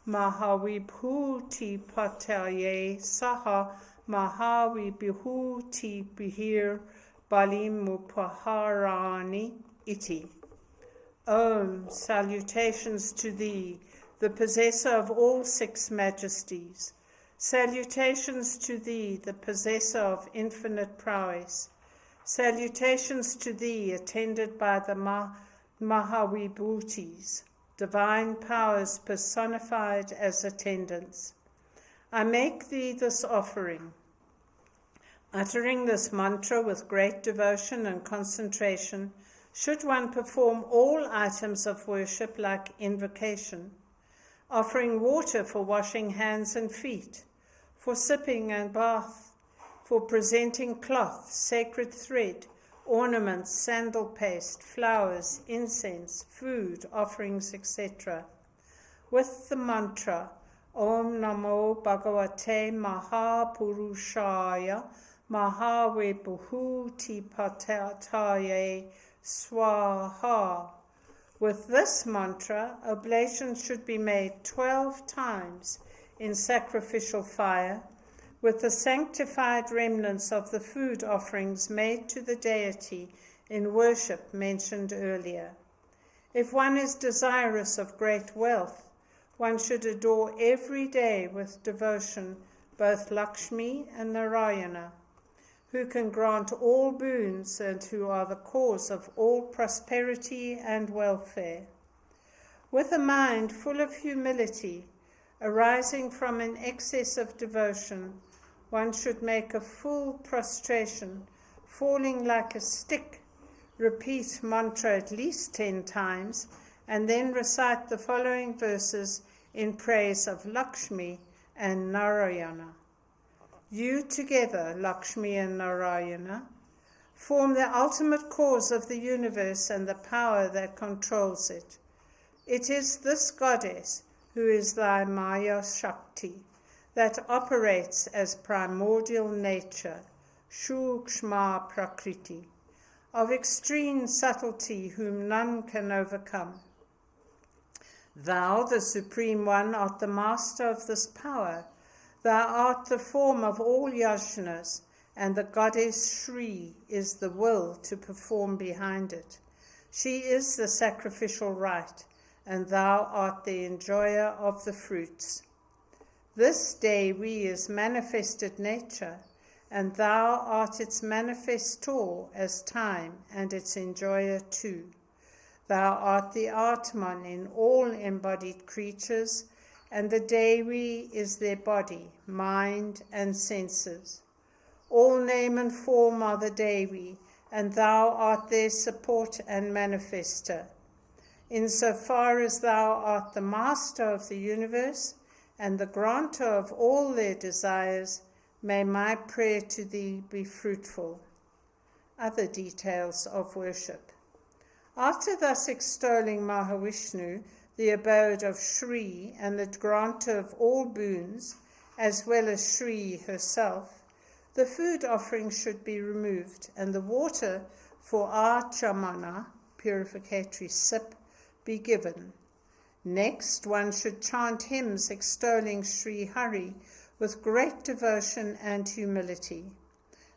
Mahavibhuti Pataye Saha Mahavibhuti Bihir Balimupaharani Iti. Om, salutations to thee, the possessor of all six majesties. Salutations to thee, the possessor of infinite prowess. Salutations to thee, attended by the Mahavibhutis, divine powers personified as attendants. I make thee this offering. Uttering this mantra with great devotion and concentration, should one perform all items of worship like invocation, offering water for washing hands and feet, for sipping and bath, for presenting cloth, sacred thread, ornaments, sandal paste, flowers, incense, food, offerings, etc. With the mantra, Om Namo Bhagavate Mahapurushaya Mahavibhuti Patataye Swaha. With this mantra, oblation should be made 12 times in sacrificial fire, with the sanctified remnants of the food offerings made to the deity in worship mentioned earlier. If one is desirous of great wealth, one should adore every day with devotion both Lakshmi and Narayana, who can grant all boons and who are the cause of all prosperity and welfare. With a mind full of humility, arising from an excess of devotion, one should make a full prostration, falling like a stick, repeat mantra at least 10 times, and then recite the following verses in praise of Lakshmi and Narayana. You together, Lakshmi and Narayana, form the ultimate cause of the universe and the power that controls it. It is this goddess, who is thy Maya Shakti, that operates as primordial nature, Shukshma Prakriti, of extreme subtlety whom none can overcome. Thou, the Supreme One, art the master of this power. Thou art the form of all yajnas, and the goddess Shri is the will to perform behind it. She is the sacrificial rite, and thou art the enjoyer of the fruits. This Day3 is manifested nature, and thou art its manifestor as time and its enjoyer too. Thou art the Atman in all embodied creatures, and the Day3 is their body, mind, and senses. All name and form are the Day3, and thou art their support and manifester. Insofar as thou art the master of the universe and the granter of all their desires, may my prayer to thee be fruitful. Other details of worship. After thus extolling Mahavishnu, the abode of Shri and the granter of all boons, as well as Shri herself, the food offering should be removed, and the water for achamana, purificatory sip, be given. Next, one should chant hymns extolling Sri Hari with great devotion and humility.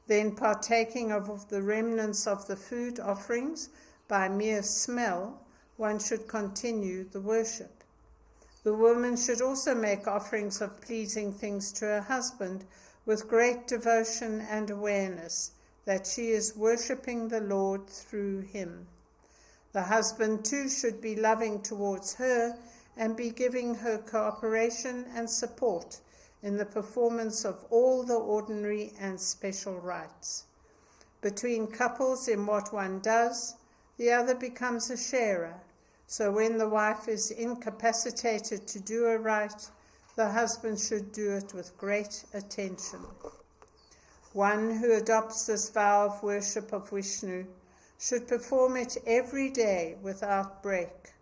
Then, partaking of the remnants of the food offerings by mere smell, one should continue the worship. The woman should also make offerings of pleasing things to her husband with great devotion and awareness that she is worshipping the Lord through him. The husband too should be loving towards her and be giving her cooperation and support in the performance of all the ordinary and special rites. Between couples in what one does, the other becomes a sharer. So when the wife is incapacitated to do a rite, the husband should do it with great attention. One who adopts this vow of worship of Vishnu should perform it every day without break.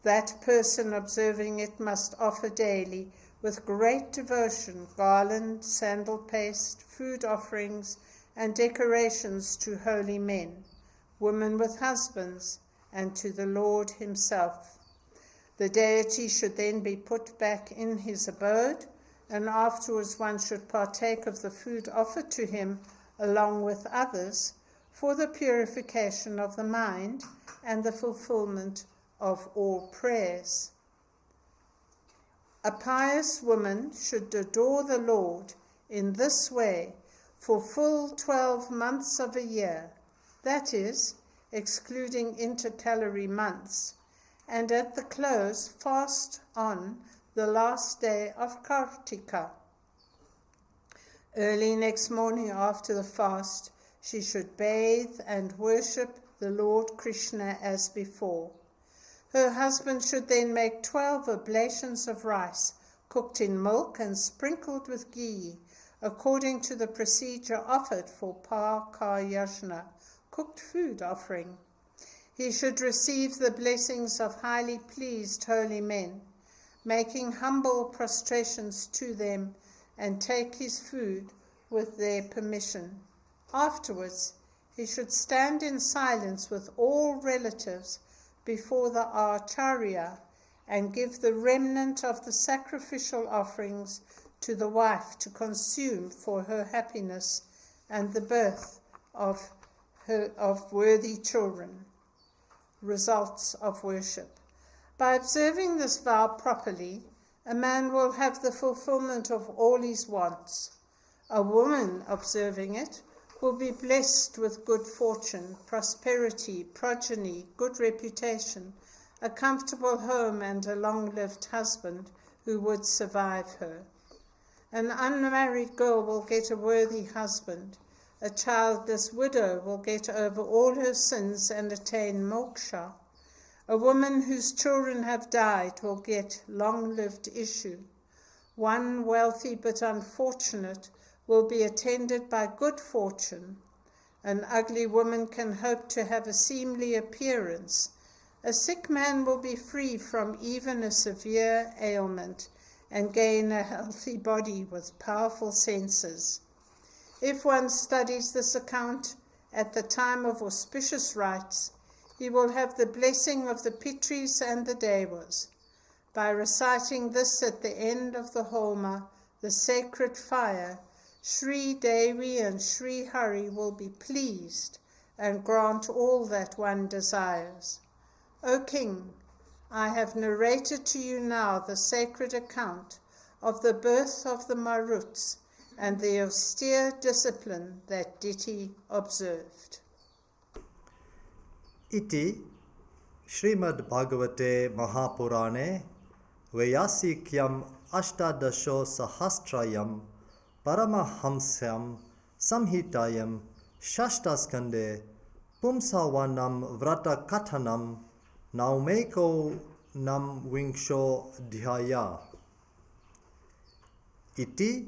That person observing it must offer daily with great devotion garland, sandal paste, food offerings, and decorations to holy men, women with husbands, and to the Lord himself. The deity should then be put back in his abode, and afterwards one should partake of the food offered to him along with others for the purification of the mind and the fulfillment of all prayers. A pious woman should adore the Lord in this way for full 12 months of a year, that is, excluding intercalary months, and at the close fast on the last day of Kartika. Early next morning after the fast, she should bathe and worship the Lord Krishna as before. Her husband should then make 12 oblations of rice, cooked in milk and sprinkled with ghee, according to the procedure offered for Pakar Yajna, cooked food offering. He should receive the blessings of highly pleased holy men, making humble prostrations to them, and take his food with their permission. Afterwards, he should stand in silence with all relatives before the Acharya and give the remnant of the sacrificial offerings to the wife to consume for her happiness and the birth of worthy children. Results of worship. By observing this vow properly, a man will have the fulfillment of all his wants. A woman observing it will be blessed with good fortune, prosperity, progeny, good reputation, a comfortable home, and a long-lived husband who would survive her. An unmarried girl will get a worthy husband. A childless widow will get over all her sins and attain moksha. A woman whose children have died will get long-lived issue. One wealthy but unfortunate will be attended by good fortune. An ugly woman can hope to have a seemly appearance. A sick man will be free from even a severe ailment and gain a healthy body with powerful senses. If one studies this account at the time of auspicious rites, he will have the blessing of the Pitris and the Devas. By reciting this at the end of the Homa, the sacred fire, Sri Devi and Sri Hari will be pleased and grant all that one desires. O King, I have narrated to you now the sacred account of the birth of the Maruts and the austere discipline that Diti observed. Iti Shrimad Bhagavate Mahapurane Vayasikyam Ashtadasho Sahastrayam Paramahamsyam Samhitayam Shashtaskande Pumsavanam Vrata Kathanam Naumeko Nam Vingsho Dhyaya Iti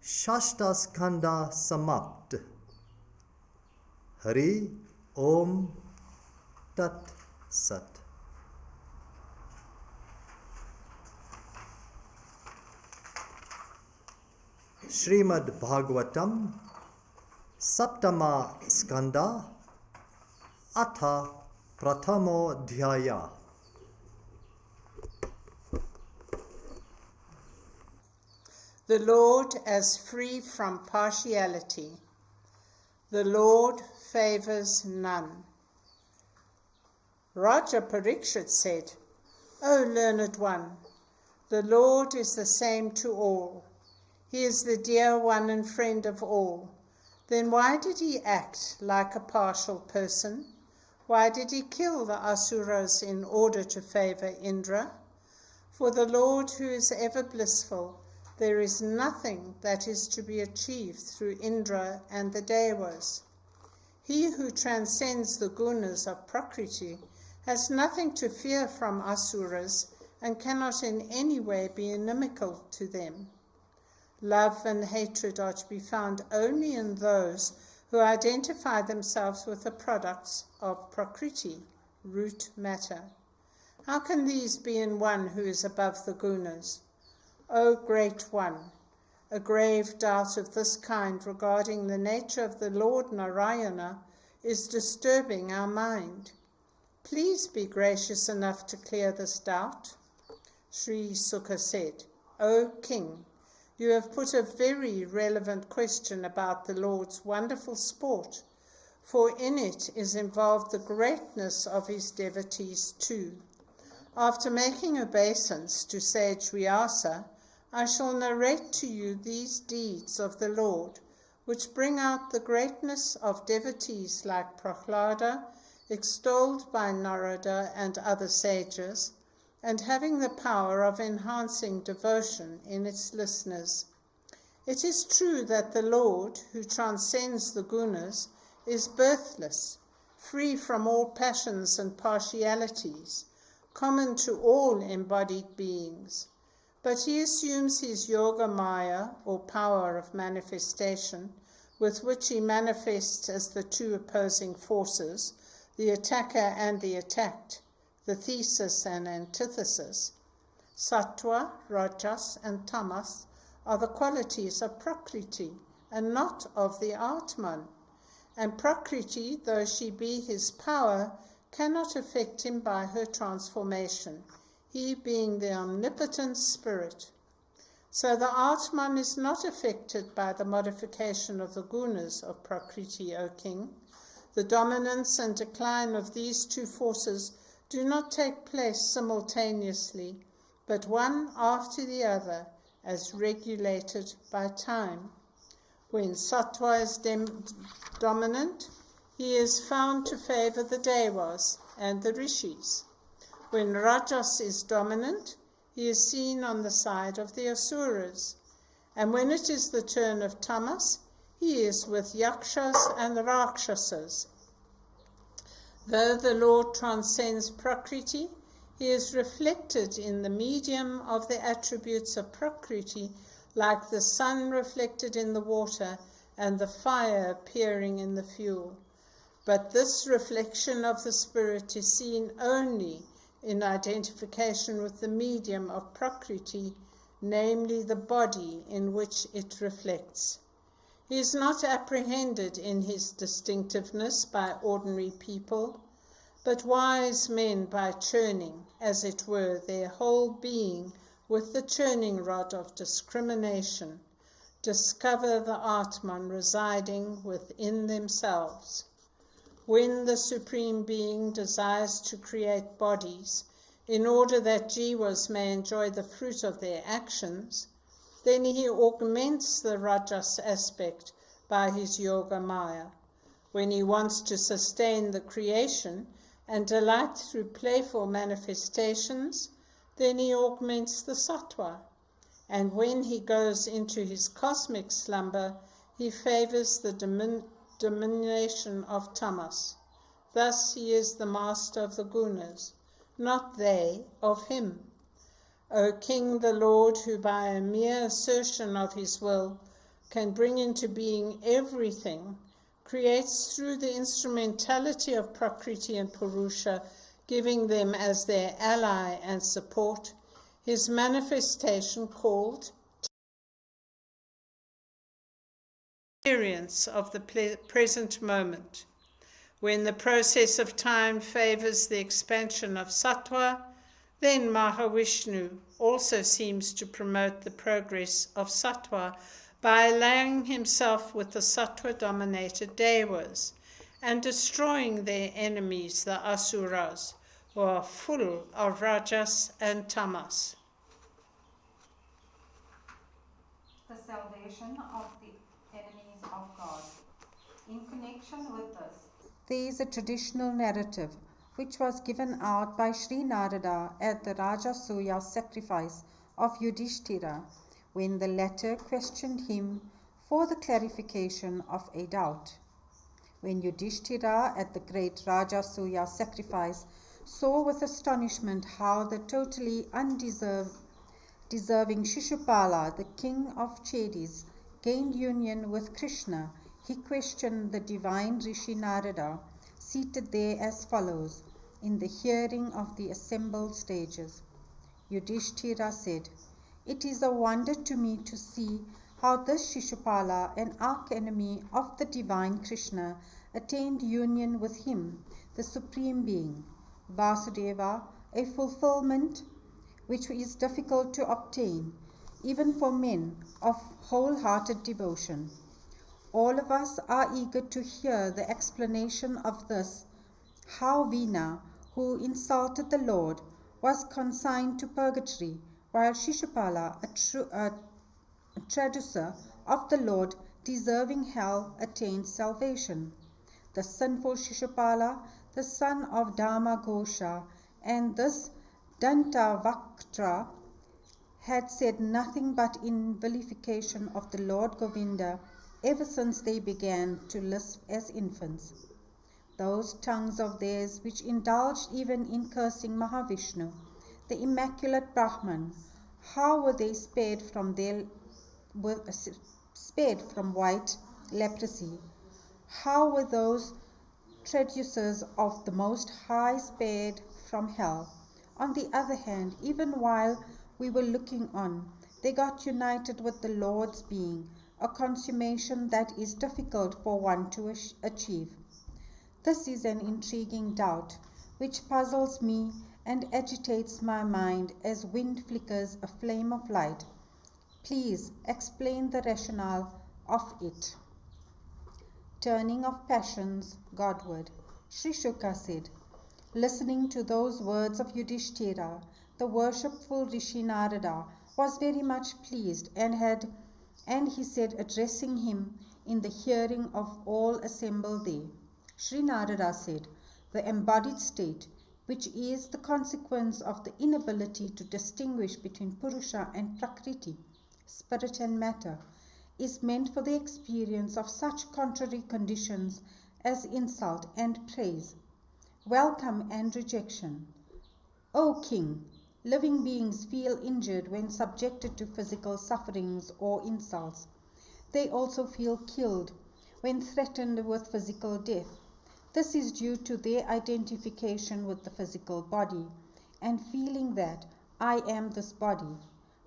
Shashtaskanda Samapt Hari Om Tat Sat. Shrimad Bhagavatam Saptama Skanda Atha Prathamo Dhyaya. The Lord as free from partiality. The Lord favors none. Raja Parikshit said, O learned one, the Lord is the same to all. He is the dear one and friend of all. Then why did he act like a partial person? Why did he kill the Asuras in order to favor Indra? For the Lord, who is ever blissful, There is nothing that is to be achieved through Indra and the Devas. He who transcends the gunas of Prakriti has nothing to fear from asuras and cannot in any way be inimical to them. Love and hatred are to be found only in those who identify themselves with the products of Prakriti, root matter. How can these be in one who is above the gunas? O Great One, a grave doubt of this kind regarding the nature of the Lord Narayana is disturbing our mind. Please be gracious enough to clear this doubt. Sri Sukha said, O King, you have put a very relevant question about the Lord's wonderful sport, for in it is involved the greatness of his devotees too. After making obeisance to sage Vyasa, I shall narrate to you these deeds of the Lord, which bring out the greatness of devotees like Prahlada, extolled by Narada and other sages, and having the power of enhancing devotion in its listeners. It is true that the Lord, who transcends the gunas, is birthless, free from all passions and partialities, common to all embodied beings. But he assumes his yoga maya, or power of manifestation, with which he manifests as the two opposing forces, the attacker and the attacked, the thesis and antithesis. Sattva, Rajas, and Tamas are the qualities of Prakriti, and not of the Atman. And Prakriti, though she be his power, cannot affect him by her transformation, he being the omnipotent spirit. So the Atman is not affected by the modification of the gunas of Prakriti, O King. The dominance and decline of these two forces do not take place simultaneously, but one after the other, as regulated by time. When Sattva is dominant, he is found to favor the Devas and the Rishis. When Rajas is dominant, he is seen on the side of the Asuras. And when it is the turn of Tamas, he is with Yakshas and Rakshasas. Though the Lord transcends Prakriti, he is reflected in the medium of the attributes of Prakriti, like the sun reflected in the water and the fire appearing in the fuel. But this reflection of the spirit is seen only in identification with the medium of Prakriti, namely the body in which it reflects. He is not apprehended in his distinctiveness by ordinary people, but wise men by churning, as it were, their whole being with the churning rod of discrimination, discover the Atman residing within themselves. When the Supreme Being desires to create bodies in order that jivas may enjoy the fruit of their actions, then he augments the Rajas aspect by his yoga maya. When he wants to sustain the creation and delight through playful manifestations, then he augments the sattva. And when he goes into his cosmic slumber, he favors the domination of tamas. Thus he is the master of the gunas, not they of him. O King, the Lord, who by a mere assertion of his will can bring into being everything, creates through the instrumentality of Prakriti and Purusha, giving them as their ally and support, his manifestation called experience of the present moment. When the process of time favors the expansion of sattva, then Mahavishnu also seems to promote the progress of sattva by allying himself with the sattva-dominated devas and destroying their enemies, the asuras, who are full of rajas and tamas. The salvation of the enemies of God. In connection with this, there is a traditional narrative which was given out by Sri Narada at the Rajasuya sacrifice of Yudhishthira, when the latter questioned him for the clarification of a doubt. When Yudhishthira at the great Rajasuya sacrifice saw with astonishment how the totally deserving Shishupala, the king of Chedis, gained union with Krishna, he questioned the divine Rishi Narada, seated there as follows, in the hearing of the assembled sages. Yudhishthira said, "It is a wonder to me to see how this Shishupala, an arch-enemy of the divine Krishna, attained union with him, the Supreme Being, Vasudeva, a fulfillment which is difficult to obtain, even for men of wholehearted devotion. All of us are eager to hear the explanation of this, how Vina, who insulted the Lord, was consigned to purgatory, while Shishupala, a traducer of the Lord, deserving hell, attained salvation. The sinful Shishupala, the son of Dharmagosha, and this Dantavaktra had said nothing but in vilification of the Lord Govinda ever since they began to lisp as infants. Those tongues of theirs which indulged even in cursing Mahavishnu, the immaculate Brahman, how were they spared from white leprosy? How were those traducers of the Most High spared from hell? On the other hand, even while we were looking on, they got united with the Lord's being, a consummation that is difficult for one to achieve. This is an intriguing doubt, which puzzles me and agitates my mind as wind flickers a flame of light. Please explain the rationale of it." Turning of passions Godward, Sri Shuka said, listening to those words of Yudhishthira, the worshipful Rishi Narada was very much pleased, and he said, addressing him in the hearing of all assembled there, Sri Narada said, "The embodied state, which is the consequence of the inability to distinguish between Purusha and Prakriti, spirit and matter, is meant for the experience of such contrary conditions as insult and praise, welcome and rejection. O King, living beings feel injured when subjected to physical sufferings or insults. They also feel killed when threatened with physical death. This is due to their identification with the physical body and feeling that I am this body.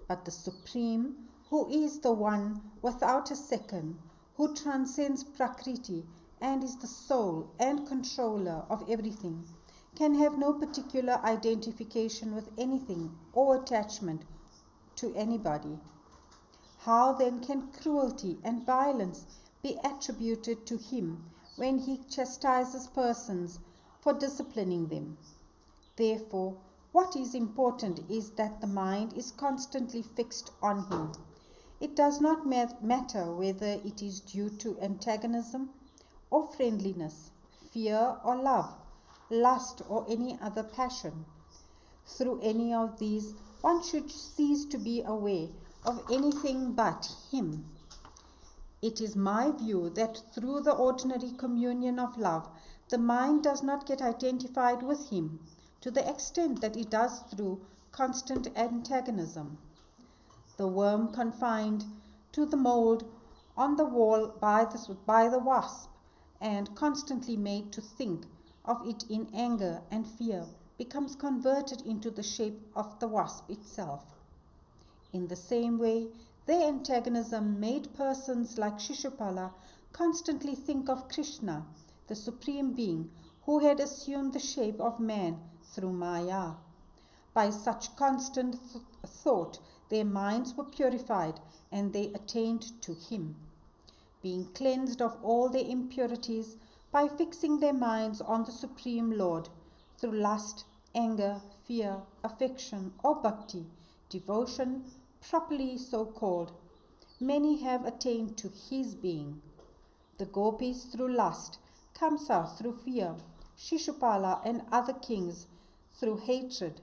But the Supreme, who is the one without a second, who transcends Prakriti and is the soul and controller of everything, can have no particular identification with anything or attachment to anybody. How then can cruelty and violence be attributed to him when he chastises persons for disciplining them? Therefore, what is important is that the mind is constantly fixed on him. It does not matter whether it is due to antagonism or friendliness, fear or love, lust or any other passion. Through any of these, one should cease to be aware of anything but him. It is my view that through the ordinary communion of love, the mind does not get identified with him to the extent that it does through constant antagonism. The worm confined to the mold on the wall by the wasp and constantly made to think of it in anger and fear becomes converted into the shape of the wasp itself. In the same way, their antagonism made persons like Shishupala constantly think of Krishna, the Supreme Being, who had assumed the shape of man through Maya. By such constant thought, their minds were purified and they attained to him. Being cleansed of all their impurities by fixing their minds on the Supreme Lord through lust, anger, fear, affection, or bhakti, devotion, properly so called, many have attained to his being. The gopis through lust, Kamsa through fear, Shishupala and other kings through hatred,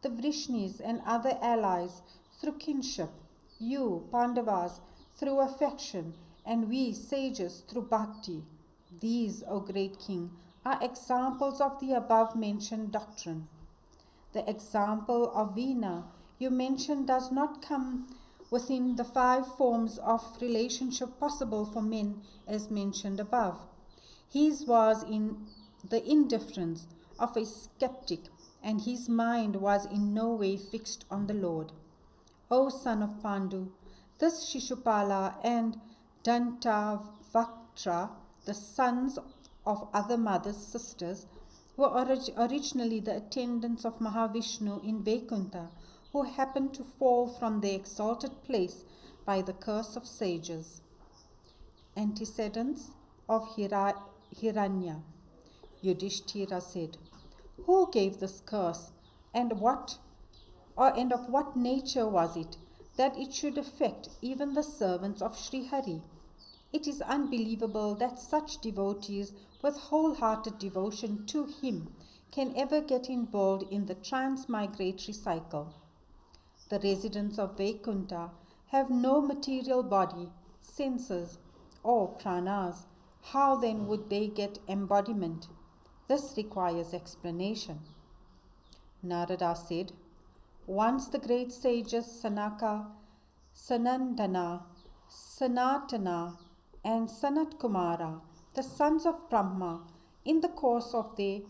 the Vrishnis and other allies through kinship, You, Pandavas, through affection, and we, sages, through bhakti. These, O great king, are examples of the above-mentioned doctrine. The example of Veena you mentioned does not come within the 5 forms of relationship possible for men as mentioned above. His was in the indifference of a skeptic, and his mind was in no way fixed on the Lord. O son of Pandu, this Shishupala and Dantavaktra, the sons of other mothers' sisters, were originally the attendants of Mahavishnu in Vaikuntha, who happened to fall from their exalted place by the curse of sages. Antecedents of Hiranya. Yudhishthira said, "Who gave this curse, and of what nature was it, that it should affect even the servants of Sri Hari? It is unbelievable that such devotees with wholehearted devotion to him can ever get involved in the transmigratory cycle. The residents of Vaikuntha have no material body, senses, or pranas. How then would they get embodiment? This requires explanation." Narada said, "Once the great sages Sanaka, Sanandana, Sanatana, and Sanat Kumara, the sons of Brahma, in the course of their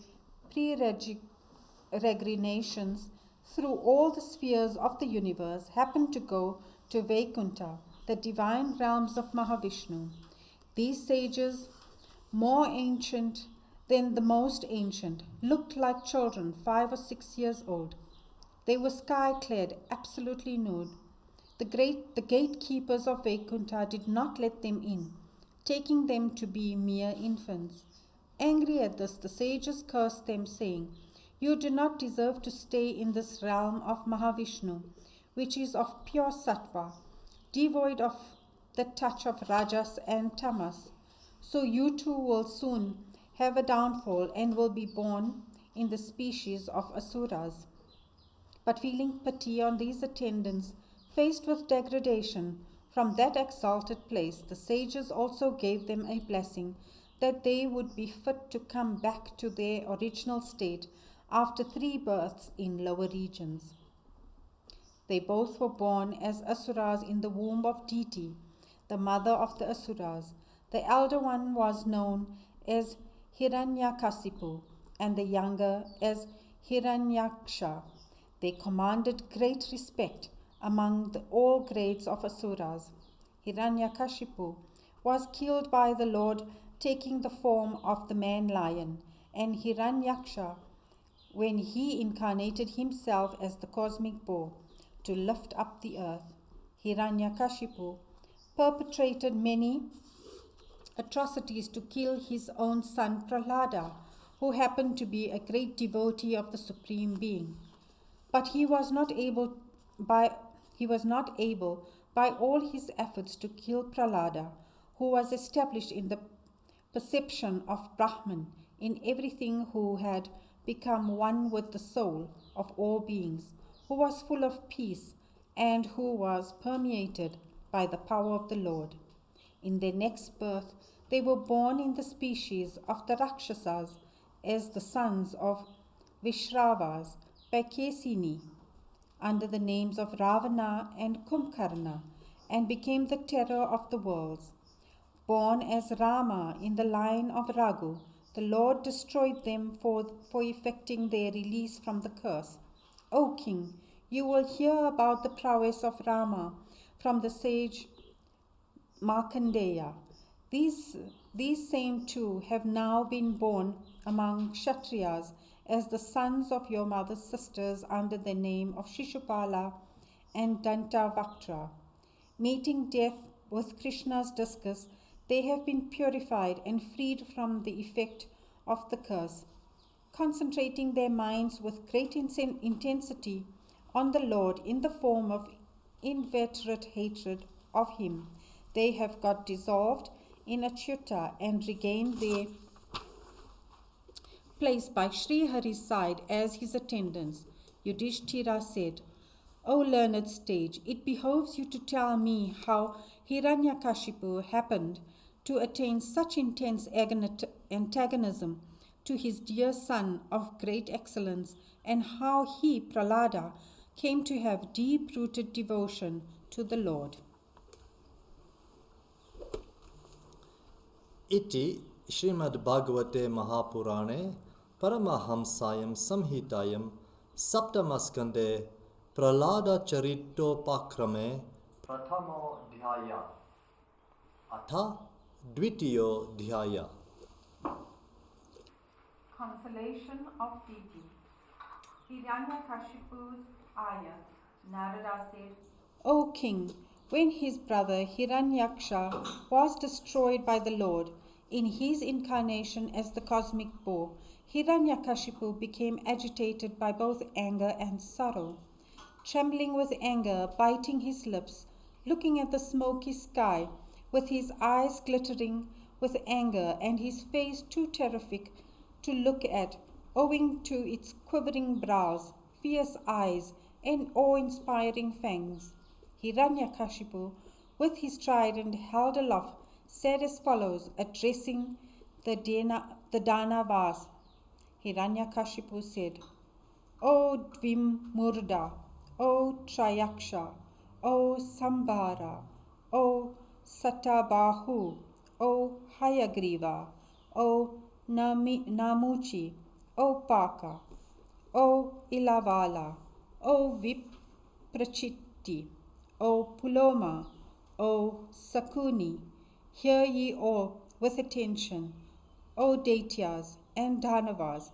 peregrinations through all the spheres of the universe, happened to go to Vaikuntha, the divine realms of Mahavishnu. These sages, more ancient than the most ancient, looked like children 5 or 6 years old. They were sky-clad, absolutely nude. The gatekeepers of Vaikuntha did not let them in, taking them to be mere infants. Angry at this, the sages cursed them, saying, 'You do not deserve to stay in this realm of Mahavishnu, which is of pure sattva, devoid of the touch of rajas and tamas. So you too will soon have a downfall and will be born in the species of asuras.' But feeling pity on these attendants, faced with degradation from that exalted place, the sages also gave them a blessing that they would be fit to come back to their original state after 3 births in lower regions. They both were born as asuras in the womb of Diti, the mother of the asuras. The elder one was known as Hiranyakasipu, and the younger as Hiranyaksha. They commanded great respect among all grades of asuras. Hiranyakashipu was killed by the Lord taking the form of the man-lion, and Hiranyaksha, when he incarnated himself as the cosmic bull to lift up the earth. Hiranyakashipu perpetrated many atrocities to kill his own son Prahlada, who happened to be a great devotee of the Supreme Being. But he was not able by all his efforts to kill Prahlada, who was established in the perception of Brahman in everything, who had become one with the soul of all beings, who was full of peace, and who was permeated by the power of the Lord. In their next birth, they were born in the species of the Rakshasas as the sons of Vishravas by Kesini, under the names of Ravana and Kumbhakarna, and became the terror of the worlds. Born as Rama in the line of Raghu, the Lord destroyed them for effecting their release from the curse. O king, you will hear about the prowess of Rama from the sage Markandeya. These same two have now been born among Kshatriyas as the sons of your mother's sisters under the name of Shishupala and Dantavaktra. Meeting death with Krishna's discus, they have been purified and freed from the effect of the curse. Concentrating their minds with great intensity on the Lord in the form of inveterate hatred of him, they have got dissolved in Achyuta and regained their place by Sri Hari's side as his attendants. Yudhishthira said, O learned sage, it behoves you to tell me how Hiranyakashipu happened to attain such intense antagonism to his dear son of great excellence, and how he, Prahlada, came to have deep-rooted devotion to the Lord. Iti Shrimad Bhagavate Mahapurane Paramahamsayam Samhitayam Saptamaskande Prahlada Charitopakrame Prathamo Dhyaya Atha Dvitiyo Dhyaya. Consolation of deity. Hiranyakashipu's ayat. Narada said, O king, when his brother Hiranyaksha was destroyed by the Lord in his incarnation as the cosmic boar, Hiranyakashipu became agitated by both anger and sorrow. Trembling with anger, biting his lips, looking at the smoky sky, with his eyes glittering with anger and his face too terrific to look at, owing to its quivering brows, fierce eyes, and awe-inspiring fangs, Hiranyakashipu, with his trident held aloft, said as follows, addressing the Danavas. Hiranyakashipu said, O Dvimurda, O Trayaksha, O Sambhara, O Satabahu, O Hayagriva, O Namuchi, O Paka, O Ilavala, O Viprachitti, O Puloma, O Sakuni, hear ye all with attention, O Daityas and Danavas,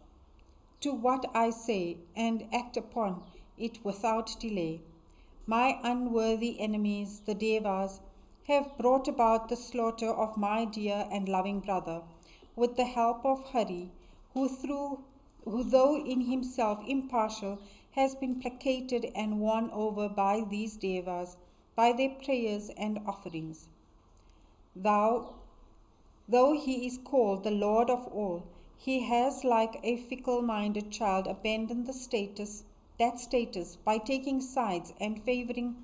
to what I say, and act upon it without delay. My unworthy enemies, the Devas, have brought about the slaughter of my dear and loving brother, with the help of Hari, who though in himself impartial, has been placated and won over by these Devas, by their prayers and offerings. Though he is called the Lord of all, he has, like a fickle-minded child, abandoned that status by taking sides and favoring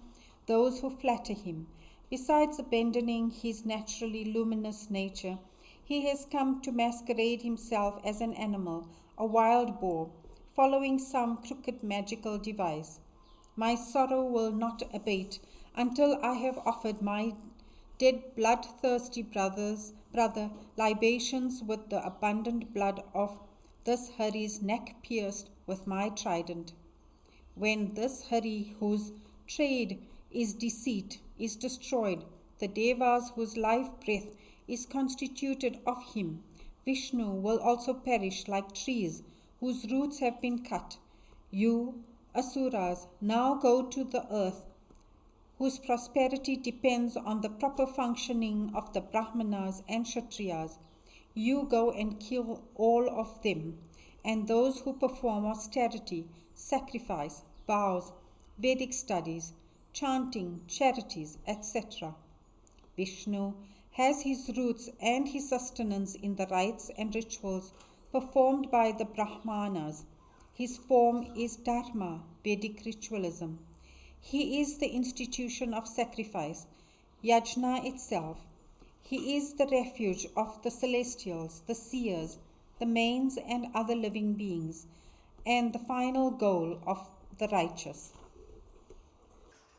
those who flatter him. Besides abandoning his naturally luminous nature, he has come to masquerade himself as an animal, a wild boar, following some crooked magical device. My sorrow will not abate until I have offered my dead bloodthirsty brother libations with the abundant blood of this Hari's neck pierced with my trident. When this Hari, whose trade is deceit, is destroyed, the Devas whose life breath is constituted of him, Vishnu, will also perish like trees whose roots have been cut. You, Asuras, now go to the earth, whose prosperity depends on the proper functioning of the Brahmanas and Kshatriyas. You go and kill all of them, and those who perform austerity, sacrifice, vows, Vedic studies, chanting, charities, etc. Vishnu has his roots and his sustenance in the rites and rituals performed by the Brahmanas. His form is Dharma, Vedic ritualism. He is the institution of sacrifice, yajna itself. He is the refuge of the celestials, the seers, the mains and other living beings, and the final goal of the righteous.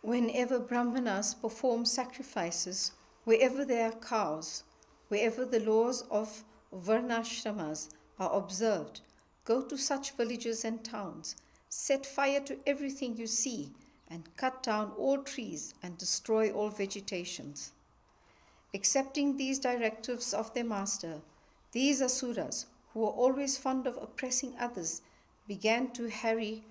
Whenever brahmanas perform sacrifices, wherever there are cows, wherever the laws of varnashramas are observed, go to such villages and towns, set fire to everything you see, and cut down all trees and destroy all vegetations. Accepting these directives of their master, these asuras, who were always fond of oppressing others, began to harry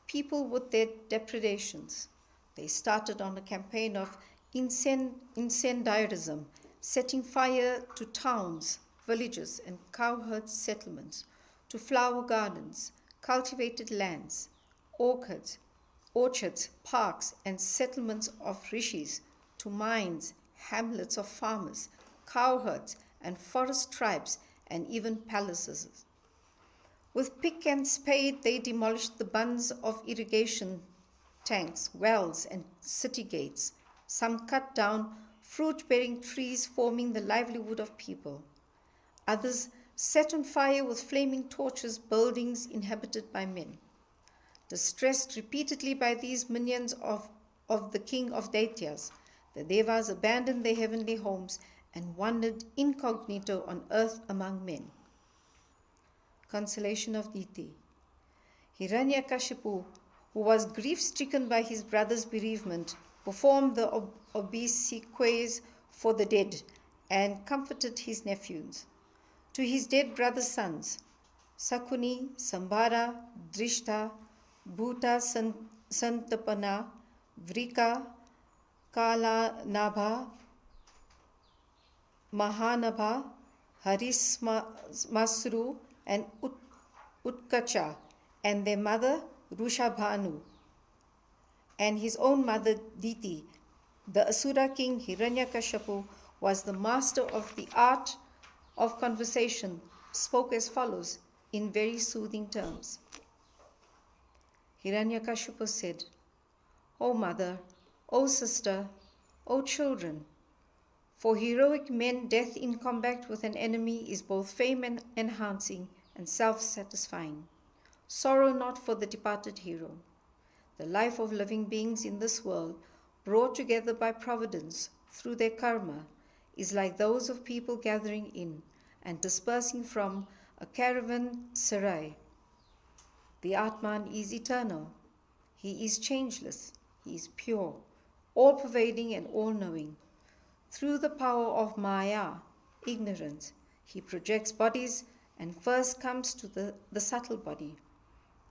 people with their depredations. They started on a campaign of incendiarism, setting fire to towns, villages, and cowherd settlements, to flower gardens, cultivated lands, orchards, parks, and settlements of rishis, to mines, hamlets of farmers, cowherds, and forest tribes, and even palaces. With pick and spade they demolished the bunds of irrigation tanks, wells, and city gates. Some cut down fruit-bearing trees forming the livelihood of people. Others set on fire with flaming torches buildings inhabited by men. Distressed repeatedly by these minions of the king of Daityas, the Devas abandoned their heavenly homes and wandered incognito on earth among men. Consolation of Diti. Hiranyakashipu, who was grief-stricken by his brother's bereavement, performed the obsequies for the dead and comforted his nephews. To his dead brother's sons, Sakuni, Sambara, Drishta, Bhuta, Santapana, Vrika, Kalanabha, Mahanabha, Harismasru, and Utkacha, and their mother Rushabhanu, and his own mother Diti. The Asura king Hiranyakashipu was the master of the art of conversation, spoke as follows in very soothing terms. Hiranyakashipu said, O mother, O sister, O children, for heroic men, death in combat with an enemy is both fame-enhancing and self-satisfying. Sorrow not for the departed hero. The life of living beings in this world, brought together by providence through their karma, is like those of people gathering in and dispersing from a caravanserai. The Atman is eternal. He is changeless. He is pure, all-pervading and all-knowing. Through the power of Maya, ignorance, he projects bodies and first comes to the subtle body.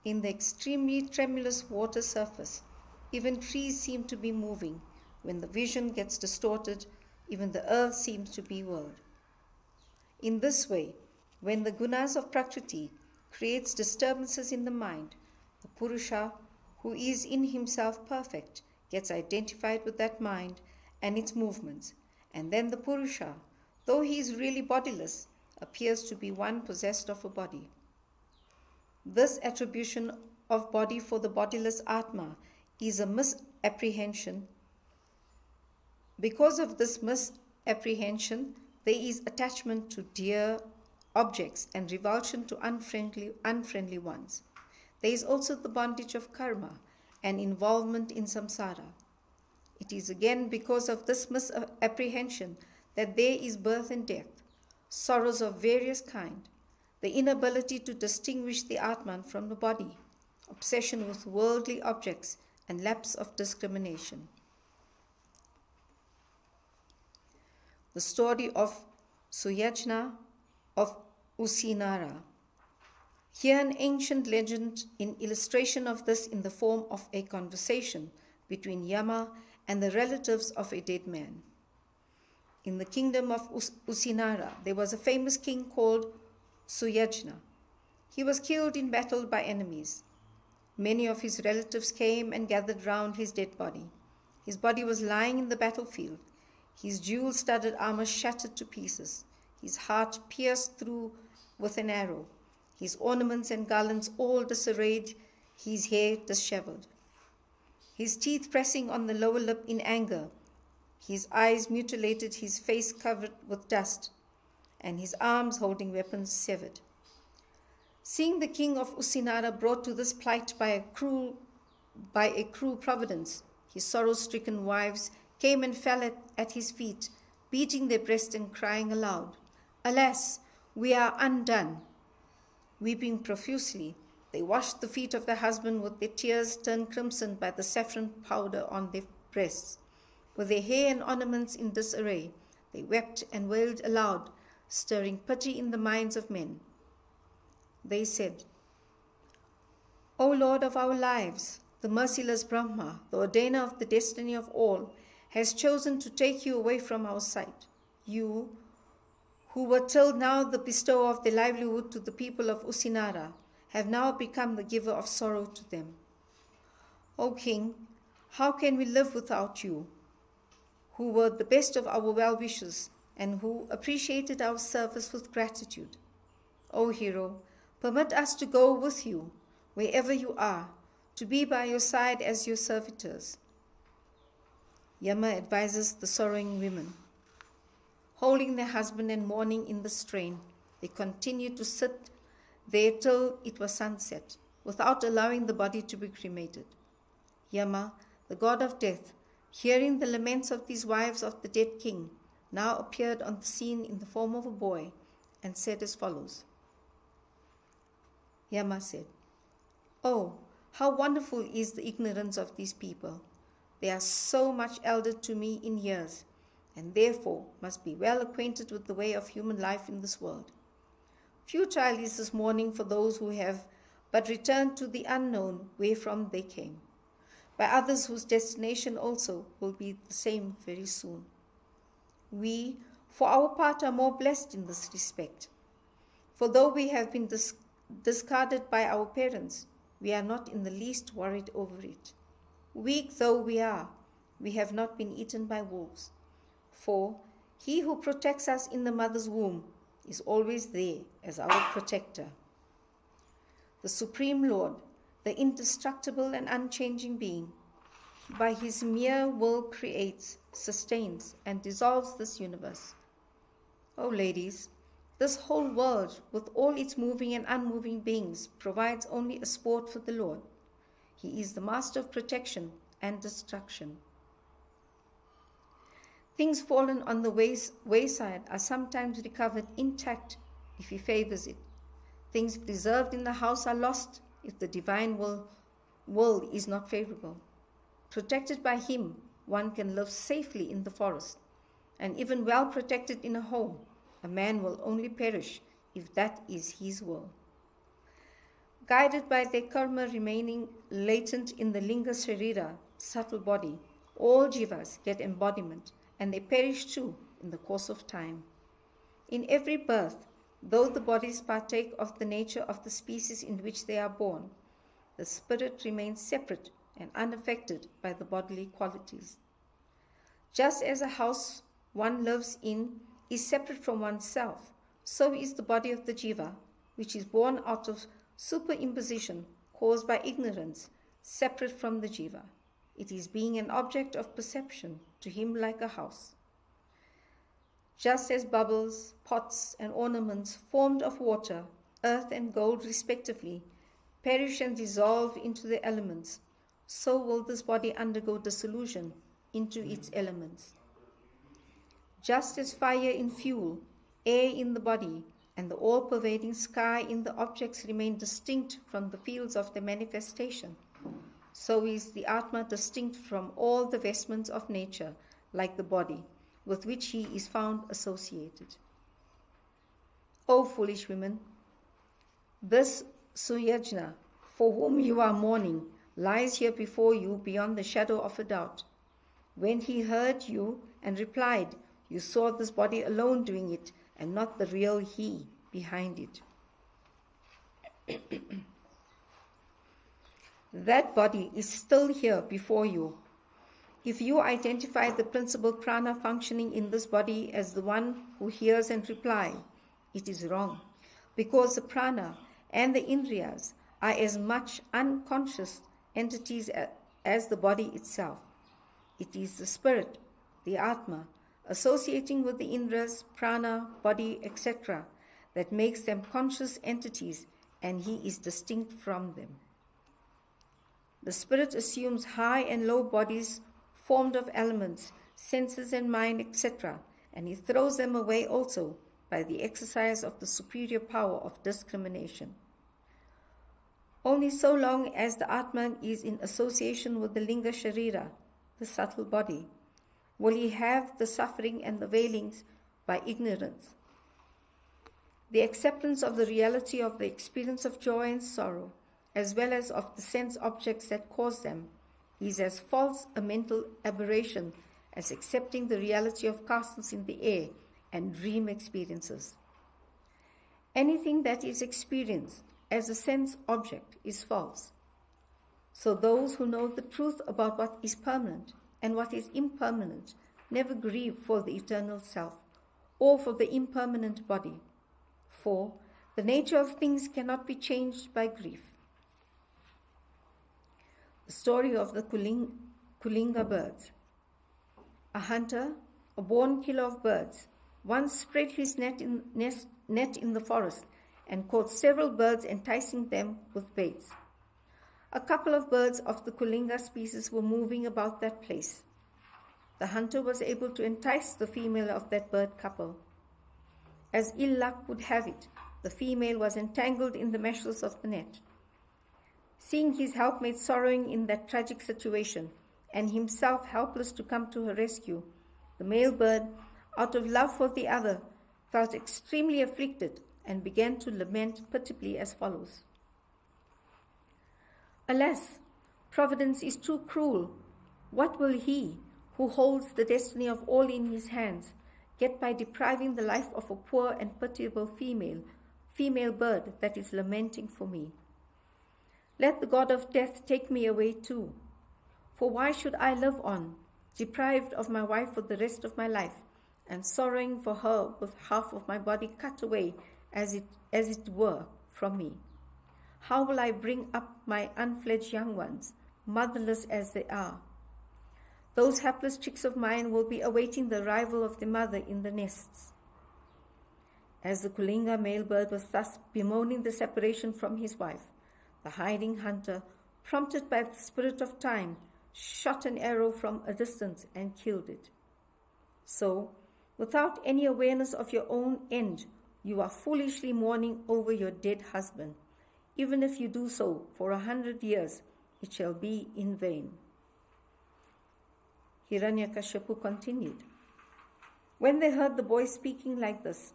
In the extremely tremulous water surface, even trees seem to be moving. When the vision gets distorted, even the earth seems to be whirled. In this way, when the gunas of Prakriti creates disturbances in the mind, the Purusha, who is in himself perfect, gets identified with that mind and its movements, and then the Purusha, though he is really bodiless, appears to be one possessed of a body. This attribution of body for the bodiless Atma is a misapprehension. Because of this misapprehension, there is attachment to dear objects and revulsion to unfriendly ones. There is also the bondage of karma and involvement in samsara. It is again because of this misapprehension that there is birth and death, sorrows of various kinds, the inability to distinguish the Atman from the body, obsession with worldly objects, and lapse of discrimination. The story of Suyajna of Usinara. Here an ancient legend in illustration of this in the form of a conversation between Yama and the relatives of a dead man. In the kingdom of Usinara, there was a famous king called Suyajna. He was killed in battle by enemies. Many of his relatives came and gathered round his dead body. His body was lying in the battlefield, his jewel-studded armor shattered to pieces, his heart pierced through with an arrow, his ornaments and garlands all disarrayed, his hair disheveled, his teeth pressing on the lower lip in anger, his eyes mutilated, his face covered with dust, and his arms holding weapons severed. Seeing the king of Usinara brought to this plight by a cruel providence, his sorrow-stricken wives came and fell at his feet, beating their breasts and crying aloud, "Alas, we are undone!" Weeping profusely, they washed the feet of their husband with their tears turned crimson by the saffron powder on their breasts. With their hair and ornaments in disarray, they wept and wailed aloud, stirring pity in the minds of men. They said, "O Lord of our lives, the merciless Brahma, the ordainer of the destiny of all, has chosen to take you away from our sight. You, who were till now the bestower of their livelihood to the people of Usinara, have now become the giver of sorrow to them. O King, how can we live without you, who were the best of our well-wishers and who appreciated our service with gratitude? O hero, permit us to go with you wherever you are, to be by your side as your servitors. Yama advises the sorrowing women. Holding their husband and mourning in the strain, they continued to sit there till it was sunset, without allowing the body to be cremated. Yama, the god of death, hearing the laments of these wives of the dead king, now appeared on the scene in the form of a boy and said as follows. Yama said, "Oh, how wonderful is the ignorance of these people. They are so much elder to me in years, and therefore must be well acquainted with the way of human life in this world. Futile is this mourning for those who have but returned to the unknown wherefrom they came, by others whose destination also will be the same very soon. We, for our part, are more blessed in this respect. For though we have been discarded by our parents, we are not in the least worried over it. Weak though we are, we have not been eaten by wolves. For he who protects us in the mother's womb is always there as our protector. The Supreme Lord, the indestructible and unchanging being, by his mere will creates, sustains, and dissolves this universe. O ladies, this whole world, with all its moving and unmoving beings, provides only a sport for the Lord. He is the master of protection and destruction. Things fallen on the wayside are sometimes recovered intact if he favors it. Things preserved in the house are lost if the divine will is not favorable. Protected by him, one can live safely in the forest, and even well protected in a home, a man will only perish if that is his will. Guided by their karma remaining latent in the linga sharira, subtle body, all jivas get embodiment, and they perish too in the course of time. In every birth, though the bodies partake of the nature of the species in which they are born, the spirit remains separate and unaffected by the bodily qualities. Just as a house one lives in is separate from oneself, so is the body of the jiva, which is born out of superimposition caused by ignorance, separate from the jiva. It is being an object of perception to him like a house. Just as bubbles, pots, and ornaments formed of water, earth, and gold respectively perish and dissolve into the elements, so will this body undergo dissolution into its elements. Just as fire in fuel, air in the body, and the all-pervading sky in the objects remain distinct from the fields of their manifestation, so is the Atma distinct from all the vestments of nature, like the body, with which he is found associated. O foolish women, this Suyajna, for whom you are mourning, lies here before you beyond the shadow of a doubt. When he heard you and replied, you saw this body alone doing it, and not the real he behind it. That body is still here before you. If you identify the principal prana functioning in this body as the one who hears and replies, it is wrong, because the prana and the indriyas are as much unconscious entities as the body itself. It is the spirit, the Atma, associating with the indras, prana, body, etc., that makes them conscious entities, and he is distinct from them. The spirit assumes high and low bodies formed of elements, senses and mind, etc., and he throws them away also by the exercise of the superior power of discrimination. Only so long as the Atman is in association with the linga sharira, the subtle body, will he have the suffering and the wailings by ignorance. The acceptance of the reality of the experience of joy and sorrow, as well as of the sense objects that cause them, is as false a mental aberration as accepting the reality of castles in the air and dream experiences. Anything that is experienced as a sense object is false. So those who know the truth about what is permanent and what is impermanent never grieve for the eternal self or for the impermanent body, for the nature of things cannot be changed by grief. The story of the Kulinga birds. A hunter, a born killer of birds, once spread his net in the forest and caught several birds, enticing them with baits. A couple of birds of the Kulinga species were moving about that place. The hunter was able to entice the female of that bird couple. As ill luck would have it, the female was entangled in the meshes of the net. Seeing his helpmate sorrowing in that tragic situation, and himself helpless to come to her rescue, the male bird, out of love for the other, felt extremely afflicted and began to lament pitiably as follows. Alas, Providence is too cruel. What will he, who holds the destiny of all in his hands, get by depriving the life of a poor and pitiable female bird that is lamenting for me? Let the god of death take me away too. For why should I live on, deprived of my wife for the rest of my life, and sorrowing for her with half of my body cut away as it were from me? How will I bring up my unfledged young ones, motherless as they are? Those hapless chicks of mine will be awaiting the arrival of the mother in the nests. As the Kulinga male bird was thus bemoaning the separation from his wife, the hiding hunter, prompted by the spirit of time, shot an arrow from a distance and killed it. So, without any awareness of your own end, you are foolishly mourning over your dead husband. Even if you do so for 100 years, it shall be in vain. Hiranyakashipu continued. When they heard the boy speaking like this,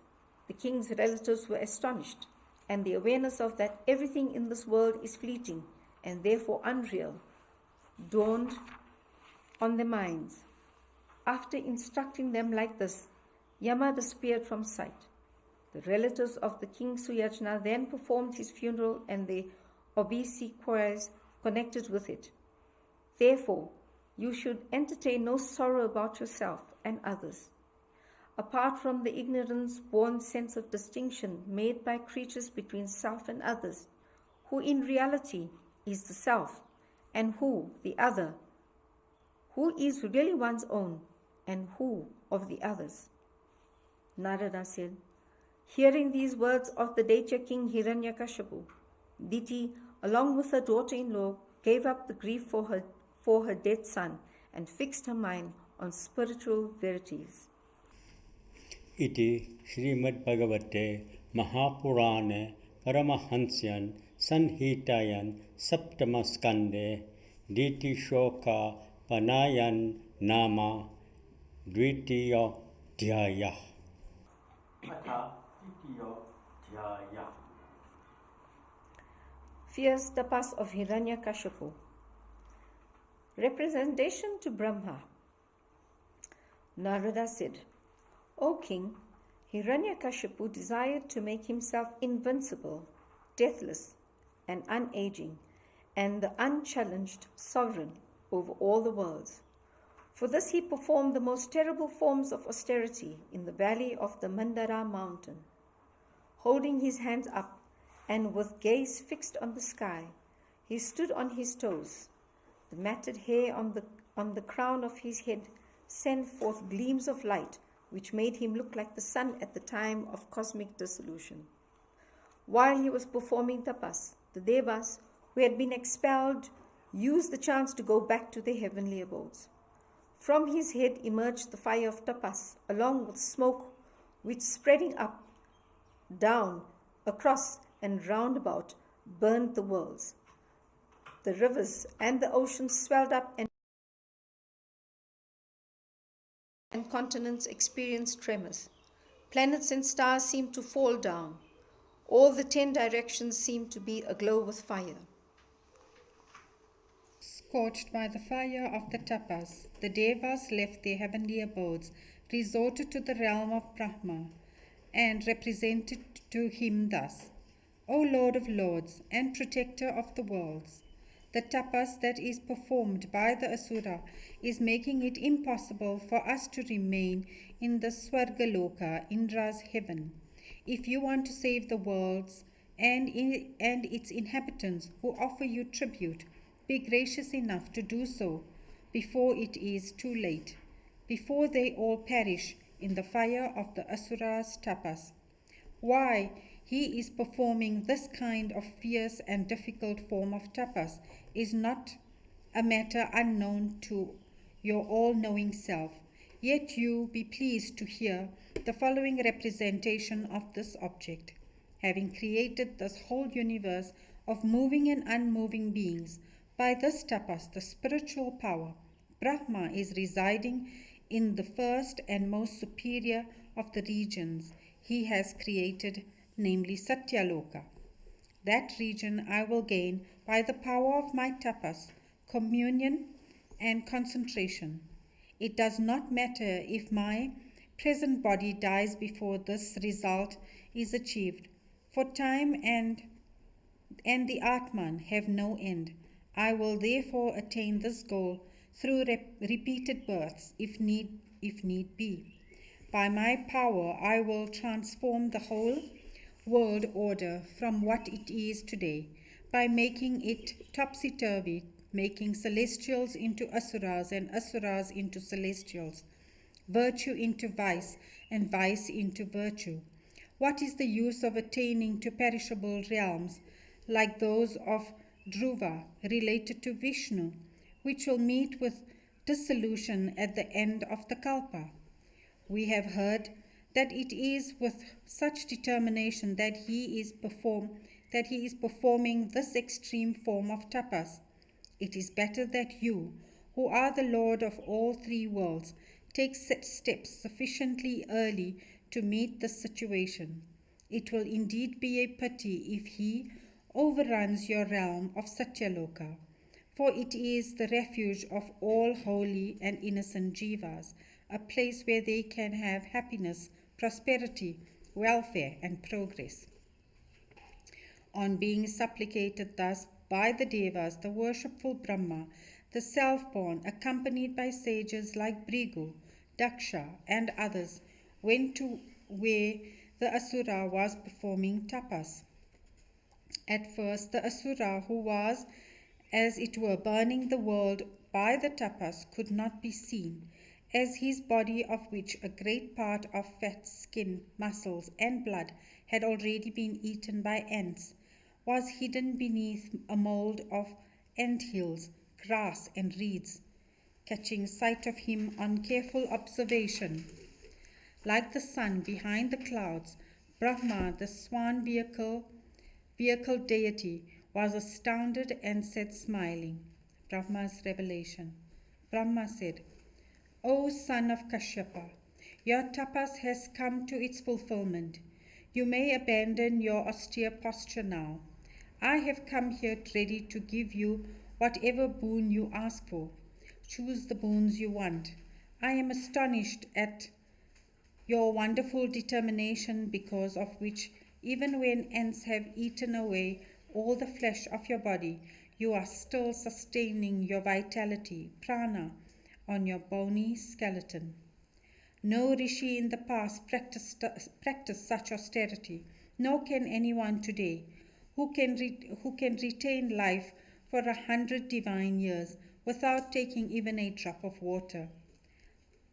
the king's relatives were astonished, and the awareness of that everything in this world is fleeting and therefore unreal dawned on their minds. After instructing them like this, Yama disappeared from sight. The relatives of the king Suyajna then performed his funeral and the obsequies connected with it. Therefore, you should entertain no sorrow about yourself and others. Apart from the ignorance-born sense of distinction made by creatures between self and others, who in reality is the self, and who the other, who is really one's own, and who of the others. Narada said, hearing these words of the Daitya king Hiranyakashipu, Diti, along with her daughter-in-law, gave up the grief for her dead son and fixed her mind on spiritual verities. Iti Shrimad Bhagavate Mahapurane Paramahansyan Sanhitayan Saptamaskande Diti Shoka Panayan Nama Dvitiyo Dhyaya. Fierce tapas of Hiranyakashipu. Representation to Brahma. Narada said, O king, Hiranyakashipu desired to make himself invincible, deathless, and unaging, and the unchallenged sovereign over all the worlds. For this he performed the most terrible forms of austerity in the valley of the Mandara mountain. Holding his hands up and with gaze fixed on the sky, he stood on his toes. The matted hair on the crown of his head sent forth gleams of light, which made him look like the sun at the time of cosmic dissolution. While he was performing tapas, the devas, who had been expelled, used the chance to go back to their heavenly abodes. From his head emerged the fire of tapas, along with smoke, which spreading up, down, across, and round about, burned the worlds. The rivers and the oceans swelled up, and continents experienced tremors. Planets and stars seemed to fall down. All the 10 directions seemed to be aglow with fire. Scorched by the fire of the tapas, the devas left their heavenly abodes, resorted to the realm of Brahma, and represented to him thus, O Lord of Lords and Protector of the worlds, the tapas that is performed by the Asura is making it impossible for us to remain in the Swargaloka, Indra's heaven. If you want to save the worlds and its inhabitants who offer you tribute, be gracious enough to do so before it is too late, before they all perish in the fire of the Asura's tapas. Why he is performing this kind of fierce and difficult form of tapas is not a matter unknown to your all-knowing self. Yet you be pleased to hear the following representation of this object. Having created this whole universe of moving and unmoving beings, by this tapas, the spiritual power, Brahma, is residing in the first and most superior of the regions he has created, namely Satyaloka. That region I will gain by the power of my tapas, communion and concentration. It does not matter if my present body dies before this result is achieved, for time and the Atman have no end. I will therefore attain this goal through repeated births, if need be. By my power I will transform the whole world order from what it is today, by making it topsy-turvy, making celestials into asuras and asuras into celestials, virtue into vice and vice into virtue. What is the use of attaining to perishable realms like those of Dhruva related to Vishnu, which will meet with dissolution at the end of the Kalpa? We have heard that it is with such determination that he is performing this extreme form of tapas. It is better that you, who are the Lord of all three worlds, take steps sufficiently early to meet this situation. It will indeed be a pity if he overruns your realm of Satyaloka, for it is the refuge of all holy and innocent jivas, a place where they can have happiness, prosperity, welfare, and progress. On being supplicated thus by the Devas, the worshipful Brahma, the self-born, accompanied by sages like Bhrigu, Daksha, and others, went to where the Asura was performing tapas. At first, the Asura, who was, as it were, burning the world by the tapas, could not be seen, as his body, of which a great part of fat, skin, muscles, and blood had already been eaten by ants, was hidden beneath a mold of ant hills, grass, and reeds. Catching sight of him on careful observation, like the sun behind the clouds, Brahma, the swan vehicle deity, was astounded and said, smiling. Brahma's revelation. Brahma said, O son of Kashyapa, your tapas has come to its fulfillment. You may abandon your austere posture now. I have come here ready to give you whatever boon you ask for. Choose the boons you want. I am astonished at your wonderful determination, because of which, even when ants have eaten away all the flesh of your body, you are still sustaining your vitality, prana, on your bony skeleton. No rishi in the past practiced such austerity, nor can anyone today, who can retain life for 100 divine years without taking even a drop of water.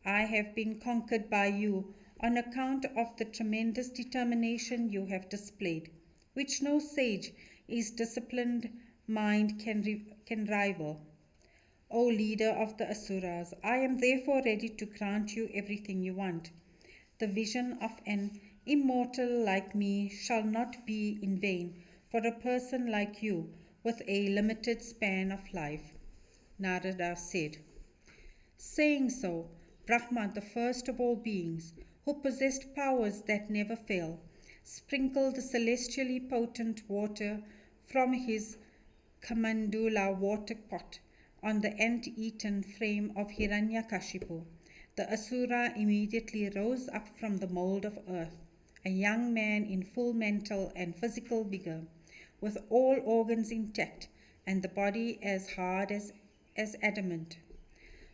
I have been conquered by you on account of the tremendous determination you have displayed, which no sage is disciplined mind can rival. O leader of the Asuras, I am therefore ready to grant you everything you want. The vision of an immortal like me shall not be in vain for a person like you with a limited span of life. Narada said. Saying so, Brahma, the first of all beings, who possessed powers that never fail, sprinkled the celestially potent water from his Kamandula water pot on the ant-eaten frame of Hiranyakashipu. The Asura immediately rose up from the mold of earth, a young man in full mental and physical vigor, with all organs intact and the body as hard as adamant.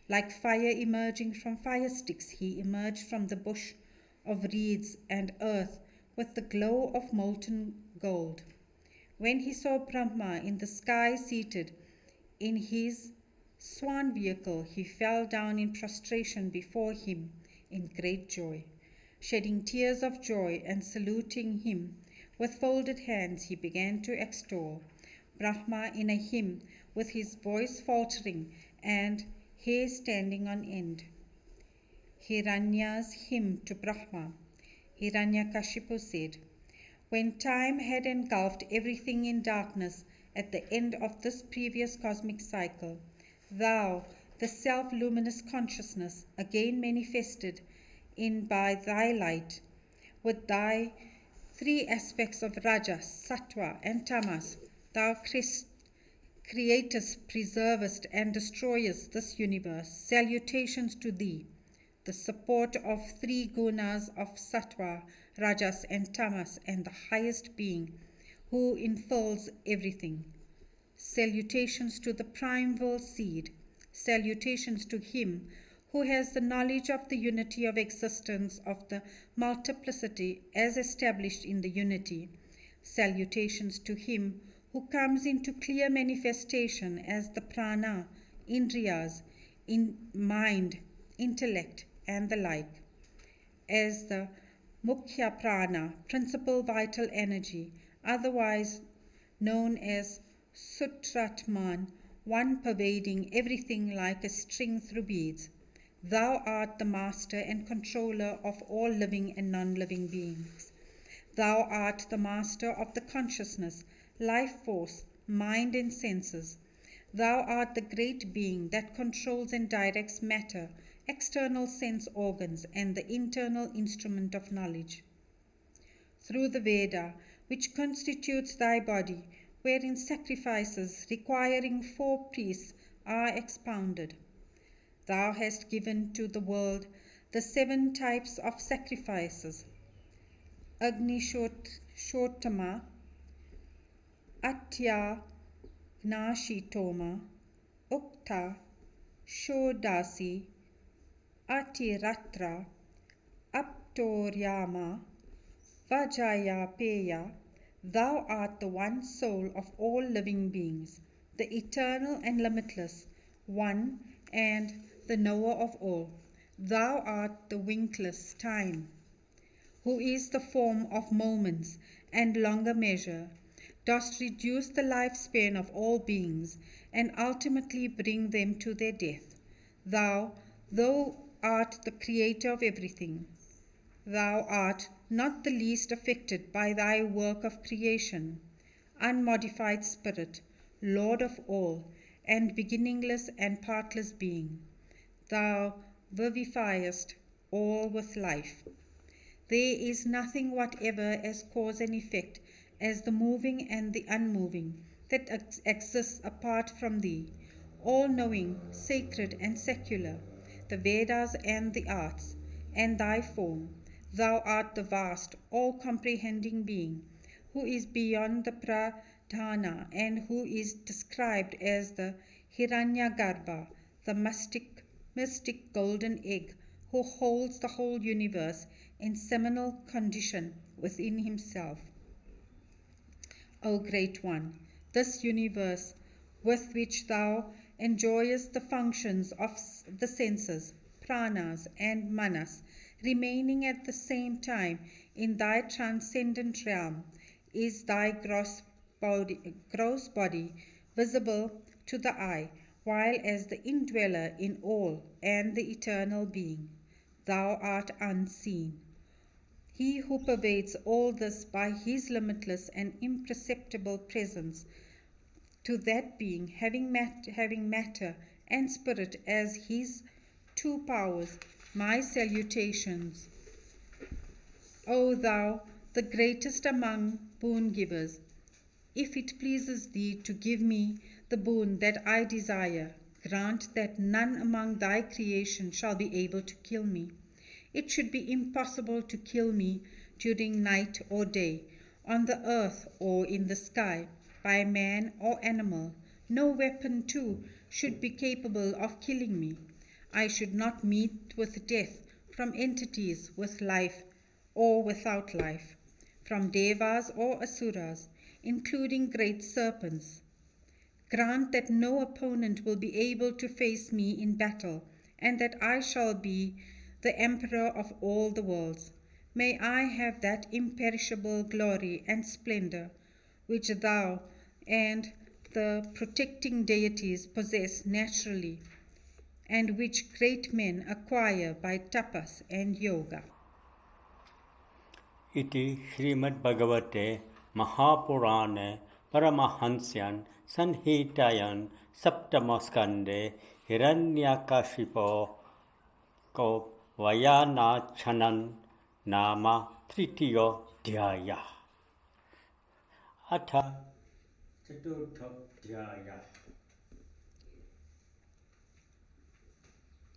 Like fire emerging from fire sticks, he emerged from the bush of reeds and earth with the glow of molten gold. When he saw Brahma in the sky seated In his swan vehicle, he fell down in prostration before him in great joy. Shedding tears of joy and saluting him with folded hands, he began to extol Brahma in a hymn with his voice faltering and hair standing on end. Hiranya's hymn to Brahma. Hiranyakashipu said, "When time had engulfed everything in darkness at the end of this previous cosmic cycle, thou, the self-luminous consciousness, again manifested in by thy light, with thy three aspects of Rajas, Sattva, and Tamas, thou createst, preservest, and destroyest this universe. Salutations to thee, the support of three gunas of Sattva, Rajas, and Tamas, and the highest being, who infills everything. Salutations to the primeval seed. Salutations to him who has the knowledge of the unity of existence, of the multiplicity as established in the unity. Salutations to him who comes into clear manifestation as the prana, indriyas, in mind, intellect, and the like, as the mukhya prana, principal vital energy, otherwise known as Sutratman, one pervading everything like a string through beads. Thou art the master and controller of all living and non-living beings. Thou art the master of the consciousness, life force, mind and senses. Thou art the great being that controls and directs matter, external sense organs, and the internal instrument of knowledge. Through the Veda, which constitutes thy body, wherein sacrifices requiring 4 priests are expounded, thou hast given to the world the 7 types of sacrifices: Agni Shottama, Atya Gnashitoma, Ukta, Shodasi, Atiratra, Aptoryama, Vajayapeya. Thou art the one soul of all living beings, the eternal and limitless, one and the knower of all. Thou art the winkless time, who is the form of moments and longer measure, dost reduce the lifespan of all beings and ultimately bring them to their death. Thou art the creator of everything. Thou art not the least affected by thy work of creation, unmodified spirit, Lord of all, and beginningless and partless being. Thou vivifiest all with life. There is nothing whatever as cause and effect as the moving and the unmoving that exists apart from thee, all-knowing, sacred and secular, the Vedas and the arts, and thy form. Thou art the vast, all-comprehending being, who is beyond the pradhana and who is described as the Hiranyagarbha, the mystic golden egg, who holds the whole universe in seminal condition within himself. O Great One, this universe with which thou enjoyest the functions of the senses, pranas and manas, remaining at the same time in thy transcendent realm, is thy gross body visible to the eye, while as the indweller in all and the eternal being, thou art unseen. He who pervades all this by his limitless and imperceptible presence, to that being having matter and spirit as his 2 powers, my salutations. O thou, the greatest among boon givers, if it pleases thee to give me the boon that I desire, grant that none among thy creation shall be able to kill me. It should be impossible to kill me during night or day, on the earth or in the sky, by man or animal. No weapon, too, should be capable of killing me. I should not meet with death from entities with life or without life, from devas or asuras, including great serpents. Grant that no opponent will be able to face me in battle, and that I shall be the emperor of all the worlds. May I have that imperishable glory and splendor which thou and the protecting deities possess naturally, and which great men acquire by tapas and yoga. Iti Shrimad Bhagavate Mahapurane Paramahansyan Sanhitayan Saptamaskande Hiranyakashipo Ko Vayana Chanan Nama Tritiyo Dhyaya. Atha Chaturtha Dhyaya.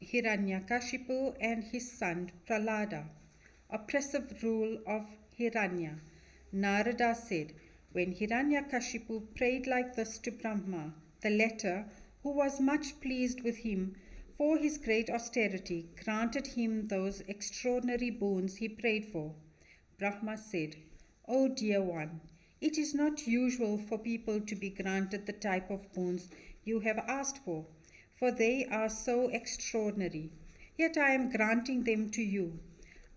Hiranyakashipu and his son Prahlada. Oppressive rule of Hiranya. Narada said, when Hiranyakashipu prayed like this to Brahma, the latter, who was much pleased with him for his great austerity, granted him those extraordinary boons he prayed for. Brahma said, O dear one, it is not usual for people to be granted the type of boons you have asked for they are so extraordinary. Yet I am granting them to you.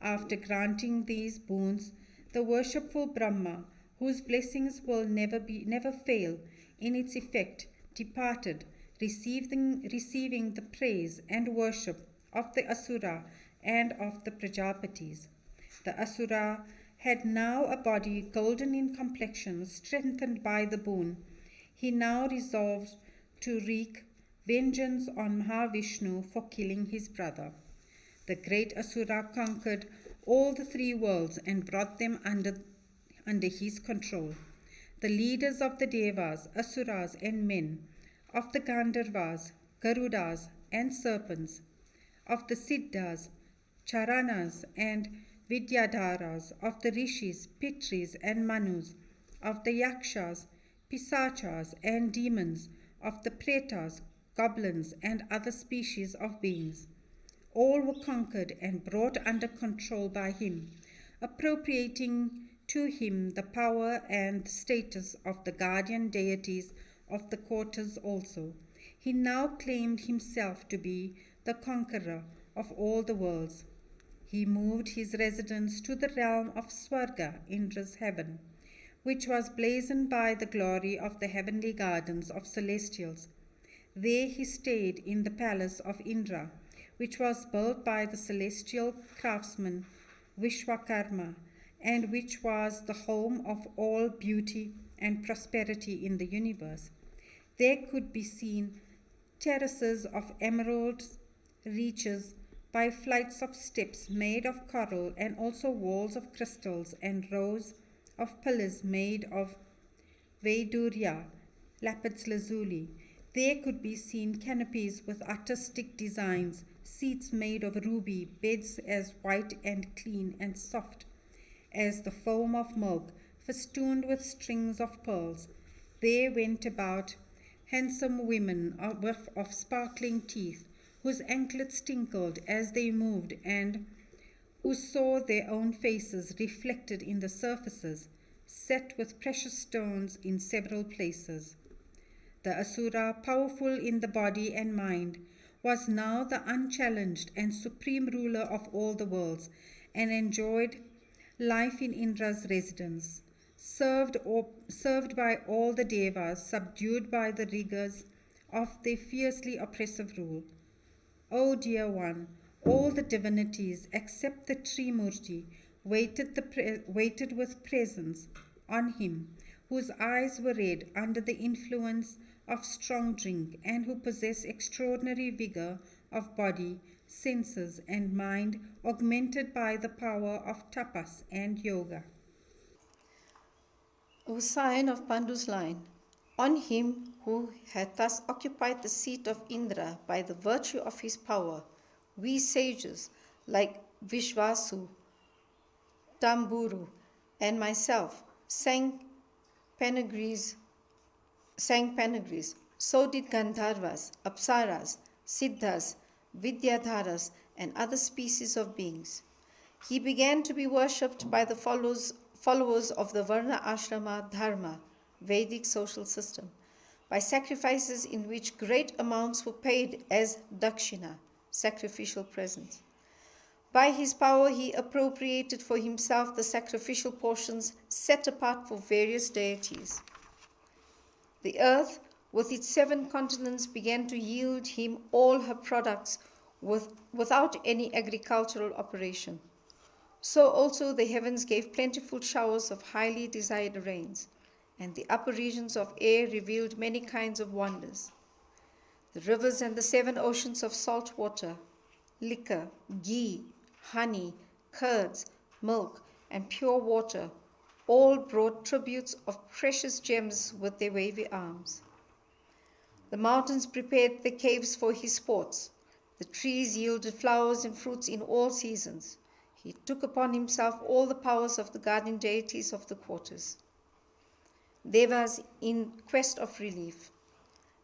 After granting these boons, the worshipful Brahma, whose blessings will never fail in its effect, departed, receiving the praise and worship of the Asura and of the Prajapatis. The Asura had now a body golden in complexion, strengthened by the boon. He now resolved to wreak vengeance on Mahavishnu for killing his brother. The great Asura conquered all the three worlds and brought them under his control. The leaders of the Devas, Asuras and men, of the Gandharvas, Garudas and serpents, of the Siddhas, Charanas and Vidyadharas, of the Rishis, Pitris and Manus, of the Yakshas, Pisachas and demons, of the Pretas, goblins and other species of beings. All were conquered and brought under control by him, appropriating to him the power and status of the guardian deities of the quarters also. He now claimed himself to be the conqueror of all the worlds. He moved his residence to the realm of Swarga, Indra's heaven, which was blazoned by the glory of the heavenly gardens of celestials. There he stayed in the palace of Indra, which was built by the celestial craftsman Vishwakarma, and which was the home of all beauty and prosperity in the universe. There could be seen terraces of emeralds, reaches by flights of steps made of coral, and also walls of crystals and rows of pillars made of Vaidurya, lapis lazuli. There could be seen canopies with artistic designs, seats made of ruby, beds as white and clean and soft as the foam of milk, festooned with strings of pearls. There went about handsome women of sparkling teeth, whose anklets tinkled as they moved, and who saw their own faces reflected in the surfaces, set with precious stones in several places. The Asura, powerful in the body and mind, was now the unchallenged and supreme ruler of all the worlds, and enjoyed life in Indra's residence, served by all the Devas, subdued by the rigors of their fiercely oppressive rule. O dear one, all the divinities except the Trimurti waited with presence on him, whose eyes were red under the influence of strong drink, and who possess extraordinary vigor of body, senses, and mind, augmented by the power of tapas and yoga. O scion of Pandu's line, on him who had thus occupied the seat of Indra by the virtue of his power, we sages, like Vishvasu, Tamburu, and myself, sang panegyries. So did Gandharvas, Apsaras, Siddhas, Vidyadharas, and other species of beings. He began to be worshipped by the followers of the Varna ashrama dharma, Vedic social system. by sacrifices in which great amounts were paid as dakshina, sacrificial presents. By his power he appropriated for himself the sacrificial portions set apart for various deities. The earth, with its 7 continents, began to yield him all her products without any agricultural operation. So also the heavens gave plentiful showers of highly desired rains, and the upper regions of air revealed many kinds of wonders. The rivers and the 7 oceans of salt water, liquor, ghee, honey, curds, milk, and pure water all brought tributes of precious gems with their wavy arms. The mountains prepared the caves for his sports. The trees yielded flowers and fruits in all seasons. He took upon himself all the powers of the guardian deities of the quarters. Devas in quest of relief.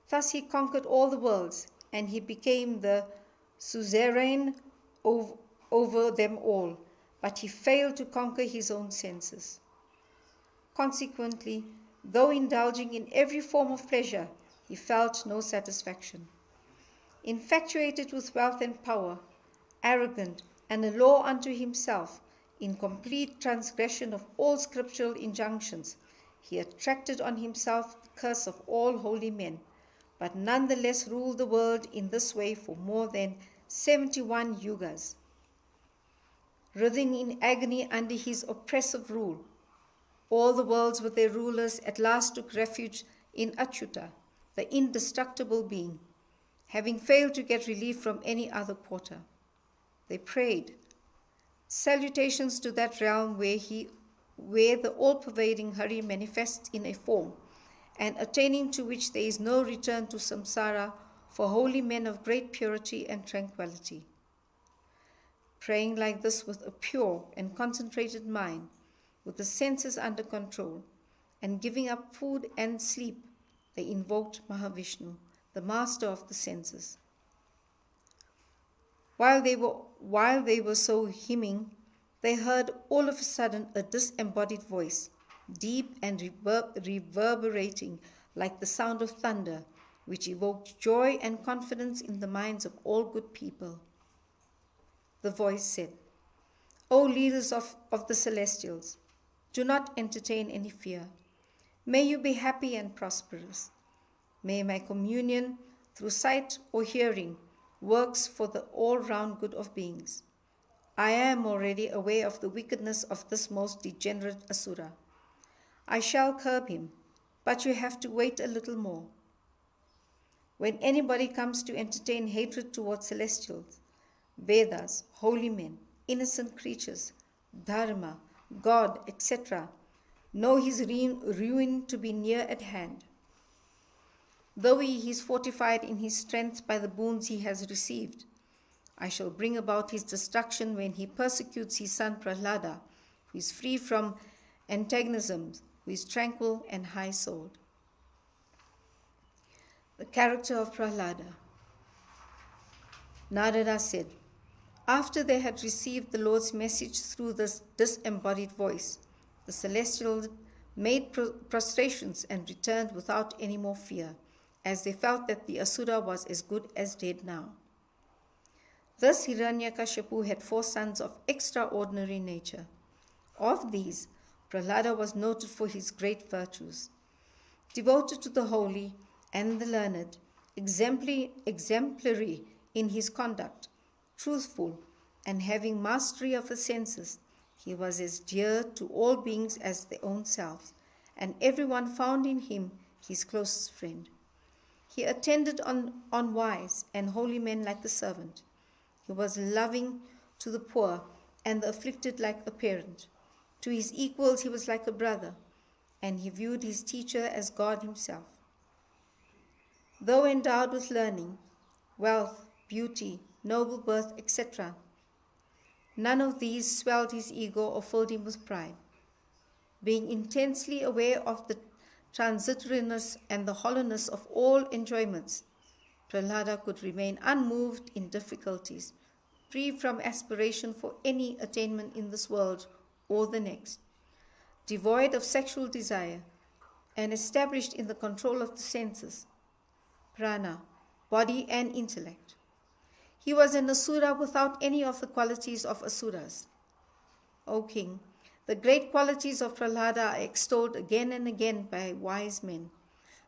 Thus he conquered all the worlds, and he became the suzerain over them all, but he failed to conquer his own senses. Consequently, though indulging in every form of pleasure, he felt no satisfaction. Infatuated with wealth and power, arrogant, and a law unto himself, in complete transgression of all scriptural injunctions, he attracted on himself the curse of all holy men, but nonetheless ruled the world in this way for more than 71 yugas. Writhing in agony under his oppressive rule, all the worlds with their rulers at last took refuge in Achyuta, the indestructible being, having failed to get relief from any other quarter. They prayed, salutations to that realm where the all-pervading Hari manifests in a form, and attaining to which there is no return to samsara for holy men of great purity and tranquility. Praying like this with a pure and concentrated mind, with the senses under control, and giving up food and sleep, they invoked Mahavishnu, the master of the senses. While they were so hymning, they heard all of a sudden a disembodied voice, deep and reverberating like the sound of thunder, which evoked joy and confidence in the minds of all good people. The voice said, O leaders of the celestials, do not entertain any fear. May you be happy and prosperous. May my communion, through sight or hearing, works for the all-round good of beings. I am already aware of the wickedness of this most degenerate asura. I shall curb him, but you have to wait a little more. When anybody comes to entertain hatred towards celestials, Vedas, holy men, innocent creatures, dharma, God, etc., know his ruin to be near at hand. Though he is fortified in his strength by the boons he has received, I shall bring about his destruction when he persecutes his son Prahlada, who is free from antagonisms, who is tranquil and high-souled. The character of Prahlada. Narada said, after they had received the Lord's message through this disembodied voice, the celestials made prostrations and returned without any more fear, as they felt that the asura was as good as dead now. Thus Hiranyakashipu had 4 sons of extraordinary nature. Of these, Prahlada was noted for his great virtues. Devoted to the holy and the learned, exemplary in his conduct, truthful, and having mastery of the senses, he was as dear to all beings as their own selves, and everyone found in him his closest friend. He attended on wise and holy men like the servant. He was loving to the poor and the afflicted like a parent. To his equals he was like a brother, and he viewed his teacher as God himself. Though endowed with learning, wealth, beauty, noble birth, etc., none of these swelled his ego or filled him with pride. Being intensely aware of the transitoriness and the hollowness of all enjoyments, Prahlada could remain unmoved in difficulties, free from aspiration for any attainment in this world or the next, devoid of sexual desire, and established in the control of the senses, prana, body and intellect. He was an asura without any of the qualities of asuras. O king, the great qualities of Prahlada are extolled again and again by wise men.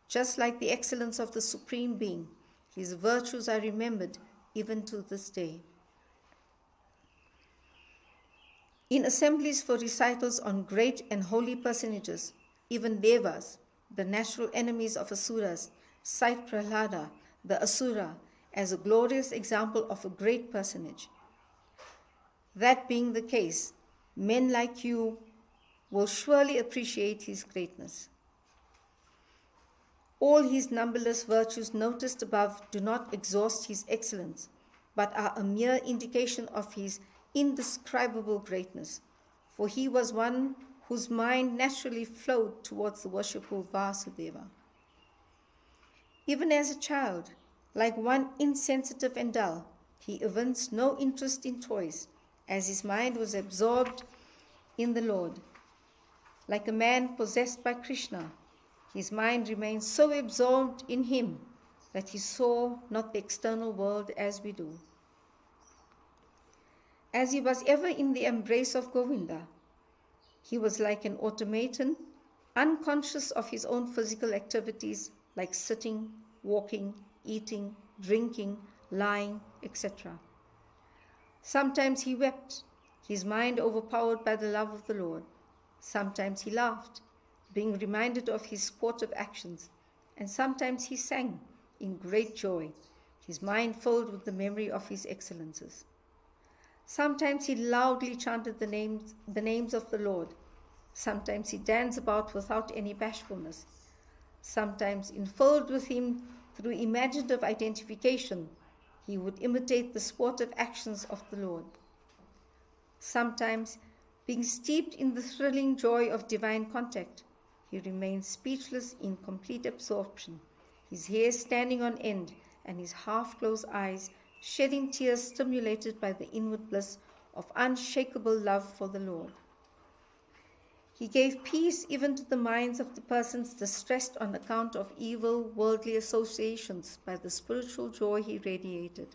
Just like the excellence of the Supreme Being, his virtues are remembered even to this day. In assemblies for recitals on great and holy personages, even devas, the natural enemies of asuras, cite Prahlada, the asura, as a glorious example of a great personage. That being the case, men like you will surely appreciate his greatness. All his numberless virtues noticed above do not exhaust his excellence, but are a mere indication of his indescribable greatness, for he was one whose mind naturally flowed towards the worshipful Vasudeva. Even as a child, like one insensitive and dull, he evinced no interest in toys, as his mind was absorbed in the Lord. Like a man possessed by Krishna, his mind remained so absorbed in him that he saw not the external world as we do. As he was ever in the embrace of Govinda, he was like an automaton, unconscious of his own physical activities like sitting, walking, eating, drinking, lying, etc. Sometimes he wept, his mind overpowered by the love of the Lord. Sometimes he laughed, being reminded of his sportive actions, and sometimes he sang in great joy, his mind filled with the memory of his excellences. Sometimes he loudly chanted the names of the Lord. Sometimes he danced about without any bashfulness. Sometimes, infilled with him through imaginative identification, he would imitate the sportive actions of the Lord. Sometimes, being steeped in the thrilling joy of divine contact, he remained speechless in complete absorption, his hair standing on end and his half-closed eyes shedding tears stimulated by the inward bliss of unshakable love for the Lord. He gave peace even to the minds of the persons distressed on account of evil worldly associations by the spiritual joy he radiated,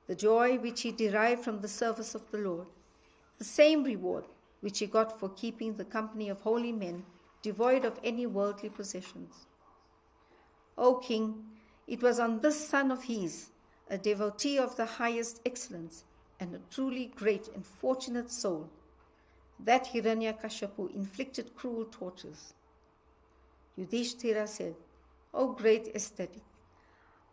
the joy which he derived from the service of the Lord, the same reward which he got for keeping the company of holy men devoid of any worldly possessions. O king, it was on this son of his, a devotee of the highest excellence and a truly great and fortunate soul, that Hiranyakashipu inflicted cruel tortures. Yudhishthira said, O great ascetic,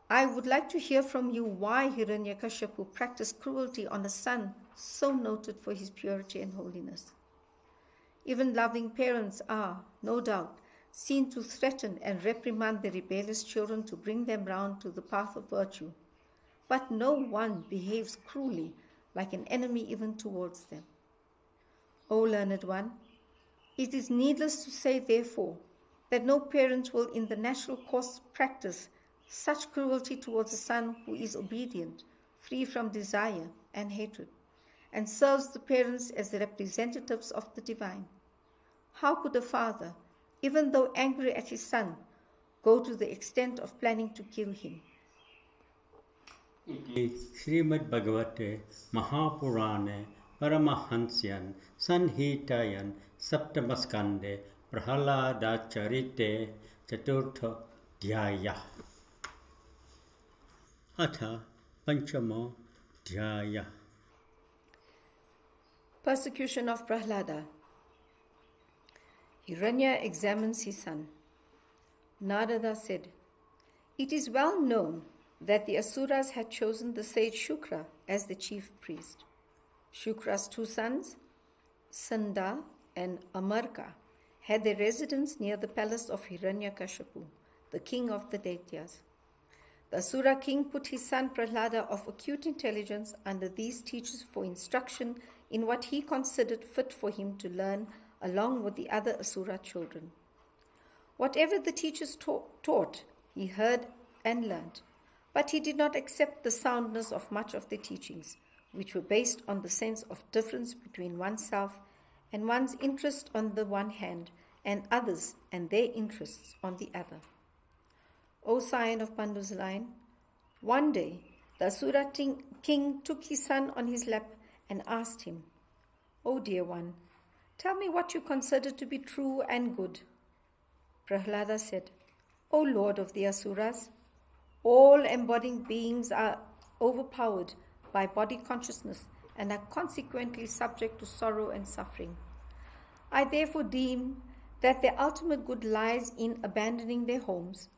I would like to hear from you why Hiranyakashipu practiced cruelty on a son so noted for his purity and holiness. Even loving parents are, no doubt, seen to threaten and reprimand their rebellious children to bring them round to the path of virtue, but no one behaves cruelly like an enemy even towards them. O learned one, it is needless to say, therefore, that no parent will in the natural course practice such cruelty towards a son who is obedient, free from desire and hatred, and serves the parents as the representatives of the divine. How could a father, even though angry at his son, go to the extent of planning to kill him? Iti Shrimad Bhagavate Mahapurane Paramahansyan Sanhitayan Saptamaskande Prahalada Charite Chaturtha Dhyaya Atha Panchamo Dhyaya. Persecution of Prahlada. Hiranya examines his son. Narada said, It is well known that the Asuras had chosen the sage Shukra as the chief priest. Shukra's two sons, Sanda and Amarka, had their residence near the palace of Hiranyakashipu, the king of the Daityas. The Asura king put his son Prahlada of acute intelligence under these teachers for instruction in what he considered fit for him to learn along with the other Asura children. Whatever the teachers taught, he heard and learned, but he did not accept the soundness of much of their teachings, which were based on the sense of difference between oneself and one's interest on the one hand, and others and their interests on the other. O scion of Pandu's line, one day the Asura king took his son on his lap and asked him, O dear one, tell me what you consider to be true and good. Prahlada said, O Lord of the Asuras, all embodying beings are overpowered by body consciousness and are consequently subject to sorrow and suffering. I therefore deem that their ultimate good lies in abandoning their homes,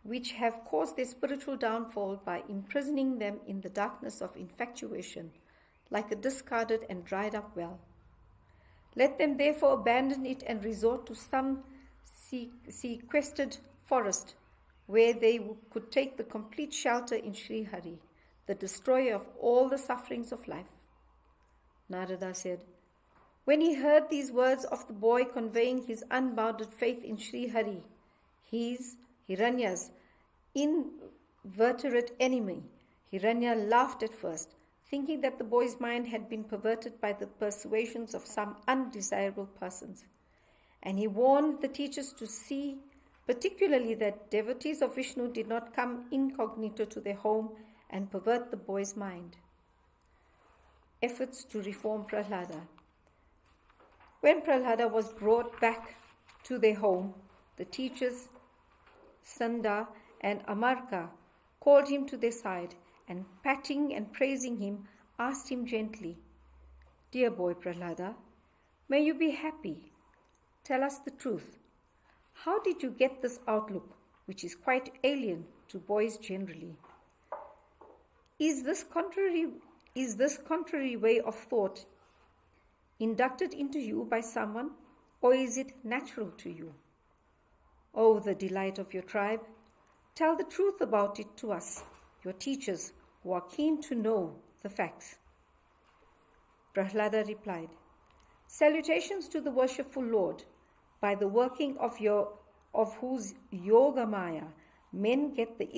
which have caused their spiritual downfall by imprisoning them in the darkness of infatuation, like a discarded and dried up well. Let them therefore abandon it and resort to some sequestered forest where they could take the complete shelter in Sri Hari, the destroyer of all the sufferings of life. Narada said, when he heard these words of the boy conveying his unbounded faith in Sri Hari, his, Hiranya's, inveterate enemy, Hiranya laughed at first, thinking that the boy's mind had been perverted by the persuasions of some undesirable persons. And he warned the teachers to see particularly that devotees of Vishnu did not come incognito to their home and pervert the boy's mind. Efforts to reform Prahlada. When Prahlada was brought back to their home, the teachers, Sanda and Amarka, called him to their side and, patting and praising him, asked him gently, Dear boy Prahlada, may you be happy. Tell us the truth. How did you get this outlook, which is quite alien to boys generally? Is this contrary way of thought inducted into you by someone, or is it natural to you? Oh, the delight of your tribe! Tell the truth about it to us, your teachers, who are keen to know the facts. Prahlada replied, Salutations to the worshipful Lord, by the working of whose yoga maya, men get the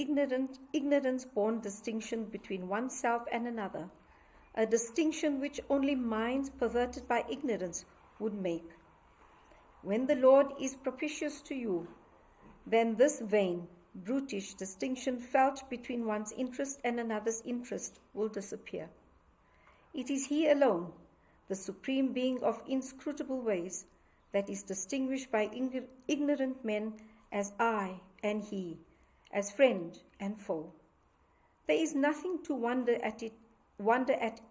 ignorance-born distinction between oneself and another, a distinction which only minds perverted by ignorance would make. When the Lord is propitious to you, then this vain, brutish distinction felt between one's interest and another's interest will disappear. It is He alone, the Supreme Being of inscrutable ways, that is distinguished by ignorant men as I and He, as friend and foe. There is nothing to wonder at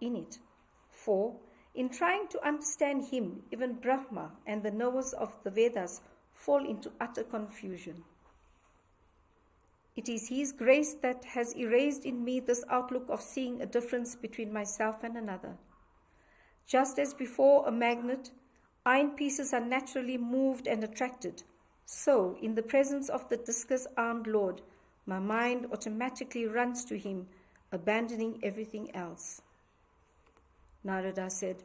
in it, for in trying to understand Him, even Brahma and the knowers of the Vedas fall into utter confusion. It is His grace that has erased in me this outlook of seeing a difference between myself and another. Just as before a magnet, iron pieces are naturally moved and attracted, so in the presence of the discus-armed Lord, my mind automatically runs to Him, abandoning everything else. Narada said,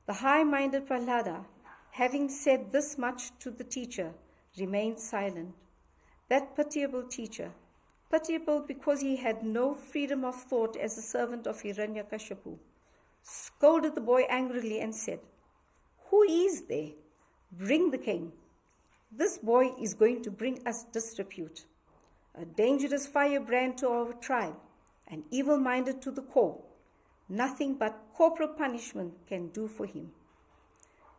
the high-minded Prahlada, having said this much to the teacher, remained silent. That pitiable teacher, pitiable because he had no freedom of thought as a servant of Hiranyakashipu, scolded the boy angrily and said, Who is there? Bring the king. This boy is going to bring us disrepute, a dangerous firebrand to our tribe, and evil-minded to the core. Nothing but corporal punishment can do for him.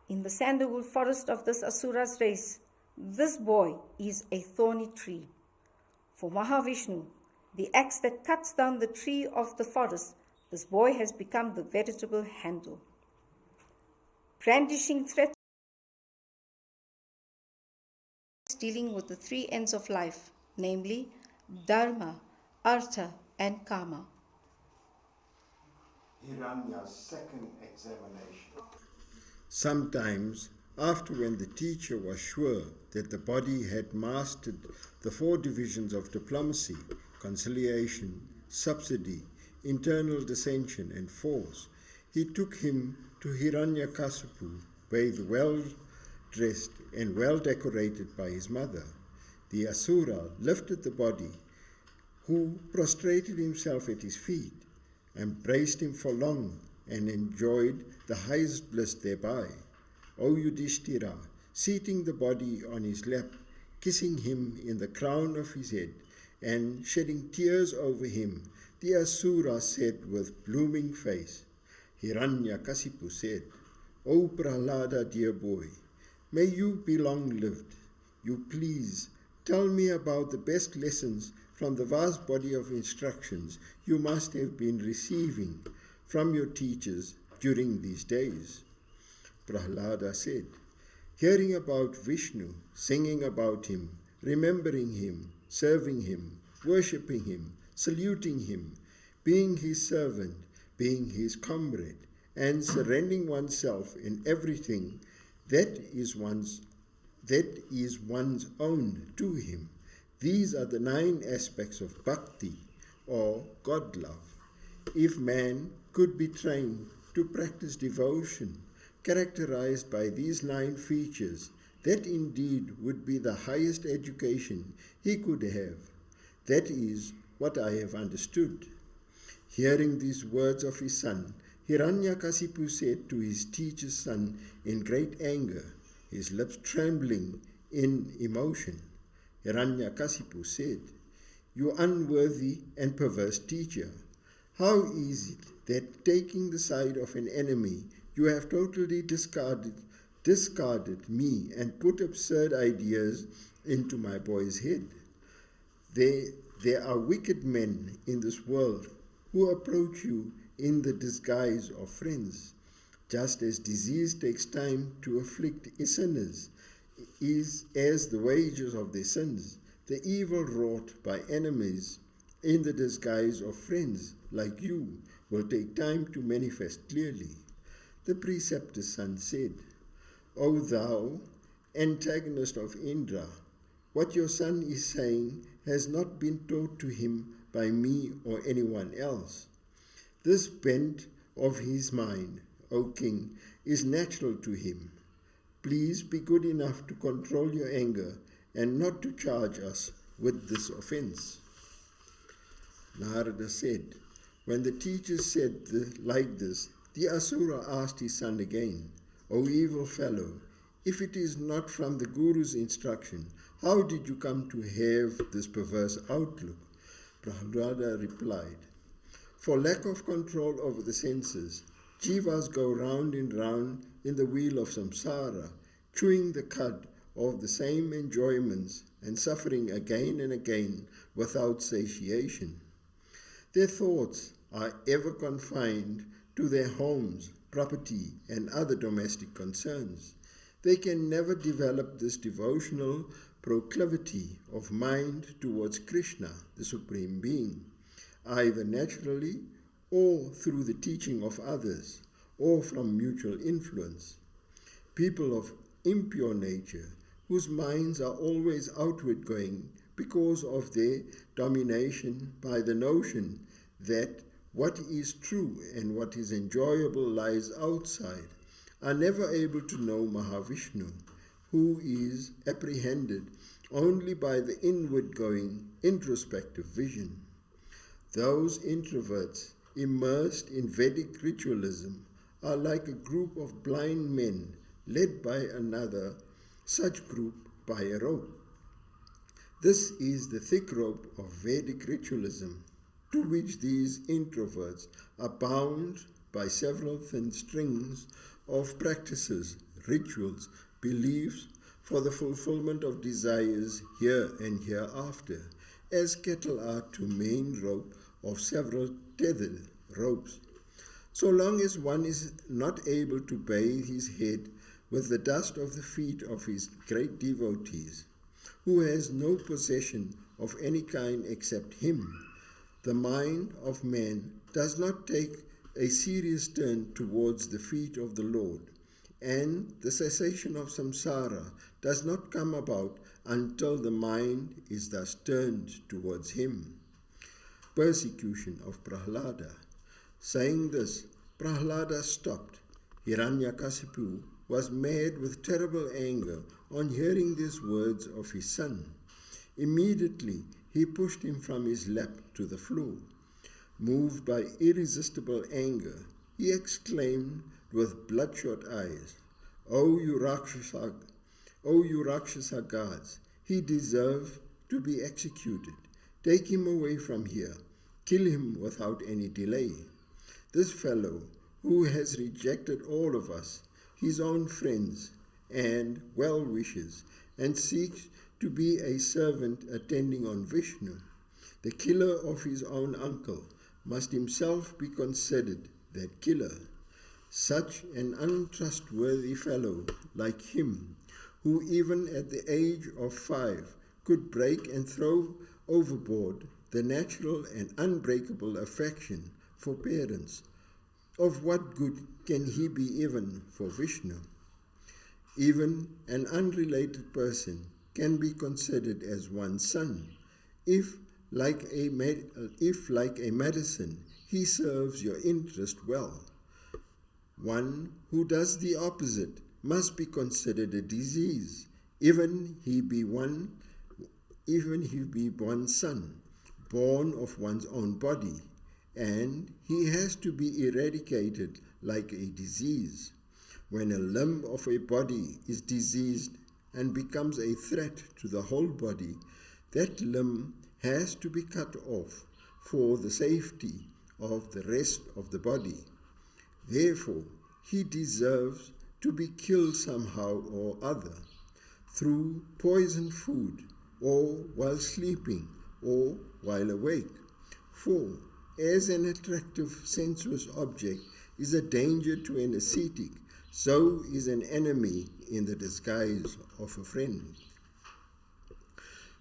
In the sandalwood forest of this Asura's race, this boy is a thorny tree. For Mahavishnu, the axe that cuts down the tree of the forest, this boy has become the veritable handle. Brandishing threats, dealing with the three ends of life, namely Dharma, Artha, and Kama. Hiranya's second examination. Sometimes, after when the teacher was sure that the body had mastered the four divisions of diplomacy, conciliation, subsidy, internal dissension, and force, he took him to Hiranyakasipu, bathed well-dressed and well-decorated by his mother. The Asura lifted the body, who prostrated himself at his feet, embraced him for long, and enjoyed the highest bliss thereby. O Yudhishthira, seating the body on his lap, kissing him in the crown of his head, and shedding tears over him, the Asura said with blooming face. Hiranyakasipu said, O Prahlada, dear boy, may you be long-lived. You please tell me about the best lessons from the vast body of instructions you must have been receiving from your teachers during these days. Prahlada said, hearing about Vishnu, singing about him, remembering him, serving him, worshipping him, saluting him, being his servant, being his comrade, and surrendering oneself in everything that is one's own to him. These are the 9 aspects of bhakti, or God love. If man could be trained to practice devotion, characterized by these 9 features, that indeed would be the highest education he could have. That is what I have understood. Hearing these words of his son, Hiranyakasipu said to his teacher's son in great anger, his lips trembling in emotion. Hiranyakasipu said, You unworthy and perverse teacher, how is it that taking the side of an enemy, you have totally discarded me and put absurd ideas into my boy's head? There are wicked men in this world who approach you in the disguise of friends. Just as disease takes time to afflict sinners, is as the wages of their sins, the evil wrought by enemies in the disguise of friends like you will take time to manifest clearly. The preceptor's son said, O thou, antagonist of Indra, what your son is saying has not been taught to him by me or anyone else. This bent of his mind, O king, is natural to him. Please be good enough to control your anger and not to charge us with this offense. Narada said, when the teachers said like this, the Asura asked his son again, O evil fellow, if it is not from the Guru's instruction, how did you come to have this perverse outlook? Prahlada replied, for lack of control over the senses, jivas go round and round in the wheel of samsara, chewing the cud of the same enjoyments and suffering again and again without satiation. Their thoughts are ever confined to their homes, property, and other domestic concerns. They can never develop this devotional proclivity of mind towards Krishna, the Supreme Being, either naturally or through the teaching of others, or from mutual influence. People of impure nature, whose minds are always outward going because of their domination by the notion that what is true and what is enjoyable lies outside, are never able to know Mahavishnu, who is apprehended only by the inward-going, introspective vision. Those introverts immersed in Vedic ritualism are like a group of blind men led by another such group by a rope. This is the thick rope of Vedic ritualism, to which these introverts are bound by several thin strings of practices, rituals, beliefs for the fulfillment of desires here and hereafter, as cattle are to main rope of several tethered ropes. So long as one is not able to bathe his head with the dust of the feet of his great devotees, who has no possession of any kind except him, the mind of man does not take a serious turn towards the feet of the Lord, and the cessation of samsara does not come about until the mind is thus turned towards him. Persecution of Prahlada. Saying this, Prahlada stopped. Hiranyakasipu was mad with terrible anger on hearing these words of his son. Immediately he pushed him from his lap to the floor. Moved by irresistible anger, he exclaimed with bloodshot eyes, O you Rakshasa, O you Rakshasa gods, he deserves to be executed. Take him away from here. Kill him without any delay. This fellow, who has rejected all of us, his own friends and well-wishers, and seeks to be a servant attending on Vishnu, the killer of his own uncle, must himself be considered that killer. Such an untrustworthy fellow like him, who even at the age of 5 could break and throw overboard the natural and unbreakable affection for parents, of what good can he be even for Vishnu? Even an unrelated person can be considered as one's son, if like a medicine he serves your interest well. One who does the opposite must be considered a disease, even he be one's son, born of one's own body, and he has to be eradicated like a disease. When a limb of a body is diseased and becomes a threat to the whole body, that limb has to be cut off for the safety of the rest of the body. Therefore, he deserves to be killed somehow or other, through poisoned food, or while sleeping, or while awake. For, as an attractive sensuous object is a danger to an ascetic, so is an enemy in the disguise of a friend.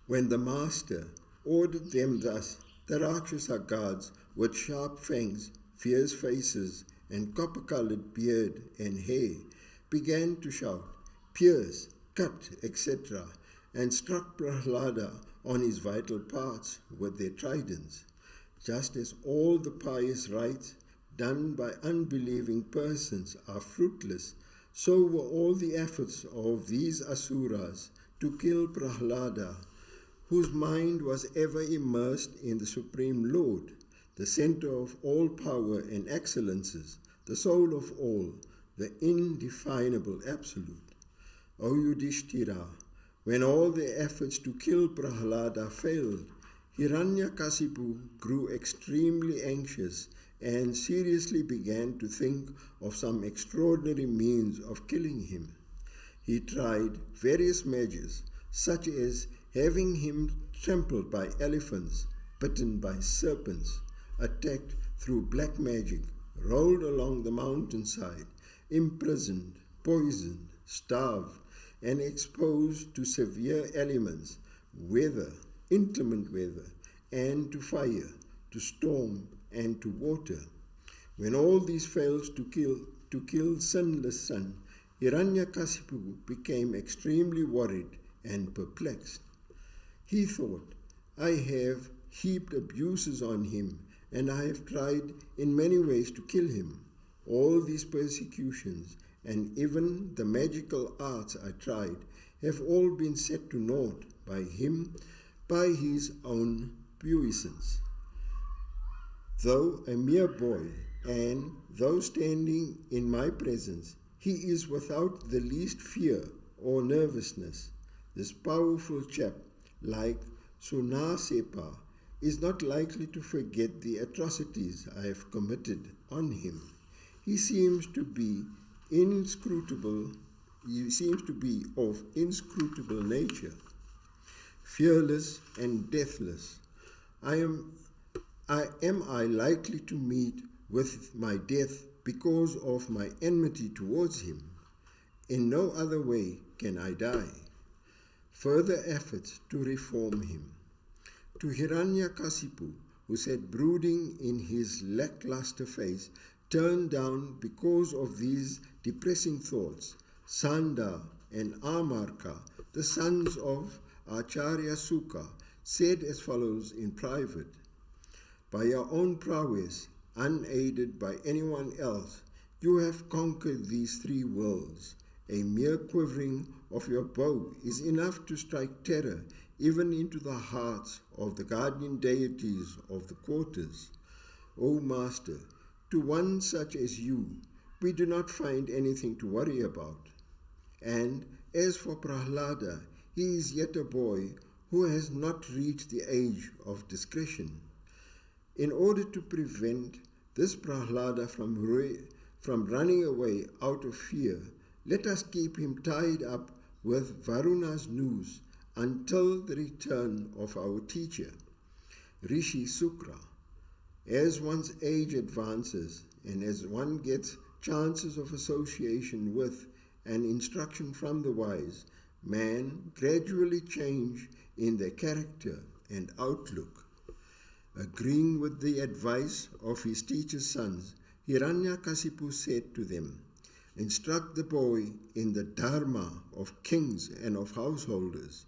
When the master ordered them thus, the Rakshasa gods with sharp fangs, fierce faces, and copper-colored beard and hair began to shout, pierce, cut, etc., and struck Prahlada on his vital parts with their tridents. Just as all the pious rites done by unbelieving persons are fruitless, so were all the efforts of these asuras to kill Prahlada, whose mind was ever immersed in the Supreme Lord, the center of all power and excellences, the soul of all, the indefinable Absolute. O Yudhishthira, when all their efforts to kill Prahlada failed, Hiranyakasipu grew extremely anxious and seriously began to think of some extraordinary means of killing him. He tried various measures, such as having him trampled by elephants, bitten by serpents, attacked through black magic, rolled along the mountainside, imprisoned, poisoned, starved, and exposed to severe elements, weather, inclement weather, and to fire, to storm, and to water. When all these failed to kill sinless son, Hiranyakasipu became extremely worried and perplexed. He thought, I have heaped abuses on him, and I have tried in many ways to kill him. All these persecutions, and even the magical arts I tried, have all been set to naught by him, by his own puissance. Though a mere boy, and though standing in my presence, he is without the least fear or nervousness. This powerful chap, like Sunasepa, is not likely to forget the atrocities I have committed on him. He seems to be of inscrutable nature, fearless and deathless. Am I likely to meet with my death because of my enmity towards him? In no other way can I die. Further efforts to reform him. To Hiranyakasipu, who sat brooding in his lackluster face, turned down because of these depressing thoughts, Sanda and Amarka, the sons of Acharya Sukha, said as follows in private, by your own prowess, unaided by anyone else, you have conquered these 3 worlds. A mere quivering of your bow is enough to strike terror even into the hearts of the guardian deities of the quarters. O Master, to one such as you, we do not find anything to worry about. And As for Prahlada, he is yet a boy who has not reached the age of discretion. In order to prevent this Prahlada from running away out of fear, let us keep him tied up with Varuna's noose until the return of our teacher, Rishi Sukra. As one's age advances and as one gets chances of association with and instruction from the wise, man gradually change in their character and outlook. Agreeing with the advice of his teacher's sons, Hiranyakasipu said to them, "Instruct the boy in the dharma of kings and of householders."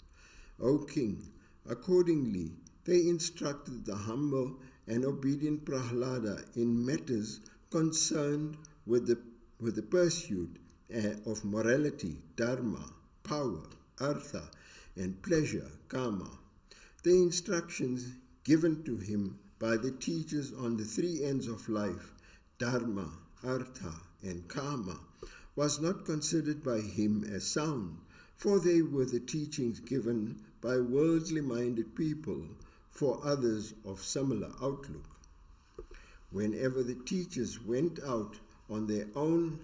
O king, accordingly they instructed the humble and obedient Prahlada in matters concerned with the pursuit of morality, dharma, power, artha, and pleasure, kama. The instructions given to him by the teachers on the three ends of life, dharma, artha, and kama, was not considered by him as sound, for they were the teachings given by worldly-minded people for others of similar outlook. Whenever the teachers went out on their own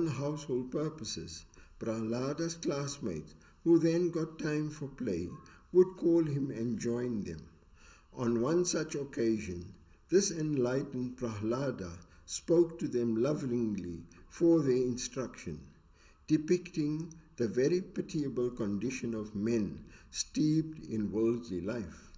household purposes, Prahlada's classmates, who then got time for play, would call him and join them. On one such occasion, this enlightened Prahlada spoke to them lovingly for their instruction, depicting the very pitiable condition of men steeped in worldly life.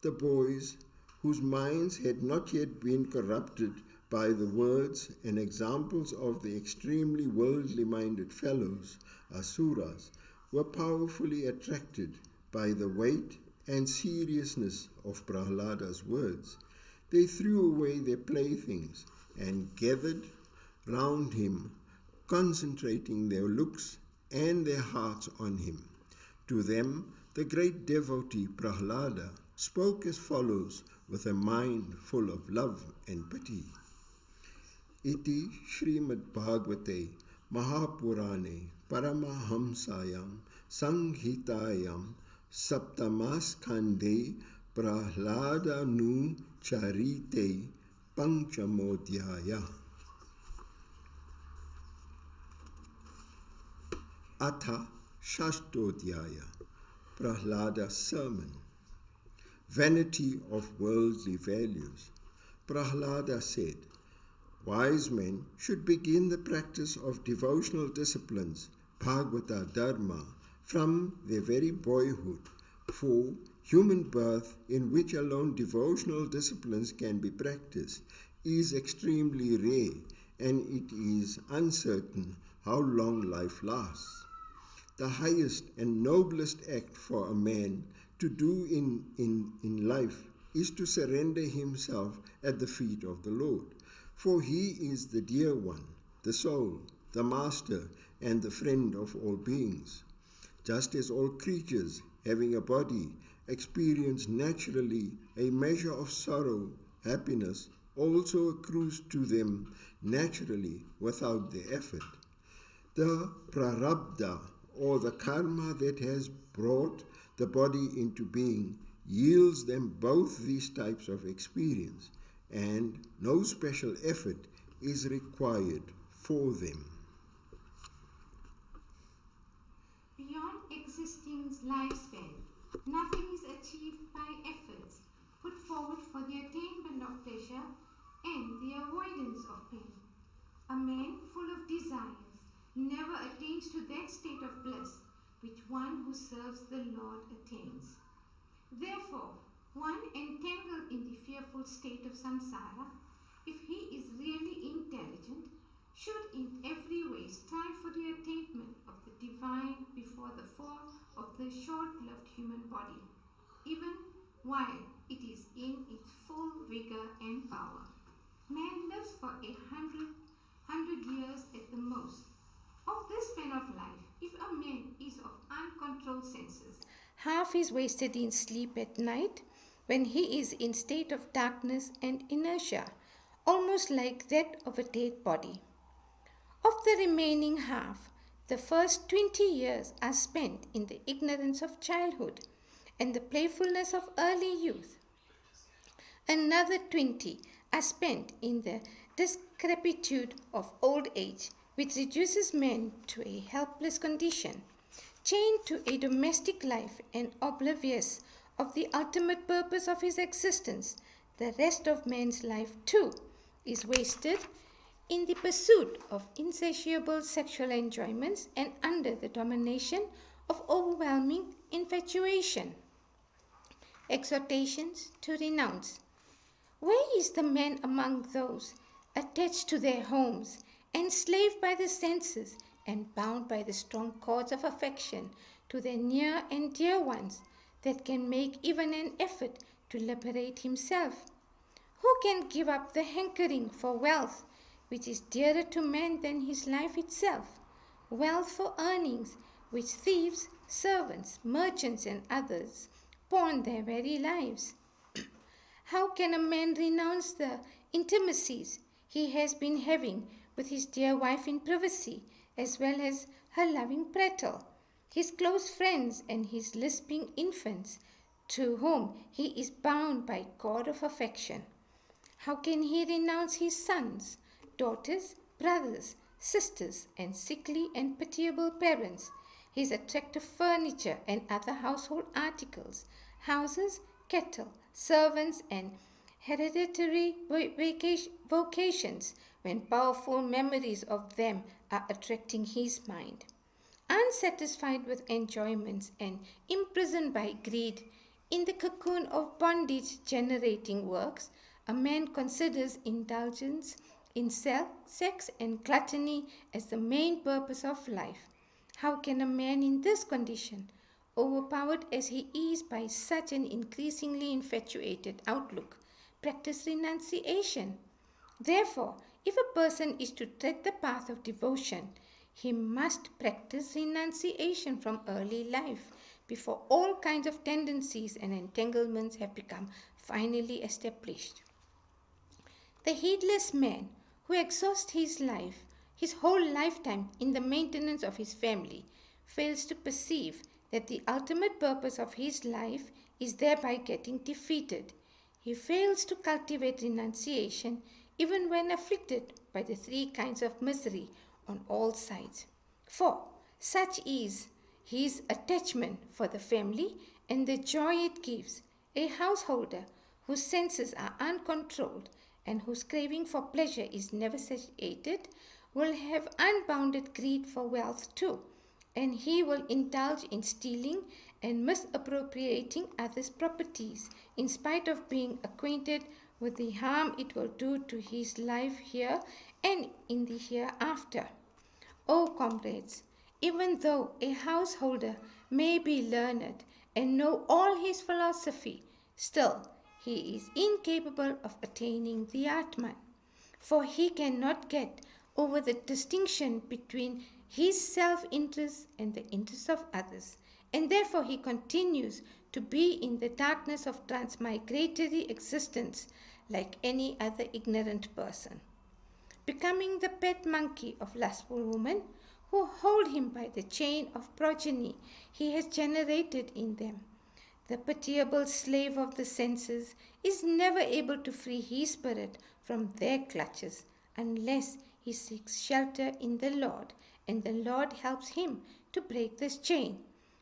The boys, whose minds had not yet been corrupted by the words and examples of the extremely worldly-minded fellows, asuras, were powerfully attracted by the weight and seriousness of Prahlada's words. They threw away their playthings and gathered round him, concentrating their looks and their hearts on him. To them, the great devotee Prahlada spoke as follows with a mind full of love and pity. Iti Shrimad Bhagavate Mahapurane Paramahamsayam Sanghitayam Saptamaskande Prahlada Nu Charite Panchamodhyaya. Atha Shashtodhyaya, Prahlada's sermon. Vanity of worldly values. Prahlada said, wise men should begin the practice of devotional disciplines, Bhagavata Dharma, from their very boyhood, for human birth, in which alone devotional disciplines can be practiced, is extremely rare, and it is uncertain how long life lasts. The highest and noblest act for a man to do in life is to surrender himself at the feet of the Lord, for he is the dear one, the soul, the master, and the friend of all beings. Just as all creatures having a body experience naturally a measure of sorrow, happiness also accrues to them naturally without their effort. The prarabdha, or the karma that has brought the body into being, yields them both these types of experience, and no special effort is required for them. Beyond existing's lifespan, nothing is achieved by efforts put forward for the attainment of pleasure and the avoidance of pain. A man full of desires never attains to that state of bliss which one who serves the Lord attains. Therefore, one entangled in the fearful state of samsara, if he is really intelligent, should in every way strive for the attainment of the divine before the fall of the short-lived human body, even while it is in its full vigor and power. Man lives for 100 years at the most. Of this span of life, if a man is of uncontrolled senses, half is wasted in sleep at night, when he is in state of darkness and inertia, almost like that of a dead body. Of the remaining half, the first 20 years are spent in the ignorance of childhood and the playfulness of early youth. Another 20 are spent in the discrepitude of old age, which reduces man to a helpless condition, chained to a domestic life and oblivious of the ultimate purpose of his existence. The rest of man's life, too, is wasted in the pursuit of insatiable sexual enjoyments and under the domination of overwhelming infatuation. Exhortations to renounce. Where is the man among those attached to their homes, enslaved by the senses and bound by the strong cords of affection to their near and dear ones, that can make even an effort to liberate himself? Who can give up the hankering for wealth, which is dearer to man than his life itself? Wealth for earnings, which thieves, servants, merchants, and others pawn their very lives. How can a man renounce the intimacies he has been having with his dear wife in privacy, as well as her loving prattle, his close friends, and his lisping infants, to whom he is bound by cord of affection? How can he renounce his sons, daughters, brothers, sisters, and sickly and pitiable parents, his attractive furniture and other household articles, houses, cattle, servants, and hereditary vocations, when powerful memories of them are attracting his mind? Unsatisfied with enjoyments and imprisoned by greed in the cocoon of bondage-generating works, a man considers indulgence in sex and gluttony as the main purpose of life. How can a man in this condition, overpowered as he is by such an increasingly infatuated outlook, practice renunciation? Therefore, if a person is to tread the path of devotion, he must practice renunciation from early life, before all kinds of tendencies and entanglements have become finally established. The heedless man who exhausts his life, his whole lifetime, in the maintenance of his family, fails to perceive that the ultimate purpose of his life is thereby getting defeated. He fails to cultivate renunciation even when afflicted by the three kinds of misery on all sides. For such is his attachment for the family and the joy it gives. A householder whose senses are uncontrolled and whose craving for pleasure is never satiated will have unbounded greed for wealth too, and he will indulge in stealing and misappropriating others' properties, in spite of being acquainted with the harm it will do to his life here and in the hereafter. O comrades, even though a householder may be learned and know all his philosophy, still he is incapable of attaining the Atman, for he cannot get over the distinction between his self-interest and the interests of others, and therefore he continues to be in the darkness of transmigratory existence like any other ignorant person, becoming the pet monkey of lustful women who hold him by the chain of progeny he has generated in them. The pitiable slave of the senses is never able to free his spirit from their clutches unless he seeks shelter in the Lord, and the Lord helps him to break this chain.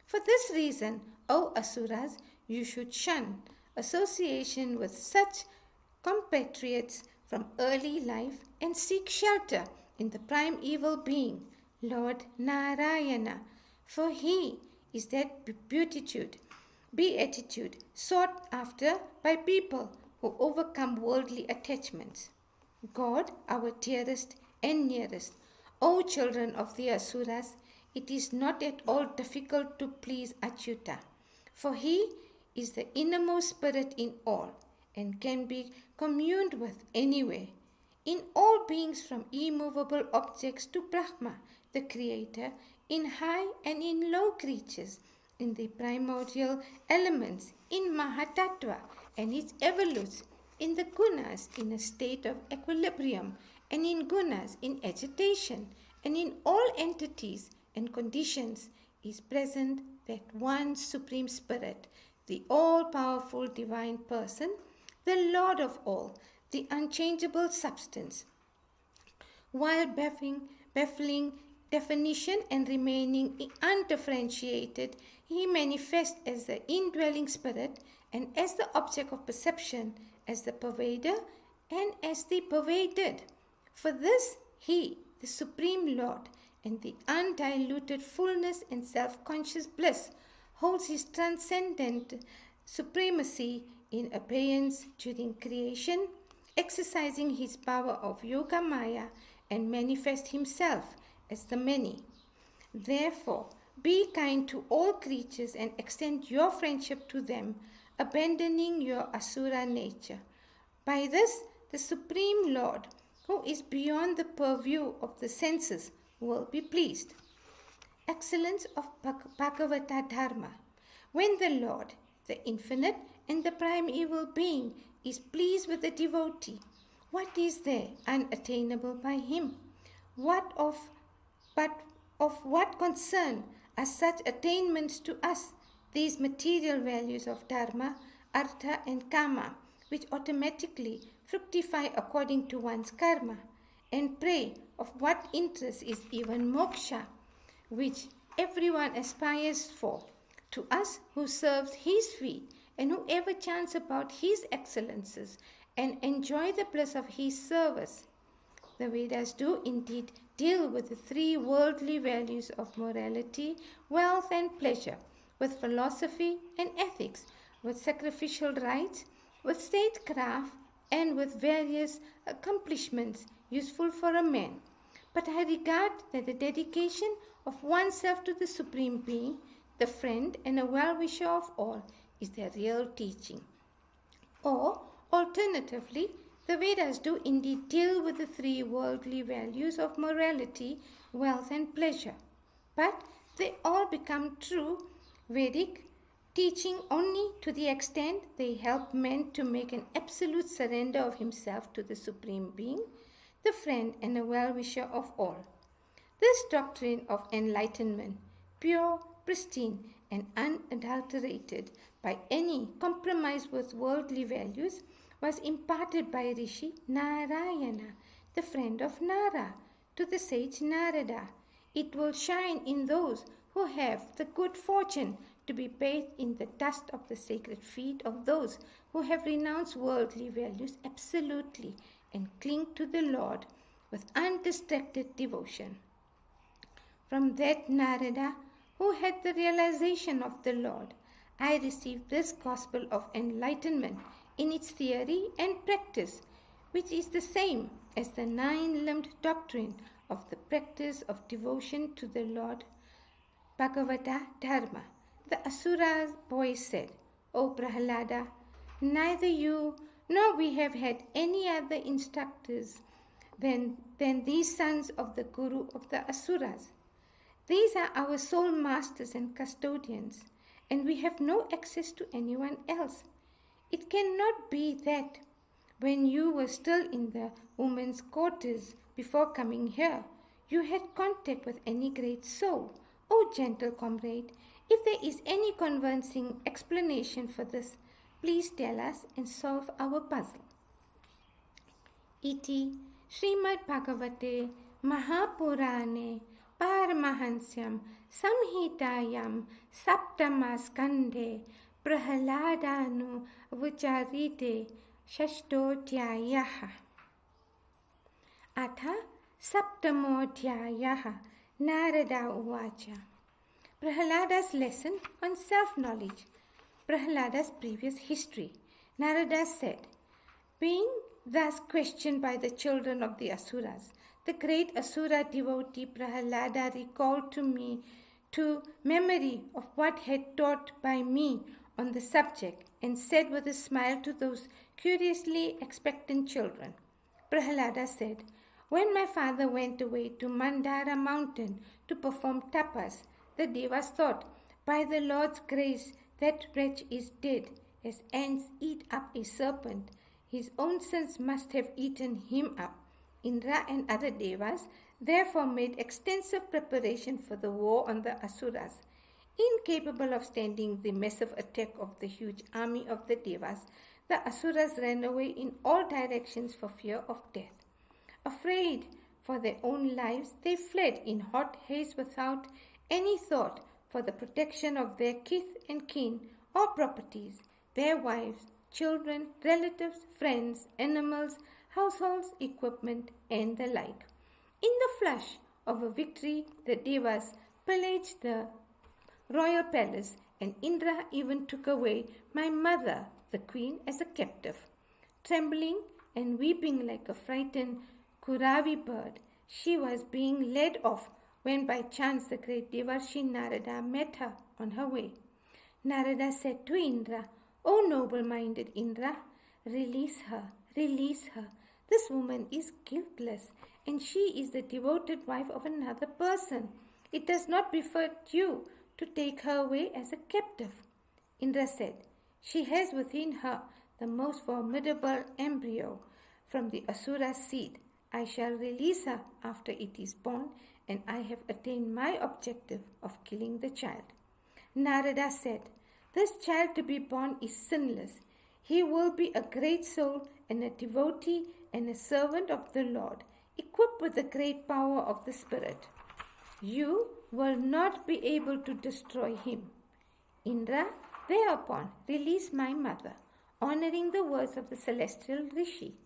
For this reason, O Asuras, you should shun association with such compatriots from early life and seek shelter in the primeval being, Lord Narayana, for he is that beatitude sought after by people who overcome worldly attachments. God, our dearest and nearest, O children of the Asuras, it is not at all difficult to please Achyuta, for he is the innermost spirit in all and can be communed with anywhere. In all beings, from immovable objects to Brahma, the Creator, in high and in low creatures, in the primordial elements, in Mahatattva and its evolutes, in the gunas in a state of equilibrium, and in gunas in agitation, and in all entities and conditions is present that one Supreme Spirit, the all-powerful Divine Person, the Lord of all, the unchangeable substance. While baffling definition and remaining undifferentiated, he manifests as the indwelling spirit and as the object of perception, as the pervader and as the pervaded. For this, he, the Supreme Lord, and the undiluted fullness and self-conscious bliss, holds his transcendent supremacy in abeyance during creation, exercising his power of Yoga Maya and manifest himself as the many. Therefore, be kind to all creatures and extend your friendship to them, abandoning your Asura nature. By this, the Supreme Lord, who is beyond the purview of the senses, will be pleased. Excellence of Bhagavata Dharma. When the Lord, the infinite and the primeval being, is pleased with the devotee, what is there unattainable by him? But of what concern are such attainments to us, these material values of dharma, artha and kama, which automatically fructify according to one's karma? And pray, of what interest is even moksha, which everyone aspires for, to us who serves his feet and who ever chants about his excellences and enjoy the bliss of his service? The Vedas do indeed deal with the three worldly values of morality, wealth and pleasure, with philosophy and ethics, with sacrificial rites, with statecraft, and with various accomplishments useful for a man. But I regard that the dedication of oneself to the Supreme Being, the friend and a well-wisher of all, is the real teaching. Or, alternatively, the Vedas do indeed deal with the three worldly values of morality, wealth and pleasure. But they all become true Vedic teaching only to the extent they help man to make an absolute surrender of himself to the Supreme Being, the friend and a well-wisher of all. This doctrine of enlightenment, pure, pristine, and unadulterated by any compromise with worldly values, was imparted by Rishi Narayana, the friend of Nara, to the sage Narada. It will shine in those who have the good fortune to be bathed in the dust of the sacred feet of those who have renounced worldly values absolutely and cling to the Lord with undistracted devotion. From that Narada, who had the realization of the Lord, I received this gospel of enlightenment in its theory and practice, which is the same as the nine-limbed doctrine of the practice of devotion to the Lord. Bhagavata Dharma. The Asura boy said, O Prahalada, neither you nor we have had any other instructors than these sons of the Guru of the Asuras. These are our sole masters and custodians, and we have no access to anyone else. It cannot be that when you were still in the women's quarters before coming here, you had contact with any great soul. O gentle comrade, if there is any convincing explanation for this, please tell us and solve our puzzle. Iti Shrimad Bhagavate Mahapurane Paramahansyam Samhitayam Saptamaskandhe Prahaladanu Vicharite Shashtodhyayaha. Atha Saptamodhyayaha Narada Uvacha. Prahalada's lesson on self-knowledge. Prahalada's previous history. Narada said, being thus questioned by the children of the Asuras, the great Asura devotee Prahalada recalled to memory of what had taught by me on the subject, and said with a smile to those curiously expectant children. Prahalada said, when my father went away to Mandara mountain to perform tapas, the Devas thought, by the Lord's grace, that wretch is dead, as ants eat up a serpent. His own sins must have eaten him up. Indra and other Devas therefore made extensive preparation for the war on the Asuras. Incapable of standing the massive attack of the huge army of the Devas, the Asuras ran away in all directions for fear of death. Afraid for their own lives, they fled in hot haste without any thought for the protection of their kith and kin or properties, their wives, children, relatives, friends, animals, households, equipment, and the like. In the flush of a victory, the Devas pillaged the royal palace, and Indra even took away my mother, the queen, as a captive. Trembling and weeping like a frightened Kuravi bird, she was being led off when by chance the great Devarshi Narada met her on her way. Narada said to Indra, "O noble-minded Indra, release her, release her. This woman is guiltless, and she is the devoted wife of another person. It does not befit you to take her away as a captive." Indra said, "She has within her the most formidable embryo from the Asura seed. I shall release her after it is born, and I have attained my objective of killing the child." Narada said, "This child to be born is sinless. He will be a great soul and a devotee and a servant of the Lord, equipped with the great power of the Spirit. You will not be able to destroy him." Indra thereupon released my mother, honoring the words of the celestial Rishi.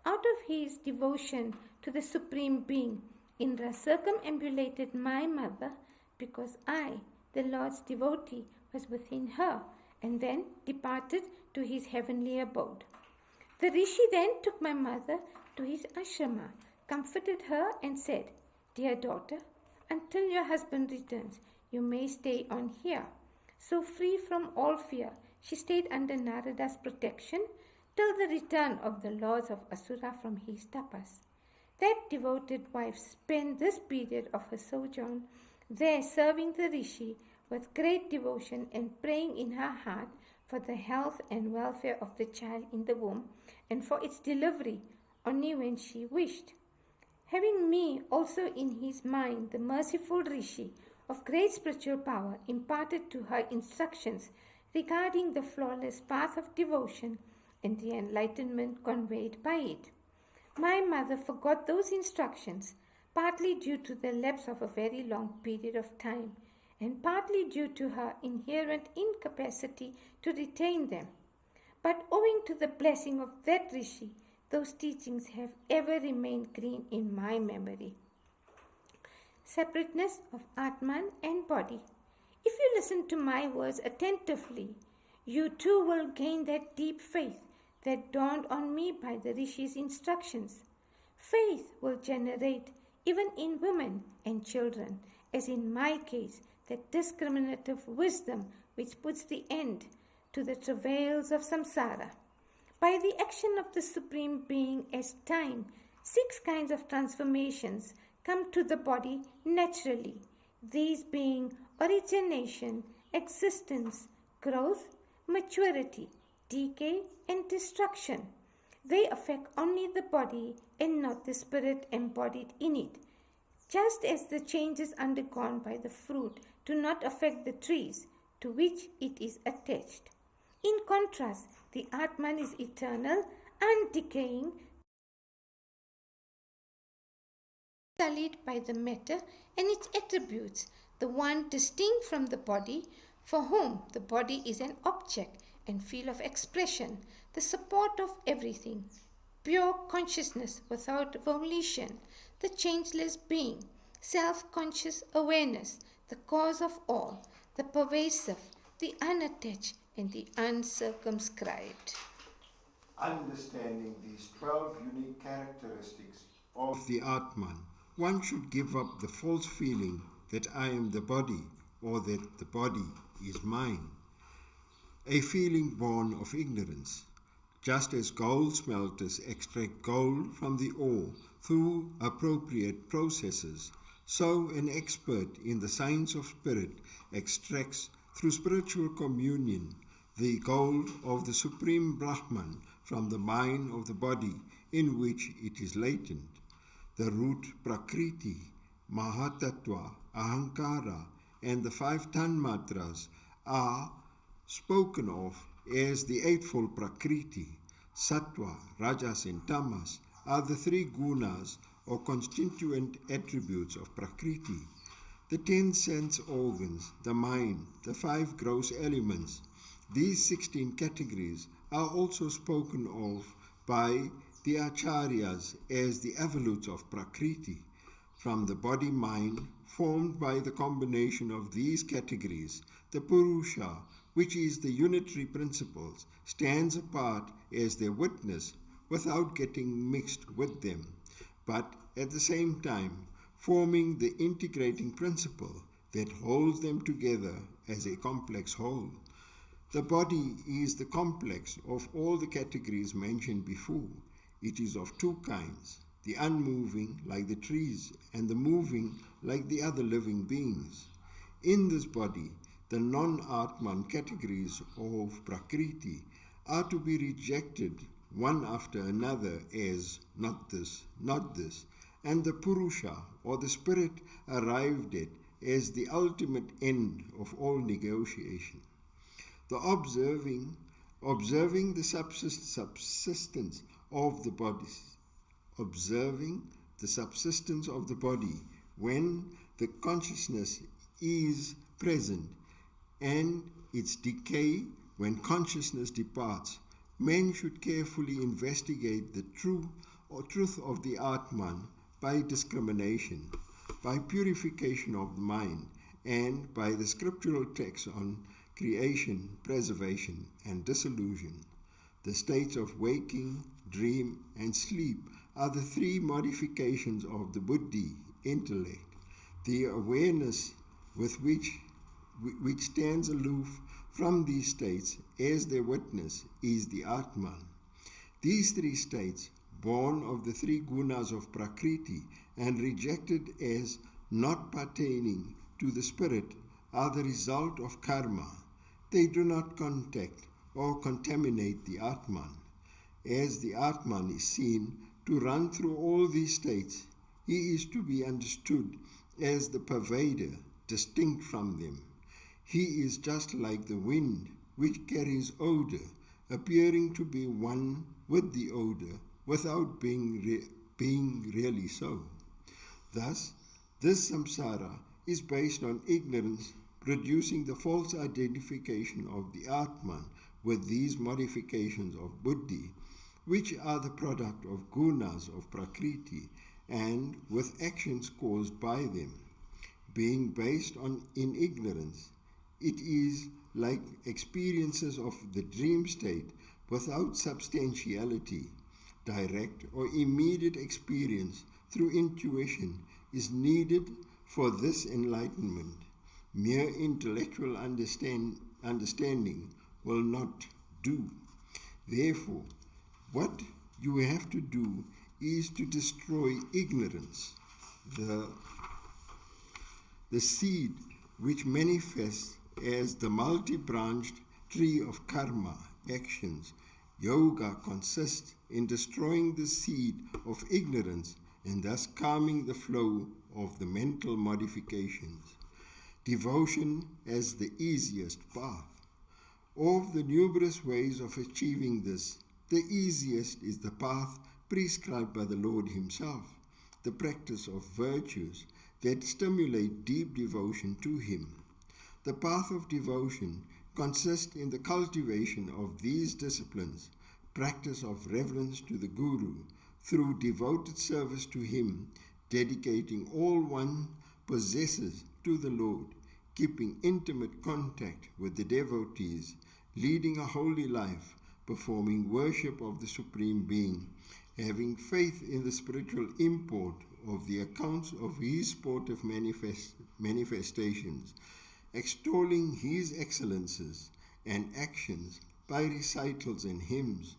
Out of his devotion to the Supreme Being, Indra circumambulated my mother because I, the Lord's devotee, was within her, and then departed to his heavenly abode. The Rishi then took my mother to his ashrama, comforted her, and said, "Dear daughter, until your husband returns, you may stay on here." So free from all fear, she stayed under Narada's protection till the return of the lords of Asura from his tapas. That devoted wife spent this period of her sojourn there serving the Rishi with great devotion and praying in her heart for the health and welfare of the child in the womb and for its delivery only when she wished. Having me also in his mind, the merciful Rishi of great spiritual power imparted to her instructions regarding the flawless path of devotion and the enlightenment conveyed by it. My mother forgot those instructions, partly due to the lapse of a very long period of time, and partly due to her inherent incapacity to retain them. But owing to the blessing of that Rishi, those teachings have ever remained green in my memory. Separateness of Atman and body. If you listen to my words attentively, you too will gain that deep faith that dawned on me by the Rishi's instructions. Faith will generate, even in women and children, as in my case, that discriminative wisdom which puts the end to the travails of samsara. By the action of the Supreme Being as time, 6 kinds of transformations come to the body naturally, these being origination, existence, growth, maturity, decay, and destruction. They affect only the body and not the spirit embodied in it, just as the changes undergone by the fruit do not affect the trees to which it is attached. In contrast, the Atman is eternal, undecaying, sullied by the matter and its attributes, the one distinct from the body, for whom the body is an object and field of expression, the support of everything, pure consciousness without volition, the changeless being, self-conscious awareness, the cause of all, the pervasive, the unattached, and the uncircumscribed. Understanding these 12 unique characteristics of the Atman, one should give up the false feeling that I am the body or that the body is mine, a feeling born of ignorance. Just as gold smelters extract gold from the ore through appropriate processes, so an expert in the science of spirit extracts through spiritual communion the gold of the Supreme Brahman from the mine of the body in which it is latent. The root Prakriti, Mahatattva, Ahankara, and the 5 Tanmatras are spoken of as the eightfold Prakriti. Sattva, Rajas, and Tamas are the 3 gunas or constituent attributes of Prakriti. The 10 sense organs, the mind, the 5 gross elements, these 16 categories are also spoken of by the Acharyas as the evolutes of Prakriti. From the body-mind formed by the combination of these categories, the Purusha, which is the unitary principles, stands apart as their witness without getting mixed with them, but at the same time forming the integrating principle that holds them together as a complex whole. The body is the complex of all the categories mentioned before. It is of 2 kinds, the unmoving like the trees and the moving like the other living beings. In this body, the non-Atman categories of Prakriti are to be rejected one after another as not this, and the Purusha or the spirit arrived at as the ultimate end of all negotiation. The observing the subsistence of the bodies, observing the subsistence of the body when the consciousness is present, and its decay when consciousness departs, men should carefully investigate the truth of the Atman by discrimination, by purification of the mind, and by the scriptural texts on creation, preservation, and dissolution. The states of waking, dream, and sleep are the 3 modifications of the buddhi, intellect. The awareness with which stands aloof from these states as their witness is the Atman. These 3 states, born of the 3 gunas of Prakriti and rejected as not pertaining to the spirit, are the result of karma. They do not contact or contaminate the Atman. As the Atman is seen to run through all these states, he is to be understood as the pervader, distinct from them. He is just like the wind, which carries odor, appearing to be one with the odor, without being really so. Thus, this samsara is based on ignorance, producing the false identification of the Atman with these modifications of buddhi, which are the product of gunas of Prakriti, and with actions caused by them. Being based in ignorance, it is like experiences of the dream state without substantiality. Direct or immediate experience through intuition is needed for this enlightenment. Mere intellectual understanding will not do. Therefore, what you have to do is to destroy ignorance, the seed which manifests as the multi-branched tree of karma, actions. Yoga consists in destroying the seed of ignorance and thus calming the flow of the mental modifications. Devotion as the easiest path. Of the numerous ways of achieving this, the easiest is the path prescribed by the Lord Himself, the practice of virtues that stimulate deep devotion to Him. The path of devotion consists in the cultivation of these disciplines, practice of reverence to the Guru, through devoted service to him, dedicating all one possesses to the Lord, keeping intimate contact with the devotees, leading a holy life, performing worship of the Supreme Being, having faith in the spiritual import of the accounts of his sportive manifestations, extolling his excellences and actions by recitals and hymns,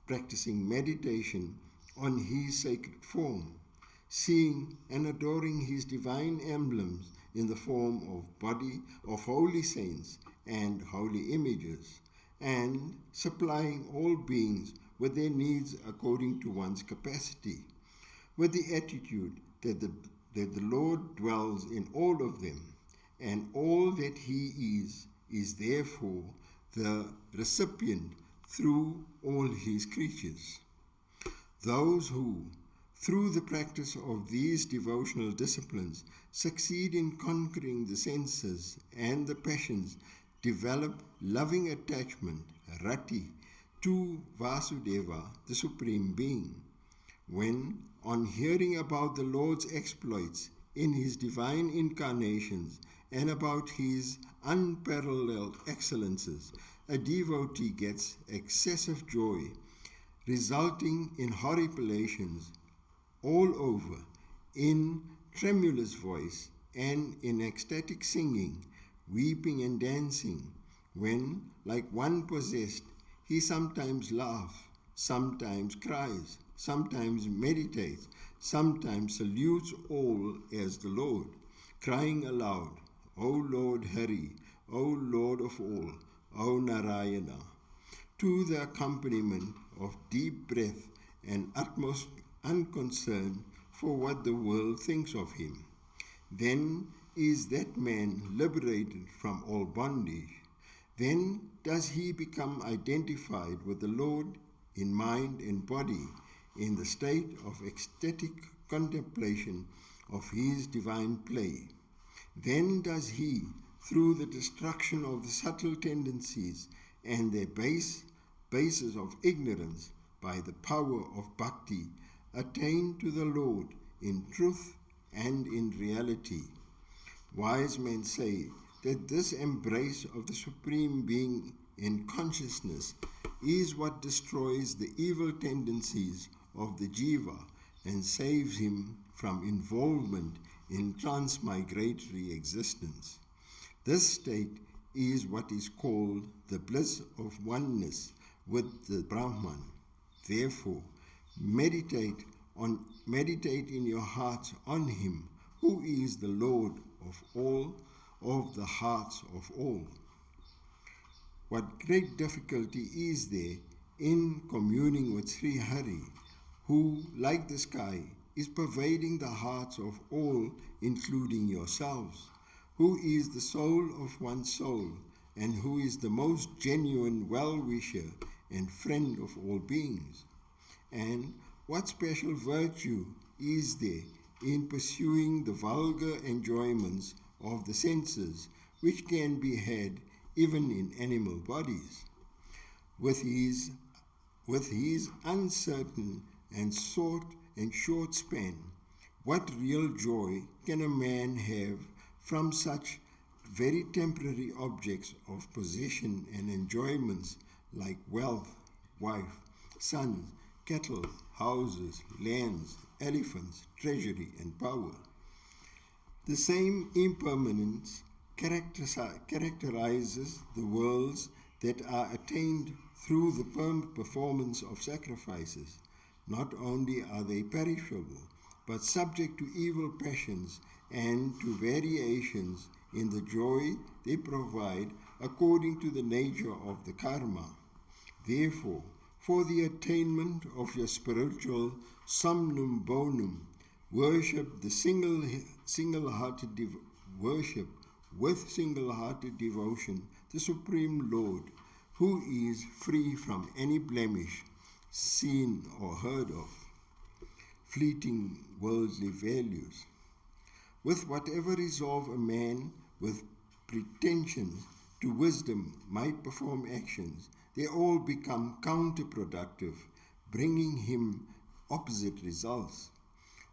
practicing meditation on his sacred form, seeing and adoring his divine emblems in the form of body of holy saints and holy images, and supplying all beings with their needs according to one's capacity. with the attitude that the Lord dwells in all of them, and all that he is therefore the recipient through all his creatures. Those who, through the practice of these devotional disciplines, succeed in conquering the senses and the passions, develop loving attachment, rati, to Vasudeva, the Supreme Being. When, on hearing about the Lord's exploits in his divine incarnations and about his unparalleled excellences, a devotee gets excessive joy, resulting in horripilations all over, in tremulous voice, and in ecstatic singing, weeping and dancing, when, like one possessed, he sometimes laughs, sometimes cries, sometimes meditates, sometimes salutes all as the Lord, crying aloud, O Lord Hari, O Lord of all, O Narayana, to the accompaniment of deep breath and utmost unconcern for what the world thinks of him. Then is that man liberated from all bondage. Then does he become identified with the Lord in mind and body, in the state of ecstatic contemplation of his divine play. Then does he, through the destruction of the subtle tendencies and their bases of ignorance, by the power of bhakti, attain to the Lord in truth and in reality. Wise men say that this embrace of the Supreme Being in consciousness is what destroys the evil tendencies of the jiva and saves him from involvement in transmigratory existence. This state is what is called the bliss of oneness with the Brahman. Therefore, meditate in your hearts on him, who is the Lord of all, of the hearts of all. What great difficulty is there in communing with Sri Hari, who, like the sky, is pervading the hearts of all, including yourselves, who is the soul of one soul, and who is the most genuine well-wisher and friend of all beings? And what special virtue is there in pursuing the vulgar enjoyments of the senses, which can be had even in animal bodies? With his uncertain and short span, what real joy can a man have from such very temporary objects of possession and enjoyments like wealth, wife, sons, cattle, houses, lands, elephants, treasury, and power? The same impermanence characterizes the worlds that are attained through the performance of sacrifices. Not only are they perishable, but subject to evil passions and to variations in the joy they provide according to the nature of the karma. Therefore, for the attainment of your spiritual somnum bonum, worship with single-hearted devotion the Supreme Lord, who is free from any blemish, seen or heard of, fleeting worldly values. With whatever resolve a man with pretensions to wisdom might perform actions, they all become counterproductive, bringing him opposite results.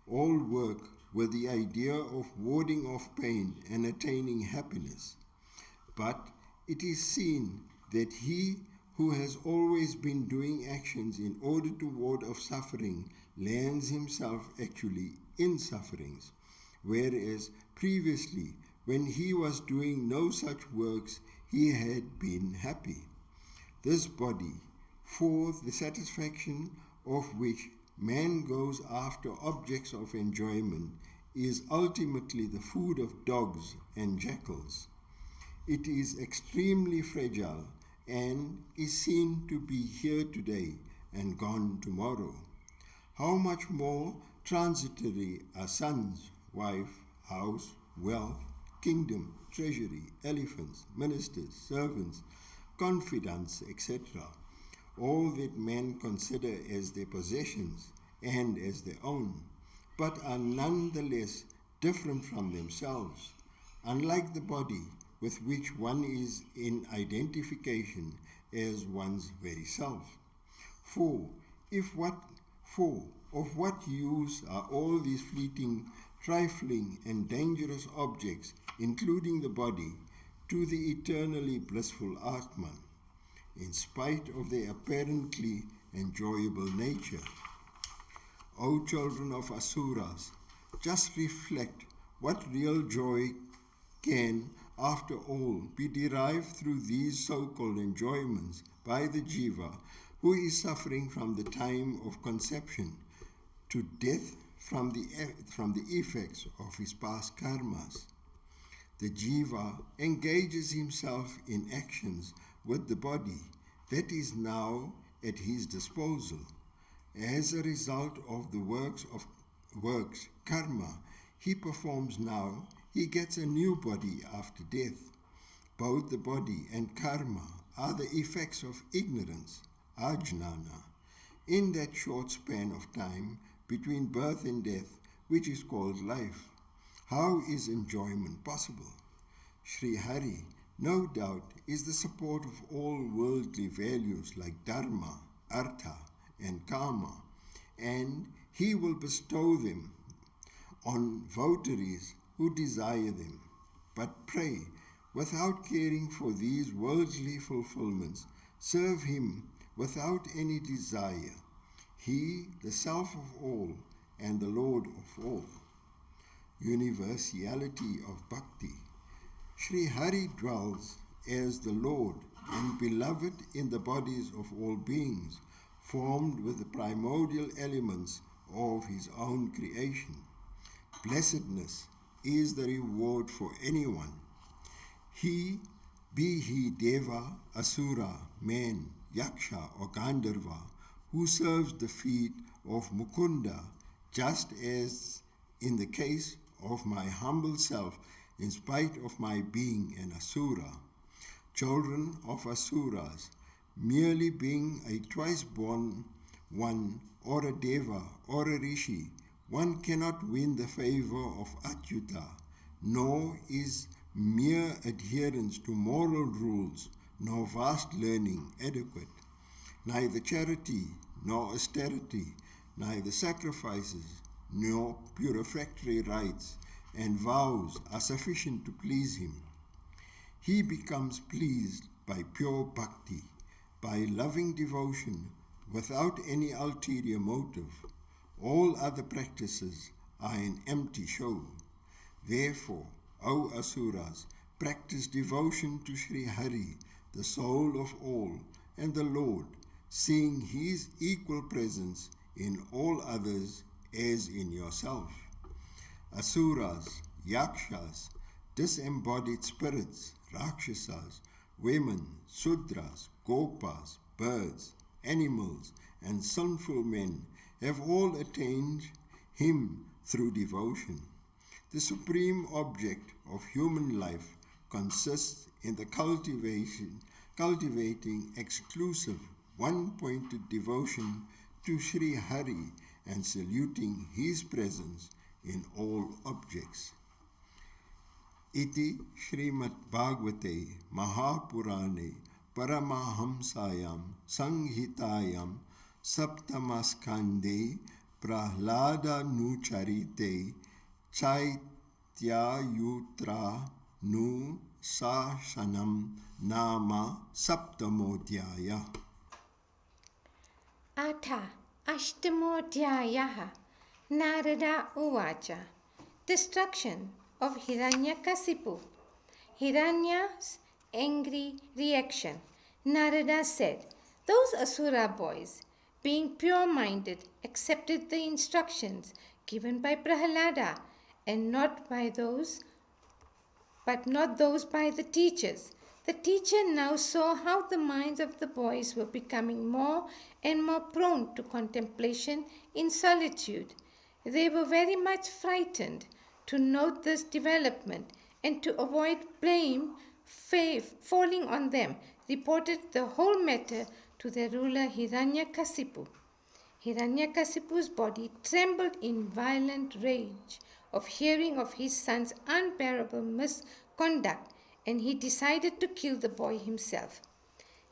All work with the idea of warding off pain and attaining happiness. But it is seen that he who has always been doing actions in order to ward off suffering lands himself actually in sufferings, whereas previously, when he was doing no such works, he had been happy. This body, for the satisfaction of which man goes after objects of enjoyment, is ultimately the food of dogs and jackals. It is extremely fragile and is seen to be here today and gone tomorrow. How much more Transitory are sons, wife, house, wealth, kingdom, treasury, elephants, ministers, servants, confidants, etc. All that men consider as their possessions and as their own, but are nonetheless different from themselves, unlike the body with which one is in identification as one's very self. For of what use are all these fleeting, trifling, and dangerous objects, including the body, to the eternally blissful Atman, in spite of their apparently enjoyable nature? O children of Asuras, just reflect what real joy can, after all, be derived through these so-called enjoyments by the jiva who is suffering from the time of conception to death from the effects of his past karmas. The jiva engages himself in actions with the body that is now at his disposal. As a result of the works, karma, he performs now, he gets a new body after death. Both the body and karma are the effects of ignorance, ajnana, in that short span of time between birth and death, which is called life. How is enjoyment possible? Sri Hari, no doubt, is the support of all worldly values like dharma, artha, and kama, and he will bestow them on votaries who desire them. But pray, without caring for these worldly fulfillments, serve him without any desire. He, the self of all and the Lord of all. Universality of bhakti. Sri Hari dwells as the Lord and beloved in the bodies of all beings, formed with the primordial elements of his own creation. Blessedness is the reward for anyone. He, be he Deva, Asura, man, Yaksha or Gandharva, who serves the feet of Mukunda, just as in the case of my humble self, in spite of my being an Asura. Children of Asuras, merely being a twice-born one, or a Deva, or a Rishi, one cannot win the favor of Achyuta, nor is mere adherence to moral rules, nor vast learning adequate. Neither charity, nor austerity, neither sacrifices, nor purificatory rites and vows are sufficient to please him. He becomes pleased by pure bhakti, by loving devotion without any ulterior motive. All other practices are an empty show. Therefore, O Asuras, practice devotion to Sri Hari, the soul of all, and the Lord, seeing his equal presence in all others as in yourself. Asuras, Yakshas, disembodied spirits, Rakshasas, women, Sudras, Gopas, birds, animals, and sinful men have all attained him through devotion. The supreme object of human life consists in the cultivating exclusive, one-pointed devotion to Sri Hari and saluting his presence in all objects. Iti Shrimad Bhagavate Mahapurane Paramahamsayam Sanghitayam Saptamaskande Prahlada Nucharite Chaityayutra Nu Sashanam Nama Saptamodhyaya. Atha Ashtamodhyayaha Narada Uvacha. Destruction of Hiranyakasipu. Hiranya's angry reaction. Narada said, those Asura boys, being pure-minded, accepted the instructions given by Prahlada, and not those by the teachers. The teacher now saw how the minds of the boys were becoming more and more prone to contemplation in solitude. They were very much frightened to note this development and to avoid blame falling on them, reported the whole matter to the ruler Hiranyakasipu. Hiranyakasipu's body trembled in violent rage of hearing of his son's unbearable misconduct, and he decided to kill the boy himself.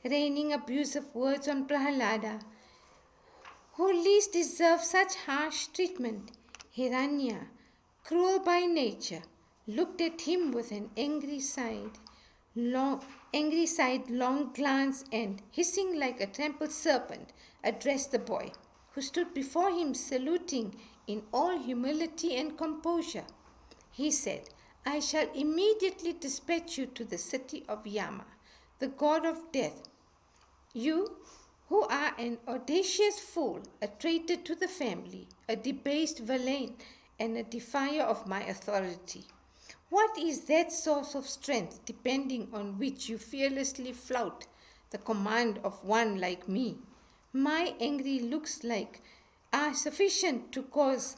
Raining abusive words on Prahalada, who least deserved such harsh treatment, Hiranya, cruel by nature, looked at him with an angry side, long glance, and, hissing like a trampled serpent, addressed the boy, who stood before him saluting in all humility and composure. He said, I shall immediately dispatch you to the city of Yama, the god of death. You, who are an audacious fool, a traitor to the family, a debased villain, and a defier of my authority. What is that source of strength depending on which you fearlessly flout the command of one like me? My angry looks are sufficient to cause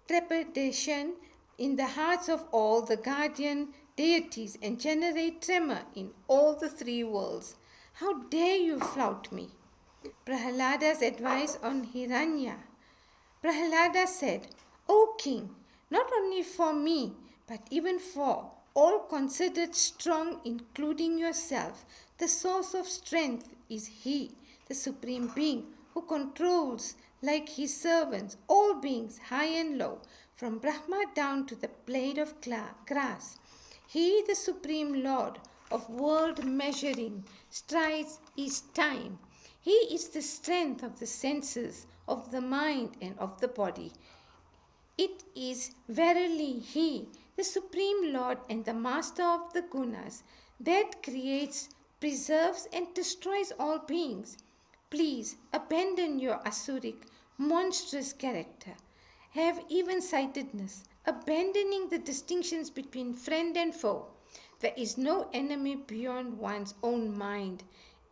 trepidation in the hearts of all the guardian deities and generate tremor in all the three worlds. How dare you flout me? Prahalada's advice on Hiranya. Prahalada said, O king, not only for me, but even for all considered strong, including yourself, the source of strength is He, the Supreme Being, who controls, like His servants, all beings, high and low, from Brahma down to the blade of grass. He, the Supreme Lord of world measuring, strides is time. He is the strength of the senses, of the mind, and of the body. It is verily He, the Supreme Lord and the Master of the Gunas, that creates, preserves, and destroys all beings. Please abandon your asuric, monstrous character. Have even-sightedness, abandoning the distinctions between friend and foe. There is no enemy beyond one's own mind,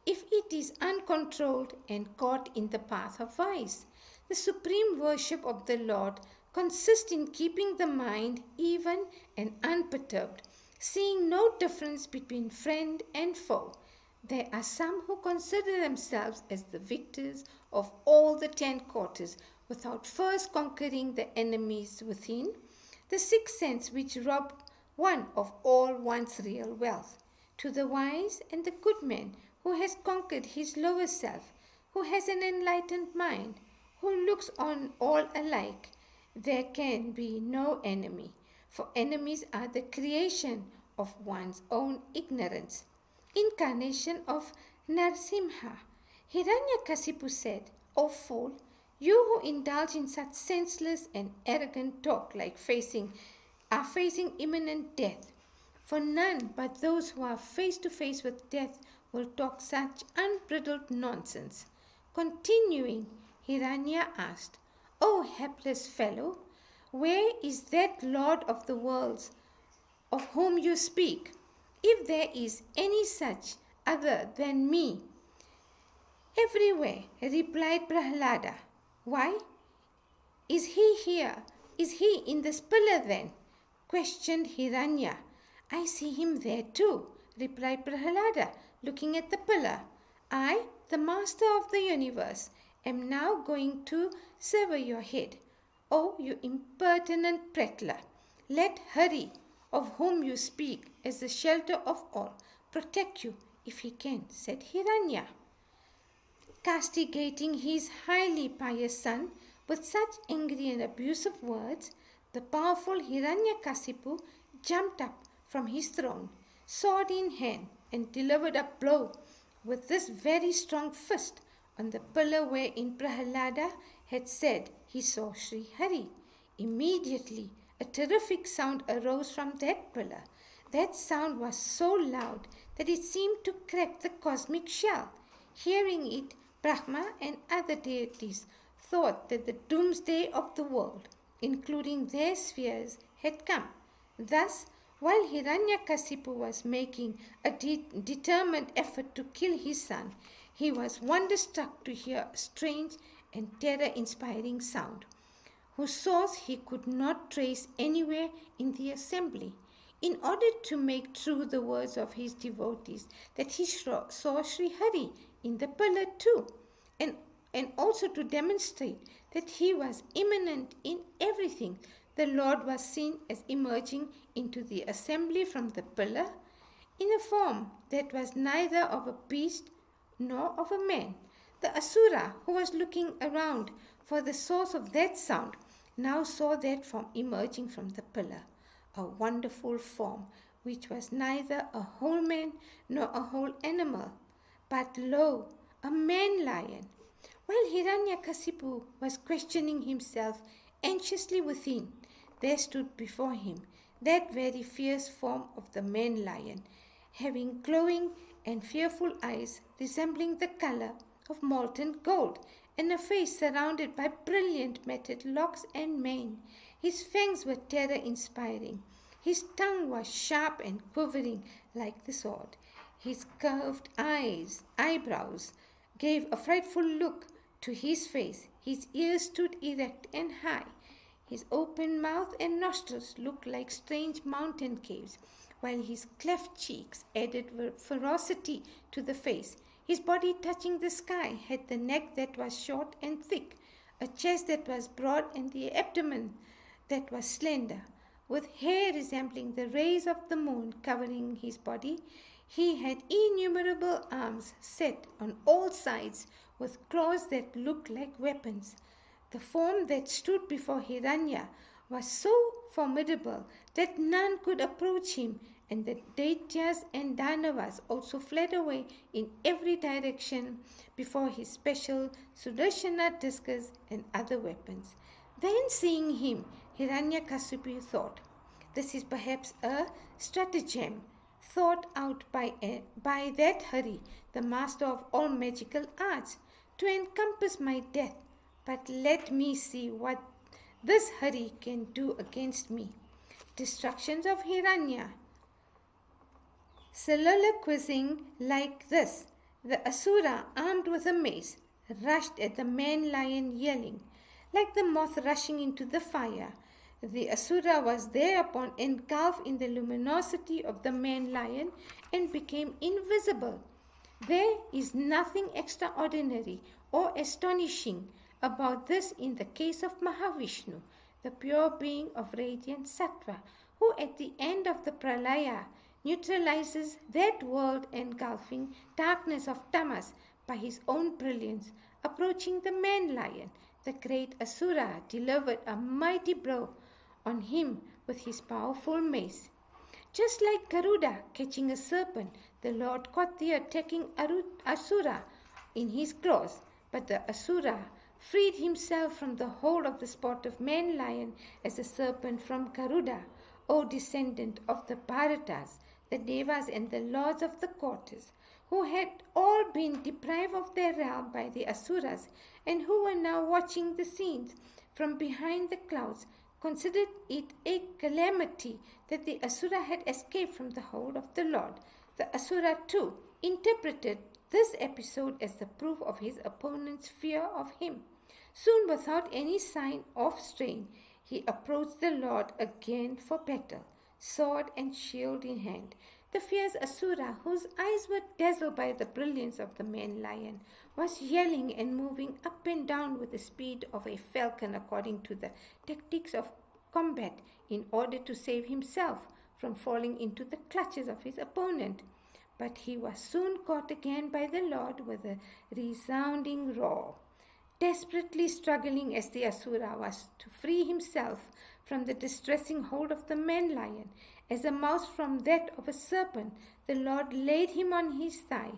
if it is uncontrolled and caught in the path of vice. The supreme worship of the Lord consists in keeping the mind even and unperturbed, seeing no difference between friend and foe. There are some who consider themselves as the victors of all the 10 quarters without first conquering the enemies within, the sixth sense which rob one of all one's real wealth. To the wise and the good man who has conquered his lower self, who has an enlightened mind, who looks on all alike, there can be no enemy, for enemies are the creation of one's own ignorance. Incarnation of Narasimha. Hiranyakasipu said, O fool, you who indulge in such senseless and arrogant talk are facing imminent death. For none but those who are face to face with death will talk such unbridled nonsense. Continuing, Hiranya asked, O hapless fellow, where is that Lord of the worlds of whom you speak, if there is any such other than me? Everywhere, replied Prahalada. Why? Is he here? Is he in this pillar then? Questioned Hiranya. I see him there too, replied Prahalada, looking at the pillar. I, the master of the universe, am now going to sever your head. O you impertinent prattler, let Hari, of whom you speak as the shelter of all, protect you if he can, said Hiranya. Castigating his highly pious son with such angry and abusive words, the powerful Hiranyakasipu jumped up from his throne, sword in hand, and delivered a blow with this very strong fist on the pillar wherein Prahalada had said he saw Sri Hari. Immediately, a terrific sound arose from that pillar. That sound was so loud that it seemed to crack the cosmic shell. Hearing it, Brahma and other deities thought that the doomsday of the world, including their spheres, had come. Thus, while Hiranyakasipu was making a determined effort to kill his son, he was wonderstruck to hear a strange and terror-inspiring sound. whose source he could not trace anywhere in the assembly, in order to make true the words of his devotees that he saw Sri Hari in the pillar too, and also to demonstrate that he was immanent in everything. The Lord was seen as emerging into the assembly from the pillar in a form that was neither of a beast nor of a man. The Asura, who was looking around for the source of that sound, now saw that form emerging from the pillar, a wonderful form which was neither a whole man nor a whole animal, but lo, a man-lion. While Hiranyakasipu was questioning himself anxiously within, there stood before him that very fierce form of the man-lion, having glowing and fearful eyes resembling the color of molten gold, and a face surrounded by brilliant matted locks and mane. His fangs were terror-inspiring. His tongue was sharp and quivering like the sword. His curved eyebrows gave a frightful look to his face. His ears stood erect and high. His open mouth and nostrils looked like strange mountain caves, while his cleft cheeks added ferocity to the face. His body touching the sky had the neck that was short and thick, a chest that was broad, and the abdomen that was slender. With hair resembling the rays of the moon covering his body, he had innumerable arms set on all sides with claws that looked like weapons. The form that stood before Hiranya was so formidable that none could approach him, and the Daityas and Danavas also fled away in every direction before his special Sudarshana discus and other weapons. Then seeing him, Hiranyakasipu thought, this is perhaps a stratagem thought out by that Hari, the master of all magical arts, to encompass my death. But let me see what this Hari can do against me. Destructions of Hiranya. Soliloquizing like this, the Asura, armed with a mace, rushed at the man-lion, yelling, like the moth rushing into the fire. The Asura was thereupon engulfed in the luminosity of the man-lion and became invisible. There is nothing extraordinary or astonishing about this in the case of Mahavishnu, the pure being of radiant sattva, who at the end of the pralaya neutralizes that world engulfing darkness of tamas by his own brilliance. Approaching the man-lion, the great Asura delivered a mighty blow on him with his powerful mace. Just like Garuda catching a serpent, the Lord caught the attacking Asura in his claws, but the Asura freed himself from the hold of the sportive man-lion as a serpent from Garuda. O descendant of the Bharatas, the Devas and the lords of the quarters, who had all been deprived of their realm by the Asuras, and who were now watching the scenes from behind the clouds, considered it a calamity that the Asura had escaped from the hold of the Lord. The Asura too interpreted this episode as the proof of his opponent's fear of him. Soon, without any sign of strain, he approached the Lord again for battle, sword and shield in hand. The fierce Asura, whose eyes were dazzled by the brilliance of the man-lion, was yelling and moving up and down with the speed of a falcon according to the tactics of combat in order to save himself from falling into the clutches of his opponent. But he was soon caught again by the Lord with a resounding roar. Desperately struggling as the Asura was to free himself from the distressing hold of the man-lion, as a mouse from that of a serpent, the Lord laid him on his thigh,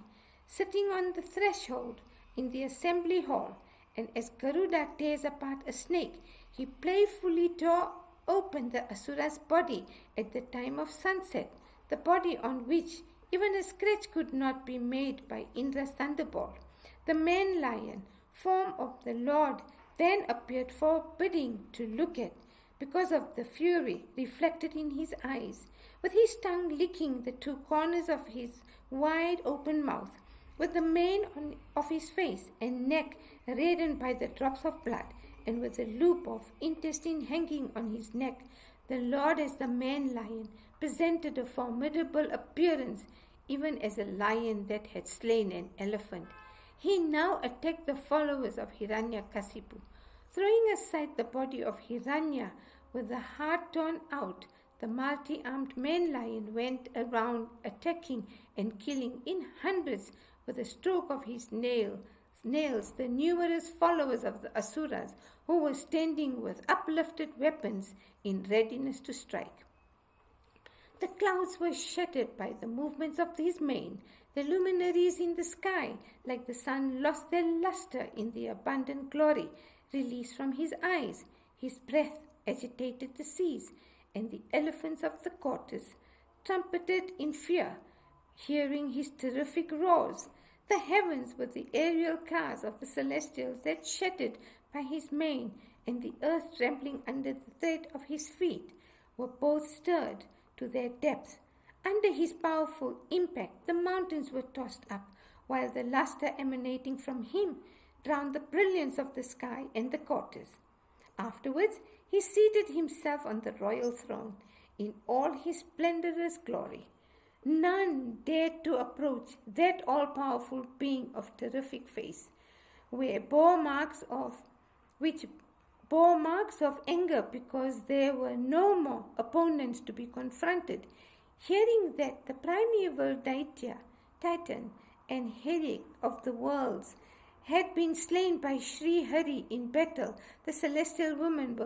sitting on the threshold in the assembly hall, and as Garuda tears apart a snake, he playfully tore open the Asura's body at the time of sunset, the body on which even a scratch could not be made by Indra's thunderbolt. The man-lion, form of the Lord, then appeared forbidding to look at, because of the fury reflected in his eyes, with his tongue licking the two corners of his wide open mouth, with the mane of his face and neck reddened by the drops of blood, and with a loop of intestine hanging on his neck, the Lord as the man-lion presented a formidable appearance, even as a lion that had slain an elephant. He now attacked the followers of Hiranyakasipu. Throwing aside the body of Hiranya with the heart torn out, the multi-armed man-lion went around attacking and killing in hundreds with a stroke of his nails the numerous followers of the Asuras who were standing with uplifted weapons in readiness to strike. The clouds were shattered by the movements of these men. The luminaries in the sky, like the sun, lost their luster in the abundant glory released from his eyes. His breath agitated the seas, and the elephants of the quarters trumpeted in fear, hearing his terrific roars. The heavens with the aerial cars of the celestials that shattered by his mane, and the earth trembling under the tread of his feet, were both stirred to their depths. Under his powerful impact, the mountains were tossed up, while the luster emanating from him drowned the brilliance of the sky and the quarters. Afterwards, he seated himself on the royal throne in all his splendorous glory. None dared to approach that all-powerful being of terrific face, which bore marks of anger because there were no more opponents to be confronted. Hearing that the primeval Titan and Herik of the worlds had been slain by Sri Hari in battle, the celestial women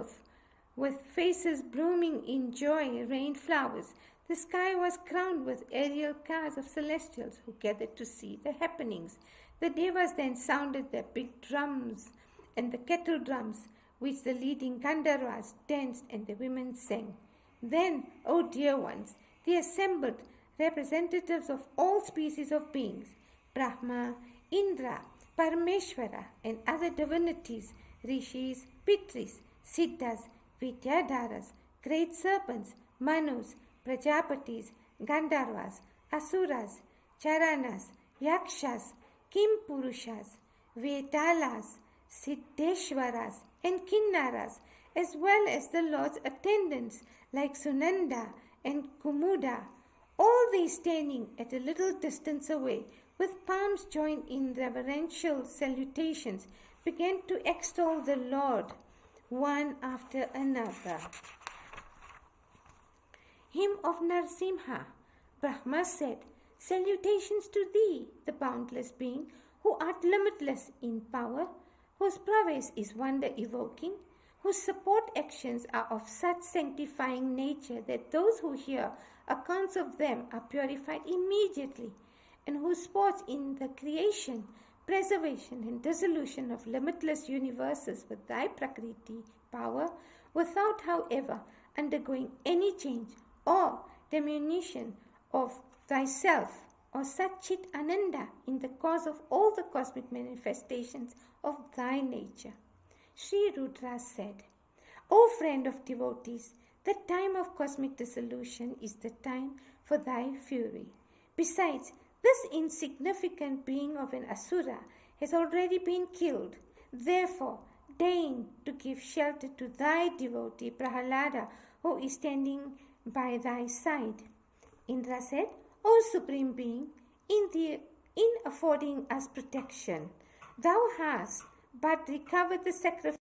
with faces blooming in joy rained flowers. The sky was crowned with aerial cars of celestials who gathered to see the happenings. The Devas then sounded their big drums and the kettle drums, which the leading Gandharvas danced and the women sang. Then, O dear ones, the assembled representatives of all species of beings, Brahma, Indra, Parameshwara, and other divinities, Rishis, Pitris, Siddhas, Vidyadharas, great serpents, Manus, Prajapatis, Gandharvas, Asuras, Charanas, Yakshas, Kimpurushas, Vetalas, Siddheshwaras, and Kinnaras, as well as the Lord's attendants like Sunanda and Kumuda, all these standing at a little distance away, with palms joined in reverential salutations, began to extol the Lord, one after another. Hymn of Narsimha. Brahma said, "Salutations to thee, the boundless being, who art limitless in power, whose prowess is wonder-evoking, whose support actions are of such sanctifying nature that those who hear accounts of them are purified immediately, and whose sports in the creation, preservation, and dissolution of limitless universes with thy Prakriti power, without, however, undergoing any change or diminution of thyself, or Satchit Ananda in the cause of all the cosmic manifestations of thy nature." Sri Rudra said, "O friend of devotees, the time of cosmic dissolution is the time for thy fury. Besides, this insignificant being of an Asura has already been killed. Therefore, deign to give shelter to thy devotee Prahalada, who is standing by thy side." Indra said, "O Supreme Being, in affording us protection, thou hast but recovered the sacrifice.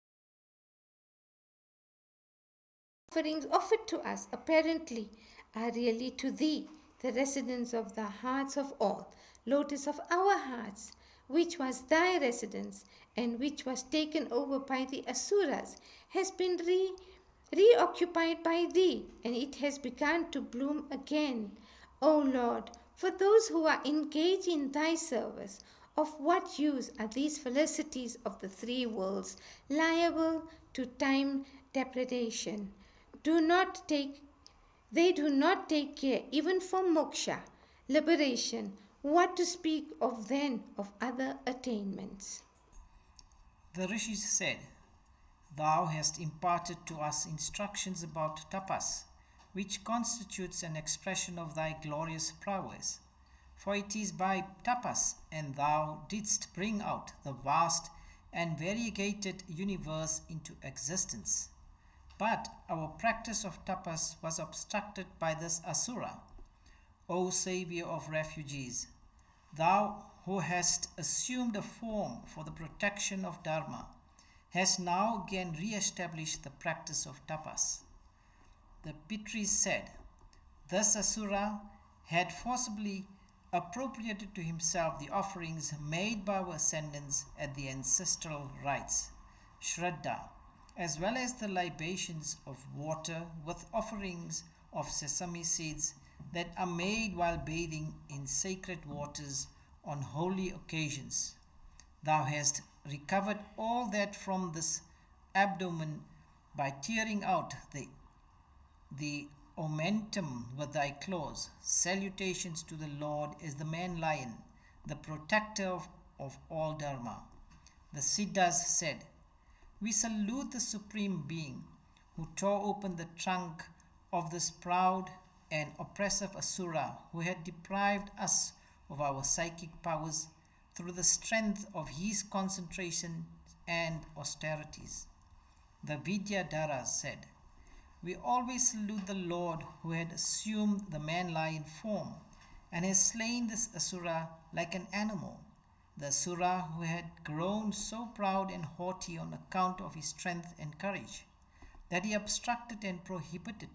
Offerings offered to us apparently are really to thee, the residence of the hearts of all, lotus of our hearts, which was thy residence and which was taken over by the Asuras, has been reoccupied by thee, and it has begun to bloom again. O Lord, for those who are engaged in thy service, of what use are these felicities of the three worlds, liable to time depredation? They do not take care even for moksha, liberation. What to speak of then of other attainments?" The rishis said, "Thou hast imparted to us instructions about tapas, which constitutes an expression of thy glorious prowess. For it is by tapas, and thou didst bring out the vast and variegated universe into existence. But our practice of tapas was obstructed by this asura. O Saviour of refugees, thou who hast assumed a form for the protection of Dharma, hast now again re-established the practice of tapas. The Pitris said, this asura had forcibly appropriated to himself the offerings made by our ascendants at the ancestral rites, Shraddha, as well as the libations of water with offerings of sesame seeds that are made while bathing in sacred waters on holy occasions. Thou hast recovered all that from this abdomen by tearing out the omentum with thy claws. Salutations to the Lord as the man lion, the protector of all Dharma. The Siddhas said, we salute the Supreme Being who tore open the trunk of this proud and oppressive asura who had deprived us of our psychic powers through the strength of his concentration and austerities. The Vidyadhara said, we always salute the Lord who had assumed the man-lion form and has slain this asura like an animal. The asura who had grown so proud and haughty on account of his strength and courage that he obstructed and prohibited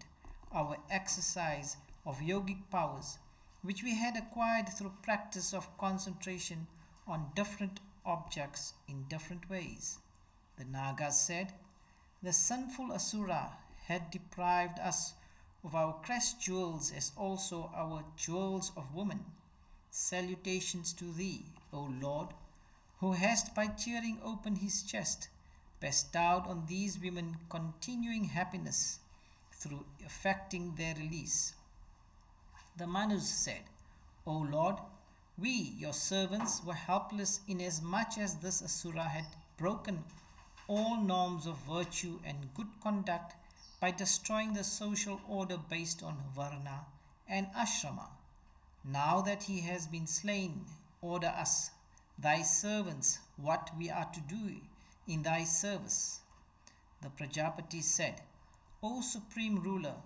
our exercise of yogic powers, which we had acquired through practice of concentration on different objects in different ways. The Nagas said, the sinful asura had deprived us of our crest jewels as also our jewels of woman. Salutations to thee, O Lord, who hast by tearing open his chest bestowed on these women continuing happiness through effecting their release. The Manus said, O Lord, we, your servants, were helpless inasmuch as this asura had broken all norms of virtue and good conduct by destroying the social order based on varna and ashrama. Now that he has been slain, order us, thy servants, what we are to do in thy service. The Prajapati said, O Supreme Ruler,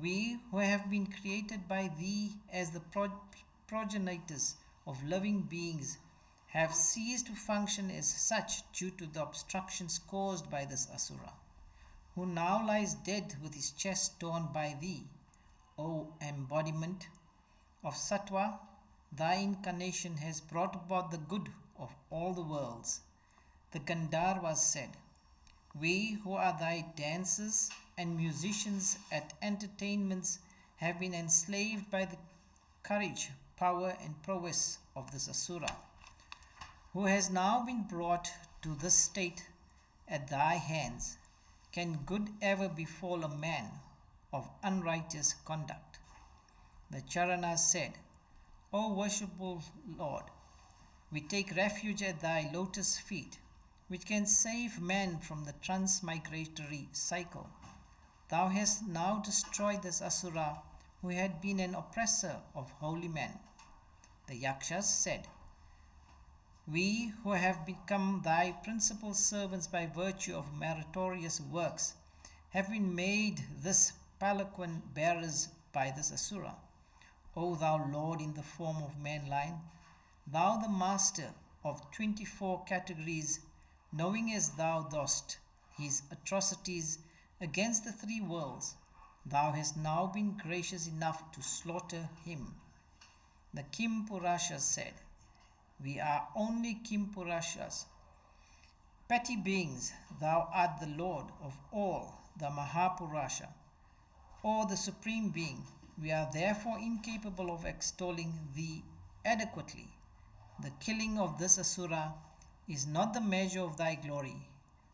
we who have been created by thee as the progenitors of living beings have ceased to function as such due to the obstructions caused by this asura, who now lies dead with his chest torn by thee. O embodiment of Sattva, thy incarnation has brought about the good of all the worlds. The Gandharvas said, we who are thy dancers and musicians at entertainments have been enslaved by the courage, power and prowess of this asura, who has now been brought to this state at thy hands. Can good ever befall a man of unrighteous conduct? The Charanas said, O worshipful Lord, we take refuge at thy lotus feet, which can save man from the transmigratory cycle. Thou hast now destroyed this asura who had been an oppressor of holy men. The Yakshas said, we who have become thy principal servants by virtue of meritorious works have been made this palanquin bearers by this asura. O thou Lord in the form of man-lion, thou the master of 24 categories, knowing as thou dost his atrocities against the three worlds, thou hast now been gracious enough to slaughter him. The Kimpurashas said, we are only Kimpurashas, petty beings. Thou art the Lord of all, the Mahapurasha, or the Supreme Being. We are therefore incapable of extolling thee adequately. The killing of this asura is not the measure of thy glory,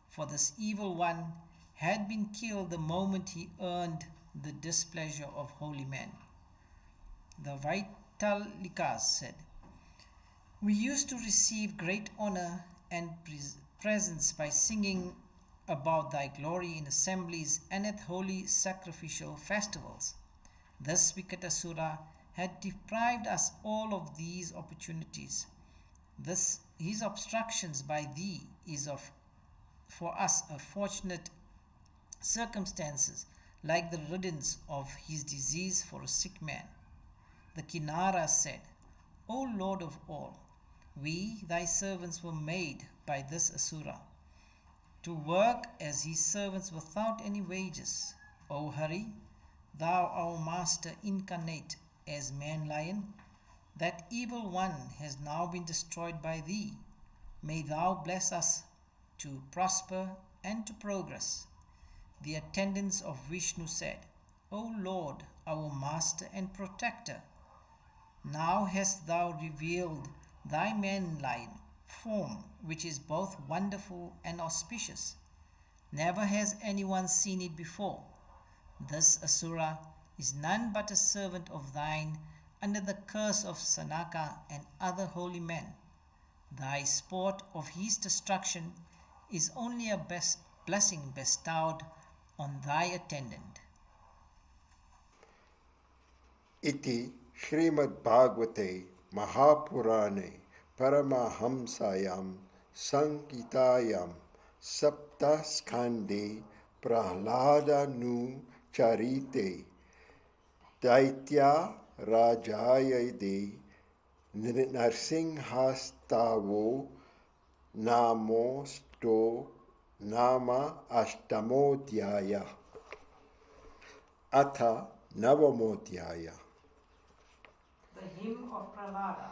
for this evil one had been killed the moment he earned the displeasure of holy men. The Vaitalikas said, we used to receive great honor and presents by singing about thy glory in assemblies and at holy sacrificial festivals. This wicked asura had deprived us all of these opportunities. His obstructions by thee is for us a fortunate circumstances like the riddance of his disease for a sick man. The Kinara said, O Lord of all, we, thy servants, were made by this Asura to work as his servants without any wages. O Hari, thou our master incarnate as man-lion, that evil one has now been destroyed by thee. May thou bless us to prosper and to progress. The attendants of Vishnu said, O Lord, our master and protector, now hast thou revealed thy man-lion form, which is both wonderful and auspicious. Never has anyone seen it before. This Asura is none but a servant of thine under the curse of Sanaka and other holy men. Thy sport of his destruction is only a blessing bestowed on thy attendant. Iti Shrimad Bhagavate Mahapurane Paramahamsayam Sankitayam Sapta Skande Prahlada Nu Charite Daitya Rajayade Narsinghastavo Namosto Nama Ashtamodhyaya Atha Navamodhyaya. The hymn of Prahlada.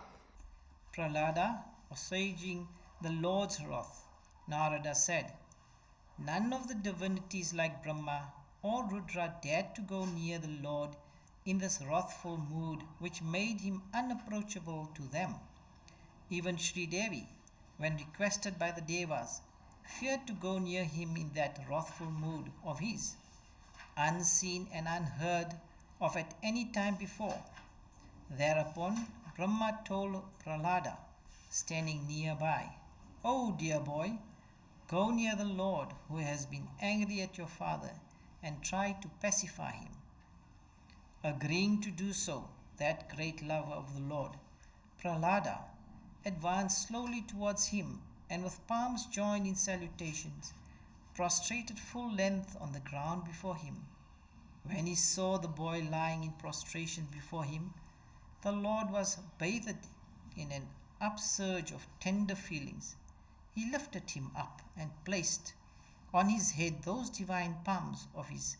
Prahlada, assuaging the Lord's wrath, Narada said, None of the divinities like Brahma or Rudra dared to go near the Lord in this wrathful mood which made him unapproachable to them. Even Sri Devi, when requested by the Devas, feared to go near him in that wrathful mood of his, unseen and unheard of at any time before. Thereupon Brahma told Prahlada, standing nearby, O dear boy, go near the Lord who has been angry at your father and try to pacify him. Agreeing to do so, that great lover of the Lord, Prahlada, advanced slowly towards him and with palms joined in salutations, prostrated full length on the ground before him. When he saw the boy lying in prostration before him, the Lord was bathed in an upsurge of tender feelings. He lifted him up and placed on his head those divine palms of his,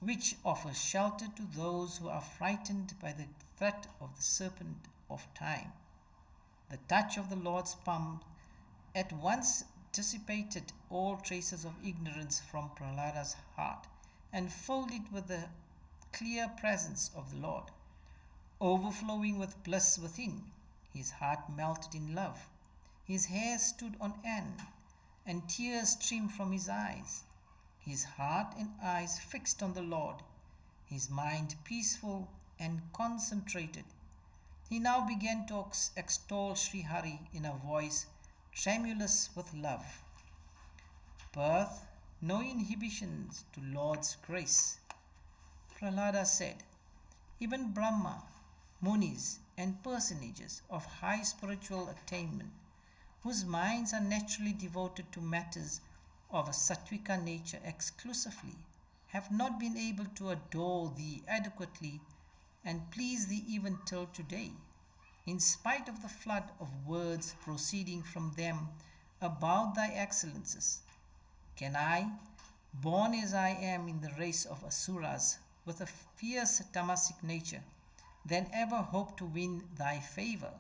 which offer shelter to those who are frightened by the threat of the serpent of time. The touch of the Lord's palm at once dissipated all traces of ignorance from Prahlada's heart and filled it with the clear presence of the Lord. Overflowing with bliss within, his heart melted in love. His hair stood on end, and tears streamed from his eyes. His heart and eyes fixed on the Lord, his mind peaceful and concentrated. He now began to extol Sri Hari in a voice tremulous with love. Birth, no inhibitions to Lord's grace. Prahlada said, even Brahma, Munis, and personages of high spiritual attainment, whose minds are naturally devoted to matters of a sattvika nature exclusively, have not been able to adore thee adequately and please thee even till today, in spite of the flood of words proceeding from them about thy excellences. Can I, born as I am in the race of Asuras, with a fierce tamasic nature, then ever hope to win thy favor?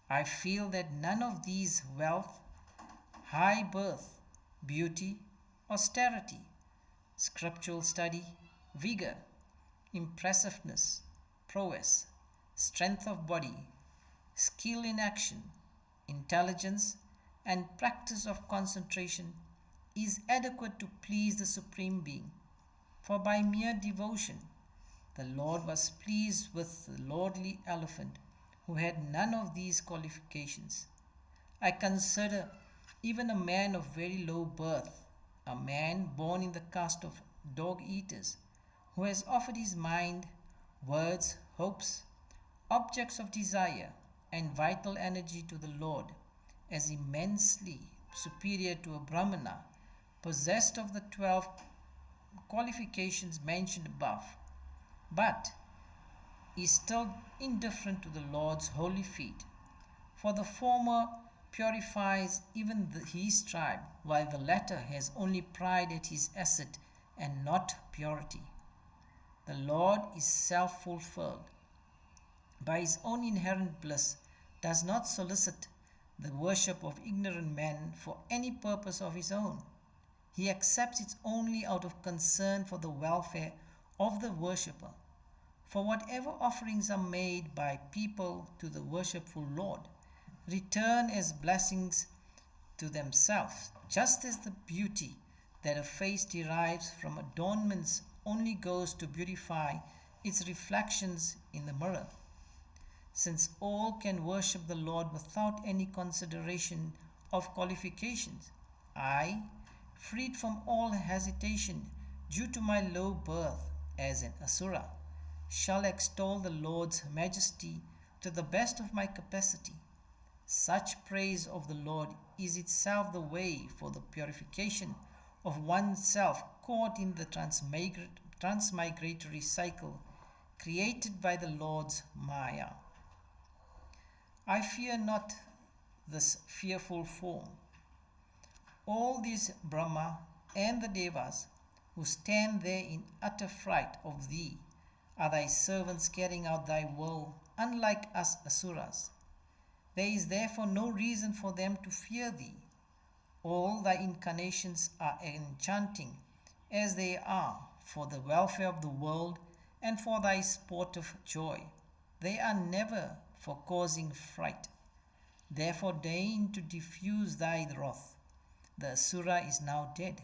I feel that none of these wealth, high birth, beauty, austerity, scriptural study, vigor, impressiveness, prowess, strength of body, skill in action, intelligence, and practice of concentration is adequate to please the Supreme Being. For by mere devotion, the Lord was pleased with the lordly elephant who had none of these qualifications. I consider even a man of very low birth, a man born in the caste of dog-eaters, who has offered his mind, words, hopes, objects of desire, and vital energy to the Lord, as immensely superior to a brahmana, possessed of the 12 qualifications mentioned above, but is still indifferent to the Lord's holy feet. For the former purifies even his tribe, while the latter has only pride at his asset and not purity. The Lord is self-fulfilled. By his own inherent bliss, does not solicit the worship of ignorant men for any purpose of his own. He accepts it only out of concern for the welfare of the worshipper. For whatever offerings are made by people to the worshipful Lord return as blessings to themselves, just as the beauty that a face derives from adornments only goes to beautify its reflections in the mirror. Since all can worship the Lord without any consideration of qualifications, I, freed from all hesitation due to my low birth as an asura, shall extol the Lord's majesty to the best of my capacity. Such praise of the Lord is itself the way for the purification of oneself caught in the transmigratory cycle created by the Lord's Maya. I fear not this fearful form. All these Brahma and the Devas who stand there in utter fright of thee are thy servants carrying out thy will, unlike us Asuras. There is therefore no reason for them to fear thee. All thy incarnations are enchanting, as they are for the welfare of the world and for thy sportive joy. They are never for causing fright. Therefore deign to diffuse thy wrath. The Asura is now dead,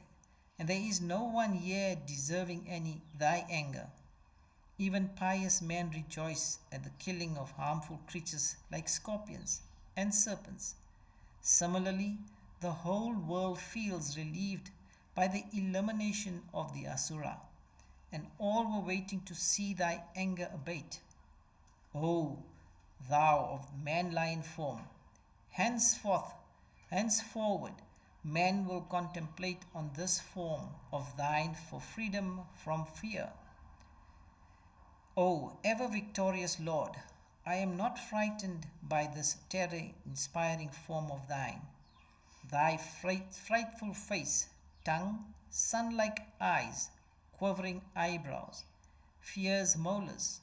and there is no one here deserving thy anger. Even pious men rejoice at the killing of harmful creatures like scorpions and serpents. Similarly, the whole world feels relieved by the elimination of the Asura, and all were waiting to see thy anger abate. O thou of man-lion form, henceforward, men will contemplate on this form of thine for freedom from fear. O ever victorious Lord, I am not frightened by this terror-inspiring form of thine. Thy frightful face, tongue, sun-like eyes, quivering eyebrows, fierce molars,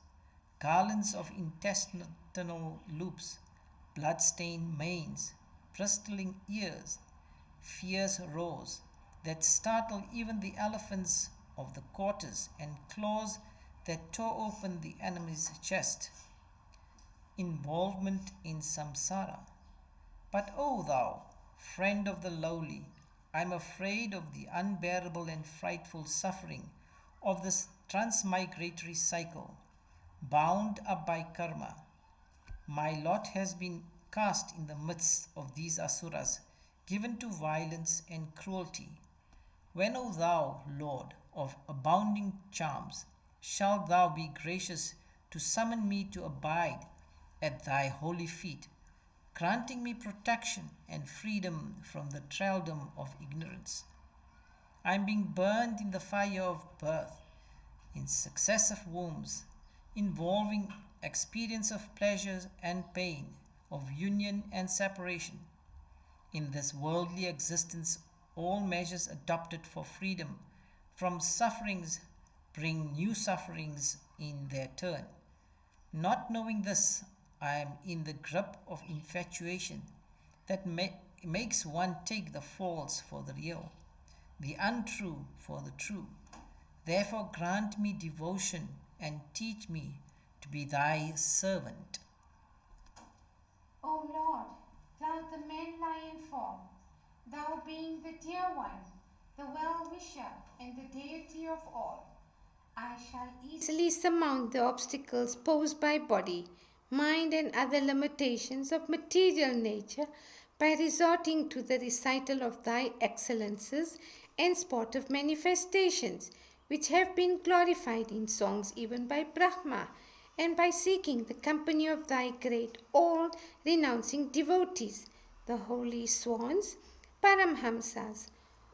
garlands of intestinal loops, blood-stained manes, bristling ears, fierce roars that startle even the elephants of the quarters, and claws that tore open the enemy's chest. Involvement in samsara. But O thou, friend of the lowly, I am afraid of the unbearable and frightful suffering of this transmigratory cycle, bound up by karma. My lot has been cast in the midst of these asuras, given to violence and cruelty. When, O thou, Lord of abounding charms, shalt thou be gracious to summon me to abide at thy holy feet, granting me protection and freedom from the thraldom of ignorance? I am being burned in the fire of birth, in successive wombs, involving experience of pleasures and pain, of union and separation. In this worldly existence, all measures adopted for freedom from sufferings bring new sufferings in their turn. Not knowing this, I am in the grip of infatuation that makes one take the false for the real, the untrue for the true. Therefore grant me devotion and teach me to be thy servant. O Lord, thou the man-lion form, thou being the dear one, the well-wisher and the deity of all, I shall easily surmount the obstacles posed by body, mind and other limitations of material nature by resorting to the recital of thy excellences and sportive manifestations, which have been glorified in songs even by Brahma, and by seeking the company of thy great all-renouncing devotees, the holy swans, Paramhamsas,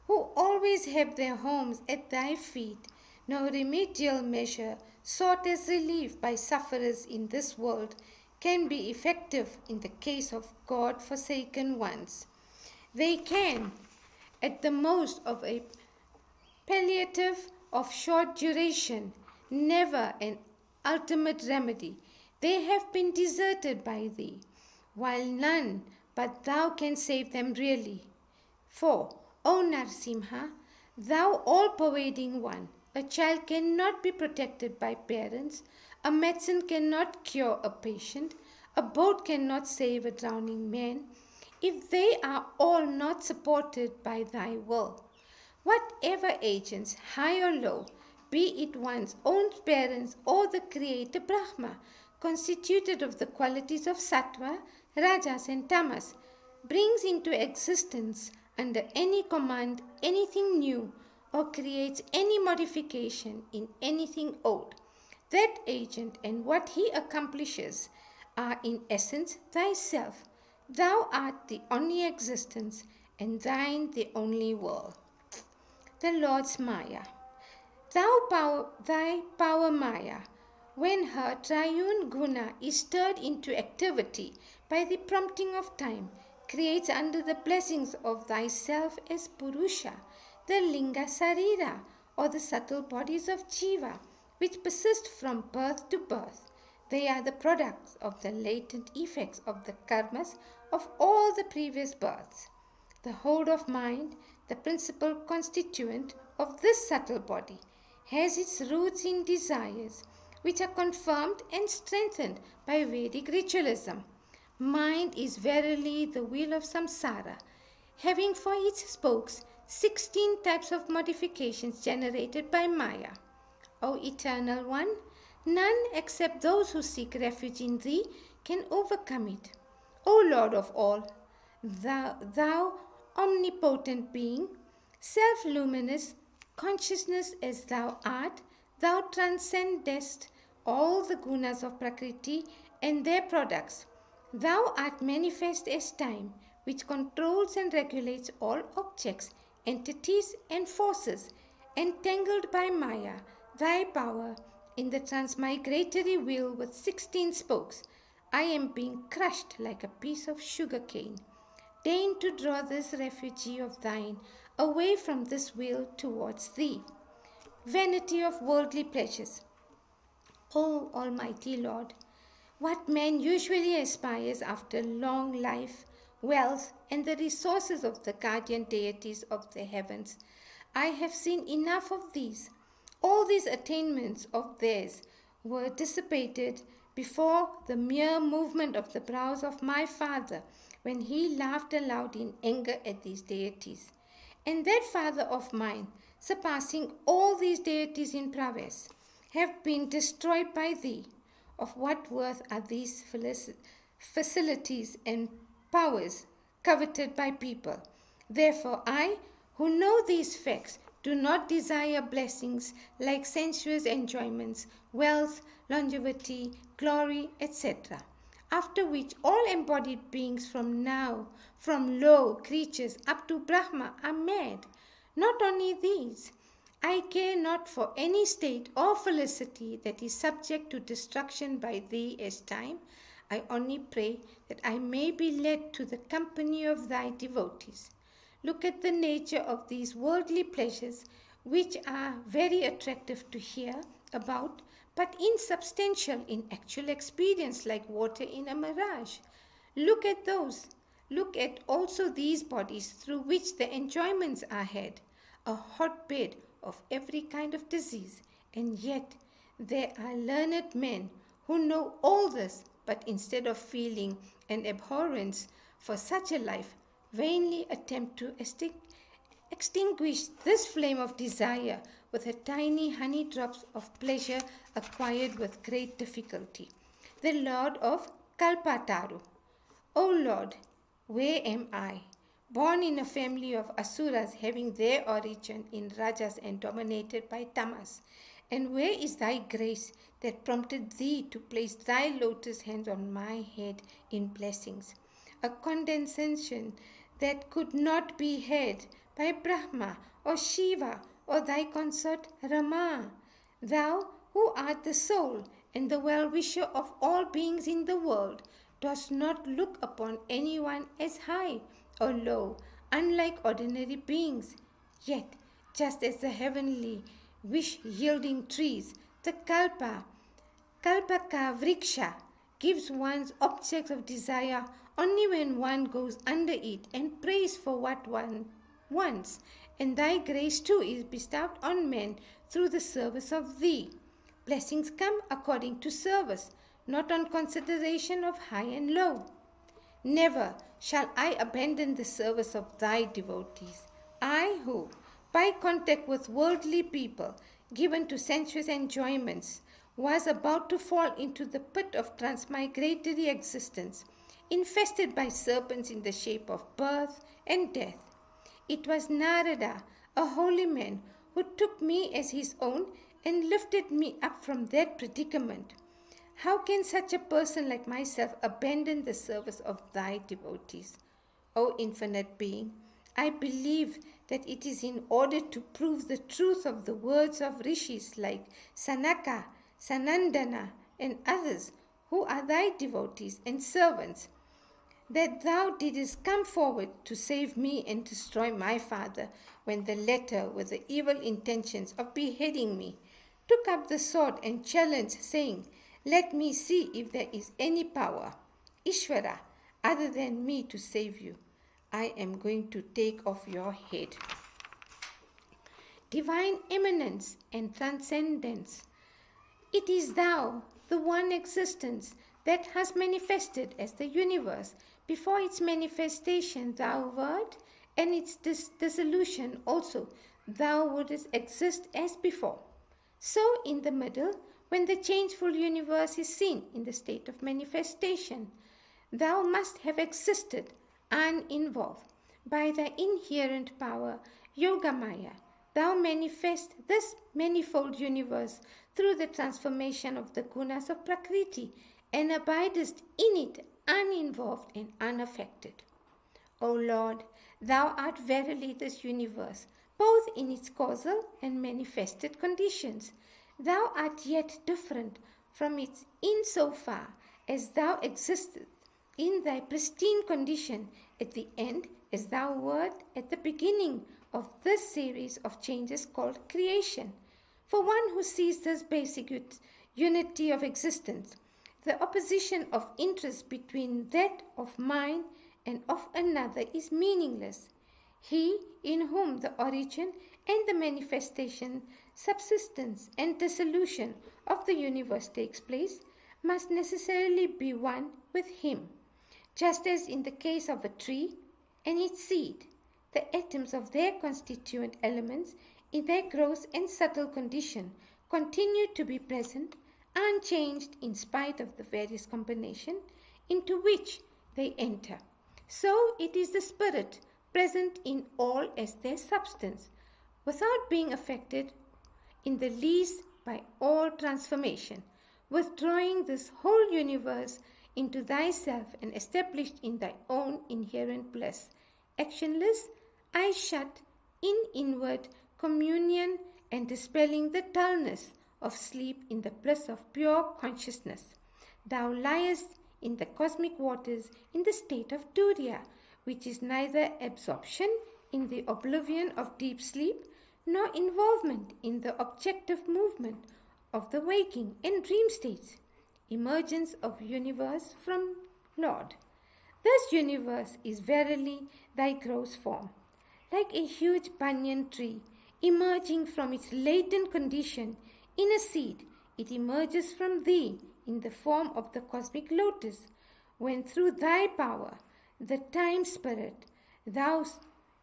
who always have their homes at thy feet, no remedial measure sought as relief by sufferers in this world can be effective in the case of God-forsaken ones. They can, at the most, of a palliative of short duration, never an ultimate remedy. They have been deserted by thee, while none but thou can save them really. For, O Narsimha, thou all-pervading one, a child cannot be protected by parents, a medicine cannot cure a patient, a boat cannot save a drowning man, if they are all not supported by thy will. Whatever agents, high or low, be it one's own parents or the creator Brahma, constituted of the qualities of sattva, rajas and tamas, brings into existence under any command anything new or creates any modification in anything old, that agent and what he accomplishes are in essence thyself. Thou art the only existence and thine the only will. The Lord's Maya. Thy power Maya, when her triune guna is stirred into activity by the prompting of time, creates under the blessings of thyself as Purusha, the Linga Sarira, or the subtle bodies of Jiva, which persist from birth to birth. They are the products of the latent effects of the karmas of all the previous births. The hold of mind, the principal constituent of this subtle body, has its roots in desires, which are confirmed and strengthened by Vedic ritualism. Mind is verily the wheel of samsara, having for its spokes 16 types of modifications generated by Maya. O Eternal One, none except those who seek refuge in Thee can overcome it. O Lord of all, Thou omnipotent being, self-luminous, consciousness as Thou art, Thou transcendest all the gunas of Prakriti and their products. Thou art manifest as time, which controls and regulates all objects, entities and forces, entangled by Maya, thy power, in the transmigratory wheel with 16 spokes. I am being crushed like a piece of sugar cane. Deign to draw this refugee of thine away from this wheel towards thee. Vanity of worldly pleasures. O Almighty Lord, what man usually aspires after long life, wealth, and the resources of the guardian deities of the heavens. I have seen enough of these. All these attainments of theirs were dissipated before the mere movement of the brows of my father when he laughed aloud in anger at these deities. And that father of mine, surpassing all these deities in prowess, have been destroyed by thee. Of what worth are these facilities and powers coveted by people? Therefore I, who know these facts, do not desire blessings like sensuous enjoyments, wealth, longevity, glory, etc., after which all embodied beings from low creatures up to Brahma are mad. Not only these, I care not for any state or felicity that is subject to destruction by thee as time. I only pray that I may be led to the company of thy devotees. Look at the nature of these worldly pleasures, which are very attractive to hear about, but insubstantial in actual experience, like water in a mirage. Look at those. Look at also these bodies through which the enjoyments are had, a hotbed of every kind of disease, and yet there are learned men who know all this, but instead of feeling an abhorrence for such a life, vainly attempt to extinguish this flame of desire with a tiny honey drops of pleasure acquired with great difficulty. The Lord of Kalpataru. O Lord, where am I? Born in a family of asuras having their origin in rajas and dominated by tamas. And where is thy grace that prompted thee to place thy lotus hands on my head in blessings? A condescension that could not be heard by Brahma or Shiva or thy consort Rama. Thou, who art the soul and the well-wisher of all beings in the world, dost not look upon anyone as high or low, unlike ordinary beings. Yet, just as the heavenly wish-yielding trees, the Kalpaka Vriksha, gives one's objects of desire only when one goes under it and prays for what one wants, and thy grace too is bestowed on men through the service of thee. Blessings come according to service, not on consideration of high and low. Never shall I abandon the service of thy devotees. I who, by contact with worldly people, given to sensuous enjoyments, was about to fall into the pit of transmigratory existence, infested by serpents in the shape of birth and death. It was Narada, a holy man, who took me as his own and lifted me up from that predicament. How can such a person like myself abandon the service of thy devotees? O infinite being, I believe that it is in order to prove the truth of the words of rishis like Sanaka, Sanandana, and others who are thy devotees and servants, that thou didst come forward to save me and destroy my father when the latter, with the evil intentions of beheading me, took up the sword and challenged, saying, "Let me see if there is any power, Ishvara, other than me to save you. I am going to take off your head." Divine eminence and transcendence, it is thou, the one existence, that has manifested as the universe. Before its manifestation thou wert, and its dissolution also thou wouldst exist as before. So in the middle, when the changeful universe is seen in the state of manifestation, thou must have existed uninvolved. By thy inherent power, Yogamaya, thou manifest this manifold universe through the transformation of the gunas of Prakriti, and abidest in it uninvolved and unaffected. O Lord, thou art verily this universe, both in its causal and manifested conditions. Thou art yet different from it insofar as thou existest in thy pristine condition at the end, as thou wert at the beginning of this series of changes called creation. For one who sees this basic unity of existence, the opposition of interest between that of mine and of another is meaningless. He in whom the origin and the manifestation, subsistence and dissolution of the universe takes place must necessarily be one with him. Just as in the case of a tree and its seed, the atoms of their constituent elements in their gross and subtle condition continue to be present, unchanged in spite of the various combination into which they enter. So it is the spirit present in all as their substance, without being affected in the least by all transformation, withdrawing this whole universe into thyself and established in thy own inherent bliss. Actionless, I shut in inward communion and dispelling the dullness of sleep in the bliss of pure consciousness. Thou liest in the cosmic waters in the state of Turiya, which is neither absorption in the oblivion of deep sleep, nor involvement in the objective movement of the waking and dream states. Emergence of universe from Lord. This universe is verily thy gross form, like a huge banyan tree emerging from its latent condition in a seed. It emerges from thee in the form of the cosmic lotus, when through thy power, the time spirit, thou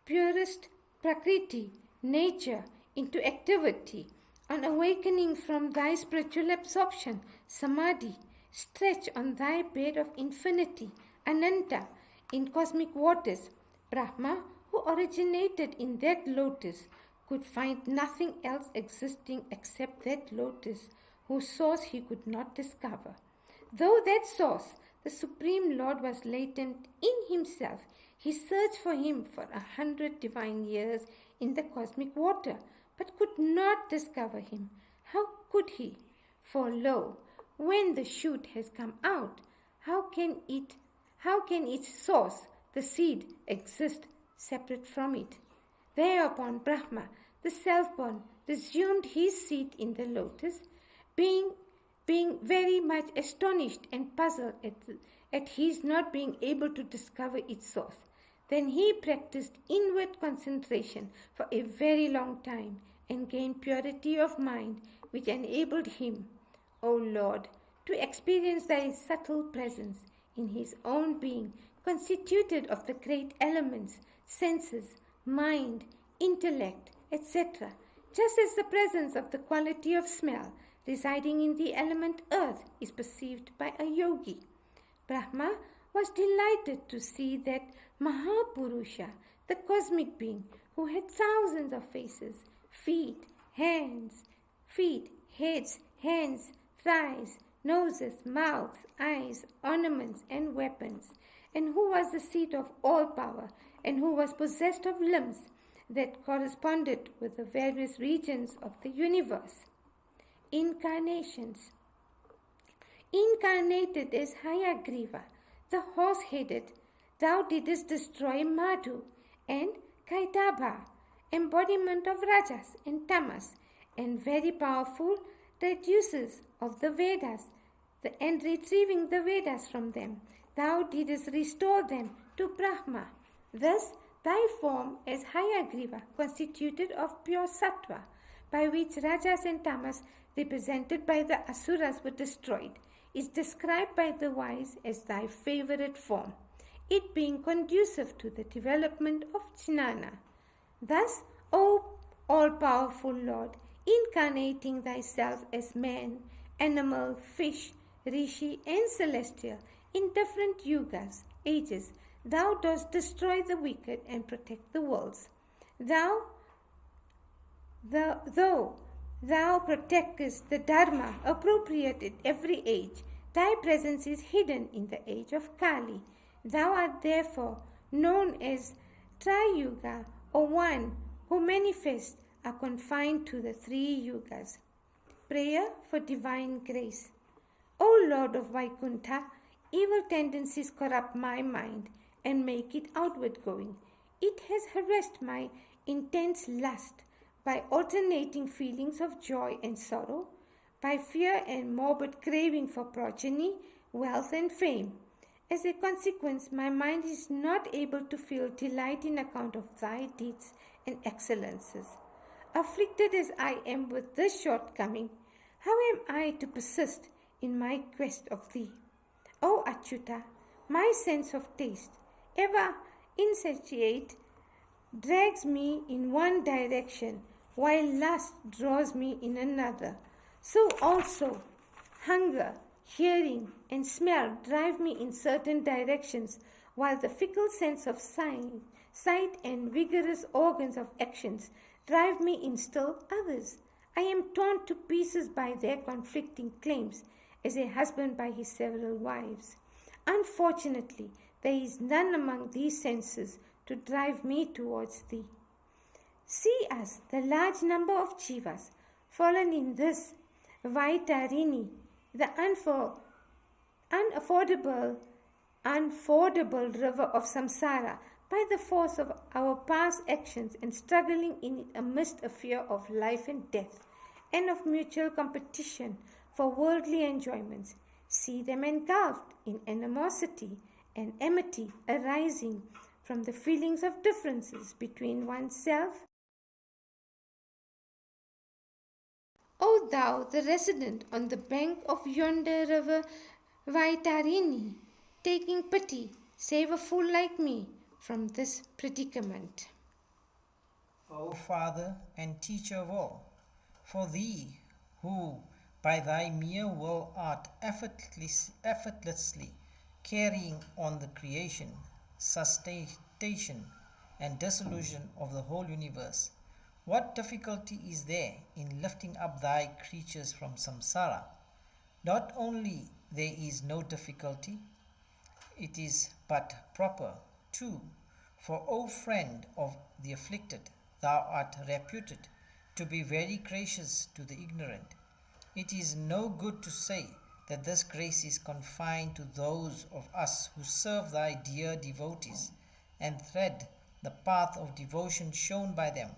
purest Prakriti, nature, into activity, on awakening from thy spiritual absorption, Samadhi, stretch on thy bed of infinity, Ananta, in cosmic waters. Brahma, who originated in that lotus, could find nothing else existing except that lotus, whose source he could not discover. Though that source, the Supreme Lord, was latent in himself, He searched for him for 100 divine years in the cosmic water, but could not discover him. How could he? For lo, when the shoot has come out, how can its source, the seed, exist separate from it? Thereupon Brahma, the self-born, resumed his seat in the lotus, being very much astonished and puzzled at his not being able to discover its source. Then he practiced inward concentration for a very long time and gained purity of mind, which enabled him, O Lord, to experience thy subtle presence in his own being, constituted of the great elements, senses, mind, intellect, etc., just as the presence of the quality of smell residing in the element earth is perceived by a yogi. Brahma was delighted to see that Mahapurusha, the cosmic being, who had thousands of faces, feet, heads, hands, thighs, noses, mouths, eyes, ornaments, and weapons, and who was the seat of all power, and who was possessed of limbs that corresponded with the various regions of the universe. Incarnations. Incarnated as Hayagriva, the horse-headed, thou didst destroy Madhu and Kaitaba, embodiment of Rajas and Tamas, and very powerful traducers of the Vedas, and retrieving the Vedas from them, thou didst restore them to Brahma. Thus, thy form as Hayagriva, constituted of pure sattva, by which Rajas and Tamas, represented by the Asuras, were destroyed, is described by the wise as thy favorite form, it being conducive to the development of jnana. Thus, O all-powerful Lord, incarnating thyself as man, animal, fish, rishi, and celestial in different yugas, ages, thou dost destroy the wicked and protect the worlds. Though thou protectest the dharma appropriate at every age, thy presence is hidden in the age of Kali. Thou art therefore known as Triyuga, or one who manifests are confined to the 3 yugas. Prayer for divine grace. O Lord of Vaikuntha, evil tendencies corrupt my mind and make it outward going. It has harassed my intense lust by alternating feelings of joy and sorrow, by fear and morbid craving for progeny, wealth and fame. As a consequence, my mind is not able to feel delight in account of thy deeds and excellences. Afflicted as I am with this shortcoming, how am I to persist in my quest of thee? O Achyuta, my sense of taste, ever insatiate, drags me in one direction, while lust draws me in another. So also, hunger, hearing, and smell drive me in certain directions, while the fickle sense of sight and vigorous organs of actions drive me in still others. I am torn to pieces by their conflicting claims, as a husband by his several wives. Unfortunately, there is none among these senses to drive me towards thee. See us, the large number of jivas, fallen in this Vaitarini, the unfordable river of samsara, by the force of our past actions and struggling in it amidst a fear of life and death, and of mutual competition for worldly enjoyments. See them engulfed in animosity and enmity arising from the feelings of differences between oneself. O thou, the resident on the bank of yonder river Vaitarini, taking pity, save a fool like me from this predicament. O Father and Teacher of all, for thee, who by thy mere will art effortlessly carrying on the creation, sustentation, and dissolution of the whole universe, what difficulty is there in lifting up thy creatures from samsara? Not only there is no difficulty, it is but proper, too, For, O friend of the afflicted, thou art reputed to be very gracious to the ignorant. It is no good to say that this grace is confined to those of us who serve thy dear devotees and thread the path of devotion shown by them.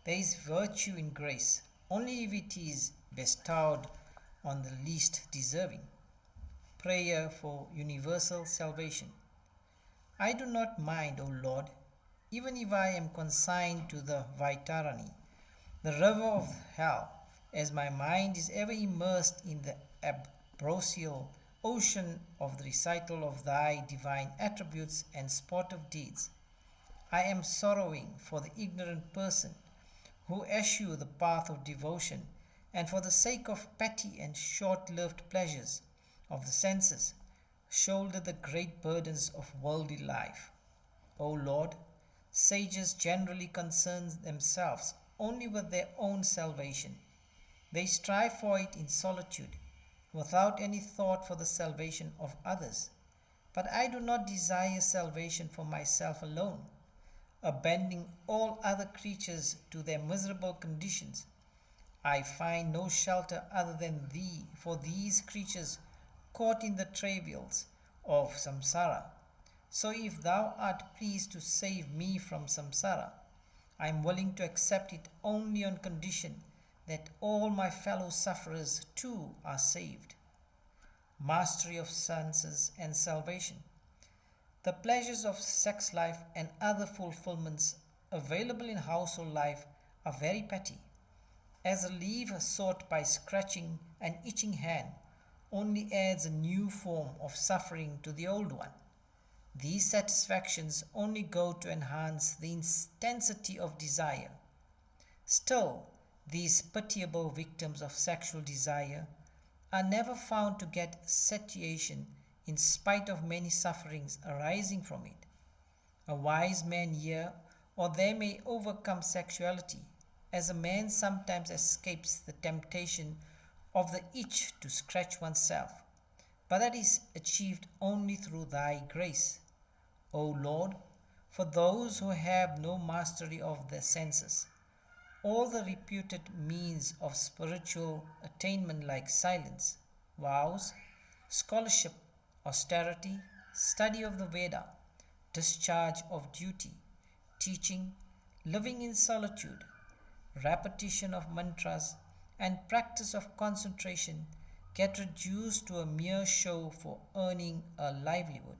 There is virtue in grace only if it is bestowed on the least deserving. Prayer for universal salvation. I do not mind, O Lord, even if I am consigned to the Vaitarani, the river of hell, as my mind is ever immersed in the ambrosial ocean of the recital of thy divine attributes and sportive deeds. I am sorrowing for the ignorant person who eschew the path of devotion and for the sake of petty and short-lived pleasures of the senses shoulder the great burdens of worldly life. O Lord, sages generally concern themselves only with their own salvation. They strive for it in solitude, without any thought for the salvation of others. But I do not desire salvation for myself alone, abandoning all other creatures to their miserable conditions. I find no shelter other than thee for these creatures caught in the travails of samsara. So if thou art pleased to save me from samsara, I am willing to accept it only on condition that all my fellow sufferers too are saved. Mastery of senses and salvation. The pleasures of sex life and other fulfillments available in household life are very petty. As a leaf sought by scratching an itching hand only adds a new form of suffering to the old one. These satisfactions only go to enhance the intensity of desire. Still, these pitiable victims of sexual desire are never found to get satiation in spite of many sufferings arising from it. A wise man here or there may overcome sexuality, as a man sometimes escapes the temptation of the itch to scratch oneself, but that is achieved only through thy grace. O Lord, for those who have no mastery of the senses, all the reputed means of spiritual attainment like silence, vows, scholarship, austerity, study of the Veda, discharge of duty, teaching, living in solitude, repetition of mantras, and practice of concentration get reduced to a mere show for earning a livelihood.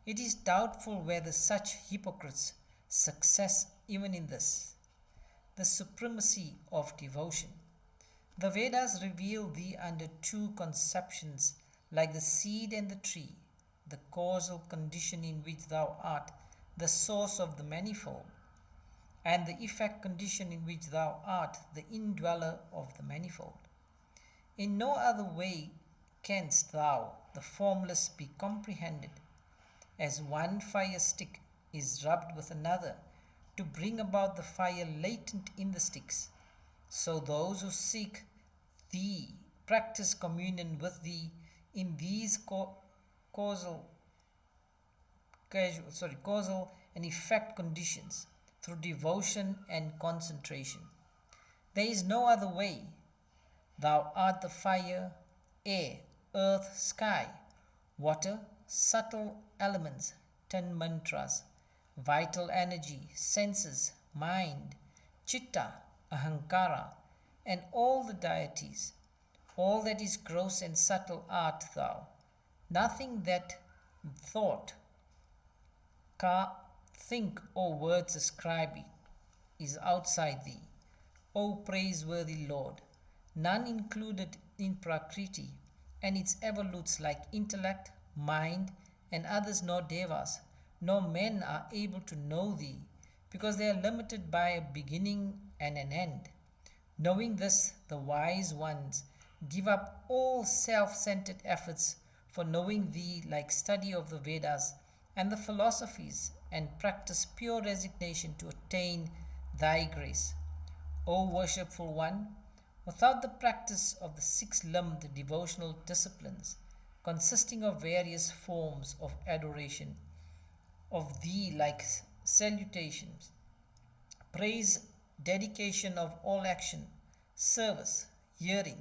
It is doubtful whether such hypocrites success even in this. The supremacy of devotion. The Vedas reveal thee under two conceptions like the seed and the tree, the causal condition in which thou art the source of the manifold, and the effect condition in which thou art the indweller of the manifold. In no other way canst thou, the formless, be comprehended. As one fire stick is rubbed with another to bring about the fire latent in the sticks, so those who seek thee practice communion with thee in these causal and effect conditions through devotion and concentration. There is no other way. Thou art the fire, air, earth, sky, water, subtle elements, 10 mantras, vital energy, senses, mind, chitta, ahankara, and all the deities. All that is gross and subtle art thou. Nothing that thought, think, or words ascribe is outside thee, O praiseworthy Lord. None included in Prakriti and its evolutes like intellect, mind, and others, nor devas, nor men are able to know thee, because they are limited by a beginning and an end. Knowing this, the wise ones give up all self-centered efforts for knowing thee like study of the Vedas and the philosophies, and practice pure resignation to attain thy grace. O worshipful one, without the practice of the six-limbed devotional disciplines, consisting of various forms of adoration of thee like salutations, praise, dedication of all action, service, hearing,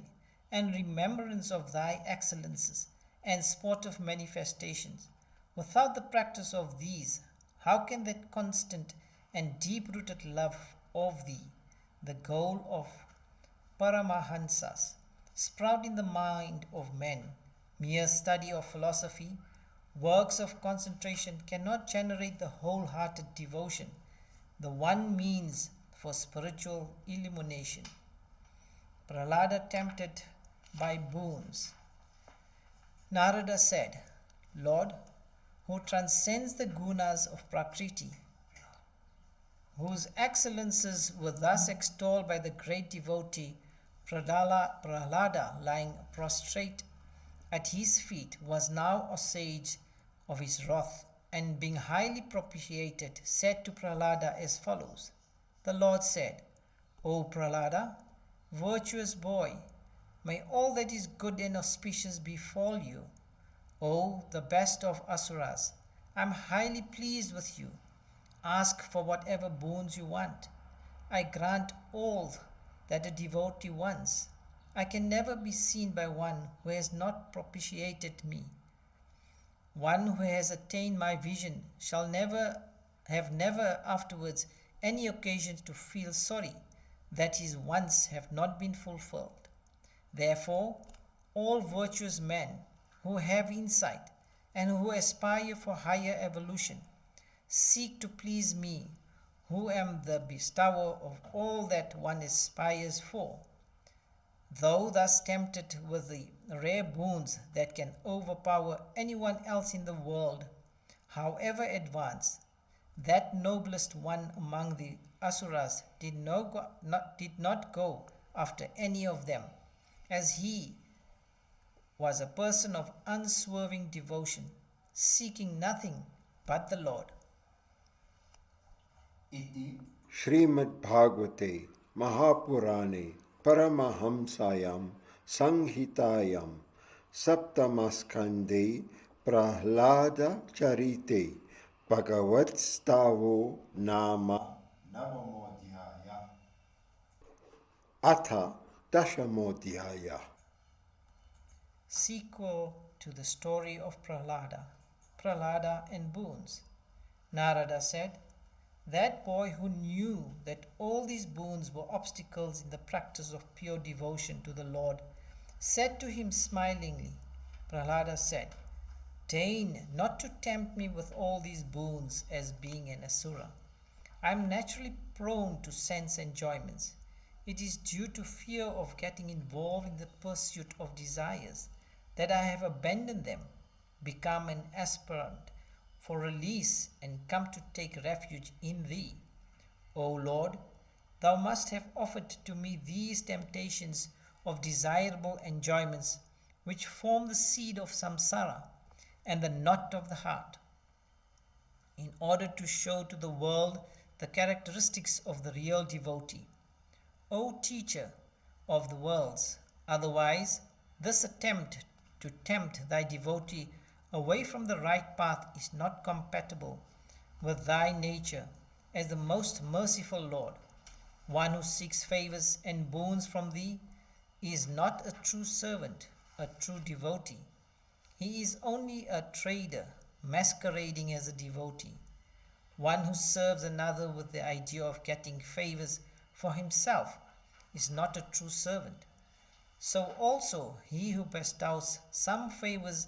and remembrance of thy excellences, and sportive manifestations. Without the practice of these, how can that constant and deep-rooted love of thee, the goal of Paramahansas, sprout in the mind of men? Mere study of philosophy, works of concentration cannot generate the wholehearted devotion, the one means for spiritual illumination. Prahlada tempted by boons. Narada said, Lord, who transcends the gunas of Prakriti, whose excellences were thus extolled by the great devotee Prahlada, lying prostrate at his feet, was now assuaged of his wrath, and being highly propitiated, said to Prahlada as follows. The Lord said, O Prahlada, virtuous boy, may all that is good and auspicious befall you. O the best of asuras, I am highly pleased with you. Ask for whatever boons you want. I grant all that a devotee wants. I can never be seen by one who has not propitiated me. One who has attained my vision shall never afterwards any occasion to feel sorry that his wants have not been fulfilled. Therefore, all virtuous men who have insight and who aspire for higher evolution seek to please me, who am the bestower of all that one aspires for. Though thus tempted with the rare boons that can overpower anyone else in the world, however advanced, that noblest one among the asuras did not go after any of them, as he was a person of unswerving devotion, seeking nothing but the Lord. Iti Shrimad Bhagavate Mahapurane Paramahamsayam Sanghitayam Saptamaskande Prahlada Charite Bhagavat Stavo Nama Navamodhyaya Atha Dashamodhyaya. Sequel to the story of Prahlada and boons. Narada said, that boy who knew that all these boons were obstacles in the practice of pure devotion to the Lord, said to him smilingly, Prahlada said, deign not to tempt me with all these boons as being an asura. I am naturally prone to sense enjoyments. It is due to fear of getting involved in the pursuit of desires that I have abandoned them, become an aspirant for release, and come to take refuge in thee. O Lord, thou must have offered to me these temptations of desirable enjoyments, which form the seed of samsara and the knot of the heart, in order to show to the world the characteristics of the real devotee. O teacher of the worlds, otherwise this attempt to tempt thy devotee away from the right path is not compatible with thy nature as the most merciful Lord. One who seeks favors and boons from thee is not a true servant, a true devotee. He is only a trader masquerading as a devotee. One who serves another with the idea of getting favors for himself is not a true servant. So also he who bestows some favors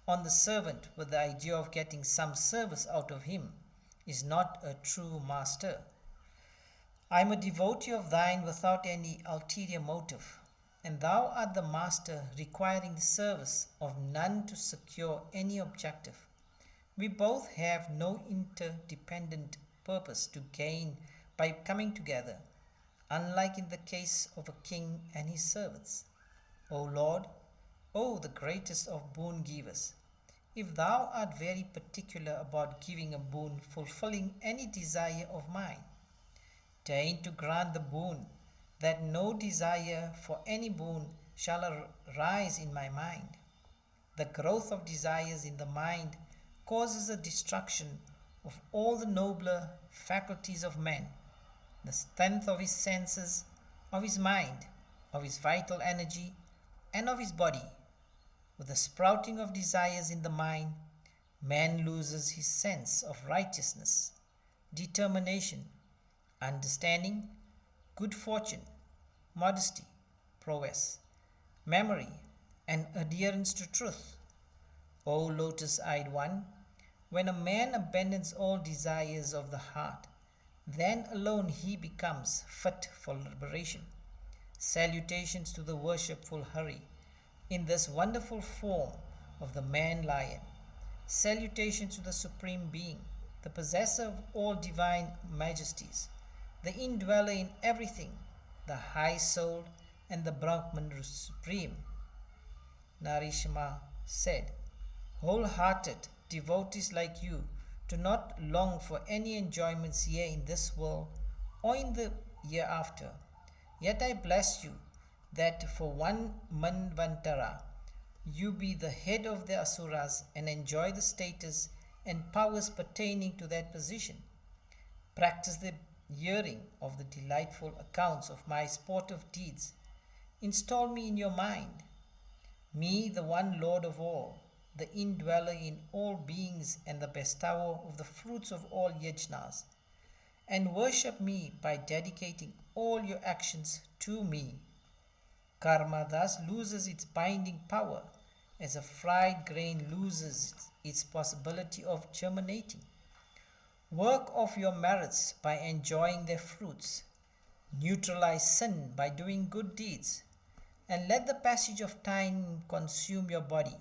on the servant with the idea of getting some service out of him is not a true master. I am a devotee of thine without any ulterior motive, and thou art the master requiring the service of none to secure any objective. We both have no interdependent purpose to gain by coming together, unlike in the case of a king and his servants. O Lord, O the greatest of boon givers, if thou art very particular about giving a boon fulfilling any desire of mine, deign to grant the boon that no desire for any boon shall arise in my mind. The growth of desires in the mind causes a destruction of all the nobler faculties of man, the strength of his senses, of his mind, of his vital energy, and of his body. With the sprouting of desires in the mind, man loses his sense of righteousness, determination, understanding, good fortune, modesty, prowess, memory, and adherence to truth. O lotus-eyed one, when a man abandons all desires of the heart, then alone he becomes fit for liberation. Salutations to the worshipful Hari in this wonderful form of the man-lion. Salutations to the Supreme Being, the possessor of all divine majesties, the indweller in everything, the high-souled and the Brahman Supreme. Narishma said, wholehearted devotees like you do not long for any enjoyments here in this world or in the year after. Yet I bless you that for one manvantara you be the head of the asuras and enjoy the status and powers pertaining to that position. Practice the hearing of the delightful accounts of my sportive deeds. Install me in your mind, me the one Lord of all, the indweller in all beings and the bestower of the fruits of all yajnas, and worship me by dedicating all your actions to me. Karma thus loses its binding power as a fried grain loses its possibility of germinating. Work off your merits by enjoying their fruits. Neutralize sin by doing good deeds, and let the passage of time consume your body,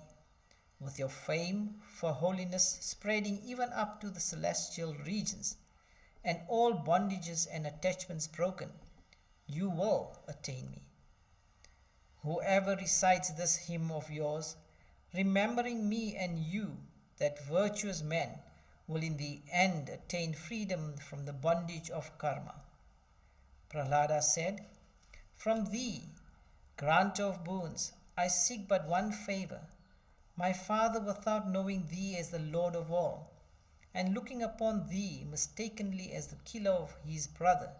with your fame for holiness spreading even up to the celestial regions, and all bondages and attachments broken, you will attain me. Whoever recites this hymn of yours, remembering me and you, that virtuous man will in the end attain freedom from the bondage of karma. Prahlada said, from thee, granter of boons, I seek but one favor. My father, without knowing thee as the Lord of all, and looking upon thee mistakenly as the killer of his brother,